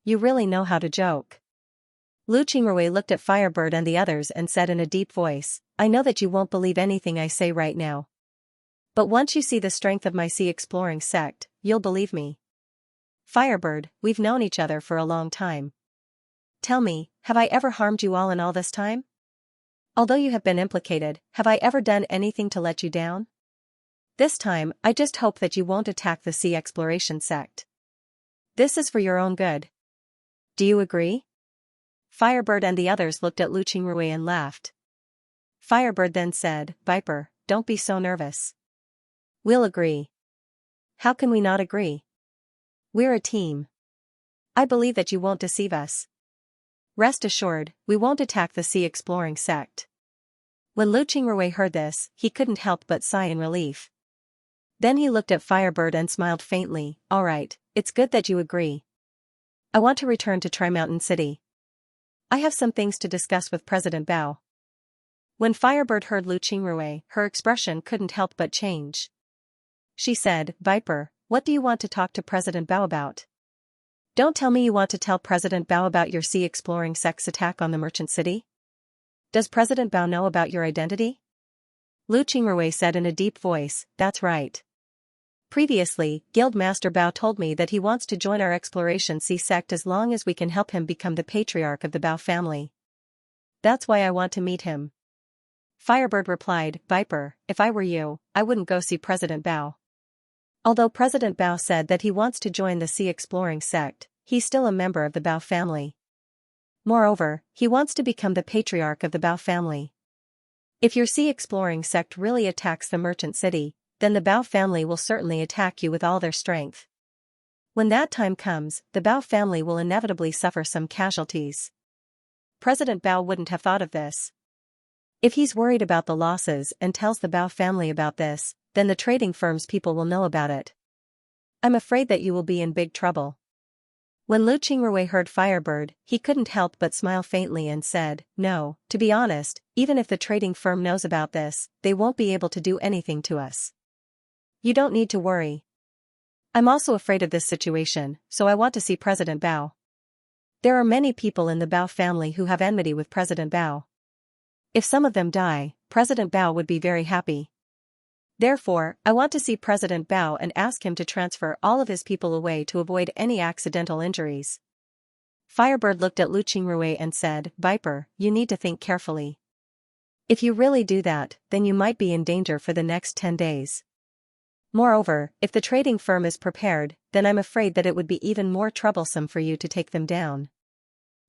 You really know how to joke." Lu Qingrui looked at Firebird and the others and said in a deep voice, "I know that you won't believe anything I say right now. But once you see the strength of my sea exploring sect, you'll believe me. Firebird, we've known each other for a long time. Tell me, have I ever harmed you all in all this time? Although you have been implicated, have I ever done anything to let you down? This time, I just hope that you won't attack the sea exploration sect. This is for your own good. Do you agree?" Firebird and the others looked at Lu Qingrui and laughed. Firebird then said, "Viper, don't be so nervous. We'll agree. How can we not agree? We're a team. I believe that you won't deceive us. Rest assured, we won't attack the sea exploring sect." When Lu Qingrui heard this, he couldn't help but sigh in relief. Then he looked at Firebird and smiled faintly. "All right, it's good that you agree. I want to return to Tri-Mountain City. I have some things to discuss with President Bao." When Firebird heard Lu Qingrui, her expression couldn't help but change. She said, "Viper, what do you want to talk to President Bao about? Don't tell me you want to tell President Bao about your sea exploring sect's attack on the merchant city? Does President Bao know about your identity?" Lu Qingrui said in a deep voice, "That's right. Previously, Guild Master Bao told me that he wants to join our Exploration Sea sect as long as we can help him become the patriarch of the Bao family. That's why I want to meet him." Firebird replied, "Viper, if I were you, I wouldn't go see President Bao. Although President Bao said that he wants to join the sea exploring sect, he's still a member of the Bao family. Moreover, he wants to become the patriarch of the Bao family. If your sea exploring sect really attacks the merchant city, then the Bao family will certainly attack you with all their strength. When that time comes, the Bao family will inevitably suffer some casualties. President Bao wouldn't have thought of this. If he's worried about the losses and tells the Bao family about this, then the trading firm's people will know about it. I'm afraid that you will be in big trouble." When Lu Qingrui heard Firebird, he couldn't help but smile faintly and said, "No, to be honest, even if the trading firm knows about this, they won't be able to do anything to us. You don't need to worry. I'm also afraid of this situation, so I want to see President Bao. There are many people in the Bao family who have enmity with President Bao. If some of them die, President Bao would be very happy. Therefore, I want to see President Bao and ask him to transfer all of his people away to avoid any accidental injuries." Firebird looked at Lu Qingrui and said, "Viper, you need to think carefully. If you really do that, then you might be in danger for the next 10 days. Moreover, if the trading firm is prepared, then I'm afraid that it would be even more troublesome for you to take them down.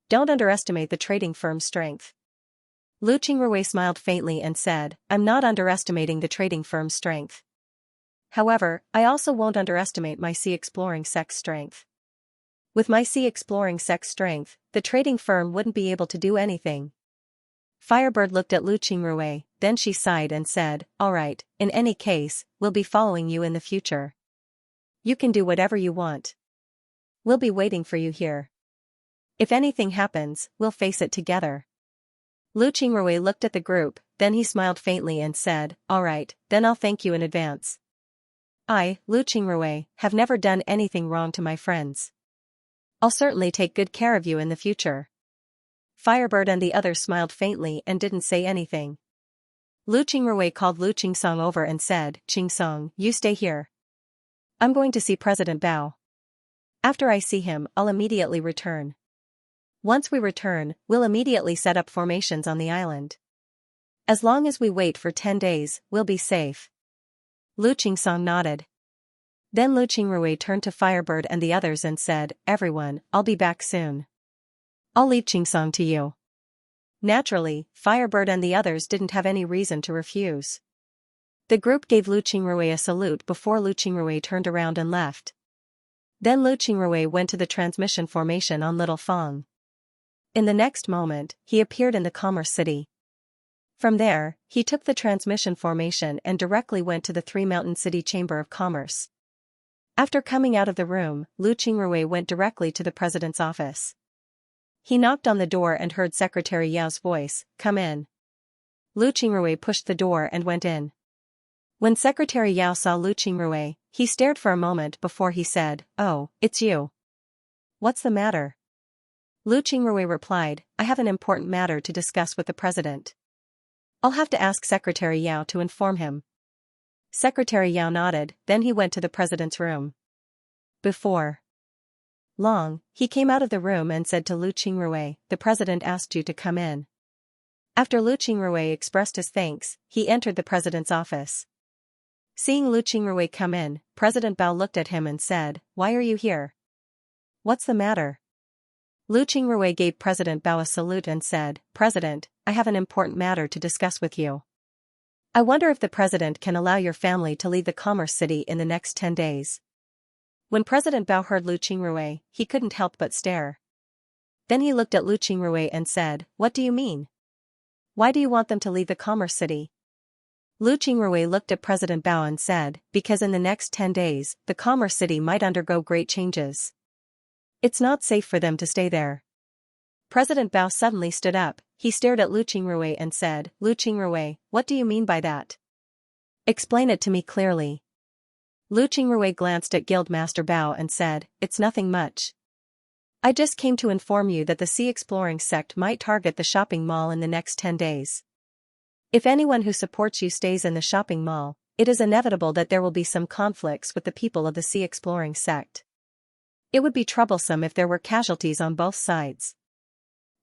Don't underestimate the trading firm's strength." Lu Qingrui smiled faintly and said, "I'm not underestimating the trading firm's strength. However, I also won't underestimate my sea exploring sect's strength. With my sea exploring sect's strength, the trading firm wouldn't be able to do anything." Firebird looked at Lu Qingrui, then she sighed and said, "All right, in any case, we'll be following you in the future. You can do whatever you want. We'll be waiting for you here. If anything happens, we'll face it together." Lu Qingrui looked at the group, then he smiled faintly and said, "All right, then I'll thank you in advance." I, Lu Qingrui, have never done anything wrong to my friends. I'll certainly take good care of you in the future. Firebird and the others smiled faintly and didn't say anything. Lu Qingrui called Lu Qingsong over and said, Qingsong, you stay here. I'm going to see President Bao. After I see him, I'll immediately return. Once we return, we'll immediately set up formations on the island. As long as we wait for 10 days, we'll be safe. Lu Qingsong nodded. Then Lu Qingrui turned to Firebird and the others and said, everyone, I'll be back soon. I'll leave Qingsong to you. Naturally, Firebird and the others didn't have any reason to refuse. The group gave Lu Qingrui a salute before Lu Qingrui turned around and left. Then Lu Qingrui went to the transmission formation on Little Fong. In the next moment, he appeared in the Commerce City. From there, he took the transmission formation and directly went to the Three Mountain City Chamber of Commerce. After coming out of the room, Lu Qingrui went directly to the president's office. He knocked on the door and heard Secretary Yao's voice, come in. Lu Qingrui pushed the door and went in. When Secretary Yao saw Lu Qingrui, he stared for a moment before he said, oh, it's you. What's the matter? Lu Qingrui replied, I have an important matter to discuss with the president. I'll have to ask Secretary Yao to inform him. Secretary Yao nodded, then he went to the president's room. Before long, he came out of the room and said to Lu Qingrui, the president asked you to come in. After Lu Qingrui expressed his thanks, he entered the president's office. Seeing Lu Qingrui come in, President Bao looked at him and said, why are you here? What's the matter? Lu Qingrui gave President Bao a salute and said, President, I have an important matter to discuss with you. I wonder if the president can allow your family to leave the Commerce City in the next 10 days. When President Bao heard Lu Qingrui, he couldn't help but stare. Then he looked at Lu Qingrui and said, what do you mean? Why do you want them to leave the Commerce City? Lu Qingrui looked at President Bao and said, because in the next 10 days, the Commerce City might undergo great changes. It's not safe for them to stay there. President Bao suddenly stood up, he stared at Lu Qingrui and said, Lu Qingrui, what do you mean by that? Explain it to me clearly. Lu Qingrui glanced at Guildmaster Bao and said, it's nothing much. I just came to inform you that the Sea Exploring sect might target the shopping mall in the next 10 days. If anyone who supports you stays in the shopping mall, it is inevitable that there will be some conflicts with the people of the Sea Exploring sect. It would be troublesome if there were casualties on both sides.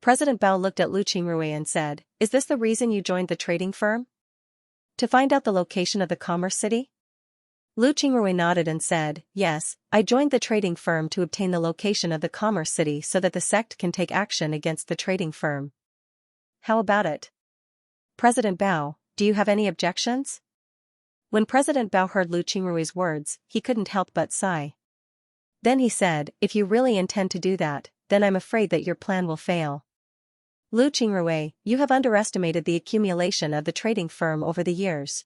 President Bao looked at Lu Qingrui and said, is this the reason you joined the trading firm? To find out the location of the Commerce City? Lu Qingrui nodded and said, yes, I joined the trading firm to obtain the location of the Commerce City so that the sect can take action against the trading firm. How about it? President Bao, do you have any objections? When President Bao heard Lu Qingrui's words, he couldn't help but sigh. Then he said, if you really intend to do that, then I'm afraid that your plan will fail. Lu Qingrui, you have underestimated the accumulation of the trading firm over the years.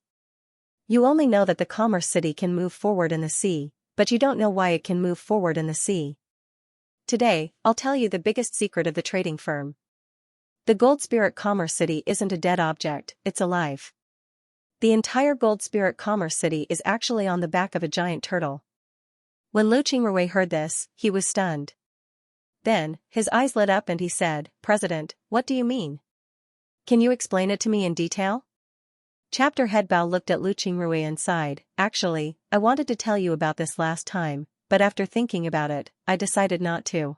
You only know that the Commerce City can move forward in the sea, but you don't know why it can move forward in the sea. Today, I'll tell you the biggest secret of the trading firm. The Gold Spirit Commerce City isn't a dead object, it's alive. The entire Gold Spirit Commerce City is actually on the back of a giant turtle. When Lu Qingrui heard this, he was stunned. Then, his eyes lit up and he said, President, what do you mean? Can you explain it to me in detail? Chapter Head Bao looked at Lu Qingrui and sighed, actually, I wanted to tell you about this last time, but after thinking about it, I decided not to.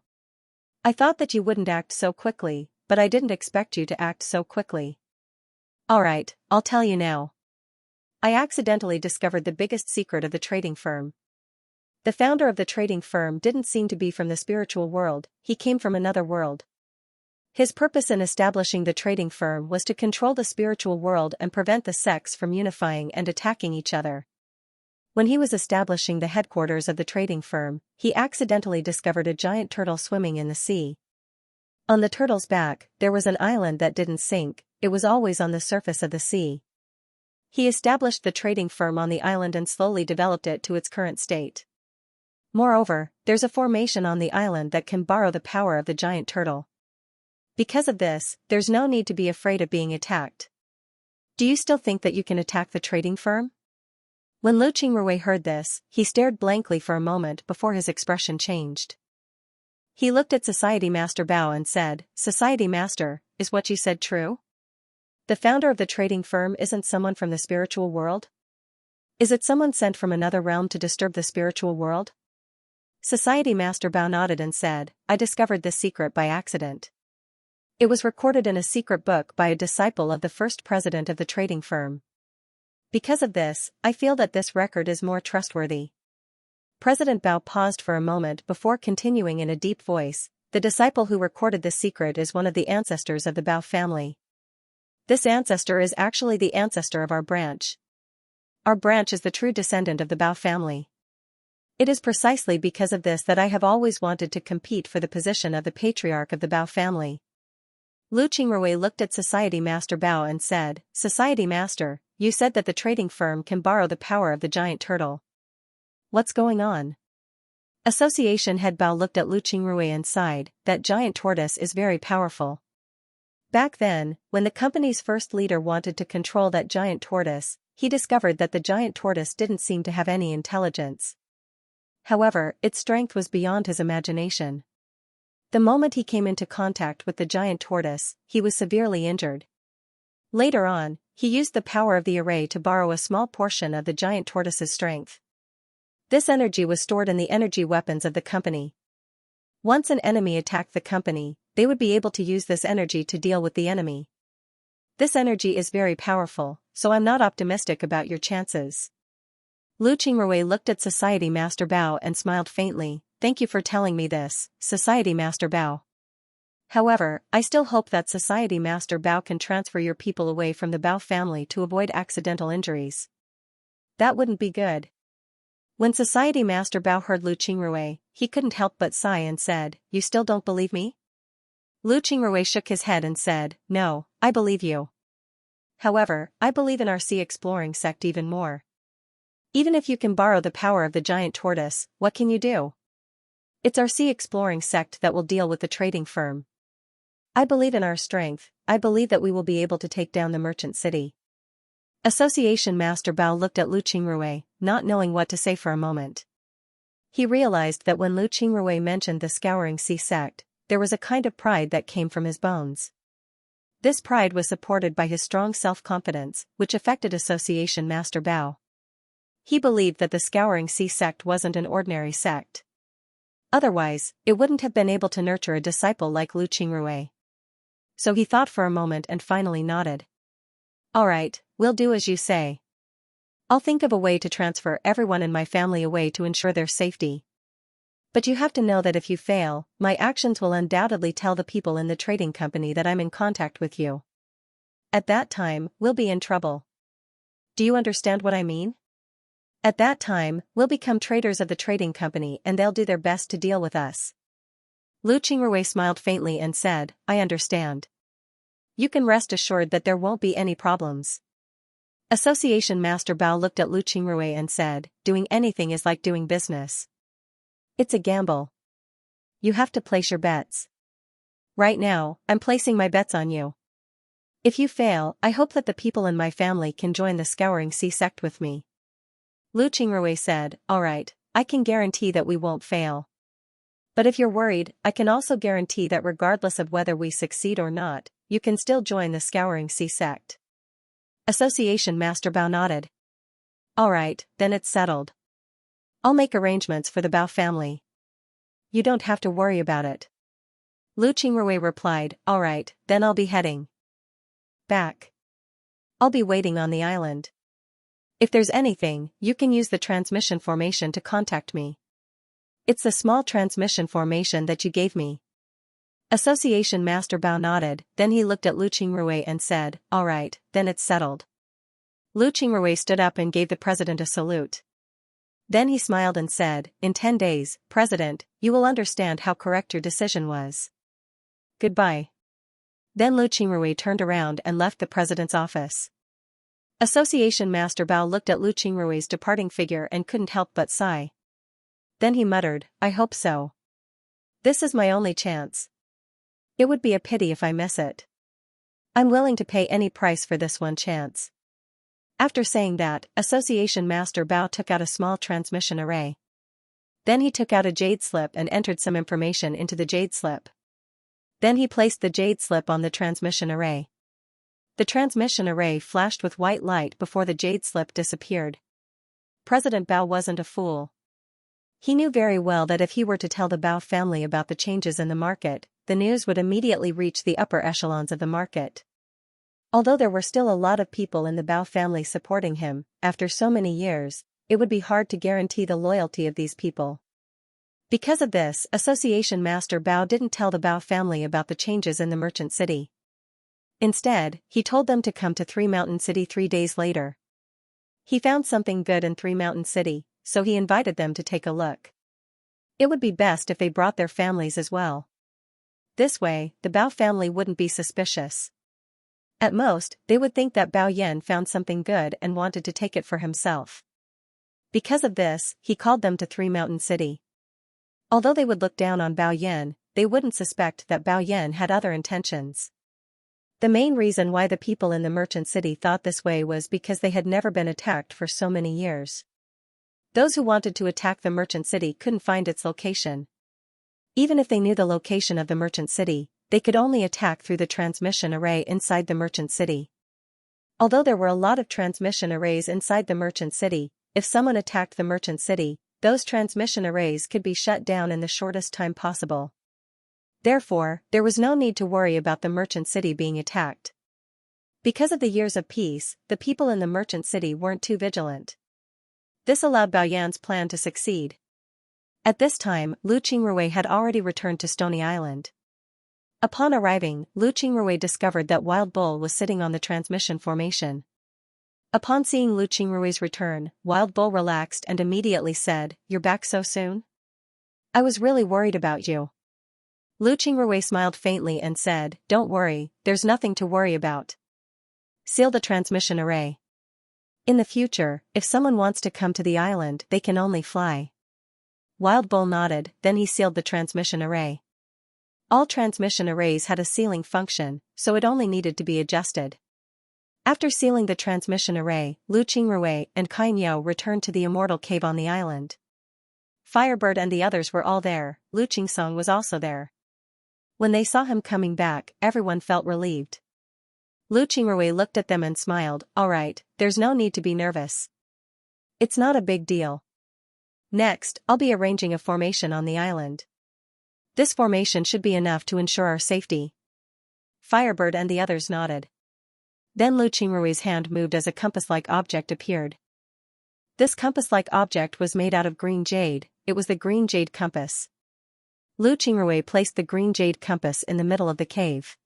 I thought that you wouldn't act so quickly, but I didn't expect you to act so quickly. Alright, I'll tell you now. I accidentally discovered the biggest secret of the trading firm. The founder of the trading firm didn't seem to be from the spiritual world, he came from another world. His purpose in establishing the trading firm was to control the spiritual world and prevent the sects from unifying and attacking each other. When he was establishing the headquarters of the trading firm, he accidentally discovered a giant turtle swimming in the sea. On the turtle's back, there was an island that didn't sink, it was always on the surface of the sea. He established the trading firm on the island and slowly developed it to its current state. Moreover, there's a formation on the island that can borrow the power of the giant turtle. Because of this, there's no need to be afraid of being attacked. Do you still think that you can attack the trading firm? When Lu Qingrui heard this, he stared blankly for a moment before his expression changed. He looked at Society Master Bao and said, "Society Master, is what you said true? The founder of the trading firm isn't someone from the spiritual world? Is it someone sent from another realm to disturb the spiritual world?" Society Master Bao nodded and said, "I discovered this secret by accident. It was recorded in a secret book by a disciple of the first president of the trading firm. Because of this, I feel that this record is more trustworthy." President Bao paused for a moment before continuing in a deep voice, "The disciple who recorded this secret is one of the ancestors of the Bao family. This ancestor is actually the ancestor of our branch. Our branch is the true descendant of the Bao family. It is precisely because of this that I have always wanted to compete for the position of the patriarch of the Bao family." Lu Qingrui looked at Society Master Bao and said, "Society Master, you said that the trading firm can borrow the power of the giant turtle. What's going on?" Association head Bao looked at Lu Qingrui and sighed, "That giant tortoise is very powerful. Back then, when the company's first leader wanted to control that giant tortoise, he discovered that the giant tortoise didn't seem to have any intelligence. However, its strength was beyond his imagination. The moment he came into contact with the giant tortoise, he was severely injured. Later on, he used the power of the array to borrow a small portion of the giant tortoise's strength. This energy was stored in the energy weapons of the company. Once an enemy attacked the company, they would be able to use this energy to deal with the enemy. This energy is very powerful, so I'm not optimistic about your chances." Lu Qingrui looked at Society Master Bao and smiled faintly, "Thank you for telling me this, Society Master Bao. However, I still hope that Society Master Bao can transfer your people away from the Bao family to avoid accidental injuries. That wouldn't be good." When Society Master Bao heard Lu Qingrui, he couldn't help but sigh and said, "You still don't believe me?" Lu Qingrui shook his head and said, "No, I believe you. However, I believe in our sea exploring sect even more. Even if you can borrow the power of the giant tortoise, what can you do? It's our sea exploring sect that will deal with the trading firm. I believe in our strength. I believe that we will be able to take down the merchant city." Association Master Bao looked at Lu Qingrui, not knowing what to say for a moment. He realized that when Lu Qingrui mentioned the Scouring Sea sect, there was a kind of pride that came from his bones. This pride was supported by his strong self-confidence, which affected Association Master Bao. He believed that the Scouring Sea sect wasn't an ordinary sect. Otherwise, it wouldn't have been able to nurture a disciple like Lu Qingrui. So he thought for a moment and finally nodded. "Alright, we'll do as you say. I'll think of a way to transfer everyone in my family away to ensure their safety. But you have to know that if you fail, my actions will undoubtedly tell the people in the trading company that I'm in contact with you. At that time, we'll be in trouble. Do you understand what I mean? At that time, we'll become traitors of the trading company and they'll do their best to deal with us." Lu Qingrui smiled faintly and said, "I understand. You can rest assured that there won't be any problems." Association Master Bao looked at Lu Qingrui and said, "Doing anything is like doing business. It's a gamble. You have to place your bets. Right now, I'm placing my bets on you. If you fail, I hope that the people in my family can join the Scouring Sea sect with me." Lu Qingrui said, "Alright, I can guarantee that we won't fail. But if you're worried, I can also guarantee that regardless of whether we succeed or not, you can still join the Scouring Sea sect." Association Master Bao nodded. "Alright, then it's settled. I'll make arrangements for the Bao family. You don't have to worry about it." Lu Qingrui replied, "Alright, then I'll be heading back. I'll be waiting on the island. If there's anything, you can use the transmission formation to contact me. It's the small transmission formation that you gave me." Association Master Bao nodded, then he looked at Lu Qingrui and said, "Alright, then it's settled." Lu Qingrui stood up and gave the president a salute. Then he smiled and said, "In 10 days, President, you will understand how correct your decision was. Goodbye." Then Lu Qingrui turned around and left the president's office. Association Master Bao looked at Lu Qingrui's departing figure and couldn't help but sigh. Then he muttered, "I hope so. This is my only chance. It would be a pity if I miss it. I'm willing to pay any price for this one chance." After saying that, Association Master Bao took out a small transmission array. Then he took out a jade slip and entered some information into the jade slip. Then he placed the jade slip on the transmission array. The transmission array flashed with white light before the jade slip disappeared. President Bao wasn't a fool. He knew very well that if he were to tell the Bao family about the changes in the market, the news would immediately reach the upper echelons of the market. Although there were still a lot of people in the Bao family supporting him, after so many years, it would be hard to guarantee the loyalty of these people. Because of this, Association Master Bao didn't tell the Bao family about the changes in the merchant city. Instead, he told them to come to Three Mountain City 3 days later. He found something good in Three Mountain City, so he invited them to take a look. It would be best if they brought their families as well. This way, the Bao family wouldn't be suspicious. At most, they would think that Bao Yan found something good and wanted to take it for himself. Because of this, he called them to Three Mountain City. Although they would look down on Bao Yan, they wouldn't suspect that Bao Yan had other intentions. The main reason why the people in the merchant city thought this way was because they had never been attacked for so many years. Those who wanted to attack the merchant city couldn't find its location. Even if they knew the location of the merchant city, they could only attack through the transmission array inside the merchant city. Although there were a lot of transmission arrays inside the merchant city, if someone attacked the merchant city, those transmission arrays could be shut down in the shortest time possible. Therefore, there was no need to worry about the merchant city being attacked. Because of the years of peace, the people in the merchant city weren't too vigilant. This allowed Bao Yan's plan to succeed. At this time, Lu Qingrui had already returned to Stony Island. Upon arriving, Lu Qingrui discovered that Wild Bull was sitting on the transmission formation. Upon seeing Lu Qingrui's return, Wild Bull relaxed and immediately said, "You're back so soon? I was really worried about you." Lu Qingrui smiled faintly and said, "Don't worry, there's nothing to worry about. Seal the transmission array. In the future, if someone wants to come to the island, they can only fly." Wild Bull nodded, then he sealed the transmission array. All transmission arrays had a sealing function, so it only needed to be adjusted. After sealing the transmission array, Lu Qingrui and Xianxia returned to the immortal cave on the island. Firebird and the others were all there. Lu Qingsong was also there. When they saw him coming back, everyone felt relieved. Lu Qingrui looked at them and smiled, "All right, there's no need to be nervous. It's not a big deal. Next, I'll be arranging a formation on the island. This formation should be enough to ensure our safety." Firebird and the others nodded. Then Lu Qingrui's hand moved as a compass-like object appeared. This compass-like object was made out of green jade. It was the green jade compass. Lu Qingrui placed the green jade compass in the middle of the cave.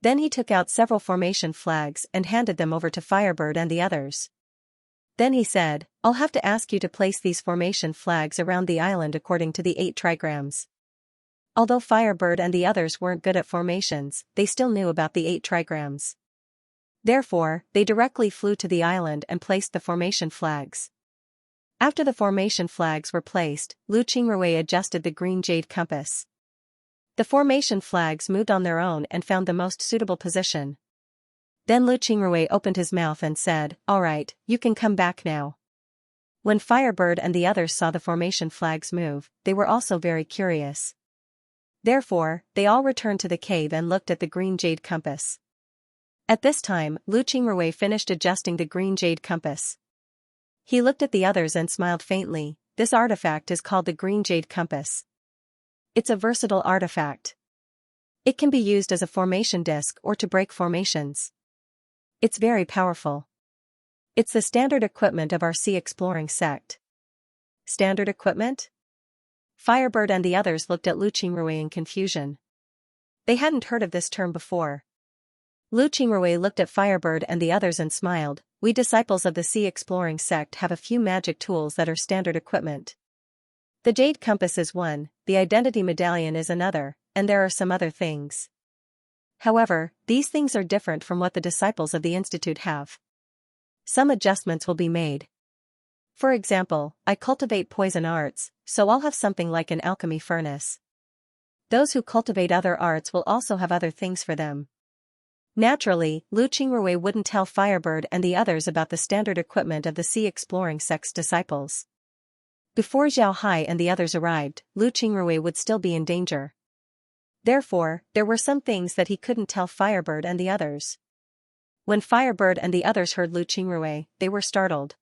Then he took out several formation flags and handed them over to Firebird and the others. Then he said, "I'll have to ask you to place these formation flags around the island according to the 8 trigrams." Although Firebird and the others weren't good at formations, they still knew about the 8 trigrams. Therefore, they directly flew to the island and placed the formation flags. After the formation flags were placed, Lu Qingrui adjusted the green jade compass. The formation flags moved on their own and found the most suitable position. Then Lu Qingrui opened his mouth and said, "All right, you can come back now." When Firebird and the others saw the formation flags move, they were also very curious. Therefore, they all returned to the cave and looked at the green jade compass. At this time, Lu Qingrui finished adjusting the green jade compass. He looked at the others and smiled faintly. This artifact is called the green jade compass. It's a versatile artifact. It can be used as a formation disc or to break formations. It's very powerful. It's the standard equipment of our sea exploring sect. Standard equipment? Firebird and the others looked at Lu Qingrui in confusion. They hadn't heard of this term before. Lu Qingrui looked at Firebird and the others and smiled. "We disciples of the sea exploring sect have a few magic tools that are standard equipment. The jade compass is one, the identity medallion is another, and there are some other things. However, these things are different from what the disciples of the Institute have. Some adjustments will be made. For example, I cultivate poison arts, so I'll have something like an alchemy furnace. Those who cultivate other arts will also have other things for them. Naturally, Lu Qingrui wouldn't tell Firebird and the others about the standard equipment of the sea exploring sect's disciples. Before Zhao Hai and the others arrived, Lu Qingrui would still be in danger. Therefore, there were some things that he couldn't tell Firebird and the others. When Firebird and the others heard Lu Qingrui, they were startled.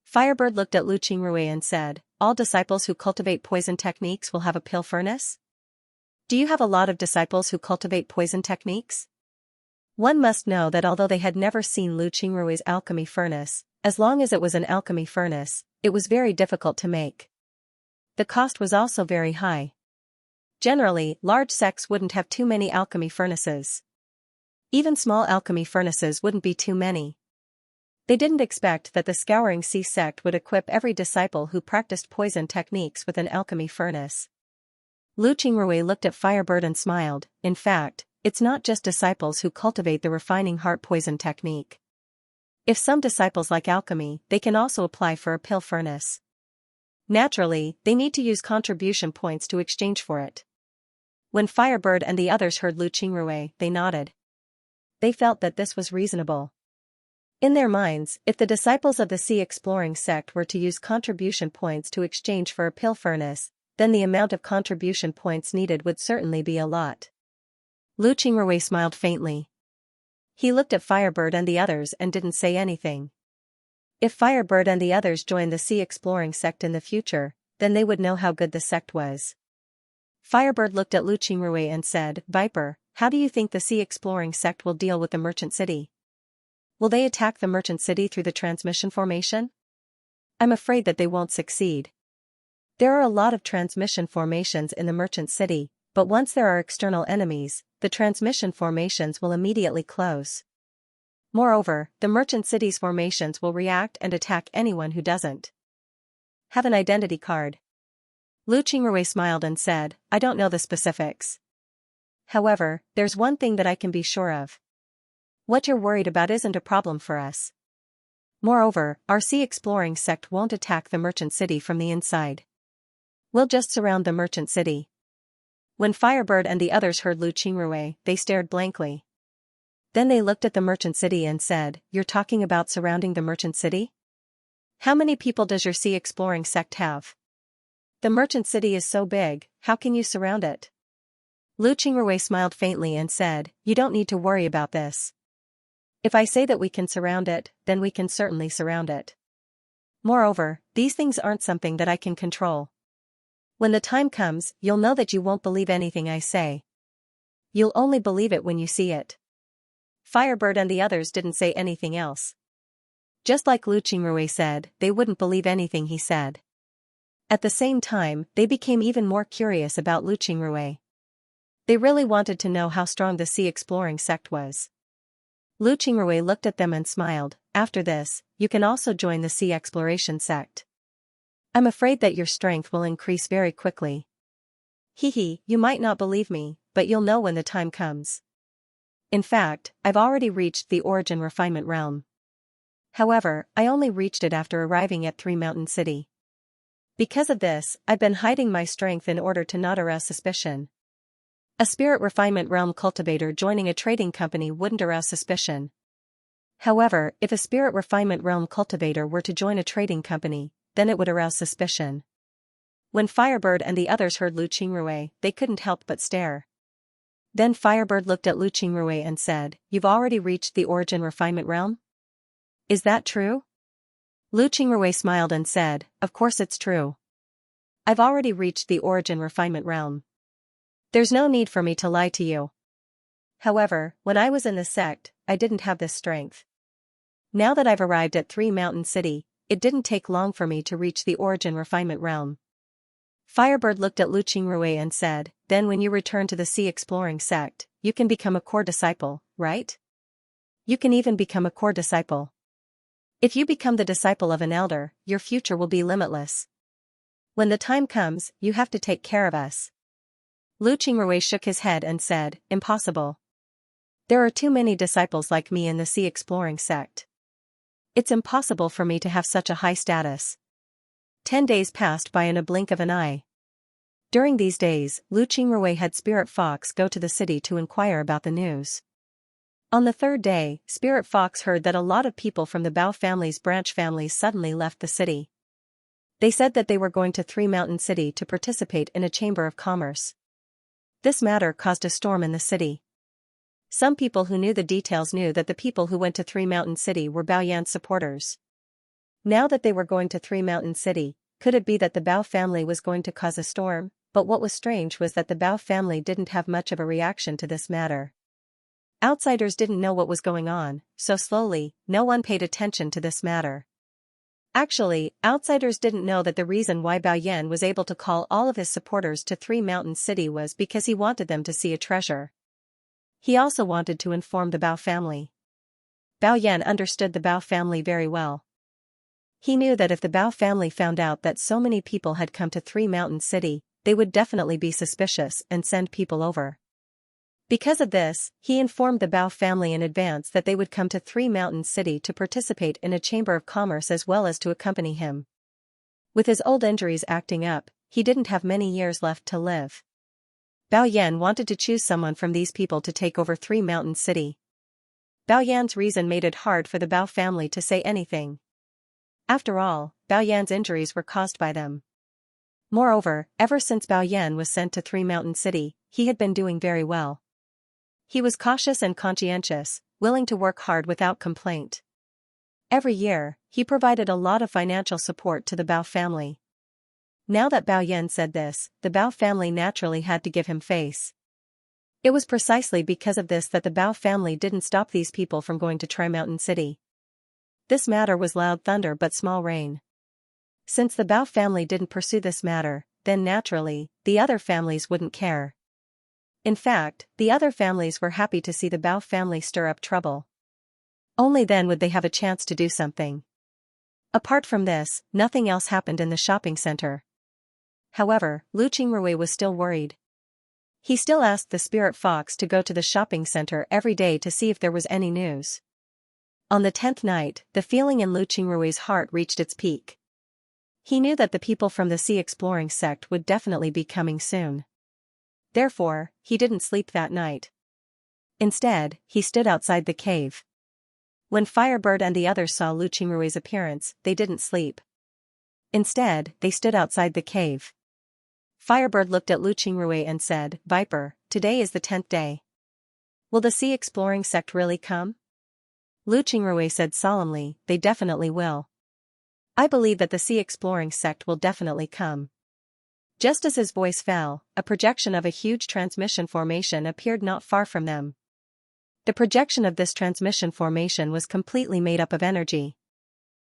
Firebird looked at Lu Qingrui and said, "All disciples who cultivate poison techniques will have a pill furnace? Do you have a lot of disciples who cultivate poison techniques?" One must know that although they had never seen Lu Qingrui's alchemy furnace, as long as it was an alchemy furnace, it was very difficult to make. The cost was also very high. Generally, large sects wouldn't have too many alchemy furnaces. Even small alchemy furnaces wouldn't be too many. They didn't expect that the Scouring Sea sect would equip every disciple who practiced poison techniques with an alchemy furnace. Lu Qingrui looked at Firebird and smiled. In fact, it's not just disciples who cultivate the refining heart poison technique. If some disciples like alchemy, they can also apply for a pill furnace. Naturally, they need to use contribution points to exchange for it. When Firebird and the others heard Lu Qingrui, they nodded. They felt that this was reasonable. In their minds, if the disciples of the sea exploring sect were to use contribution points to exchange for a pill furnace, then the amount of contribution points needed would certainly be a lot. Lu Qingrui smiled faintly. He looked at Firebird and the others and didn't say anything. If Firebird and the others joined the sea exploring sect in the future, then they would know how good the sect was. Firebird looked at Lu Qingrui and said, "Viper, how do you think the sea exploring sect will deal with the merchant city? Will they attack the merchant city through the transmission formation? I'm afraid that they won't succeed. There are a lot of transmission formations in the merchant city, but once there are external enemies, the transmission formations will immediately close. Moreover, the merchant city's formations will react and attack anyone who doesn't have an identity card." Lu Qingrui smiled and said, "I don't know the specifics. However, there's one thing that I can be sure of. What you're worried about isn't a problem for us. Moreover, our sea exploring sect won't attack the merchant city from the inside. We'll just surround the merchant city." When Firebird and the others heard Lu Qingrui, they stared blankly. Then they looked at the merchant city and said, "You're talking about surrounding the merchant city? How many people does your sea exploring sect have? The merchant city is so big, how can you surround it?" Lu Qingrui smiled faintly and said, "You don't need to worry about this. If I say that we can surround it, then we can certainly surround it. Moreover, these things aren't something that I can control. When the time comes, you'll know that you won't believe anything I say. You'll only believe it when you see it." Firebird and the others didn't say anything else. Just like Lu Qingrui said, they wouldn't believe anything he said. At the same time, they became even more curious about Lu Qingrui. They really wanted to know how strong the sea exploring sect was. Lu Qingrui looked at them and smiled. "After this, you can also join the sea exploration sect. I'm afraid that your strength will increase very quickly. Hehe, you might not believe me, but you'll know when the time comes. In fact, I've already reached the origin refinement realm. However, I only reached it after arriving at Three Mountain City. Because of this, I've been hiding my strength in order to not arouse suspicion. A spirit refinement realm cultivator joining a trading company wouldn't arouse suspicion. However, if a spirit refinement realm cultivator were to join a trading company, then it would arouse suspicion." When Firebird and the others heard Lu Qingrui, they couldn't help but stare. Then Firebird looked at Lu Qingrui and said, "You've already reached the origin refinement realm? Is that true?" Lu Qingrui smiled and said, "Of course it's true. I've already reached the origin refinement realm. There's no need for me to lie to you. However, when I was in the sect, I didn't have this strength. Now that I've arrived at Three Mountain City, it didn't take long for me to reach the origin refinement realm." Firebird looked at Lu Qingrui and said, "Then when you return to the sea exploring sect, you can become a core disciple, right? You can even become a core disciple. If you become the disciple of an elder, your future will be limitless. When the time comes, you have to take care of us." Lu Qingrui shook his head and said, "Impossible. There are too many disciples like me in the sea exploring sect. It's impossible for me to have such a high status." 10 days passed by in a blink of an eye. During these days, Lu Qingrui had Spirit Fox go to the city to inquire about the news. On the third day, Spirit Fox heard that a lot of people from the Bao family's branch families suddenly left the city. They said that they were going to Three Mountain City to participate in a chamber of commerce. This matter caused a storm in the city. Some people who knew the details knew that the people who went to Three Mountain City were Bao Yan's supporters. Now that they were going to Three Mountain City, could it be that the Bao family was going to cause a storm? But what was strange was that the Bao family didn't have much of a reaction to this matter. Outsiders didn't know what was going on, so slowly, no one paid attention to this matter. Actually, outsiders didn't know that the reason why Bao Yan was able to call all of his supporters to Three Mountain City was because he wanted them to see a treasure. He also wanted to inform the Bao family. Bao Yan understood the Bao family very well. He knew that if the Bao family found out that so many people had come to Three Mountain City, they would definitely be suspicious and send people over. Because of this, he informed the Bao family in advance that they would come to Three Mountain City to participate in a chamber of commerce as well as to accompany him. With his old injuries acting up, he didn't have many years left to live. Bao Yan wanted to choose someone from these people to take over Three Mountain City. Bao Yan's reason made it hard for the Bao family to say anything. After all, Bao Yan's injuries were caused by them. Moreover, ever since Bao Yan was sent to Three Mountain City, he had been doing very well. He was cautious and conscientious, willing to work hard without complaint. Every year, he provided a lot of financial support to the Bao family. Now that Bao Yan said this, the Bao family naturally had to give him face. It was precisely because of this that the Bao family didn't stop these people from going to Tri Mountain City. This matter was loud thunder but small rain. Since the Bao family didn't pursue this matter, then naturally, the other families wouldn't care. In fact, the other families were happy to see the Bao family stir up trouble. Only then would they have a chance to do something. Apart from this, nothing else happened in the shopping center. However, Lu Qingrui was still worried. He still asked the Spirit Fox to go to the shopping center every day to see if there was any news. On the 10th night, the feeling in Lu Qingrui's heart reached its peak. He knew that the people from the Sea Exploring sect would definitely be coming soon. Therefore, he didn't sleep that night. Instead, he stood outside the cave. When Firebird and the others saw Lu Qingrui's appearance, they didn't sleep. Instead, they stood outside the cave. Firebird looked at Lu Qingrui and said, "Viper, today is the 10th day. Will the Sea Exploring sect really come?" Lu Qingrui said solemnly, "They definitely will. I believe that the Sea Exploring sect will definitely come." Just as his voice fell, a projection of a huge transmission formation appeared not far from them. The projection of this transmission formation was completely made up of energy.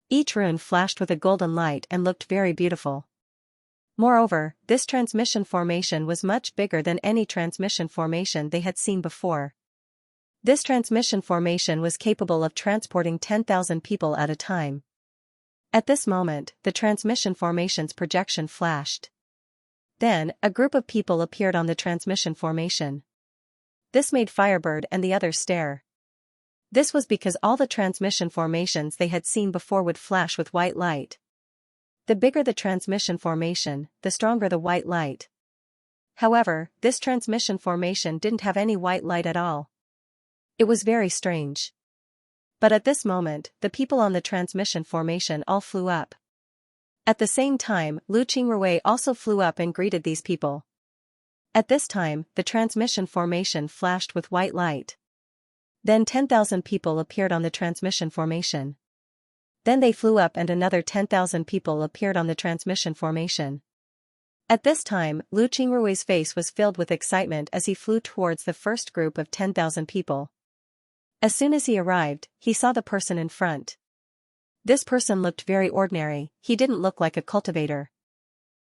Each rune flashed with a golden light and looked very beautiful. Moreover, this transmission formation was much bigger than any transmission formation they had seen before. This transmission formation was capable of transporting 10,000 people at a time. At this moment, the transmission formation's projection flashed. Then, a group of people appeared on the transmission formation. This made Firebird and the others stare. This was because all the transmission formations they had seen before would flash with white light. The bigger the transmission formation, the stronger the white light. However, this transmission formation didn't have any white light at all. It was very strange. But at this moment, the people on the transmission formation all flew up. At the same time, Lu Qingrui also flew up and greeted these people. At this time, the transmission formation flashed with white light. Then 10,000 people appeared on the transmission formation. Then they flew up and another 10,000 people appeared on the transmission formation. At this time, Lu Qingrui's face was filled with excitement as he flew towards the first group of 10,000 people. As soon as he arrived, he saw the person in front. This person looked very ordinary, he didn't look like a cultivator.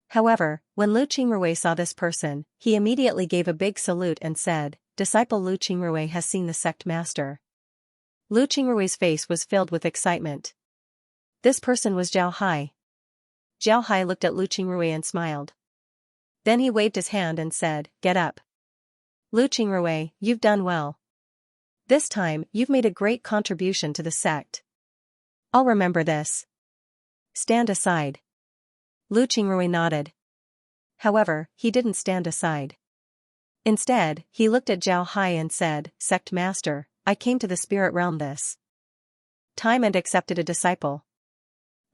However, when Lu Qingrui saw this person, he immediately gave a big salute and said, "Disciple Lu Qingrui has seen the sect master." Lu Qingrui's face was filled with excitement. This person was Zhao Hai. Zhao Hai looked at Lu Qingrui and smiled. Then he waved his hand and said, "Get up. Lu Qingrui, you've done well. This time, you've made a great contribution to the sect. I'll remember this. Stand aside." Lu Qingrui nodded. However, he didn't stand aside. Instead, he looked at Zhao Hai and said, "Sect Master, I came to the spirit realm this time and accepted a disciple.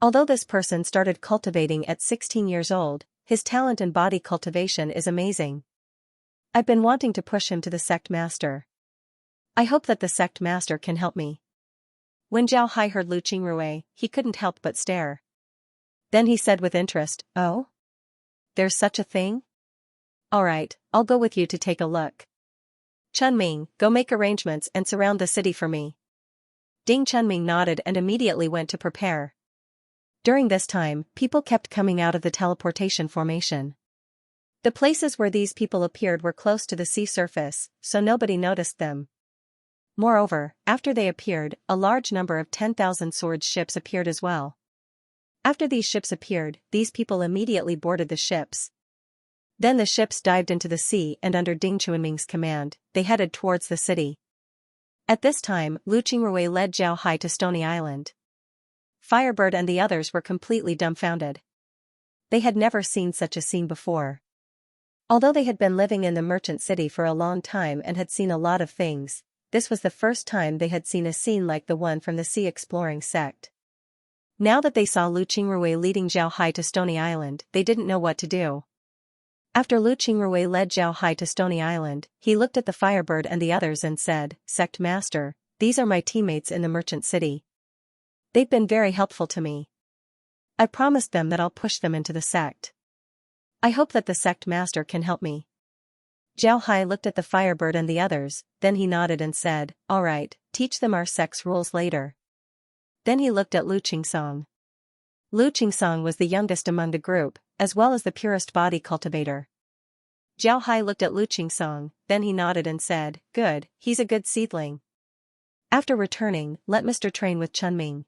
Although this person started cultivating at 16 years old, his talent in body cultivation is amazing. I've been wanting to push him to the sect master. I hope that the sect master can help me. When Zhao Hai heard Lu Qingrui, he couldn't help but stare. Then he said with interest, "Oh? There's such a thing? Alright, I'll go with you to take a look. Chunming, go make arrangements and surround the city for me." Ding Chunming nodded and immediately went to prepare. During this time, people kept coming out of the teleportation formation. The places where these people appeared were close to the sea surface, so nobody noticed them. Moreover, after they appeared, a large number of 10,000 swords ships appeared as well. After these ships appeared, these people immediately boarded the ships. Then the ships dived into the sea and under Ding Chunming's command, they headed towards the city. At this time, Lu Qingrui led Zhao Hai to Stony Island. Firebird and the others were completely dumbfounded. They had never seen such a scene before. Although they had been living in the merchant city for a long time and had seen a lot of things, this was the first time they had seen a scene like the one from the sea exploring sect. Now that they saw Lu Qingrui leading Zhao Hai to Stony Island, they didn't know what to do. After Lu Qingrui led Zhao Hai to Stony Island, he looked at the Firebird and the others and said, "Sect Master, these are my teammates in the merchant city. They've been very helpful to me. I promised them that I'll push them into the sect. I hope that the sect master can help me." Zhao Hai looked at the Firebird and the others, then he nodded and said, "Alright, teach them our sect's rules later." Then he looked at Lu Qingsong. Lu Qingsong was the youngest among the group, as well as the purest body cultivator. Zhao Hai looked at Lu Qingsong, then he nodded and said, "Good, he's a good seedling. After returning, let Mr. train with Chunming."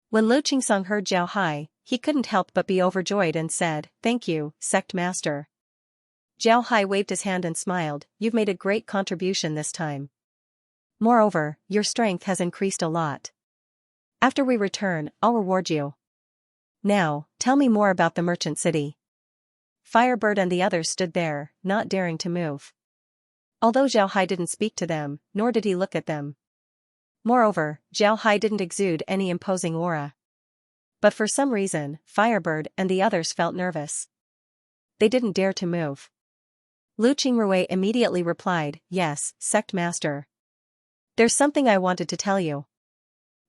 When Lu Qingsong heard Zhao Hai, he couldn't help but be overjoyed and said, "Thank you, sect master." Zhao Hai waved his hand and smiled, "You've made a great contribution this time. Moreover, your strength has increased a lot. After we return, I'll reward you. Now, tell me more about the merchant city." Firebird and the others stood there, not daring to move. Although Zhao Hai didn't speak to them, nor did he look at them. Moreover, Zhao Hai didn't exude any imposing aura. But for some reason, Firebird and the others felt nervous. They didn't dare to move. Lu Qingrui immediately replied, "Yes, sect master. There's something I wanted to tell you.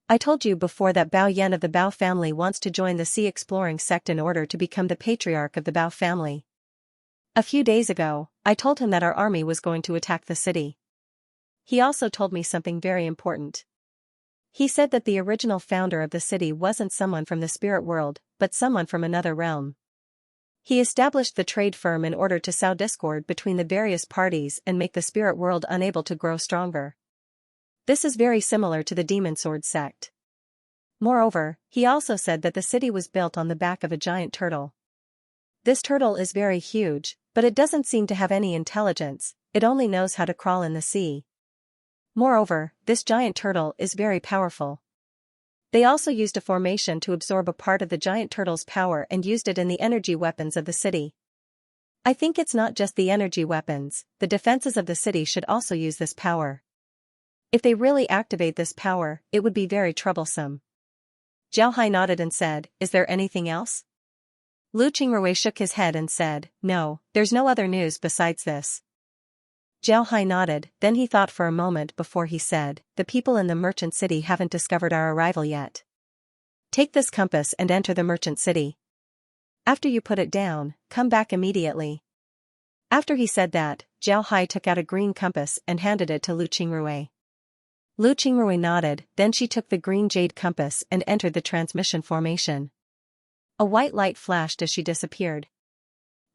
I told you before that Bao Yan of the Bao family wants to join the sea exploring sect in order to become the patriarch of the Bao family. A few days ago, I told him that our army was going to attack the city. He also told me something very important. He said that the original founder of the city wasn't someone from the spirit world, but someone from another realm. He established the trade firm in order to sow discord between the various parties and make the spirit world unable to grow stronger. This is very similar to the Demon Sword sect. Moreover, he also said that the city was built on the back of a giant turtle. This turtle is very huge, but it doesn't seem to have any intelligence, it only knows how to crawl in the sea. Moreover, this giant turtle is very powerful. They also used a formation to absorb a part of the giant turtle's power and used it in the energy weapons of the city. I think it's not just the energy weapons, the defenses of the city should also use this power. If they really activate this power, it would be very troublesome." Zhao Hai nodded and said, "Is there anything else?" Lu Qingrui shook his head and said, "No, there's no other news besides this." Zhao Hai nodded, then he thought for a moment before he said, "The people in the merchant city haven't discovered our arrival yet. Take this compass and enter the merchant city. After you put it down, come back immediately." After he said that, Zhao Hai took out a green compass and handed it to Lu Qingrui. Lu Qingrui nodded, then she took the green jade compass and entered the transmission formation. A white light flashed as she disappeared.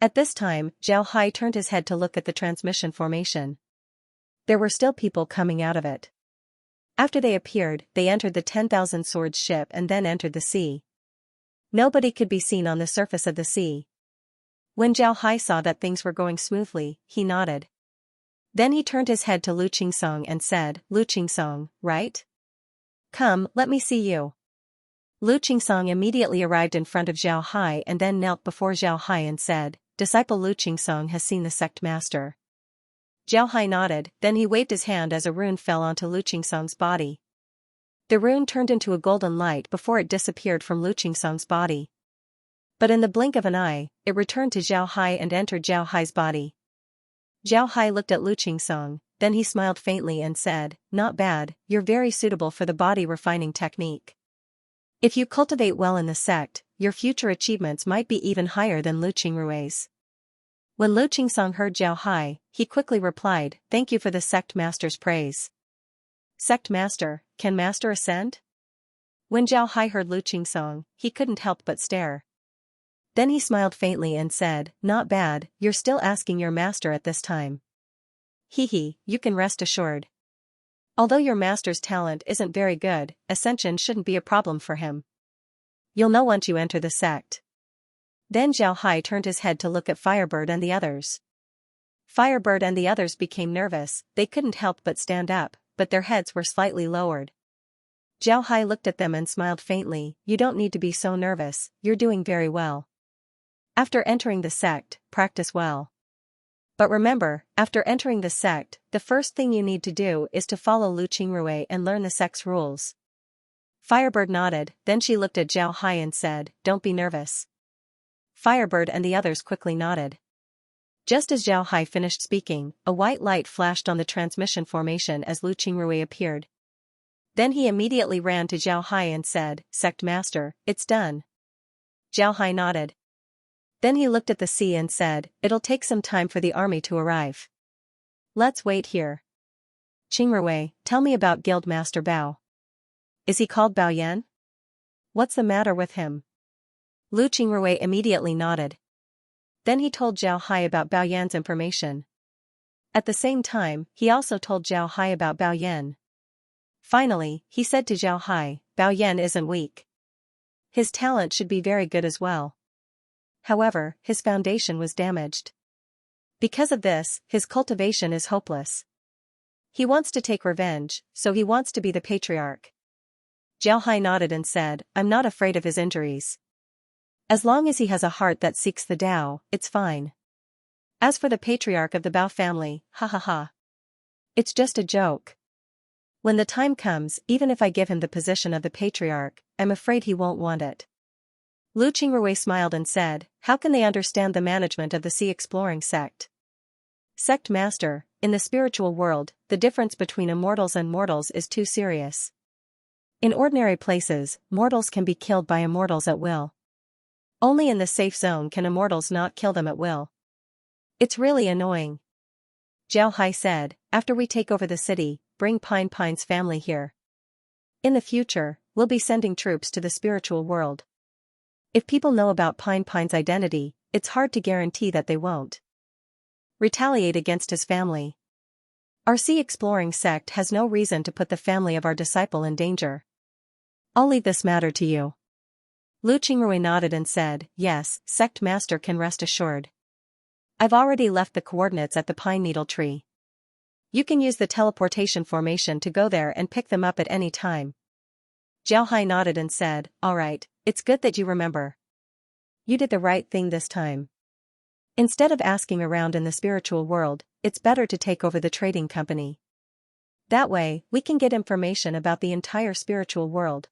At this time, Zhao Hai turned his head to look at the transmission formation. There were still people coming out of it. After they appeared, they entered the 10,000 swords ship and then entered the sea. Nobody could be seen on the surface of the sea. When Zhao Hai saw that things were going smoothly, he nodded. Then he turned his head to Lu Qingsong and said, "Lu Qingsong, right? Come, let me see you." Lu Qingsong immediately arrived in front of Zhao Hai and then knelt before Zhao Hai and said, "Disciple Lu Qingsong has seen the sect master." Zhao Hai nodded, then he waved his hand as a rune fell onto Lu Qingsong's body. The rune turned into a golden light before it disappeared from Lu Qingsong's body. But in the blink of an eye, it returned to Zhao Hai and entered Zhao Hai's body. Zhao Hai looked at Lu Qingsong, then he smiled faintly and said, "Not bad, you're very suitable for the body refining technique. If you cultivate well in the sect, your future achievements might be even higher than Lu Qingrui's." When Lu Qingsong heard Zhao Hai, he quickly replied, "Thank you for the sect master's praise." "Sect master, can master ascend?" When Zhao Hai heard Lu Qingsong, he couldn't help but stare. Then he smiled faintly and said, "Not bad, you're still asking your master at this time. Hehe, you can rest assured. Although your master's talent isn't very good, ascension shouldn't be a problem for him. You'll know once you enter the sect." Then Zhao Hai turned his head to look at Firebird and the others. Firebird and the others became nervous, they couldn't help but stand up, but their heads were slightly lowered. Zhao Hai looked at them and smiled faintly, "You don't need to be so nervous, you're doing very well. After entering the sect, practice well. But remember, after entering the sect, the first thing you need to do is to follow Lu Qingrui and learn the sect's rules." Firebird nodded, then she looked at Zhao Hai and said, "Don't be nervous." Firebird and the others quickly nodded. Just as Zhao Hai finished speaking, a white light flashed on the transmission formation as Lu Qingrui appeared. Then he immediately ran to Zhao Hai and said, "Sect master, it's done." Zhao Hai nodded. Then he looked at the sea and said, "It'll take some time for the army to arrive. Let's wait here. Qingrui, tell me about Guildmaster Bao. Is he called Bao Yan? What's the matter with him?" Lu Qingrui immediately nodded. Then he told Zhao Hai about Bao Yan's information. At the same time, he also told Zhao Hai about Bao Yan. Finally, he said to Zhao Hai, "Bao Yan isn't weak. His talent should be very good as well. However, his foundation was damaged. Because of this, his cultivation is hopeless. He wants to take revenge, so he wants to be the patriarch." Zhao Hai nodded and said, "I'm not afraid of his injuries. As long as he has a heart that seeks the Tao, it's fine. As for the patriarch of the Bao family, ha ha ha. It's just a joke. When the time comes, even if I give him the position of the patriarch, I'm afraid he won't want it." Lu Qingrui smiled and said, "How can they understand the management of the sea exploring sect?" "Sect master, in the spiritual world, the difference between immortals and mortals is too serious. In ordinary places, mortals can be killed by immortals at will. Only in the safe zone can immortals not kill them at will. It's really annoying." Zhao Hai said, "After we take over the city, bring Pine's family here. In the future, we'll be sending troops to the spiritual world. If people know about Pine's identity, it's hard to guarantee that they won't retaliate against his family. Our sea exploring sect has no reason to put the family of our disciple in danger. I'll leave this matter to you." Lu Qingrui nodded and said, "Yes, sect master can rest assured. I've already left the coordinates at the pine needle tree. You can use the teleportation formation to go there and pick them up at any time." Zhao Hai nodded and said, "All right, it's good that you remember. You did the right thing this time. Instead of asking around in the spiritual world, it's better to take over the trading company. That way, we can get information about the entire spiritual world.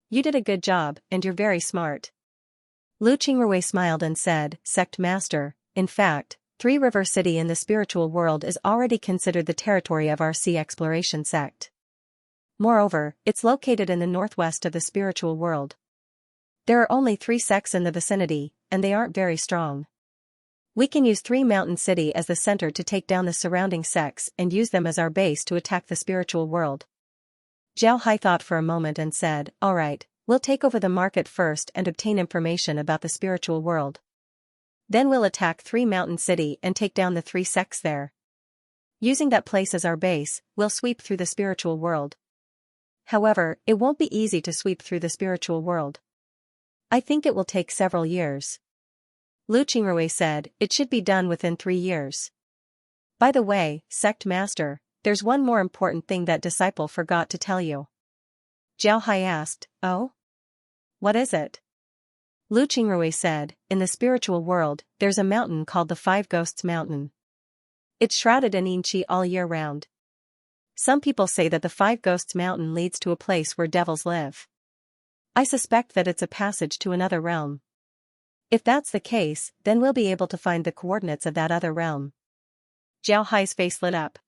You did a good job, and you're very smart." Lu Qingrui smiled and said, "Sect master, in fact, Three River City in the spiritual world is already considered the territory of our sea exploration sect. Moreover, it's located in the northwest of the spiritual world. There are only 3 sects in the vicinity, and they aren't very strong. We can use Three Mountain City as the center to take down the surrounding sects and use them as our base to attack the spiritual world." Zhao Hai thought for a moment and said, "All right, we'll take over the market first and obtain information about the spiritual world. Then we'll attack Three Mountain City and take down the 3 sects there. Using that place as our base, we'll sweep through the spiritual world. However, it won't be easy to sweep through the spiritual world. I think it will take several years." Lu Qingrui said, "It should be done within 3 years. By the way, sect master, there's one more important thing that disciple forgot to tell you." Zhao Hai asked, "Oh? What is it?" Lu Qingrui said, "In the spiritual world, there's a mountain called the 5 Ghosts Mountain. It's shrouded in Xianxia all year round. Some people say that the Five Ghosts Mountain leads to a place where devils live. I suspect that it's a passage to another realm. If that's the case, then we'll be able to find the coordinates of that other realm. Zhao Hai's face lit up.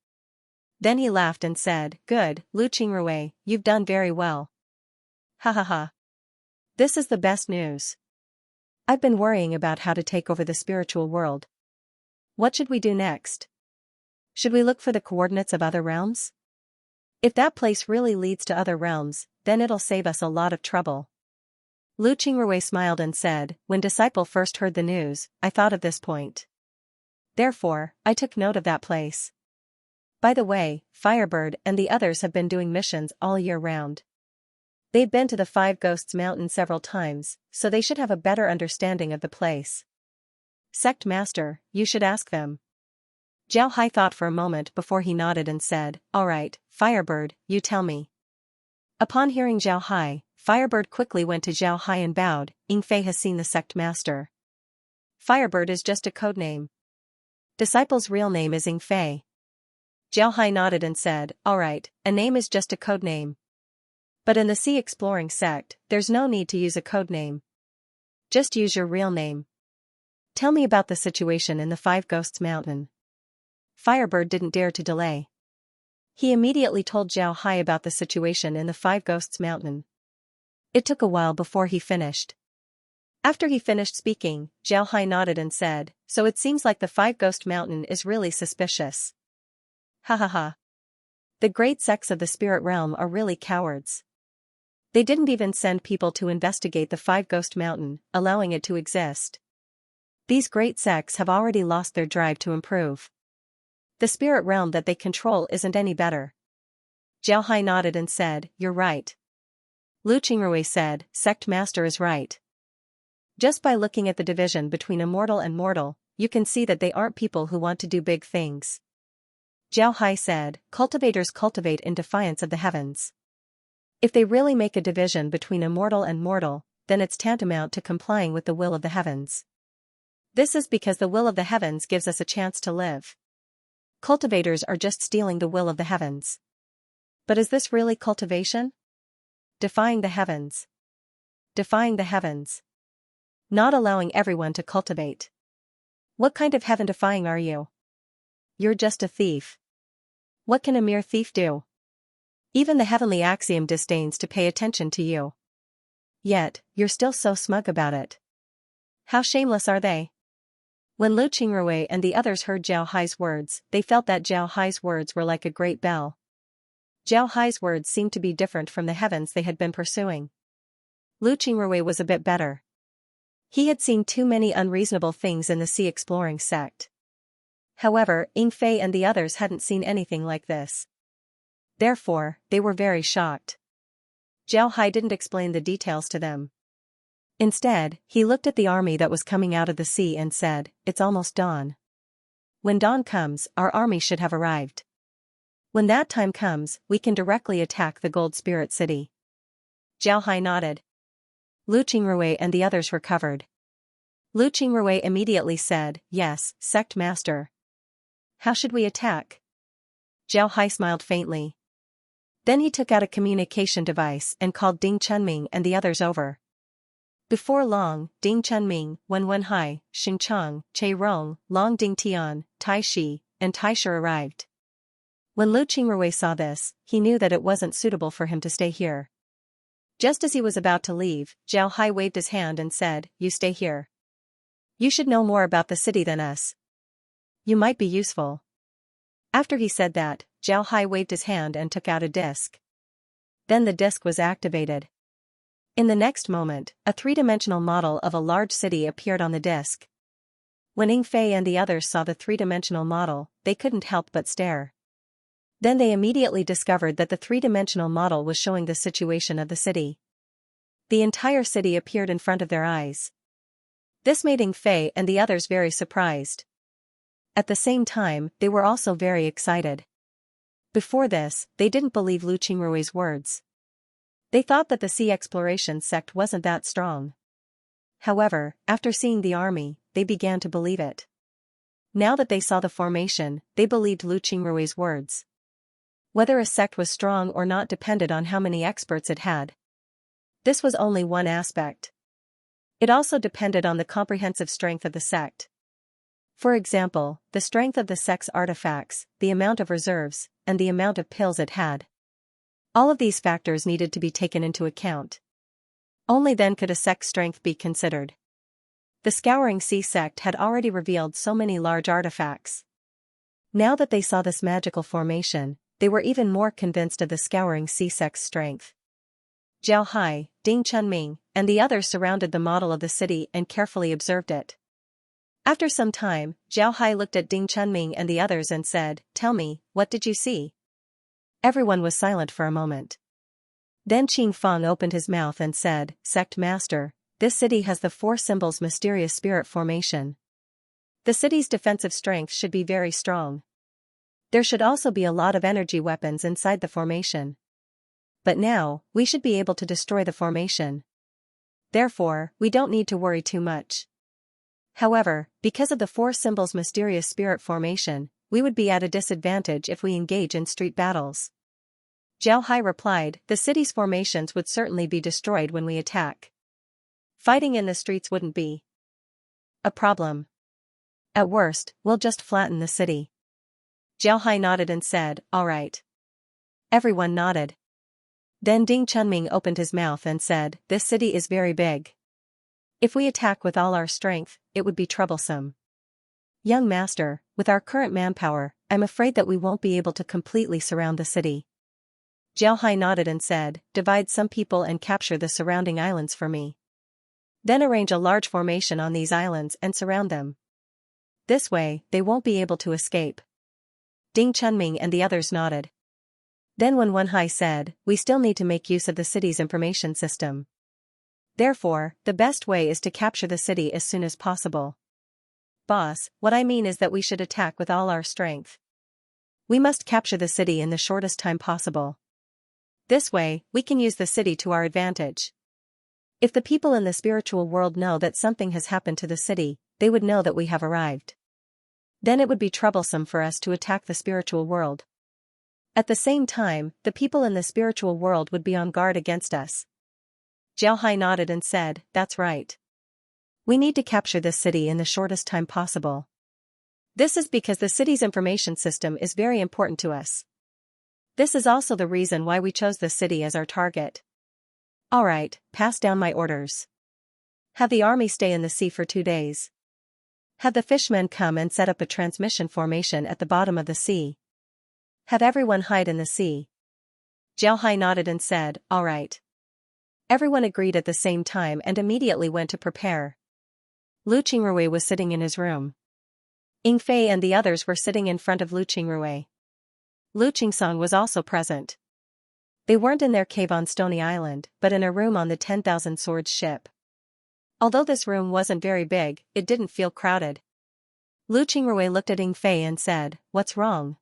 Then he laughed and said, "Good, Lu Qingrui, you've done very well. Ha ha ha. This is the best news. I've been worrying about how to take over the spiritual world. What should we do next? Should we look for the coordinates of other realms? If that place really leads to other realms, then it'll save us a lot of trouble." Lu Qingrui smiled and said, "When Disciple first heard the news, I thought of this point. Therefore, I took note of that place. By the way, Firebird and the others have been doing missions all year round. They've been to the Five Ghosts Mountain several times, so they should have a better understanding of the place. Sect Master, you should ask them." Zhao Hai thought for a moment before he nodded and said, "All right, Firebird, you tell me." Upon hearing Zhao Hai, Firebird quickly went to Zhao Hai and bowed. "Yingfei has seen the Sect Master. Firebird is just a code name. Disciple's real name is Yingfei." Zhao Hai nodded and said, "All right, a name is just a code name. But in the Sea Exploring sect, there's no need to use a code name. Just use your real name. Tell me about the situation in the Five Ghosts Mountain." Firebird didn't dare to delay. He immediately told Zhao Hai about the situation in the Five Ghosts Mountain. It took a while before he finished. After he finished speaking, Zhao Hai nodded and said, "So it seems like the Five Ghost Mountain is really suspicious. Ha ha ha. The great sects of the spirit realm are really cowards. They didn't even send people to investigate the Five Ghost Mountain, allowing it to exist. These great sects have already lost their drive to improve. The spirit realm that they control isn't any better." Zhao Hai nodded and said, "You're right." Lu Qingrui said, "Sect Master is right. Just by looking at the division between immortal and mortal, you can see that they aren't people who want to do big things." Zhao Hai said, "Cultivators cultivate in defiance of the heavens. If they really make a division between immortal and mortal, then it's tantamount to complying with the will of the heavens. This is because the will of the heavens gives us a chance to live. Cultivators are just stealing the will of the heavens. But is this really cultivation? Defying the heavens. Defying the heavens. Not allowing everyone to cultivate. What kind of heaven-defying are you? You're just a thief. What can a mere thief do? Even the heavenly axiom disdains to pay attention to you. Yet, you're still so smug about it. How shameless are they?" When Lu Qingrui and the others heard Zhao Hai's words, they felt that Zhao Hai's words were like a great bell. Zhao Hai's words seemed to be different from the heavens they had been pursuing. Lu Qingrui was a bit better. He had seen too many unreasonable things in the Sea Exploring sect. However, Yingfei and the others hadn't seen anything like this. Therefore, they were very shocked. Zhao Hai didn't explain the details to them. Instead, he looked at the army that was coming out of the sea and said, "It's almost dawn. When dawn comes, our army should have arrived. When that time comes, we can directly attack the Gold Spirit City." Zhao Hai nodded. Lu Qingrui and the others recovered. Lu Qingrui immediately said, "Yes, Sect Master. How should we attack?" Zhao Hai smiled faintly. Then he took out a communication device and called Ding Chunming and the others over. Before long, Ding Chunming, Wen Wenhai, Xingchang, Che Rong, Long Ding Tian, Tai Shi, and Tai Shi arrived. When Lu Qingrui saw this, he knew that it wasn't suitable for him to stay here. Just as he was about to leave, Zhao Hai waved his hand and said, "You stay here. You should know more about the city than us. You might be useful." After he said that, Zhao Hai waved his hand and took out a disc. Then the disc was activated. In the next moment, a three-dimensional model of a large city appeared on the disc. When Yingfei and the others saw the three-dimensional model, they couldn't help but stare. Then they immediately discovered that the three-dimensional model was showing the situation of the city. The entire city appeared in front of their eyes. This made Yingfei and the others very surprised. At the same time, they were also very excited. Before this, they didn't believe Lu Qingrui's words. They thought that the Sea Exploration sect wasn't that strong. However, after seeing the army, they began to believe it. Now that they saw the formation, they believed Lu Qingrui's words. Whether a sect was strong or not depended on how many experts it had. This was only one aspect. It also depended on the comprehensive strength of the sect. For example, the strength of the sect's artifacts, the amount of reserves, and the amount of pills it had. All of these factors needed to be taken into account. Only then could a sect's strength be considered. The Scouring Sea sect had already revealed so many large artifacts. Now that they saw this magical formation, they were even more convinced of the Scouring Sea sect's strength. Zhao Hai, Ding Chunming, and the others surrounded the model of the city and carefully observed it. After some time, Zhao Hai looked at Ding Chunming and the others and said, "Tell me, what did you see?" Everyone was silent for a moment. Then Qing Feng opened his mouth and said, "Sect Master, this city has the four symbols mysterious spirit formation. The city's defensive strength should be very strong. There should also be a lot of energy weapons inside the formation. But now, we should be able to destroy the formation. Therefore, we don't need to worry too much. However, because of the four symbols mysterious spirit formation, we would be at a disadvantage if we engage in street battles." Zhao Hai replied, "The city's formations would certainly be destroyed when we attack. Fighting in the streets wouldn't be a problem. At worst, we'll just flatten the city." Zhao Hai nodded and said, "All right." Everyone nodded. Then Ding Chunming opened his mouth and said, "This city is very big. If we attack with all our strength, it would be troublesome. Young master, with our current manpower, I'm afraid that we won't be able to completely surround the city." Zhao Hai nodded and said, "Divide some people and capture the surrounding islands for me. Then arrange a large formation on these islands and surround them. This way, they won't be able to escape." Ding Chunming and the others nodded. Then Wen Hai said, "We still need to make use of the city's information system. Therefore, the best way is to capture the city as soon as possible." "Boss, what I mean is that we should attack with all our strength. We must capture the city in the shortest time possible. This way, we can use the city to our advantage. If the people in the spiritual world know that something has happened to the city, they would know that we have arrived. Then it would be troublesome for us to attack the spiritual world. At the same time, the people in the spiritual world would be on guard against us." Zhao Hai nodded and said, "That's right. We need to capture this city in the shortest time possible. This is because the city's information system is very important to us. This is also the reason why we chose this city as our target. All right, pass down my orders. Have the army stay in the sea for 2 days. Have the fishmen come and set up a transmission formation at the bottom of the sea. Have everyone hide in the sea." Zhao Hai nodded and said, "All right." Everyone agreed at the same time and immediately went to prepare. Lu Qingrui was sitting in his room. Ying Fei and the others were sitting in front of Lu Qingrui. Lu Qingsong was also present. They weren't in their cave on Stony Island, but in a room on the 10,000 Swords ship. Although this room wasn't very big, it didn't feel crowded. Lu Qingrui looked at Ying Fei and said, "What's wrong?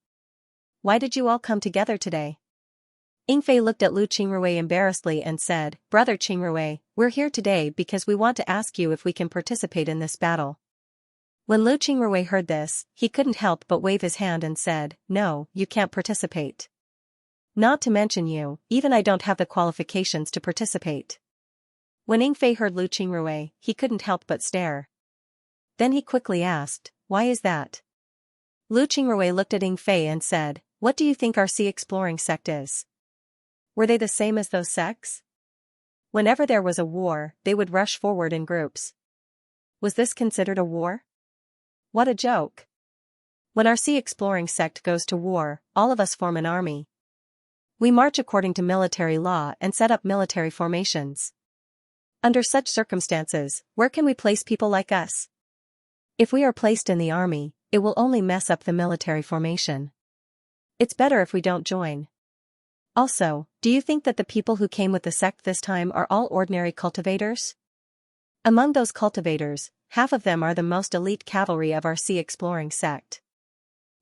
Why did you all come together today?" Ying Fei looked at Lu Qingrui embarrassedly and said, "Brother Qingrui, we're here today because we want to ask you if we can participate in this battle." When Lu Qingrui heard this, he couldn't help but wave his hand and said, "No, you can't participate. Not to mention you, even I don't have the qualifications to participate." When Ying Fei heard Lu Qingrui, he couldn't help but stare. Then he quickly asked, "Why is that?" Lu Qingrui looked at Ying Fei and said, "What do you think our sea exploring sect is? Were they the same as those sects? Whenever there was a war, they would rush forward in groups. Was this considered a war? What a joke. When our sea exploring sect goes to war, all of us form an army. We march according to military law and set up military formations. Under such circumstances, where can we place people like us? If we are placed in the army, it will only mess up the military formation. It's better if we don't join. Also, do you think that the people who came with the sect this time are all ordinary cultivators? Among those cultivators, half of them are the most elite cavalry of our sea exploring sect.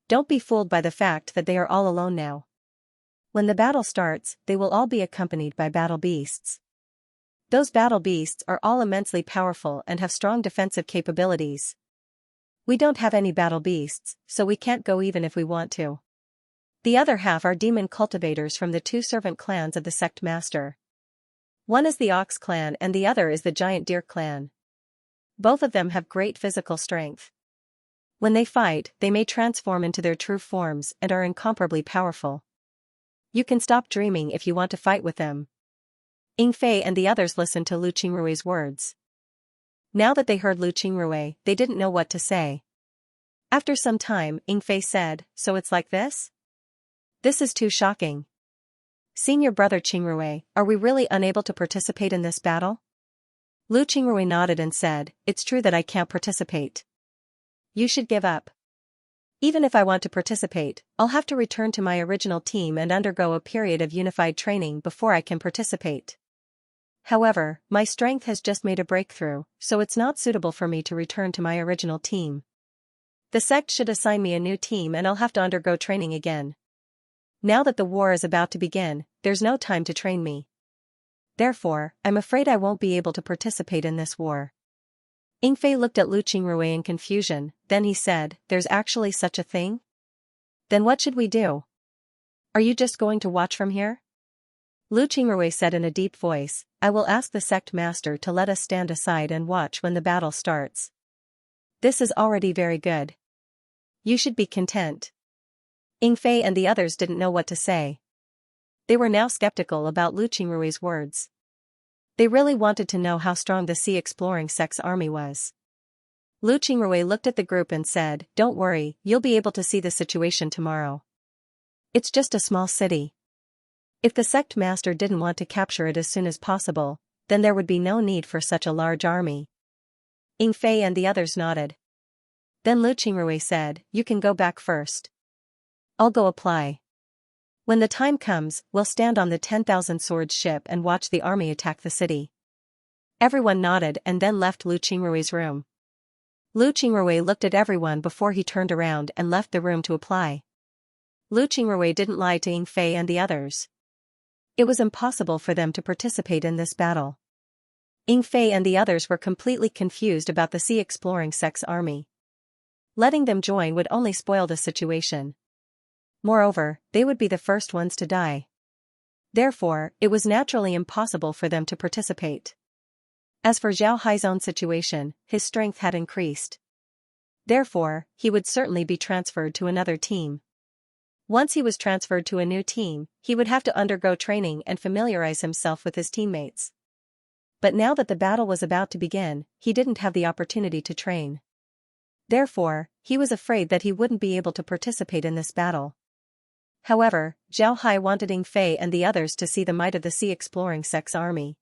Don't be fooled by the fact that they are all alone now. When the battle starts, they will all be accompanied by battle beasts. Those battle beasts are all immensely powerful and have strong defensive capabilities. We don't have any battle beasts, so we can't go even if we want to. The other half are demon cultivators from the two servant clans of the sect master. One is the Ox clan and the other is the Giant Deer clan. Both of them have great physical strength. When they fight, they may transform into their true forms and are incomparably powerful. You can stop dreaming if you want to fight with them. Ying Fei and the others listened to Lu Qingrui's words. Now that they heard Lu Qingrui, they didn't know what to say. After some time, Ying Fei said, "So it's like this? This is too shocking. Senior brother Qingrui, are we really unable to participate in this battle?" Lu Qingrui nodded and said, "It's true that I can't participate. You should give up. Even if I want to participate, I'll have to return to my original team and undergo a period of unified training before I can participate. However, my strength has just made a breakthrough, so it's not suitable for me to return to my original team. The sect should assign me a new team and I'll have to undergo training again. Now that the war is about to begin, there's no time to train me. Therefore, I'm afraid I won't be able to participate in this war." Ying Fei looked at Lu Qingrui in confusion, then he said, "There's actually such a thing? Then what should we do? Are you just going to watch from here?" Lu Qingrui said in a deep voice, "I will ask the sect master to let us stand aside and watch when the battle starts. This is already very good. You should be content." Ying Fei and the others didn't know what to say. They were now skeptical about Lu Qingrui's words. They really wanted to know how strong the Sea Exploring Sect's army was. Lu Qingrui looked at the group and said, "Don't worry, you'll be able to see the situation tomorrow. It's just a small city. If the sect master didn't want to capture it as soon as possible, then there would be no need for such a large army." Ying Fei and the others nodded. Then Lu Qingrui said, "You can go back first. I'll go apply. When the time comes, we'll stand on the 10,000 swords ship and watch the army attack the city." Everyone nodded and then left Lu Qingrui's room. Lu Qingrui looked at everyone before he turned around and left the room to apply. Lu Qingrui didn't lie to Ying Fei and the others. It was impossible for them to participate in this battle. Ying Fei and the others were completely confused about the Sea Exploring Sect's army. Letting them join would only spoil the situation. Moreover, they would be the first ones to die. Therefore, it was naturally impossible for them to participate. As for Zhao Hai's own situation, his strength had increased. Therefore, he would certainly be transferred to another team. Once he was transferred to a new team, he would have to undergo training and familiarize himself with his teammates. But now that the battle was about to begin, he didn't have the opportunity to train. Therefore, he was afraid that he wouldn't be able to participate in this battle. However, Zhao Hai wanted Ying Fei and the others to see the might of the Sea Exploring Sect's army.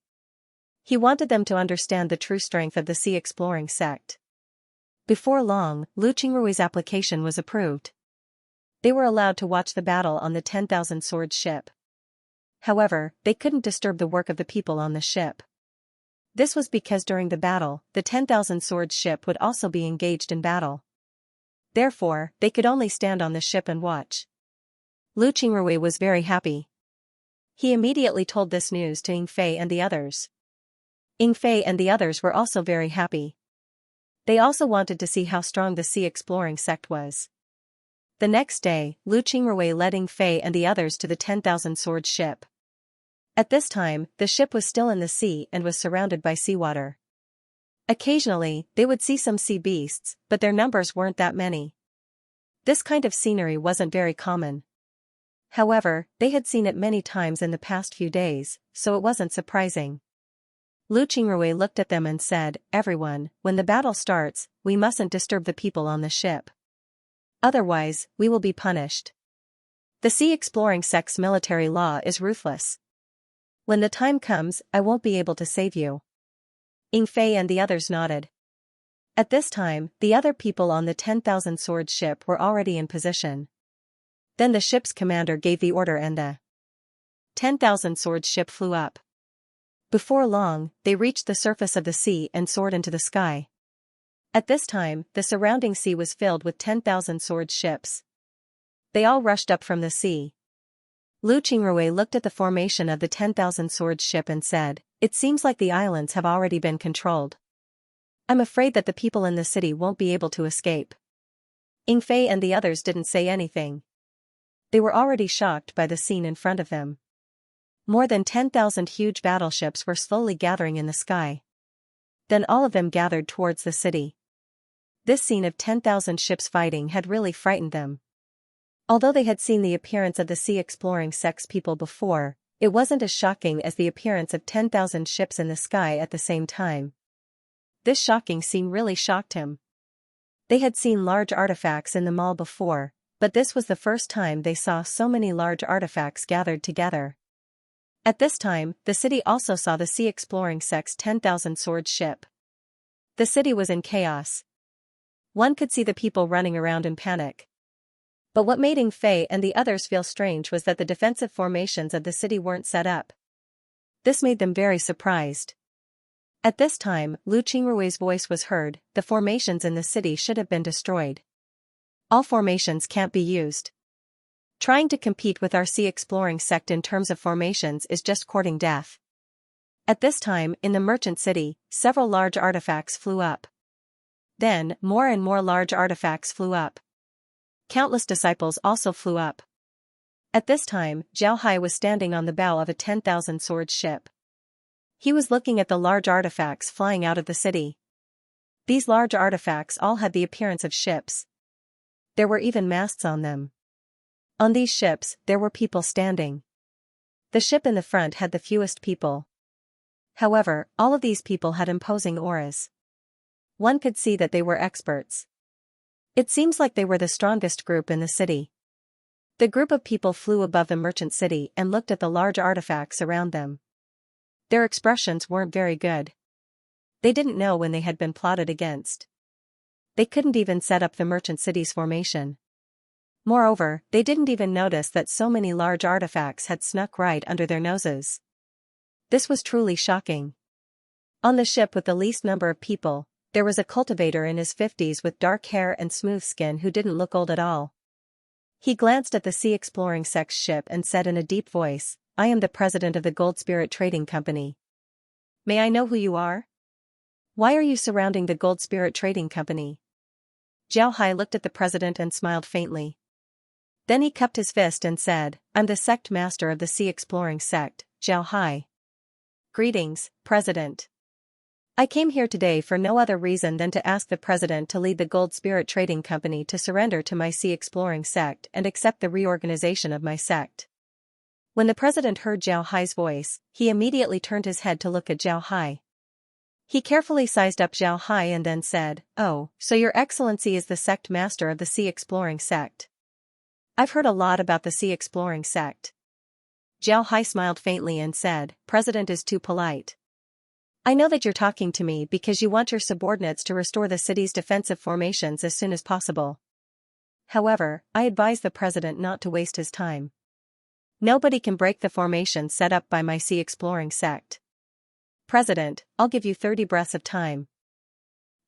He wanted them to understand the true strength of the Sea Exploring Sect. Before long, Lu Qingrui's application was approved. They were allowed to watch the battle on the 10,000 swords ship. However, they couldn't disturb the work of the people on the ship. This was because during the battle, the 10,000 swords ship would also be engaged in battle. Therefore, they could only stand on the ship and watch. Lu Qingrui was very happy. He immediately told this news to Ying Fei and the others. Ying Fei and the others were also very happy. They also wanted to see how strong the Sea Exploring Sect was. The next day, Lu Qingrui led Ying Fei and the others to the 10,000 swords ship. At this time, the ship was still in the sea and was surrounded by seawater. Occasionally, they would see some sea beasts, but their numbers weren't that many. This kind of scenery wasn't very common. However, they had seen it many times in the past few days, so it wasn't surprising. Lu Qingrui looked at them and said, "Everyone, when the battle starts, we mustn't disturb the people on the ship. Otherwise, we will be punished. The Sea Exploring Sect's military law is ruthless. When the time comes, I won't be able to save you." Ying Fei and the others nodded. At this time, the other people on the 10,000 swords ship were already in position. Then the ship's commander gave the order and the 10,000 swords ship flew up. Before long, they reached the surface of the sea and soared into the sky. At this time, the surrounding sea was filled with 10,000 swords ships. They all rushed up from the sea. Lu Qingrui looked at the formation of the 10,000 swords ship and said, "It seems like the islands have already been controlled. I'm afraid that the people in the city won't be able to escape. Yingfei and the others didn't say anything. They were already shocked by the scene in front of them. More than 10,000 huge battleships were slowly gathering in the sky. Then all of them gathered towards the city. This scene of 10,000 ships fighting had really frightened them. Although they had seen the appearance of the sea exploring sex people before, it wasn't as shocking as the appearance of 10,000 ships in the sky at the same time. This shocking scene really shocked him. They had seen large artifacts in the mall before, but this was the first time they saw so many large artifacts gathered together. At this time, the city also saw the sea exploring sex 10,000 sword ship. The city was in chaos. One could see the people running around in panic. But what made Yingfei and the others feel strange was that the defensive formations of the city weren't set up. This made them very surprised. At this time, Lu Qingrui's voice was heard, the formations in the city should have been destroyed. All formations can't be used. Trying to compete with our sea exploring sect in terms of formations is just courting death. At this time, in the merchant city, several large artifacts flew up. Then, more and more large artifacts flew up. Countless disciples also flew up. At this time, Zhao Hai was standing on the bow of a 10,000 sword ship. He was looking at the large artifacts flying out of the city. These large artifacts all had the appearance of ships. There were even masts on them. On these ships, there were people standing. The ship in the front had the fewest people. However, all of these people had imposing auras. One could see that they were experts. It seems like they were the strongest group in the city. The group of people flew above the merchant city and looked at the large artifacts around them. Their expressions weren't very good. They didn't know when they had been plotted against. They couldn't even set up the merchant city's formation. Moreover, they didn't even notice that so many large artifacts had snuck right under their noses. This was truly shocking. On the ship with the least number of people, there was a cultivator in his 50s with dark hair and smooth skin who didn't look old at all. He glanced at the sea exploring sex ship and said in a deep voice, "I am the president of the Gold Spirit Trading Company. May I know who you are? Why are you surrounding the Gold Spirit Trading Company?" Zhao Hai looked at the president and smiled faintly. Then he cupped his fist and said, "I'm the sect master of the sea exploring sect, Zhao Hai. Greetings, President. I came here today for no other reason than to ask the president to lead the Gold Spirit Trading Company to surrender to my sea exploring sect and accept the reorganization of my sect." When the president heard Zhao Hai's voice, he immediately turned his head to look at Zhao Hai. He carefully sized up Zhao Hai and then said, "Oh, so your excellency is the sect master of the sea exploring sect. I've heard a lot about the sea exploring sect." Zhao Hai smiled faintly and said, "President is too polite. I know that you're talking to me because you want your subordinates to restore the city's defensive formations as soon as possible. However, I advise the president not to waste his time. Nobody can break the formation set up by my sea exploring sect. President, I'll give you 30 breaths of time.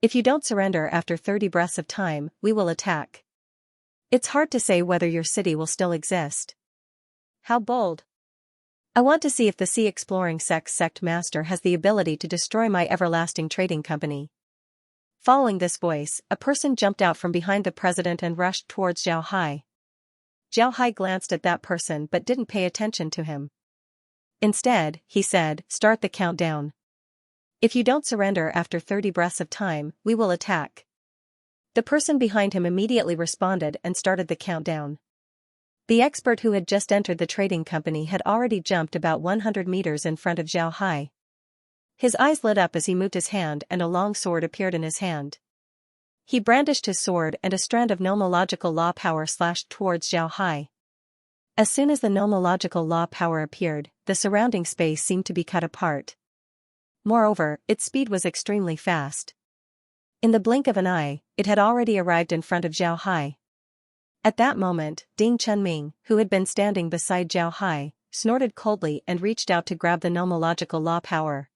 If you don't surrender after 30 breaths of time, we will attack. It's hard to say whether your city will still exist." How bold. I want to see if the sea exploring sect master has the ability to destroy my everlasting trading company. Following this voice, a person jumped out from behind the president and rushed towards Zhao Hai. Zhao Hai glanced at that person but didn't pay attention to him. Instead, he said, "Start the countdown. If you don't surrender after 30 breaths of time, we will attack." The person behind him immediately responded and started the countdown. The expert who had just entered the trading company had already jumped about 100 meters in front of Zhao Hai. His eyes lit up as he moved his hand and a long sword appeared in his hand. He brandished his sword and a strand of nomological law power slashed towards Zhao Hai. As soon as the nomological law power appeared, the surrounding space seemed to be cut apart. Moreover, its speed was extremely fast. In the blink of an eye, it had already arrived in front of Zhao Hai. At that moment, Ding Chunming, who had been standing beside Zhao Hai, snorted coldly and reached out to grab the nomological law power.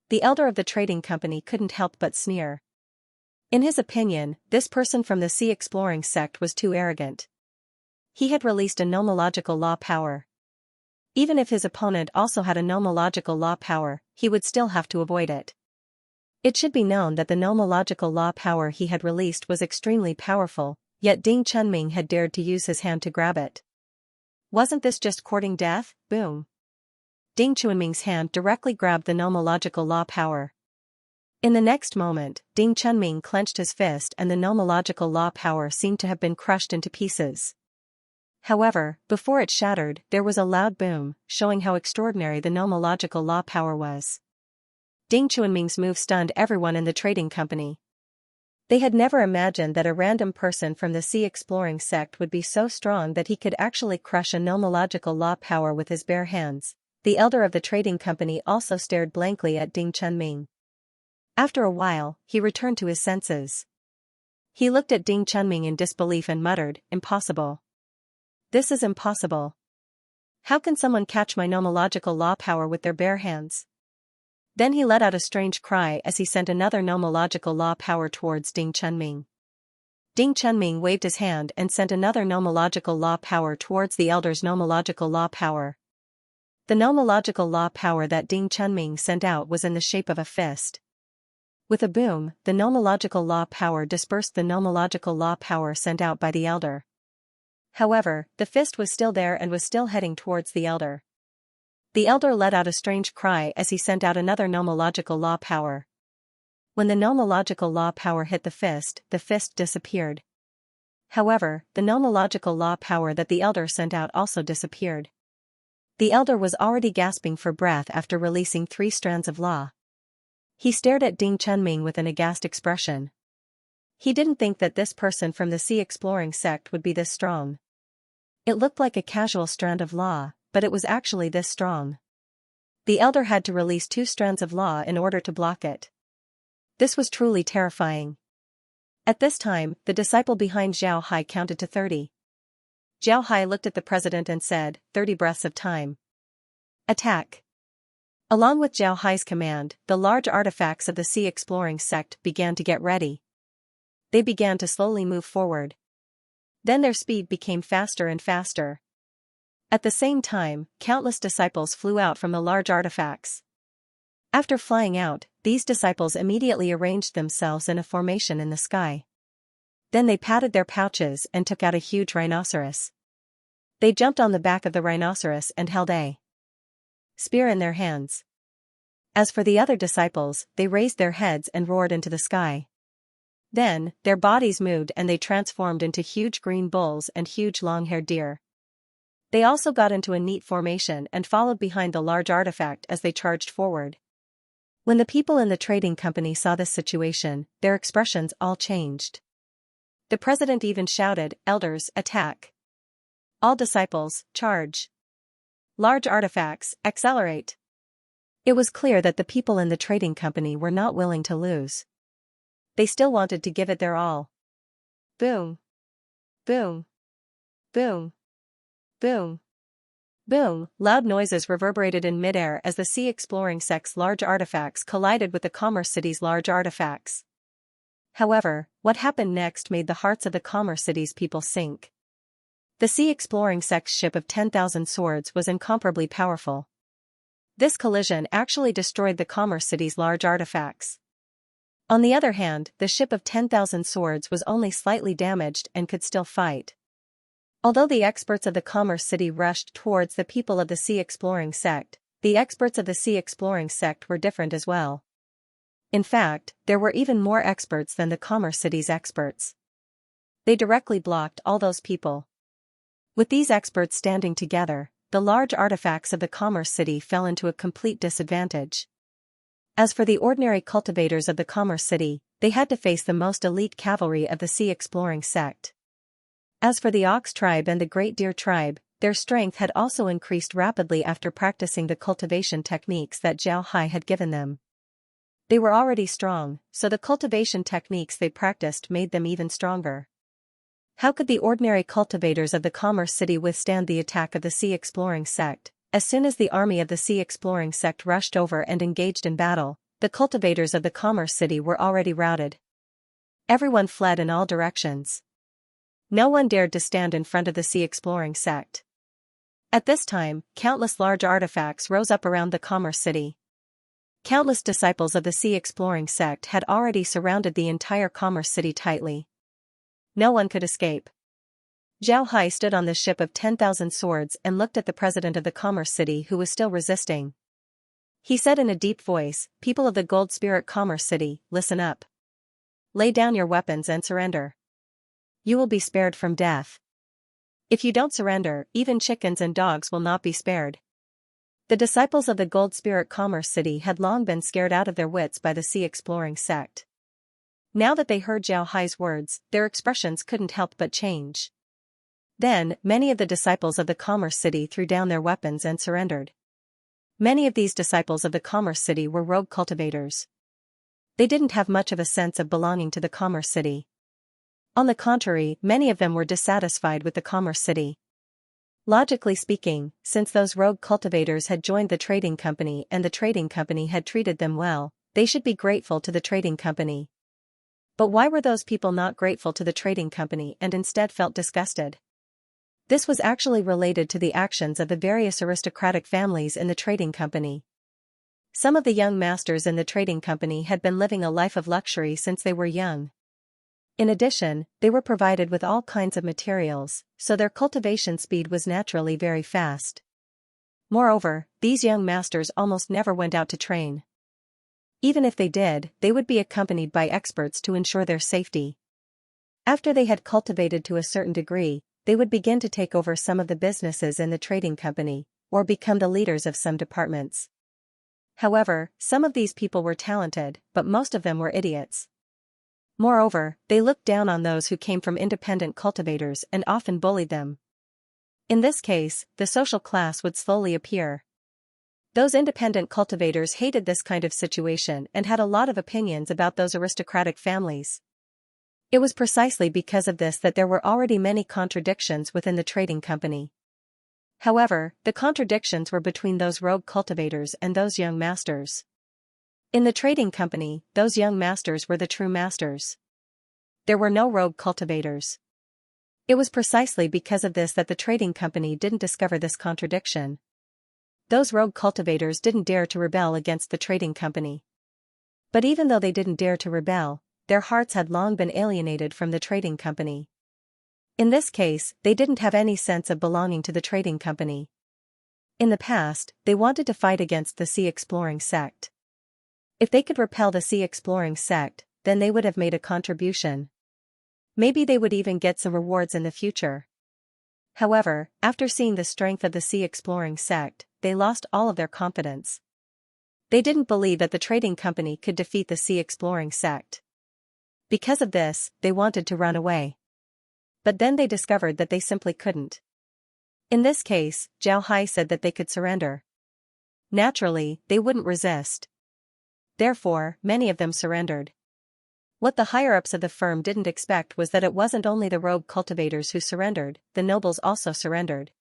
The elder of the trading company couldn't help but sneer. In his opinion, this person from the sea exploring sect was too arrogant. He had released a nomological law power. Even if his opponent also had a nomological law power, he would still have to avoid it. It should be known that the nomological law power he had released was extremely powerful, yet Ding Chunming had dared to use his hand to grab it. Wasn't this just courting death? Boom. Ding Chunming's hand directly grabbed the nomological law power. In the next moment, Ding Chunming clenched his fist and the nomological law power seemed to have been crushed into pieces. However, before it shattered, there was a loud boom, showing how extraordinary the nomological law power was. Ding Chunming's move stunned everyone in the trading company. They had never imagined that a random person from the sea exploring sect would be so strong that he could actually crush a nomological law power with his bare hands. The elder of the trading company also stared blankly at Ding Chunming. After a while, he returned to his senses. He looked at Ding Chunming in disbelief and muttered, "Impossible. This is impossible. How can someone catch my nomological law power with their bare hands?" Then he let out a strange cry as he sent another nomological law power towards Ding Chunming. Ding Chunming waved his hand and sent another nomological law power towards the elder's nomological law power. The nomological law power that Ding Chunming sent out was in the shape of a fist. With a boom, the nomological law power dispersed the nomological law power sent out by the elder. However, the fist was still there and was still heading towards the elder. The elder let out a strange cry as he sent out another nomological law power. When the nomological law power hit the fist disappeared. However, the nomological law power that the elder sent out also disappeared. The elder was already gasping for breath after releasing 3 strands of law. He stared at Ding Chunming with an aghast expression. He didn't think that this person from the sea exploring sect would be this strong. It looked like a casual strand of law, but it was actually this strong. The elder had to release 2 strands of law in order to block it. This was truly terrifying. At this time, the disciple behind Zhao Hai counted to 30. Zhao Hai looked at the president and said, 30 breaths of time. Attack. Along with Zhao Hai's command, the large artifacts of the sea exploring sect began to get ready. They began to slowly move forward. Then their speed became faster and faster. At the same time, countless disciples flew out from the large artifacts. After flying out, these disciples immediately arranged themselves in a formation in the sky. Then they patted their pouches and took out a huge rhinoceros. They jumped on the back of the rhinoceros and held a spear in their hands. As for the other disciples, they raised their heads and roared into the sky. Then, their bodies moved and they transformed into huge green bulls and huge long-haired deer. They also got into a neat formation and followed behind the large artifact as they charged forward. When the people in the trading company saw this situation, their expressions all changed. The president even shouted, "Elders, attack! All disciples, charge! Large artifacts, accelerate!" It was clear that the people in the trading company were not willing to lose. They still wanted to give it their all. Boom! Boom! Boom! Boom! Boom! Loud noises reverberated in midair as the sea exploring sect's large artifacts collided with the Commerce City's large artifacts. However, what happened next made the hearts of the Commerce City's people sink. The sea exploring sect's ship of 10,000 swords was incomparably powerful. This collision actually destroyed the Commerce City's large artifacts. On the other hand, the ship of 10,000 swords was only slightly damaged and could still fight. Although the experts of the Commerce City rushed towards the people of the sea exploring sect, the experts of the sea exploring sect were different as well. In fact, there were even more experts than the Commerce City's experts. They directly blocked all those people. With these experts standing together, the large artifacts of the Commerce City fell into a complete disadvantage. As for the ordinary cultivators of the Commerce City, they had to face the most elite cavalry of the sea exploring sect. As for the Ox tribe and the Great Deer tribe, their strength had also increased rapidly after practicing the cultivation techniques that Zhao Hai had given them. They were already strong, so the cultivation techniques they practiced made them even stronger. How could the ordinary cultivators of the Commerce City withstand the attack of the sea exploring sect? As soon as the army of the sea exploring sect rushed over and engaged in battle, the cultivators of the Commerce City were already routed. Everyone fled in all directions. No one dared to stand in front of the sea exploring sect. At this time, countless large artifacts rose up around the Commerce City. Countless disciples of the sea exploring sect had already surrounded the entire commerce city tightly. No one could escape. Zhao Hai stood on the ship of 10,000 swords and looked at the president of the commerce city who was still resisting. He said in a deep voice, "People of the Gold Spirit Commerce City, listen up. Lay down your weapons and surrender. You will be spared from death. If you don't surrender, even chickens and dogs will not be spared." The disciples of the Gold Spirit Commerce City had long been scared out of their wits by the sea exploring sect. Now that they heard Zhao Hai's words, their expressions couldn't help but change. Then, many of the disciples of the Commerce City threw down their weapons and surrendered. Many of these disciples of the Commerce City were rogue cultivators. They didn't have much of a sense of belonging to the Commerce City. On the contrary, many of them were dissatisfied with the Commerce City. Logically speaking, since those rogue cultivators had joined the trading company and the trading company had treated them well, they should be grateful to the trading company. But why were those people not grateful to the trading company and instead felt disgusted? This was actually related to the actions of the various aristocratic families in the trading company. Some of the young masters in the trading company had been living a life of luxury since they were young. In addition, they were provided with all kinds of materials, so their cultivation speed was naturally very fast. Moreover, these young masters almost never went out to train. Even if they did, they would be accompanied by experts to ensure their safety. After they had cultivated to a certain degree, they would begin to take over some of the businesses in the trading company, or become the leaders of some departments. However, some of these people were talented, but most of them were idiots. Moreover, they looked down on those who came from independent cultivators and often bullied them. In this case, the social class would slowly appear. Those independent cultivators hated this kind of situation and had a lot of opinions about those aristocratic families. It was precisely because of this that there were already many contradictions within the trading company. However, the contradictions were between those rogue cultivators and those young masters. In the trading company, those young masters were the true masters. There were no rogue cultivators. It was precisely because of this that the trading company didn't discover this contradiction. Those rogue cultivators didn't dare to rebel against the trading company. But even though they didn't dare to rebel, their hearts had long been alienated from the trading company. In this case, they didn't have any sense of belonging to the trading company. In the past, they wanted to fight against the sea exploring sect. If they could repel the sea exploring sect, then they would have made a contribution. Maybe they would even get some rewards in the future. However, after seeing the strength of the sea exploring sect, they lost all of their confidence. They didn't believe that the trading company could defeat the sea exploring sect. Because of this, they wanted to run away. But then they discovered that they simply couldn't. In this case, Zhao Hai said that they could surrender. Naturally, they wouldn't resist. Therefore, many of them surrendered. What the higher-ups of the firm didn't expect was that it wasn't only the rogue cultivators who surrendered, the nobles also surrendered.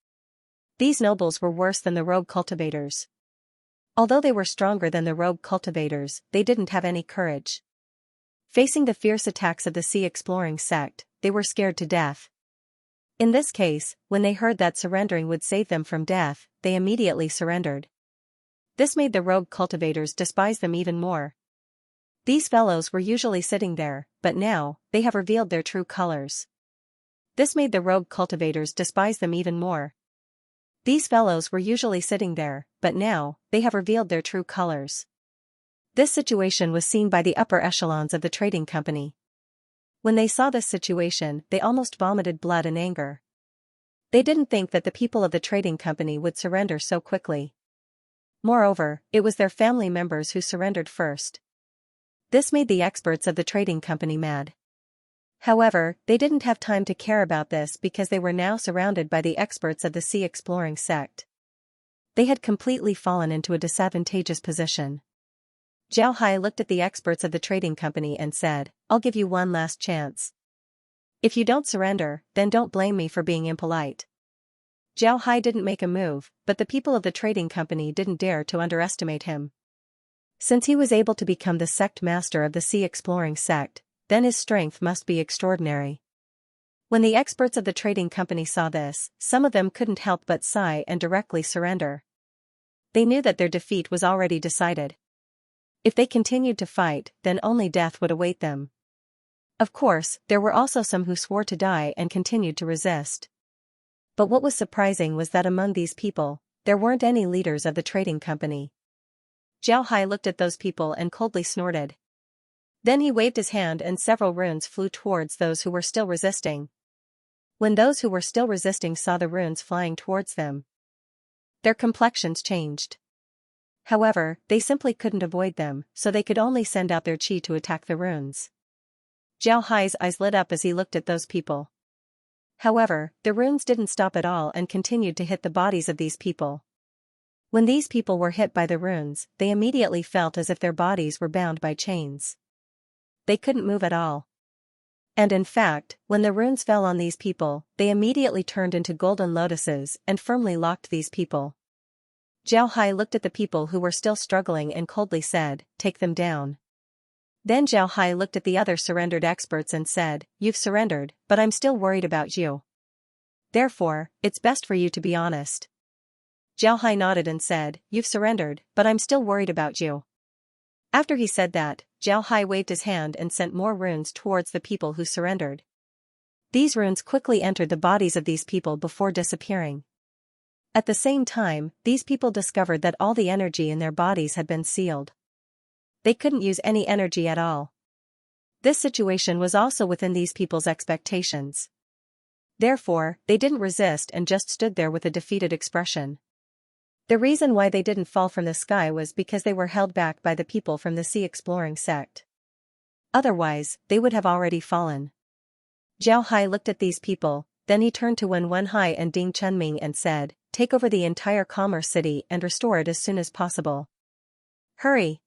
These nobles were worse than the rogue cultivators. Although they were stronger than the rogue cultivators, they didn't have any courage. Facing the fierce attacks of the sea exploring sect, they were scared to death. In this case, when they heard that surrendering would save them from death, they immediately surrendered. This made the rogue cultivators despise them even more. These fellows were usually sitting there, but now, they have revealed their true colors. This made the rogue cultivators despise them even more. These fellows were usually sitting there, but now, they have revealed their true colors. This situation was seen by the upper echelons of the trading company. When they saw this situation, they almost vomited blood in anger. They didn't think that the people of the trading company would surrender so quickly. Moreover, it was their family members who surrendered first. This made the experts of the trading company mad. However, they didn't have time to care about this because they were now surrounded by the experts of the sea exploring sect. They had completely fallen into a disadvantageous position. Zhao Hai looked at the experts of the trading company and said, "I'll give you one last chance. If you don't surrender, then don't blame me for being impolite." Zhao Hai didn't make a move, but the people of the trading company didn't dare to underestimate him. Since he was able to become the sect master of the sea exploring sect, then his strength must be extraordinary. When the experts of the trading company saw this, some of them couldn't help but sigh and directly surrender. They knew that their defeat was already decided. If they continued to fight, then only death would await them. Of course, there were also some who swore to die and continued to resist. But what was surprising was that among these people, there weren't any leaders of the trading company. Zhao Hai looked at those people and coldly snorted. Then he waved his hand and several runes flew towards those who were still resisting. When those who were still resisting saw the runes flying towards them, their complexions changed. However, they simply couldn't avoid them, so they could only send out their qi to attack the runes. Zhao Hai's eyes lit up as he looked at those people. However, the runes didn't stop at all and continued to hit the bodies of these people. When these people were hit by the runes, they immediately felt as if their bodies were bound by chains. They couldn't move at all. And in fact, when the runes fell on these people, they immediately turned into golden lotuses and firmly locked these people. Zhao Hai looked at the people who were still struggling and coldly said, "Take them down." Then Zhao Hai looked at the other surrendered experts and said, "You've surrendered, but I'm still worried about you. Therefore, it's best for you to be honest." Zhao Hai nodded and said, "You've surrendered, but I'm still worried about you." After he said that, Zhao Hai waved his hand and sent more runes towards the people who surrendered. These runes quickly entered the bodies of these people before disappearing. At the same time, these people discovered that all the energy in their bodies had been sealed. They couldn't use any energy at all. This situation was also within these people's expectations. Therefore, they didn't resist and just stood there with a defeated expression. The reason why they didn't fall from the sky was because they were held back by the people from the sea exploring sect. Otherwise, they would have already fallen. Zhao Hai looked at these people, then he turned to Wen Wenhai and Ding Chunming and said, "Take over the entire commerce city and restore it as soon as possible. Hurry!"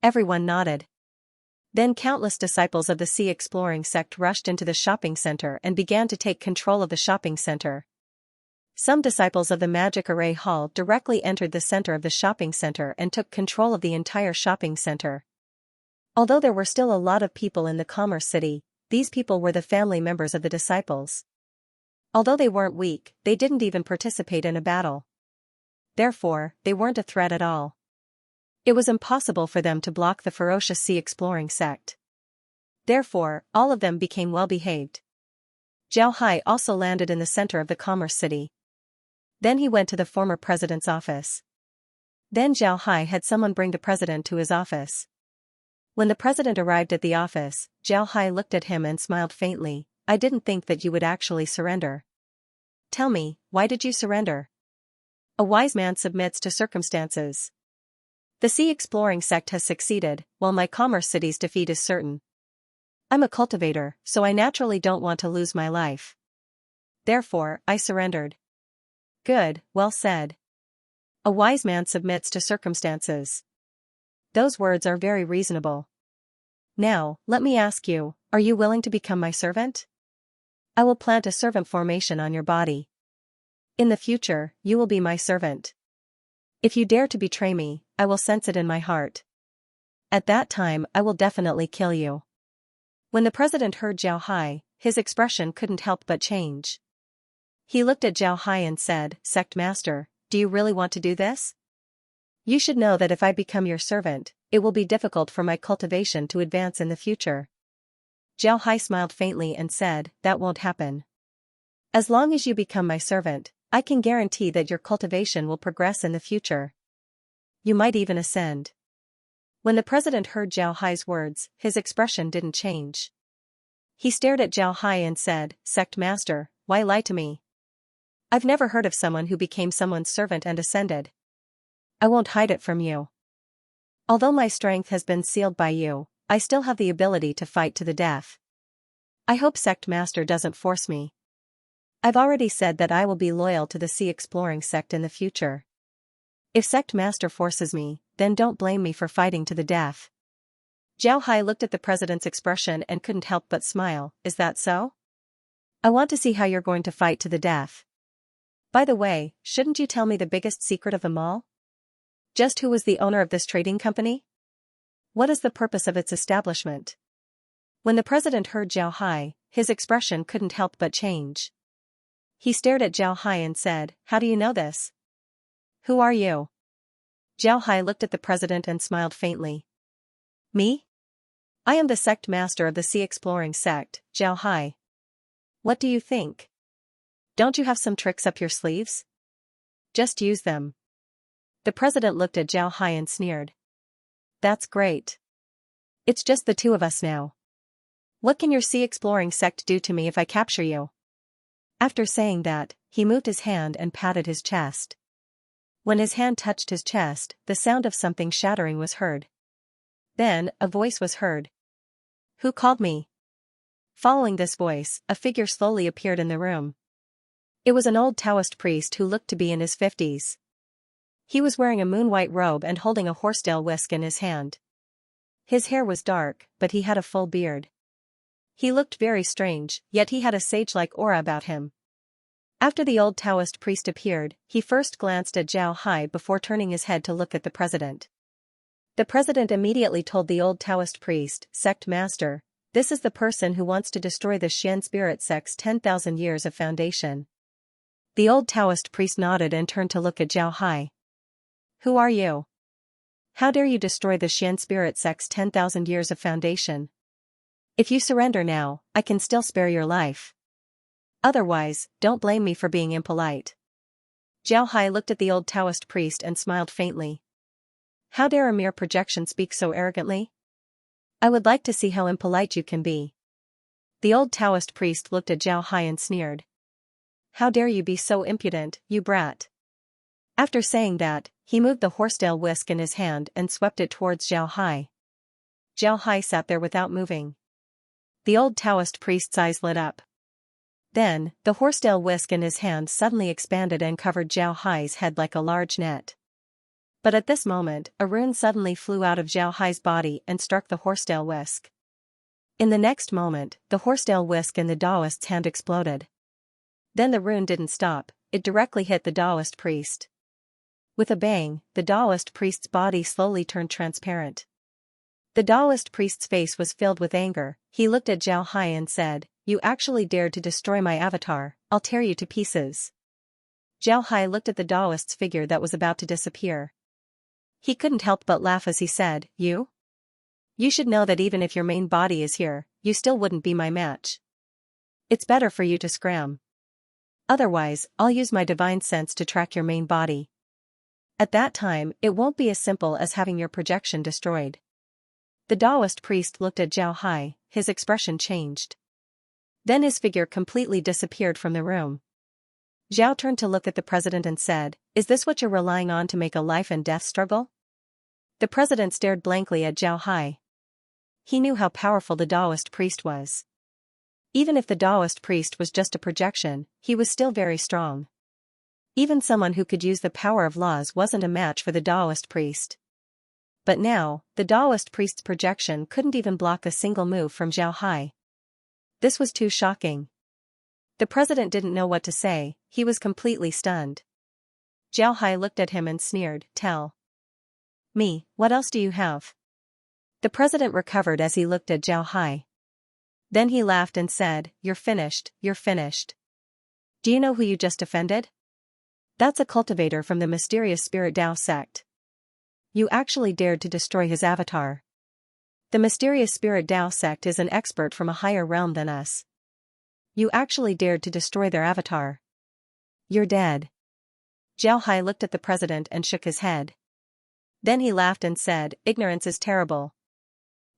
Everyone nodded. Then countless disciples of the sea exploring sect rushed into the shopping center and began to take control of the shopping center. Some disciples of the Magic Array Hall directly entered the center of the shopping center and took control of the entire shopping center. Although there were still a lot of people in the commerce city, these people were the family members of the disciples. Although they weren't weak, they didn't even participate in a battle. Therefore, they weren't a threat at all. It was impossible for them to block the ferocious sea exploring sect. Therefore, all of them became well-behaved. Zhao Hai also landed in the center of the commerce city. Then he went to the former president's office. Then Zhao Hai had someone bring the president to his office. When the president arrived at the office, Zhao Hai looked at him and smiled faintly. "I didn't think that you would actually surrender. Tell me, why did you surrender?" A wise man submits to circumstances. The sea exploring sect has succeeded, while my commerce city's defeat is certain. I'm a cultivator, so I naturally don't want to lose my life. Therefore, I surrendered. Good, well said. A wise man submits to circumstances. Those words are very reasonable. Now, let me ask you, are you willing to become my servant? I will plant a servant formation on your body. In the future, you will be my servant. If you dare to betray me, I will sense it in my heart. At that time, I will definitely kill you. When the president heard Zhao Hai, his expression couldn't help but change. He looked at Zhao Hai and said, "Sect master, do you really want to do this? You should know that if I become your servant, it will be difficult for my cultivation to advance in the future." Zhao Hai smiled faintly and said, "That won't happen. As long as you become my servant, I can guarantee that your cultivation will progress in the future. You might even ascend." When the president heard Zhao Hai's words, his expression didn't change. He stared at Zhao Hai and said, "Sect master, why lie to me? I've never heard of someone who became someone's servant and ascended. I won't hide it from you. Although my strength has been sealed by you, I still have the ability to fight to the death. I hope Sect Master doesn't force me. I've already said that I will be loyal to the Sea Exploring Sect in the future. If Sect Master forces me, then don't blame me for fighting to the death." Zhao Hai looked at the president's expression and couldn't help but smile. "Is that so? I want to see how you're going to fight to the death. By the way, shouldn't you tell me the biggest secret of them all? Just who was the owner of this trading company? What is the purpose of its establishment?" When the president heard Zhao Hai, his expression couldn't help but change. He stared at Zhao Hai and said, "How do you know this? Who are you?" Zhao Hai looked at the president and smiled faintly. Me? I am the sect master of the Sea Exploring sect, Zhao Hai. What do you think? Don't you have some tricks up your sleeves? Just use them. The president looked at Zhao Hai and sneered. That's great. It's just the two of us now. What can your Sea Exploring sect do to me if I capture you? After saying that, he moved his hand and patted his chest. When his hand touched his chest, the sound of something shattering was heard. Then, a voice was heard. Who called me? Following this voice, a figure slowly appeared in the room. It was an old Taoist priest who looked to be in his 50s. He was wearing a moon-white robe and holding a horsetail whisk in his hand. His hair was dark, but he had a full beard. He looked very strange, yet he had a sage-like aura about him. After the old Taoist priest appeared, he first glanced at Zhao Hai before turning his head to look at the president. The president immediately told the old Taoist priest, Sect Master, this is the person who wants to destroy the Xian spirit sect's 10,000 years of foundation. The old Taoist priest nodded and turned to look at Zhao Hai. Who are you? How dare you destroy the Xian spirit sect's 10,000 years of foundation? If you surrender now, I can still spare your life. Otherwise, don't blame me for being impolite. Zhao Hai looked at the old Taoist priest and smiled faintly. How dare a mere projection speak so arrogantly? I would like to see how impolite you can be. The old Taoist priest looked at Zhao Hai and sneered. How dare you be so impudent, you brat? After saying that, he moved the horsetail whisk in his hand and swept it towards Zhao Hai. Zhao Hai sat there without moving. The old Taoist priest's eyes lit up. Then, the horsetail whisk in his hand suddenly expanded and covered Zhao Hai's head like a large net. But at this moment, a rune suddenly flew out of Zhao Hai's body and struck the horsetail whisk. In the next moment, the horsetail whisk in the Taoist's hand exploded. Then the rune didn't stop, it directly hit the Taoist priest. With a bang, the Taoist priest's body slowly turned transparent. The Taoist priest's face was filled with anger. He looked at Zhao Hai and said, You actually dared to destroy my avatar, I'll tear you to pieces. Zhao Hai looked at the Taoist's figure that was about to disappear. He couldn't help but laugh as he said, You? You should know that even if your main body is here, you still wouldn't be my match. It's better for you to scram. Otherwise, I'll use my divine sense to track your main body. At that time, it won't be as simple as having your projection destroyed. The Taoist priest looked at Zhao Hai, his expression changed. Then his figure completely disappeared from the room. Zhao turned to look at the president and said, Is this what you're relying on to make a life and death struggle? The president stared blankly at Zhao Hai. He knew how powerful the Taoist priest was. Even if the Taoist priest was just a projection, he was still very strong. Even someone who could use the power of laws wasn't a match for the Taoist priest. But now, the Taoist priest's projection couldn't even block a single move from Zhao Hai. This was too shocking. The president didn't know what to say, he was completely stunned. Zhao Hai looked at him and sneered, Tell me, what else do you have? The president recovered as he looked at Zhao Hai. Then he laughed and said, You're finished, you're finished. Do you know who you just offended? That's a cultivator from the mysterious Spirit Tao sect. You actually dared to destroy his avatar. The mysterious Spirit Tao sect is an expert from a higher realm than us. You actually dared to destroy their avatar. You're dead. Zhao Hai looked at the president and shook his head. Then he laughed and said, Ignorance is terrible.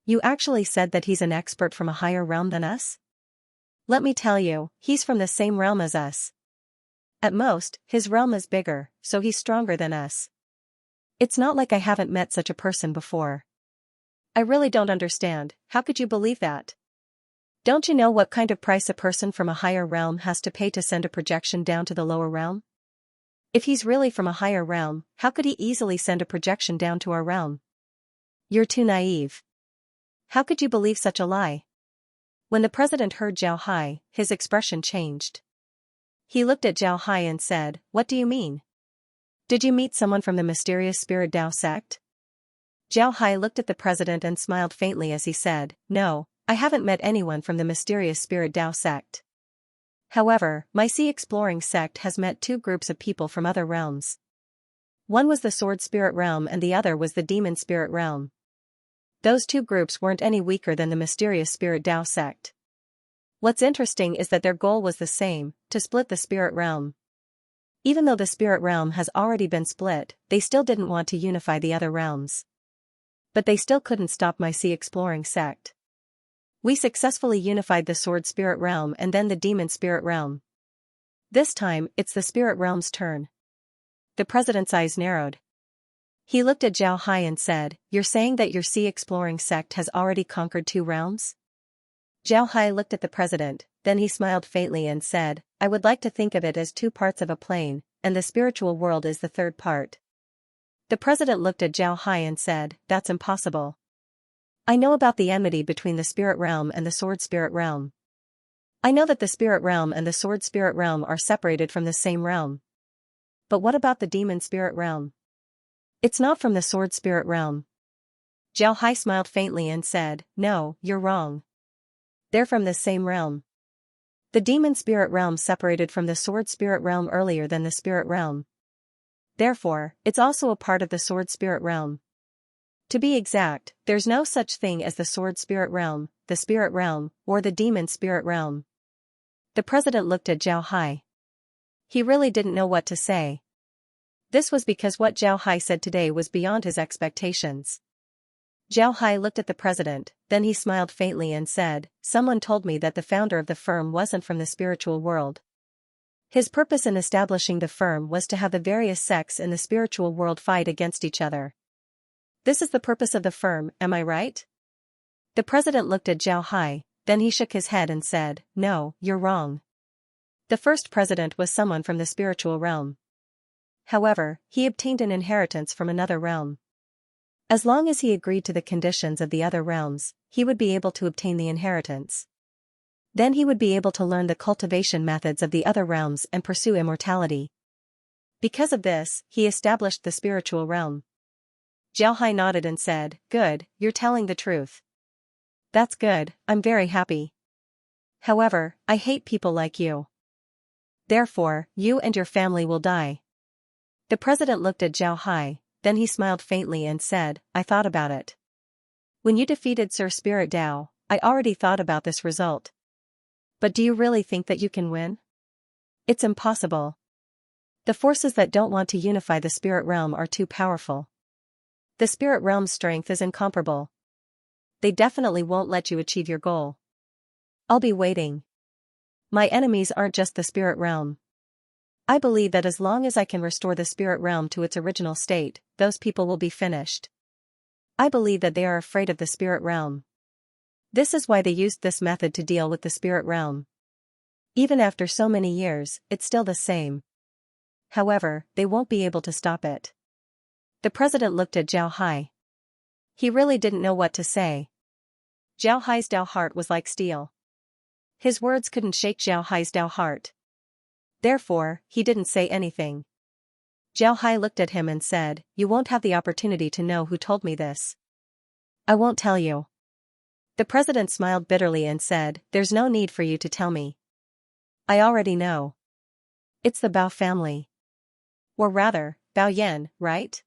You actually said that he's an expert from a higher realm than us? Let me tell you, he's from the same realm as us. At most, his realm is bigger, so he's stronger than us. It's not like I haven't met such a person before. I really don't understand, how could you believe that? Don't you know what kind of price a person from a higher realm has to pay to send a projection down to the lower realm? If he's really from a higher realm, how could he easily send a projection down to our realm? You're too naive. How could you believe such a lie? When the president heard Zhao Hai, his expression changed. He looked at Zhao Hai and said, What do you mean? Did you meet someone from the mysterious Spirit Tao sect? Zhao Hai looked at the president and smiled faintly as he said, No, I haven't met anyone from the mysterious Spirit Tao sect. However, my Sea Exploring sect has met two groups of people from other realms. One was the sword spirit realm and the other was the demon spirit realm. Those two groups weren't any weaker than the mysterious spirit Dao sect. What's interesting is that their goal was the same, to split the spirit realm. Even though the spirit realm has already been split, they still didn't want to unify the other realms. But they still couldn't stop my sea exploring sect. We successfully unified the sword spirit realm and then the demon spirit realm. This time, it's the spirit realm's turn. The president's eyes narrowed. He looked at Zhao Hai and said, "You're saying that your sea exploring sect has already conquered two realms?" Zhao Hai looked at the president, then he smiled faintly and said, "I would like to think of it as two parts of a plane, and the spiritual world is the third part." The president looked at Zhao Hai and said, "That's impossible. I know about the enmity between the spirit realm and the sword spirit realm. I know that the spirit realm and the sword spirit realm are separated from the same realm. But what about the demon spirit realm? It's not from the sword spirit realm." Zhao Hai smiled faintly and said, "No, you're wrong. They're from the same realm. The demon spirit realm separated from the sword spirit realm earlier than the spirit realm. Therefore, it's also a part of the sword spirit realm. To be exact, there's no such thing as the sword spirit realm, the spirit realm, or the demon spirit realm." The president looked at Zhao Hai. He really didn't know what to say. This was because what Zhao Hai said today was beyond his expectations. Zhao Hai looked at the president, then he smiled faintly and said, "Someone told me that the founder of the firm wasn't from the spiritual world. His purpose in establishing the firm was to have the various sects in the spiritual world fight against each other. This is the purpose of the firm, am I right?" The president looked at Zhao Hai, then he shook his head and said, "No, you're wrong. The first president was someone from the spiritual realm. However, he obtained an inheritance from another realm. As long as he agreed to the conditions of the other realms, he would be able to obtain the inheritance. Then he would be able to learn the cultivation methods of the other realms and pursue immortality. Because of this, he established the spiritual realm." Zhao Hai nodded and said, "Good, you're telling the truth. That's good, I'm very happy. However, I hate people like you. Therefore, you and your family will die." The president looked at Zhao Hai, then he smiled faintly and said, "I thought about it. When you defeated Sir Spirit Dao, I already thought about this result. But do you really think that you can win? It's impossible. The forces that don't want to unify the spirit realm are too powerful. The spirit realm's strength is incomparable. They definitely won't let you achieve your goal. I'll be waiting. My enemies aren't just the spirit realm. I believe that as long as I can restore the spirit realm to its original state, those people will be finished. I believe that they are afraid of the spirit realm. This is why they used this method to deal with the spirit realm. Even after so many years, it's still the same. However, they won't be able to stop it." The president looked at Zhao Hai. He really didn't know what to say. Zhao Hai's Dao heart was like steel. His words couldn't shake Zhao Hai's Dao heart. Therefore, he didn't say anything. Zhao Hai looked at him and said, "You won't have the opportunity to know who told me this. I won't tell you." The president smiled bitterly and said, "There's no need for you to tell me. I already know. It's the Bao family. Or rather, Bao Yan, right?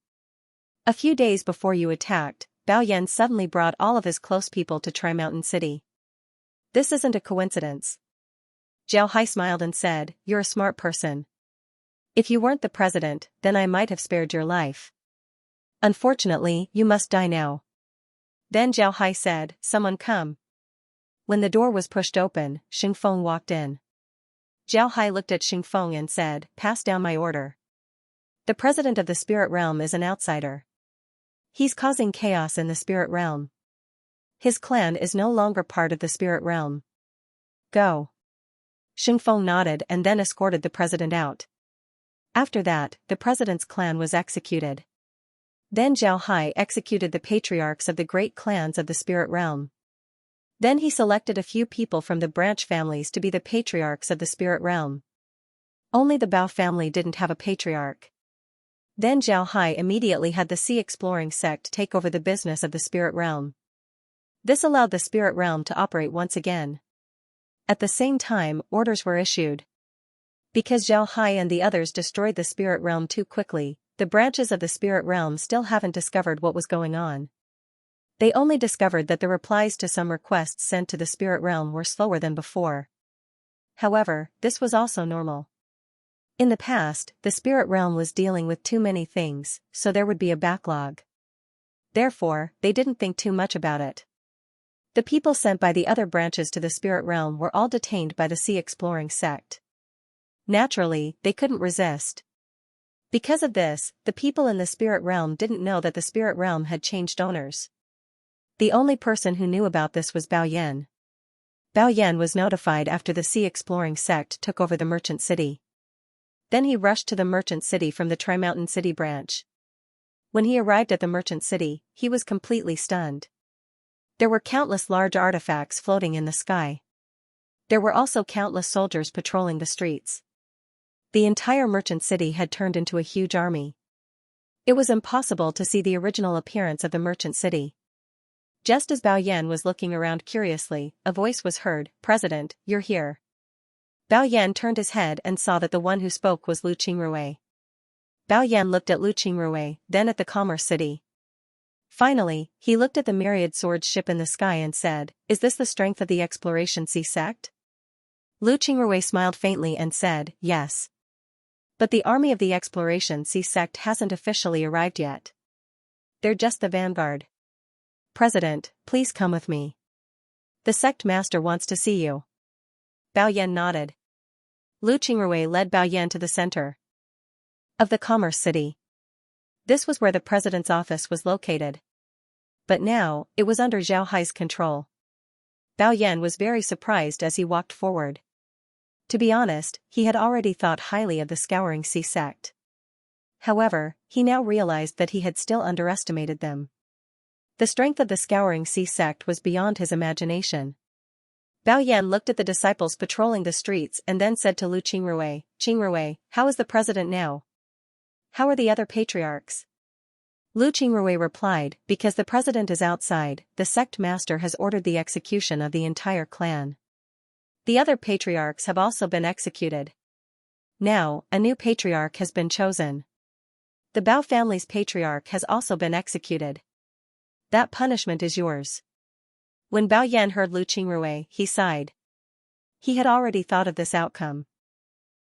A few days before you attacked, Bao Yan suddenly brought all of his close people to Tri-Mountain City. This isn't a coincidence." Zhao Hai smiled and said, "You're a smart person. If you weren't the president, then I might have spared your life. Unfortunately, you must die now." Then Zhao Hai said, "Someone come." When the door was pushed open, Xing Feng walked in. Zhao Hai looked at Xing Feng and said, "Pass down my order. The president of the spirit realm is an outsider. He's causing chaos in the spirit realm. His clan is no longer part of the spirit realm. Go." Xing Feng nodded and then escorted the president out. After that, the president's clan was executed. Then Zhao Hai executed the patriarchs of the great clans of the spirit realm. Then he selected a few people from the branch families to be the patriarchs of the spirit realm. Only the Bao family didn't have a patriarch. Then Zhao Hai immediately had the sea exploring sect take over the business of the spirit realm. This allowed the spirit realm to operate once again. At the same time, orders were issued. Because Zhao Hai and the others destroyed the spirit realm too quickly, the branches of the spirit realm still haven't discovered what was going on. They only discovered that the replies to some requests sent to the spirit realm were slower than before. However, this was also normal. In the past, the spirit realm was dealing with too many things, so there would be a backlog. Therefore, they didn't think too much about it. The people sent by the other branches to the spirit realm were all detained by the sea exploring sect. Naturally, they couldn't resist. Because of this, the people in the spirit realm didn't know that the spirit realm had changed owners. The only person who knew about this was Bao Yan. Bao Yan was notified after the sea exploring sect took over the merchant city. Then he rushed to the merchant city from the Tri-Mountain City branch. When he arrived at the merchant city, he was completely stunned. There were countless large artifacts floating in the sky. There were also countless soldiers patrolling the streets. The entire merchant city had turned into a huge army. It was impossible to see the original appearance of the merchant city. Just as Bao Yan was looking around curiously, a voice was heard, "President, you're here." Bao Yan turned his head and saw that the one who spoke was Lu Qingrui. Bao Yan looked at Lu Qingrui, then at the commerce city. Finally, he looked at the myriad swords ship in the sky and said, "Is this the strength of the Exploration Sea sect?" Lu Qingrui smiled faintly and said, "Yes. But the army of the Exploration Sea sect hasn't officially arrived yet. They're just the vanguard." "President, please come with me. The sect master wants to see you." Bao Yan nodded. Lu Qingrui led Bao Yan to the center of the commerce city. This was where the president's office was located. But now, it was under Zhao Hai's control. Bao Yan was very surprised as he walked forward. To be honest, he had already thought highly of the Scouring Sea sect. However, he now realized that he had still underestimated them. The strength of the Scouring Sea sect was beyond his imagination. Bao Yan looked at the disciples patrolling the streets and then said to Lu Qingrui, "Qingrui, how is the president now? How are the other patriarchs?" Lu Qingrui replied, "Because the president is outside, the sect master has ordered the execution of the entire clan. The other patriarchs have also been executed. Now, a new patriarch has been chosen. The Bao family's patriarch has also been executed. That punishment is yours." When Bao Yan heard Lu Qingrui, he sighed. He had already thought of this outcome.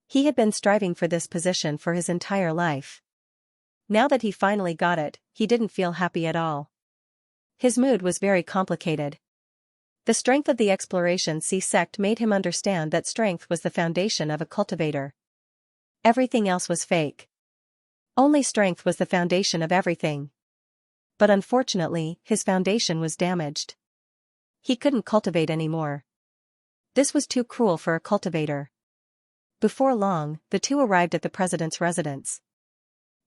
He had been striving for this position for his entire life. Now that he finally got it, he didn't feel happy at all. His mood was very complicated. The strength of the Exploration Sea sect made him understand that strength was the foundation of a cultivator. Everything else was fake. Only strength was the foundation of everything. But unfortunately, his foundation was damaged. He couldn't cultivate anymore. This was too cruel for a cultivator. Before long, the two arrived at the president's residence.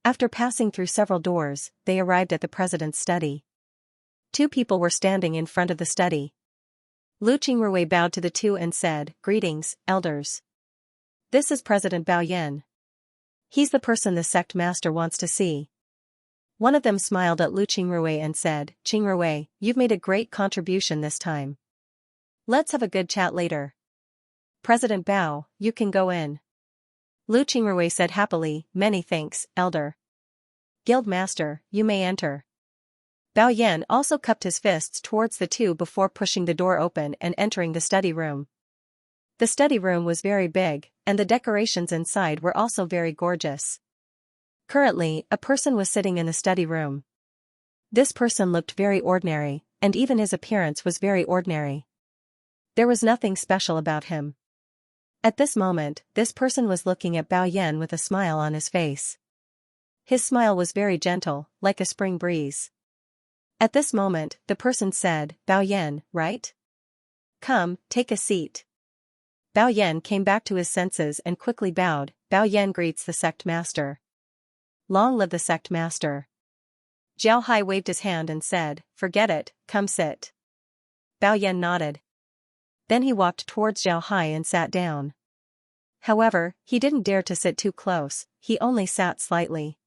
After passing through several doors, they arrived at the president's study. Two people were standing in front of the study. Lu Qingrui bowed to the two and said, "Greetings, elders. This is President Bao Yan. He's the person the sect master wants to see." One of them smiled at Lu Qingrui and said, "Qingrui, you've made a great contribution this time. Let's have a good chat later." "President Bao, you can go in." Lu Qingrui said happily, "Many thanks, elder. Guild master, you may enter." Bao Yan also cupped his fists towards the two before pushing the door open and entering the study room. The study room was very big, and the decorations inside were also very gorgeous. Currently, a person was sitting in the study room. This person looked very ordinary, and even his appearance was very ordinary. There was nothing special about him. At this moment, this person was looking at Bao Yan with a smile on his face. His smile was very gentle, like a spring breeze. At this moment, the person said, "Bao Yan, right? Come, take a seat." Bao Yan came back to his senses and quickly bowed. "Bao Yan greets the sect master." "Long live the sect master." Zhao Hai waved his hand and said, "Forget it, come sit." Bao Yan nodded. Then he walked towards Zhao Hai and sat down. However, he didn't dare to sit too close, he only sat slightly.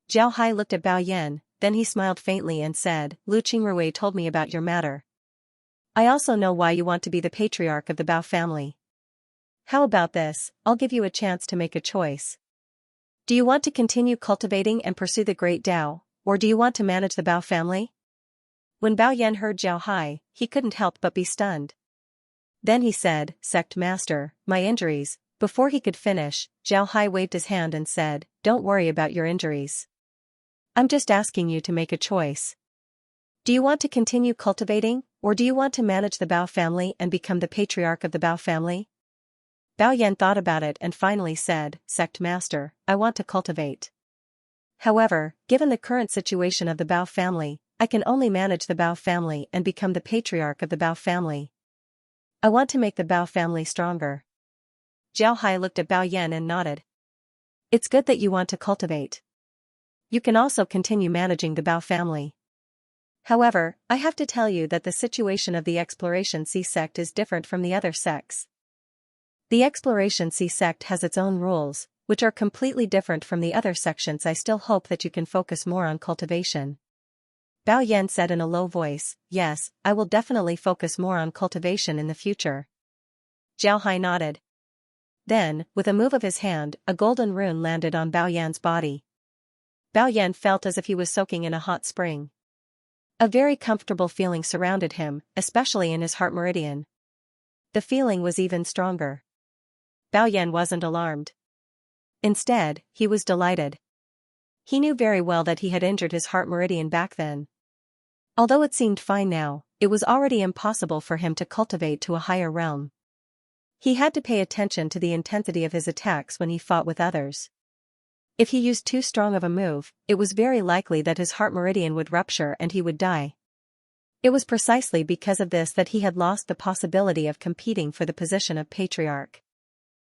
Zhao Hai looked at Bao Yan, then he smiled faintly and said, "Lu Qingrui told me about your matter. I also know why you want to be the patriarch of the Bao family. How about this, I'll give you a chance to make a choice." Do you want to continue cultivating and pursue the great Tao, or do you want to manage the Bao family? When Bao Yan heard Zhao Hai, he couldn't help but be stunned. Then he said, Sect Master, my injuries. Before he could finish, Zhao Hai waved his hand and said, Don't worry about your injuries. I'm just asking you to make a choice. Do you want to continue cultivating, or do you want to manage the Bao family and become the patriarch of the Bao family? Bao Yan thought about it and finally said, Sect Master, I want to cultivate. However, given the current situation of the Bao family, I can only manage the Bao family and become the patriarch of the Bao family. I want to make the Bao family stronger. Zhao Hai looked at Bao Yan and nodded. It's good that you want to cultivate. You can also continue managing the Bao family. However, I have to tell you that the situation of the Exploration Sea sect is different from the other sects. The Exploration Sea sect has its own rules, which are completely different from the other sections. I still hope that you can focus more on cultivation. Bao Yan said in a low voice, Yes, I will definitely focus more on cultivation in the future. Zhao Hai nodded. Then, with a move of his hand, a golden rune landed on Bao Yan's body. Bao Yan felt as if he was soaking in a hot spring. A very comfortable feeling surrounded him, especially in his heart meridian. The feeling was even stronger. Bao Yan wasn't alarmed. Instead, he was delighted. He knew very well that he had injured his heart meridian back then. Although it seemed fine now, it was already impossible for him to cultivate to a higher realm. He had to pay attention to the intensity of his attacks when he fought with others. If he used too strong of a move, it was very likely that his heart meridian would rupture and he would die. It was precisely because of this that he had lost the possibility of competing for the position of patriarch.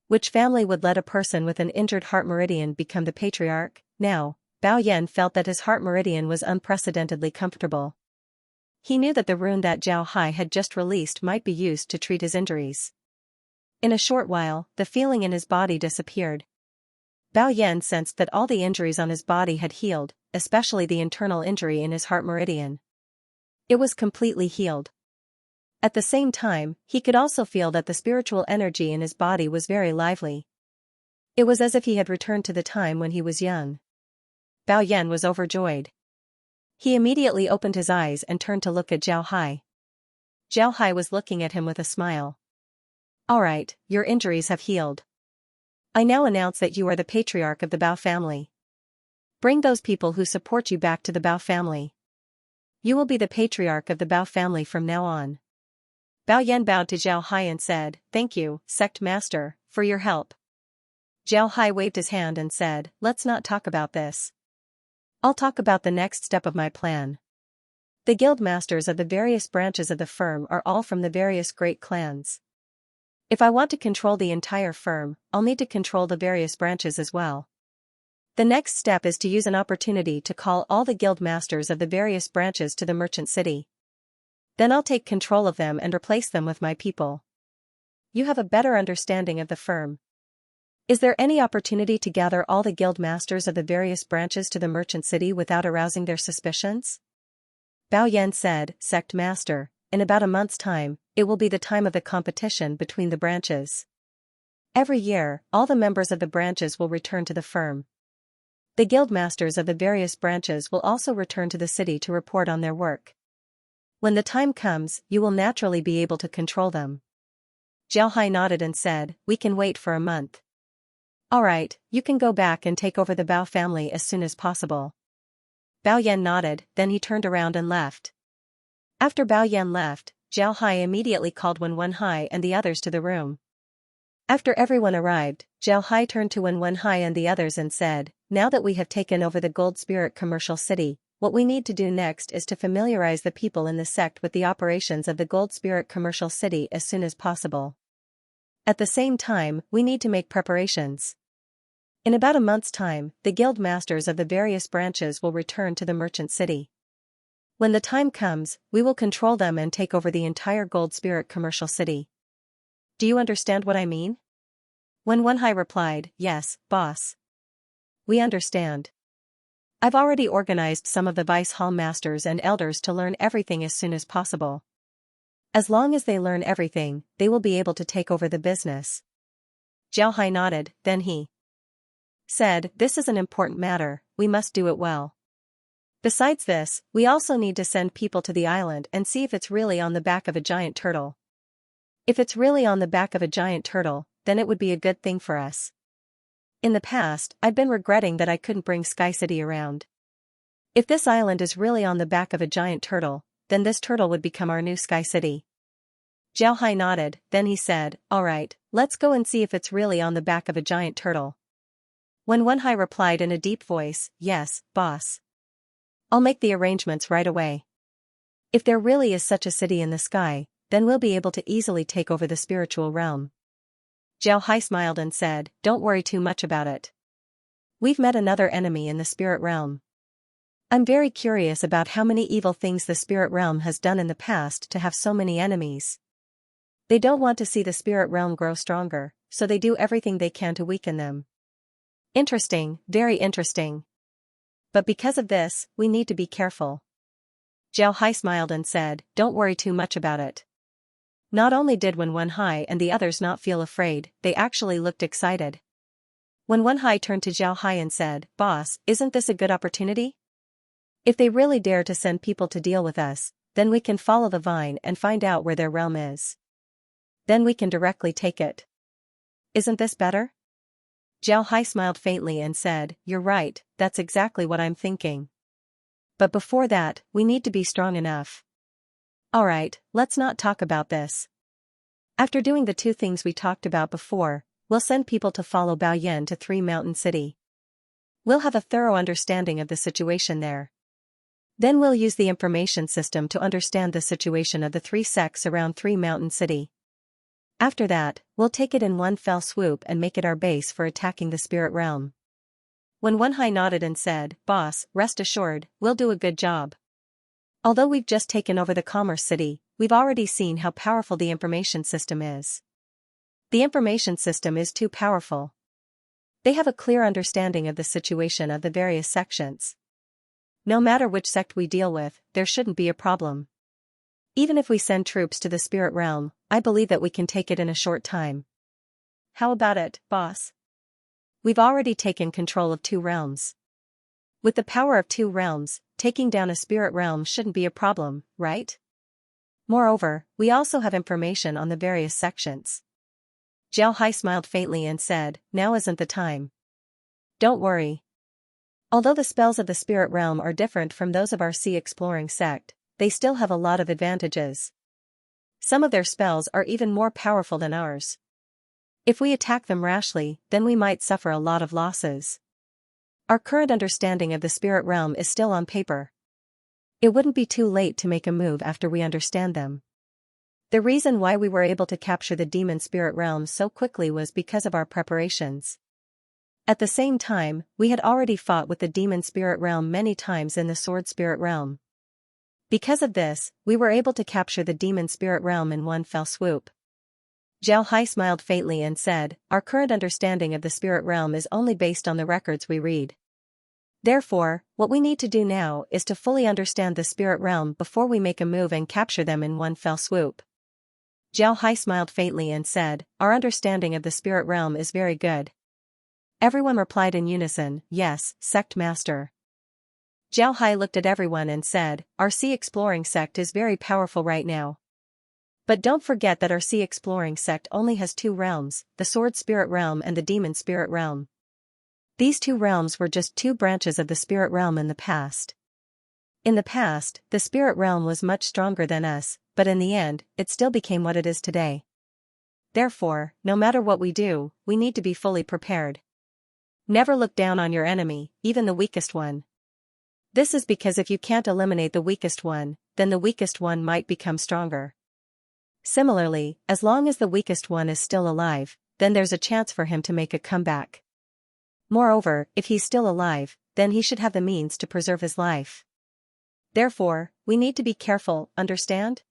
Which family would let a person with an injured heart meridian become the patriarch? Now, Bao Yan felt that his heart meridian was unprecedentedly comfortable. He knew that the rune that Zhao Hai had just released might be used to treat his injuries. In a short while, the feeling in his body disappeared. Bao Yan sensed that all the injuries on his body had healed, especially the internal injury in his heart meridian. It was completely healed. At the same time, he could also feel that the spiritual energy in his body was very lively. It was as if he had returned to the time when he was young. Bao Yan was overjoyed. He immediately opened his eyes and turned to look at Zhao Hai. Zhao Hai was looking at him with a smile. All right, your injuries have healed. I now announce that you are the patriarch of the Bao family. Bring those people who support you back to the Bao family. You will be the patriarch of the Bao family from now on. Bao Yan bowed to Zhao Hai and said, Thank you, Sect Master, for your help. Zhao Hai waved his hand and said, Let's not talk about this. I'll talk about the next step of my plan. The guild masters of the various branches of the firm are all from the various great clans. If I want to control the entire firm, I'll need to control the various branches as well. The next step is to use an opportunity to call all the guild masters of the various branches to the merchant city. Then I'll take control of them and replace them with my people. You have a better understanding of the firm. Is there any opportunity to gather all the guild masters of the various branches to the merchant city without arousing their suspicions? Bao Yan said, Sect Master, in about a month's time, it will be the time of the competition between the branches. Every year, all the members of the branches will return to the firm. The guild masters of the various branches will also return to the city to report on their work. When the time comes, you will naturally be able to control them. Zhao Hai nodded and said, We can wait for a month. All right, you can go back and take over the Bao family as soon as possible. Bao Yan nodded, then he turned around and left. After Bao Yan left, Zhao Hai immediately called Wen Hai and the others to the room. After everyone arrived, Zhao Hai turned to Wen Hai and the others and said, Now that we have taken over the Gold Spirit Commercial City, what we need to do next is to familiarize the people in the sect with the operations of the Gold Spirit Commercial City as soon as possible. At the same time, we need to make preparations. In about a month's time, the guild masters of the various branches will return to the merchant city. When the time comes, we will control them and take over the entire Gold Spirit Commercial City. Do you understand what I mean? Wen Hai replied, Yes, boss. We understand. I've already organized some of the vice hall masters and elders to learn everything as soon as possible. As long as they learn everything, they will be able to take over the business. Zhao Hai nodded, then he said, this is an important matter, we must do it well. Besides this, we also need to send people to the island and see if it's really on the back of a giant turtle. If it's really on the back of a giant turtle, then it would be a good thing for us. In the past, I'd been regretting that I couldn't bring Sky City around. If this island is really on the back of a giant turtle, then this turtle would become our new Sky City. Zhao Hai nodded, then he said, alright, let's go and see if it's really on the back of a giant turtle. When Wenhai replied in a deep voice, yes, boss. I'll make the arrangements right away. If there really is such a city in the sky, then we'll be able to easily take over the spiritual realm. Zhao Hai smiled and said, don't worry too much about it. We've met another enemy in the spirit realm. I'm very curious about how many evil things the spirit realm has done in the past to have so many enemies. They don't want to see the spirit realm grow stronger, so they do everything they can to weaken them. Interesting, very interesting. But because of this, we need to be careful. Zhao Hai smiled and said, don't worry too much about it. Not only did Wenhai and the others not feel afraid, they actually looked excited. Wenhai turned to Zhao Hai and said, boss, isn't this a good opportunity? If they really dare to send people to deal with us, then we can follow the vine and find out where their realm is. Then we can directly take it. Isn't this better? Zhao Hai smiled faintly and said, you're right, that's exactly what I'm thinking. But before that, we need to be strong enough. Alright, let's not talk about this. After doing the two things we talked about before, we'll send people to follow Bao Yan to Three Mountain City. We'll have a thorough understanding of the situation there. Then we'll use the information system to understand the situation of the three sects around Three Mountain City. After that, we'll take it in one fell swoop and make it our base for attacking the spirit realm. When Wenhai nodded and said, boss, rest assured, we'll do a good job. Although we've just taken over the Commerce City, we've already seen how powerful the information system is. The information system is too powerful. They have a clear understanding of the situation of the various sections. No matter which sect we deal with, there shouldn't be a problem. Even if we send troops to the spirit realm, I believe that we can take it in a short time. How about it, boss? We've already taken control of 2 realms. With the power of 2 realms, taking down a spirit realm shouldn't be a problem, right? Moreover, we also have information on the various sections. Zhao Hai smiled faintly and said, now isn't the time. Don't worry. Although the spells of the spirit realm are different from those of our sea exploring sect, they still have a lot of advantages. Some of their spells are even more powerful than ours. If we attack them rashly, then we might suffer a lot of losses. Our current understanding of the spirit realm is still on paper. It wouldn't be too late to make a move after we understand them. The reason why we were able to capture the demon spirit realm so quickly was because of our preparations. At the same time, we had already fought with the demon spirit realm many times in the sword spirit realm. Because of this, we were able to capture the demon spirit realm in one fell swoop. Zhao Hai smiled faintly and said, our current understanding of the spirit realm is only based on the records we read. Therefore, what we need to do now is to fully understand the spirit realm before we make a move and capture them in one fell swoop. Zhao Hai smiled faintly and said, our understanding of the spirit realm is very good. Everyone replied in unison, yes, sect master. Zhao Hai looked at everyone and said, our sea exploring sect is very powerful right now. But don't forget that our sea exploring sect only has 2 realms, the sword spirit realm and the demon spirit realm. These 2 realms were just 2 branches of the spirit realm in the past. In the past, the spirit realm was much stronger than us, but in the end, it still became what it is today. Therefore, no matter what we do, we need to be fully prepared. Never look down on your enemy, even the weakest one. This is because if you can't eliminate the weakest one, then the weakest one might become stronger. Similarly, as long as the weakest one is still alive, then there's a chance for him to make a comeback. Moreover, if he's still alive, then he should have the means to preserve his life. Therefore, we need to be careful, understand?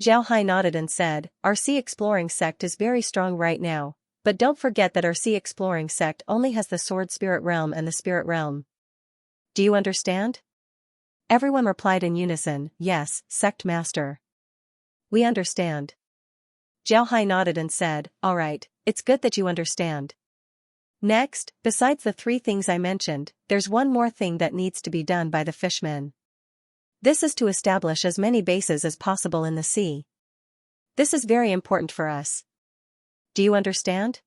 Zhao Hai nodded and said, our sea exploring sect is very strong right now, but don't forget that our sea exploring sect only has the sword spirit realm and the spirit realm. Do you understand? Everyone replied in unison, yes, sect master. We understand. Zhao Hai nodded and said, alright, it's good that you understand. Next, besides the three things I mentioned, there's one more thing that needs to be done by the fishmen. This is to establish as many bases as possible in the sea. This is very important for us. Do you understand?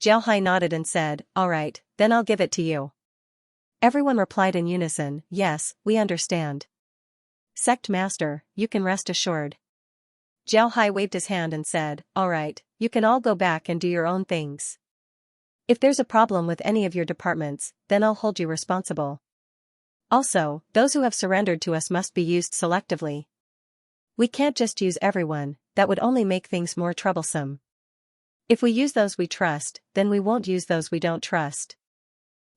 Xiaohai nodded and said, all right, then I'll give it to you. Everyone replied in unison, yes, we understand. Sect Master, you can rest assured. Xiaohai waved his hand and said, all right, you can all go back and do your own things. If there's a problem with any of your departments, then I'll hold you responsible. Also, those who have surrendered to us must be used selectively. We can't just use everyone, that would only make things more troublesome. If we use those we trust, then we won't use those we don't trust.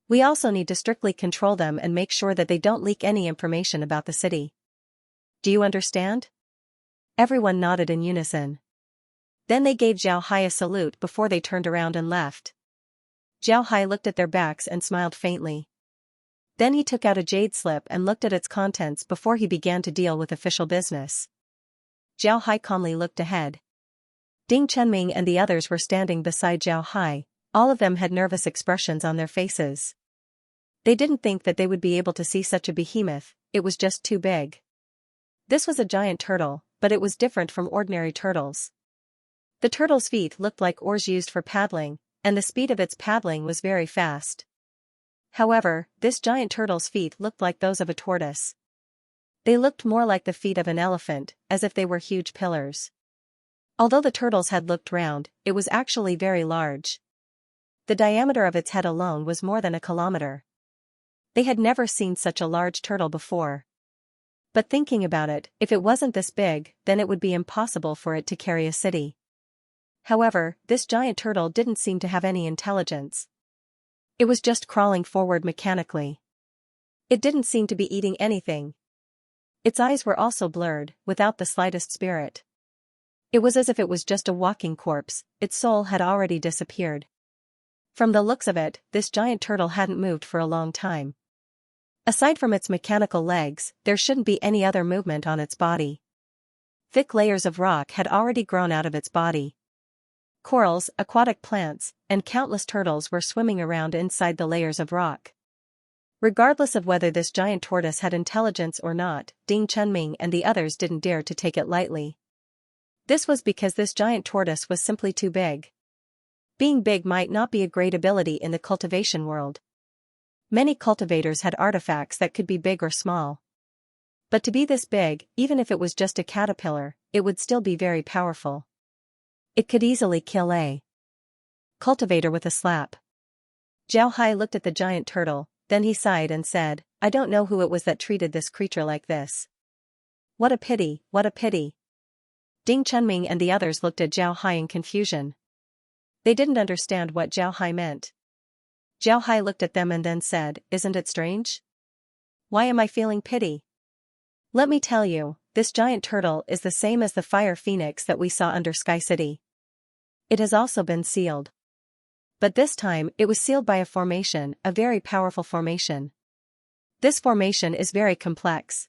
We also need to strictly control them and make sure that they don't leak any information about the city. Do you understand? Everyone nodded in unison. Then they gave Xiaohai a salute before they turned around and left. Xiaohai looked at their backs and smiled faintly. Then he took out a jade slip and looked at its contents before he began to deal with official business. Xiaohai calmly looked ahead. Ding Chunming and the others were standing beside Xiaohai. All of them had nervous expressions on their faces. They didn't think that they would be able to see such a behemoth, it was just too big. This was a giant turtle, but it was different from ordinary turtles. The turtle's feet looked like oars used for paddling, and the speed of its paddling was very fast. However, this giant turtle's feet looked like those of a tortoise. They looked more like the feet of an elephant, as if they were huge pillars. Although the turtle's head looked round, it was actually very large. The diameter of its head alone was more than a kilometer. They had never seen such a large turtle before. But thinking about it, if it wasn't this big, then it would be impossible for it to carry a city. However, this giant turtle didn't seem to have any intelligence. It was just crawling forward mechanically. It didn't seem to be eating anything. Its eyes were also blurred, without the slightest spirit. It was as if it was just a walking corpse, its soul had already disappeared. From the looks of it, this giant turtle hadn't moved for a long time. Aside from its mechanical legs, there shouldn't be any other movement on its body. Thick layers of rock had already grown out of its body. Corals, aquatic plants, and countless turtles were swimming around inside the layers of rock. Regardless of whether this giant tortoise had intelligence or not, Ding Chunming and the others didn't dare to take it lightly. This was because this giant tortoise was simply too big. Being big might not be a great ability in the cultivation world. Many cultivators had artifacts that could be big or small. But to be this big, even if it was just a caterpillar, it would still be very powerful. It could easily kill a cultivator with a slap. Xiaohai looked at the giant turtle, then he sighed and said, I don't know who it was that treated this creature like this. What a pity, what a pity. Ding Chunming and the others looked at Xiaohai in confusion. They didn't understand what Xiaohai meant. Xiaohai looked at them and then said, isn't it strange? Why am I feeling pity? Let me tell you, this giant turtle is the same as the fire phoenix that we saw under Sky City. It has also been sealed. But this time it was sealed by a formation, a very powerful formation. This formation is very complex.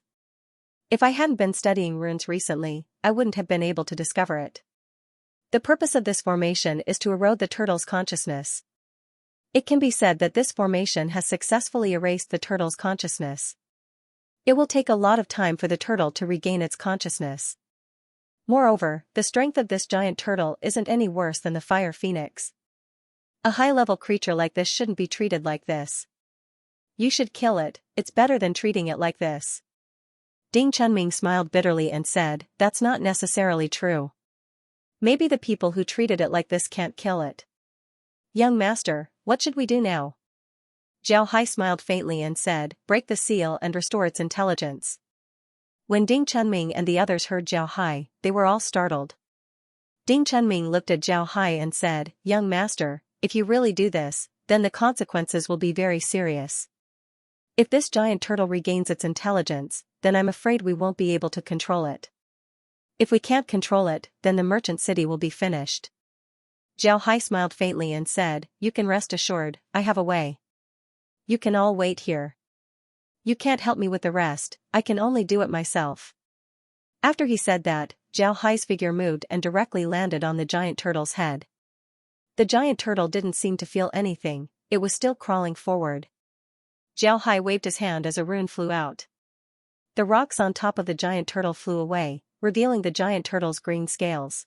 If I hadn't been studying runes recently, I wouldn't have been able to discover it. The purpose of this formation is to erode the turtle's consciousness. It can be said that this formation has successfully erased the turtle's consciousness. It will take a lot of time for the turtle to regain its consciousness. Moreover, the strength of this giant turtle isn't any worse than the fire phoenix. A high-level creature like this shouldn't be treated like this. You should kill it, it's better than treating it like this. Ding Chunming smiled bitterly and said, that's not necessarily true. Maybe the people who treated it like this can't kill it. Young master, what should we do now? Xiaohai smiled faintly and said, break the seal and restore its intelligence. When Ding Chunming and the others heard Xiaohai, they were all startled. Ding Chunming looked at Xiaohai and said, young master, if you really do this, then the consequences will be very serious. If this giant turtle regains its intelligence, then I'm afraid we won't be able to control it. If we can't control it, then the merchant city will be finished. Xiaohai smiled faintly and said, you can rest assured, I have a way. You can all wait here. You can't help me with the rest, I can only do it myself. After he said that, Xiaohai's figure moved and directly landed on the giant turtle's head. The giant turtle didn't seem to feel anything, it was still crawling forward. Xiao Hai waved his hand as a rune flew out. The rocks on top of the giant turtle flew away, revealing the giant turtle's green scales.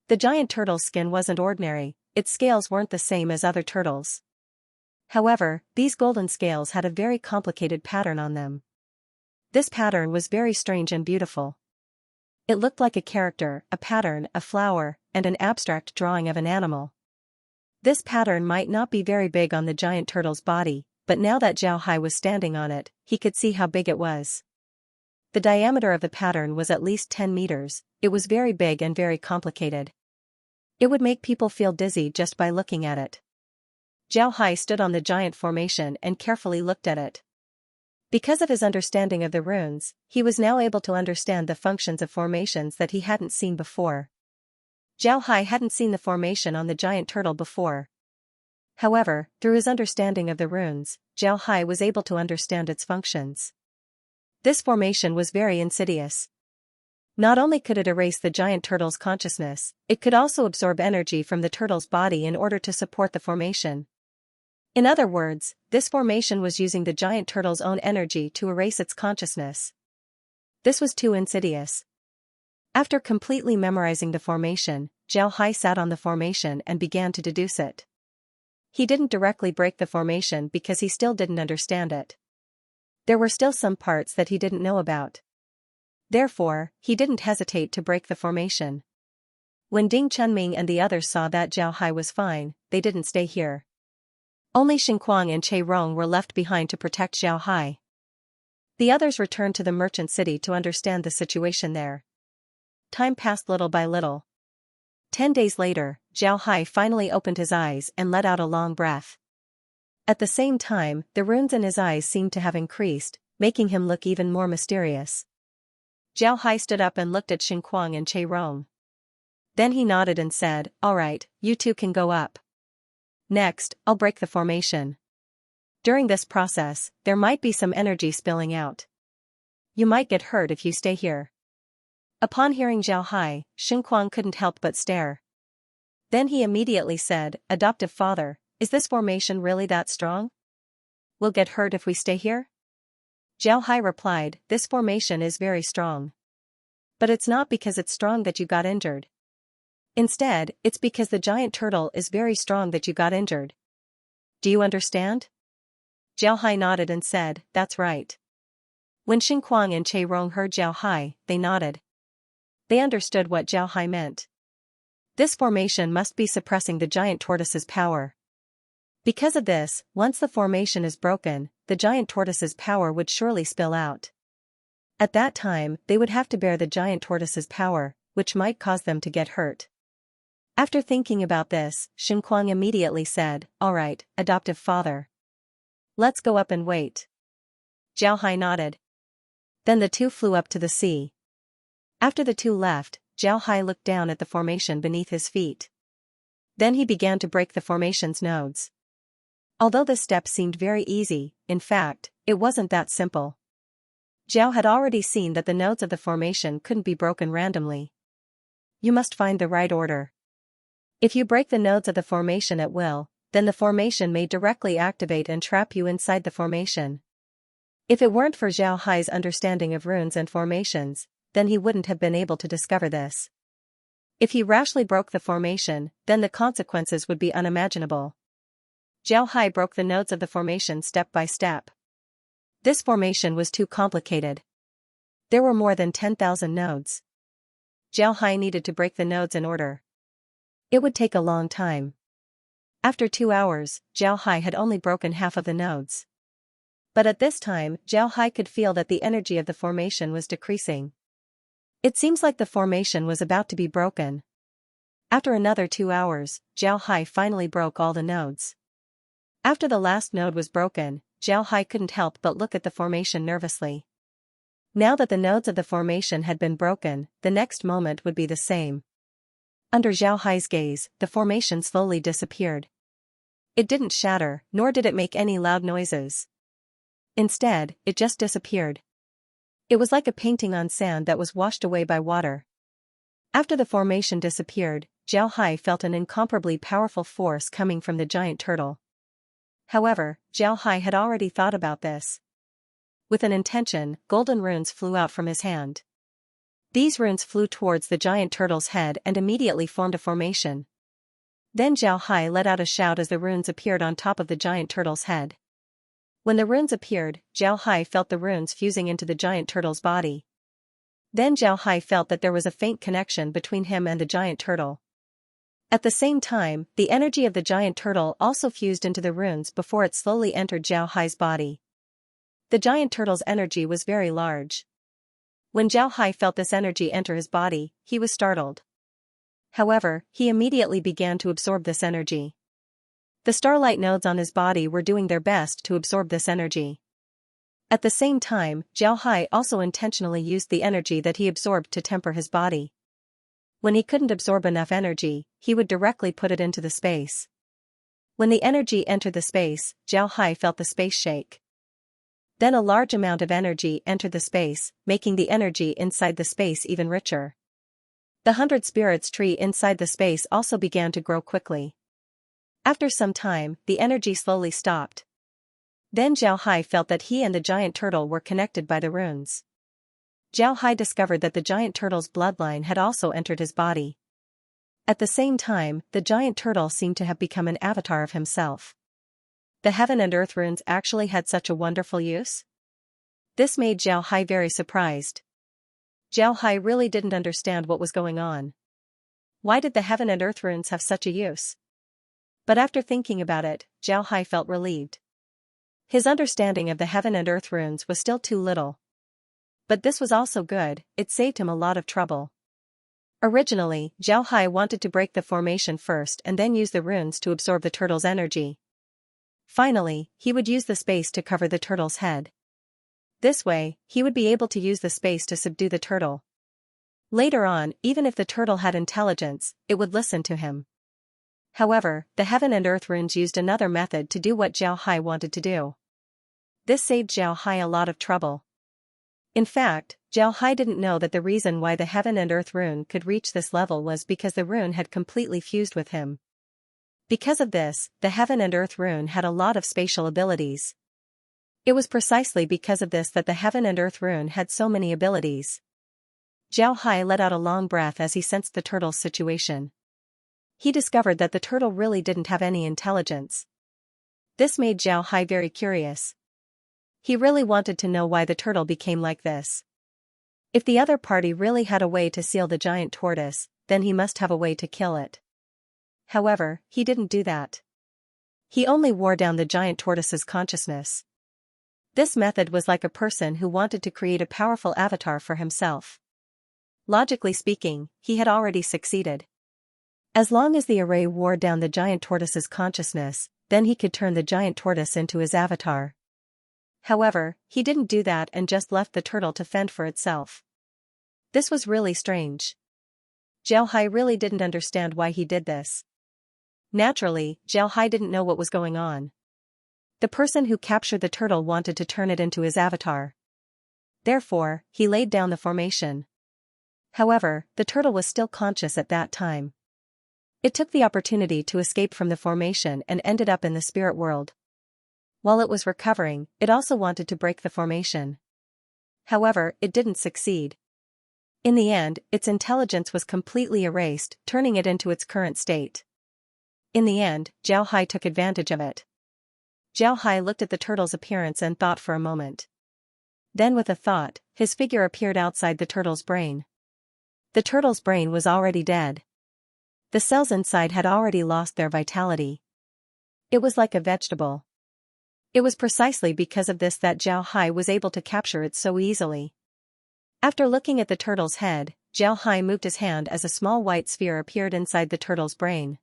The giant turtle's skin wasn't ordinary, its scales weren't the same as other turtles. However, these golden scales had a very complicated pattern on them. This pattern was very strange and beautiful. It looked like a character, a pattern, a flower, and an abstract drawing of an animal. This pattern might not be very big on the giant turtle's body, but now that Xiao Hai was standing on it, he could see how big it was. The diameter of the pattern was at least 10 meters, it was very big and very complicated. It would make people feel dizzy just by looking at it. Xiao Hai stood on the giant formation and carefully looked at it. Because of his understanding of the runes, he was now able to understand the functions of formations that he hadn't seen before. Xiao Hai hadn't seen the formation on the giant turtle before. However, through his understanding of the runes, Xiao Hai was able to understand its functions. This formation was very insidious. Not only could it erase the giant turtle's consciousness, it could also absorb energy from the turtle's body in order to support the formation. In other words, this formation was using the giant turtle's own energy to erase its consciousness. This was too insidious. After completely memorizing the formation, Xiao Hai sat on the formation and began to deduce it. He didn't directly break the formation because he still didn't understand it. There were still some parts that he didn't know about. Therefore, he didn't hesitate to break the formation. When Ding Chunming and the others saw that Xiao Hai was fine, they didn't stay here. Only Xinquang and Che Rong were left behind to protect Xiao Hai. The others returned to the merchant city to understand the situation there. Time passed little by little. 10 days later, Xiao Hai finally opened his eyes and let out a long breath. At the same time, the runes in his eyes seemed to have increased, making him look even more mysterious. Xiao Hai stood up and looked at Xinquang and Che Rong. Then he nodded and said, "All right, you two can go up. Next, I'll break the formation. During this process, there might be some energy spilling out. You might get hurt if you stay here." Upon hearing Xiao Hai, Xinquang couldn't help but stare. Then he immediately said, "Adoptive father, is this formation really that strong? We'll get hurt if we stay here?" Xiao Hai replied, "This formation is very strong. But it's not because it's strong that you got injured. Instead, it's because the giant turtle is very strong that you got injured. Do you understand?" Xiao Hai nodded and said, "That's right." When Xinquang and Che Rong heard Xiao Hai, they nodded. They understood what Xiao Hai meant. This formation must be suppressing the giant tortoise's power. Because of this, once the formation is broken, the giant tortoise's power would surely spill out. At that time, they would have to bear the giant tortoise's power, which might cause them to get hurt. After thinking about this, Xinquang immediately said, "All right, adoptive father. Let's go up and wait." Xiao Hai nodded. Then the two flew up to the sea. After the two left, Xiao Hai looked down at the formation beneath his feet. Then he began to break the formation's nodes. Although this step seemed very easy, in fact, it wasn't that simple. Xiao had already seen that the nodes of the formation couldn't be broken randomly. You must find the right order. If you break the nodes of the formation at will, then the formation may directly activate and trap you inside the formation. If it weren't for Xiao Hai's understanding of runes and formations, then he wouldn't have been able to discover this. If he rashly broke the formation, then the consequences would be unimaginable. Xiao Hai broke the nodes of the formation step by step. This formation was too complicated. There were more than 10,000 nodes. Xiao Hai needed to break the nodes in order. It would take a long time. After 2 hours, Xiao Hai had only broken half of the nodes. But at this time, Xiao Hai could feel that the energy of the formation was decreasing. It seems like the formation was about to be broken. After another 2 hours, Xiao Hai finally broke all the nodes. After the last node was broken, Xiao Hai couldn't help but look at the formation nervously. Now that the nodes of the formation had been broken, the next moment would be the same. Under Xiao Hai's gaze, the formation slowly disappeared. It didn't shatter, nor did it make any loud noises. Instead, it just disappeared. It was like a painting on sand that was washed away by water. After the formation disappeared, Jiao Hai felt an incomparably powerful force coming from the giant turtle. However, Jiao Hai had already thought about this. With an intention, golden runes flew out from his hand. These runes flew towards the giant turtle's head and immediately formed a formation. Then Jiao Hai let out a shout as the runes appeared on top of the giant turtle's head. When the runes appeared, Jiao Hai felt the runes fusing into the giant turtle's body. Then Jiao Hai felt that there was a faint connection between him and the giant turtle. At the same time, the energy of the giant turtle also fused into the runes before it slowly entered Jiao Hai's body. The giant turtle's energy was very large. When Jiao Hai felt this energy enter his body, he was startled. However, he immediately began to absorb this energy. The starlight nodes on his body were doing their best to absorb this energy. At the same time, Jiao Hai also intentionally used the energy that he absorbed to temper his body. When he couldn't absorb enough energy, he would directly put it into the space. When the energy entered the space, Jiao Hai felt the space shake. Then a large amount of energy entered the space, making the energy inside the space even richer. The 100 spirits tree inside the space also began to grow quickly. After some time, the energy slowly stopped. Then Jiao Hai felt that he and the giant turtle were connected by the runes. Jiao Hai discovered that the giant turtle's bloodline had also entered his body. At the same time, the giant turtle seemed to have become an avatar of himself. The heaven and earth runes actually had such a wonderful use? This made Jiao Hai very surprised. Jiao Hai really didn't understand what was going on. Why did the heaven and earth runes have such a use? But after thinking about it, Jiao Hai felt relieved. His understanding of the heaven and earth runes was still too little. But this was also good, it saved him a lot of trouble. Originally, Jiao Hai wanted to break the formation first and then use the runes to absorb the turtle's energy. Finally, he would use the space to cover the turtle's head. This way, he would be able to use the space to subdue the turtle. Later on, even if the turtle had intelligence, it would listen to him. However, the heaven and earth runes used another method to do what Jiao Hai wanted to do. This saved Jiao Hai a lot of trouble. In fact, Jiao Hai didn't know that the reason why the heaven and earth rune could reach this level was because the rune had completely fused with him. Because of this, the heaven and earth rune had a lot of spatial abilities. It was precisely because of this that the heaven and earth rune had so many abilities. Jiao Hai let out a long breath as he sensed the turtle's situation. He discovered that the turtle really didn't have any intelligence. This made Jiao Hai very curious. He really wanted to know why the turtle became like this. If the other party really had a way to seal the giant tortoise, then he must have a way to kill it. However, he didn't do that. He only wore down the giant tortoise's consciousness. This method was like a person who wanted to create a powerful avatar for himself. Logically speaking, he had already succeeded. As long as the array wore down the giant tortoise's consciousness, then he could turn the giant tortoise into his avatar. However, he didn't do that and just left the turtle to fend for itself. This was really strange. Jiao Hai really didn't understand why he did this. Naturally, Jiao Hai didn't know what was going on. The person who captured the turtle wanted to turn it into his avatar. Therefore, he laid down the formation. However, the turtle was still conscious at that time. It took the opportunity to escape from the formation and ended up in the spirit world. While it was recovering, it also wanted to break the formation. However, it didn't succeed. In the end, its intelligence was completely erased, turning it into its current state. In the end, Jiao Hai took advantage of it. Jiao Hai looked at the turtle's appearance and thought for a moment. Then with a thought, his figure appeared outside the turtle's brain. The turtle's brain was already dead. The cells inside had already lost their vitality. It was like a vegetable. It was precisely because of this that Jiao Hai was able to capture it so easily. After looking at the turtle's head, Jiao Hai moved his hand as a small white sphere appeared inside the turtle's brain.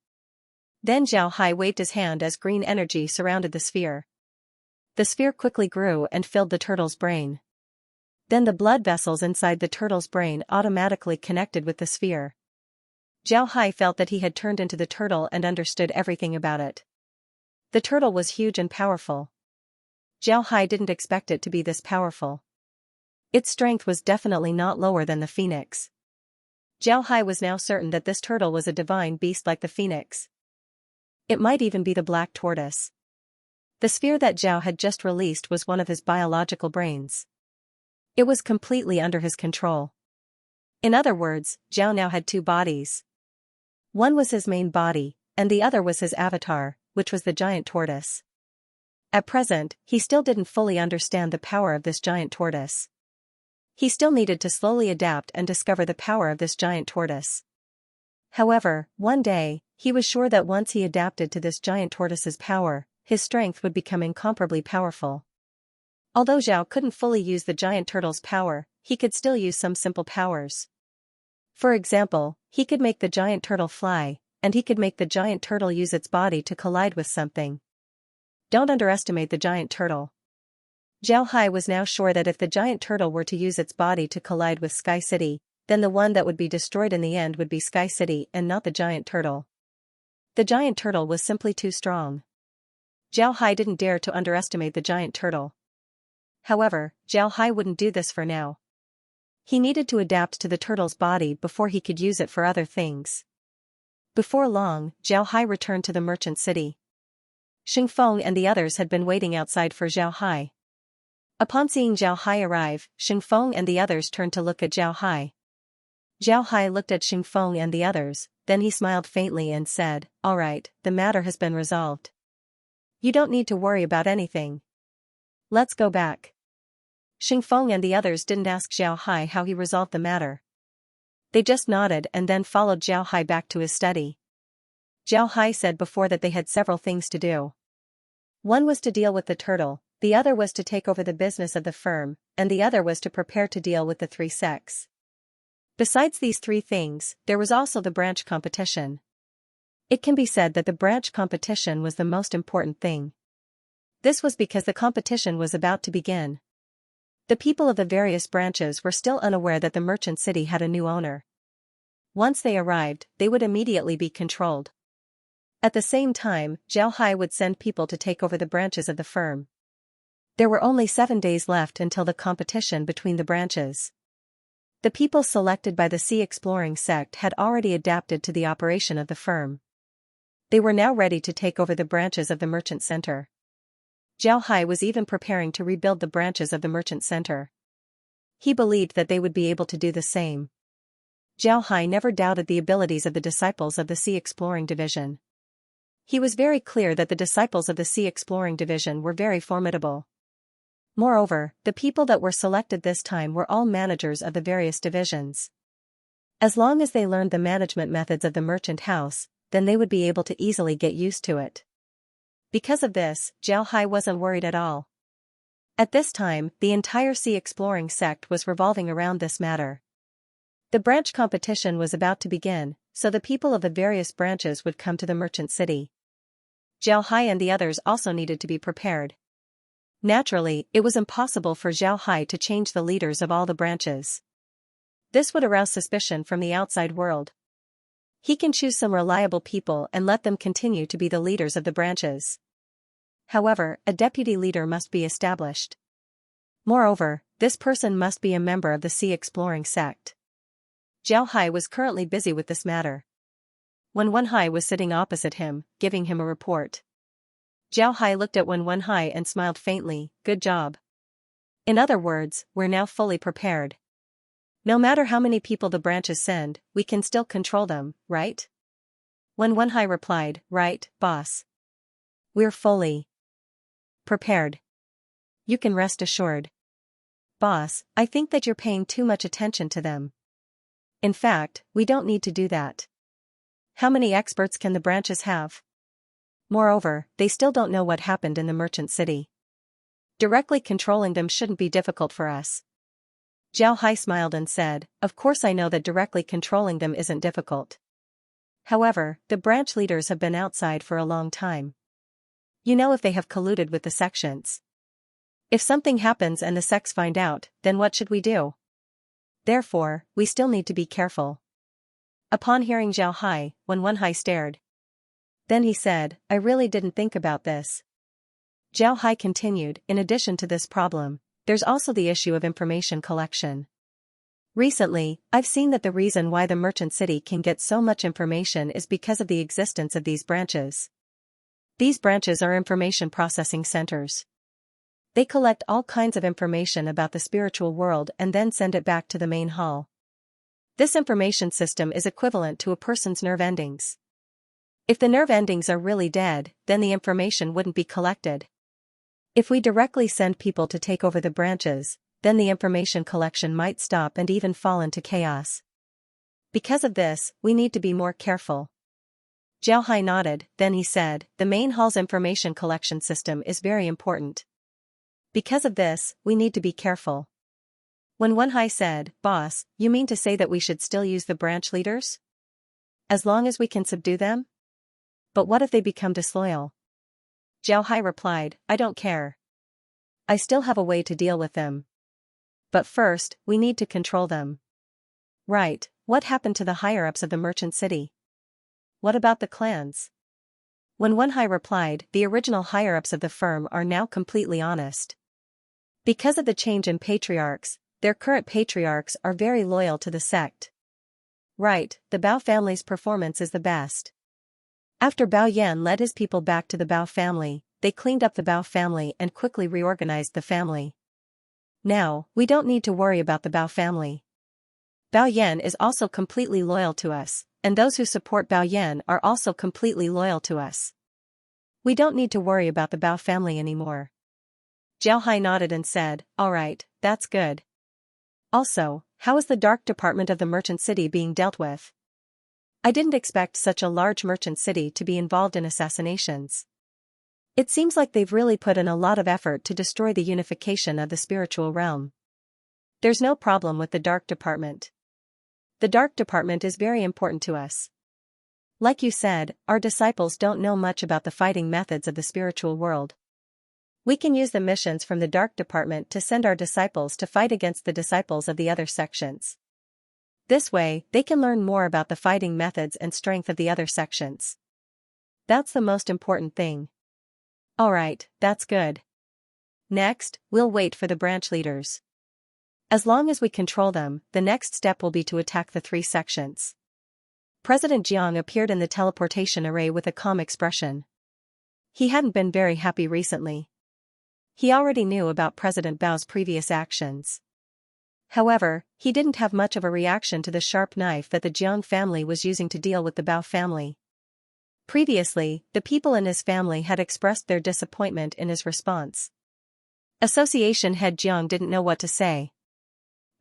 Then Jiao Hai waved his hand as green energy surrounded the sphere. The sphere quickly grew and filled the turtle's brain. Then the blood vessels inside the turtle's brain automatically connected with the sphere. Jiao Hai felt that he had turned into the turtle and understood everything about it. The turtle was huge and powerful. Jiao Hai didn't expect it to be this powerful. Its strength was definitely not lower than the phoenix. Zhao Hai was now certain that this turtle was a divine beast like the phoenix. It might even be the black tortoise. The sphere that Zhao had just released was one of his biological brains. It was completely under his control. In other words, Zhao now had two bodies. One was his main body, and the other was his avatar, which was the giant tortoise. At present, he still didn't fully understand the power of this giant tortoise. He still needed to slowly adapt and discover the power of this giant tortoise. However, one day, he was sure that once he adapted to this giant tortoise's power, his strength would become incomparably powerful. Although Zhao couldn't fully use the giant turtle's power, he could still use some simple powers. For example, he could make the giant turtle fly, and he could make the giant turtle use its body to collide with something. Don't underestimate the giant turtle. Zhao Hai was now sure that if the giant turtle were to use its body to collide with Sky City, then the one that would be destroyed in the end would be Sky City and not the giant turtle. The giant turtle was simply too strong. Zhao Hai didn't dare to underestimate the giant turtle. However, Zhao Hai wouldn't do this for now. He needed to adapt to the turtle's body before he could use it for other things. Before long, Zhao Hai returned to the merchant city. Xingfeng and the others had been waiting outside for Zhao Hai. Upon seeing Zhao Hai arrive, Xingfeng and the others turned to look at Zhao Hai. Zhao Hai looked at Xingfeng and the others, then he smiled faintly and said, "All right, the matter has been resolved. You don't need to worry about anything. Let's go back." Xingfeng and the others didn't ask Zhao Hai how he resolved the matter. They just nodded and then followed Zhao Hai back to his study. Zhao Hai said before that they had several things to do. One was to deal with the turtle, the other was to take over the business of the firm, and the other was to prepare to deal with the three sects. Besides these three things, there was also the branch competition. It can be said that the branch competition was the most important thing. This was because the competition was about to begin. The people of the various branches were still unaware that the merchant city had a new owner. Once they arrived, they would immediately be controlled. At the same time, Zhao Hai would send people to take over the branches of the firm. There were only 7 days left until the competition between the branches. The people selected by the Sea Exploring sect had already adapted to the operation of the firm. They were now ready to take over the branches of the merchant center. Zhao Hai was even preparing to rebuild the branches of the merchant center. He believed that they would be able to do the same. Zhao Hai never doubted the abilities of the disciples of the Sea Exploring Division. He was very clear that the disciples of the Sea Exploring Division were very formidable. Moreover, the people that were selected this time were all managers of the various divisions. As long as they learned the management methods of the merchant house, then they would be able to easily get used to it. Because of this, Zhao Hai wasn't worried at all. At this time, the entire Sea Exploring sect was revolving around this matter. The branch competition was about to begin, so the people of the various branches would come to the merchant city. Zhao Hai and the others also needed to be prepared. Naturally, it was impossible for Zhao Hai to change the leaders of all the branches. This would arouse suspicion from the outside world. He can choose some reliable people and let them continue to be the leaders of the branches. However, a deputy leader must be established. Moreover, this person must be a member of the Sea Exploring sect. Zhao Hai was currently busy with this matter. Wen Hai was sitting opposite him, giving him a report. Zhao Hai looked at Wen Hai and smiled faintly, "Good job. In other words, we're now fully prepared. No matter how many people the branches send, we can still control them, right?" Wen Hai replied, "Right, boss. We're fully prepared. You can rest assured. Boss, I think that you're paying too much attention to them. In fact, we don't need to do that. How many experts can the branches have? Moreover, they still don't know what happened in the merchant city. Directly controlling them shouldn't be difficult for us." Zhao Hai smiled and said, "Of course I know that directly controlling them isn't difficult. However, the branch leaders have been outside for a long time. You know, if they have colluded with the sections. If something happens and the sects find out, then what should we do? Therefore, we still need to be careful." Upon hearing Zhao Hai, Wen Hai stared. Then he said, "I really didn't think about this." Zhao Hai continued, "In addition to this problem, there's also the issue of information collection. Recently, I've seen that the reason why the merchant city can get so much information is because of the existence of these branches. These branches are information processing centers. They collect all kinds of information about the spiritual world and then send it back to the main hall. This information system is equivalent to a person's nerve endings. If the nerve endings are really dead, then the information wouldn't be collected. If we directly send people to take over the branches, then the information collection might stop and even fall into chaos. Because of this, we need to be more careful. Zhao Hai nodded, then he said, the main hall's information collection system is very important. Because of this, we need to be careful. When Wenhai said, Boss, you mean to say that we should still use the branch leaders? As long as we can subdue them? But what if they become disloyal? Zhao Hai replied, I don't care. I still have a way to deal with them. But first, we need to control them. Right, what happened to the higher-ups of the merchant city? What about the clans? When Wenhai replied, the original higher-ups of the firm are now completely honest. Because of the change in patriarchs, their current patriarchs are very loyal to the sect. Right, the Bao family's performance is the best. After Bao Yan led his people back to the Bao family, they cleaned up the Bao family and quickly reorganized the family. Now, we don't need to worry about the Bao family. Bao Yan is also completely loyal to us, and those who support Bao Yan are also completely loyal to us. We don't need to worry about the Bao family anymore. Zhao Hai nodded and said, alright, that's good. Also, how is the dark department of the merchant city being dealt with? I didn't expect such a large merchant city to be involved in assassinations. It seems like they've really put in a lot of effort to destroy the unification of the spiritual realm. There's no problem with the dark department. The dark department is very important to us. Like you said, our disciples don't know much about the fighting methods of the spiritual world. We can use the missions from the dark department to send our disciples to fight against the disciples of the other sections. This way, they can learn more about the fighting methods and strength of the other sections. That's the most important thing. Alright, that's good. Next, we'll wait for the branch leaders. As long as we control them, the next step will be to attack the 3 sections. President Jiang appeared in the teleportation array with a calm expression. He hadn't been very happy recently. He already knew about President Bao's previous actions. However, he didn't have much of a reaction to the sharp knife that the Jiang family was using to deal with the Bao family. Previously, the people in his family had expressed their disappointment in his response. Association head Jiang didn't know what to say.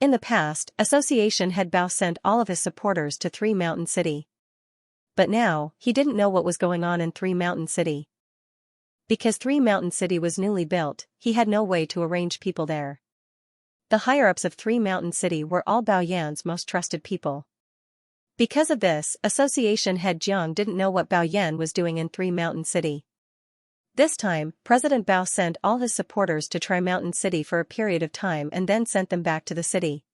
In the past, Association head Bao sent all of his supporters to 3 Mountain City. But now, he didn't know what was going on in 3 Mountain City. Because 3 Mountain City was newly built, he had no way to arrange people there. The higher-ups of 3 Mountain City were all Bao Yan's most trusted people. Because of this, Association head Jiang didn't know what Bao Yan was doing in 3 Mountain City. This time, President Bao sent all his supporters to try Mountain City for a period of time and then sent them back to the city.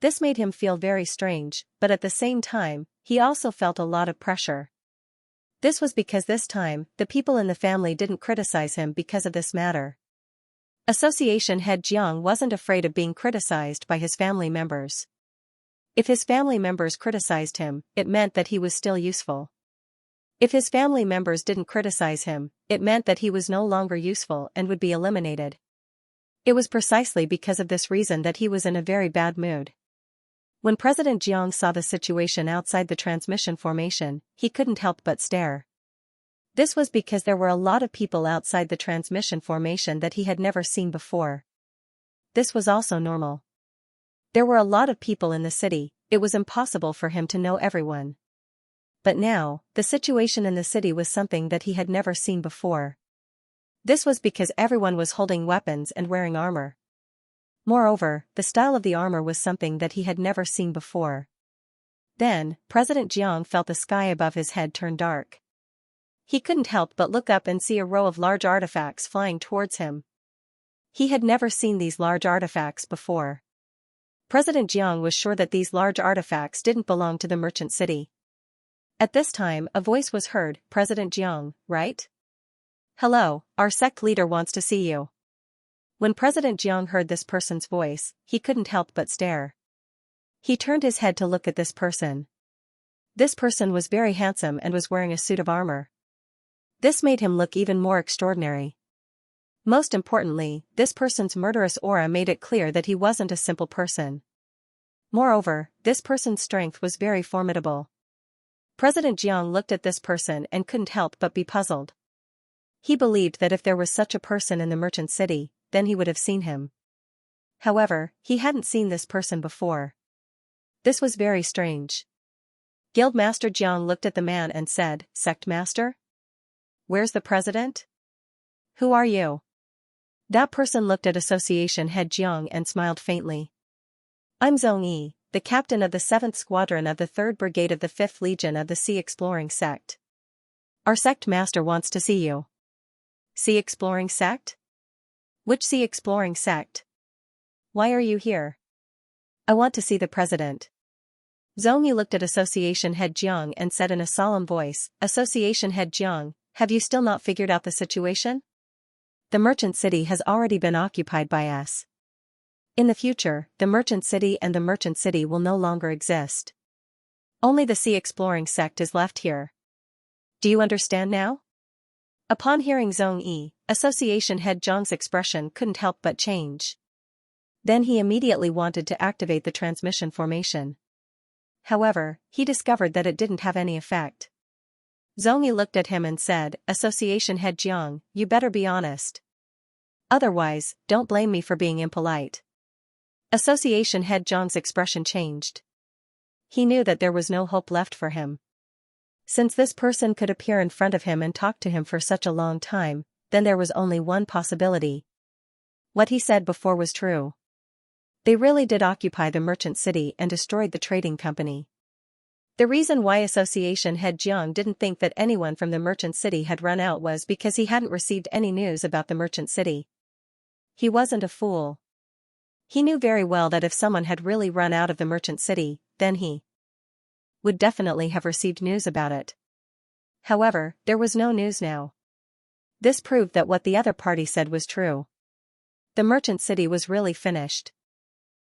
This made him feel very strange, but at the same time, he also felt a lot of pressure. This was because this time, the people in the family didn't criticize him because of this matter. Association head Jiang wasn't afraid of being criticized by his family members. If his family members criticized him, it meant that he was still useful. If his family members didn't criticize him, it meant that he was no longer useful and would be eliminated. It was precisely because of this reason that he was in a very bad mood. When President Jiang saw the situation outside the transmission formation, he couldn't help but stare. This was because there were a lot of people outside the transmission formation that he had never seen before. This was also normal. There were a lot of people in the city, it was impossible for him to know everyone. But now, the situation in the city was something that he had never seen before. This was because everyone was holding weapons and wearing armor. Moreover, the style of the armor was something that he had never seen before. Then, President Jiang felt the sky above his head turn dark. He couldn't help but look up and see a row of large artifacts flying towards him. He had never seen these large artifacts before. President Jiang was sure that these large artifacts didn't belong to the merchant city. At this time, a voice was heard, President Jiang, right? Hello, our sect leader wants to see you. When President Jiang heard this person's voice, he couldn't help but stare. He turned his head to look at this person. This person was very handsome and was wearing a suit of armor. This made him look even more extraordinary. Most importantly, this person's murderous aura made it clear that he wasn't a simple person. Moreover, this person's strength was very formidable. President Jiang looked at this person and couldn't help but be puzzled. He believed that if there was such a person in the merchant city, then he would have seen him. However, he hadn't seen this person before. This was very strange. Guildmaster Jiang looked at the man and said, "Sect Master? Where's the president? Who are you?" That person looked at Association Head Jiang and smiled faintly. "I'm Zhong Yi, the captain of the 7th Squadron of the 3rd Brigade of the 5th Legion of the Sea Exploring Sect. Our sect master wants to see you." Sea Exploring Sect? Which Sea Exploring Sect? Why are you here? I want to see the president. Zhong Yi looked at Association Head Jiang and said in a solemn voice, "Association Head Jiang, have you still not figured out the situation? The merchant city has already been occupied by us. In the future, the merchant city and the merchant city will no longer exist. Only the Sea Exploring Sect is left here. Do you understand now?" Upon hearing Zhong Yi, Association Head Jiang's expression couldn't help but change. Then he immediately wanted to activate the transmission formation. However, he discovered that it didn't have any effect. Zhong Yi looked at him and said, "Association Head Jiang, you better be honest. Otherwise, don't blame me for being impolite." Association Head Jiang's expression changed. He knew that there was no hope left for him. Since this person could appear in front of him and talk to him for such a long time, then there was only one possibility. What he said before was true. They really did occupy the merchant city and destroyed the trading company. The reason why Association Head Jiang didn't think that anyone from the merchant city had run out was because he hadn't received any news about the merchant city. He wasn't a fool. He knew very well that if someone had really run out of the merchant city, then he would definitely have received news about it. However, there was no news now. This proved that what the other party said was true. The merchant city was really finished.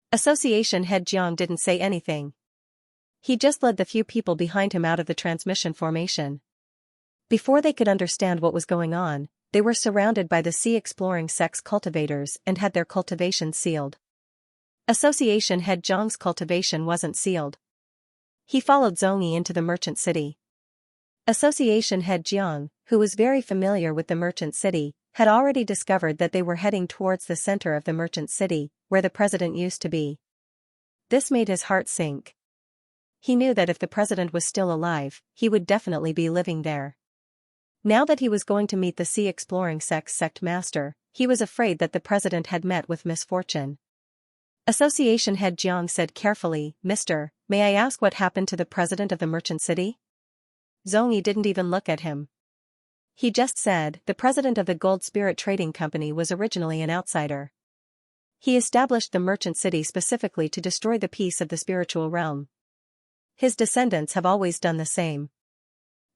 Association Head Jiang didn't say anything. He just led the few people behind him out of the transmission formation. Before they could understand what was going on, they were surrounded by the Sea Exploring Sect's cultivators and had their cultivation sealed. Association Head Jiang's cultivation wasn't sealed. He followed Zhong Yi into the merchant city. Association Head Jiang, who was very familiar with the merchant city, had already discovered that they were heading towards the center of the merchant city, where the president used to be. This made his heart sink. He knew that if the president was still alive, he would definitely be living there. Now that he was going to meet the Sea Exploring Sect's sect master, he was afraid that the president had met with misfortune. Association Head Jiang said carefully, "Mister, may I ask what happened to the president of the merchant city?" Zhong Yi didn't even look at him. He just said, "The president of the Gold Spirit Trading Company was originally an outsider. He established the merchant city specifically to destroy the peace of the spiritual realm. His descendants have always done the same.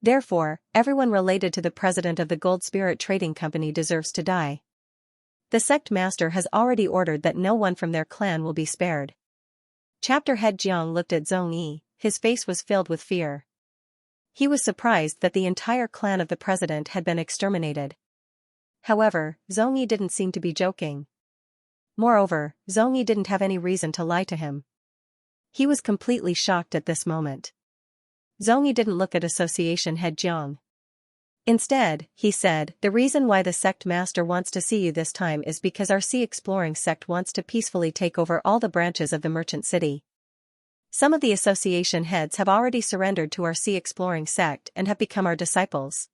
Therefore, everyone related to the president of the Gold Spirit Trading Company deserves to die. The sect master has already ordered that no one from their clan will be spared." Chapter Head Jiang looked at Zhong Yi, his face was filled with fear. He was surprised that the entire clan of the president had been exterminated. However, Zhong Yi didn't seem to be joking. Moreover, Zhong Yi didn't have any reason to lie to him. He was completely shocked at this moment. Zhong Yi didn't look at Association Head Jiang. Instead, he said, "The reason why the sect master wants to see you this time is because our Sea Exploring Sect wants to peacefully take over all the branches of the merchant city. Some of the association heads have already surrendered to our Sea Exploring Sect and have become our disciples.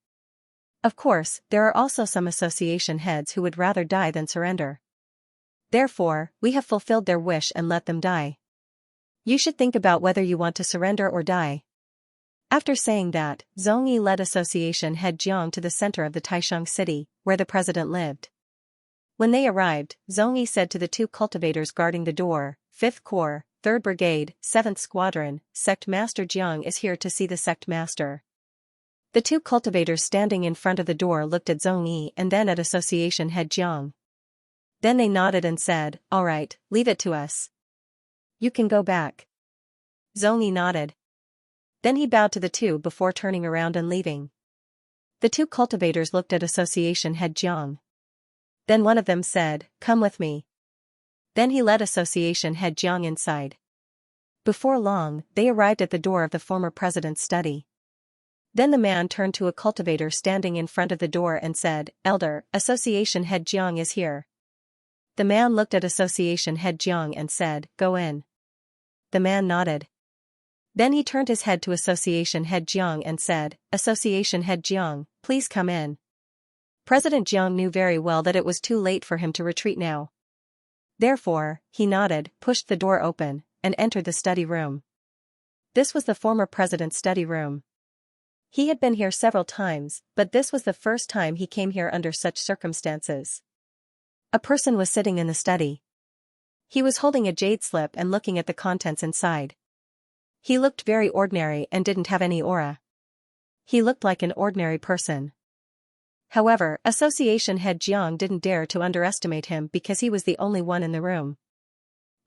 Of course, there are also some association heads who would rather die than surrender. Therefore, we have fulfilled their wish and let them die. You should think about whether you want to surrender or die." After saying that, Zhong Yi led Association Head Jiang to the center of the Taisheng city, where the president lived. When they arrived, Zhong Yi said to the two cultivators guarding the door, "5th Corps, 3rd Brigade, 7th Squadron, Sect Master Jiang is here to see the Sect Master." The two cultivators standing in front of the door looked at Zhong Yi and then at Association Head Jiang. Then they nodded and said, "All right, leave it to us. You can go back." Zhongyi nodded. Then he bowed to the two before turning around and leaving. The two cultivators looked at Association Head Jiang. Then one of them said, "Come with me." Then he led Association Head Jiang inside. Before long, they arrived at the door of the former president's study. Then the man turned to a cultivator standing in front of the door and said, "Elder, Association Head Jiang is here." The man looked at Association Head Jiang and said, "Go in." The man nodded. Then he turned his head to Association Head Jiang and said, "Association Head Jiang, please come in." President Jiang knew very well that it was too late for him to retreat now. Therefore, he nodded, pushed the door open, and entered the study room. This was the former president's study room. He had been here several times, but this was the first time he came here under such circumstances. A person was sitting in the study. He was holding a jade slip and looking at the contents inside. He looked very ordinary and didn't have any aura. He looked like an ordinary person. However, Association Head Jiang didn't dare to underestimate him because he was the only one in the room.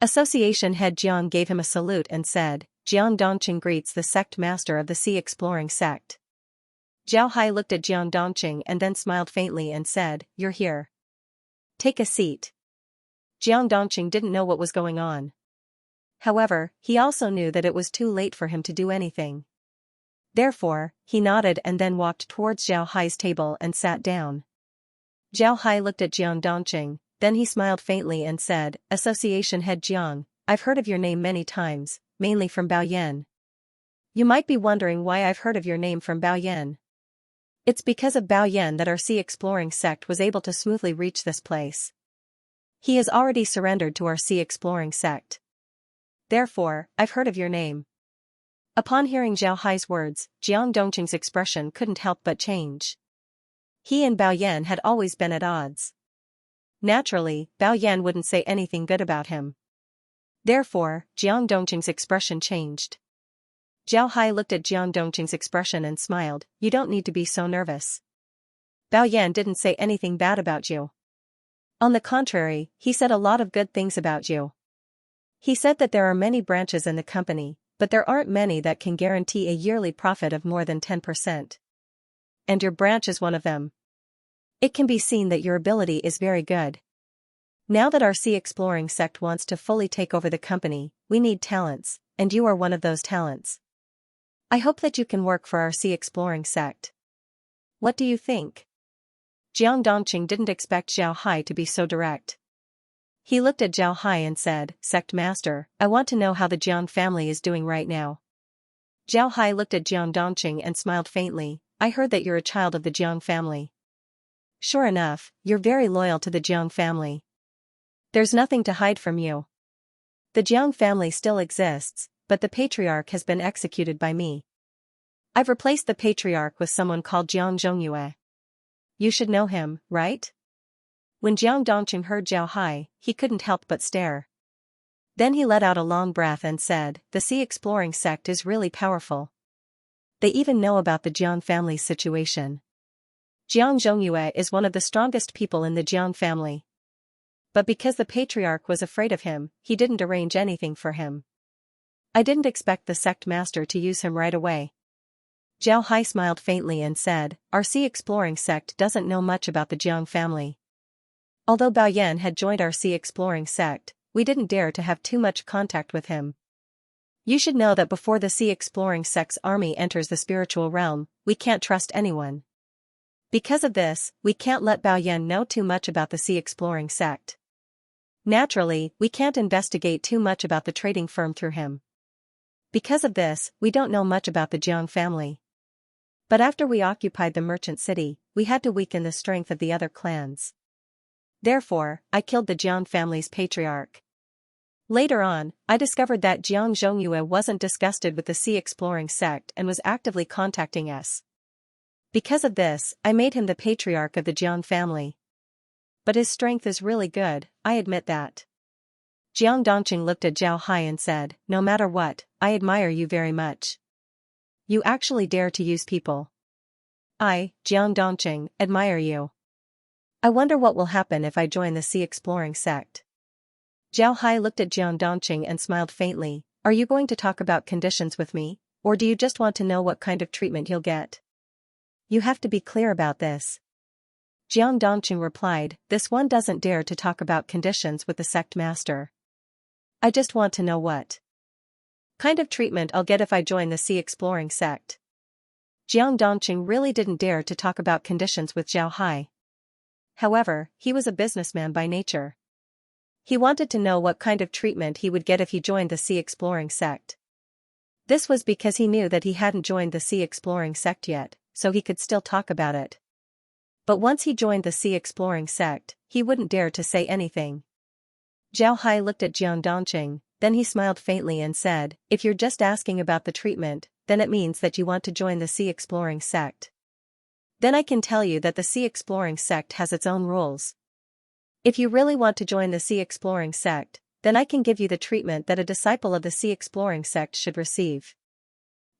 Association Head Jiang gave him a salute and said, "Jiang Dongqing greets the sect master of the Sea Exploring Sect." Zhao Hai looked at Jiang Dongqing and then smiled faintly and said, "You're here. Take a seat." Jiang Dongqing didn't know what was going on. However, he also knew that it was too late for him to do anything. Therefore, he nodded and then walked towards Zhao Hai's table and sat down. Zhao Hai looked at Jiang Dongqing, then he smiled faintly and said, "Association Head Jiang, I've heard of your name many times, mainly from Baoyan. You might be wondering why I've heard of your name from Baoyan. It's because of Baoyan that our Sea Exploring Sect was able to smoothly reach this place. He has already surrendered to our Sea Exploring Sect. Therefore, I've heard of your name." Upon hearing Zhao Hai's words, Jiang Dongqing's expression couldn't help but change. He and Baoyan had always been at odds. Naturally, Baoyan wouldn't say anything good about him. Therefore, Jiang Dongqing's expression changed. Zhao Hai looked at Jiang Dongqing's expression and smiled, "You don't need to be so nervous. Baoyan didn't say anything bad about you. On the contrary, he said a lot of good things about you. He said that there are many branches in the company, but there aren't many that can guarantee a yearly profit of more than 10%. And your branch is one of them. It can be seen that your ability is very good. Now that our Sea Exploring Sect wants to fully take over the company, we need talents, and you are one of those talents. I hope that you can work for our Sea Exploring Sect. What do you think?" Jiang Dongqing didn't expect Zhao Hai to be so direct. He looked at Zhao Hai and said, "Sect Master, I want to know how the Jiang family is doing right now." Zhao Hai looked at Jiang Dongqing and smiled faintly, "I heard that you're a child of the Jiang family. Sure enough, you're very loyal to the Jiang family. There's nothing to hide from you. The Jiang family still exists, but the patriarch has been executed by me. I've replaced the patriarch with someone called Jiang Zhongyue. You should know him, right?" When Jiang Dongqing heard Zhao Hai, he couldn't help but stare. Then he let out a long breath and said, "The Sea Exploring Sect is really powerful. They even know about the Jiang family's situation. Jiang Zhongyue is one of the strongest people in the Jiang family. But because the patriarch was afraid of him, he didn't arrange anything for him. I didn't expect the sect master to use him right away." Zhao Hai smiled faintly and said, "Our Sea Exploring Sect doesn't know much about the Jiang family. Although Baoyan had joined our Sea Exploring Sect, we didn't dare to have too much contact with him. You should know that before the Sea Exploring Sect's army enters the spiritual realm, we can't trust anyone. Because of this, we can't let Baoyan know too much about the Sea Exploring Sect. Naturally, we can't investigate too much about the trading firm through him. Because of this, we don't know much about the Jiang family. But after we occupied the merchant city, we had to weaken the strength of the other clans. Therefore, I killed the Jiang family's patriarch. Later on, I discovered that Jiang Zhongyue wasn't disgusted with the Sea Exploring Sect and was actively contacting us. Because of this, I made him the patriarch of the Jiang family. But his strength is really good, I admit that." Jiang Dongqing looked at Zhao Hai and said, "No matter what, I admire you very much. You actually dare to use people. I, Jiang Dongqing, admire you. I wonder what will happen if I join the Sea Exploring Sect." Zhao Hai looked at Jiang Dongqing and smiled faintly, Are you going to talk about conditions with me, or do you just want to know what kind of treatment you'll get? You have to be clear about this. Jiang Dongqing replied, this one doesn't dare to talk about conditions with the sect master. I just want to know what kind of treatment I'll get if I join the sea exploring sect. Jiang Dongqing really didn't dare to talk about conditions with Zhao Hai. However, he was a businessman by nature. He wanted to know what kind of treatment he would get if he joined the sea exploring sect. This was because he knew that he hadn't joined the sea exploring sect yet, so he could still talk about it. But once he joined the sea exploring sect, he wouldn't dare to say anything. Zhao Hai looked at Jiang Dongqing, then he smiled faintly and said, if you're just asking about the treatment, then it means that you want to join the sea exploring sect. Then I can tell you that the sea exploring sect has its own rules. If you really want to join the sea exploring sect, then I can give you the treatment that a disciple of the sea exploring sect should receive.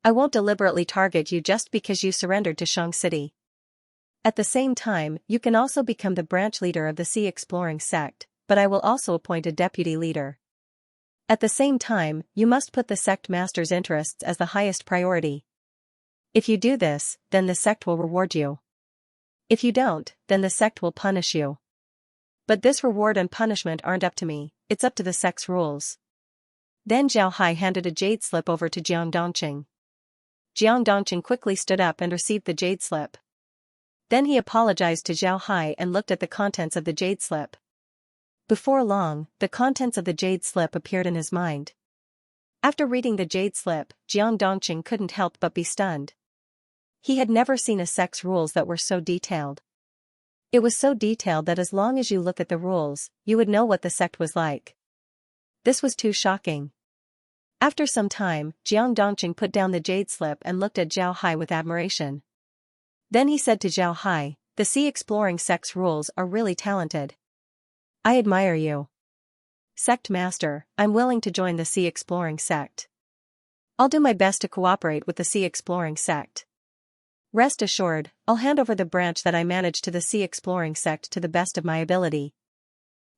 I won't deliberately target you just because you surrendered to Shang City. At the same time, you can also become the branch leader of the sea exploring sect, but I will also appoint a deputy leader. At the same time, you must put the sect master's interests as the highest priority. If you do this, then the sect will reward you. If you don't, then the sect will punish you. But this reward and punishment aren't up to me, it's up to the sect's rules. Then Zhao Hai handed a jade slip over to Jiang Dongqing. Jiang Dongqing quickly stood up and received the jade slip. Then he apologized to Zhao Hai and looked at the contents of the jade slip. Before long, the contents of the jade slip appeared in his mind. After reading the jade slip, Jiang Dongqing couldn't help but be stunned. He had never seen a sect's rules that were so detailed. It was so detailed that as long as you look at the rules, you would know what the sect was like. This was too shocking. After some time, Jiang Dongqing put down the jade slip and looked at Zhao Hai with admiration. Then he said to Zhao Hai, the sea exploring sect's rules are really talented. I admire you. Sect master, I'm willing to join the sea exploring sect. I'll do my best to cooperate with the sea exploring sect. Rest assured, I'll hand over the branch that I manage to the sea exploring sect to the best of my ability.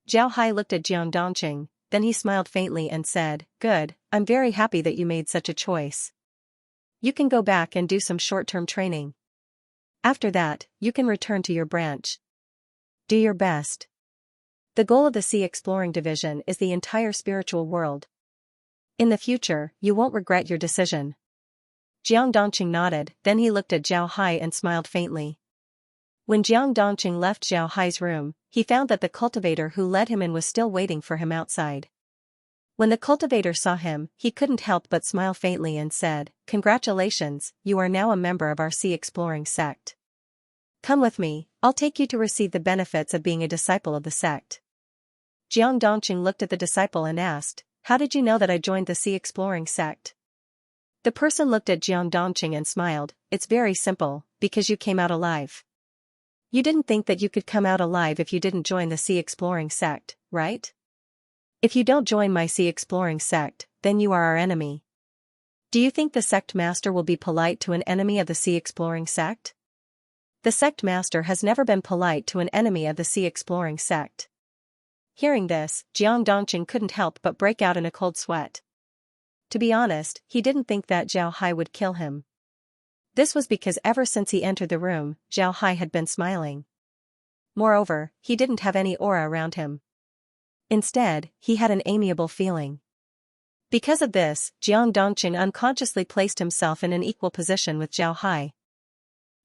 Zhao Hai looked at Jiang Dongqing, then he smiled faintly and said, good, I'm very happy that you made such a choice. You can go back and do some short-term training. After that, you can return to your branch. Do your best. The goal of the Sea Exploring Division is the entire spiritual world. In the future, you won't regret your decision. Jiang Dongqing nodded, then he looked at Zhao Hai and smiled faintly. When Jiang Dongqing left Zhao Hai's room, he found that the cultivator who led him in was still waiting for him outside. When the cultivator saw him, he couldn't help but smile faintly and said, congratulations, you are now a member of our Sea Exploring sect. Come with me, I'll take you to receive the benefits of being a disciple of the sect. Jiang Dongqing looked at the disciple and asked, how did you know that I joined the Sea Exploring sect? The person looked at Jiang Dongqing and smiled, it's very simple, because you came out alive. You didn't think that you could come out alive if you didn't join the Sea Exploring sect, right? If you don't join my Sea Exploring sect, then you are our enemy. Do you think the sect master will be polite to an enemy of the Sea Exploring sect? The sect master has never been polite to an enemy of the Sea Exploring sect. Hearing this, Jiang Dongqing couldn't help but break out in a cold sweat. To be honest, he didn't think that Zhao Hai would kill him. This was because ever since he entered the room, Zhao Hai had been smiling. Moreover, he didn't have any aura around him. Instead, he had an amiable feeling. Because of this, Jiang Dongqing unconsciously placed himself in an equal position with Zhao Hai.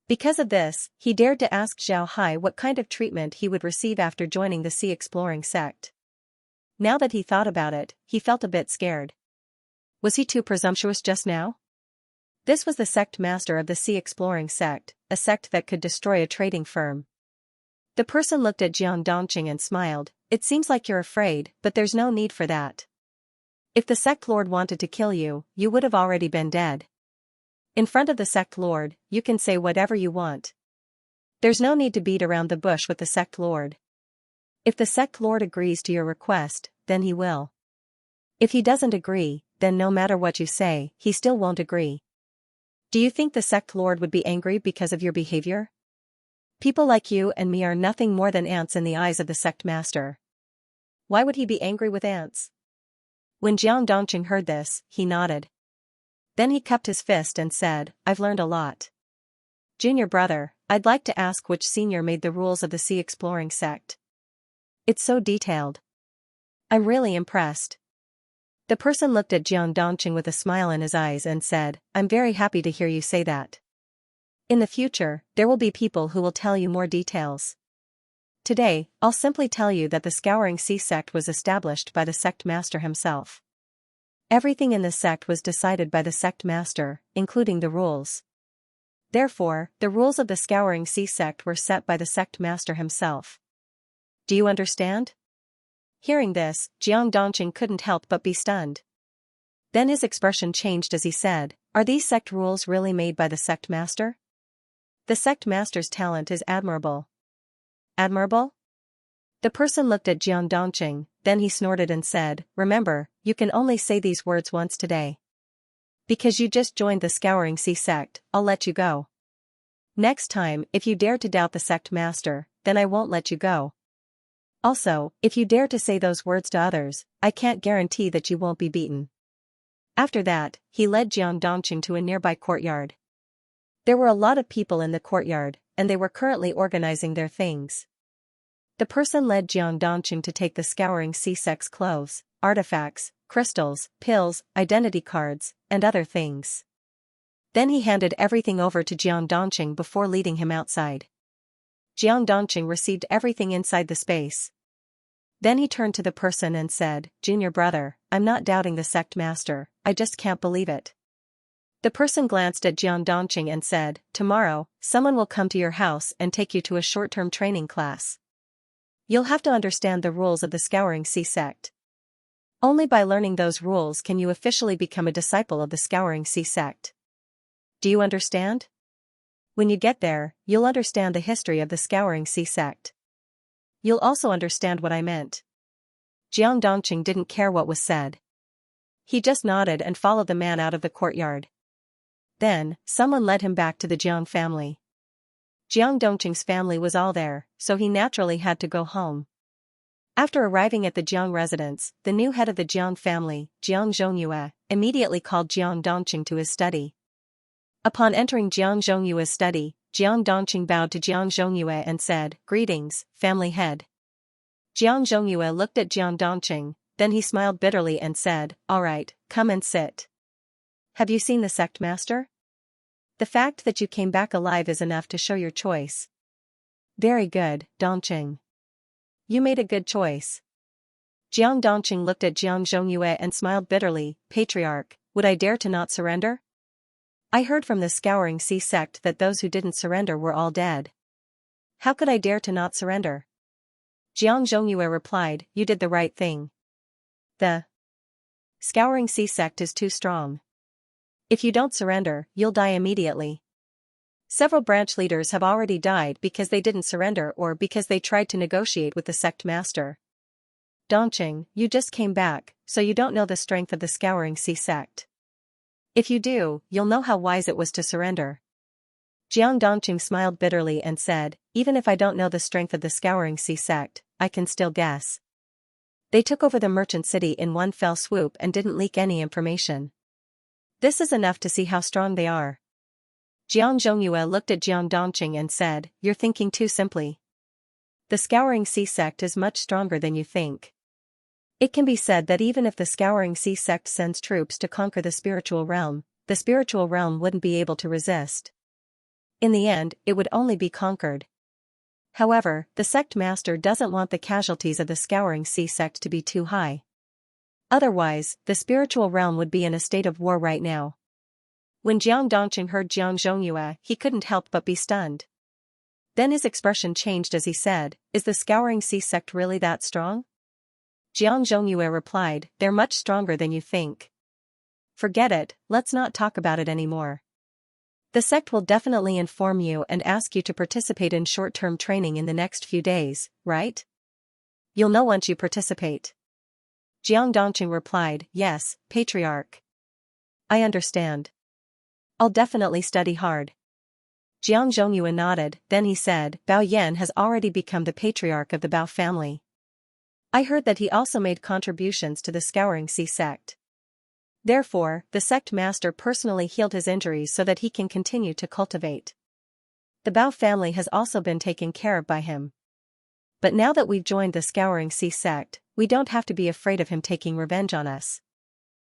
Because of this, he dared to ask Zhao Hai what kind of treatment he would receive after joining the Sea Exploring sect. Now that he thought about it, he felt a bit scared. Was he too presumptuous just now? This was the sect master of the Sea Exploring sect, a sect that could destroy a trading firm. The person looked at Jiang Dongqing and smiled, it seems like you're afraid, but there's no need for that. If the sect lord wanted to kill you, you would have already been dead. In front of the sect lord, you can say whatever you want. There's no need to beat around the bush with the sect lord. If the sect lord agrees to your request, then he will. If he doesn't agree, then no matter what you say, he still won't agree. Do you think the sect lord would be angry because of your behavior? People like you and me are nothing more than ants in the eyes of the sect master. Why would he be angry with ants? When Jiang Dongqing heard this, he nodded. Then he cupped his fist and said, I've learned a lot. Junior brother, I'd like to ask which senior made the rules of the sea exploring sect. It's so detailed. I'm really impressed. The person looked at Jiang Dongqing with a smile in his eyes and said, I'm very happy to hear you say that. In the future, there will be people who will tell you more details. Today, I'll simply tell you that the Scouring Sea sect was established by the sect master himself. Everything in the sect was decided by the sect master, including the rules. Therefore, the rules of the Scouring Sea sect were set by the sect master himself. Do you understand? Hearing this, Jiang Dongqing couldn't help but be stunned. Then his expression changed as he said, Are these sect rules really made by the sect master? The sect master's talent is admirable. Admirable? The person looked at Jiang Dongqing, then he snorted and said, Remember, you can only say these words once today. Because you just joined the Scouring Sea sect, I'll let you go. Next time, if you dare to doubt the sect master, then I won't let you go. Also, if you dare to say those words to others, I can't guarantee that you won't be beaten. After that, he led Jiang Dongqing to a nearby courtyard. There were a lot of people in the courtyard, and they were currently organizing their things. The person led Jiang Dongqing to take the Scouring Sea sect's clothes, artifacts, crystals, pills, identity cards, and other things. Then he handed everything over to Jiang Dongqing before leading him outside. Jiang Dongqing received everything inside the space. Then he turned to the person and said, Junior brother, I'm not doubting the sect master, I just can't believe it. The person glanced at Jiang Dongqing and said, Tomorrow, someone will come to your house and take you to a short-term training class. You'll have to understand the rules of the Scouring Sea sect. Only by learning those rules can you officially become a disciple of the Scouring Sea sect. Do you understand? When you get there, you'll understand the history of the Scouring Sea sect. You'll also understand what I meant. Jiang Dongqing didn't care what was said. He just nodded and followed the man out of the courtyard. Then, someone led him back to the Jiang family. Jiang Dongqing's family was all there, so he naturally had to go home. After arriving at the Jiang residence, the new head of the Jiang family, Jiang Zhongyue, immediately called Jiang Dongqing to his study. Upon entering Jiang Zhongyue's study, Jiang Dongqing bowed to Jiang Zhongyue and said, Greetings, family head. Jiang Zhongyue looked at Jiang Dongqing, then he smiled bitterly and said, All right, come and sit. Have you seen the sect master? The fact that you came back alive is enough to show your choice. Very good, Dongqing. You made a good choice. Jiang Dongqing looked at Jiang Zhongyue and smiled bitterly, Patriarch, would I dare to not surrender? I heard from the Scouring Sea sect that those who didn't surrender were all dead. How could I dare to not surrender? Jiang Zhongyue replied, You did the right thing. The Scouring Sea sect is too strong. If you don't surrender, you'll die immediately. Several branch leaders have already died because they didn't surrender or because they tried to negotiate with the sect master. Dongqing, you just came back, so you don't know the strength of the Scouring Sea sect. If you do, you'll know how wise it was to surrender. Jiang Dongqing smiled bitterly and said, Even if I don't know the strength of the Scouring Sea sect, I can still guess. They took over the merchant city in one fell swoop and didn't leak any information. This is enough to see how strong they are. Jiang Zhongyue looked at Jiang Dongqing and said, You're thinking too simply. The Scouring Sea sect is much stronger than you think. It can be said that even if the Scouring Sea sect sends troops to conquer the spiritual realm wouldn't be able to resist. In the end, it would only be conquered. However, the sect master doesn't want the casualties of the Scouring Sea sect to be too high. Otherwise, the spiritual realm would be in a state of war right now. When Jiang Dongqing heard Jiang Zhongyue, he couldn't help but be stunned. Then his expression changed as he said, Is the Scouring Sea sect really that strong? Jiang Zhongyue replied, They're much stronger than you think. Forget it, let's not talk about it anymore. The sect will definitely inform you and ask you to participate in short-term training in the next few days, right? You'll know once you participate. Jiang Dongqing replied, Yes, Patriarch. I understand. I'll definitely study hard. Jiang Zhongyue nodded, then he said, Bao Yan has already become the patriarch of the Bao family. I heard that he also made contributions to the Scouring Sea sect. Therefore, the sect master personally healed his injuries so that he can continue to cultivate. The Bao family has also been taken care of by him. But now that we've joined the Scouring Sea sect, we don't have to be afraid of him taking revenge on us.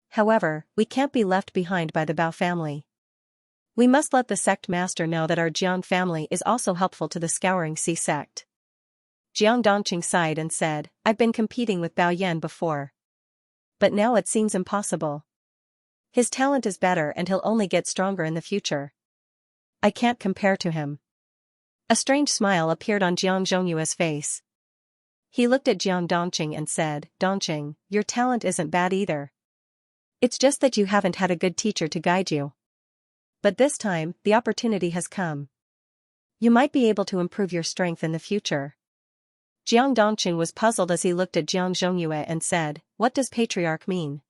However, we can't be left behind by the Bao family. We must let the sect master know that our Jiang family is also helpful to the Scouring Sea sect. Jiang Dongqing sighed and said, I've been competing with Bao Yan before. But now it seems impossible. His talent is better and he'll only get stronger in the future. I can't compare to him. A strange smile appeared on Jiang Zhongyue's face. He looked at Jiang Dongqing and said, Dongqing, your talent isn't bad either. It's just that you haven't had a good teacher to guide you. But this time, the opportunity has come. You might be able to improve your strength in the future. Jiang Dongqing was puzzled as he looked at Jiang Zhongyue and said, What does patriarch mean?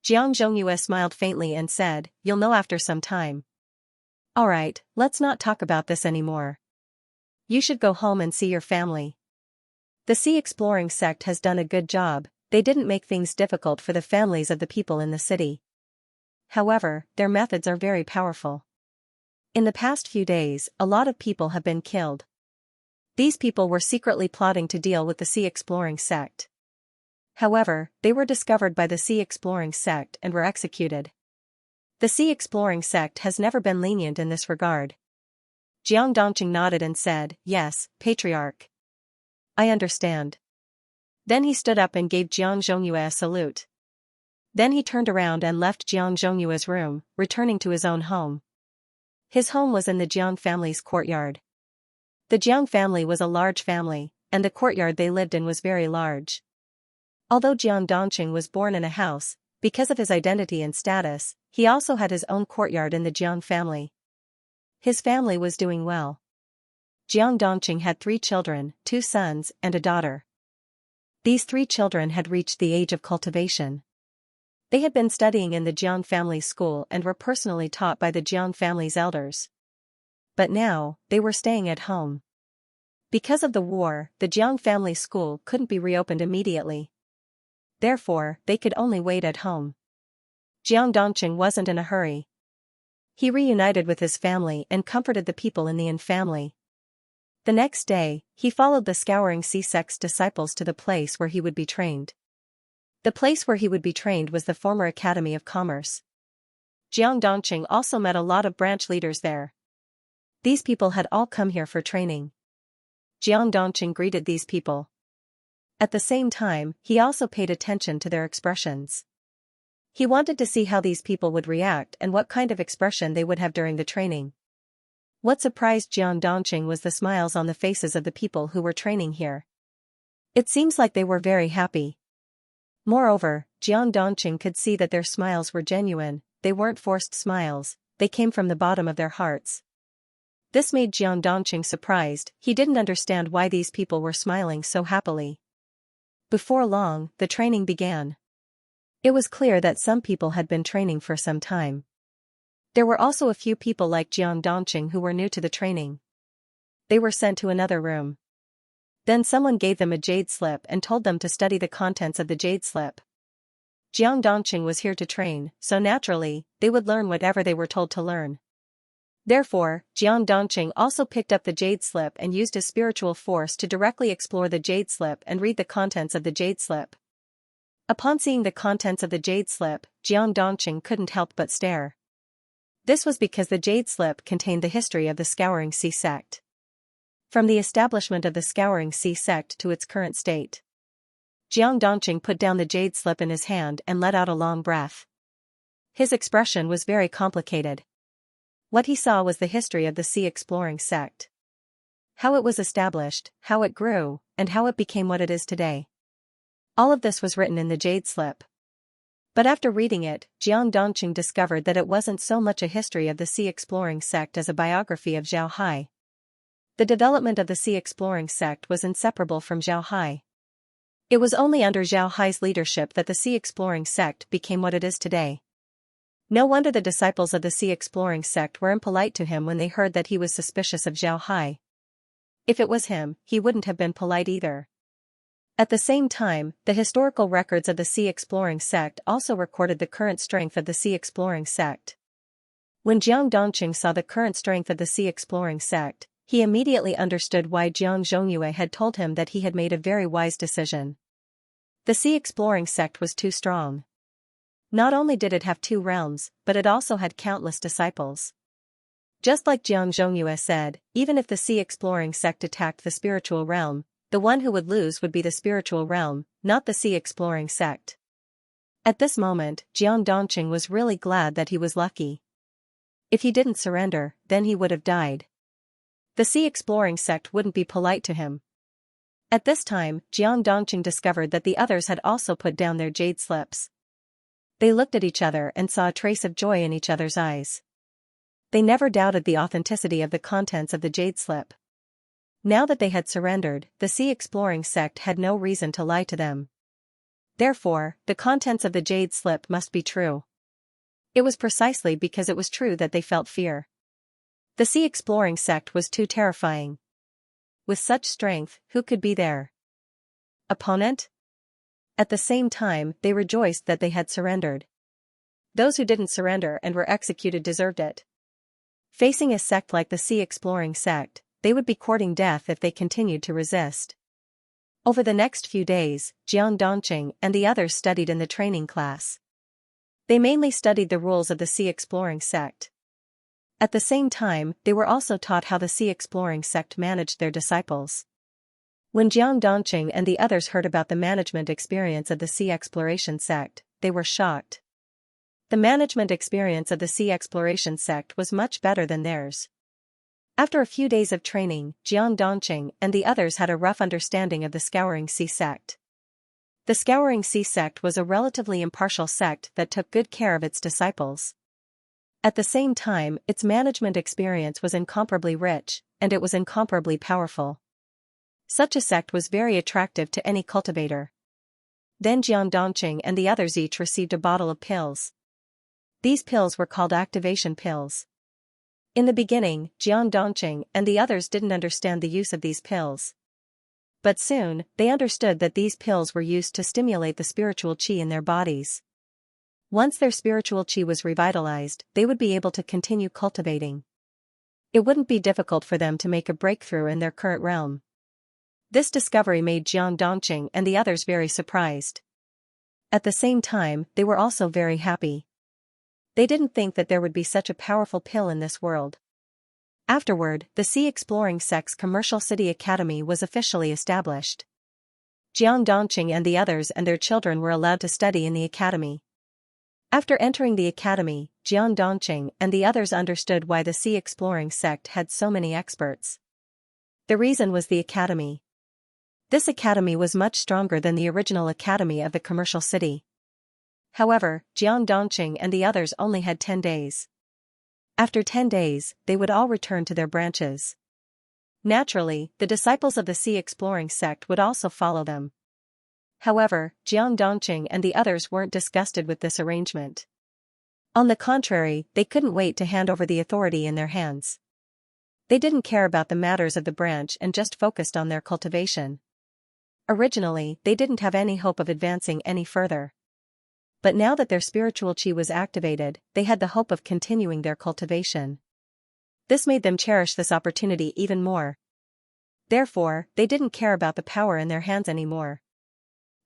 Jiang Zhongyue smiled faintly and said, You'll know after some time. Alright, let's not talk about this anymore. You should go home and see your family. The Sea Exploring sect has done a good job. They didn't make things difficult for the families of the people in the city. However, their methods are very powerful. In the past few days, a lot of people have been killed. These people were secretly plotting to deal with the Sea Exploring sect. However, they were discovered by the Sea Exploring sect and were executed. The Sea Exploring sect has never been lenient in this regard. Jiang Dongqing nodded and said, Yes, Patriarch. I understand. Then he stood up and gave Jiang Zhongyue a salute. Then he turned around and left Jiang Zhongyue's room, returning to his own home. His home was in the Jiang family's courtyard. The Jiang family was a large family, and the courtyard they lived in was very large. Although Jiang Dongqing was born in a house, because of his identity and status, he also had his own courtyard in the Jiang family. His family was doing well. Jiang Dongqing had 3 children, 2 sons and a daughter. These 3 children had reached the age of cultivation. They had been studying in the Jiang family's school and were personally taught by the Jiang family's elders. But now, they were staying at home. Because of the war, the Jiang family school couldn't be reopened immediately. Therefore, they could only wait at home. Jiang Dongqing wasn't in a hurry. He reunited with his family and comforted the people in the Yin family. The next day, he followed the Scouring Sea sect's disciples to the place where he would be trained. The place where he would be trained was the former Academy of Commerce. Jiang Dongqing also met a lot of branch leaders there. These people had all come here for training. Jiang Dongqing greeted these people. At the same time, he also paid attention to their expressions. He wanted to see how these people would react and what kind of expression they would have during the training. What surprised Jiang Dongqing was the smiles on the faces of the people who were training here. It seems like they were very happy. Moreover, Jiang Dongqing could see that their smiles were genuine, they weren't forced smiles, they came from the bottom of their hearts. This made Jiang Dongqing surprised, he didn't understand why these people were smiling so happily. Before long, the training began. It was clear that some people had been training for some time. There were also a few people like Jiang Dongqing who were new to the training. They were sent to another room. Then someone gave them a jade slip and told them to study the contents of the jade slip. Jiang Dongqing was here to train, so naturally, they would learn whatever they were told to learn. Therefore, Jiang Dongqing also picked up the jade slip and used his spiritual force to directly explore the jade slip and read the contents of the jade slip. Upon seeing the contents of the jade slip, Jiang Dongqing couldn't help but stare. This was because the jade slip contained the history of the Scouring Sea sect. From the establishment of the Scouring Sea sect to its current state. Jiang Dongqing put down the jade slip in his hand and let out a long breath. His expression was very complicated. What he saw was the history of the Sea Exploring sect. How it was established, how it grew, and how it became what it is today. All of this was written in the jade slip. But after reading it, Jiang Dongqing discovered that it wasn't so much a history of the Sea Exploring sect as a biography of Zhao Hai. The development of the Sea Exploring sect was inseparable from Zhao Hai. It was only under Zhao Hai's leadership that the Sea Exploring sect became what it is today. No wonder the disciples of the Sea Exploring sect were impolite to him when they heard that he was suspicious of Zhao Hai. If it was him, he wouldn't have been polite either. At the same time, the historical records of the sea exploring sect also recorded the current strength of the sea exploring sect. When Jiang Dongqing saw the current strength of the sea exploring sect, he immediately understood why Jiang Zhongyue had told him that he had made a very wise decision. The sea exploring sect was too strong. Not only did it have 2 realms, but it also had countless disciples. Just like Jiang Zhongyue said, even if the sea exploring sect attacked the spiritual realm, the one who would lose would be the spiritual realm, not the sea exploring sect. At this moment, Jiang Dongqing was really glad that he was lucky. If he didn't surrender, then he would have died. The sea exploring sect wouldn't be polite to him. At this time, Jiang Dongqing discovered that the others had also put down their jade slips. They looked at each other and saw a trace of joy in each other's eyes. They never doubted the authenticity of the contents of the jade slip. Now that they had surrendered, the sea exploring sect had no reason to lie to them. Therefore, the contents of the jade slip must be true. It was precisely because it was true that they felt fear. The sea exploring sect was too terrifying. With such strength, who could be their opponent? At the same time, they rejoiced that they had surrendered. Those who didn't surrender and were executed deserved it. Facing a sect like the sea exploring sect, they would be courting death if they continued to resist. Over the next few days, Jiang Dongqing and the others studied in the training class. They mainly studied the rules of the sea exploring sect. At the same time, they were also taught how the sea exploring sect managed their disciples. When Jiang Dongqing and the others heard about the management experience of the sea exploration sect, they were shocked. The management experience of the sea exploration sect was much better than theirs. After a few days of training, Jiang Dongqing and the others had a rough understanding of the Scouring Sea sect. The Scouring Sea sect was a relatively impartial sect that took good care of its disciples. At the same time, its management experience was incomparably rich, and it was incomparably powerful. Such a sect was very attractive to any cultivator. Then Jiang Dongqing and the others each received a bottle of pills. These pills were called activation pills. In the beginning, Jiang Dongqing and the others didn't understand the use of these pills. But soon, they understood that these pills were used to stimulate the spiritual qi in their bodies. Once their spiritual qi was revitalized, they would be able to continue cultivating. It wouldn't be difficult for them to make a breakthrough in their current realm. This discovery made Jiang Dongqing and the others very surprised. At the same time, they were also very happy. They didn't think that there would be such a powerful pill in this world. Afterward, the Sea Exploring Sect's Commercial City Academy was officially established. Jiang Dongqing and the others and their children were allowed to study in the academy. After entering the academy, Jiang Dongqing and the others understood why the Sea Exploring Sect had so many experts. The reason was the academy. This academy was much stronger than the original academy of the commercial city. However, Jiang Dongqing and the others only had 10 days. After 10 days, they would all return to their branches. Naturally, the disciples of the Sea Exploring Sect would also follow them. However, Jiang Dongqing and the others weren't disgusted with this arrangement. On the contrary, they couldn't wait to hand over the authority in their hands. They didn't care about the matters of the branch and just focused on their cultivation. Originally, they didn't have any hope of advancing any further. But now that their spiritual qi was activated, they had the hope of continuing their cultivation. This made them cherish this opportunity even more. Therefore, they didn't care about the power in their hands anymore.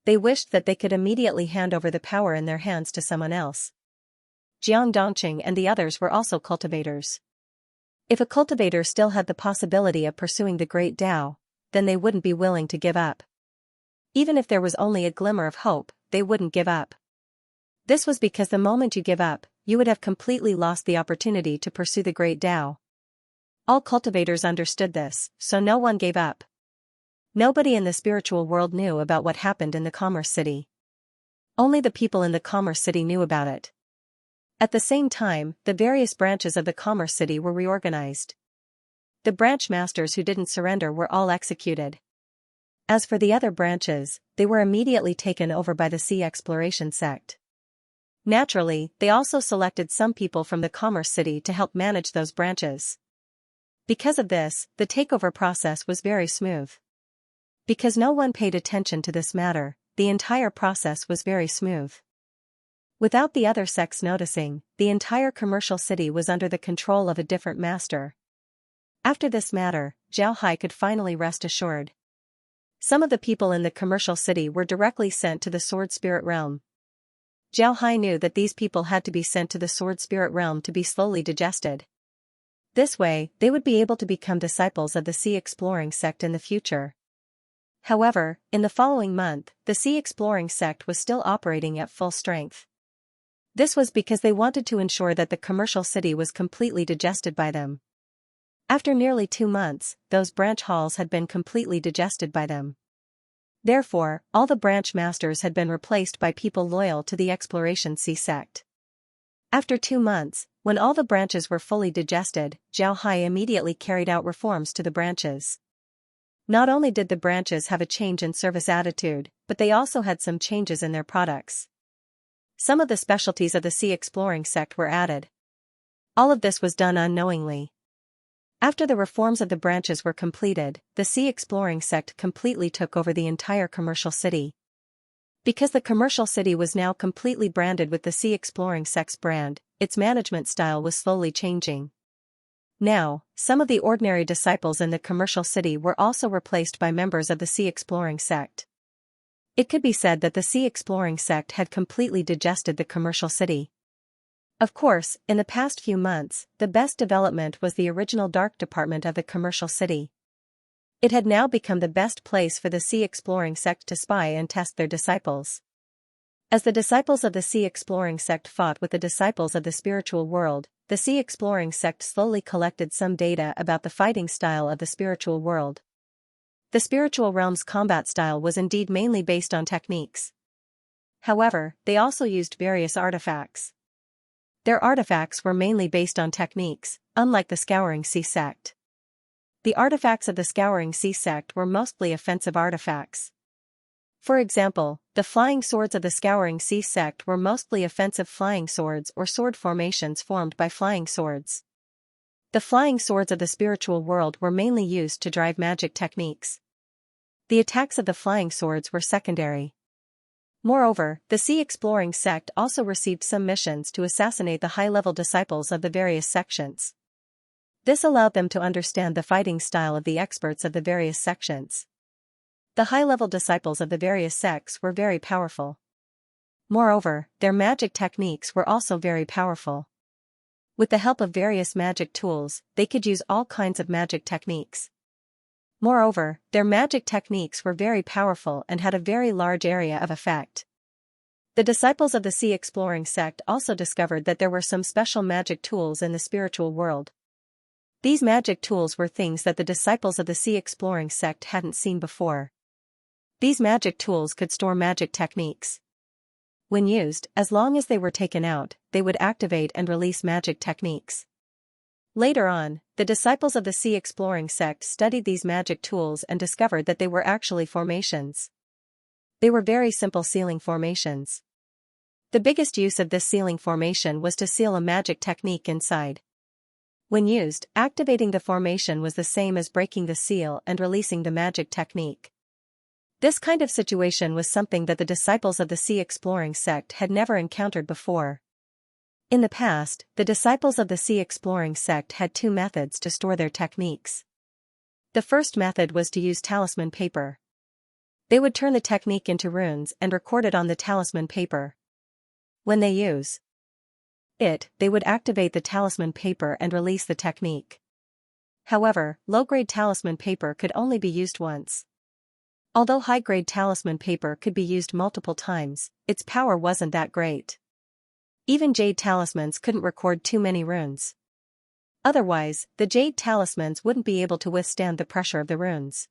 They wished that they could immediately hand over the power in their hands to someone else. Jiang Dongqing and the others were also cultivators. If a cultivator still had the possibility of pursuing the great Tao, then they wouldn't be willing to give up. Even if there was only a glimmer of hope, they wouldn't give up. This was because the moment you give up, you would have completely lost the opportunity to pursue the great Tao. All cultivators understood this, so no one gave up. Nobody in the spiritual world knew about what happened in the Commerce City. Only the people in the Commerce City knew about it. At the same time, the various branches of the Commerce City were reorganized. The branch masters who didn't surrender were all executed. As for the other branches, they were immediately taken over by the Sea Exploration Sect. Naturally, they also selected some people from the Commerce City to help manage those branches. Because of this, the takeover process was very smooth. Because no one paid attention to this matter, the entire process was very smooth. Without the other sects noticing, the entire commercial city was under the control of a different master. After this matter, Zhao Hai could finally rest assured. Some of the people in the commercial city were directly sent to the Sword Spirit Realm. Zhao Hai knew that these people had to be sent to the Sword Spirit Realm to be slowly digested. This way, they would be able to become disciples of the Sea Exploring sect in the future. However, in the following month, the Sea Exploring sect was still operating at full strength. This was because they wanted to ensure that the commercial city was completely digested by them. After nearly 2 months, those branch halls had been completely digested by them. Therefore, all the branch masters had been replaced by people loyal to the Exploration Sea sect. After 2 months, when all the branches were fully digested, Zhao Hai immediately carried out reforms to the branches. Not only did the branches have a change in service attitude, but they also had some changes in their products. Some of the specialties of the Sea Exploring sect were added. All of this was done unknowingly. After the reforms of the branches were completed, the Sea Exploring sect completely took over the entire commercial city. Because the commercial city was now completely branded with the Sea Exploring sect's brand, its management style was slowly changing. Now, some of the ordinary disciples in the commercial city were also replaced by members of the Sea Exploring sect. It could be said that the Sea Exploring sect had completely digested the commercial city. Of course, in the past few months, the best development was the original dark department of the commercial city. It had now become the best place for the Sea Exploring sect to spy and test their disciples. As the disciples of the Sea Exploring sect fought with the disciples of the spiritual world, the Sea Exploring sect slowly collected some data about the fighting style of the spiritual world. The spiritual realm's combat style was indeed mainly based on techniques. However, they also used various artifacts. Their artifacts were mainly based on techniques, unlike the Scouring Sea sect. The artifacts of the Scouring Sea sect were mostly offensive artifacts. For example, the flying swords of the Scouring Sea sect were mostly offensive flying swords or sword formations formed by flying swords. The flying swords of the spiritual world were mainly used to drive magic techniques. The attacks of the flying swords were secondary. Moreover, the Sea Exploring sect also received some missions to assassinate the high-level disciples of the various sections. This allowed them to understand the fighting style of the experts of the various sections. The high-level disciples of the various sects were very powerful. Moreover, their magic techniques were also very powerful. With the help of various magic tools, they could use all kinds of magic techniques. Moreover, their magic techniques were very powerful and had a very large area of effect. The disciples of the Sea Exploring sect also discovered that there were some special magic tools in the spiritual world. These magic tools were things that the disciples of the Sea Exploring sect hadn't seen before. These magic tools could store magic techniques. When used, as long as they were taken out, they would activate and release magic techniques. Later on, the disciples of the Sea Exploring sect studied these magic tools and discovered that they were actually formations. They were very simple sealing formations. The biggest use of this sealing formation was to seal a magic technique inside. When used, activating the formation was the same as breaking the seal and releasing the magic technique. This kind of situation was something that the disciples of the Sea Exploring sect had never encountered before. In the past, the disciples of the Sea Exploring sect had 2 methods to store their techniques. The first method was to use talisman paper. They would turn the technique into runes and record it on the talisman paper. When they use it, they would activate the talisman paper and release the technique. However, low-grade talisman paper could only be used once. Although high-grade talisman paper could be used multiple times, its power wasn't that great. Even jade talismans couldn't record too many runes. Otherwise, the jade talismans wouldn't be able to withstand the pressure of the runes.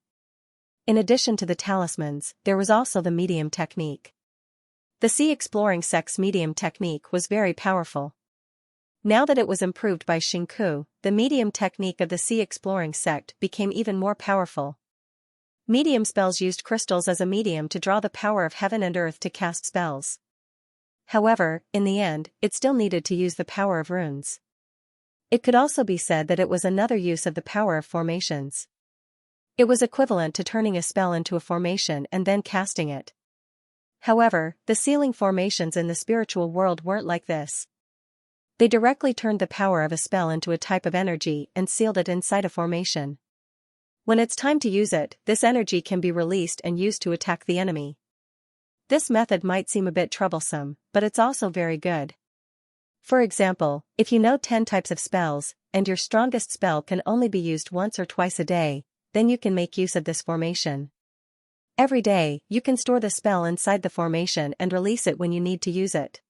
In addition to the talismans, there was also the medium technique. The Sea Exploring sect's medium technique was very powerful. Now that it was improved by Xingku, the medium technique of the Sea Exploring sect became even more powerful. Medium spells used crystals as a medium to draw the power of heaven and earth to cast spells. However, in the end, it still needed to use the power of runes. It could also be said that it was another use of the power of formations. It was equivalent to turning a spell into a formation and then casting it. However, the sealing formations in the spiritual world weren't like this. They directly turned the power of a spell into a type of energy and sealed it inside a formation. When it's time to use it, this energy can be released and used to attack the enemy. This method might seem a bit troublesome, but it's also very good. For example, if you know 10 types of spells, and your strongest spell can only be used once or twice a day, then you can make use of this formation. Every day, you can store the spell inside the formation and release it when you need to use it.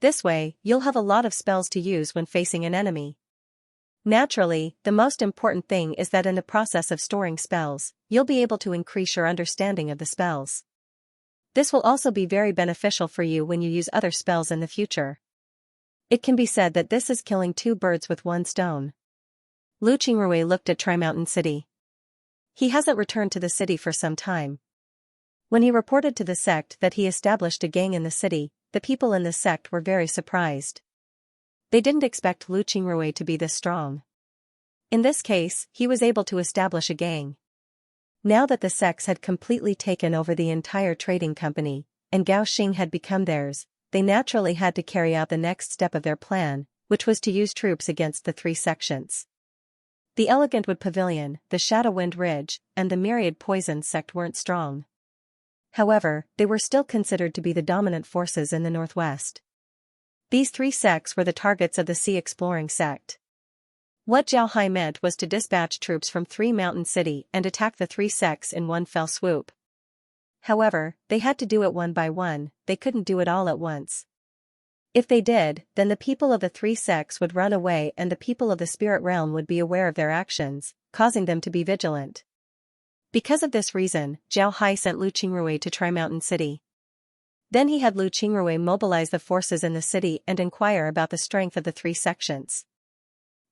This way, you'll have a lot of spells to use when facing an enemy. Naturally, the most important thing is that in the process of storing spells, you'll be able to increase your understanding of the spells. This will also be very beneficial for you when you use other spells in the future. It can be said that this is killing two birds with one stone. Lu Qingrui looked at Tri-Mountain City. He hasn't returned to the city for some time. When he reported to the sect that he established a gang in the city, the people in the sect were very surprised. They didn't expect Lu Qingrui to be this strong. In this case, he was able to establish a gang. Now that the sects had completely taken over the entire trading company, and Gao Xing had become theirs, they naturally had to carry out the next step of their plan, which was to use troops against the three sections. The Elegant Wood Pavilion, the Shadowwind Ridge, and the Myriad Poison sect weren't strong. However, they were still considered to be the dominant forces in the northwest. These three sects were the targets of the Sea Exploring sect. What Zhao Hai meant was to dispatch troops from Three Mountain City and attack the three sects in one fell swoop. However, they had to do it one by one, they couldn't do it all at once. If they did, then the people of the three sects would run away and the people of the spirit realm would be aware of their actions, causing them to be vigilant. Because of this reason, Zhao Hai sent Lu Qingrui to Tri-Mountain City. Then he had Lu Qingrui mobilize the forces in the city and inquire about the strength of the three sections.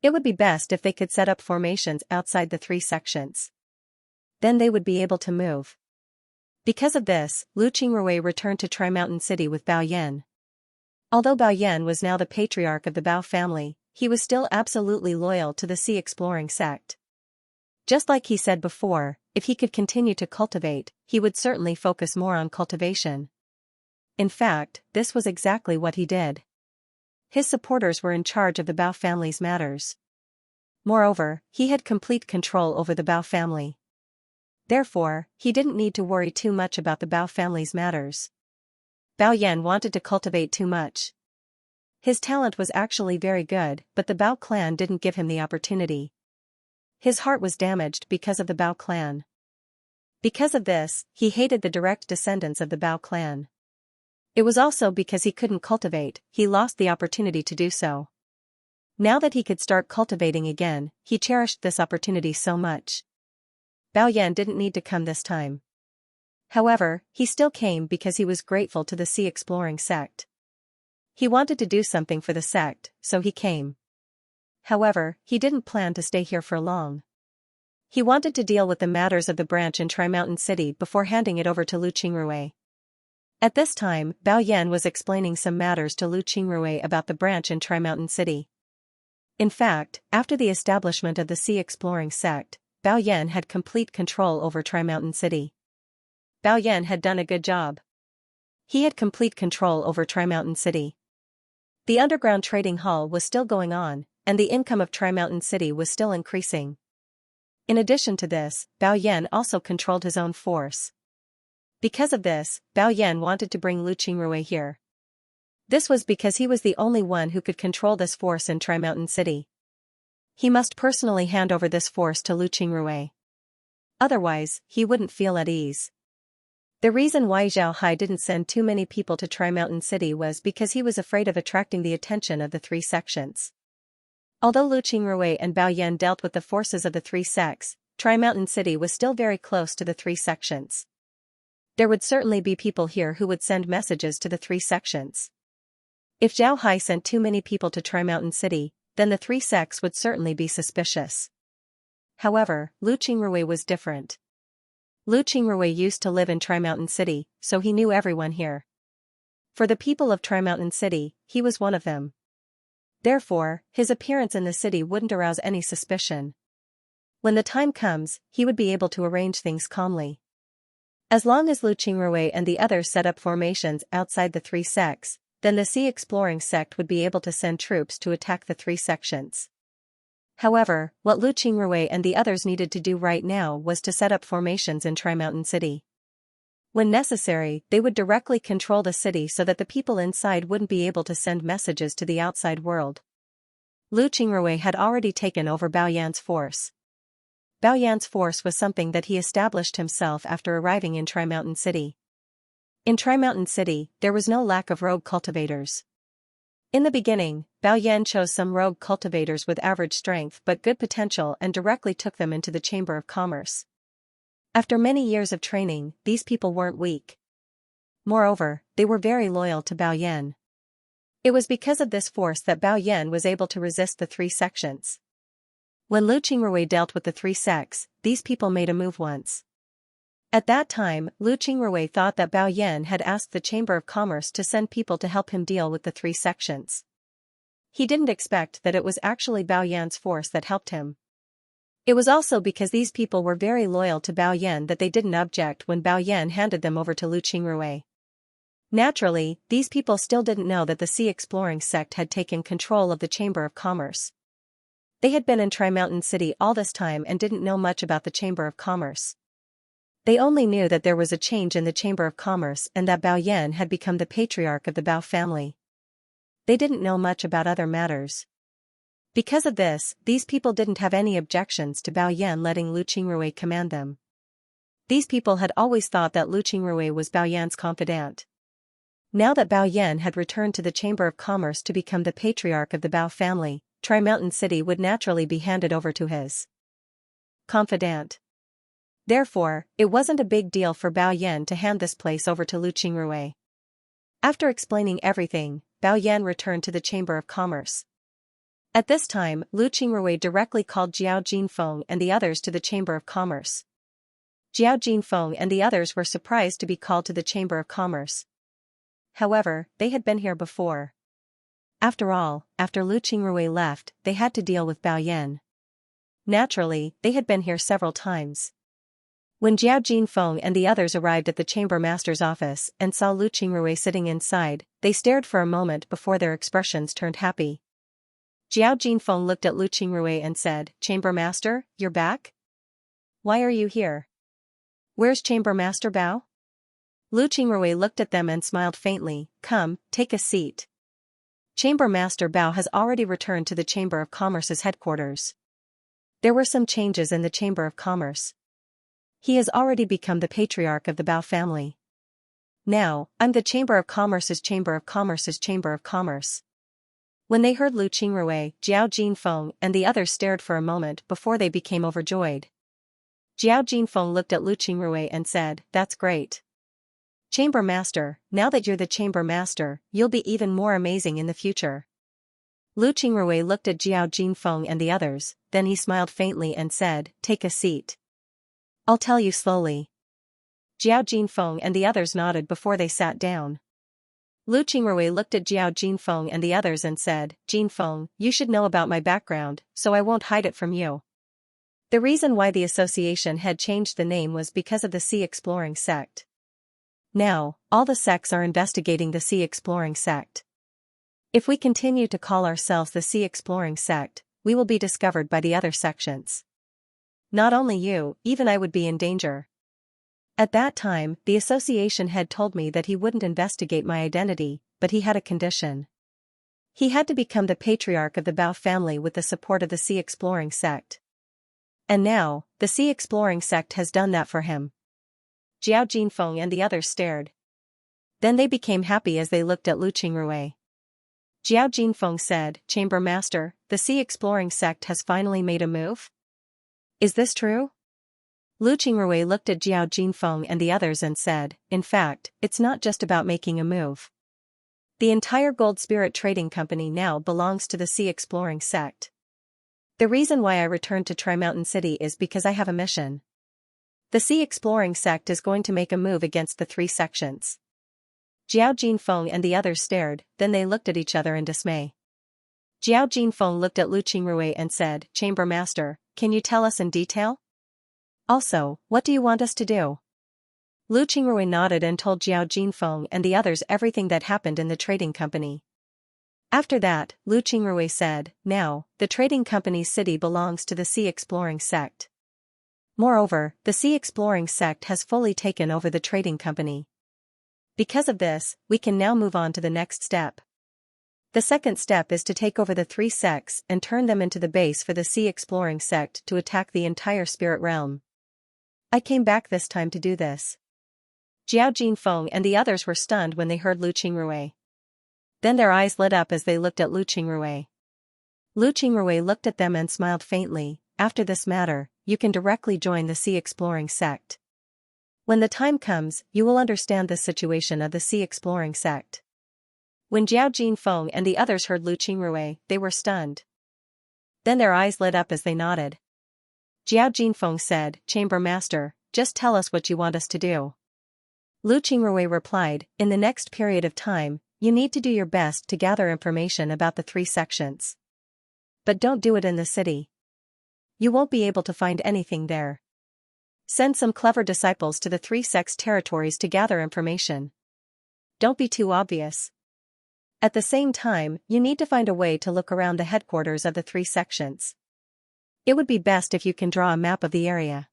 It would be best if they could set up formations outside the three sections. Then they would be able to move. Because of this, Lu Qingrui returned to Tri-Mountain City with Bao Yan. Although Bao Yan was now the patriarch of the Bao family, he was still absolutely loyal to the Sea Exploring sect. Just like he said before, if he could continue to cultivate, he would certainly focus more on cultivation. In fact, this was exactly what he did. His supporters were in charge of the Bao family's matters. Moreover, he had complete control over the Bao family. Therefore, he didn't need to worry too much about the Bao family's matters. Bao Yan wanted to cultivate too much. His talent was actually very good, but the Bao clan didn't give him the opportunity. His heart was damaged because of the Bao clan. Because of this, he hated the direct descendants of the Bao clan. It was also because he couldn't cultivate, he lost the opportunity to do so. Now that he could start cultivating again, he cherished this opportunity so much. Bao Yan didn't need to come this time. However, he still came because he was grateful to the Sea Exploring sect. He wanted to do something for the sect, so he came. However, he didn't plan to stay here for long. He wanted to deal with the matters of the branch in Tri-Mountain City before handing it over to Lu Qingrui. At this time, Bao Yan was explaining some matters to Lu Qingrui about the branch in Tri-Mountain City. In fact, after the establishment of the Sea Exploring sect, Bao Yan had complete control over Tri-Mountain City. Bao Yan had done a good job. He had complete control over Tri-Mountain City. The underground trading hall was still going on, and the income of Tri-Mountain City was still increasing. In addition to this, Bao Yan also controlled his own force. Because of this, Bao Yan wanted to bring Lu Qingrui here. This was because he was the only one who could control this force in Tri-Mountain City. He must personally hand over this force to Lu Qingrui. Otherwise, he wouldn't feel at ease. The reason why Zhao Hai didn't send too many people to Tri-Mountain City was because he was afraid of attracting the attention of the three sections. Although Lu Qingrui and Bao Yan dealt with the forces of the three sects, Tri-Mountain City was still very close to the three sections. There would certainly be people here who would send messages to the three sections. If Zhao Hai sent too many people to Tri-Mountain City, then the three sects would certainly be suspicious. However, Lu Qingrui was different. Lu Qingrui used to live in Tri-Mountain City, so he knew everyone here. For the people of Tri-Mountain City, he was one of them. Therefore, his appearance in the city wouldn't arouse any suspicion. When the time comes, he would be able to arrange things calmly. As long as Lu Qingrui and the others set up formations outside the three sects, then the Sea Exploring sect would be able to send troops to attack the three sections. However, what Lu Qingrui and the others needed to do right now was to set up formations in Tri-Mountain City. When necessary, they would directly control the city so that the people inside wouldn't be able to send messages to the outside world. Lu Qingrui had already taken over Bao Yan's force. Bao Yan's force was something that he established himself after arriving in Tri-Mountain City. In Tri-Mountain City, there was no lack of rogue cultivators. In the beginning, Bao Yan chose some rogue cultivators with average strength but good potential and directly took them into the Chamber of Commerce. After many years of training, these people weren't weak. Moreover, they were very loyal to Bao Yan. It was because of this force that Bao Yan was able to resist the three sections. When Lu Qingrui dealt with the three sects, these people made a move once. At that time, Lu Qingrui thought that Bao Yan had asked the Chamber of Commerce to send people to help him deal with the three sections. He didn't expect that it was actually Bao Yan's force that helped him. It was also because these people were very loyal to Bao Yan that they didn't object when Bao Yan handed them over to Lu Qingrui. Naturally, these people still didn't know that the Sea Exploring sect had taken control of the Chamber of Commerce. They had been in Tri-Mountain City all this time and didn't know much about the Chamber of Commerce. They only knew that there was a change in the Chamber of Commerce and that Bao Yan had become the patriarch of the Bao family. They didn't know much about other matters. Because of this, these people didn't have any objections to Bao Yan letting Lu Qingrui command them. These people had always thought that Lu Qingrui was Bao Yan's confidant. Now that Bao Yan had returned to the Chamber of Commerce to become the patriarch of the Bao family, Tri-Mountain City would naturally be handed over to his confidant. Therefore, it wasn't a big deal for Bao Yan to hand this place over to Lu Qingrui. After explaining everything, Bao Yan returned to the Chamber of Commerce. At this time, Lu Qingrui directly called Jiao Jinfeng and the others to the Chamber of Commerce. Jiao Jinfeng and the others were surprised to be called to the Chamber of Commerce. However, they had been here before. After all, after Lu Qingrui left, they had to deal with Bao Yan. Naturally, they had been here several times. When Jiao Jinfeng and the others arrived at the Chamber Master's office and saw Lu Qingrui sitting inside, they stared for a moment before their expressions turned happy. Jiao Jinfeng looked at Lu Qingrui and said, "Chamber Master, you're back? Why are you here? Where's Chamber Master Bao?" Lu Qingrui looked at them and smiled faintly. "Come, take a seat." Chamber Master Bao has already returned to the Chamber of Commerce's headquarters. There were some changes in the Chamber of Commerce. He has already become the patriarch of the Bao family. Now, I'm the Chamber of Commerce's Chamber of Commerce's Chamber of Commerce. When they heard Lu Qingrui, Jiao Jinfeng and the others stared for a moment before they became overjoyed. Jiao Jinfeng looked at Lu Qingrui and said, "That's great. Chamber Master, now that you're the Chamber Master, you'll be even more amazing in the future." Lu Qingrui looked at Jiao Jinfeng and the others, then he smiled faintly and said, "Take a seat. I'll tell you slowly." Jiao Jinfeng and the others nodded before they sat down. Lu Qingrui looked at Jiao Jinfeng and the others and said, "Jinfeng, you should know about my background, so I won't hide it from you." The reason why the association had changed the name was because of the Sea Exploring sect. Now, all the sects are investigating the Sea Exploring sect. If we continue to call ourselves the Sea Exploring sect, we will be discovered by the other sections. Not only you, even I would be in danger. At that time, the association head told me that he wouldn't investigate my identity, but he had a condition. He had to become the patriarch of the Bao family with the support of the Sea Exploring sect. And now, the Sea Exploring sect has done that for him. Jiao Jinfeng and the others stared. Then they became happy as they looked at Lu Qingrui. Jiao Jinfeng said, "Chamber Master, the Sea Exploring sect has finally made a move? Is this true?" Lu Qingrui looked at Jiao Jinfeng and the others and said, "In fact, it's not just about making a move. The entire Gold Spirit Trading Company now belongs to the Sea Exploring sect. The reason why I returned to Tri-Mountain City is because I have a mission. The Sea Exploring sect is going to make a move against the three sections." Jiao Jinfeng and the others stared, then they looked at each other in dismay. Jiao Jinfeng looked at Lu Qingrui and said, "Chamber Master, can you tell us in detail? Also, what do you want us to do? Lu Qingrui nodded and told Jiao Jinfeng and the others everything that happened in the trading company. After that, Lu Qingrui said, now, the trading company's city belongs to the Sea Exploring sect. Moreover, the Sea Exploring sect has fully taken over the trading company. Because of this, we can now move on to the next step. The second step is to take over the 3 sects and turn them into the base for the Sea Exploring sect to attack the entire spirit realm. I came back this time to do this. Jiao Jinfeng and the others were stunned when they heard Lu Qingrui. Then their eyes lit up as they looked at Lu Qingrui. Lu Qingrui looked at them and smiled faintly. After this matter, you can directly join the Sea Exploring sect. When the time comes, you will understand the situation of the Sea Exploring sect. When Jiao Jinfeng and the others heard Lu Qingrui, they were stunned. Then their eyes lit up as they nodded. Jiao Jinfeng said, Chamber Master, just tell us what you want us to do. Lu Qingrui replied, in the next period of time, you need to do your best to gather information about the 3 sections. But don't do it in the city. You won't be able to find anything there. Send some clever disciples to the 3 sects territories to gather information. Don't be too obvious. At the same time, you need to find a way to look around the headquarters of the 3 sections. It would be best if you can draw a map of the area.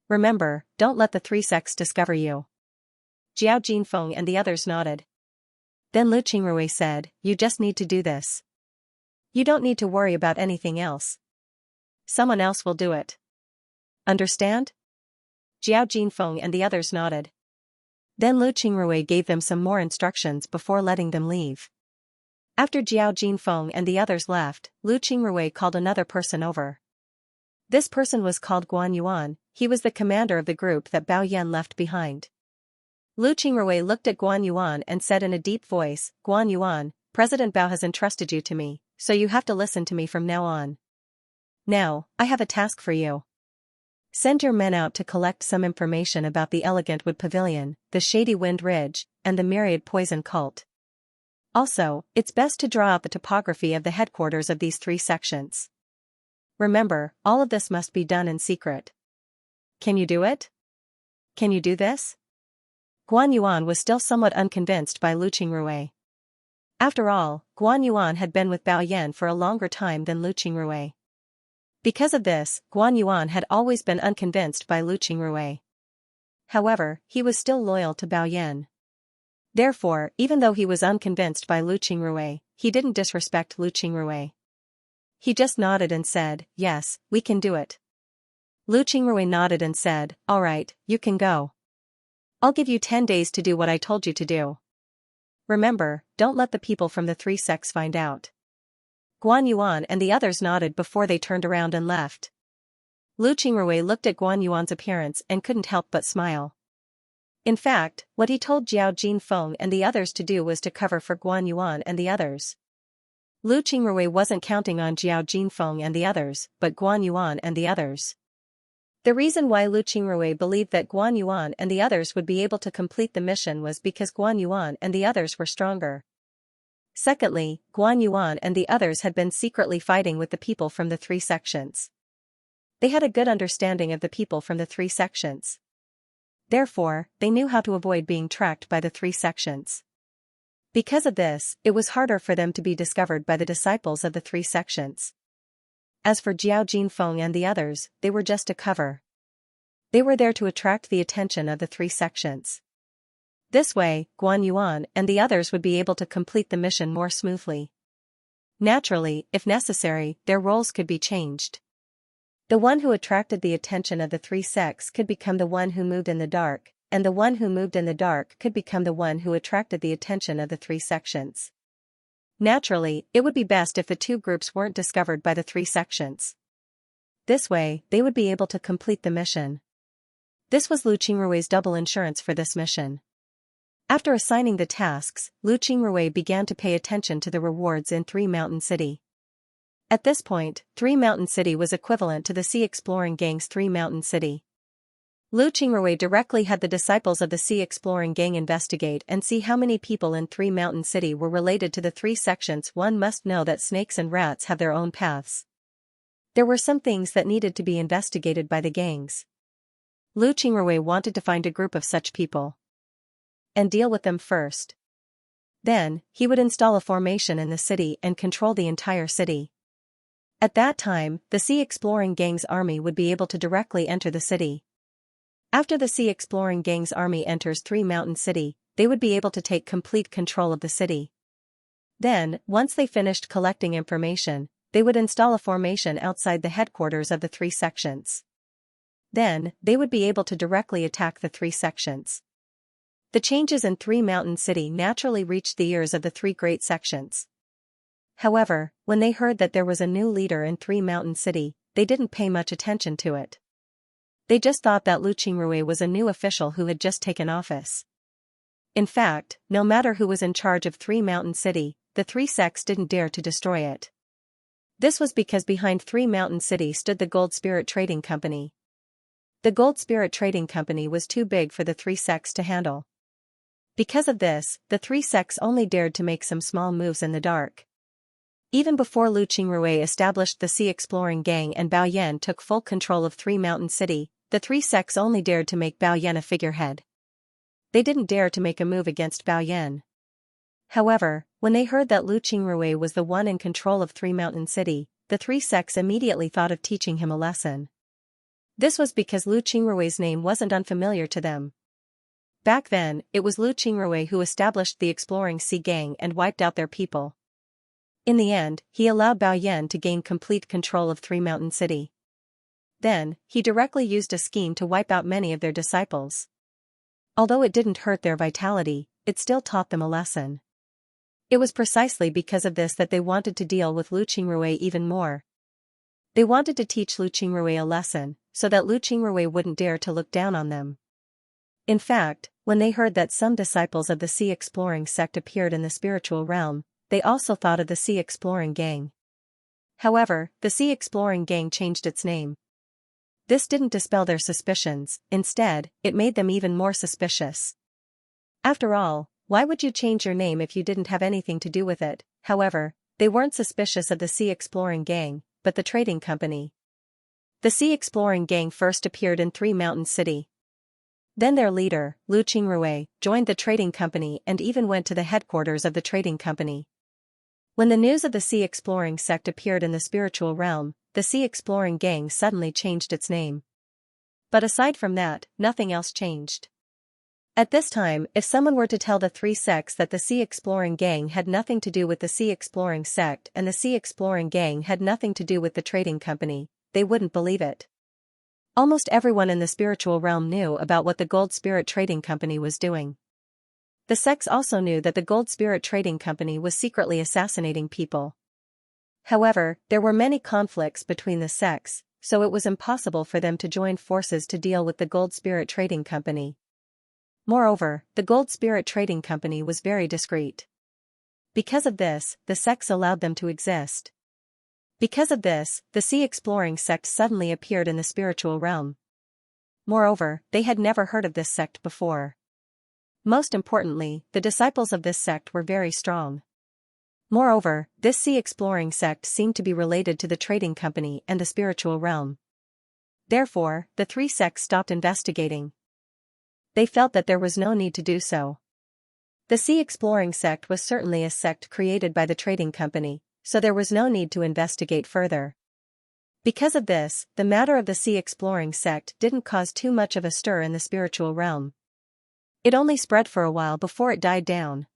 Remember, don't let the 3 sects discover you. Jiao Jinfeng and the others nodded. Then Lu Qingrui said, you just need to do this. You don't need to worry about anything else. Someone else will do it. Understand? Jiao Jinfeng and the others nodded. Then Lu Qingrui gave them some more instructions before letting them leave. After Jiao Jinfeng and the others left, Lu Qingrui called another person over. This person was called Guan Yuan. He was the commander of the group that Bao Yan left behind. Lu Qingrui looked at Guan Yuan and said in a deep voice, Guan Yuan, President Bao has entrusted you to me, so you have to listen to me from now on. Now, I have a task for you. Send your men out to collect some information about the Elegant Wood Pavilion, the Shady Wind Ridge, and the Myriad Poison Cult. Also, it's best to draw out the topography of the headquarters of these 3 sections. Remember, all of this must be done in secret. Can you do it? Can you do this? Guan Yuan was still somewhat unconvinced by Lu Qingrui. After all, Guan Yuan had been with Bao Yan for a longer time than Lu Qingrui. Because of this, Guan Yuan had always been unconvinced by Lu Qingrui. However, he was still loyal to Bao Yan. Therefore, even though he was unconvinced by Lu Qingrui, he didn't disrespect Lu Qingrui. He just nodded and said, yes, we can do it. Lu Qingrui nodded and said, all right, you can go. I'll give you 10 days to do what I told you to do. Remember, don't let the people from the 3 sects find out. Guan Yuan and the others nodded before they turned around and left. Lu Qingrui looked at Guan Yuan's appearance and couldn't help but smile. In fact, what he told Jiao Jinfeng and the others to do was to cover for Guan Yuan and the others. Lu Qingrui wasn't counting on Jiao Jinfeng and the others, but Guan Yuan and the others. The reason why Lu Qingrui believed that Guan Yuan and the others would be able to complete the mission was because Guan Yuan and the others were stronger. Secondly, Guan Yuan and the others had been secretly fighting with the people from the 3 sections. They had a good understanding of the people from the 3 sections. Therefore, they knew how to avoid being tracked by the 3 sections. Because of this, it was harder for them to be discovered by the disciples of the 3 sections. As for Jiao Jinfeng and the others, they were just a cover. They were there to attract the attention of the 3 sections. This way, Guan Yuan and the others would be able to complete the mission more smoothly. Naturally, if necessary, their roles could be changed. The one who attracted the attention of the 3 sects could become the one who moved in the dark, and the one who moved in the dark could become the one who attracted the attention of the 3 sections. Naturally, it would be best if the 2 groups weren't discovered by the 3 sections. This way, they would be able to complete the mission. This was Lu Qingrui's double insurance for this mission. After assigning the tasks, Lu Qingrui began to pay attention to the rewards in 3 Mountain City. At this point, 3 Mountain City was equivalent to the Sea Exploring Gang's 3 Mountain City. Lu Qingrui directly had the disciples of the Sea Exploring Gang investigate and see how many people in 3 Mountain City were related to the 3 sections. One must know that snakes and rats have their own paths. There were some things that needed to be investigated by the gangs. Lu Qingrui wanted to find a group of such people and deal with them first. Then, he would install a formation in the city and control the entire city. At that time, the Sea Exploring Gang's army would be able to directly enter the city. After the Sea Exploring Gang's army enters Three Mountain City, they would be able to take complete control of the city. Then, once they finished collecting information, they would install a formation outside the headquarters of the three sections. Then, they would be able to directly attack the three sections. The changes in Three Mountain City naturally reached the ears of the three great sections. However, when they heard that there was a new leader in Three Mountain City, they didn't pay much attention to it. They just thought that Lu Qingrui was a new official who had just taken office. In fact, no matter who was in charge of Three Mountain City, the three sects didn't dare to destroy it. This was because behind Three Mountain City stood the Gold Spirit Trading Company. The Gold Spirit Trading Company was too big for the three sects to handle. Because of this, the three sects only dared to make some small moves in the dark. Even before Lu Qingrui established the Sea Exploring Gang and Bao Yan took full control of Three Mountain City, the three sects only dared to make Bao Yan a figurehead. They didn't dare to make a move against Bao Yan. However, when they heard that Lu Qingrui was the one in control of Three Mountain City, the three sects immediately thought of teaching him a lesson. This was because Lu Qingrui's name wasn't unfamiliar to them. Back then, it was Lu Qingrui who established the Exploring Sea Gang and wiped out their people. In the end, he allowed Bao Yan to gain complete control of Three Mountain City. Then, he directly used a scheme to wipe out many of their disciples. Although it didn't hurt their vitality, it still taught them a lesson. It was precisely because of this that they wanted to deal with Lu Qingrui even more. They wanted to teach Lu Qingrui a lesson, so that Lu Qingrui wouldn't dare to look down on them. In fact, when they heard that some disciples of the Sea Exploring sect appeared in the spiritual realm, they also thought of the Sea Exploring Gang. However, the Sea Exploring Gang changed its name. This didn't dispel their suspicions, instead, it made them even more suspicious. After all, why would you change your name if you didn't have anything to do with it? However, they weren't suspicious of the Sea Exploring Gang, but the trading company. The Sea Exploring Gang first appeared in Three Mountain City. Then their leader, Lu Qingrui, joined the trading company and even went to the headquarters of the trading company. When the news of the Sea Exploring sect appeared in the spiritual realm, the Sea Exploring Gang suddenly changed its name. But aside from that, nothing else changed. At this time, if someone were to tell the three sects that the Sea Exploring Gang had nothing to do with the Sea Exploring sect and the Sea Exploring Gang had nothing to do with the trading company, they wouldn't believe it. Almost everyone in the spiritual realm knew about what the Gold Spirit Trading Company was doing. The sects also knew that the Gold Spirit Trading Company was secretly assassinating people. However, there were many conflicts between the sects, so it was impossible for them to join forces to deal with the Gold Spirit Trading Company. Moreover, the Gold Spirit Trading Company was very discreet. Because of this, the sects allowed them to exist. Because of this, the Sea Exploring sect suddenly appeared in the spiritual realm. Moreover, they had never heard of this sect before. Most importantly, the disciples of this sect were very strong. Moreover, this Sea Exploring sect seemed to be related to the trading company and the spiritual realm. Therefore, the three sects stopped investigating. They felt that there was no need to do so. The Sea Exploring sect was certainly a sect created by the trading company, so there was no need to investigate further. Because of this, the matter of the Sea Exploring sect didn't cause too much of a stir in the spiritual realm. It only spread for a while before it died down.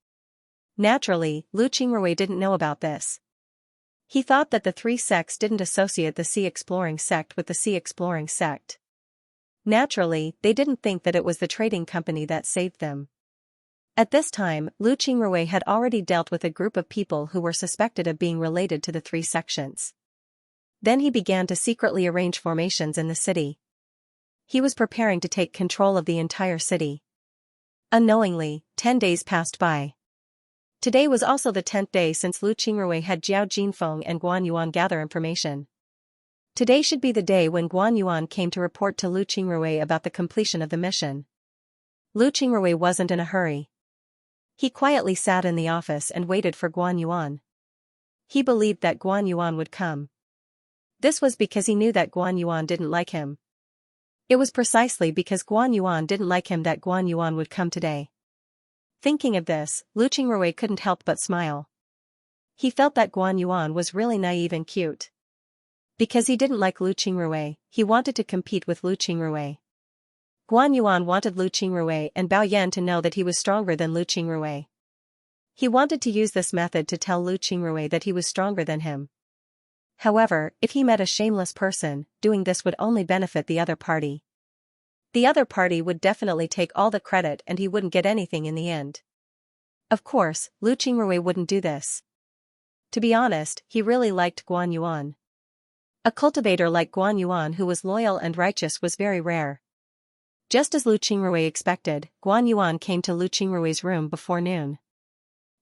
Naturally, Lu Qingrui didn't know about this. He thought that the three sects didn't associate the Sea Exploring sect with the Sea Exploring sect. Naturally, they didn't think that it was the trading company that saved them. At this time, Lu Qingrui had already dealt with a group of people who were suspected of being related to the three sections. Then he began to secretly arrange formations in the city. He was preparing to take control of the entire city. Unknowingly, 10 days passed by. Today was also the 10th day since Lu Qingrui had Jiao Jinfeng and Guan Yuan gather information. Today should be the day when Guan Yuan came to report to Lu Qingrui about the completion of the mission. Lu Qingrui wasn't in a hurry. He quietly sat in the office and waited for Guan Yuan. He believed that Guan Yuan would come. This was because he knew that Guan Yuan didn't like him. It was precisely because Guan Yuan didn't like him that Guan Yuan would come today. Thinking of this, Lu Qingrui couldn't help but smile. He felt that Guan Yuan was really naive and cute. Because he didn't like Lu Qingrui, he wanted to compete with Lu Qingrui. Guan Yuan wanted Lu Qingrui and Bao Yan to know that he was stronger than Lu Qingrui. He wanted to use this method to tell Lu Qingrui that he was stronger than him. However, if he met a shameless person, doing this would only benefit the other party. The other party would definitely take all the credit and he wouldn't get anything in the end. Of course, Lu Qingrui wouldn't do this. To be honest, he really liked Guan Yuan. A cultivator like Guan Yuan who was loyal and righteous was very rare. Just as Lu Qingrui expected, Guan Yuan came to Lu Qingrui's room before noon.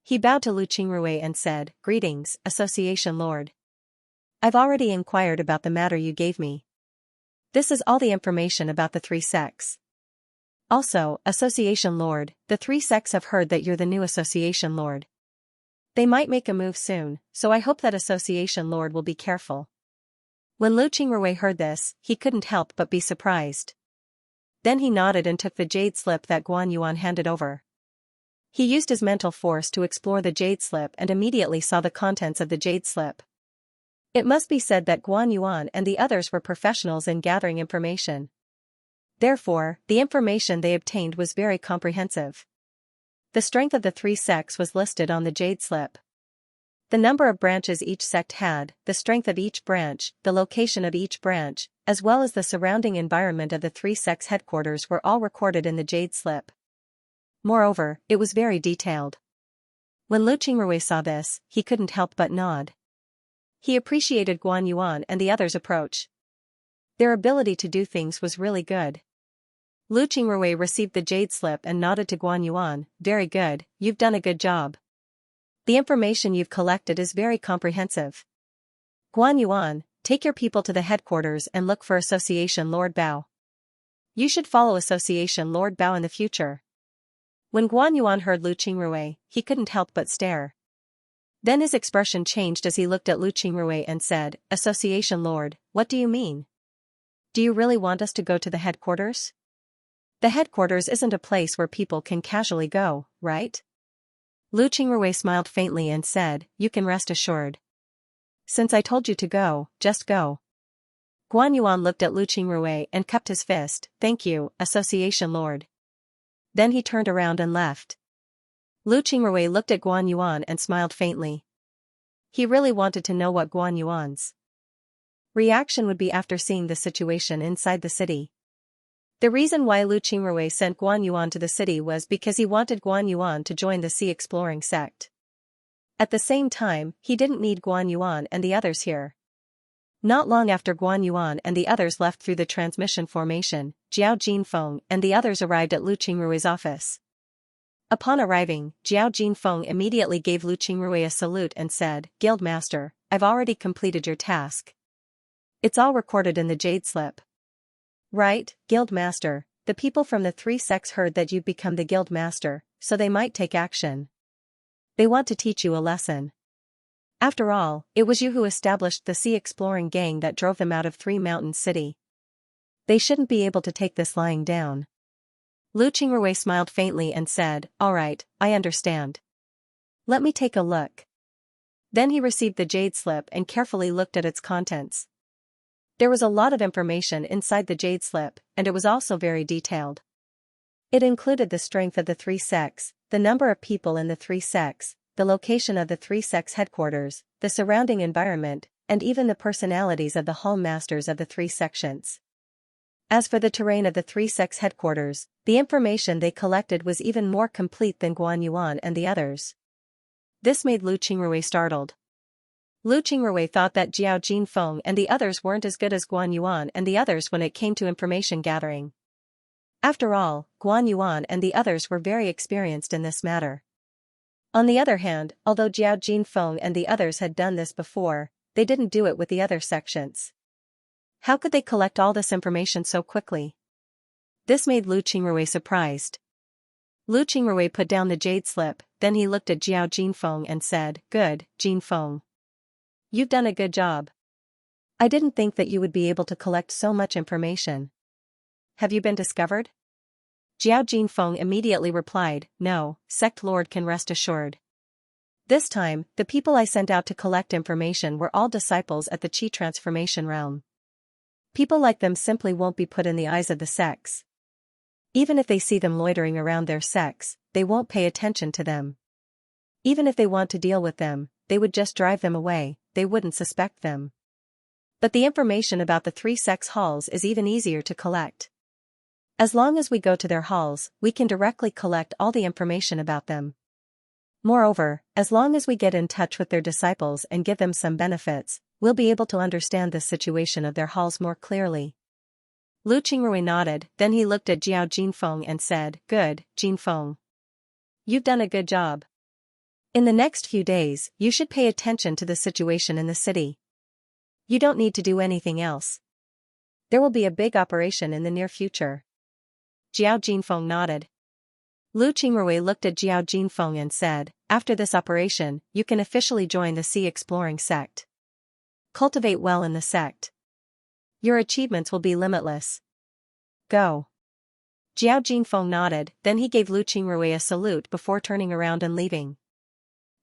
He bowed to Lu Qingrui and said, "Greetings, Association Lord. I've already inquired about the matter you gave me. This is all the information about the three sects. Also, Association Lord, the three sects have heard that you're the new Association Lord. They might make a move soon, so I hope that Association Lord will be careful." When Lu Qingrui heard this, he couldn't help but be surprised. Then he nodded and took the jade slip that Guan Yuan handed over. He used his mental force to explore the jade slip and immediately saw the contents of the jade slip. It must be said that Guan Yuan and the others were professionals in gathering information. Therefore, the information they obtained was very comprehensive. The strength of the three sects was listed on the jade slip. The number of branches each sect had, the strength of each branch, the location of each branch, as well as the surrounding environment of the three sects' headquarters were all recorded in the jade slip. Moreover, it was very detailed. When Lu Qingrui saw this, he couldn't help but nod. He appreciated Guan Yuan and the others' approach. Their ability to do things was really good. Lu Qingrui received the jade slip and nodded to Guan Yuan, "Very good, you've done a good job. The information you've collected is very comprehensive. Guan Yuan, take your people to the headquarters and look for Association Lord Bao. You should follow Association Lord Bao in the future." When Guan Yuan heard Lu Qingrui, he couldn't help but stare. Then his expression changed as he looked at Lu Qingrui and said, "Association Lord, what do you mean? Do you really want us to go to the headquarters? The headquarters isn't a place where people can casually go, right?" Lu Qingrui smiled faintly and said, "You can rest assured. Since I told you to go, just go." Guan Yuan looked at Lu Qingrui and cupped his fist, "Thank you, Association Lord." Then he turned around and left. Lu Qingrui looked at Guan Yuan and smiled faintly. He really wanted to know what Guan Yuan's reaction would be after seeing the situation inside the city. The reason why Lu Qingrui sent Guan Yuan to the city was because he wanted Guan Yuan to join the sea exploring sect. At the same time, he didn't need Guan Yuan and the others here. Not long after Guan Yuan and the others left through the transmission formation, Jiao Jinfeng and the others arrived at Lu Qingrui's office. Upon arriving, Jiao Jinfeng immediately gave Lu Qingrui a salute and said, "Guildmaster, I've already completed your task. It's all recorded in the jade slip." "Right, Guildmaster, the people from the three sects heard that you've become the Guildmaster, so they might take action. They want to teach you a lesson. After all, it was you who established the sea exploring gang that drove them out of Three Mountains City. They shouldn't be able to take this lying down." Lu Qingrui smiled faintly and said, "All right, I understand. Let me take a look." Then he received the jade slip and carefully looked at its contents. There was a lot of information inside the jade slip, and it was also very detailed. It included the strength of the three sects, the number of people in the three sects, the location of the three sects' headquarters, the surrounding environment, and even the personalities of the hall masters of the three sections. As for the terrain of the three sects' headquarters, the information they collected was even more complete than Guan Yuan and the others. This made Lu Qingrui startled. Lu Qingrui thought that Jiao Jinfeng and the others weren't as good as Guan Yuan and the others when it came to information gathering. After all, Guan Yuan and the others were very experienced in this matter. On the other hand, although Jiao Jinfeng and the others had done this before, they didn't do it with the other sections. How could they collect all this information so quickly? This made Lu Qingrui surprised. Lu Qingrui put down the jade slip, then he looked at Jiao Jinfeng and said, "Good, Jinfeng. You've done a good job. I didn't think that you would be able to collect so much information. Have you been discovered? Jiao Jinfeng immediately replied, no, Sect Lord can rest assured. This time, the people I sent out to collect information were all disciples at the Qi transformation realm. People like them simply won't be put in the eyes of the sects. Even if they see them loitering around their sects, they won't pay attention to them. Even if they want to deal with them, they would just drive them away, they wouldn't suspect them. But the information about the 3 sects' halls is even easier to collect. As long as we go to their halls, we can directly collect all the information about them. Moreover, as long as we get in touch with their disciples and give them some benefits, we'll be able to understand the situation of their halls more clearly. Lu Qingrui nodded, then he looked at Jiao Jinfeng and said, good, Jinfeng. You've done a good job. In the next few days, you should pay attention to the situation in the city. You don't need to do anything else. There will be a big operation in the near future. Jiao Jinfeng nodded. Lu Qingrui looked at Jiao Jinfeng and said, after this operation, you can officially join the Sea Exploring sect. Cultivate well in the sect. Your achievements will be limitless. Go. Jiao Jinfeng nodded, then he gave Lu Qingrui a salute before turning around and leaving.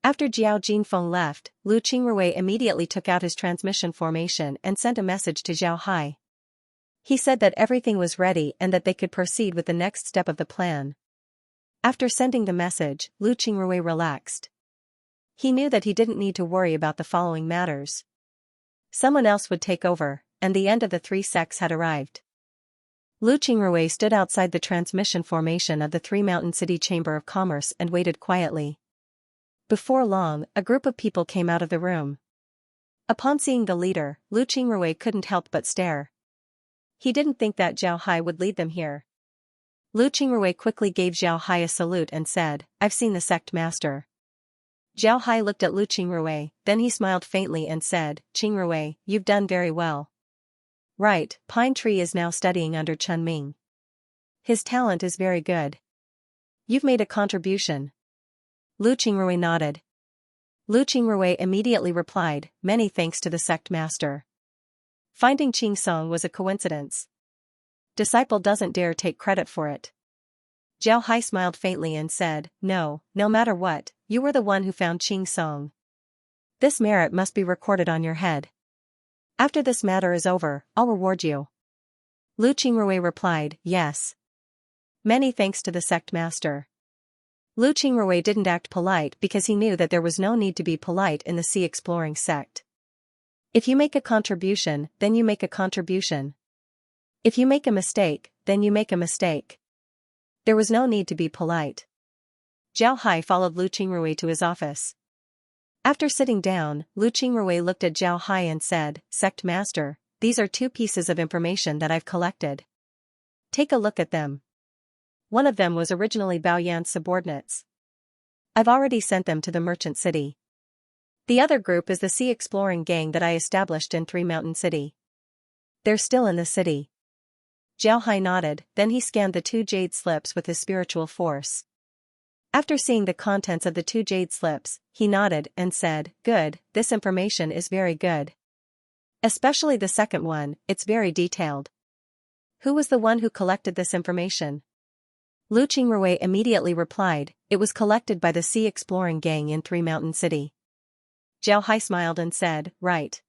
After Jiao Jinfeng left, Lu Qingrui immediately took out his transmission formation and sent a message to Zhao Hai. He said that everything was ready and that they could proceed with the next step of the plan. After sending the message, Lu Qingrui relaxed. He knew that he didn't need to worry about the following matters. Someone else would take over, and the end of the 3 sects had arrived. Lu Qingrui stood outside the transmission formation of the 3 Mountain City Chamber of Commerce and waited quietly. Before long, a group of people came out of the room. Upon seeing the leader, Lu Qingrui couldn't help but stare. He didn't think that Zhao Hai would lead them here. Lu Qingrui quickly gave Zhao Hai a salute and said, I've seen the sect master. Zhao Hai looked at Lu Qingrui, then he smiled faintly and said, Qingrui, you've done very well. Right, Pine Tree is now studying under Chen Ming. His talent is very good. You've made a contribution. Lu Qingrui nodded. Lu Qingrui immediately replied, many thanks to the sect master. Finding Qing Song was a coincidence. Disciple doesn't dare take credit for it. Zhao Hai smiled faintly and said, no matter what, you were the one who found Qing Song. This merit must be recorded on your head. After this matter is over, I'll reward you. Lu Qingrui replied, yes. Many thanks to the sect master. Lu Qingrui didn't act polite because he knew that there was no need to be polite in the Sea Exploring sect. If you make a contribution, then you make a contribution. If you make a mistake, then you make a mistake. There was no need to be polite. Zhao Hai followed Lu Qingrui to his office. After sitting down, Lu Qingrui looked at Zhao Hai and said, Sect Master, these are 2 pieces of information that I've collected. Take a look at them. One of them was originally Bao Yan's subordinates. I've already sent them to the merchant city. The other group is the Sea Exploring gang that I established in 3 Mountain City. They're still in the city. Zhao Hai nodded, then he scanned the 2 jade slips with his spiritual force. After seeing the contents of the 2 jade slips, he nodded and said, good, this information is very good. Especially the second one, it's very detailed. Who was the one who collected this information? Lu Qingrui immediately replied, it was collected by the Sea Exploring gang in 3 Mountain City. Zhao Hai smiled and said, right.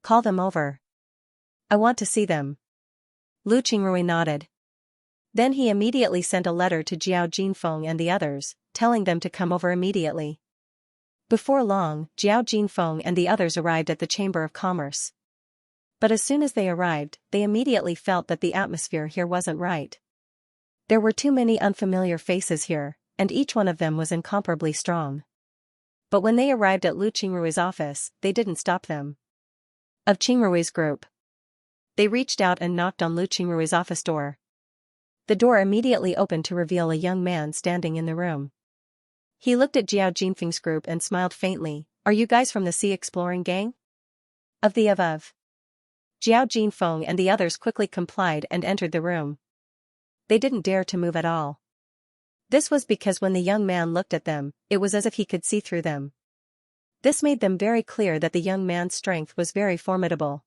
Call them over. I want to see them. Lu Qingrui nodded. Then he immediately sent a letter to Jiao Jinfeng and the others, telling them to come over immediately. Before long, Jiao Jinfeng and the others arrived at the Chamber of Commerce. But as soon as they arrived, they immediately felt that the atmosphere here wasn't right. There were too many unfamiliar faces here, and each one of them was incomparably strong. But when they arrived at Lu Qingrui's office, they didn't stop them. Of Qingrui's group. They reached out and knocked on Lu Qingrui's office door. The door immediately opened to reveal a young man standing in the room. He looked at Jiao Jinfeng's group and smiled faintly. Are you guys from the Sea Exploring gang? Of the above. Jiao Jinfeng and the others quickly complied and entered the room. They didn't dare to move at all. This was because when the young man looked at them, it was as if he could see through them. This made them very clear that the young man's strength was very formidable.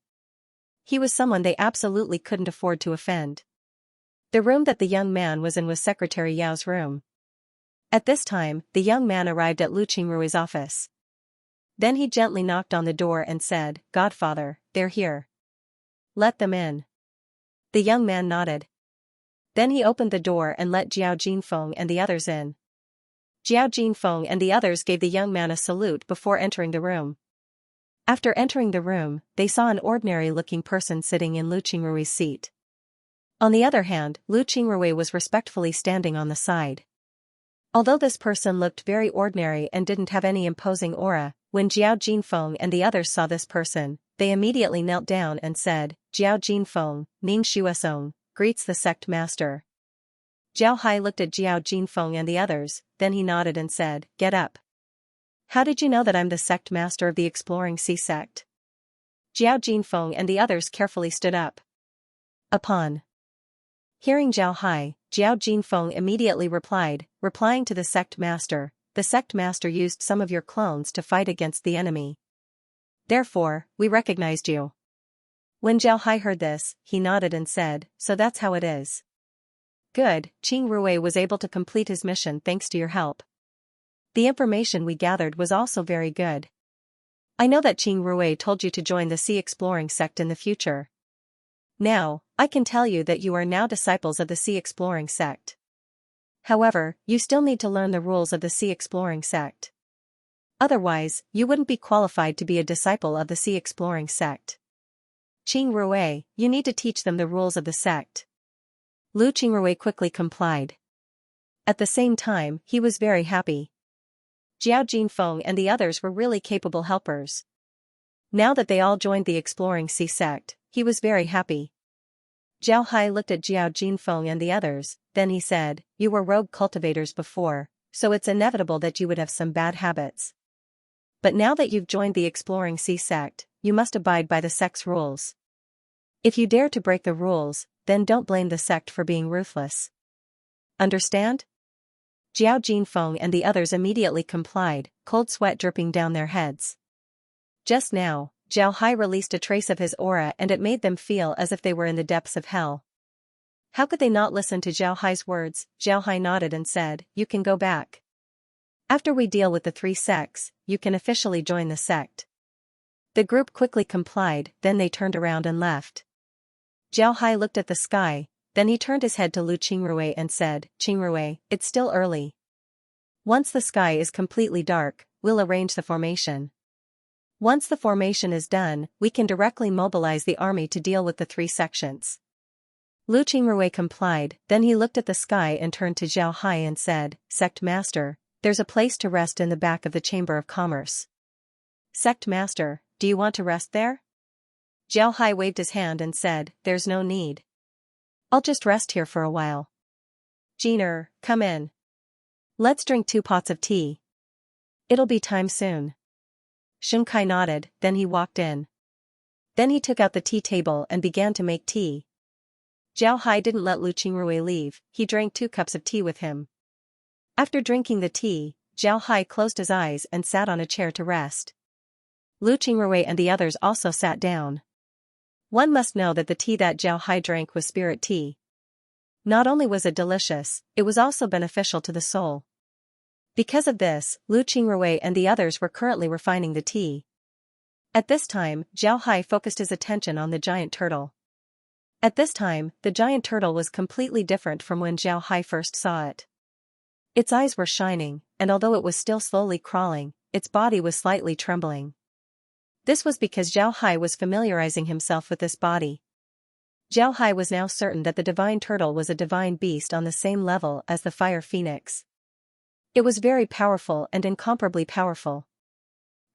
He was someone they absolutely couldn't afford to offend. The room that the young man was in was Secretary Yao's room. At this time, the young man arrived at Lu Qingrui's office. Then he gently knocked on the door and said, "Godfather, they're here. Let them in." The young man nodded. Then he opened the door and let Jiao Jinfeng and the others in. Jiao Jinfeng and the others gave the young man a salute before entering the room. After entering the room, they saw an ordinary-looking person sitting in Lu Qingrui's seat. On the other hand, Lu Qingrui was respectfully standing on the side. Although this person looked very ordinary and didn't have any imposing aura, when Jiao Jinfeng and the others saw this person, they immediately knelt down and said, "Jiao Jinfeng, Ning Shuasong, greets the sect master." Jiao Hai looked at Jiao Jinfeng and the others, then he nodded and said, "Get up. How did you know that I'm the sect master of the Exploring Sea sect?" Jiao Jinfeng and the others carefully stood up. Upon hearing Jiao Hai, Jiao Jinfeng immediately replying to the sect master, "The sect master used some of your clones to fight against the enemy. Therefore, we recognized you." When Jiao Hai heard this, he nodded and said, "So that's how it is. Good, Qingrui was able to complete his mission thanks to your help. The information we gathered was also very good. I know that Qingrui told you to join the Sea Exploring sect in the future. Now, I can tell you that you are now disciples of the Sea Exploring sect. However, you still need to learn the rules of the Sea Exploring sect. Otherwise, you wouldn't be qualified to be a disciple of the Sea Exploring sect. Qingrui, you need to teach them the rules of the sect." Lu Qingrui quickly complied. At the same time, he was very happy. Jiao Jinfeng and the others were really capable helpers. Now that they all joined the Exploring Sea sect, he was very happy. Jiao Hai looked at Jiao Jinfeng and the others, then he said, "You were rogue cultivators before, so it's inevitable that you would have some bad habits. But now that you've joined the Exploring Sea sect, you must abide by the sect's rules. If you dare to break the rules, then don't blame the sect for being ruthless. Understand?" Jiao Jinfeng and the others immediately complied, cold sweat dripping down their heads. Just now, Jiao Hai released a trace of his aura and it made them feel as if they were in the depths of hell. How could they not listen to Jiao Hai's words? Jiao Hai nodded and said, "You can go back. After we deal with the 3 sects, you can officially join the sect." The group quickly complied, then they turned around and left. Jiao Hai looked at the sky, then he turned his head to Lu Qingrui and said, "Qingrui, it's still early. Once the sky is completely dark, we'll arrange the formation. Once the formation is done, we can directly mobilize the army to deal with the 3 sections." Lu Qingrui complied, then he looked at the sky and turned to Jiao Hai and said, "Sect Master, there's a place to rest in the back of the Chamber of Commerce. Sect Master, do you want to rest there?" Jiao Hai waved his hand and said, "There's no need. I'll just rest here for a while. Jiner, come in. Let's drink 2 pots of tea. It'll be time soon." Shunkai nodded, then he walked in. Then he took out the tea table and began to make tea. Jiao Hai didn't let Lu Qingrui leave, he drank 2 cups of tea with him. After drinking the tea, Jiao Hai closed his eyes and sat on a chair to rest. Lu Qingrui and the others also sat down. One must know that the tea that Jiao Hai drank was spirit tea. Not only was it delicious, it was also beneficial to the soul. Because of this, Lu Qingrui and the others were currently refining the tea. At this time, Jiao Hai focused his attention on the giant turtle. At this time, the giant turtle was completely different from when Jiao Hai first saw it. Its eyes were shining, and although it was still slowly crawling, its body was slightly trembling. This was because Jiao Hai was familiarizing himself with this body. Jiao Hai was now certain that the divine turtle was a divine beast on the same level as the fire phoenix. It was very powerful and incomparably powerful.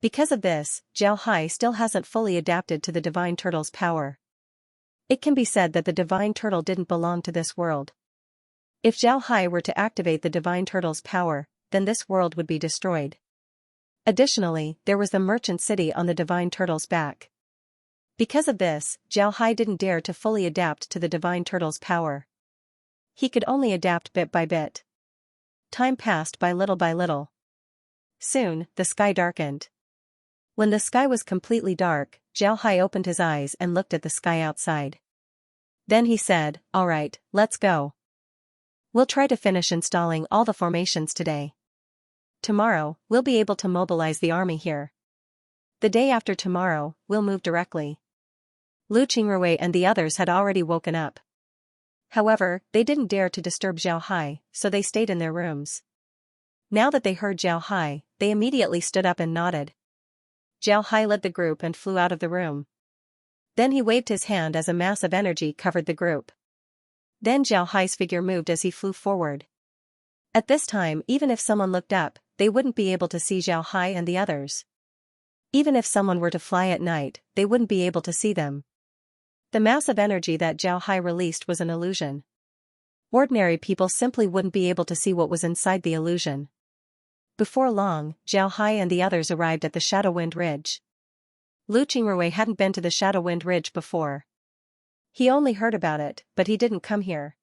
Because of this, Jiao Hai still hasn't fully adapted to the divine turtle's power. It can be said that the divine turtle didn't belong to this world. If Jiao Hai were to activate the divine turtle's power, then this world would be destroyed. Additionally, there was the merchant city on the divine turtle's back. Because of this, Jiao Hai didn't dare to fully adapt to the divine turtle's power. He could only adapt bit by bit. Time passed by little. Soon, the sky darkened. When the sky was completely dark, Zhao Hai opened his eyes and looked at the sky outside. Then he said, "Alright, let's go. We'll try to finish installing all the formations today. Tomorrow, we'll be able to mobilize the army here. The day after tomorrow, we'll move directly." Lu Qingrui and the others had already woken up. However, they didn't dare to disturb Zhao Hai, so they stayed in their rooms. Now that they heard Zhao Hai, they immediately stood up and nodded. Zhao Hai led the group and flew out of the room. Then he waved his hand as a mass of energy covered the group. Then Zhao Hai's figure moved as he flew forward. At this time, even if someone looked up, they wouldn't be able to see Zhao Hai and the others. Even if someone were to fly at night, they wouldn't be able to see them. The mass of energy that Zhao Hai released was an illusion. Ordinary people simply wouldn't be able to see what was inside the illusion. Before long, Zhao Hai and the others arrived at the Shadowwind Ridge. Lu Qingrui hadn't been to the Shadowwind Ridge before. He only heard about it, but he didn't come here.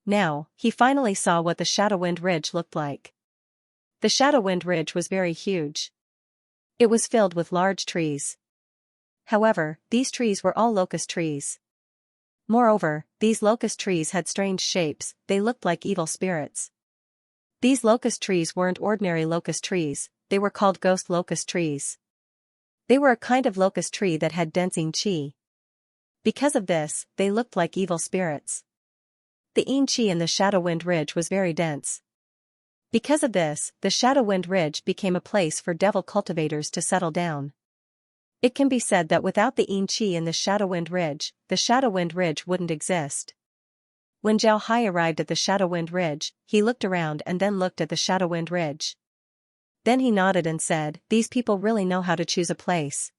Now, he finally saw what the Shadowwind Ridge looked like. The Shadowwind Ridge was very huge. It was filled with large trees. However, these trees were all locust trees. Moreover, these locust trees had strange shapes, they looked like evil spirits. These locust trees weren't ordinary locust trees, they were called ghost locust trees. They were a kind of locust tree that had dense qi. Because of this, they looked like evil spirits. The qi in the Shadowwind Ridge was very dense. Because of this, the Shadowwind Ridge became a place for devil cultivators to settle down. It can be said that without the qi in the Shadowwind Ridge wouldn't exist. When Zhao Hai arrived at the Shadowwind Ridge, he looked around and then looked at the Shadowwind Ridge. Then he nodded and said, "These people really know how to choose a place.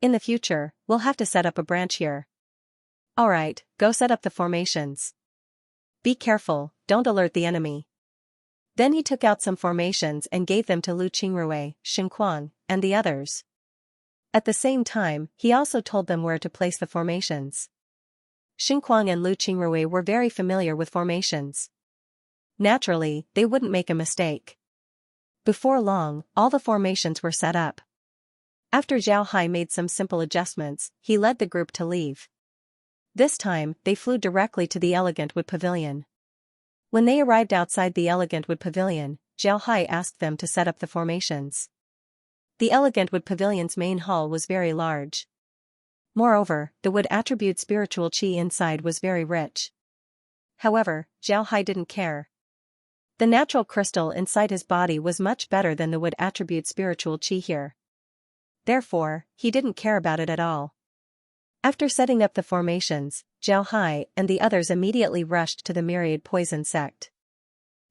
In the future, we'll have to set up a branch here. Alright, go set up the formations. Be careful, don't alert the enemy." Then he took out some formations and gave them to Lu Qingrui, Xinquang, and the others. At the same time, he also told them where to place the formations. Xinquang and Lu Qingrui were very familiar with formations. Naturally, they wouldn't make a mistake. Before long, all the formations were set up. After Zhao Hai made some simple adjustments, he led the group to leave. This time, they flew directly to the Elegant Wood Pavilion. When they arrived outside the Elegant Wood Pavilion, Zhao Hai asked them to set up the formations. The Elegant Wood Pavilion's main hall was very large. Moreover, the wood attribute spiritual qi inside was very rich. However, Zhao Hai didn't care. The natural crystal inside his body was much better than the wood attribute spiritual qi here. Therefore, he didn't care about it at all. After setting up the formations, Zhao Hai and the others immediately rushed to the myriad poison sect.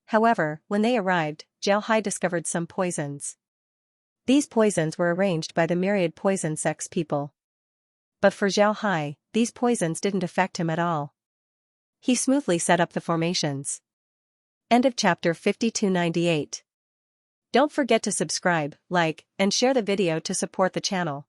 However, when they arrived, Zhao Hai discovered some poisons. These poisons were arranged by the myriad poison sect's people. But for Zhao Hai, these poisons didn't affect him at all. He smoothly set up the formations. End of chapter 5298. Don't forget to subscribe, like, and share the video to support the channel.